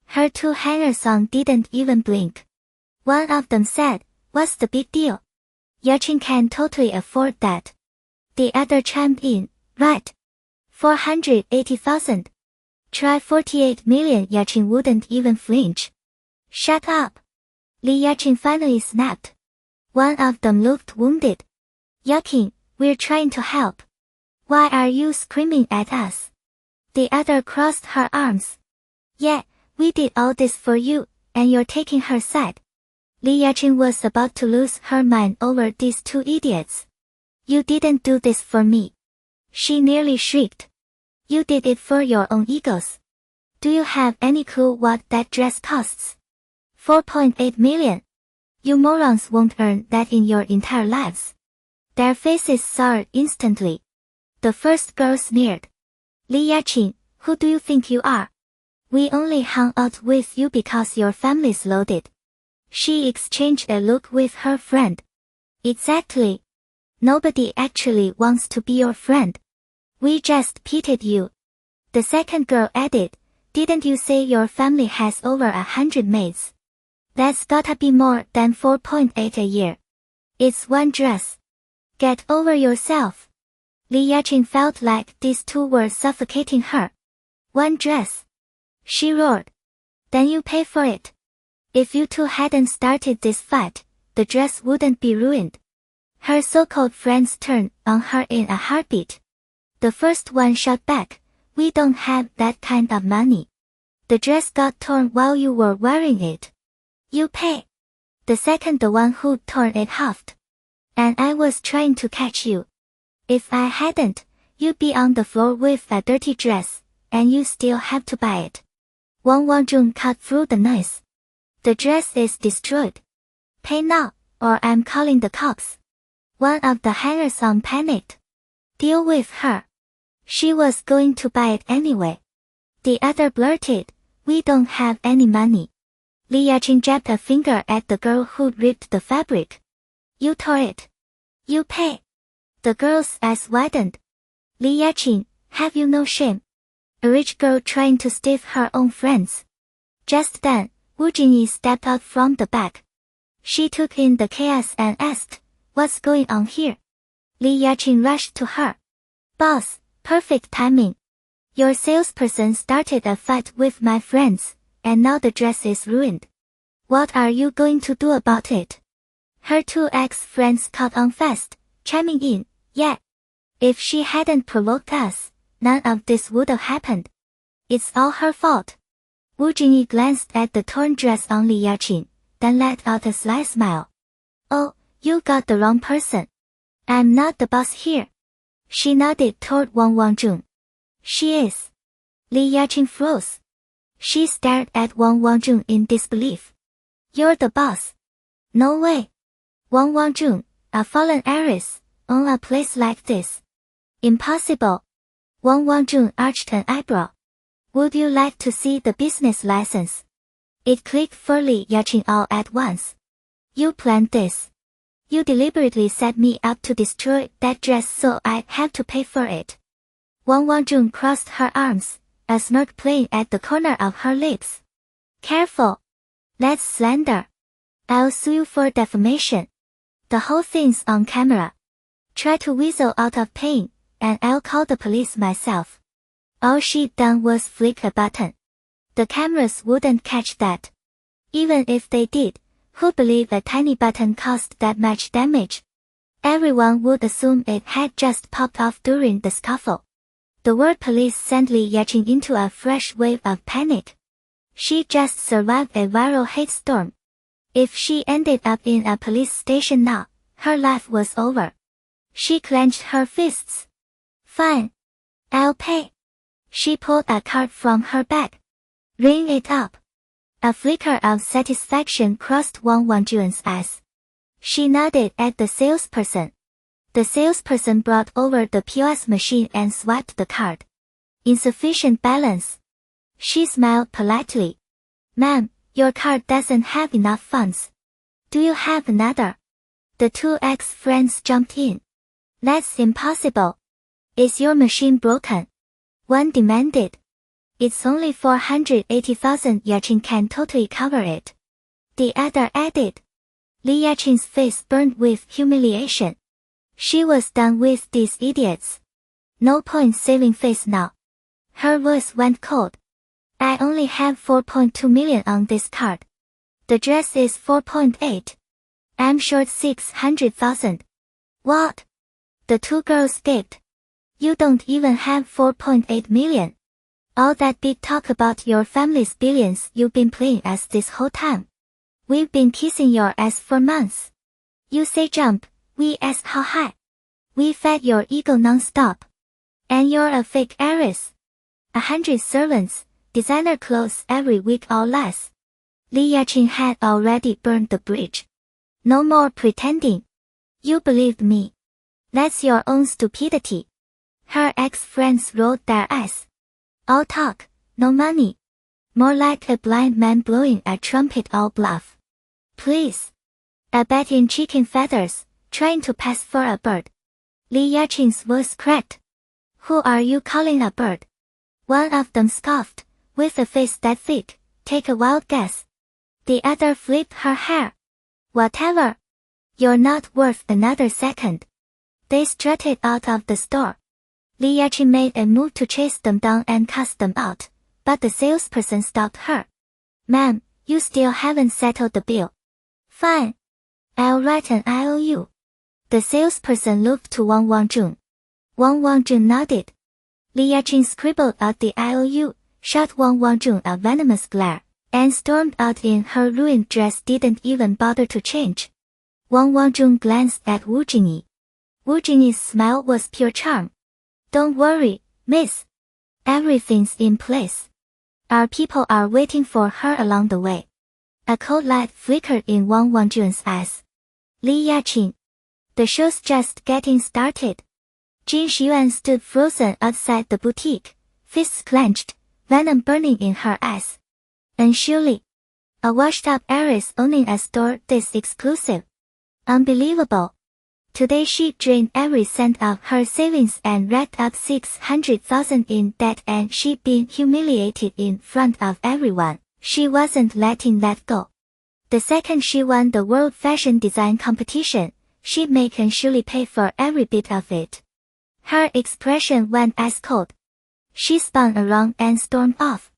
Her two hangers-on didn't even blink. One of them said, what's the big deal? Yaqing can totally afford that. The other chimed in, right. 480,000. Try 48 million. Yaqing wouldn't even flinch. Shut up. Li Yaqing finally snapped. One of them looked wounded. Yaqing, we're trying to help. Why are you screaming at us? The other crossed her arms. Yeah, we did all this for you, and you're taking her side. Li Yaqing was about to lose her mind over these two idiots. You didn't do this for me. She nearly shrieked. You did it for your own egos. Do you have any clue what that dress costs? 4.8 million. You morons won't earn that in your entire lives. Their faces soured instantly. The first girl sneered. Li Yaqing, who do you think you are? We only hung out with you because your family's loaded. She exchanged a look with her friend. Exactly. Nobody actually wants to be your friend. We just pitied you. The second girl added, didn't you say your family has over 100 maids? That's gotta be more than 4.8 a year. It's one dress. Get over yourself. Li Yaqing felt like these two were suffocating her. One dress. She roared. Then you pay for it. If you two hadn't started this fight, the dress wouldn't be ruined. Her so-called friends turned on her in a heartbeat. The first one shot back, we don't have that kind of money. The dress got torn while you were wearing it. You pay. The second, the one who'd torn it, huffed. And I was trying to catch you. If I hadn't, you'd be on the floor with a dirty dress, and you still have to buy it. Wang Wangjun cut through the noise. The dress is destroyed. Pay now, or I'm calling the cops. One of the hangers-on panicked. Deal with her. She was going to buy it anyway. The other blurted, we don't have any money. Li Yaqing jabbed a finger at the girl who'd ripped the fabric. You tore it. You pay. The girl's eyes widened. Li Yaqing, have you no shame? A rich girl trying to stiff her own friends. Just then, Wu Jinyi stepped out from the back. She took in the chaos and asked, what's going on here? Li Yaqing rushed to her. Boss, perfect timing. Your salesperson started a fight with my friends, and now the dress is ruined. What are you going to do about it? Her two ex-friends caught on fast, chiming in, yeah. If she hadn't provoked us, none of this would have happened. It's all her fault. Wu Jinyi glanced at the torn dress on Li Yaqing, then let out a sly smile. Oh, you got the wrong person. I'm not the boss here. She nodded toward Wang Wangjun. She is. Li Yaqing froze. She stared at Wang Wangjun in disbelief. You're the boss. No way. Wang Wangjun, a fallen heiress, own a place like this. Impossible. Wang Wangjun arched an eyebrow. Would you like to see the business license? It clicked for Li Yaqing all at once. You planned this. You deliberately set me up to destroy that dress so I'd have to pay for it. Wang Wangjun crossed her arms, a smirk playing at the corner of her lips. Careful. That's slander. I'll sue you for defamation. The whole thing's on camera. Try to weasel out of paying, and I'll call the police myself. All she'd done was flick a button. The cameras wouldn't catch that. Even if they did, who'd believe a tiny button caused that much damage? Everyone would assume it had just popped off during the scuffle. The word police sent Li Yaqing into a fresh wave of panic. She just survived a viral hate storm. If she ended up in a police station now, her life was over. She clenched her fists. Fine. I'll pay. She pulled a card from her bag. Ring it up. A flicker of satisfaction crossed Wang Wangjun's eyes. She nodded at the salesperson. The salesperson brought over the POS machine and swiped the card. Insufficient balance. She smiled politely. Ma'am, your card doesn't have enough funds. Do you have another? The two ex-friends jumped in. That's impossible. Is your machine broken? One demanded. It's only 480,000 Yaqing can totally cover it. The other added. Li Yaqing's face burned with humiliation. She was done with these idiots. No point saving face now. Her voice went cold. I only have 4.2 million on this card. The dress is 4.8. I'm short 600,000. What? The two girls gaped. You don't even have 4.8 million. All that big talk about your family's billions you've been playing us this whole time. We've been kissing your ass for months. You say jump, we ask how high. We fed your ego non-stop. And you're a fake heiress. 100 servants, designer clothes every week or less. Li Yaqing had already burned the bridge. No more pretending. You believed me. That's your own stupidity. Her ex-friends rolled their eyes. All talk, no money. More like a blind man blowing a trumpet all bluff. Please. A bet in chicken feathers, trying to pass for a bird. Li Yaqing's voice cracked. Who are you calling a bird? One of them scoffed, with a face that thick. Take a wild guess. The other flipped her hair. Whatever. You're not worth another second. They strutted out of the store. Li Yaqing made a move to chase them down and cast them out, but the salesperson stopped her. Ma'am, you still haven't settled the bill. Fine. I'll write an IOU. The salesperson looked to Wang Wangjun. Wang Wangjun nodded. Li Yaqing scribbled out the IOU, shot Wang Wangjun a venomous glare, and stormed out in her ruined dress. Didn't even bother to change. Wang Wangjun glanced at Wu Jingyi. Wu Jingyi's smile was pure charm. Don't worry, miss. Everything's in place. Our people are waiting for her along the way. A cold light flickered in Wang Wangjun's eyes. Li Yaqing. The show's just getting started. Xiao Yuan stood frozen outside the boutique, fists clenched, venom burning in her eyes. And surely, a washed-up heiress owning a store this exclusive. Unbelievable. Today she drained every cent of her savings and racked up 600,000 in debt, and she'd been humiliated in front of everyone. She wasn't letting that go. The second she won the World Fashion Design competition, she'd make and surely pay for every bit of it. Her expression went ice cold. She spun around and stormed off.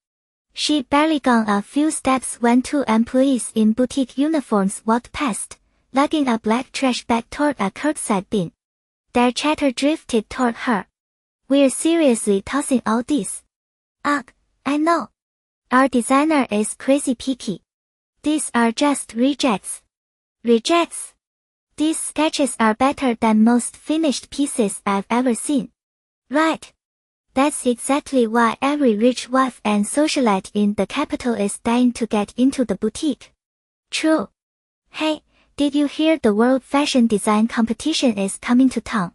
She'd barely gone a few steps when two employees in boutique uniforms walked past, lugging a black trash bag toward a curbside bin. Their chatter drifted toward her. We're seriously tossing all this. Ugh, I know. Our designer is crazy picky. These are just rejects. Rejects? These sketches are better than most finished pieces I've ever seen. Right. That's exactly why every rich wife and socialite in the capital is dying to get into the boutique. True. Hey, did you hear the World Fashion Design Competition is coming to town?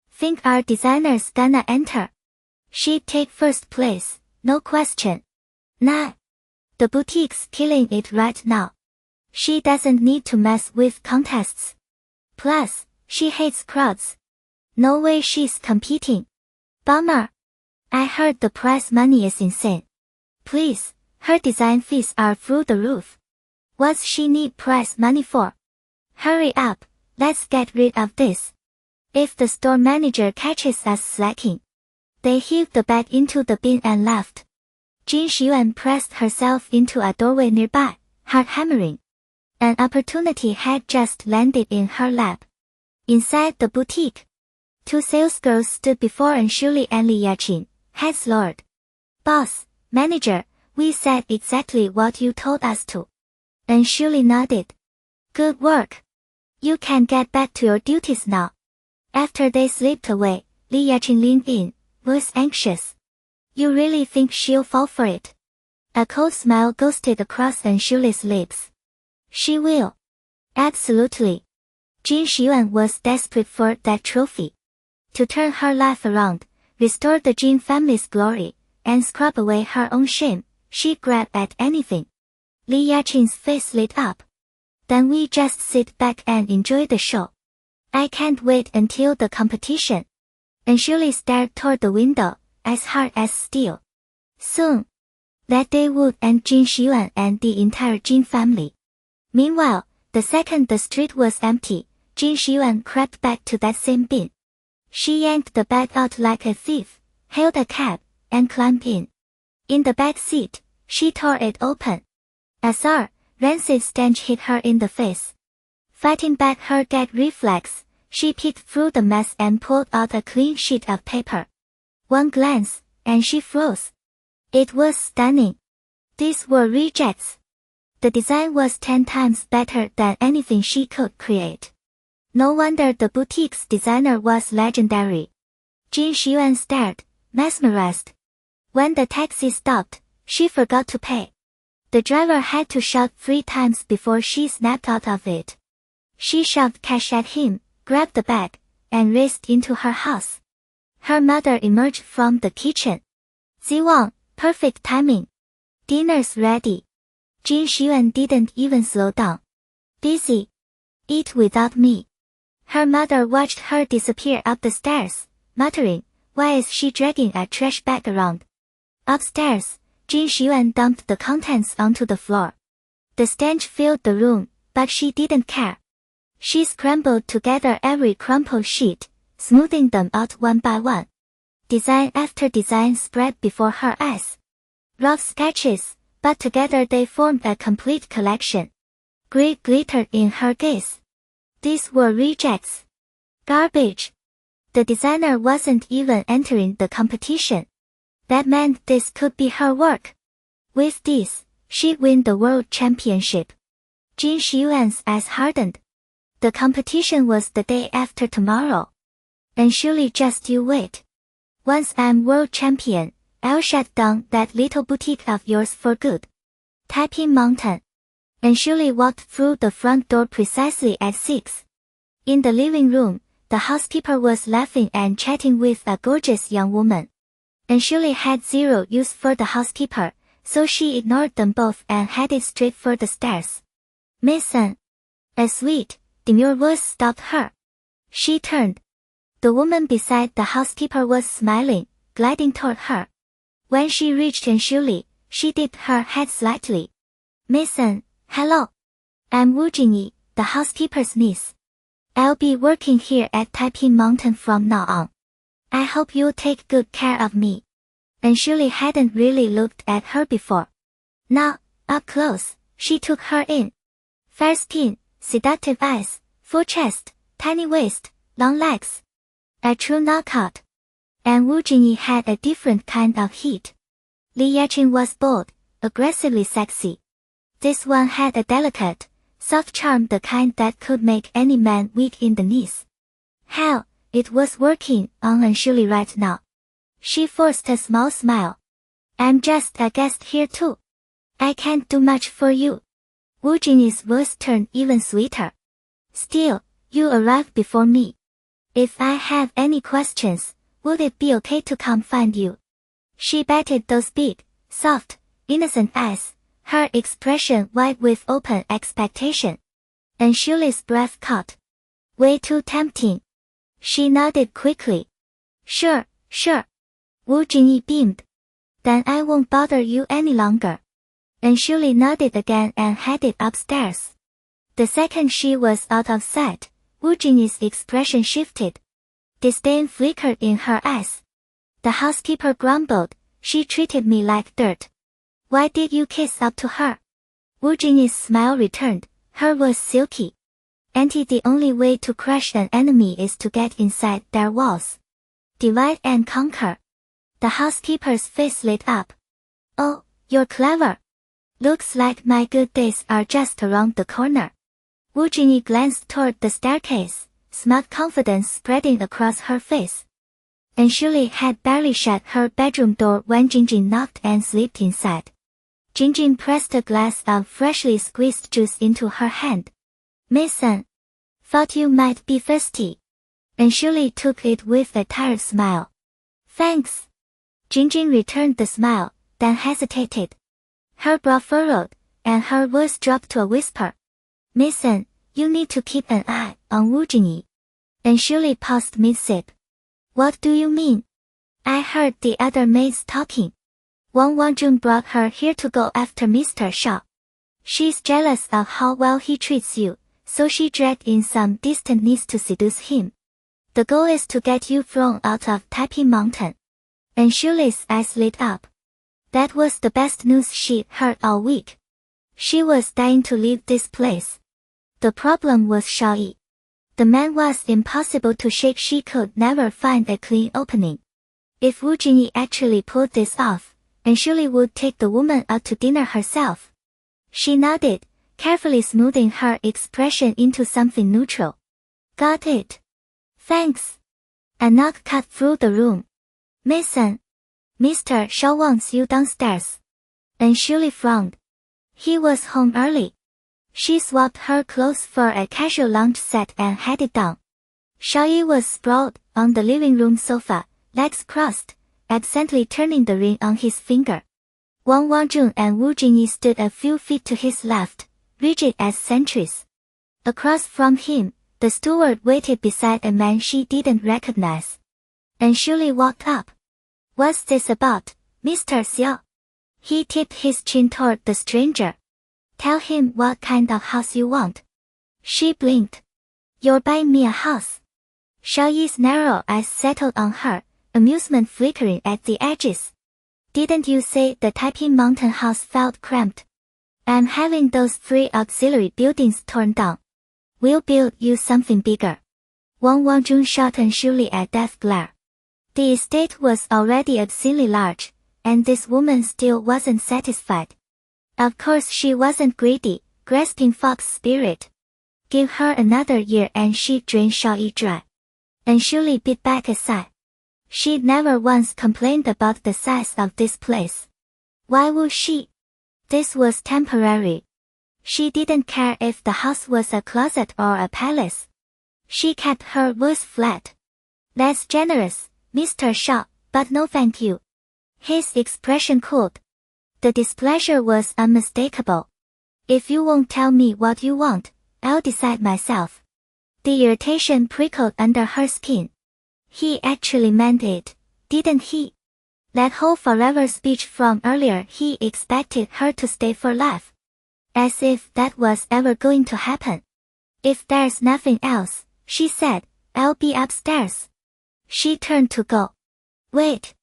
Think our designer's gonna enter? She'd take first place, no question. Nah. The boutique's killing it right now. She doesn't need to mess with contests. Plus, she hates crowds. No way she's competing. Bummer. I heard the prize money is insane. Please, her design fees are through the roof. What's she need prize money for? Hurry up, let's get rid of this. If the store manager catches us slacking. They heaved the bag into the bin and left. Xiao Yuan pressed herself into a doorway nearby, hard hammering. An opportunity had just landed in her lap. Inside the boutique, two salesgirls stood before Anshuli and Li Yaqin, heads lowered. Boss, manager, we said exactly what you told us to. Anshuli nodded. Good work. You can get back to your duties now. After they slipped away, Li Yaqin leaned in, voice anxious. You really think she'll fall for it? A cold smile ghosted across Anshuli's lips. She will. Absolutely. Xiao Yuan was desperate for that trophy. To turn her life around, restore the Jin family's glory, and scrub away her own shame, she'd grab at anything. Li Yaqin's face lit up. Then we just sit back and enjoy the show. I can't wait until the competition. Anshuli stared toward the window, as hard as steel. Soon. That day would end Xiao Yuan and the entire Jin family. Meanwhile, the second the street was empty, Xiao Yuan crept back to that same bin. She yanked the bag out like a thief, hailed a cab, and climbed in. In the back seat, she tore it open. A sour, rancid stench hit her in the face. Fighting back her gag reflex, she peeked through the mess and pulled out a clean sheet of paper. One glance, and she froze. It was stunning. These were rejects. The design was 10 times better than anything she could create. No wonder the boutique's designer was legendary. Xiao Yuan stared, mesmerized. When the taxi stopped, she forgot to pay. The driver had to shout 3 times before she snapped out of it. She shoved cash at him, grabbed the bag, and raced into her house. Her mother emerged from the kitchen. Ziwang, perfect timing. Dinner's ready. Xiao Yuan didn't even slow down. Busy. Eat without me. Her mother watched her disappear up the stairs, muttering, why is she dragging a trash bag around? Upstairs, Xiao Yuan dumped the contents onto the floor. The stench filled the room, but she didn't care. She scrambled together every crumpled sheet, smoothing them out one by one. Design after design spread before her eyes. Rough sketches, but together they formed a complete collection. Greed glittered in her gaze. These were rejects. Garbage. The designer wasn't even entering the competition. That meant this could be her work. With this, she'd win the world championship. Xiao Yuan's eyes hardened. The competition was the day after tomorrow. And surely just you wait. Once I'm world champion, I'll shut down that little boutique of yours for good. Taiping Mountain. And surely walked through the front door precisely at 6. In the living room, the housekeeper was laughing and chatting with a gorgeous young woman. And surely had zero use for the housekeeper, so she ignored them both and headed straight for the stairs. Mason. A sweet, demure voice stopped her. She turned. The woman beside the housekeeper was smiling, gliding toward her. When she reached Anshuli, she dipped her head slightly. Mason, hello. I'm Wu Jingyi, the housekeeper's niece. I'll be working here at Taiping Mountain from now on. I hope you'll take good care of me. Anshuli hadn't really looked at her before. Now, up close, she took her in. Fair skin, seductive eyes, full chest, tiny waist, long legs. A true knockout. And Wu Jingyi had a different kind of heat. Li Yaqin was bold, aggressively sexy. This one had a delicate, Soft charm, the kind that could make any man weak in the knees. Hell, it was working on Anshuli right now. She forced a small smile. I'm just a guest here too. I can't do much for you. Wu Jinyi's voice turned even sweeter. Still, you arrived before me. If I have any questions, would it be okay to come find you? She batted those big, soft, innocent eyes, her expression wide with open expectation. Anshuli's breath caught. Way too tempting. She nodded quickly. Sure, sure. Wu Jinyi beamed. Then I won't bother you any longer. Anshuli nodded again and headed upstairs. The second she was out of sight, Wu Jinyi's expression shifted. Disdain flickered in her eyes. The housekeeper grumbled, she treated me like dirt. Why did you kiss up to her? Wu Jinyi's smile returned, her voice silky. Auntie, the only way to crush an enemy is to get inside their walls. Divide and conquer. The housekeeper's face lit up. Oh, you're clever. Looks like my good days are just around the corner. Wu Jinyi glanced toward the staircase, smug confidence spreading across her face. Anshuli had barely shut her bedroom door when Jingjing knocked and slipped inside. Jingjing pressed a glass of freshly squeezed juice into her hand. Mason. Thought you might be thirsty. Anshuli took it with a tired smile. Thanks. Jingjing returned the smile, then hesitated. Her brow furrowed, and her voice dropped to a whisper. Mason, you need to keep an eye on Wu Jinyi. Anshuli paused mid-sip. What do you mean? I heard the other maids talking. Wang Wangjun brought her here to go after Mr. Xiao. She's jealous of how well he treats you, so she dragged in some distant niece to seduce him. The goal is to get you thrown out of Taiping Mountain. Anshuli's eyes lit up. That was the best news she'd heard all week. She was dying to leave this place. The problem was Xiao Yi. The man was impossible to shake. She could never find a clean opening. If Wu Jinyi actually pulled this off, Anshuli would take the woman out to dinner herself. She nodded, carefully smoothing her expression into something neutral. Got it. Thanks. A knock cut through the room. Mason. Mr. Xiao wants you downstairs. Anshuli frowned. He was home early. She swapped her clothes for a casual lounge set and headed down. Xiao Yi was sprawled on the living room sofa, legs crossed, absently turning the ring on his finger. Wang Wangjun and Wu Jinyi stood a few feet to his left, rigid as sentries. Across from him, the steward waited beside a man she didn't recognize. Anshuli walked up. What's this about, Mr. Xiao? He tipped his chin toward the stranger. Tell him what kind of house you want. She blinked. You're buying me a house. Xiao Yi's narrow eyes settled on her, amusement flickering at the edges. Didn't you say the Taiping Mountain house felt cramped? I'm having those 3 auxiliary buildings torn down. We'll build you something bigger. Wang Wangjun shot Anshuli a death glare. The estate was already obscenely large, and this woman still wasn't satisfied. Of course she wasn't greedy, grasping fox spirit. Give her another year and she'd drain Xiao Yi dry. Anshuli bit back a sigh. She'd never once complained about the size of this place. Why would she? This was temporary. She didn't care if the house was a closet or a palace. She kept her voice flat. That's generous, Mr. Xiao, but no thank you. His expression cooled. The displeasure was unmistakable. If you won't tell me what you want, I'll decide myself. The irritation prickled under her skin. He actually meant it, didn't he? That whole forever speech from earlier, he expected her to stay for life. As if that was ever going to happen. If there's nothing else, she said, I'll be upstairs. She turned to go. Wait.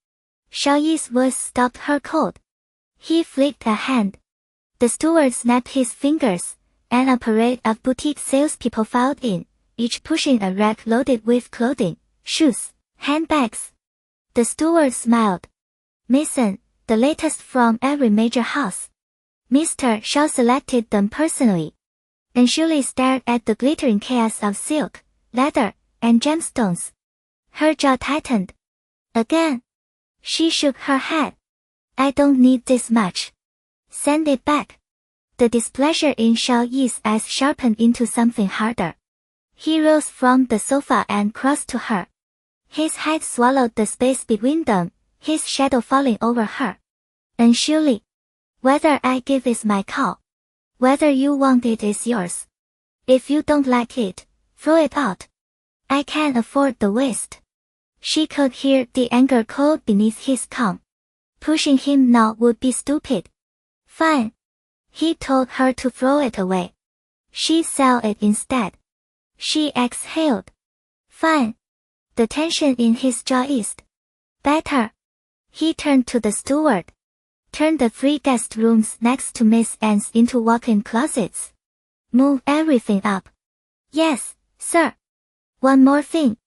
Xiao Yi's voice stopped her cold. He flicked a hand. The steward snapped his fingers, and a parade of boutique salespeople filed in, each pushing a rack loaded with clothing, shoes, handbags. The steward smiled. Mason, the latest from every major house. Mr. Xiao selected them personally. and Shuli stared at the glittering chaos of silk, leather, and gemstones. Her jaw tightened. Again. She shook her head. I don't need this much. Send it back. The displeasure in Xiao Yi's eyes sharpened into something harder. He rose from the sofa and crossed to her. His height swallowed the space between them, his shadow falling over her. And Shuli. Whether I give is my call. Whether you want it is yours. If you don't like it, throw it out. I can't afford the waste. She could hear the anger cold beneath his calm. Pushing him now would be stupid. Fine. He told her to throw it away. She sell it instead. She exhaled. Fine. The tension in his jaw eased. Better. He turned to the steward. Turn the 3 guest rooms next to Miss Anne's into walk-in closets. Move everything up. Yes, sir. One more thing.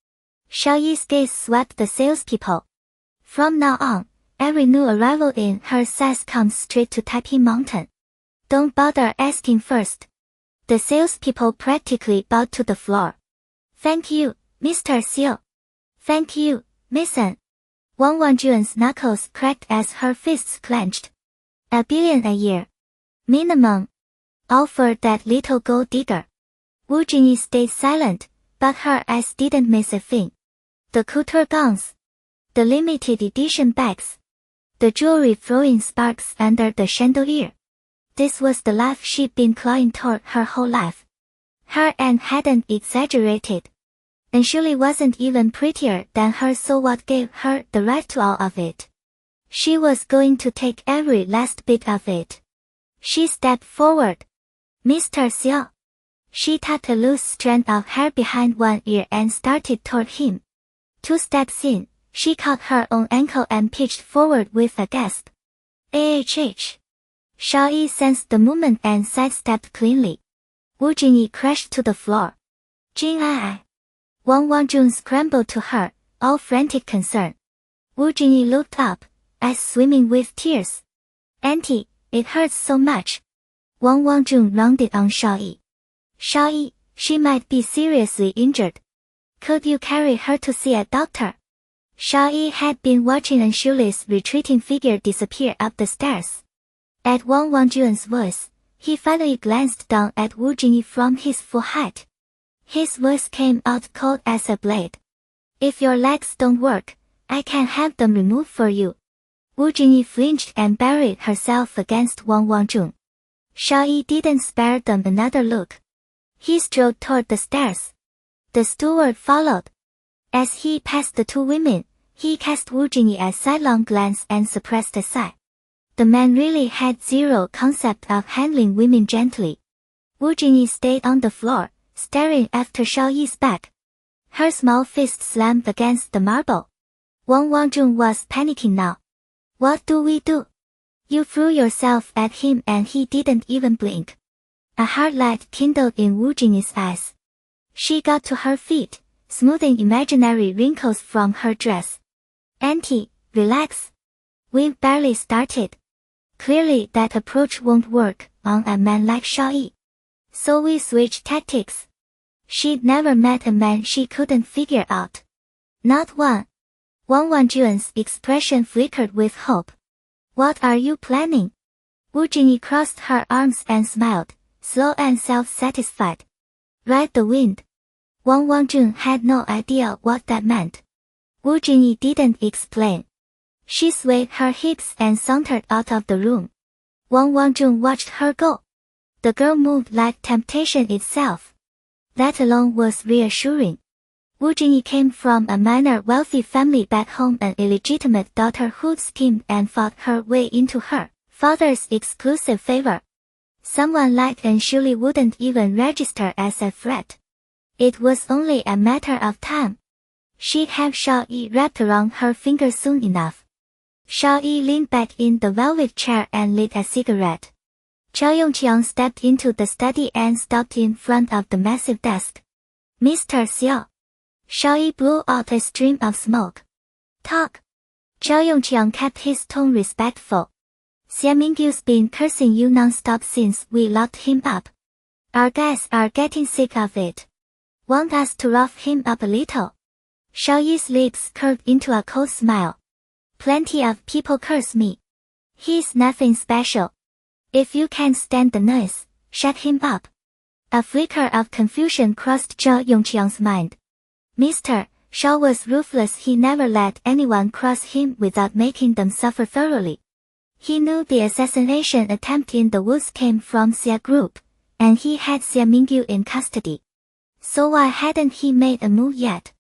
Xiao Yi's gaze swept the salespeople. From now on, every new arrival in her size comes straight to Taipei Mountain. Don't bother asking first. The salespeople practically bowed to the floor. Thank you, Mr. Xiao. Thank you, Miss Anne. Wang Wanjuan's knuckles cracked as her fists clenched. $1 billion a year. Minimum. All for that little gold digger. Wu Jingyi stayed silent, but her eyes didn't miss a thing. The couture gowns. The limited edition bags. The jewelry throwing sparks under the chandelier. This was the life she'd been clawing toward her whole life. Her aunt hadn't exaggerated. And Shuli wasn't even prettier than her, so what gave her the right to all of it? She was going to take every last bit of it. She stepped forward. Mr. Xiao. She tucked a loose strand of hair behind one ear and started toward him. 2 steps in, she caught her own ankle and pitched forward with a gasp. AHH. Xiao Yi sensed the movement and sidestepped cleanly. Wu Jingyi crashed to the floor. Jing Ai. Wang Wangjun scrambled to her, all frantic concern. Wu Jingyi looked up, eyes swimming with tears. Auntie, it hurts so much. Wang Wangjun rounded on Xiao Yi. Xiao Yi, she might be seriously injured. Could you carry her to see a doctor? Xiao Yi had been watching Anshuli's retreating figure disappear up the stairs. At Wang Wangjuan's voice, he finally glanced down at Wu Jingyi from his full height. His voice came out cold as a blade. If your legs don't work, I can have them removed for you. Wu Jingyi flinched and buried herself against Wang Wangjun. Xiao Yi didn't spare them another look. He strode toward the stairs. The steward followed. As he passed the 2 women, he cast Wu Jingyi a sidelong glance and suppressed a sigh. The man really had zero concept of handling women gently. Wu Jingyi stayed on the floor, staring after Xiao Yi's back. Her small fist slammed against the marble. Wang Wangjun was panicking now. What do we do? You threw yourself at him and he didn't even blink. A hard light kindled in Wu Jingyi's eyes. She got to her feet, smoothing imaginary wrinkles from her dress. Auntie, relax. We've barely started. Clearly that approach won't work on a man like Xiao Yi. So we switched tactics. She'd never met a man she couldn't figure out. Not one. Wang Wanjuan's expression flickered with hope. What are you planning? Wu Jingyi crossed her arms and smiled, slow and self-satisfied. Ride the wind. Wang Wangjun had no idea what that meant. Wu Jingyi didn't explain. She swayed her hips and sauntered out of the room. Wang Wangjun watched her go. The girl moved like temptation itself. That alone was reassuring. Wu Jingyi came from a minor wealthy family back home, an illegitimate daughter who'd schemed and fought her way into her father's exclusive favor. Someone like Anshuli wouldn't even register as a threat. It was only a matter of time. She'd have Xiao Yi wrapped around her finger soon enough. Xiao Yi leaned back in the velvet chair and lit a cigarette. Zhao Yongqiang stepped into the study and stopped in front of the massive desk. Mr. Xiao. Xiao Yi blew out a stream of smoke. Talk. Zhao Yongqiang kept his tone respectful. Xia Mingyu's been cursing you non-stop since we locked him up. Our guys are getting sick of it. Want us to rough him up a little? Xiao Yi's lips curved into a cold smile. Plenty of people curse me. He's nothing special. If you can't stand the noise, shut him up. A flicker of confusion crossed Zhao Yongqiang's mind. Mr. Xiao was ruthless. He never let anyone cross him without making them suffer thoroughly. He knew the assassination attempt in the woods came from Xia Group, and he had Xia Mingyu in custody. So why hadn't he made a move yet?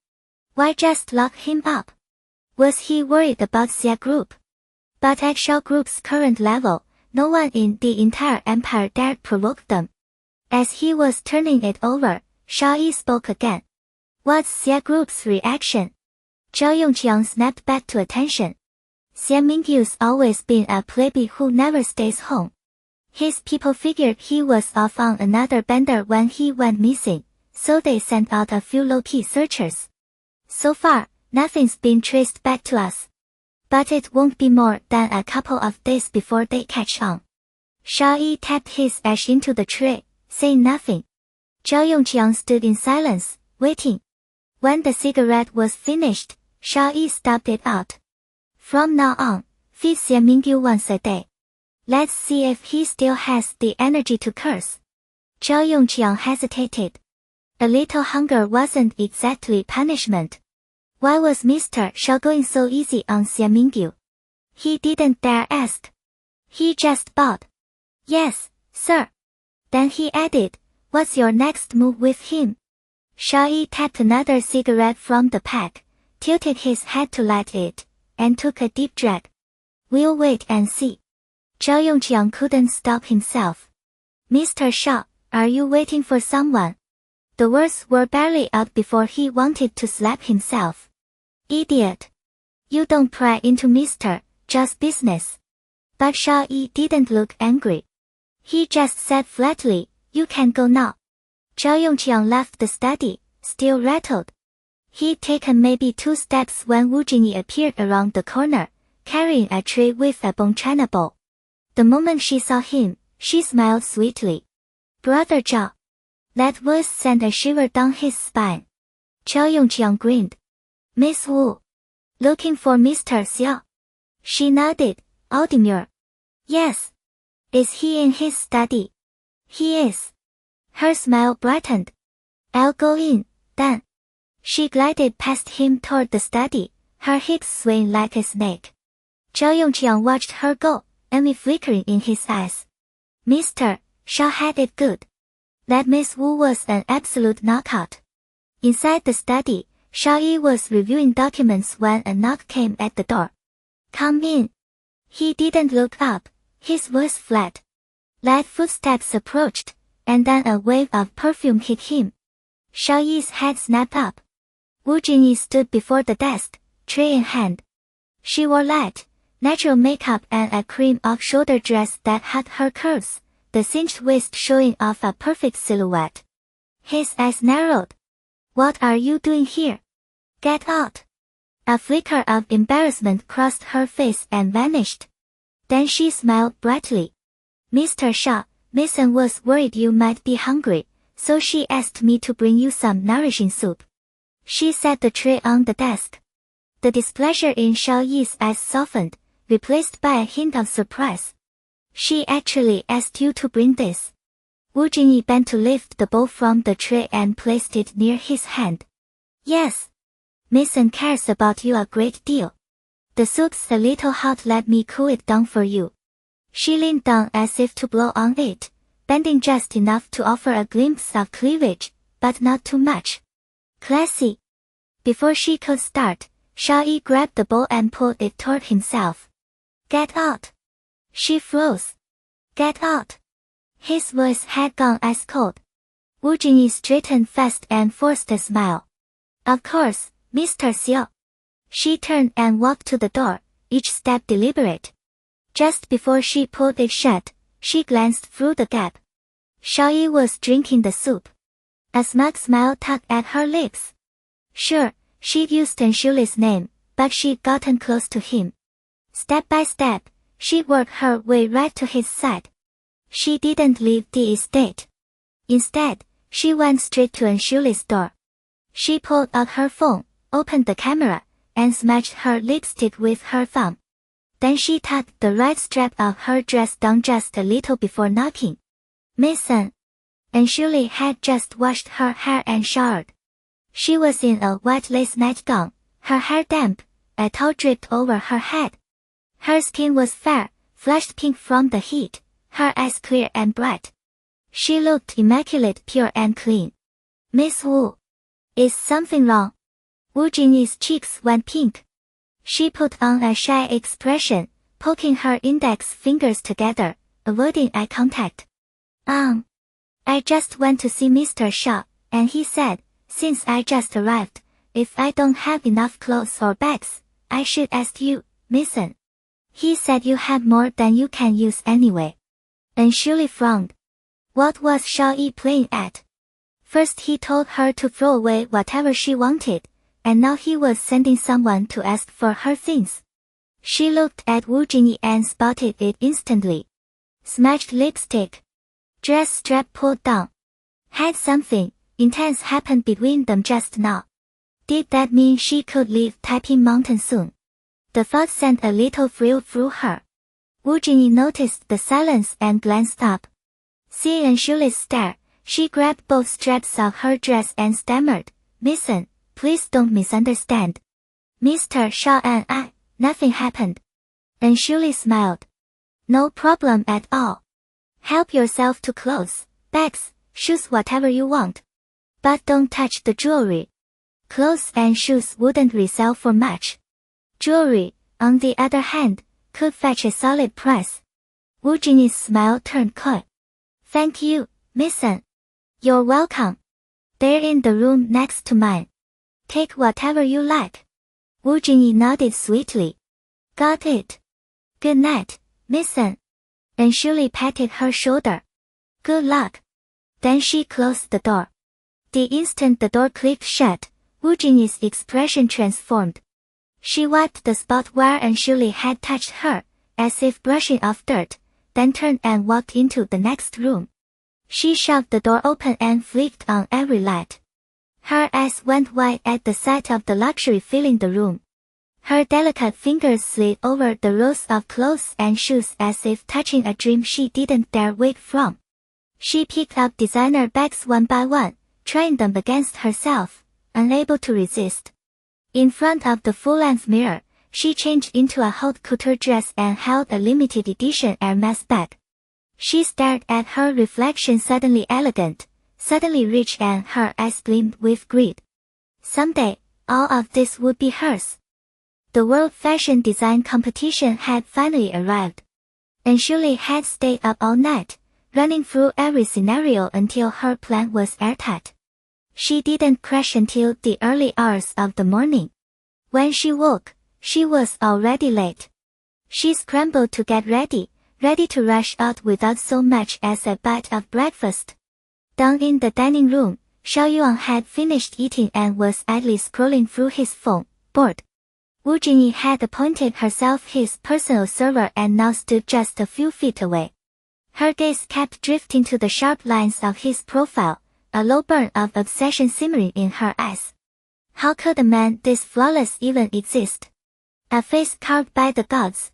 Why just lock him up? Was he worried about Xia Group? But at Xiao Group's current level, no one in the entire empire dared provoke them. As he was turning it over, Xiao Yi spoke again. What's Xia Group's reaction? Zhao Yongqiang snapped back to attention. Xia Mingyu's always been a plebei who never stays home. His people figured he was off on another bender when he went missing, so they sent out a few low-key searchers. So far, nothing's been traced back to us. But it won't be more than a couple of days before they catch on. Xiao Yi tapped his ash into the tray, saying nothing. Zhao Yongqiang stood in silence, waiting. When the cigarette was finished, Xiao Yi stubbed it out. From now on, feed Xia Mingyu once a day. Let's see if he still has the energy to curse. Zhao Yongqiang hesitated. A little hunger wasn't exactly punishment. Why was Mr. Xiao going so easy on Xia Mingyu? He didn't dare ask. He just bowed. Yes, sir. Then he added, what's your next move with him? Xiao Yi tapped another cigarette from the pack, tilted his head to light it, and took a deep drag. We'll wait and see. Zhao Yongqiang couldn't stop himself. Mr. Xiao, are you waiting for someone? The words were barely out before he wanted to slap himself. Idiot. You don't pry into Mr. Zhao's business. But Xiao Yi didn't look angry. He just said flatly, you can go now. Zhao Yongqiang left the study, still rattled. He'd taken maybe 2 steps when Wu Jingyi appeared around the corner, carrying a tray with a bone china bowl. The moment she saw him, she smiled sweetly. Brother Zhao. That voice sent a shiver down his spine. Zhao Yongqiang grinned. Miss Wu. Looking for Mr. Xiao? She nodded, all demure. Yes. Is he in his study? He is. Her smile brightened. I'll go in, then. She glided past him toward the study, her hips swaying like a snake. Zhao Yongqiang watched her go, envy flickering in his eyes. Mr. Xiao had it good. That Miss Wu was an absolute knockout. Inside the study, Xiao Yi was reviewing documents when a knock came at the door. Come in. He didn't look up, his voice flat. Light footsteps approached, and then a wave of perfume hit him. Xiao Yi's head snapped up. Wu Jingyi stood before the desk, tray in hand. She wore light, natural makeup and a cream off-shoulder dress that had her curves, the cinched waist showing off a perfect silhouette. His eyes narrowed. What are you doing here? Get out. A flicker of embarrassment crossed her face and vanished. Then she smiled brightly. Mr. Xiao, Miss An was worried you might be hungry, so she asked me to bring you some nourishing soup. She set the tray on the desk. The displeasure in Xiao Yi's eyes softened, replaced by a hint of surprise. She actually asked you to bring this. Wu Jingyi bent to lift the bowl from the tray and placed it near his hand. Yes. Miss An cares about you a great deal. The soup's a little hot, let me cool it down for you. She leaned down as if to blow on it, bending just enough to offer a glimpse of cleavage, but not too much. Classy. Before she could start, Xiao Yi grabbed the bowl and pulled it toward himself. Get out. She froze. Get out. His voice had gone ice cold. Wu Jingyi straightened fast and forced a smile. Of course, Mr. Xiao. She turned and walked to the door, each step deliberate. Just before she pulled it shut, she glanced through the gap. Xiao Yi was drinking the soup. A smug smile tugged at her lips. Sure, she'd used Enshuli's name, but she'd gotten close to him. Step by step, she'd worked her way right to his side. She didn't leave the estate. Instead, she went straight to Anshuli's door. She pulled out her phone, opened the camera, and smashed her lipstick with her thumb. Then she tucked the right strap of her dress down just a little before knocking. Miss An. Anshuli had just washed her hair and showered. She was in a white lace nightgown, her hair damp, a towel dripped over her head. Her skin was fair, flushed pink from the heat, her eyes clear and bright. She looked immaculate, pure and clean. Miss Wu. Is something wrong? Wu Jingyi's cheeks went pink. She put on a shy expression, poking her index fingers together, avoiding eye contact. I just went to see Mr. Xiao, and he said, since I just arrived, if I don't have enough clothes or bags, I should ask you, Miss An. He said you have more than you can use anyway. Anshuli frowned. What was Xiao Yi playing at? First he told her to throw away whatever she wanted, and now he was sending someone to ask for her things. She looked at Wu Jingyi and spotted it instantly. Smashed lipstick. Dress strap pulled down. Had something intense happened between them just now. Did that mean she could leave Taiping Mountain soon? The thought sent a little thrill through her. Wu Jingyi noticed the silence and glanced up. Seeing Anshuli's stare, she grabbed both straps of her dress and stammered, Miss An, please don't misunderstand. Mr. Xiao and nothing happened. Anshuli smiled. No problem at all. Help yourself to clothes, bags, shoes, whatever you want. But don't touch the jewelry. Clothes and shoes wouldn't resell for much. Jewelry, on the other hand, could fetch a solid price. Wu Jingyi's smile turned coy. Thank you, Miss An. You're welcome. They're in the room next to mine. Take whatever you like. Wu Jingyi nodded sweetly. Got it. Good night, Miss An. Anshuli patted her shoulder. Good luck. Then she closed the door. The instant the door clicked shut, Wu Jingyi's expression transformed. She wiped the spot where Anshuli had touched her, as if brushing off dirt, then turned and walked into the next room. She shoved the door open and flicked on every light. Her eyes went wide at the sight of the luxury filling the room. Her delicate fingers slid over the rows of clothes and shoes as if touching a dream she didn't dare wake from. She picked up designer bags one by one, trying them against herself, unable to resist. In front of the full-length mirror, she changed into a haute couture dress and held a limited edition Hermes bag. She stared at her reflection, suddenly elegant, suddenly rich, and her eyes gleamed with greed. Someday, all of this would be hers. The World Fashion Design Competition had finally arrived. Anshuli had stayed up all night, running through every scenario until her plan was airtight. She didn't crash until the early hours of the morning. When she woke, she was already late. She scrambled to get ready to rush out without so much as a bite of breakfast. Down in the dining room, Xiao Yuan had finished eating and was idly scrolling through his phone, bored. Wu Jingyi had appointed herself his personal server and now stood just a few feet away. Her gaze kept drifting to the sharp lines of his profile, a low burn of obsession simmering in her eyes. How could a man this flawless even exist? A face carved by the gods.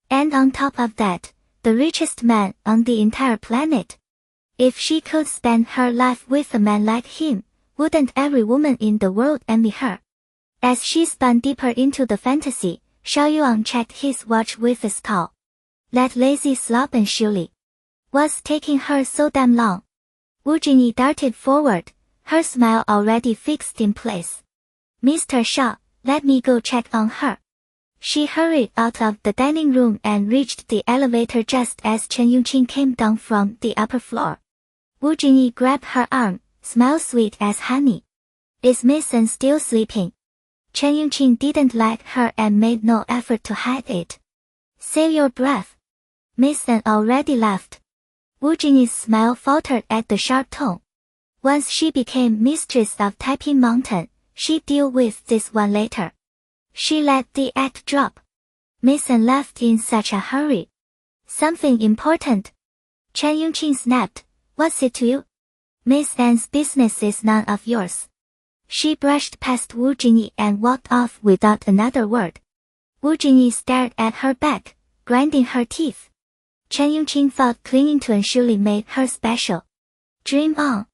And on top of that, the richest man on the entire planet. If she could spend her life with a man like him, wouldn't every woman in the world envy her? As she spun deeper into the fantasy, Xiao Yuan checked his watch with a scowl. That lazy slob Anshuli. What's taking her so damn long? Wu Jingyi darted forward, her smile already fixed in place. Mr. Xiao, let me go check on her. She hurried out of the dining room and reached the elevator just as Chen Yunqing came down from the upper floor. Wu Jingyi grabbed her arm, smile sweet as honey. Is Miss An still sleeping? Chen Yunqing didn't like her and made no effort to hide it. Save your breath. Miss An already left. Wu Jingyi's smile faltered at the sharp tone. Once she became mistress of Taiping Mountain, she'd deal with this one later. She let the act drop. Miss An left in such a hurry. Something important? Chen Yunqing snapped. What's it to you? Miss Anne's business is none of yours. She brushed past Wu Jinyi and walked off without another word. Wu Jinyi stared at her back, grinding her teeth. Chen Yongqing thought clinging to Anne surely made her special. Dream on.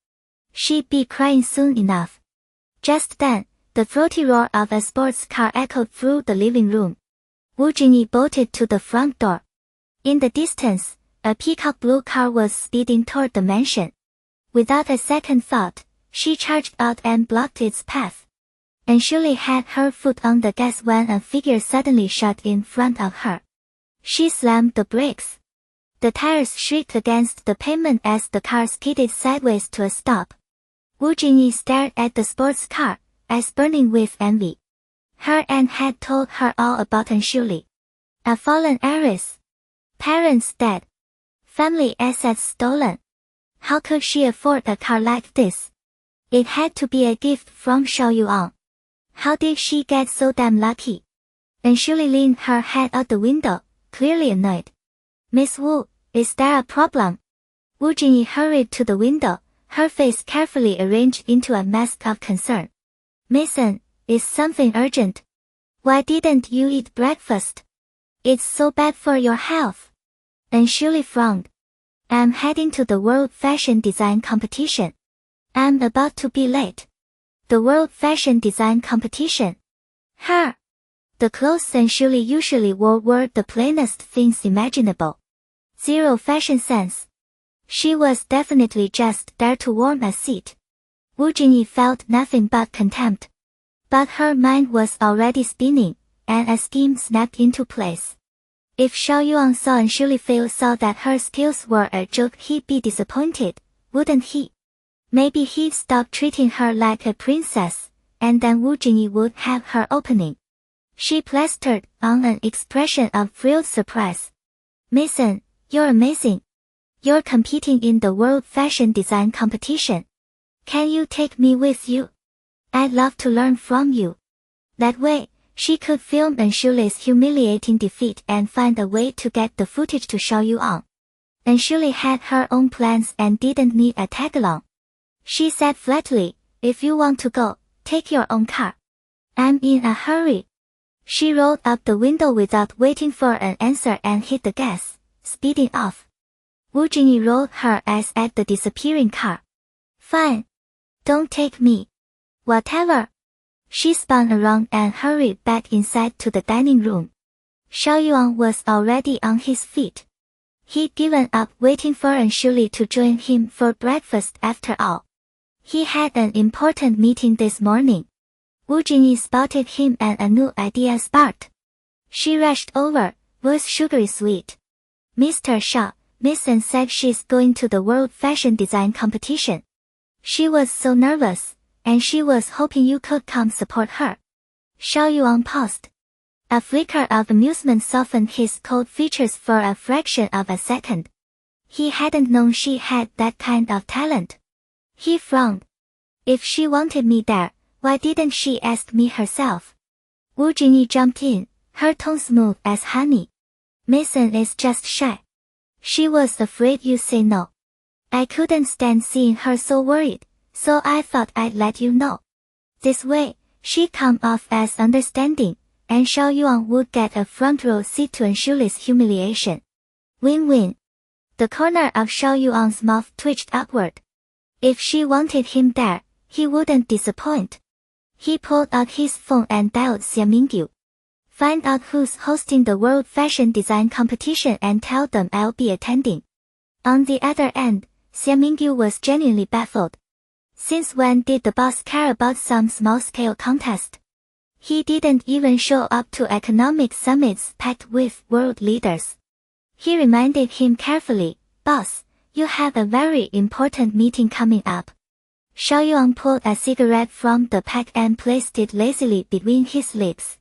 She'd be crying soon enough. Just then, the throaty roar of a sports car echoed through the living room. Wu Jinyi bolted to the front door. In the distance, a peacock blue car was speeding toward the mansion. Without a second thought, she charged out and blocked its path. And surely had her foot on the gas when a figure suddenly shot in front of her. She slammed the brakes. The tires shrieked against the pavement as the car skidded sideways to a stop. Wu Jinyi stared at the sports car, eyes burning with envy. Her aunt had told her all about Anne Shirley. A fallen heiress. Parents dead. Family assets stolen. How could she afford a car like this? It had to be a gift from Xiao Yuan. How did she get so damn lucky? Anne Shirley leaned her head out the window, clearly annoyed. Miss Wu, is there a problem? Wu Jinyi hurried to the window, her face carefully arranged into a mask of concern. Miss Anne, is something urgent? Why didn't you eat breakfast? It's so bad for your health. Anne Shirley frowned. I'm heading to the World Fashion Design Competition. I'm about to be late. The World Fashion Design Competition. Her. The clothes Anne Shirley usually wore were the plainest things imaginable. Zero fashion sense. She was definitely just there to warm a seat. Wu Jinyi felt nothing but contempt. But her mind was already spinning, and a scheme snapped into place. If Xiao Yuan saw Anne Shirley fail, saw that her skills were a joke, he'd be disappointed, wouldn't he? Maybe he'd stop treating her like a princess, and then Wu Jinyi would have her opening. She plastered on an expression of thrilled surprise. Miss Anne, you're amazing. You're competing in the World Fashion Design Competition. Can you take me with you? I'd love to learn from you. That way, she could film Anne Shirley's humiliating defeat and find a way to get the footage to Xiao Yuan. Anne Shirley had her own plans and didn't need a tag-along. She said flatly, if you want to go, take your own car. I'm in a hurry. She rolled up the window without waiting for an answer and hit the gas, speeding off. Wu Jinyi rolled her eyes at the disappearing car. Fine. Don't take me. Whatever. She spun around and hurried back inside to the dining room. Xiao Yuan was already on his feet. He'd given up waiting for Anne Shirley to join him for breakfast after all. He had an important meeting this morning. Wu Jinyi spotted him and a new idea sparked. She rushed over, voice sugary sweet. Mr. Xiao, Miss Anne said she's going to the World Fashion Design Competition. She was so nervous, and she was hoping you could come support her. Xiao Yuan paused. A flicker of amusement softened his cold features for a fraction of a second. He hadn't known she had that kind of talent. He frowned. If she wanted me there, why didn't she ask me herself? Wu Jinyi jumped in, her tone smooth as honey. Miss Anne is just shy. She was afraid you'd say no. I couldn't stand seeing her so worried, so I thought I'd let you know. This way, she'd come off as understanding, and Xiao Yuan would get a front row seat to Anne Shirley's humiliation. Win-win. The corner of Xiao Yuan's mouth twitched upward. If she wanted him there, he wouldn't disappoint. He pulled out his phone and dialed Xiao. Find out who's hosting the World Fashion Design Competition and tell them I'll be attending. On the other end, Xiao was genuinely baffled. Since when did the boss care about some small-scale contest? He didn't even show up to economic summits packed with world leaders. He reminded him carefully, Boss, you have a very important meeting coming up. Xiao Yuan pulled a cigarette from the pack and placed it lazily between his lips.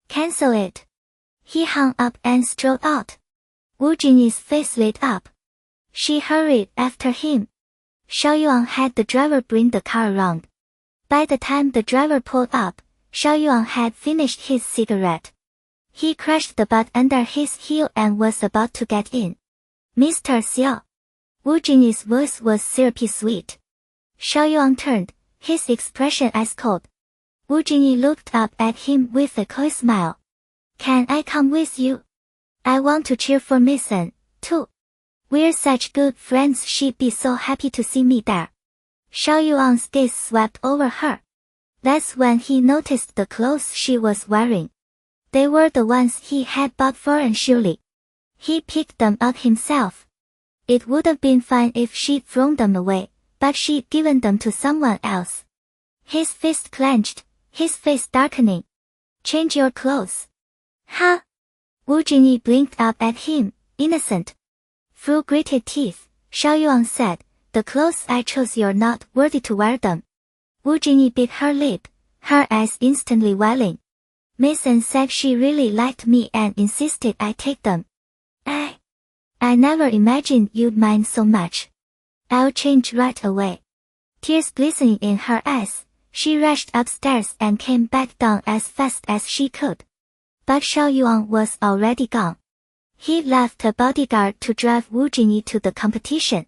Cancel it. He hung up and strode out. Wu Jinyi's face lit up. She hurried after him. Xiao Yuan had the driver bring the car around. By the time the driver pulled up, Xiao Yuan had finished his cigarette. He crushed the butt under his heel and was about to get in. Mr. Xiao. Wu Jinyi's voice was syrupy sweet. Xiao Yuan turned, his expression ice cold. Wu Jingyi looked up at him with a coy smile. Can I come with you? I want to cheer for Miss N, too. We're such good friends, she'd be so happy to see me there. Xiao Yuan's gaze swept over her. That's when he noticed the clothes she was wearing. They were the ones he had bought for Anne Shirley. He picked them up himself. It would have been fine if she'd thrown them away, but she'd given them to someone else. His fist clenched, his face darkening. Change your clothes. Huh? Wu Jingyi blinked up at him, innocent. Through gritted teeth, Xiao Yuan said, the clothes I chose, you're not worthy to wear them. Wu Jingyi bit her lip, her eyes instantly welling. Miss N said she really liked me and insisted I take them. I never imagined you'd mind so much. I'll change right away. Tears glistening in her eyes, she rushed upstairs and came back down as fast as she could. But Xiao Yuan was already gone. He left a bodyguard to drive Wu Jingyi to the competition.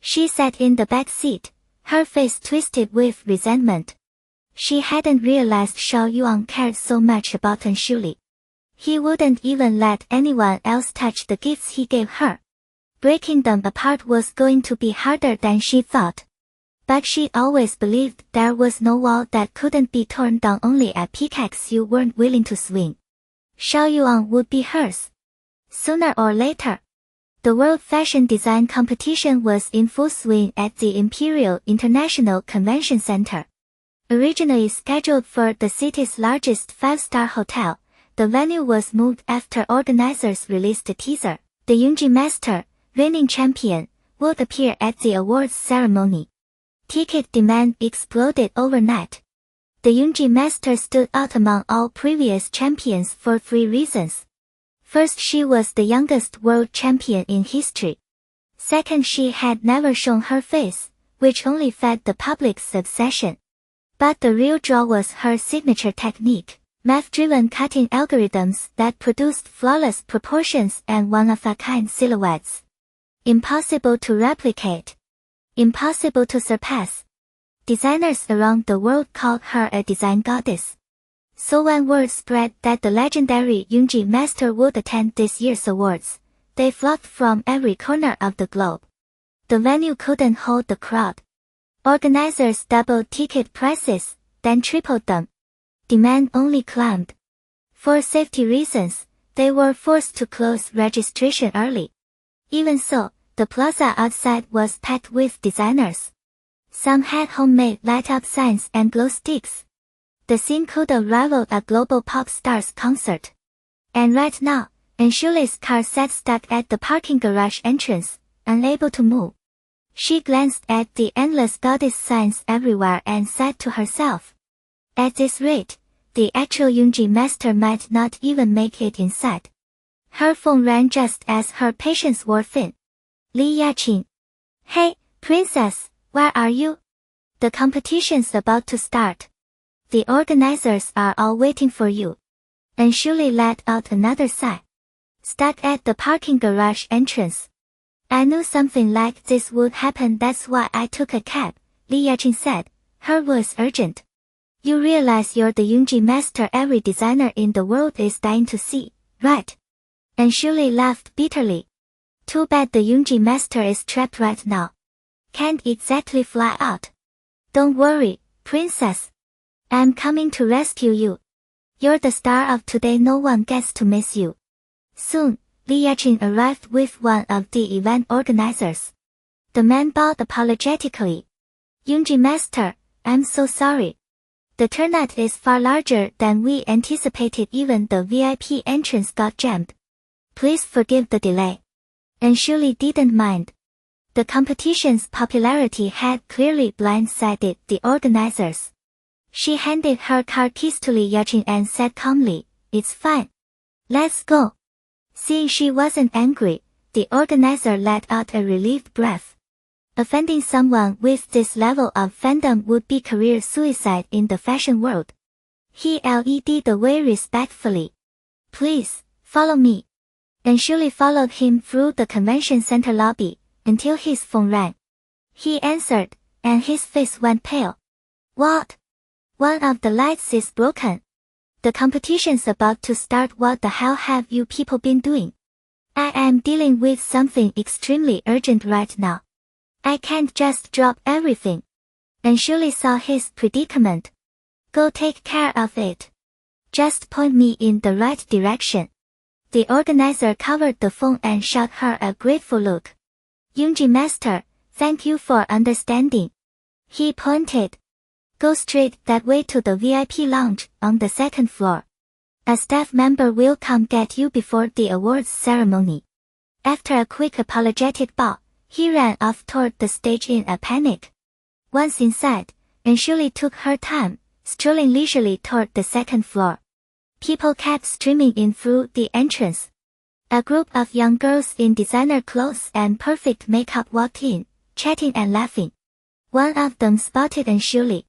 She sat in the back seat, her face twisted with resentment. She hadn't realized Xiao Yuan cared so much about Anne Shirley. He wouldn't even let anyone else touch the gifts he gave her. Breaking them apart was going to be harder than she thought. But she always believed there was no wall that couldn't be torn down, only a pickaxe you weren't willing to swing. Xiao Yuan would be hers. Sooner or later. The World Fashion Design Competition was in full swing at the Imperial International Convention Center. Originally scheduled for the city's largest five-star hotel, the venue was moved after organizers released a teaser. The Yunji Master, reigning champion, would appear at the awards ceremony. Ticket demand exploded overnight. The Yunji Master stood out among all previous champions for three reasons. First, she was the youngest world champion in history. Second, she had never shown her face, which only fed the public's obsession. But the real draw was her signature technique. Math-driven cutting algorithms that produced flawless proportions and one-of-a-kind silhouettes. Impossible to replicate. Impossible to surpass. Designers around the world called her a design goddess. So when word spread that the legendary Yunji Master would attend this year's awards, they flocked from every corner of the globe. The venue couldn't hold the crowd. Organizers doubled ticket prices, then tripled them. Demand only climbed. For safety reasons, they were forced to close registration early. Even so, the plaza outside was packed with designers. Some had homemade light-up signs and glow sticks. The scene could have rivaled a global pop star's concert. And right now, Anne Shirley's car sat stuck at the parking garage entrance, unable to move. She glanced at the endless goddess signs everywhere and said to herself, at this rate, the actual Yunji Master might not even make it inside. Her phone rang just as her patience wore thin. Li Yaqin. Hey, princess, where are you? The competition's about to start. The organizers are all waiting for you. Anne Shirley let out another sigh. Stuck at the parking garage entrance. I knew something like this would happen, that's why I took a cab, Li Yaqin said, her voice urgent. You realize you're the Yunji Master every designer in the world is dying to see, right? Anne Shirley laughed bitterly. Too bad the Yunji Master is trapped right now. Can't exactly fly out. Don't worry, princess. I'm coming to rescue you. You're the star of today, no one gets to miss you. Soon, Li Yaqin arrived with one of the event organizers. The man bowed apologetically. Yunji Master, I'm so sorry. The turnout is far larger than we anticipated, even the VIP entrance got jammed. Please forgive the delay. Anne Shirley didn't mind. The competition's popularity had clearly blindsided the organizers. She handed her car keys to Li Yaqin and said calmly, it's fine. Let's go. Seeing she wasn't angry, the organizer let out a relieved breath. Offending someone with this level of fandom would be career suicide in the fashion world. He led the way respectfully. Please, follow me. Anne Shirley followed him through the convention center lobby, until his phone rang. He answered, and his face went pale. What? One of the lights is broken. The competition's about to start. What the hell have you people been doing? I am dealing with something extremely urgent right now. I can't just drop everything. And Shuli saw his predicament. Go take care of it. Just point me in the right direction. The organizer covered the phone and shot her a grateful look. Yoonji master, thank you for understanding. He pointed. Go straight that way to the VIP lounge on the second floor. A staff member will come get you before the awards ceremony. After a quick apologetic bow, he ran off toward the stage in a panic. Once inside, Anshuli took her time, strolling leisurely toward the second floor. People kept streaming in through the entrance. A group of young girls in designer clothes and perfect makeup walked in, chatting and laughing. One of them spotted Anshuli.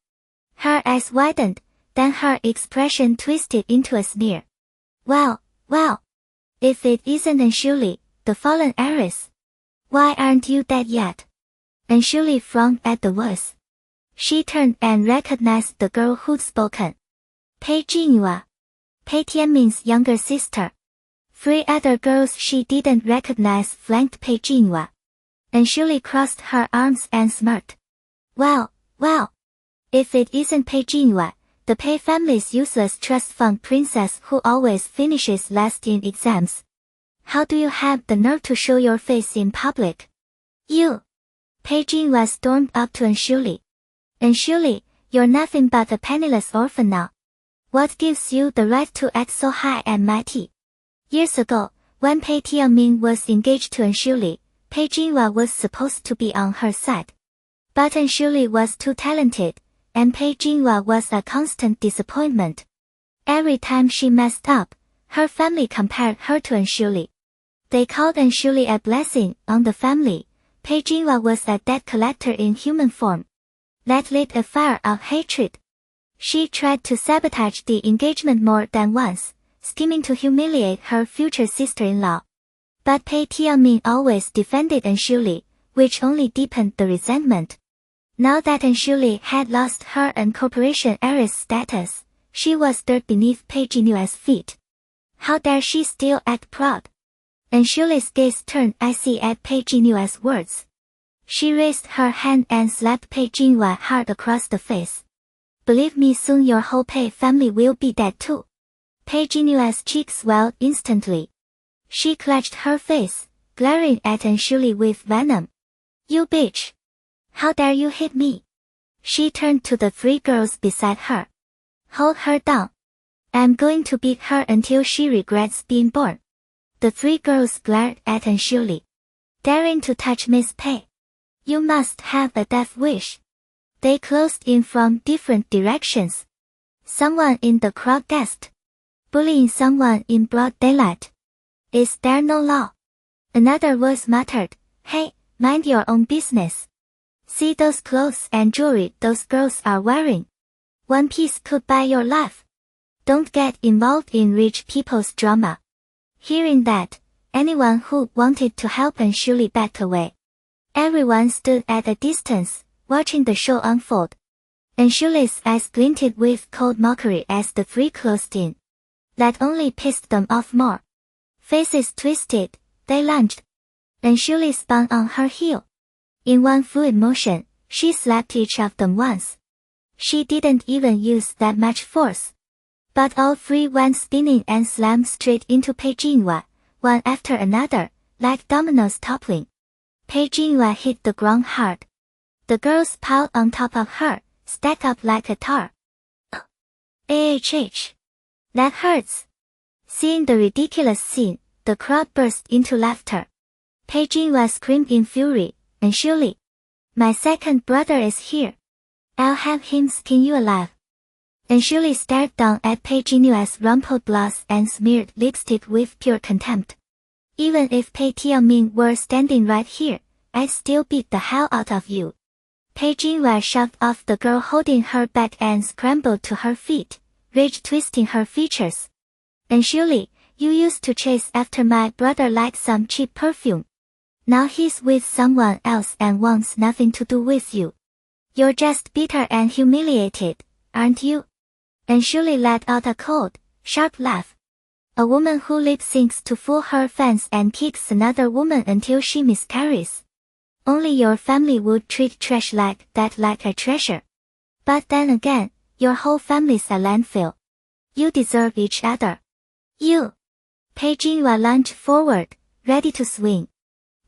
Her eyes widened, then her expression twisted into a sneer. Well, if it isn't Anshuli, the fallen heiress. Why aren't you dead yet? Anshuli frowned at the voice. She turned and recognized the girl who'd spoken. Pei Jinyua. Pei Tianmin's younger sister. 3 other girls she didn't recognize flanked Pei Jinyua. Anshuli crossed her arms and smirked. Well, if it isn't Pei Jinyua, the Pei family's useless trust fund princess who always finishes last in exams. How do you have the nerve to show your face in public? You! Pei Jinyua stormed up to Anshuli. Anshuli, you're nothing but a penniless orphan now. What gives you the right to act so high and mighty? Years ago, when Pei Tianmin was engaged to Anshuli, Pei Jinyua was supposed to be on her side. But Anshuli was too talented, and Pei Jinyua was a constant disappointment. Every time she messed up, her family compared her to Anshuli. They called Anshuli a blessing on the family. Pei Jinyua was a debt collector in human form. That lit a fire of hatred. She tried to sabotage the engagement more than once, scheming to humiliate her future sister-in-law. But Pei Tianmin always defended Anshuli, which only deepened the resentment. Now that Anshuli had lost her incorporation heiress status, she was dirt beneath Pei Jinyua's feet. How dare she still act proud? Anshuli's gaze turned icy at Pei Jinyua's words. She raised her hand and slapped Pei Jinyua hard across the face. Believe me, soon your whole Pei family will be dead too. Pei Jinyua's cheeks swelled instantly. She clutched her face, glaring at Anshuli with venom. You bitch! How dare you hit me? She turned to the 3 girls beside her. Hold her down. I'm going to beat her until she regrets being born. The 3 girls glared at Anshuli. Daring to touch Miss Pei. You must have a death wish. They closed in from different directions. Someone in the crowd gasped. Bullying someone in broad daylight. Is there no law? Another voice muttered, Hey, mind your own business. See those clothes and jewelry those girls are wearing. One piece could buy your life. Don't get involved in rich people's drama. Hearing that, anyone who wanted to help Anshuli backed away. Everyone stood at a distance, watching the show unfold. Anshuli's eyes glinted with cold mockery as the 3 closed in. That only pissed them off more. Faces twisted, they lunged. Anshuli spun on her heel. In one fluid motion, she slapped each of them once. She didn't even use that much force. But all 3 went spinning and slammed straight into Pei Jinyua, one after another, like dominoes toppling. Pei Jinyua hit the ground hard. The girls piled on top of her, stacked up like a tar. AHH. That hurts. Seeing the ridiculous scene, the crowd burst into laughter. Pei Jinyua screamed in fury, Anshuli. My second brother is here. I'll have him skin you alive. Anshuli stared down at Pei Jinyua's rumpled blouse and smeared lipstick with pure contempt. Even if Pei Tianmin were standing right here, I'd still beat the hell out of you. Pei Jinyua shoved off the girl holding her back and scrambled to her feet, rage twisting her features. Anshuli, you used to chase after my brother like some cheap perfume. Now he's with someone else and wants nothing to do with you. You're just bitter and humiliated, aren't you? And Shuli let out a cold, sharp laugh. A woman who lip-syncs to fool her fans and kicks another woman until she miscarries. Only your family would treat trash like that like a treasure. But then again, your whole family's a landfill. You deserve each other. You. Pei Jinhua lunged forward, ready to swing.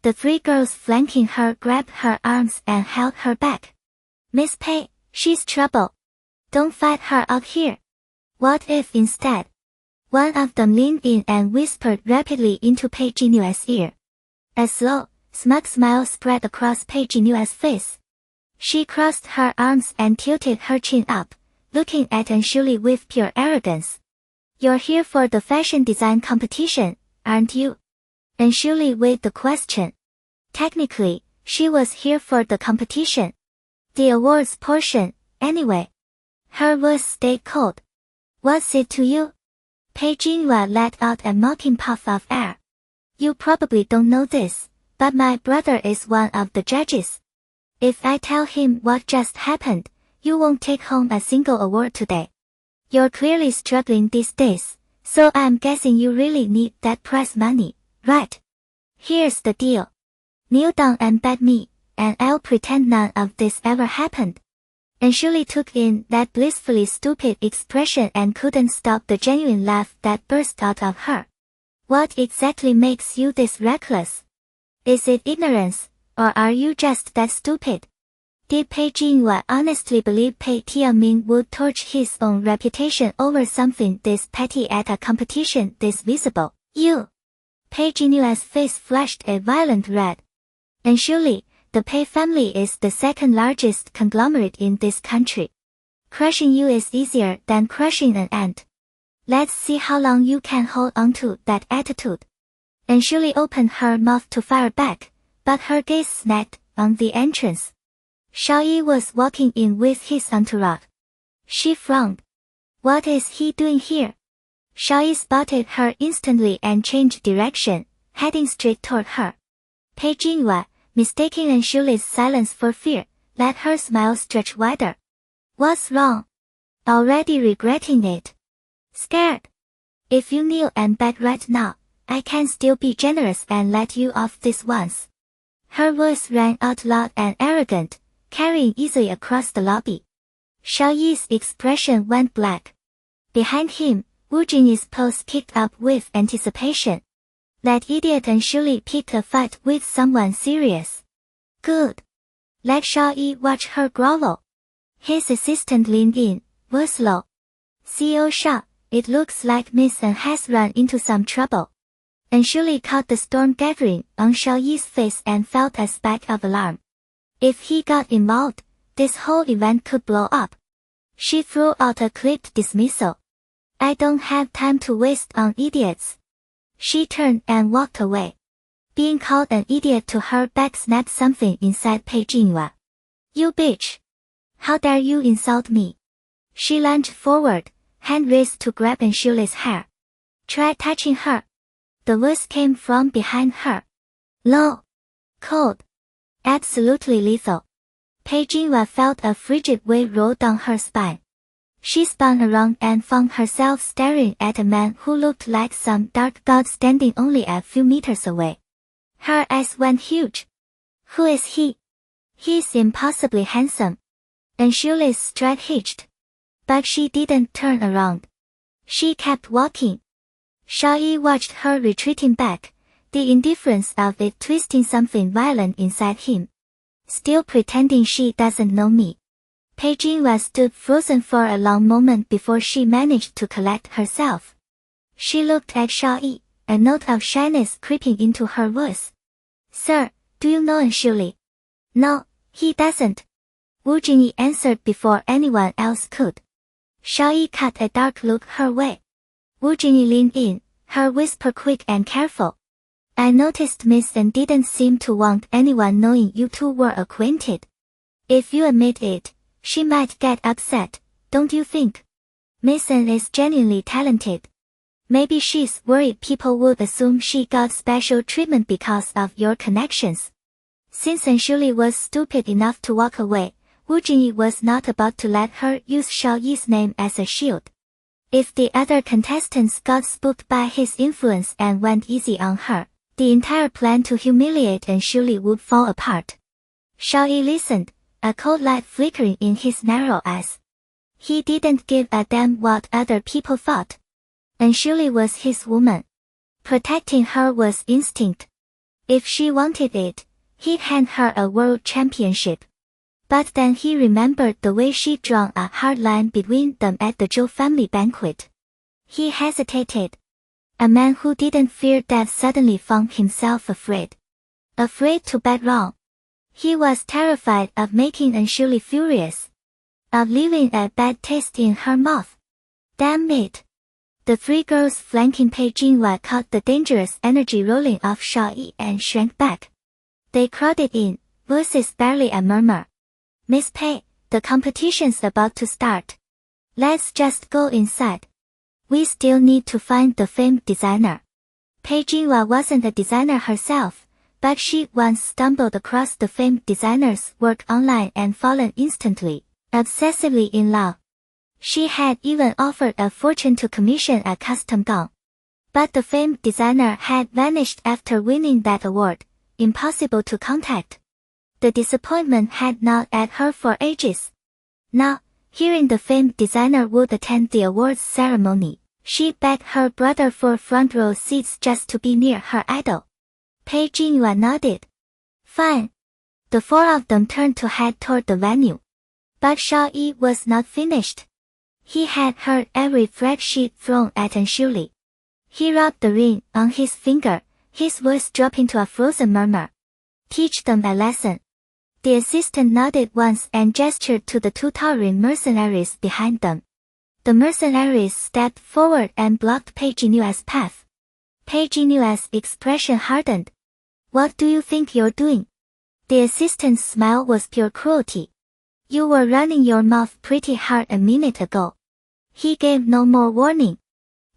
The three girls flanking her grabbed her arms and held her back. Miss Pei, she's trouble. Don't fight her out here. What if instead? One of them leaned in and whispered rapidly into Pei Jinua's ear. A slow, smug smile spread across Pei Jinua's face. She crossed her arms and tilted her chin up, looking at Anshuli with pure arrogance. You're here for the fashion design competition, aren't you? Anshuli weighed the question. Technically, she was here for the competition. The awards portion, anyway. Her voice stayed cold. What's it to you? Pei Jinhua let out a mocking puff of air. You probably don't know this, but my brother is one of the judges. If I tell him what just happened, you won't take home a single award today. You're clearly struggling these days, so I'm guessing you really need that prize money, right? Here's the deal. Kneel down and beg me, and I'll pretend none of this ever happened. And Shuli took in that blissfully stupid expression and couldn't stop the genuine laugh that burst out of her. What exactly makes you this reckless? Is it ignorance, or are you just that stupid? Did Pei Jinhua honestly believe Pei Tianming would torch his own reputation over something this petty at a competition this visible? You! Pei Jinua's face flushed a violent red. And Shuli, the Pei family is the second largest conglomerate in this country. Crushing you is easier than crushing an ant. Let's see how long you can hold on to that attitude. And Shuli opened her mouth to fire back, but her gaze snagged on the entrance. Xiao Yi was walking in with his entourage. She frowned. What is he doing here? Xiao Yi spotted her instantly and changed direction, heading straight toward her. Pei Jinhua, mistaking Anshuli's silence for fear, let her smile stretch wider. What's wrong? Already regretting it? Scared? If you kneel and beg right now, I can still be generous and let you off this once. Her voice rang out loud and arrogant, carrying easily across the lobby. Xiao Yi's expression went black. Behind him, Wu Jingyi's pulse kicked up with anticipation. That idiot Anshuli picked a fight with someone serious. Good. Let Xiao Yi watch her grovel. His assistant leaned in, voice low. CEO Xiao, it looks like Miss An has run into some trouble. Anshuli caught the storm gathering on Xiao Yi's face and felt a spike of alarm. If he got involved, this whole event could blow up. She threw out a clipped dismissal. I don't have time to waste on idiots. She turned and walked away. Being called an idiot to her back snapped something inside Pei Jinhua. You bitch! How dare you insult me? She lunged forward, hand raised to grab Anshuli's hair. Try touching her. The voice came from behind her. Low. Cold. Absolutely lethal. Pei Jinhua felt a frigid wave roll down her spine. She spun around and found herself staring at a man who looked like some dark god standing only a few meters away. Her eyes went huge. Who is he? He's impossibly handsome. Anshuli's stride hitched. But she didn't turn around. She kept walking. Xiao Yi watched her retreating back, the indifference of it twisting something violent inside him. Still pretending she doesn't know me. Pei Jinhua stood frozen for a long moment before she managed to collect herself. She looked at Xiao Yi, a note of shyness creeping into her voice. Sir, do you know Anshuli? No, he doesn't. Wu Jingyi answered before anyone else could. Xiao Yi cut a dark look her way. Wu Jingyi leaned in, her whisper quick and careful. I noticed Miss An didn't seem to want anyone knowing you two were acquainted. If you admit it, she might get upset, don't you think? Miss An is genuinely talented. Maybe she's worried people would assume she got special treatment because of your connections. Since Anshuli was stupid enough to walk away, Wu Jingyi was not about to let her use Xiao Yi's name as a shield. If the other contestants got spooked by his influence and went easy on her, the entire plan to humiliate and surely would fall apart. Xiao Yi listened, a cold light flickering in his narrow eyes. He didn't give a damn what other people thought. And Shuli was his woman. Protecting her was instinct. If she wanted it, he'd hand her a world championship. But then he remembered the way she'd drawn a hard line between them at the Zhou family banquet. He hesitated. A man who didn't fear death suddenly found himself afraid. Afraid to bet wrong. He was terrified of making Anshuli furious. Of leaving a bad taste in her mouth. Damn it. The three girls flanking Pei Jinhua caught the dangerous energy rolling off Xiao Yi and shrank back. They crowded in, voices barely a murmur. Miss Pei, the competition's about to start. Let's just go inside. We still need to find the famed designer. Pei Jinhua wasn't a designer herself, but she once stumbled across the famed designer's work online and fallen instantly, obsessively in love. She had even offered a fortune to commission a custom gown. But the famed designer had vanished after winning that award, impossible to contact. The disappointment had gnawed at her for ages. Now, hearing the famed designer would attend the awards ceremony, she begged her brother for front row seats just to be near her idol. Pei Jinhua nodded. Fine. The four of them turned to head toward the venue. But Xiao Yi was not finished. He had heard every thread she'd thrown at Anshuli. He rubbed the ring on his finger, his voice dropping to a frozen murmur. Teach them a lesson. The assistant nodded once and gestured to the two towering mercenaries behind them. The mercenaries stepped forward and blocked Pei Jinua's path. Pei Jinua's expression hardened. What do you think you're doing? The assistant's smile was pure cruelty. You were running your mouth pretty hard a minute ago. He gave no more warning.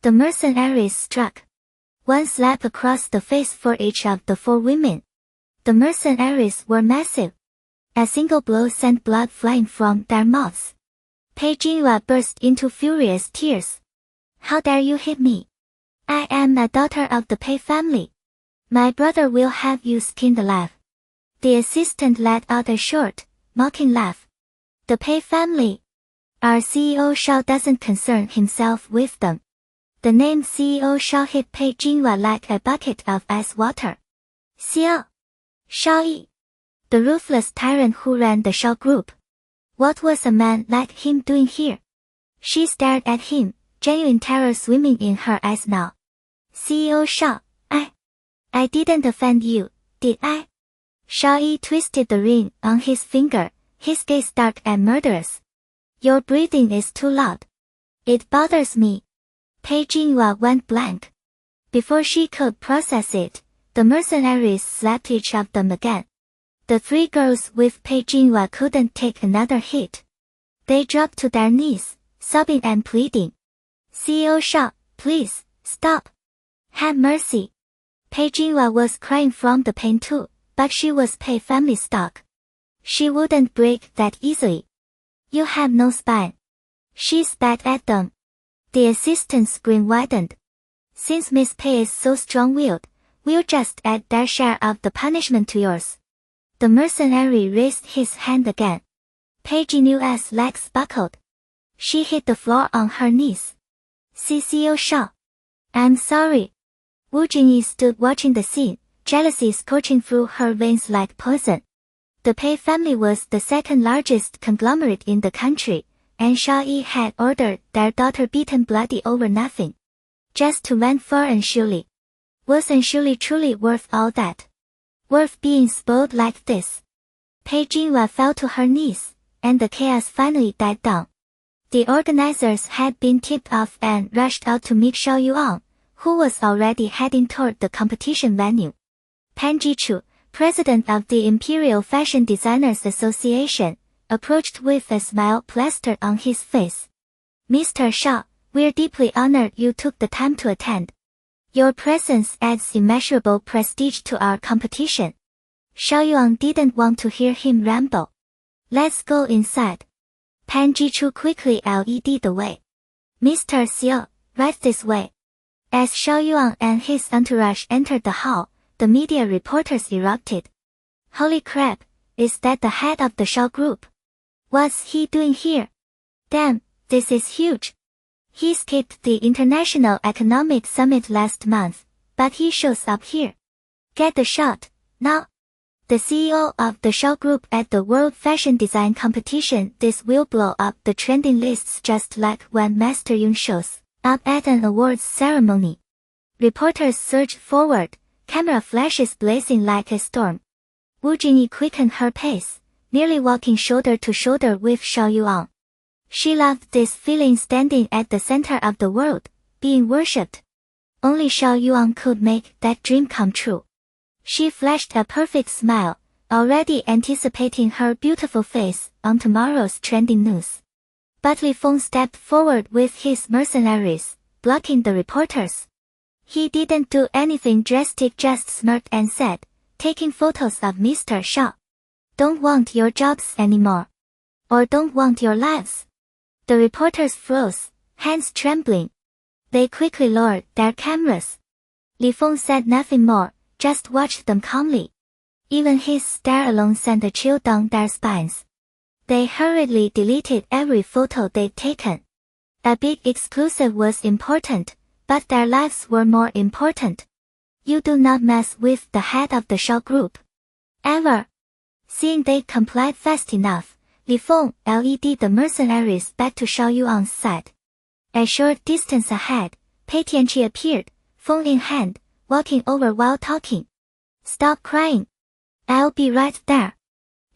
The mercenaries struck. One slap across the face for each of the four women. The mercenaries were massive. A single blow sent blood flying from their mouths. Pei Jinhua burst into furious tears. How dare you hit me? I am a daughter of the Pei family. My brother will have you skinned alive. The assistant let out a short, mocking laugh. The Pei family. Our CEO Xiao doesn't concern himself with them. The name CEO Xiao hit Pei Jinhua like a bucket of ice water. Xiao Yi. The ruthless tyrant who ran the Xiao group. What was a man like him doing here? She stared at him, genuine terror swimming in her eyes now. CEO Xiao, I didn't offend you, did I? Xiao Yi twisted the ring on his finger, his gaze dark and murderous. Your breathing is too loud. It bothers me. Pei Jinhua went blank. Before she could process it, the mercenaries slapped each of them again. The three girls with Pei Jinhua couldn't take another hit. They dropped to their knees, sobbing and pleading. CEO Xiao, please, stop. Have mercy. Pei Jinhua was crying from the pain too, but she was Pei family stock. She wouldn't break that easily. You have no spine. She spat at them. The assistant's grin widened. Since Miss Pei is so strong-willed, we'll just add their share of the punishment to yours. The mercenary raised his hand again. Pei Jinua's legs buckled. She hit the floor on her knees. CCO Xiao. I'm sorry. Wu Jingyi stood watching the scene, jealousy scorching through her veins like poison. The Pei family was the second largest conglomerate in the country, and Xiao Yi had ordered their daughter beaten bloody over nothing. Just to vent for Anshuli. Was Anshuli truly worth all that? Worth being spoiled like this? Pei Jinhua fell to her knees, and the chaos finally died down. The organizers had been tipped off and rushed out to meet Xiao Yuan, who was already heading toward the competition venue. Pan Jichu, president of the Imperial Fashion Designers Association, approached with a smile plastered on his face. Mr. Xiao, we're deeply honored you took the time to attend. Your presence adds immeasurable prestige to our competition. Xiao Yuan didn't want to hear him ramble. Let's go inside. Pan Jichu quickly led the way. Mr. Xiao, right this way. As Xiao Yuan and his entourage entered the hall, the media reporters erupted. Holy crap, is that the head of the Xiao group? What's he doing here? Damn, this is huge. He skipped the International Economic Summit last month, but he shows up here. Get the shot, now. The CEO of the Xiao Group at the World Fashion Design Competition. This will blow up the trending lists just like when Master Yun shows up at an awards ceremony. Reporters surged forward, camera flashes blazing like a storm. Wu Jingyi quickened her pace, nearly walking shoulder to shoulder with Xiao Yuan. She loved this feeling standing at the center of the world, being worshipped. Only Xiao Yuan could make that dream come true. She flashed a perfect smile, already anticipating her beautiful face on tomorrow's trending news. But Li Feng stepped forward with his mercenaries, blocking the reporters. He didn't do anything drastic, just smirked and said, taking photos of Mr. Xiao. Don't want your jobs anymore. Or don't want your lives. The reporters froze, hands trembling. They quickly lowered their cameras. Li Feng said nothing more, just watched them calmly. Even his stare alone sent a chill down their spines. They hurriedly deleted every photo they'd taken. A big exclusive was important, but their lives were more important. You do not mess with the head of the Xiao group. Ever. Seeing they complied fast enough, Li Feng led the mercenaries back to Xiao Yuan's side. A short distance ahead, Pei Tianqi appeared, phone in hand, walking over while talking. Stop crying. I'll be right there.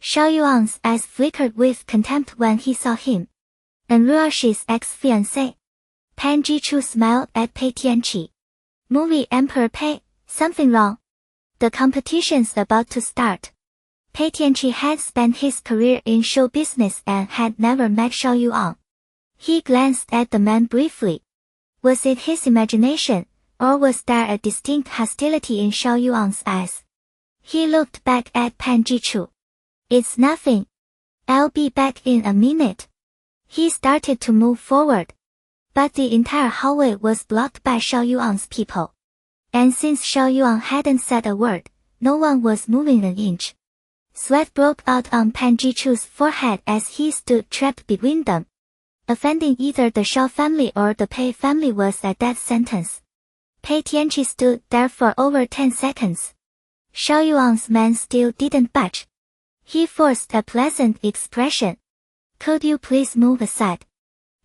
Xiao Yuan's eyes flickered with contempt when he saw him. And Ruoxi's ex-fiancé. Pan Jichu smiled at Pei Tianqi. Movie Emperor Pei, something wrong? The competition's about to start. Pei Tianqi had spent his career in show business and had never met Xiao Yuan. He glanced at the man briefly. Was it his imagination, or was there a distinct hostility in Xiao Yuan's eyes? He looked back at Pan Jichu. It's nothing. I'll be back in a minute. He started to move forward. But the entire hallway was blocked by Xiao Yuan's people. And since Xiao Yuan hadn't said a word, no one was moving an inch. Sweat broke out on Pan Jichu's forehead as he stood trapped between them. Offending either the Xiao family or the Pei family was a death sentence. Pei Tianqi stood there for over 10 seconds. Xiao Yuan's man still didn't budge. He forced a pleasant expression. Could you please move aside?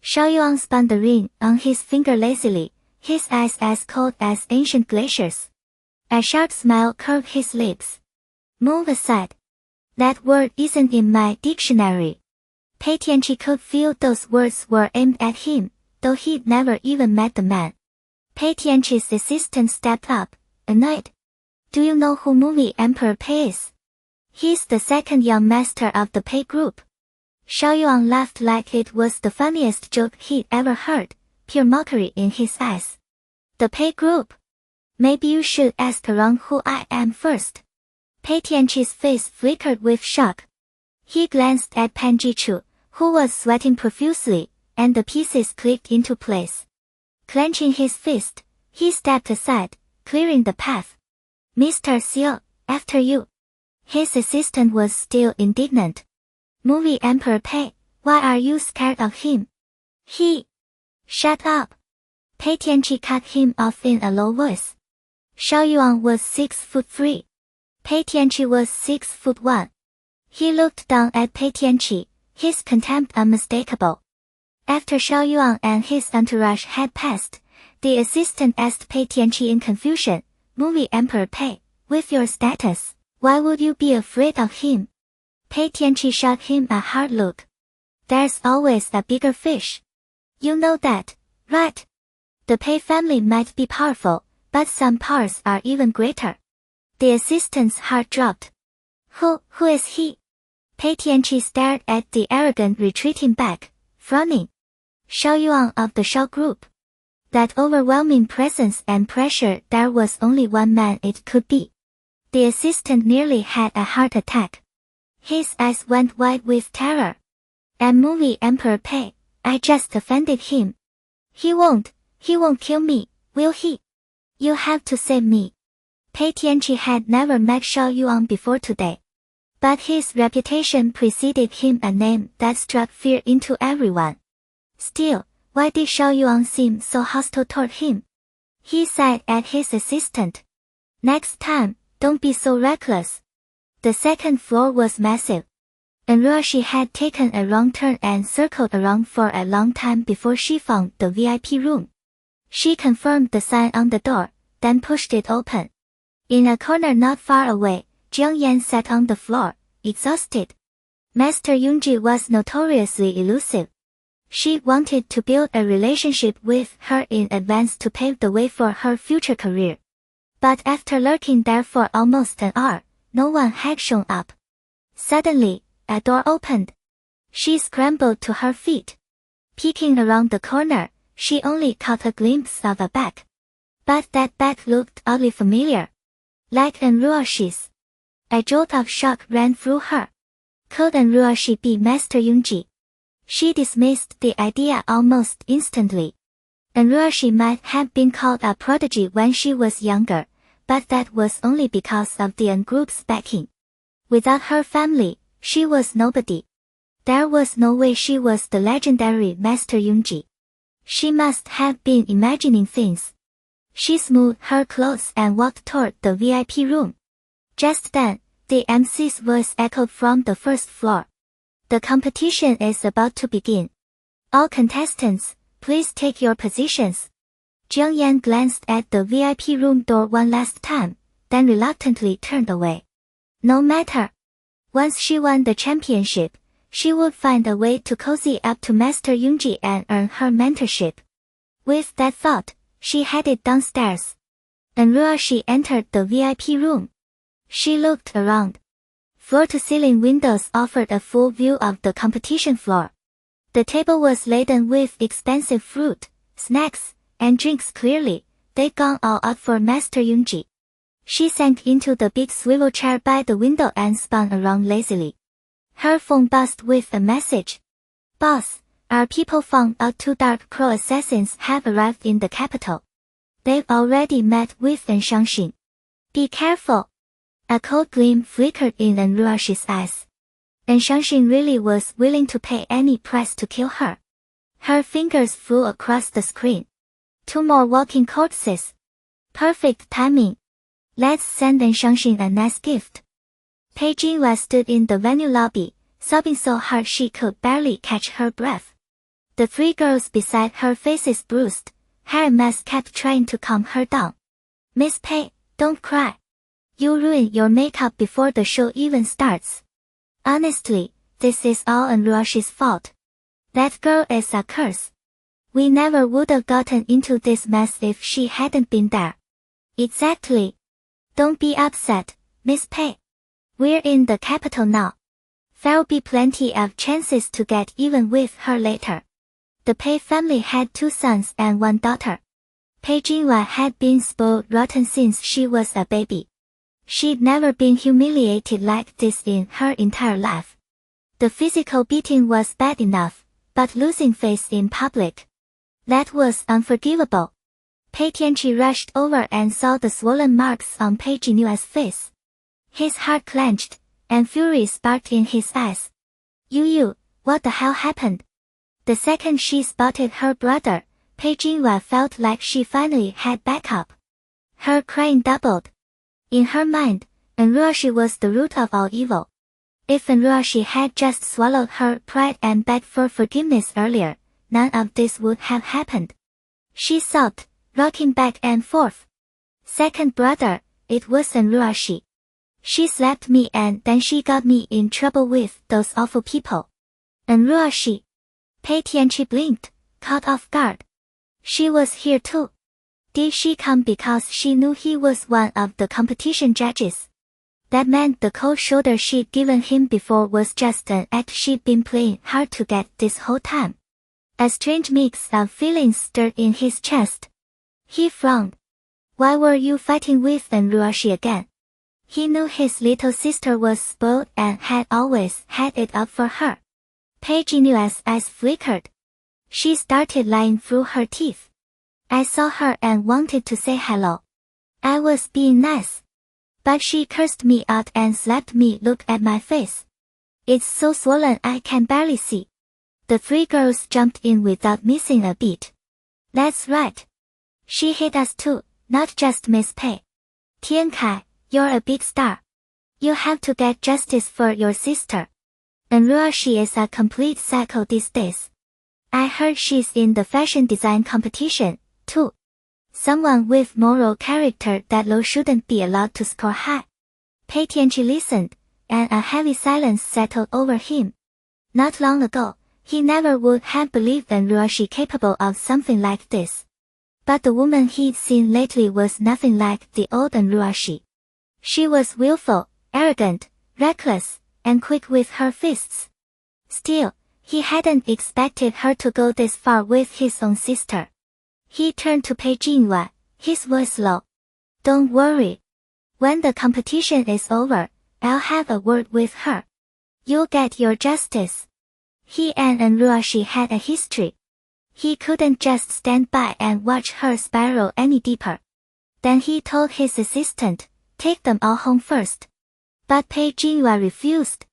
Xiao Yuan spun the ring on his finger lazily, his eyes as cold as ancient glaciers. A sharp smile curved his lips. Move aside. That word isn't in my dictionary. Pei Tianqi could feel those words were aimed at him, though he'd never even met the man. Pei Tianqi's assistant stepped up, annoyed. Do you know who Movie Emperor Pei is? He's the second young master of the Pei group. Xiao Yuan laughed like it was the funniest joke he'd ever heard, pure mockery in his eyes. The Pei group? Maybe you should ask around who I am first. Pei Tianqi's face flickered with shock. He glanced at Pan Jichu, who was sweating profusely, and the pieces clicked into place. Clenching his fist, he stepped aside, clearing the path. Mr. Xiao, after you. His assistant was still indignant. Movie Emperor Pei, why are you scared of him? Shut up. Pei Tianqi cut him off in a low voice. Xiao Yuan was 6'3". Pei Tianqi was 6'1". He looked down at Pei Tianqi, his contempt unmistakable. After Xiao Yuan and his entourage had passed, the assistant asked Pei Tianqi in confusion, Movie Emperor Pei, with your status, why would you be afraid of him? Pei Tianqi shot him a hard look. There's always a bigger fish. You know that, right? The Pei family might be powerful, but some powers are even greater. The assistant's heart dropped. Who is he? Pei Tianqi stared at the arrogant retreating back, frowning. Xiao Yuan of the Xiao group. That overwhelming presence and pressure, there was only one man it could be. The assistant nearly had a heart attack. His eyes went wide with terror. And movie Emperor Pei, I just offended him. He won't kill me, will he? You have to save me. Pei Tianqi had never met Xiao Yuan before today. But his reputation preceded him, a name that struck fear into everyone. Still, why did Xiao Yuan seem so hostile toward him? He sighed at his assistant. Next time, don't be so reckless. The second floor was massive. And Ruoxi had taken a wrong turn and circled around for a long time before she found the VIP room. She confirmed the sign on the door, then pushed it open. In a corner not far away, Jiang Yan sat on the floor, exhausted. Master Yunji was notoriously elusive. She wanted to build a relationship with her in advance to pave the way for her future career. But after lurking there for almost an hour, no one had shown up. Suddenly, a door opened. She scrambled to her feet. Peeking around the corner, she only caught a glimpse of a back. But that back looked oddly familiar. Like an Ruoxi's. A jolt of shock ran through her. Could an Ruoxi be Master Yunji? She dismissed the idea almost instantly. An Ruoxi might have been called a prodigy when she was younger, but that was only because of the An group's backing. Without her family, she was nobody. There was no way she was the legendary Master Yunji. She must have been imagining things. She smoothed her clothes and walked toward the VIP room. Just then, the MC's voice echoed from the first floor. The competition is about to begin. All contestants, please take your positions. Jiang Yan glanced at the VIP room door one last time, then reluctantly turned away. No matter. Once she won the championship, she would find a way to cozy up to Master Yunji and earn her mentorship. With that thought, she headed downstairs. And Ruoxi entered the VIP room. She looked around. Floor-to-ceiling windows offered a full view of the competition floor. The table was laden with expensive fruit, snacks, and drinks. Clearly, they'd gone all out for Master Yunji. She sank into the big swivel chair by the window and spun around lazily. Her phone buzzed with a message. Boss, our people found out 2 Dark Crow assassins have arrived in the capital. They've already met with An Shangxin. Be careful. A cold gleam flickered in An Ruoxi's eyes. An Shangxin really was willing to pay any price to kill her. Her fingers flew across the screen. 2 more walking corpses. Perfect timing. Let's send An Shangxin a nice gift. Pei Jinhua stood in the venue lobby, sobbing so hard she could barely catch her breath. The 3 girls beside her, faces bruised, hair mess, kept trying to calm her down. Miss Pei, don't cry. You ruin your makeup before the show even starts. Honestly, this is all An Ruoxi's fault. That girl is a curse. We never would have gotten into this mess if she hadn't been there. Exactly. Don't be upset, Miss Pei. We're in the capital now. There'll be plenty of chances to get even with her later. The Pei family had 2 sons and 1 daughter. Pei Jinhua had been spoiled rotten since she was a baby. She'd never been humiliated like this in her entire life. The physical beating was bad enough, but losing face in public. That was unforgivable. Pei Tianqi rushed over and saw the swollen marks on Pei Jinua's face. His heart clenched, and fury sparked in his eyes. You, what the hell happened? The second she spotted her brother, Pei Jinhua felt like she finally had backup. Her crying doubled. In her mind, An Ruoxi was the root of all evil. If An Ruoxi had just swallowed her pride and begged for forgiveness earlier, none of this would have happened. She sobbed, rocking back and forth. Second brother, it was An Ruoxi. She slapped me and then she got me in trouble with those awful people. An Ruoxi. Pei Tianqi blinked, caught off guard. She was here too. Did she come because she knew he was one of the competition judges? That meant the cold shoulder she'd given him before was just an act she'd been playing hard to get this whole time. A strange mix of feelings stirred in his chest. He frowned. Why were you fighting with An Ruoxi again? He knew his little sister was spoiled and had always had it up for her. Pei Jinyue's eyes flickered. She started lying through her teeth. I saw her and wanted to say hello. I was being nice. But she cursed me out and slapped me. Look at my face. It's so swollen I can barely see. The three girls jumped in without missing a beat. That's right. She hit us too, not just Miss Pei. Tiankai, you're a big star. You have to get justice for your sister. And Ruoxi is a complete psycho these days. I heard she's in the fashion design competition, too. Someone with moral character that low shouldn't be allowed to score high. Pei Tianqi listened, and a heavy silence settled over him. Not long ago, he never would have believed in Ruoxi capable of something like this. But the woman he'd seen lately was nothing like the old Ruoxi. She was willful, arrogant, reckless, and quick with her fists. Still, he hadn't expected her to go this far with his own sister. He turned to Pei Jinyue, his voice low. Don't worry. When the competition is over, I'll have a word with her. You'll get your justice. He and Ruoxi had a history. He couldn't just stand by and watch her spiral any deeper. Then he told his assistant, take them all home first. But Pei Jinyue refused.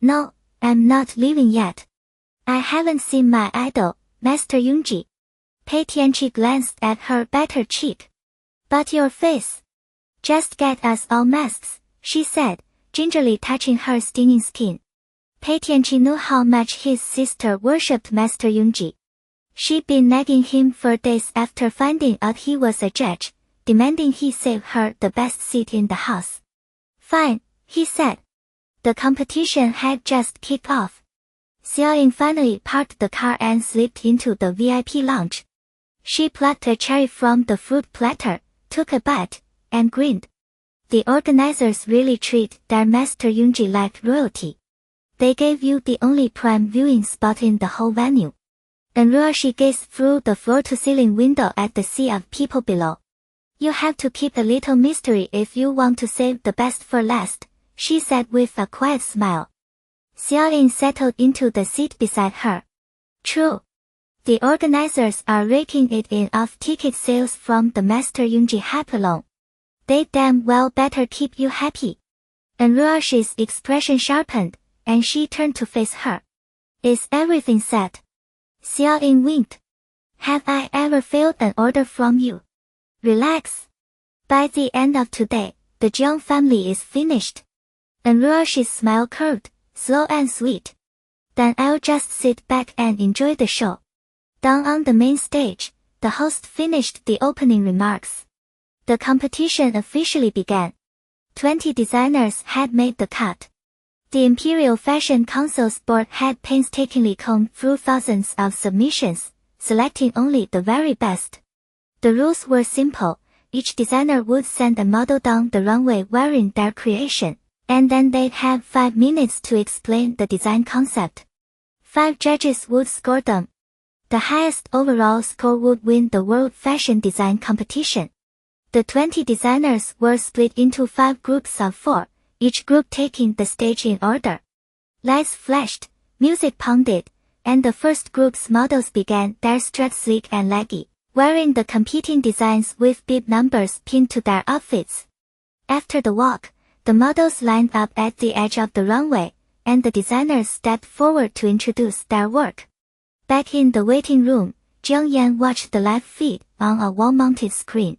No, I'm not leaving yet. I haven't seen my idol, Master Yunji. Pei Tianqi glanced at her battered cheek. But your face. Just get us all masks, she said, gingerly touching her stinging skin. Pei Tianqi knew how much his sister worshipped Master Yunji. She'd been nagging him for days after finding out he was a judge, demanding he save her the best seat in the house. Fine, he said. The competition had just kicked off. Xiao Yuan finally parked the car and slipped into the VIP lounge. She plucked a cherry from the fruit platter, took a bite, and grinned. The organizers really treat their Master Yunji like royalty. They gave you the only prime viewing spot in the whole venue. And Ruoxi gazed through the floor-to-ceiling window at the sea of people below. You have to keep a little mystery if you want to save the best for last, she said with a quiet smile. Xiao Yuan settled into the seat beside her. True. The organizers are raking it in off ticket sales from the Master Yunji hype alone. They damn well better keep you happy. And Ruoxi's expression sharpened, and she turned to face her. Is everything set? Xiao Yuan winked. Have I ever failed an order from you? Relax. By the end of today, the Jiang family is finished. And Ruoxi's smile curved, slow and sweet. Then I'll just sit back and enjoy the show. Down on the main stage, the host finished the opening remarks. The competition officially began. 20 designers had made the cut. The Imperial Fashion Council's board had painstakingly combed through thousands of submissions, selecting only the very best. The rules were simple. Each designer would send a model down the runway wearing their creation, and then they'd have 5 minutes to explain the design concept. 5 judges would score them. The highest overall score would win the World Fashion Design Competition. The 20 designers were split into 5 groups of 4, each group taking the stage in order. Lights flashed, music pounded, and the first group's models began their strut sleek and leggy, wearing the competing designs with bib numbers pinned to their outfits. After the walk, the models lined up at the edge of the runway, and the designers stepped forward to introduce their work. Back in the waiting room, Jiang Yan watched the live feed on a wall-mounted screen.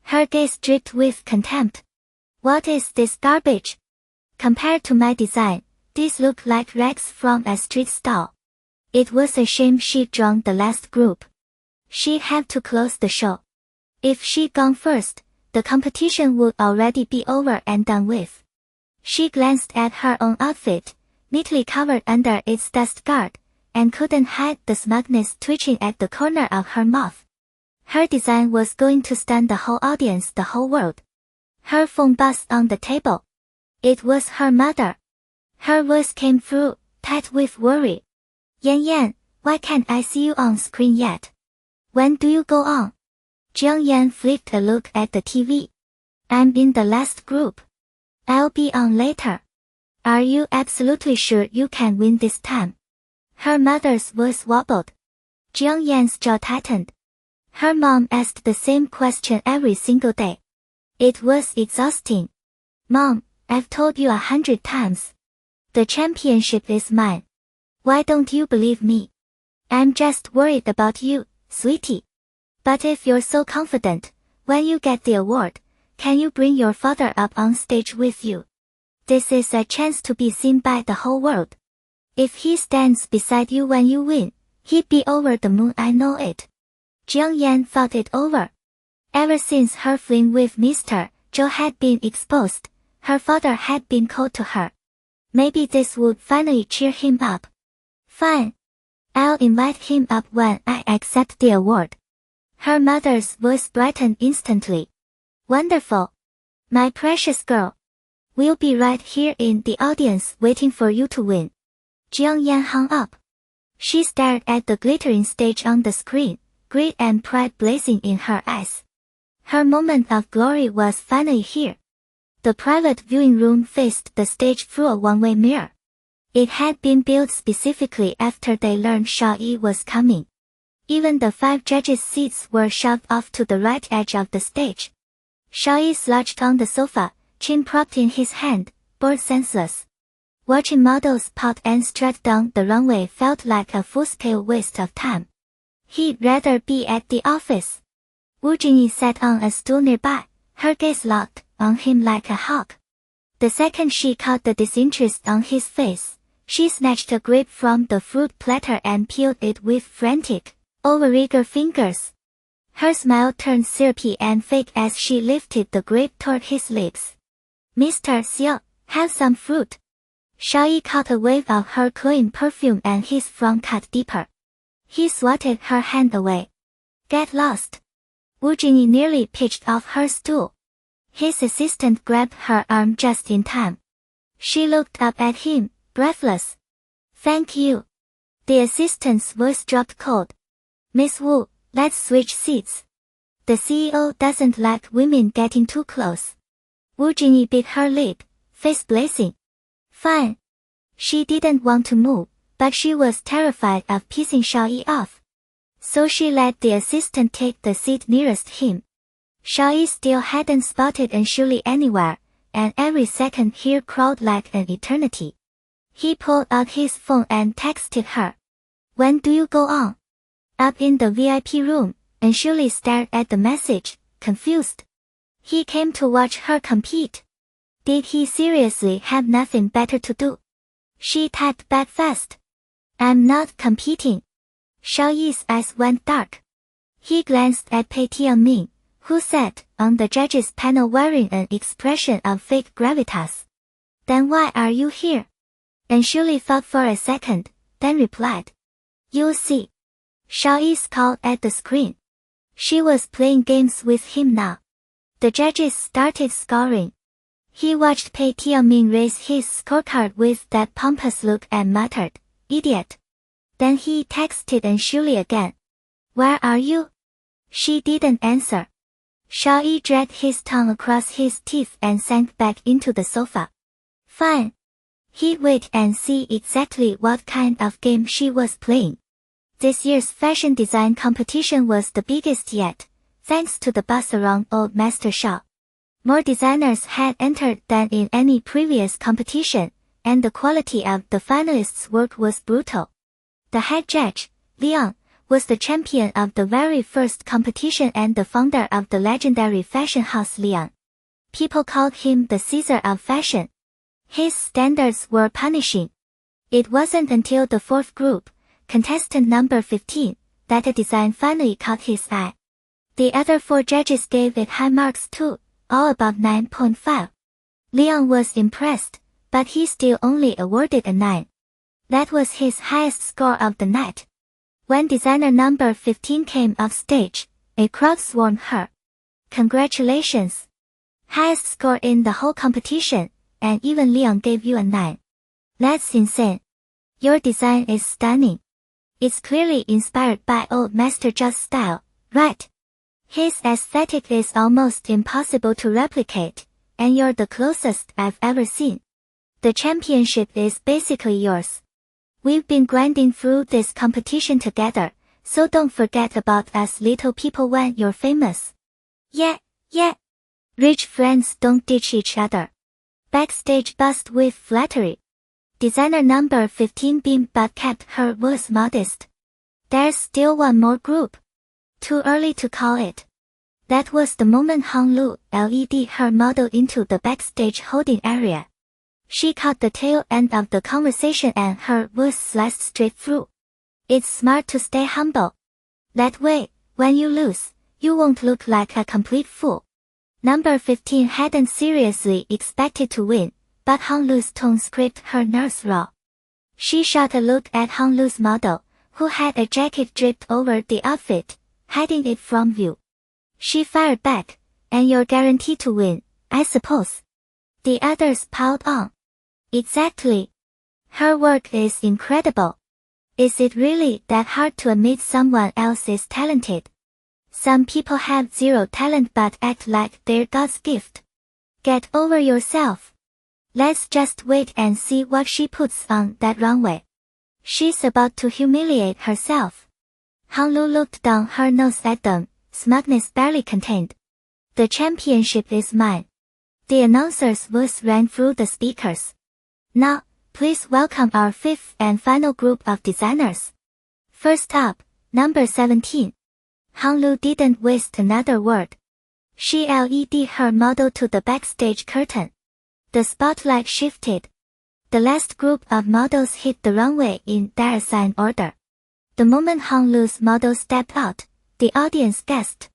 Her gaze dripped with contempt. What is this garbage? Compared to my design, these look like rags from a street stall. It was a shame she'd drawn the last group. She'd have to close the show. If she'd gone first, the competition would already be over and done with. She glanced at her own outfit, neatly covered under its dust guard, and couldn't hide the smugness twitching at the corner of her mouth. Her design was going to stun the whole audience, the whole world. Her phone buzzed on the table. It was her mother. Her voice came through, tight with worry. Yan Yan, why can't I see you on screen yet? When do you go on? Jiang Yan flicked a look at the TV. I'm in the last group. I'll be on later. Are you absolutely sure you can win this time? Her mother's voice wobbled. Jiang Yan's jaw tightened. Her mom asked the same question every single day. It was exhausting. Mom, I've told you 100 times. The championship is mine. Why don't you believe me? I'm just worried about you, sweetie. But if you're so confident, when you get the award, can you bring your father up on stage with you? This is a chance to be seen by the whole world. If he stands beside you when you win, he'd be over the moon, I know it. Jiang Yan thought it over. Ever since her fling with Mr. Zhou had been exposed, her father had been cold to her. Maybe this would finally cheer him up. Fine. I'll invite him up when I accept the award. Her mother's voice brightened instantly. Wonderful. My precious girl. We'll be right here in the audience waiting for you to win. Jiang Yan hung up. She stared at the glittering stage on the screen, greed and pride blazing in her eyes. Her moment of glory was finally here. The private viewing room faced the stage through a one-way mirror. It had been built specifically after they learned Xiao Yi was coming. Even the 5 judges' seats were shoved off to the right edge of the stage. Xiao Yi slouched on the sofa, chin propped in his hand, bored senseless. Watching models pout and strut down the runway felt like a full-scale waste of time. He'd rather be at the office. Wu Jingyi sat on a stool nearby, her gaze locked on him like a hawk. The second she caught the disinterest on his face, she snatched a grape from the fruit platter and peeled it with frantic, overeager fingers. Her smile turned syrupy and fake as she lifted the grape toward his lips. Mr. Xiao, have some fruit. Xiao Yi caught a wave of her cloying perfume and his frown cut deeper. He swatted her hand away. Get lost. Wu Jingyi nearly pitched off her stool. His assistant grabbed her arm just in time. She looked up at him, breathless. Thank you. The assistant's voice dropped cold. Miss Wu, let's switch seats. The CEO doesn't like women getting too close. Wu Jingyi bit her lip, face blazing. Fine. She didn't want to move, but she was terrified of pissing Xiao Yi off. So she let the assistant take the seat nearest him. Xiao Yi still hadn't spotted Anshuli anywhere, and every second here crawled like an eternity. He pulled out his phone and texted her. When do you go on? Up in the VIP room, Anshuli stared at the message, confused. He came to watch her compete. Did he seriously have nothing better to do? She typed back fast. I'm not competing. Xiao Yi's eyes went dark. He glanced at Pei Tianming, who sat on the judges' panel wearing an expression of fake gravitas. Then why are you here? Anshuli thought for a second, then replied. You'll see. Xiao Yi scowled at the screen. She was playing games with him now. The judges started scoring. He watched Pei Tianming raise his scorecard with that pompous look and muttered, idiot. Then he texted Anshuli again. Where are you? She didn't answer. Xiao Yi dragged his tongue across his teeth and sank back into the sofa. Fine. He'd wait and see exactly what kind of game she was playing. This year's fashion design competition was the biggest yet, thanks to the buzz around Old Master Xiao. More designers had entered than in any previous competition, and the quality of the finalists' work was brutal. The head judge, Liang, was the champion of the very first competition and the founder of the legendary fashion house Liang. People called him the Caesar of fashion. His standards were punishing. It wasn't until the fourth group, contestant number 15, that a design finally caught his eye. The other 4 judges gave it high marks too, all above 9.5. Liang was impressed, but he still only awarded a 9. That was his highest score of the night. When designer number 15 came off stage, a crowd swarmed her. Congratulations! Highest score in the whole competition, and even Liang gave you a 9. That's insane. Your design is stunning. It's clearly inspired by Old Master Zhao's style, right? His aesthetic is almost impossible to replicate, and you're the closest I've ever seen. The championship is basically yours. We've been grinding through this competition together, so don't forget about us little people when you're famous. Yeah, yeah. Rich friends don't ditch each other. Backstage buzzed with flattery. Designer number 15 beamed but kept her voice modest. There's still one more group. Too early to call it. That was the moment Hong Lu led her model into the backstage holding area. She caught the tail end of the conversation and her voice sliced straight through. It's smart to stay humble. That way, when you lose, you won't look like a complete fool. Number 15 hadn't seriously expected to win, but Hong Lu's tone scraped her nerves raw. She shot a look at Hong Lu's model, who had a jacket draped over the outfit, hiding it from view. She fired back, and you're guaranteed to win, I suppose. The others piled on. Exactly. Her work is incredible. Is it really that hard to admit someone else is talented? Some people have zero talent but act like they're God's gift. Get over yourself. Let's just wait and see what she puts on that runway. She's about to humiliate herself. Hong Lu looked down her nose at them, smugness barely contained. The championship is mine. The announcer's voice rang through the speakers. Now, please welcome our fifth and final group of designers. First up, number 17. Hong Lu didn't waste another word. She led her model to the backstage curtain. The spotlight shifted. The last group of models hit the runway in their assigned order. The moment Hong Lu's model stepped out, the audience gasped.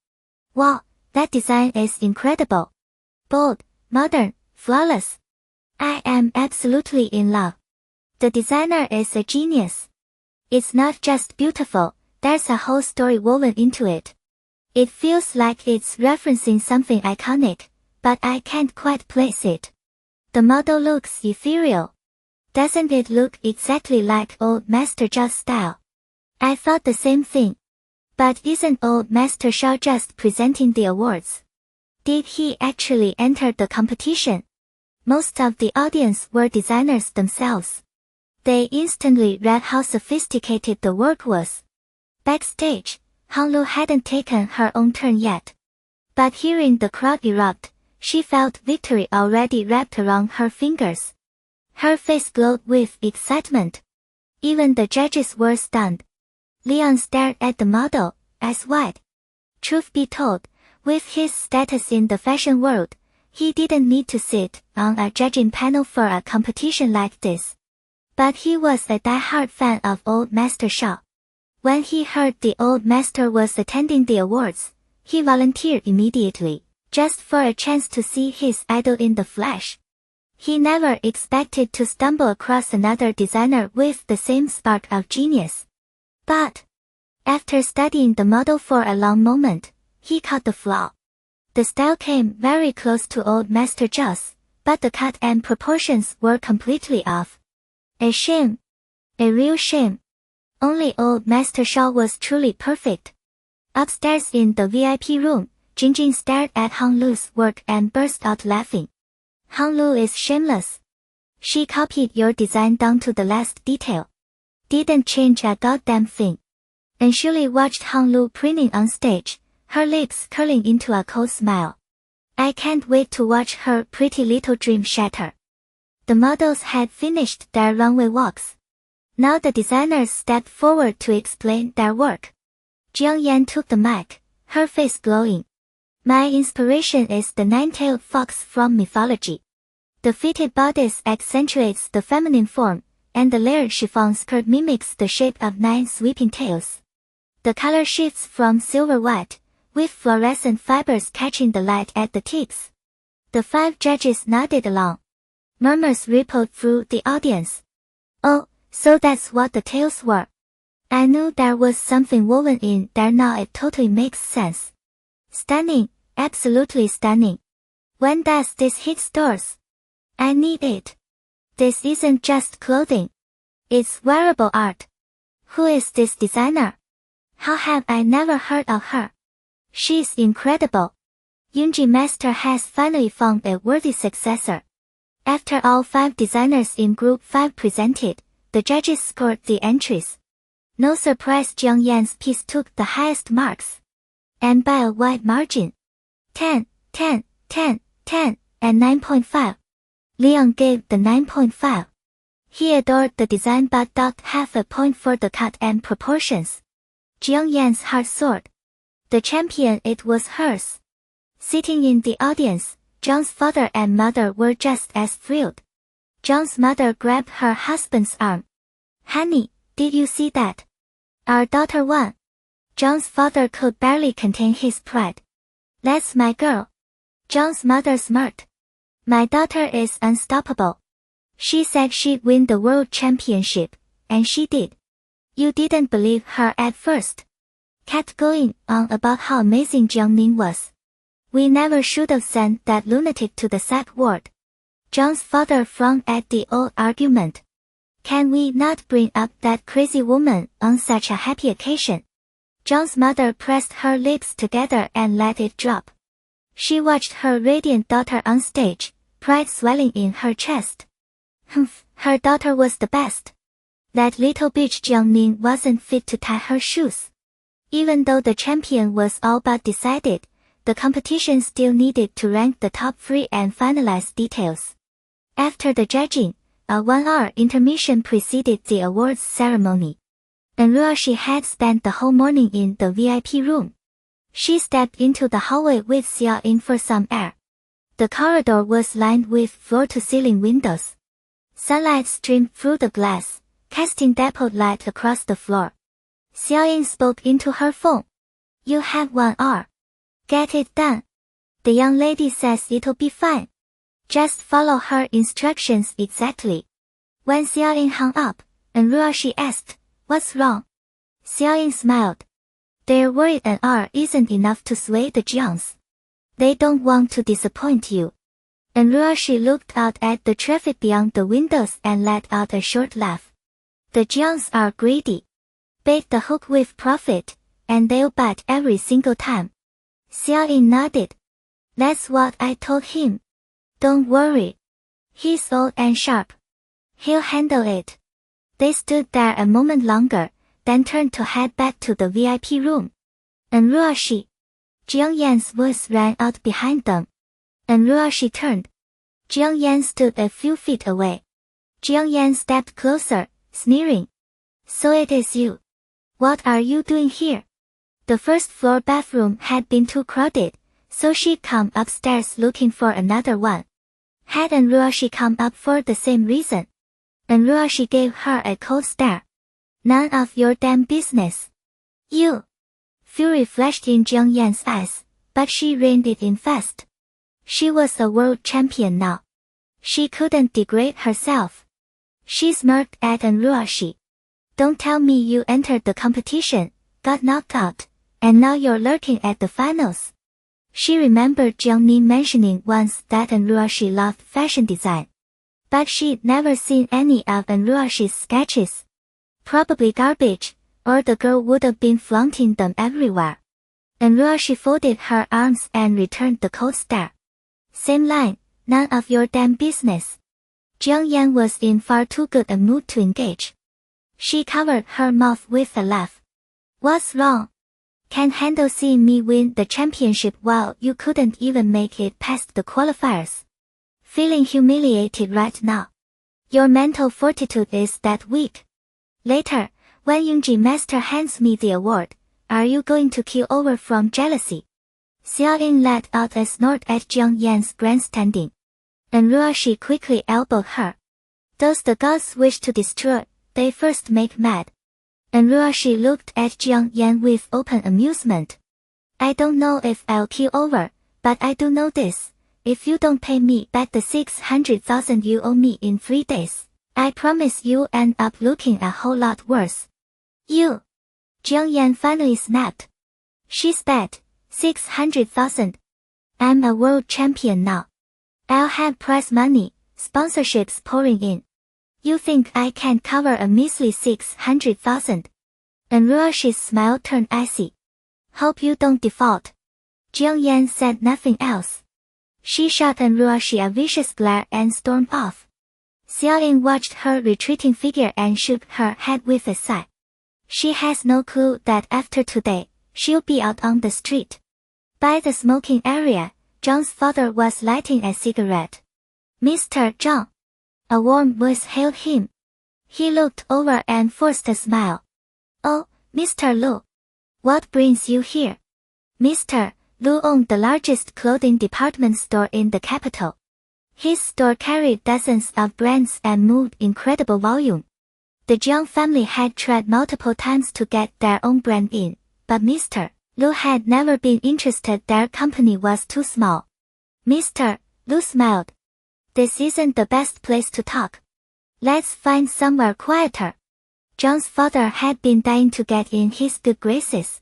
Wow, that design is incredible. Bold, modern, flawless. I am absolutely in love. The designer is a genius. It's not just beautiful, there's a whole story woven into it. It feels like it's referencing something iconic, but I can't quite place it. The model looks ethereal. Doesn't it look exactly like old Master Zhao's style? I thought the same thing. But isn't old Master Xiao just presenting the awards? Did he actually enter the competition? Most of the audience were designers themselves. They instantly read how sophisticated the work was. Backstage, Hong Lu hadn't taken her own turn yet. But hearing the crowd erupt, she felt victory already wrapped around her fingers. Her face glowed with excitement. Even the judges were stunned. Leon stared at the model, eyes wide. Truth be told, with his status in the fashion world, he didn't need to sit on a judging panel for a competition like this. But he was a die-hard fan of old Master Xiao. When he heard the old master was attending the awards, he volunteered immediately, just for a chance to see his idol in the flesh. He never expected to stumble across another designer with the same spark of genius. But, after studying the model for a long moment, he caught the flaw. The style came very close to old Master Zhao's, but the cut and proportions were completely off. A shame. A real shame. Only old Master Xiao was truly perfect. Upstairs in the VIP room, Jingjing stared at Hong Lu's work and burst out laughing. Hong Lu is shameless. She copied your design down to the last detail. Didn't change a goddamn thing. Anshuli watched Hong Lu preening on stage, her lips curling into a cold smile. I can't wait to watch her pretty little dream shatter. The models had finished their runway walks. Now the designers stepped forward to explain their work. Jiang Yan took the mic, her face glowing. My inspiration is the nine-tailed fox from mythology. The fitted bodice accentuates the feminine form, and the layered chiffon skirt mimics the shape of 9 sweeping tails. The color shifts from silver-white, with fluorescent fibers catching the light at the tips. The 5 judges nodded along. Murmurs rippled through the audience. Oh, so that's what the tails were. I knew there was something woven in there, now it totally makes sense. Stunning, absolutely stunning. When does this hit stores? I need it. This isn't just clothing. It's wearable art. Who is this designer? How have I never heard of her? She's incredible. Yunji Master has finally found a worthy successor. After all 5 designers in Group 5 presented, the judges scored the entries. No surprise, Xiao Yuan's piece took the highest marks. And by a wide margin. 10, 10, 10, 10, and 9.5. Leon gave the 9.5. He adored the design but docked half a point for the cut and proportions. Xiao Yuan's heart soared. The champion, it was hers. Sitting in the audience, Zhang's father and mother were just as thrilled. Zhang's mother grabbed her husband's arm. Honey, did you see that? Our daughter won. Zhang's father could barely contain his pride. That's my girl. Zhang's mother smirked. My daughter is unstoppable. She said she'd win the world championship, and she did. You didn't believe her at first. Kept going on about how amazing Jiangning was. We never should have sent that lunatic to the psych ward. Zhang's father frowned at the old argument. Can we not bring up that crazy woman on such a happy occasion? Zhang's mother pressed her lips together and let it drop. She watched her radiant daughter on stage, pride swelling in her chest. Humph, her daughter was the best. That little bitch Jiangning wasn't fit to tie her shoes. Even though the champion was all but decided, the competition still needed to rank the top 3 and finalize details. After the judging, a 1-hour intermission preceded the awards ceremony. And Ruoxi had spent the whole morning in the VIP room. She stepped into the hallway with Xiao Yuan for some air. The corridor was lined with floor-to-ceiling windows. Sunlight streamed through the glass, casting dappled light across the floor. Xiao Yuan spoke into her phone. You have 1 hour. Get it done. The young lady says it'll be fine. Just follow her instructions exactly. When Xiao Yuan hung up, and Ruoxi asked, What's wrong? Xiao Yuan smiled. They're worried an hour isn't enough to sway the Jiangs. They don't want to disappoint you. And Ruoxi looked out at the traffic beyond the windows and let out a short laugh. The Jiangs are greedy. Bait the hook with profit, and they'll bite every single time. Xiao Yuan nodded. That's what I told him. Don't worry. He's old and sharp. He'll handle it. They stood there a moment longer, then turned to head back to the VIP room. And Ruoxi. Xiao Yuan's voice rang out behind them. And Ruoxi turned. Xiao Yuan stood a few feet away. Xiao Yuan stepped closer, sneering. So it is you. What are you doing here? The first floor bathroom had been too crowded, so she'd come upstairs looking for another one. Hadn't Ruoxi come up for the same reason? And Ruoxi gave her a cold stare. None of your damn business. You. Fury flashed in Xiao Yuan's eyes, but she reined it in fast. She was a world champion now. She couldn't degrade herself. She smirked at Ruoxi. Don't tell me you entered the competition, got knocked out, and now you're lurking at the finals. She remembered Jiangning mentioning once that Ruoxi loved fashion design. But she'd never seen any of Ruoxi's sketches. Probably garbage, or the girl would have been flaunting them everywhere. And Ruoxi folded her arms and returned the cold stare. Same line, none of your damn business. Xiao Yuan was in far too good a mood to engage. She covered her mouth with a laugh. What's wrong? Can't handle seeing me win the championship while you couldn't even make it past the qualifiers. Feeling humiliated right now. Your mental fortitude is that weak. Later, when Yunji Master hands me the award, are you going to keel over from jealousy? Xiao Yuan let out a snort at Xiao Yuan's grandstanding. And Ruoxi quickly elbowed her. Those the gods wish to destroy, they first make mad. And Ruoxi looked at Xiao Yuan with open amusement. I don't know if I'll keel over, but I do know this. If you don't pay me back the 600,000 you owe me in 3 days, I promise you'll end up looking a whole lot worse. You. Xiao Yuan finally snapped. She spat. 600,000. I'm a world champion now. I'll have prize money, sponsorships pouring in. You think I can cover a measly 600,000? And Ruoxi's smile turned icy. Hope you don't default. Xiao Yuan said nothing else. She shot Ruoxi a vicious glare and stormed off. Xiao Yuan watched her retreating figure and shook her head with a sigh. She has no clue that after today, she'll be out on the street. By the smoking area, Zhang's father was lighting a cigarette. Mr. Zhang. A warm voice hailed him. He looked over and forced a smile. Oh, Mr. Lu. What brings you here? Mr. Lu owned the largest clothing department store in the capital. His store carried dozens of brands and moved incredible volume. The Zhang family had tried multiple times to get their own brand in, but Mr. Lu had never been interested. Their company was too small. Mr. Lu smiled. This isn't the best place to talk. Let's find somewhere quieter. Zhang's father had been dying to get in his good graces.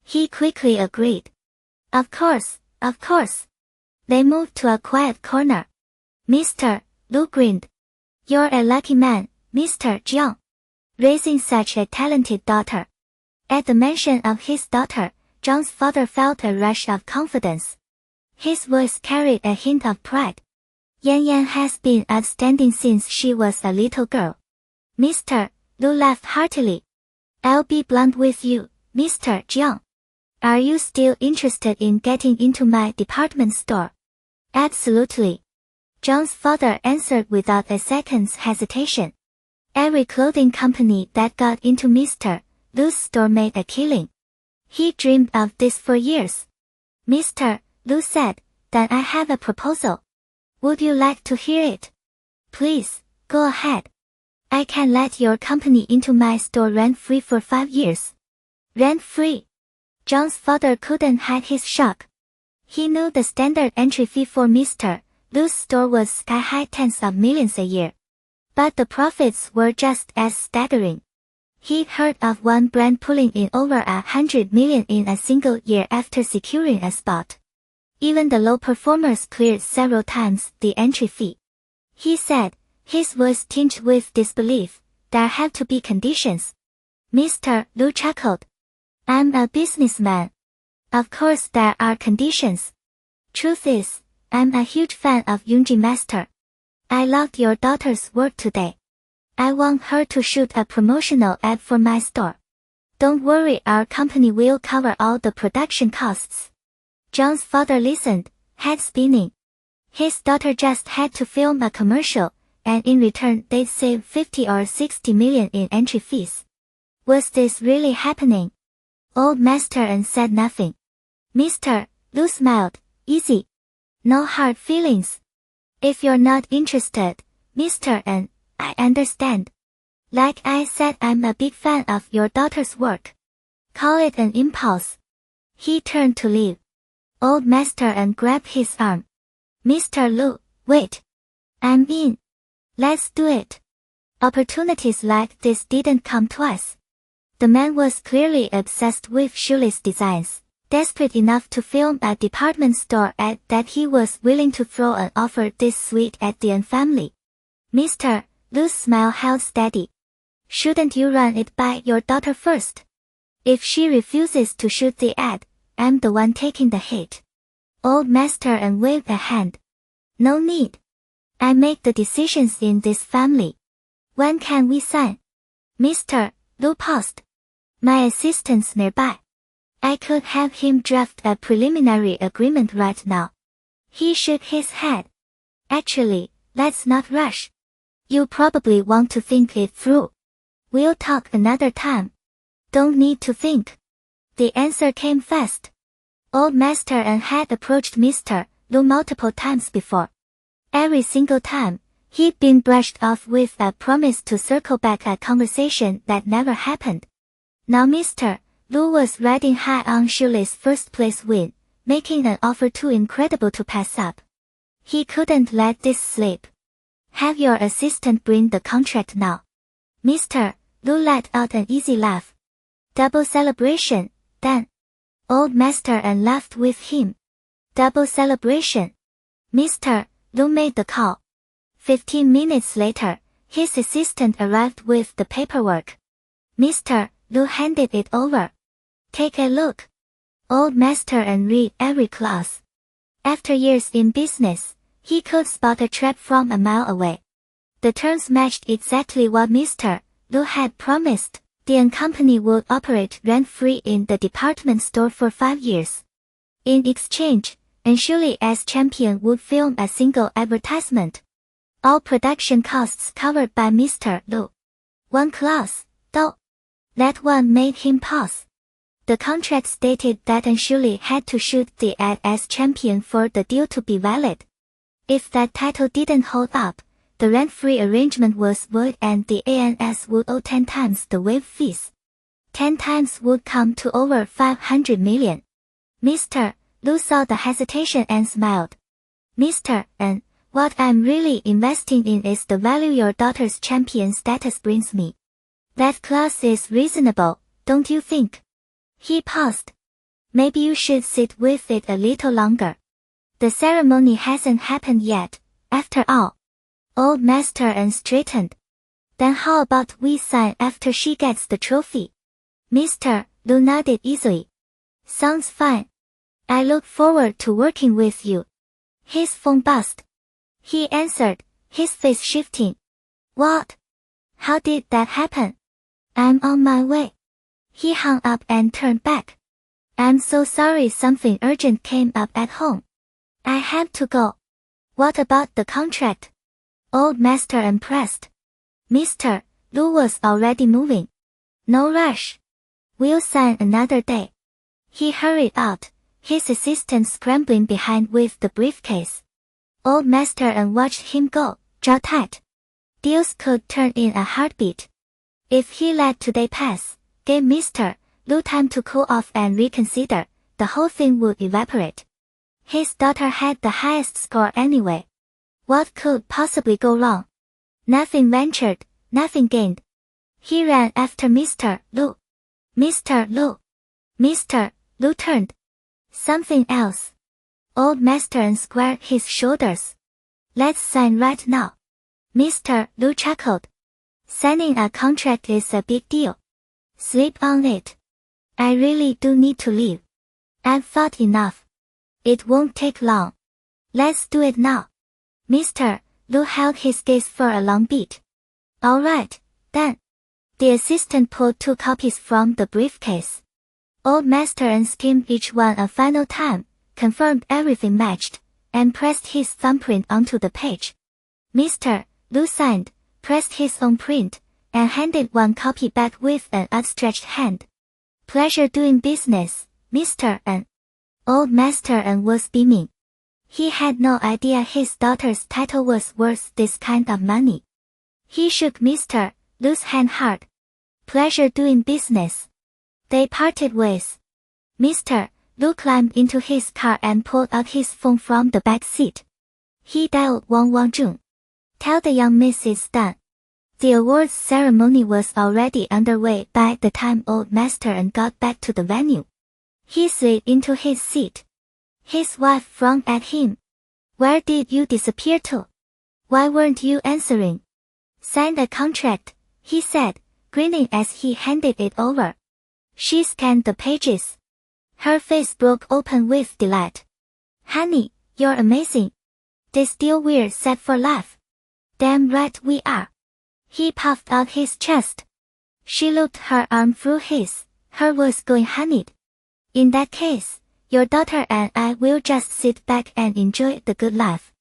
He quickly agreed. Of course, of course. They moved to a quiet corner. Mr. Lu grinned. You're a lucky man, Mr. Zhang. Raising such a talented daughter. At the mention of his daughter, Zhang's father felt a rush of confidence. His voice carried a hint of pride. Yan Yan has been outstanding since she was a little girl. Mr. Lu laughed heartily. I'll be blunt with you, Mr. Zhang. Are you still interested in getting into my department store? Absolutely. Zhang's father answered without a second's hesitation. Every clothing company that got into Mr. Lu's store made a killing. He dreamed of this for years. Mr. Lu said, then I have a proposal. Would you like to hear it? Please, go ahead. I can let your company into my store rent-free for 5 years. Rent-free? Zhang's father couldn't hide his shock. He knew the standard entry fee for Mr. Lu's store was sky-high tens of millions a year. But the profits were just as staggering. He'd heard of one brand pulling in over 100 million in a single year after securing a spot. Even the low performers cleared several times the entry fee. He said, his voice tinged with disbelief, there have to be conditions. Mr. Lu chuckled. I'm a businessman. Of course there are conditions. Truth is, I'm a huge fan of Yunji Master. I loved your daughter's work today. I want her to shoot a promotional ad for my store. Don't worry, our company will cover all the production costs. Zhang's father listened, head spinning. His daughter just had to film a commercial, and in return they'd save 50 or 60 million in entry fees. Was this really happening? Old Master N said nothing. Mr. Lu smiled, easy. No hard feelings. If you're not interested, Mr. N, I understand. Like I said, I'm a big fan of your daughter's work. Call it an impulse. He turned to leave. Old Master N grabbed his arm. Mr. Lu, wait. I'm in. Let's do it. Opportunities like this didn't come twice. The man was clearly obsessed with shoeless designs, desperate enough to film a department store ad that he was willing to throw an offer this sweet at the N family. Mr. Lu's smile held steady. Shouldn't you run it by your daughter first? If she refuses to shoot the ad, I'm the one taking the hit. Old Master N waved a hand. No need. I make the decisions in this family. When can we sign? Mr. Lu paused. My assistant's nearby. I could have him draft a preliminary agreement right now. He shook his head. Actually, let's not rush. You probably want to think it through. We'll talk another time. Don't need to think. The answer came fast. Old Master N had approached Mr. Lu multiple times before. Every single time, he'd been brushed off with a promise to circle back, a conversation that never happened. Now Mr. Lu was riding high on Shuli's first place win, making an offer too incredible to pass up. He couldn't let this slip. Have your assistant bring the contract now. Mr. Lu let out an easy laugh. Double celebration, then. Old Master N laughed with him. Double celebration. Mr. Lu made the call. 15 minutes later, his assistant arrived with the paperwork. Mr. Lu handed it over. Take a look. Old master and read every clause. After years in business, he could spot a trap from a mile away. The terms matched exactly what Mr. Lu had promised. The company would operate rent-free in the department store for 5 years. In exchange, Shuli as champion would film a single advertisement. All production costs covered by Mr. Lu. One clause, though. That one made him pause. The contract stated that Shuli had to shoot the ad as champion for the deal to be valid. If that title didn't hold up, the rent-free arrangement was void and the ANS would owe 10 times the waive fees. 10 times would come to over 500 million. Mr. Lu saw the hesitation and smiled. Mr. N, what I'm really investing in is the value your daughter's champion status brings me. That clause is reasonable, don't you think? He paused. Maybe you should sit with it a little longer. The ceremony hasn't happened yet, after all. Old master and straightened. Then how about we sign after she gets the trophy? Mr. Lu nodded easily. Sounds fine. I look forward to working with you. His phone buzzed. He answered, his face shifting. What? How did that happen? I'm on my way. He hung up and turned back. I'm so sorry, something urgent came up at home. I have to go. What about the contract? Old master impressed. Mr. Lu was already moving. No rush. We'll sign another day. He hurried out, his assistant scrambling behind with the briefcase. Old master and watched him go, jaw tight. Deals could turn in a heartbeat. If he let today pass, gave Mr. Lu time to cool off and reconsider, the whole thing would evaporate. His daughter had the highest score anyway. What could possibly go wrong? Nothing ventured, nothing gained. He ran after Mr. Lu. Mr. Lu. Mr. Lu turned. Something else. Old master squared his shoulders. Let's sign right now. Mr. Lu chuckled. Signing a contract is a big deal. Sleep on it. I really do need to leave. I've thought enough. It won't take long. Let's do it now. Mr. Lu held his gaze for a long beat. All right, then. The assistant pulled 2 copies from the briefcase. Old master skimmed each one a final time, confirmed everything matched, and pressed his thumbprint onto the page. Mr. Lu signed, pressed his own print, and handed 1 copy back with an outstretched hand. Pleasure doing business, Mr. N. Old master was beaming. He had no idea his daughter's title was worth this kind of money. He shook Mr. Lu's hand hard. Pleasure doing business. They parted ways. Mr. Lu climbed into his car and pulled out his phone from the back seat. He dialed Wang Jun. Tell the young miss it's done. The awards ceremony was already underway by the time old master got back to the venue. He slid into his seat. His wife frowned at him. Where did you disappear to? Why weren't you answering? Sign the contract, he said, grinning as he handed it over. She scanned the pages. Her face broke open with delight. Honey, you're amazing. This deal we're set for life. Damn right we are. He puffed out his chest. She looped her arm through his, her voice going honeyed. In that case, your daughter and I will just sit back and enjoy the good life.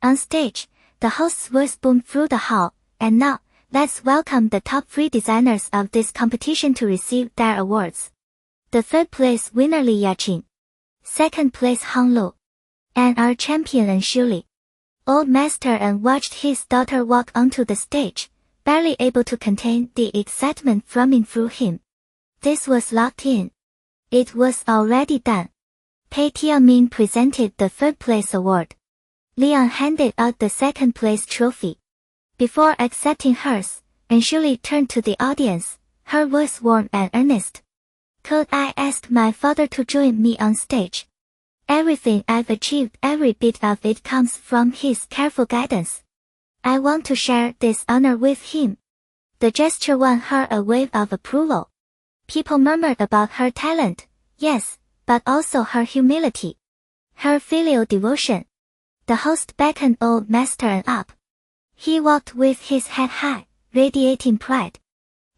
On stage, the host's voice boomed through the hall, and now, let's welcome the top 3 designers of this competition to receive their awards. The 3rd place winner Li Yaqing. 2nd place Hong Lu. And our champion Shuli. Old master watched his daughter walk onto the stage, barely able to contain the excitement flowing through him. This was locked in. It was already done. Pei Tianmin presented the 3rd place award. Leon handed out the 2nd place trophy. Before accepting hers, Shuli turned to the audience, her voice warm and earnest. Could I ask my father to join me on stage? Everything I've achieved, every bit of it comes from his careful guidance. I want to share this honor with him. The gesture won her a wave of approval. People murmured about her talent, yes, but also her humility. Her filial devotion. The host beckoned old master up. He walked with his head high, radiating pride.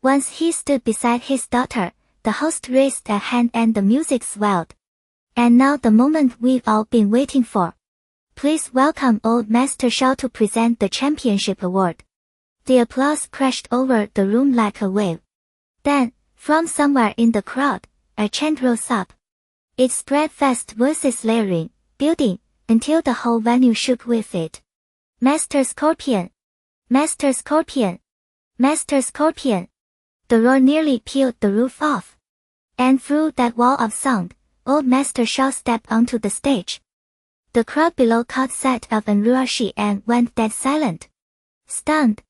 Once he stood beside his daughter, the host raised a hand and the music swelled. And now the moment we've all been waiting for. Please welcome old Master Xiao to present the championship award. The applause crashed over the room like a wave. Then, from somewhere in the crowd, a chant rose up. It spread fast, voices layering, building, until the whole venue shook with it. Master Scorpion! Master Scorpion! Master Scorpion! The roar nearly peeled the roof off. And through that wall of sound, old Master Xiao stepped onto the stage. The crowd below caught sight of Ruoxi and went dead silent. Stunned.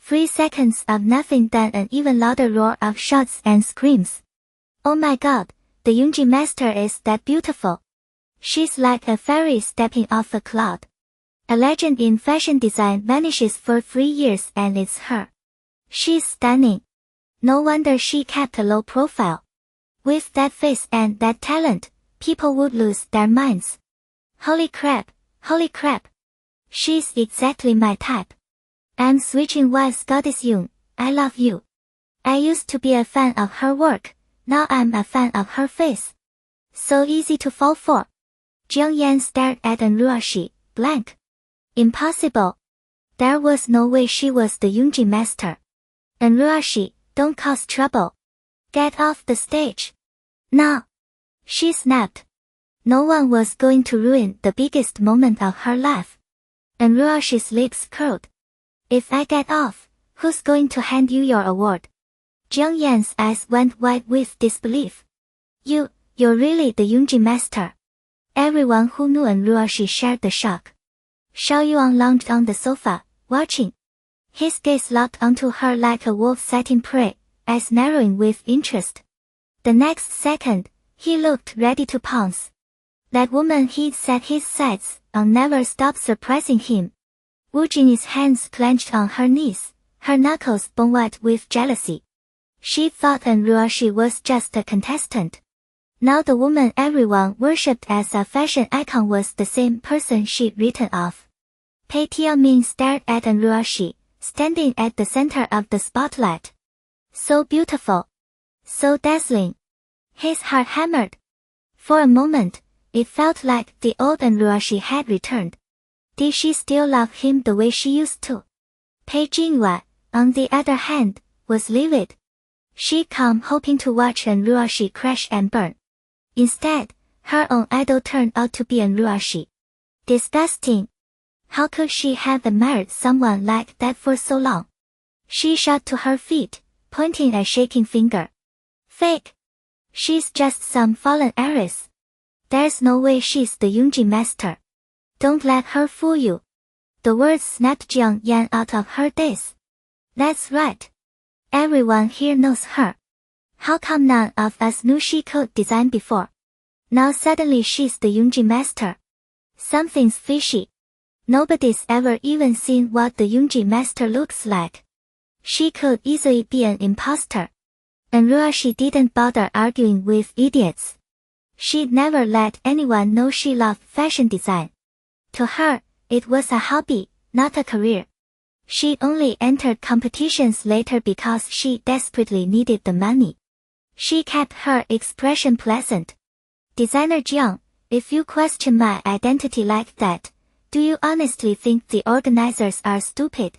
3 seconds of nothing, then an even louder roar of shouts and screams. Oh my god, the Yunji master is that beautiful. She's like a fairy stepping off a cloud. A legend in fashion design vanishes for 3 years and it's her. She's stunning. No wonder she kept a low profile. With that face and that talent, people would lose their minds. Holy crap, holy crap. She's exactly my type. I'm switching wives, Goddess Yun, I love you. I used to be a fan of her work, now I'm a fan of her face. So easy to fall for. Xiao Yuan stared at Ruoxi, blank. Impossible. There was no way she was the Yunji master. Ruoxi, don't cause trouble. Get off the stage. Now. She snapped. No one was going to ruin the biggest moment of her life. Ruoxi's lips curled. If I get off, who's going to hand you your award? Xiao Yuan's eyes went wide with disbelief. You're really the Yunji master. Everyone who knew Ruoxi shared the shock. Xiao Yuan lounged on the sofa, watching. His gaze locked onto her like a wolf sighting prey, eyes narrowing with interest. The next second, he looked ready to pounce. That woman he'd set his sights on never stopped surprising him. Wu Jingyi's hands clenched on her knees, her knuckles bone white with jealousy. She thought Ruoxi was just a contestant. Now the woman everyone worshipped as a fashion icon was the same person she'd written off. Pei Tianming stared at Ruoxi, standing at the center of the spotlight. So beautiful. So dazzling. His heart hammered. For a moment, it felt like the old Ruoxi had returned. Did she still love him the way she used to? Pei Jingyue, on the other hand, was livid. She'd come hoping to watch Ruoxi crash and burn. Instead, her own idol turned out to be Ruoxi. Disgusting. How could she have admired someone like that for so long? She shot to her feet, pointing a shaking finger. Fake. She's just some fallen heiress. There's no way she's the Yunji master. Don't let her fool you. The words snapped Xiao Yuan out of her daze. That's right. Everyone here knows her. How come none of us knew she could design before? Now suddenly she's the Yunji master. Something's fishy. Nobody's ever even seen what the Yunji master looks like. She could easily be an imposter. Ruoxi didn't bother arguing with idiots. She'd never let anyone know she loved fashion design. To her, it was a hobby, not a career. She only entered competitions later because she desperately needed the money. She kept her expression pleasant. Designer Jiang, if you question my identity like that, do you honestly think the organizers are stupid?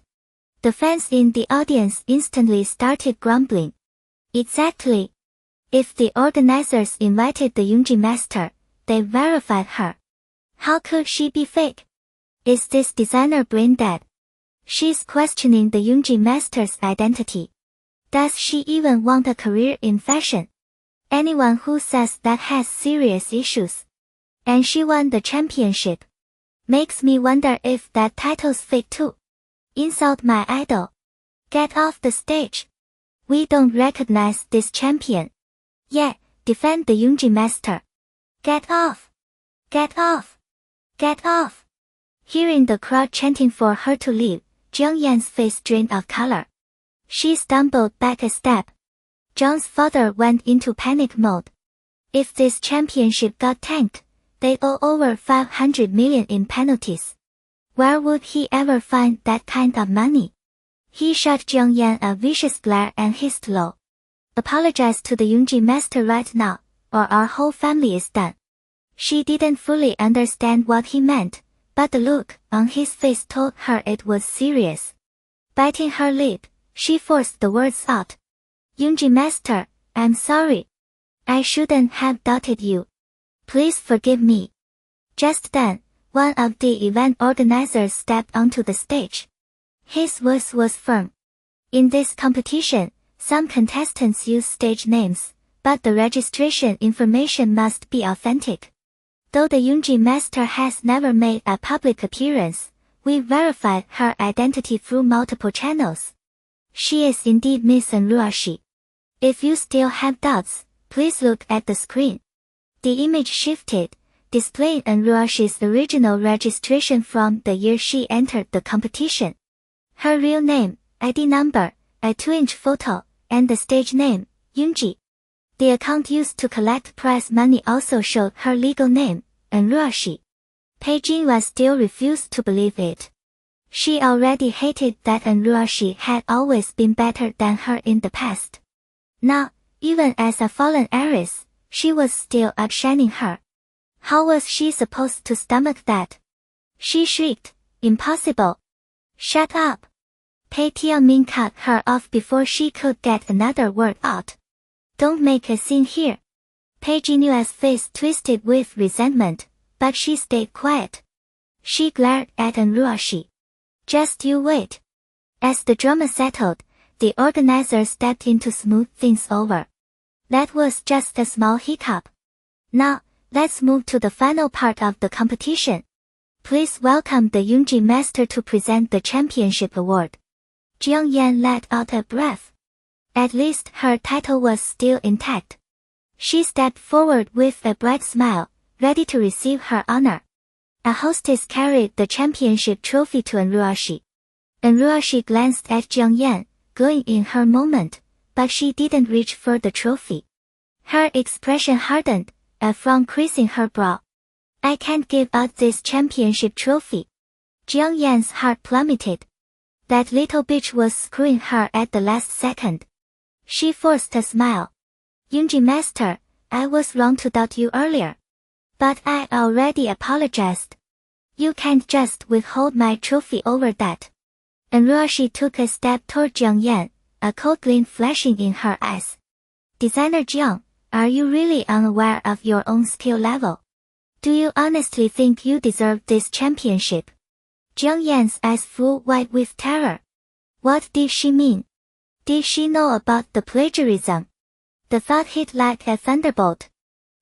The fans in the audience instantly started grumbling. Exactly. If the organizers invited the Yunji master, they verified her. How could she be fake? Is this designer brain dead? She's questioning the Yunji master's identity. Does she even want a career in fashion? Anyone who says that has serious issues. And she won the championship. Makes me wonder if that title's fake too. Insult my idol. Get off the stage. We don't recognize this champion. Yeah, defend the Yunji master. Get off. Get off. Get off. Hearing the crowd chanting for her to leave, Xiao Yuan's face drained of color. She stumbled back a step. Zhang's father went into panic mode. If this championship got tanked, they'd owe over 500 million in penalties. Where would he ever find that kind of money? He shot Xiao Yuan a vicious glare and hissed low. Apologize to the Yunji master right now, or our whole family is done. She didn't fully understand what he meant, but the look on his face told her it was serious. Biting her lip, she forced the words out. Yunji master, I'm sorry. I shouldn't have doubted you. Please forgive me. Just then, one of the event organizers stepped onto the stage. His voice was firm. In this competition, some contestants use stage names, but the registration information must be authentic. Though the Yunji master has never made a public appearance, we verified her identity through multiple channels. She is indeed Miss Ruoxi. If you still have doubts, please look at the screen. The image shifted, displaying Ruoxi's original registration from the year she entered the competition. Her real name, ID number, a 2-inch photo, and the stage name, Yunji. The account used to collect prize money also showed her legal name, Ruoxi. Pei Jinhua still refused to believe it. She already hated that Ruoxi had always been better than her in the past. Now, even as a fallen heiress, she was still outshining her. How was she supposed to stomach that? She shrieked, impossible. Shut up. Pei Tianming cut her off before she could get another word out. Don't make a scene here. Pei Jinua's face twisted with resentment, but she stayed quiet. She glared at Ruoxi. Just you wait. As the drama settled, the organizer stepped in to smooth things over. That was just a small hiccup. Now, let's move to the final part of the competition. Please welcome the Yunji master to present the championship award. Xiao Yuan let out a breath. At least her title was still intact. She stepped forward with a bright smile, ready to receive her honor. A hostess carried the championship trophy to Ruoxi. Ruoxi glanced at Xiao Yuan, glowing in her moment, but she didn't reach for the trophy. Her expression hardened, a frown creasing her brow. I can't give out this championship trophy. Xiao Yuan's heart plummeted. That little bitch was screwing her at the last second. She forced a smile. Yunji master, I was wrong to doubt you earlier. But I already apologized. You can't just withhold my trophy over that. Ruoxi took a step toward Xiao Yuan, a cold gleam flashing in her eyes. Designer Jiang, are you really unaware of your own skill level? Do you honestly think you deserve this championship? Xiao Yuan's eyes flew wide with terror. What did she mean? Did she know about the plagiarism? The thought hit like a thunderbolt.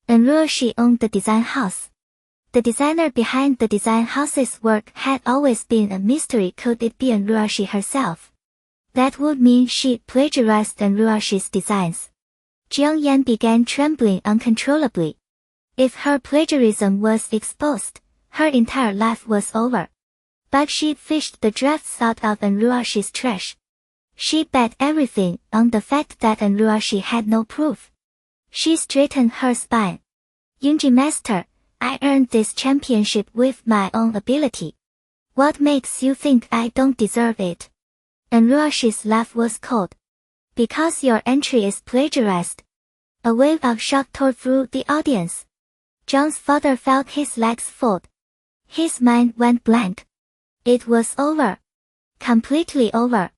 Ruoxi owned the design house. The designer behind the design house's work had always been a mystery. Could it be Ruoxi herself? That would mean she plagiarized Ruoxi's designs. Xiao Yuan began trembling uncontrollably. If her plagiarism was exposed, her entire life was over. But she'd fished the drafts out of Ruoxi's trash. She bet everything on the fact that Ruoxi had no proof. She straightened her spine. Yunji master, I earned this championship with my own ability. What makes you think I don't deserve it? Ruoxi's laugh was cold. Because your entry is plagiarized. A wave of shock tore through the audience. John's father felt his legs fold. His mind went blank. It was over. Completely over.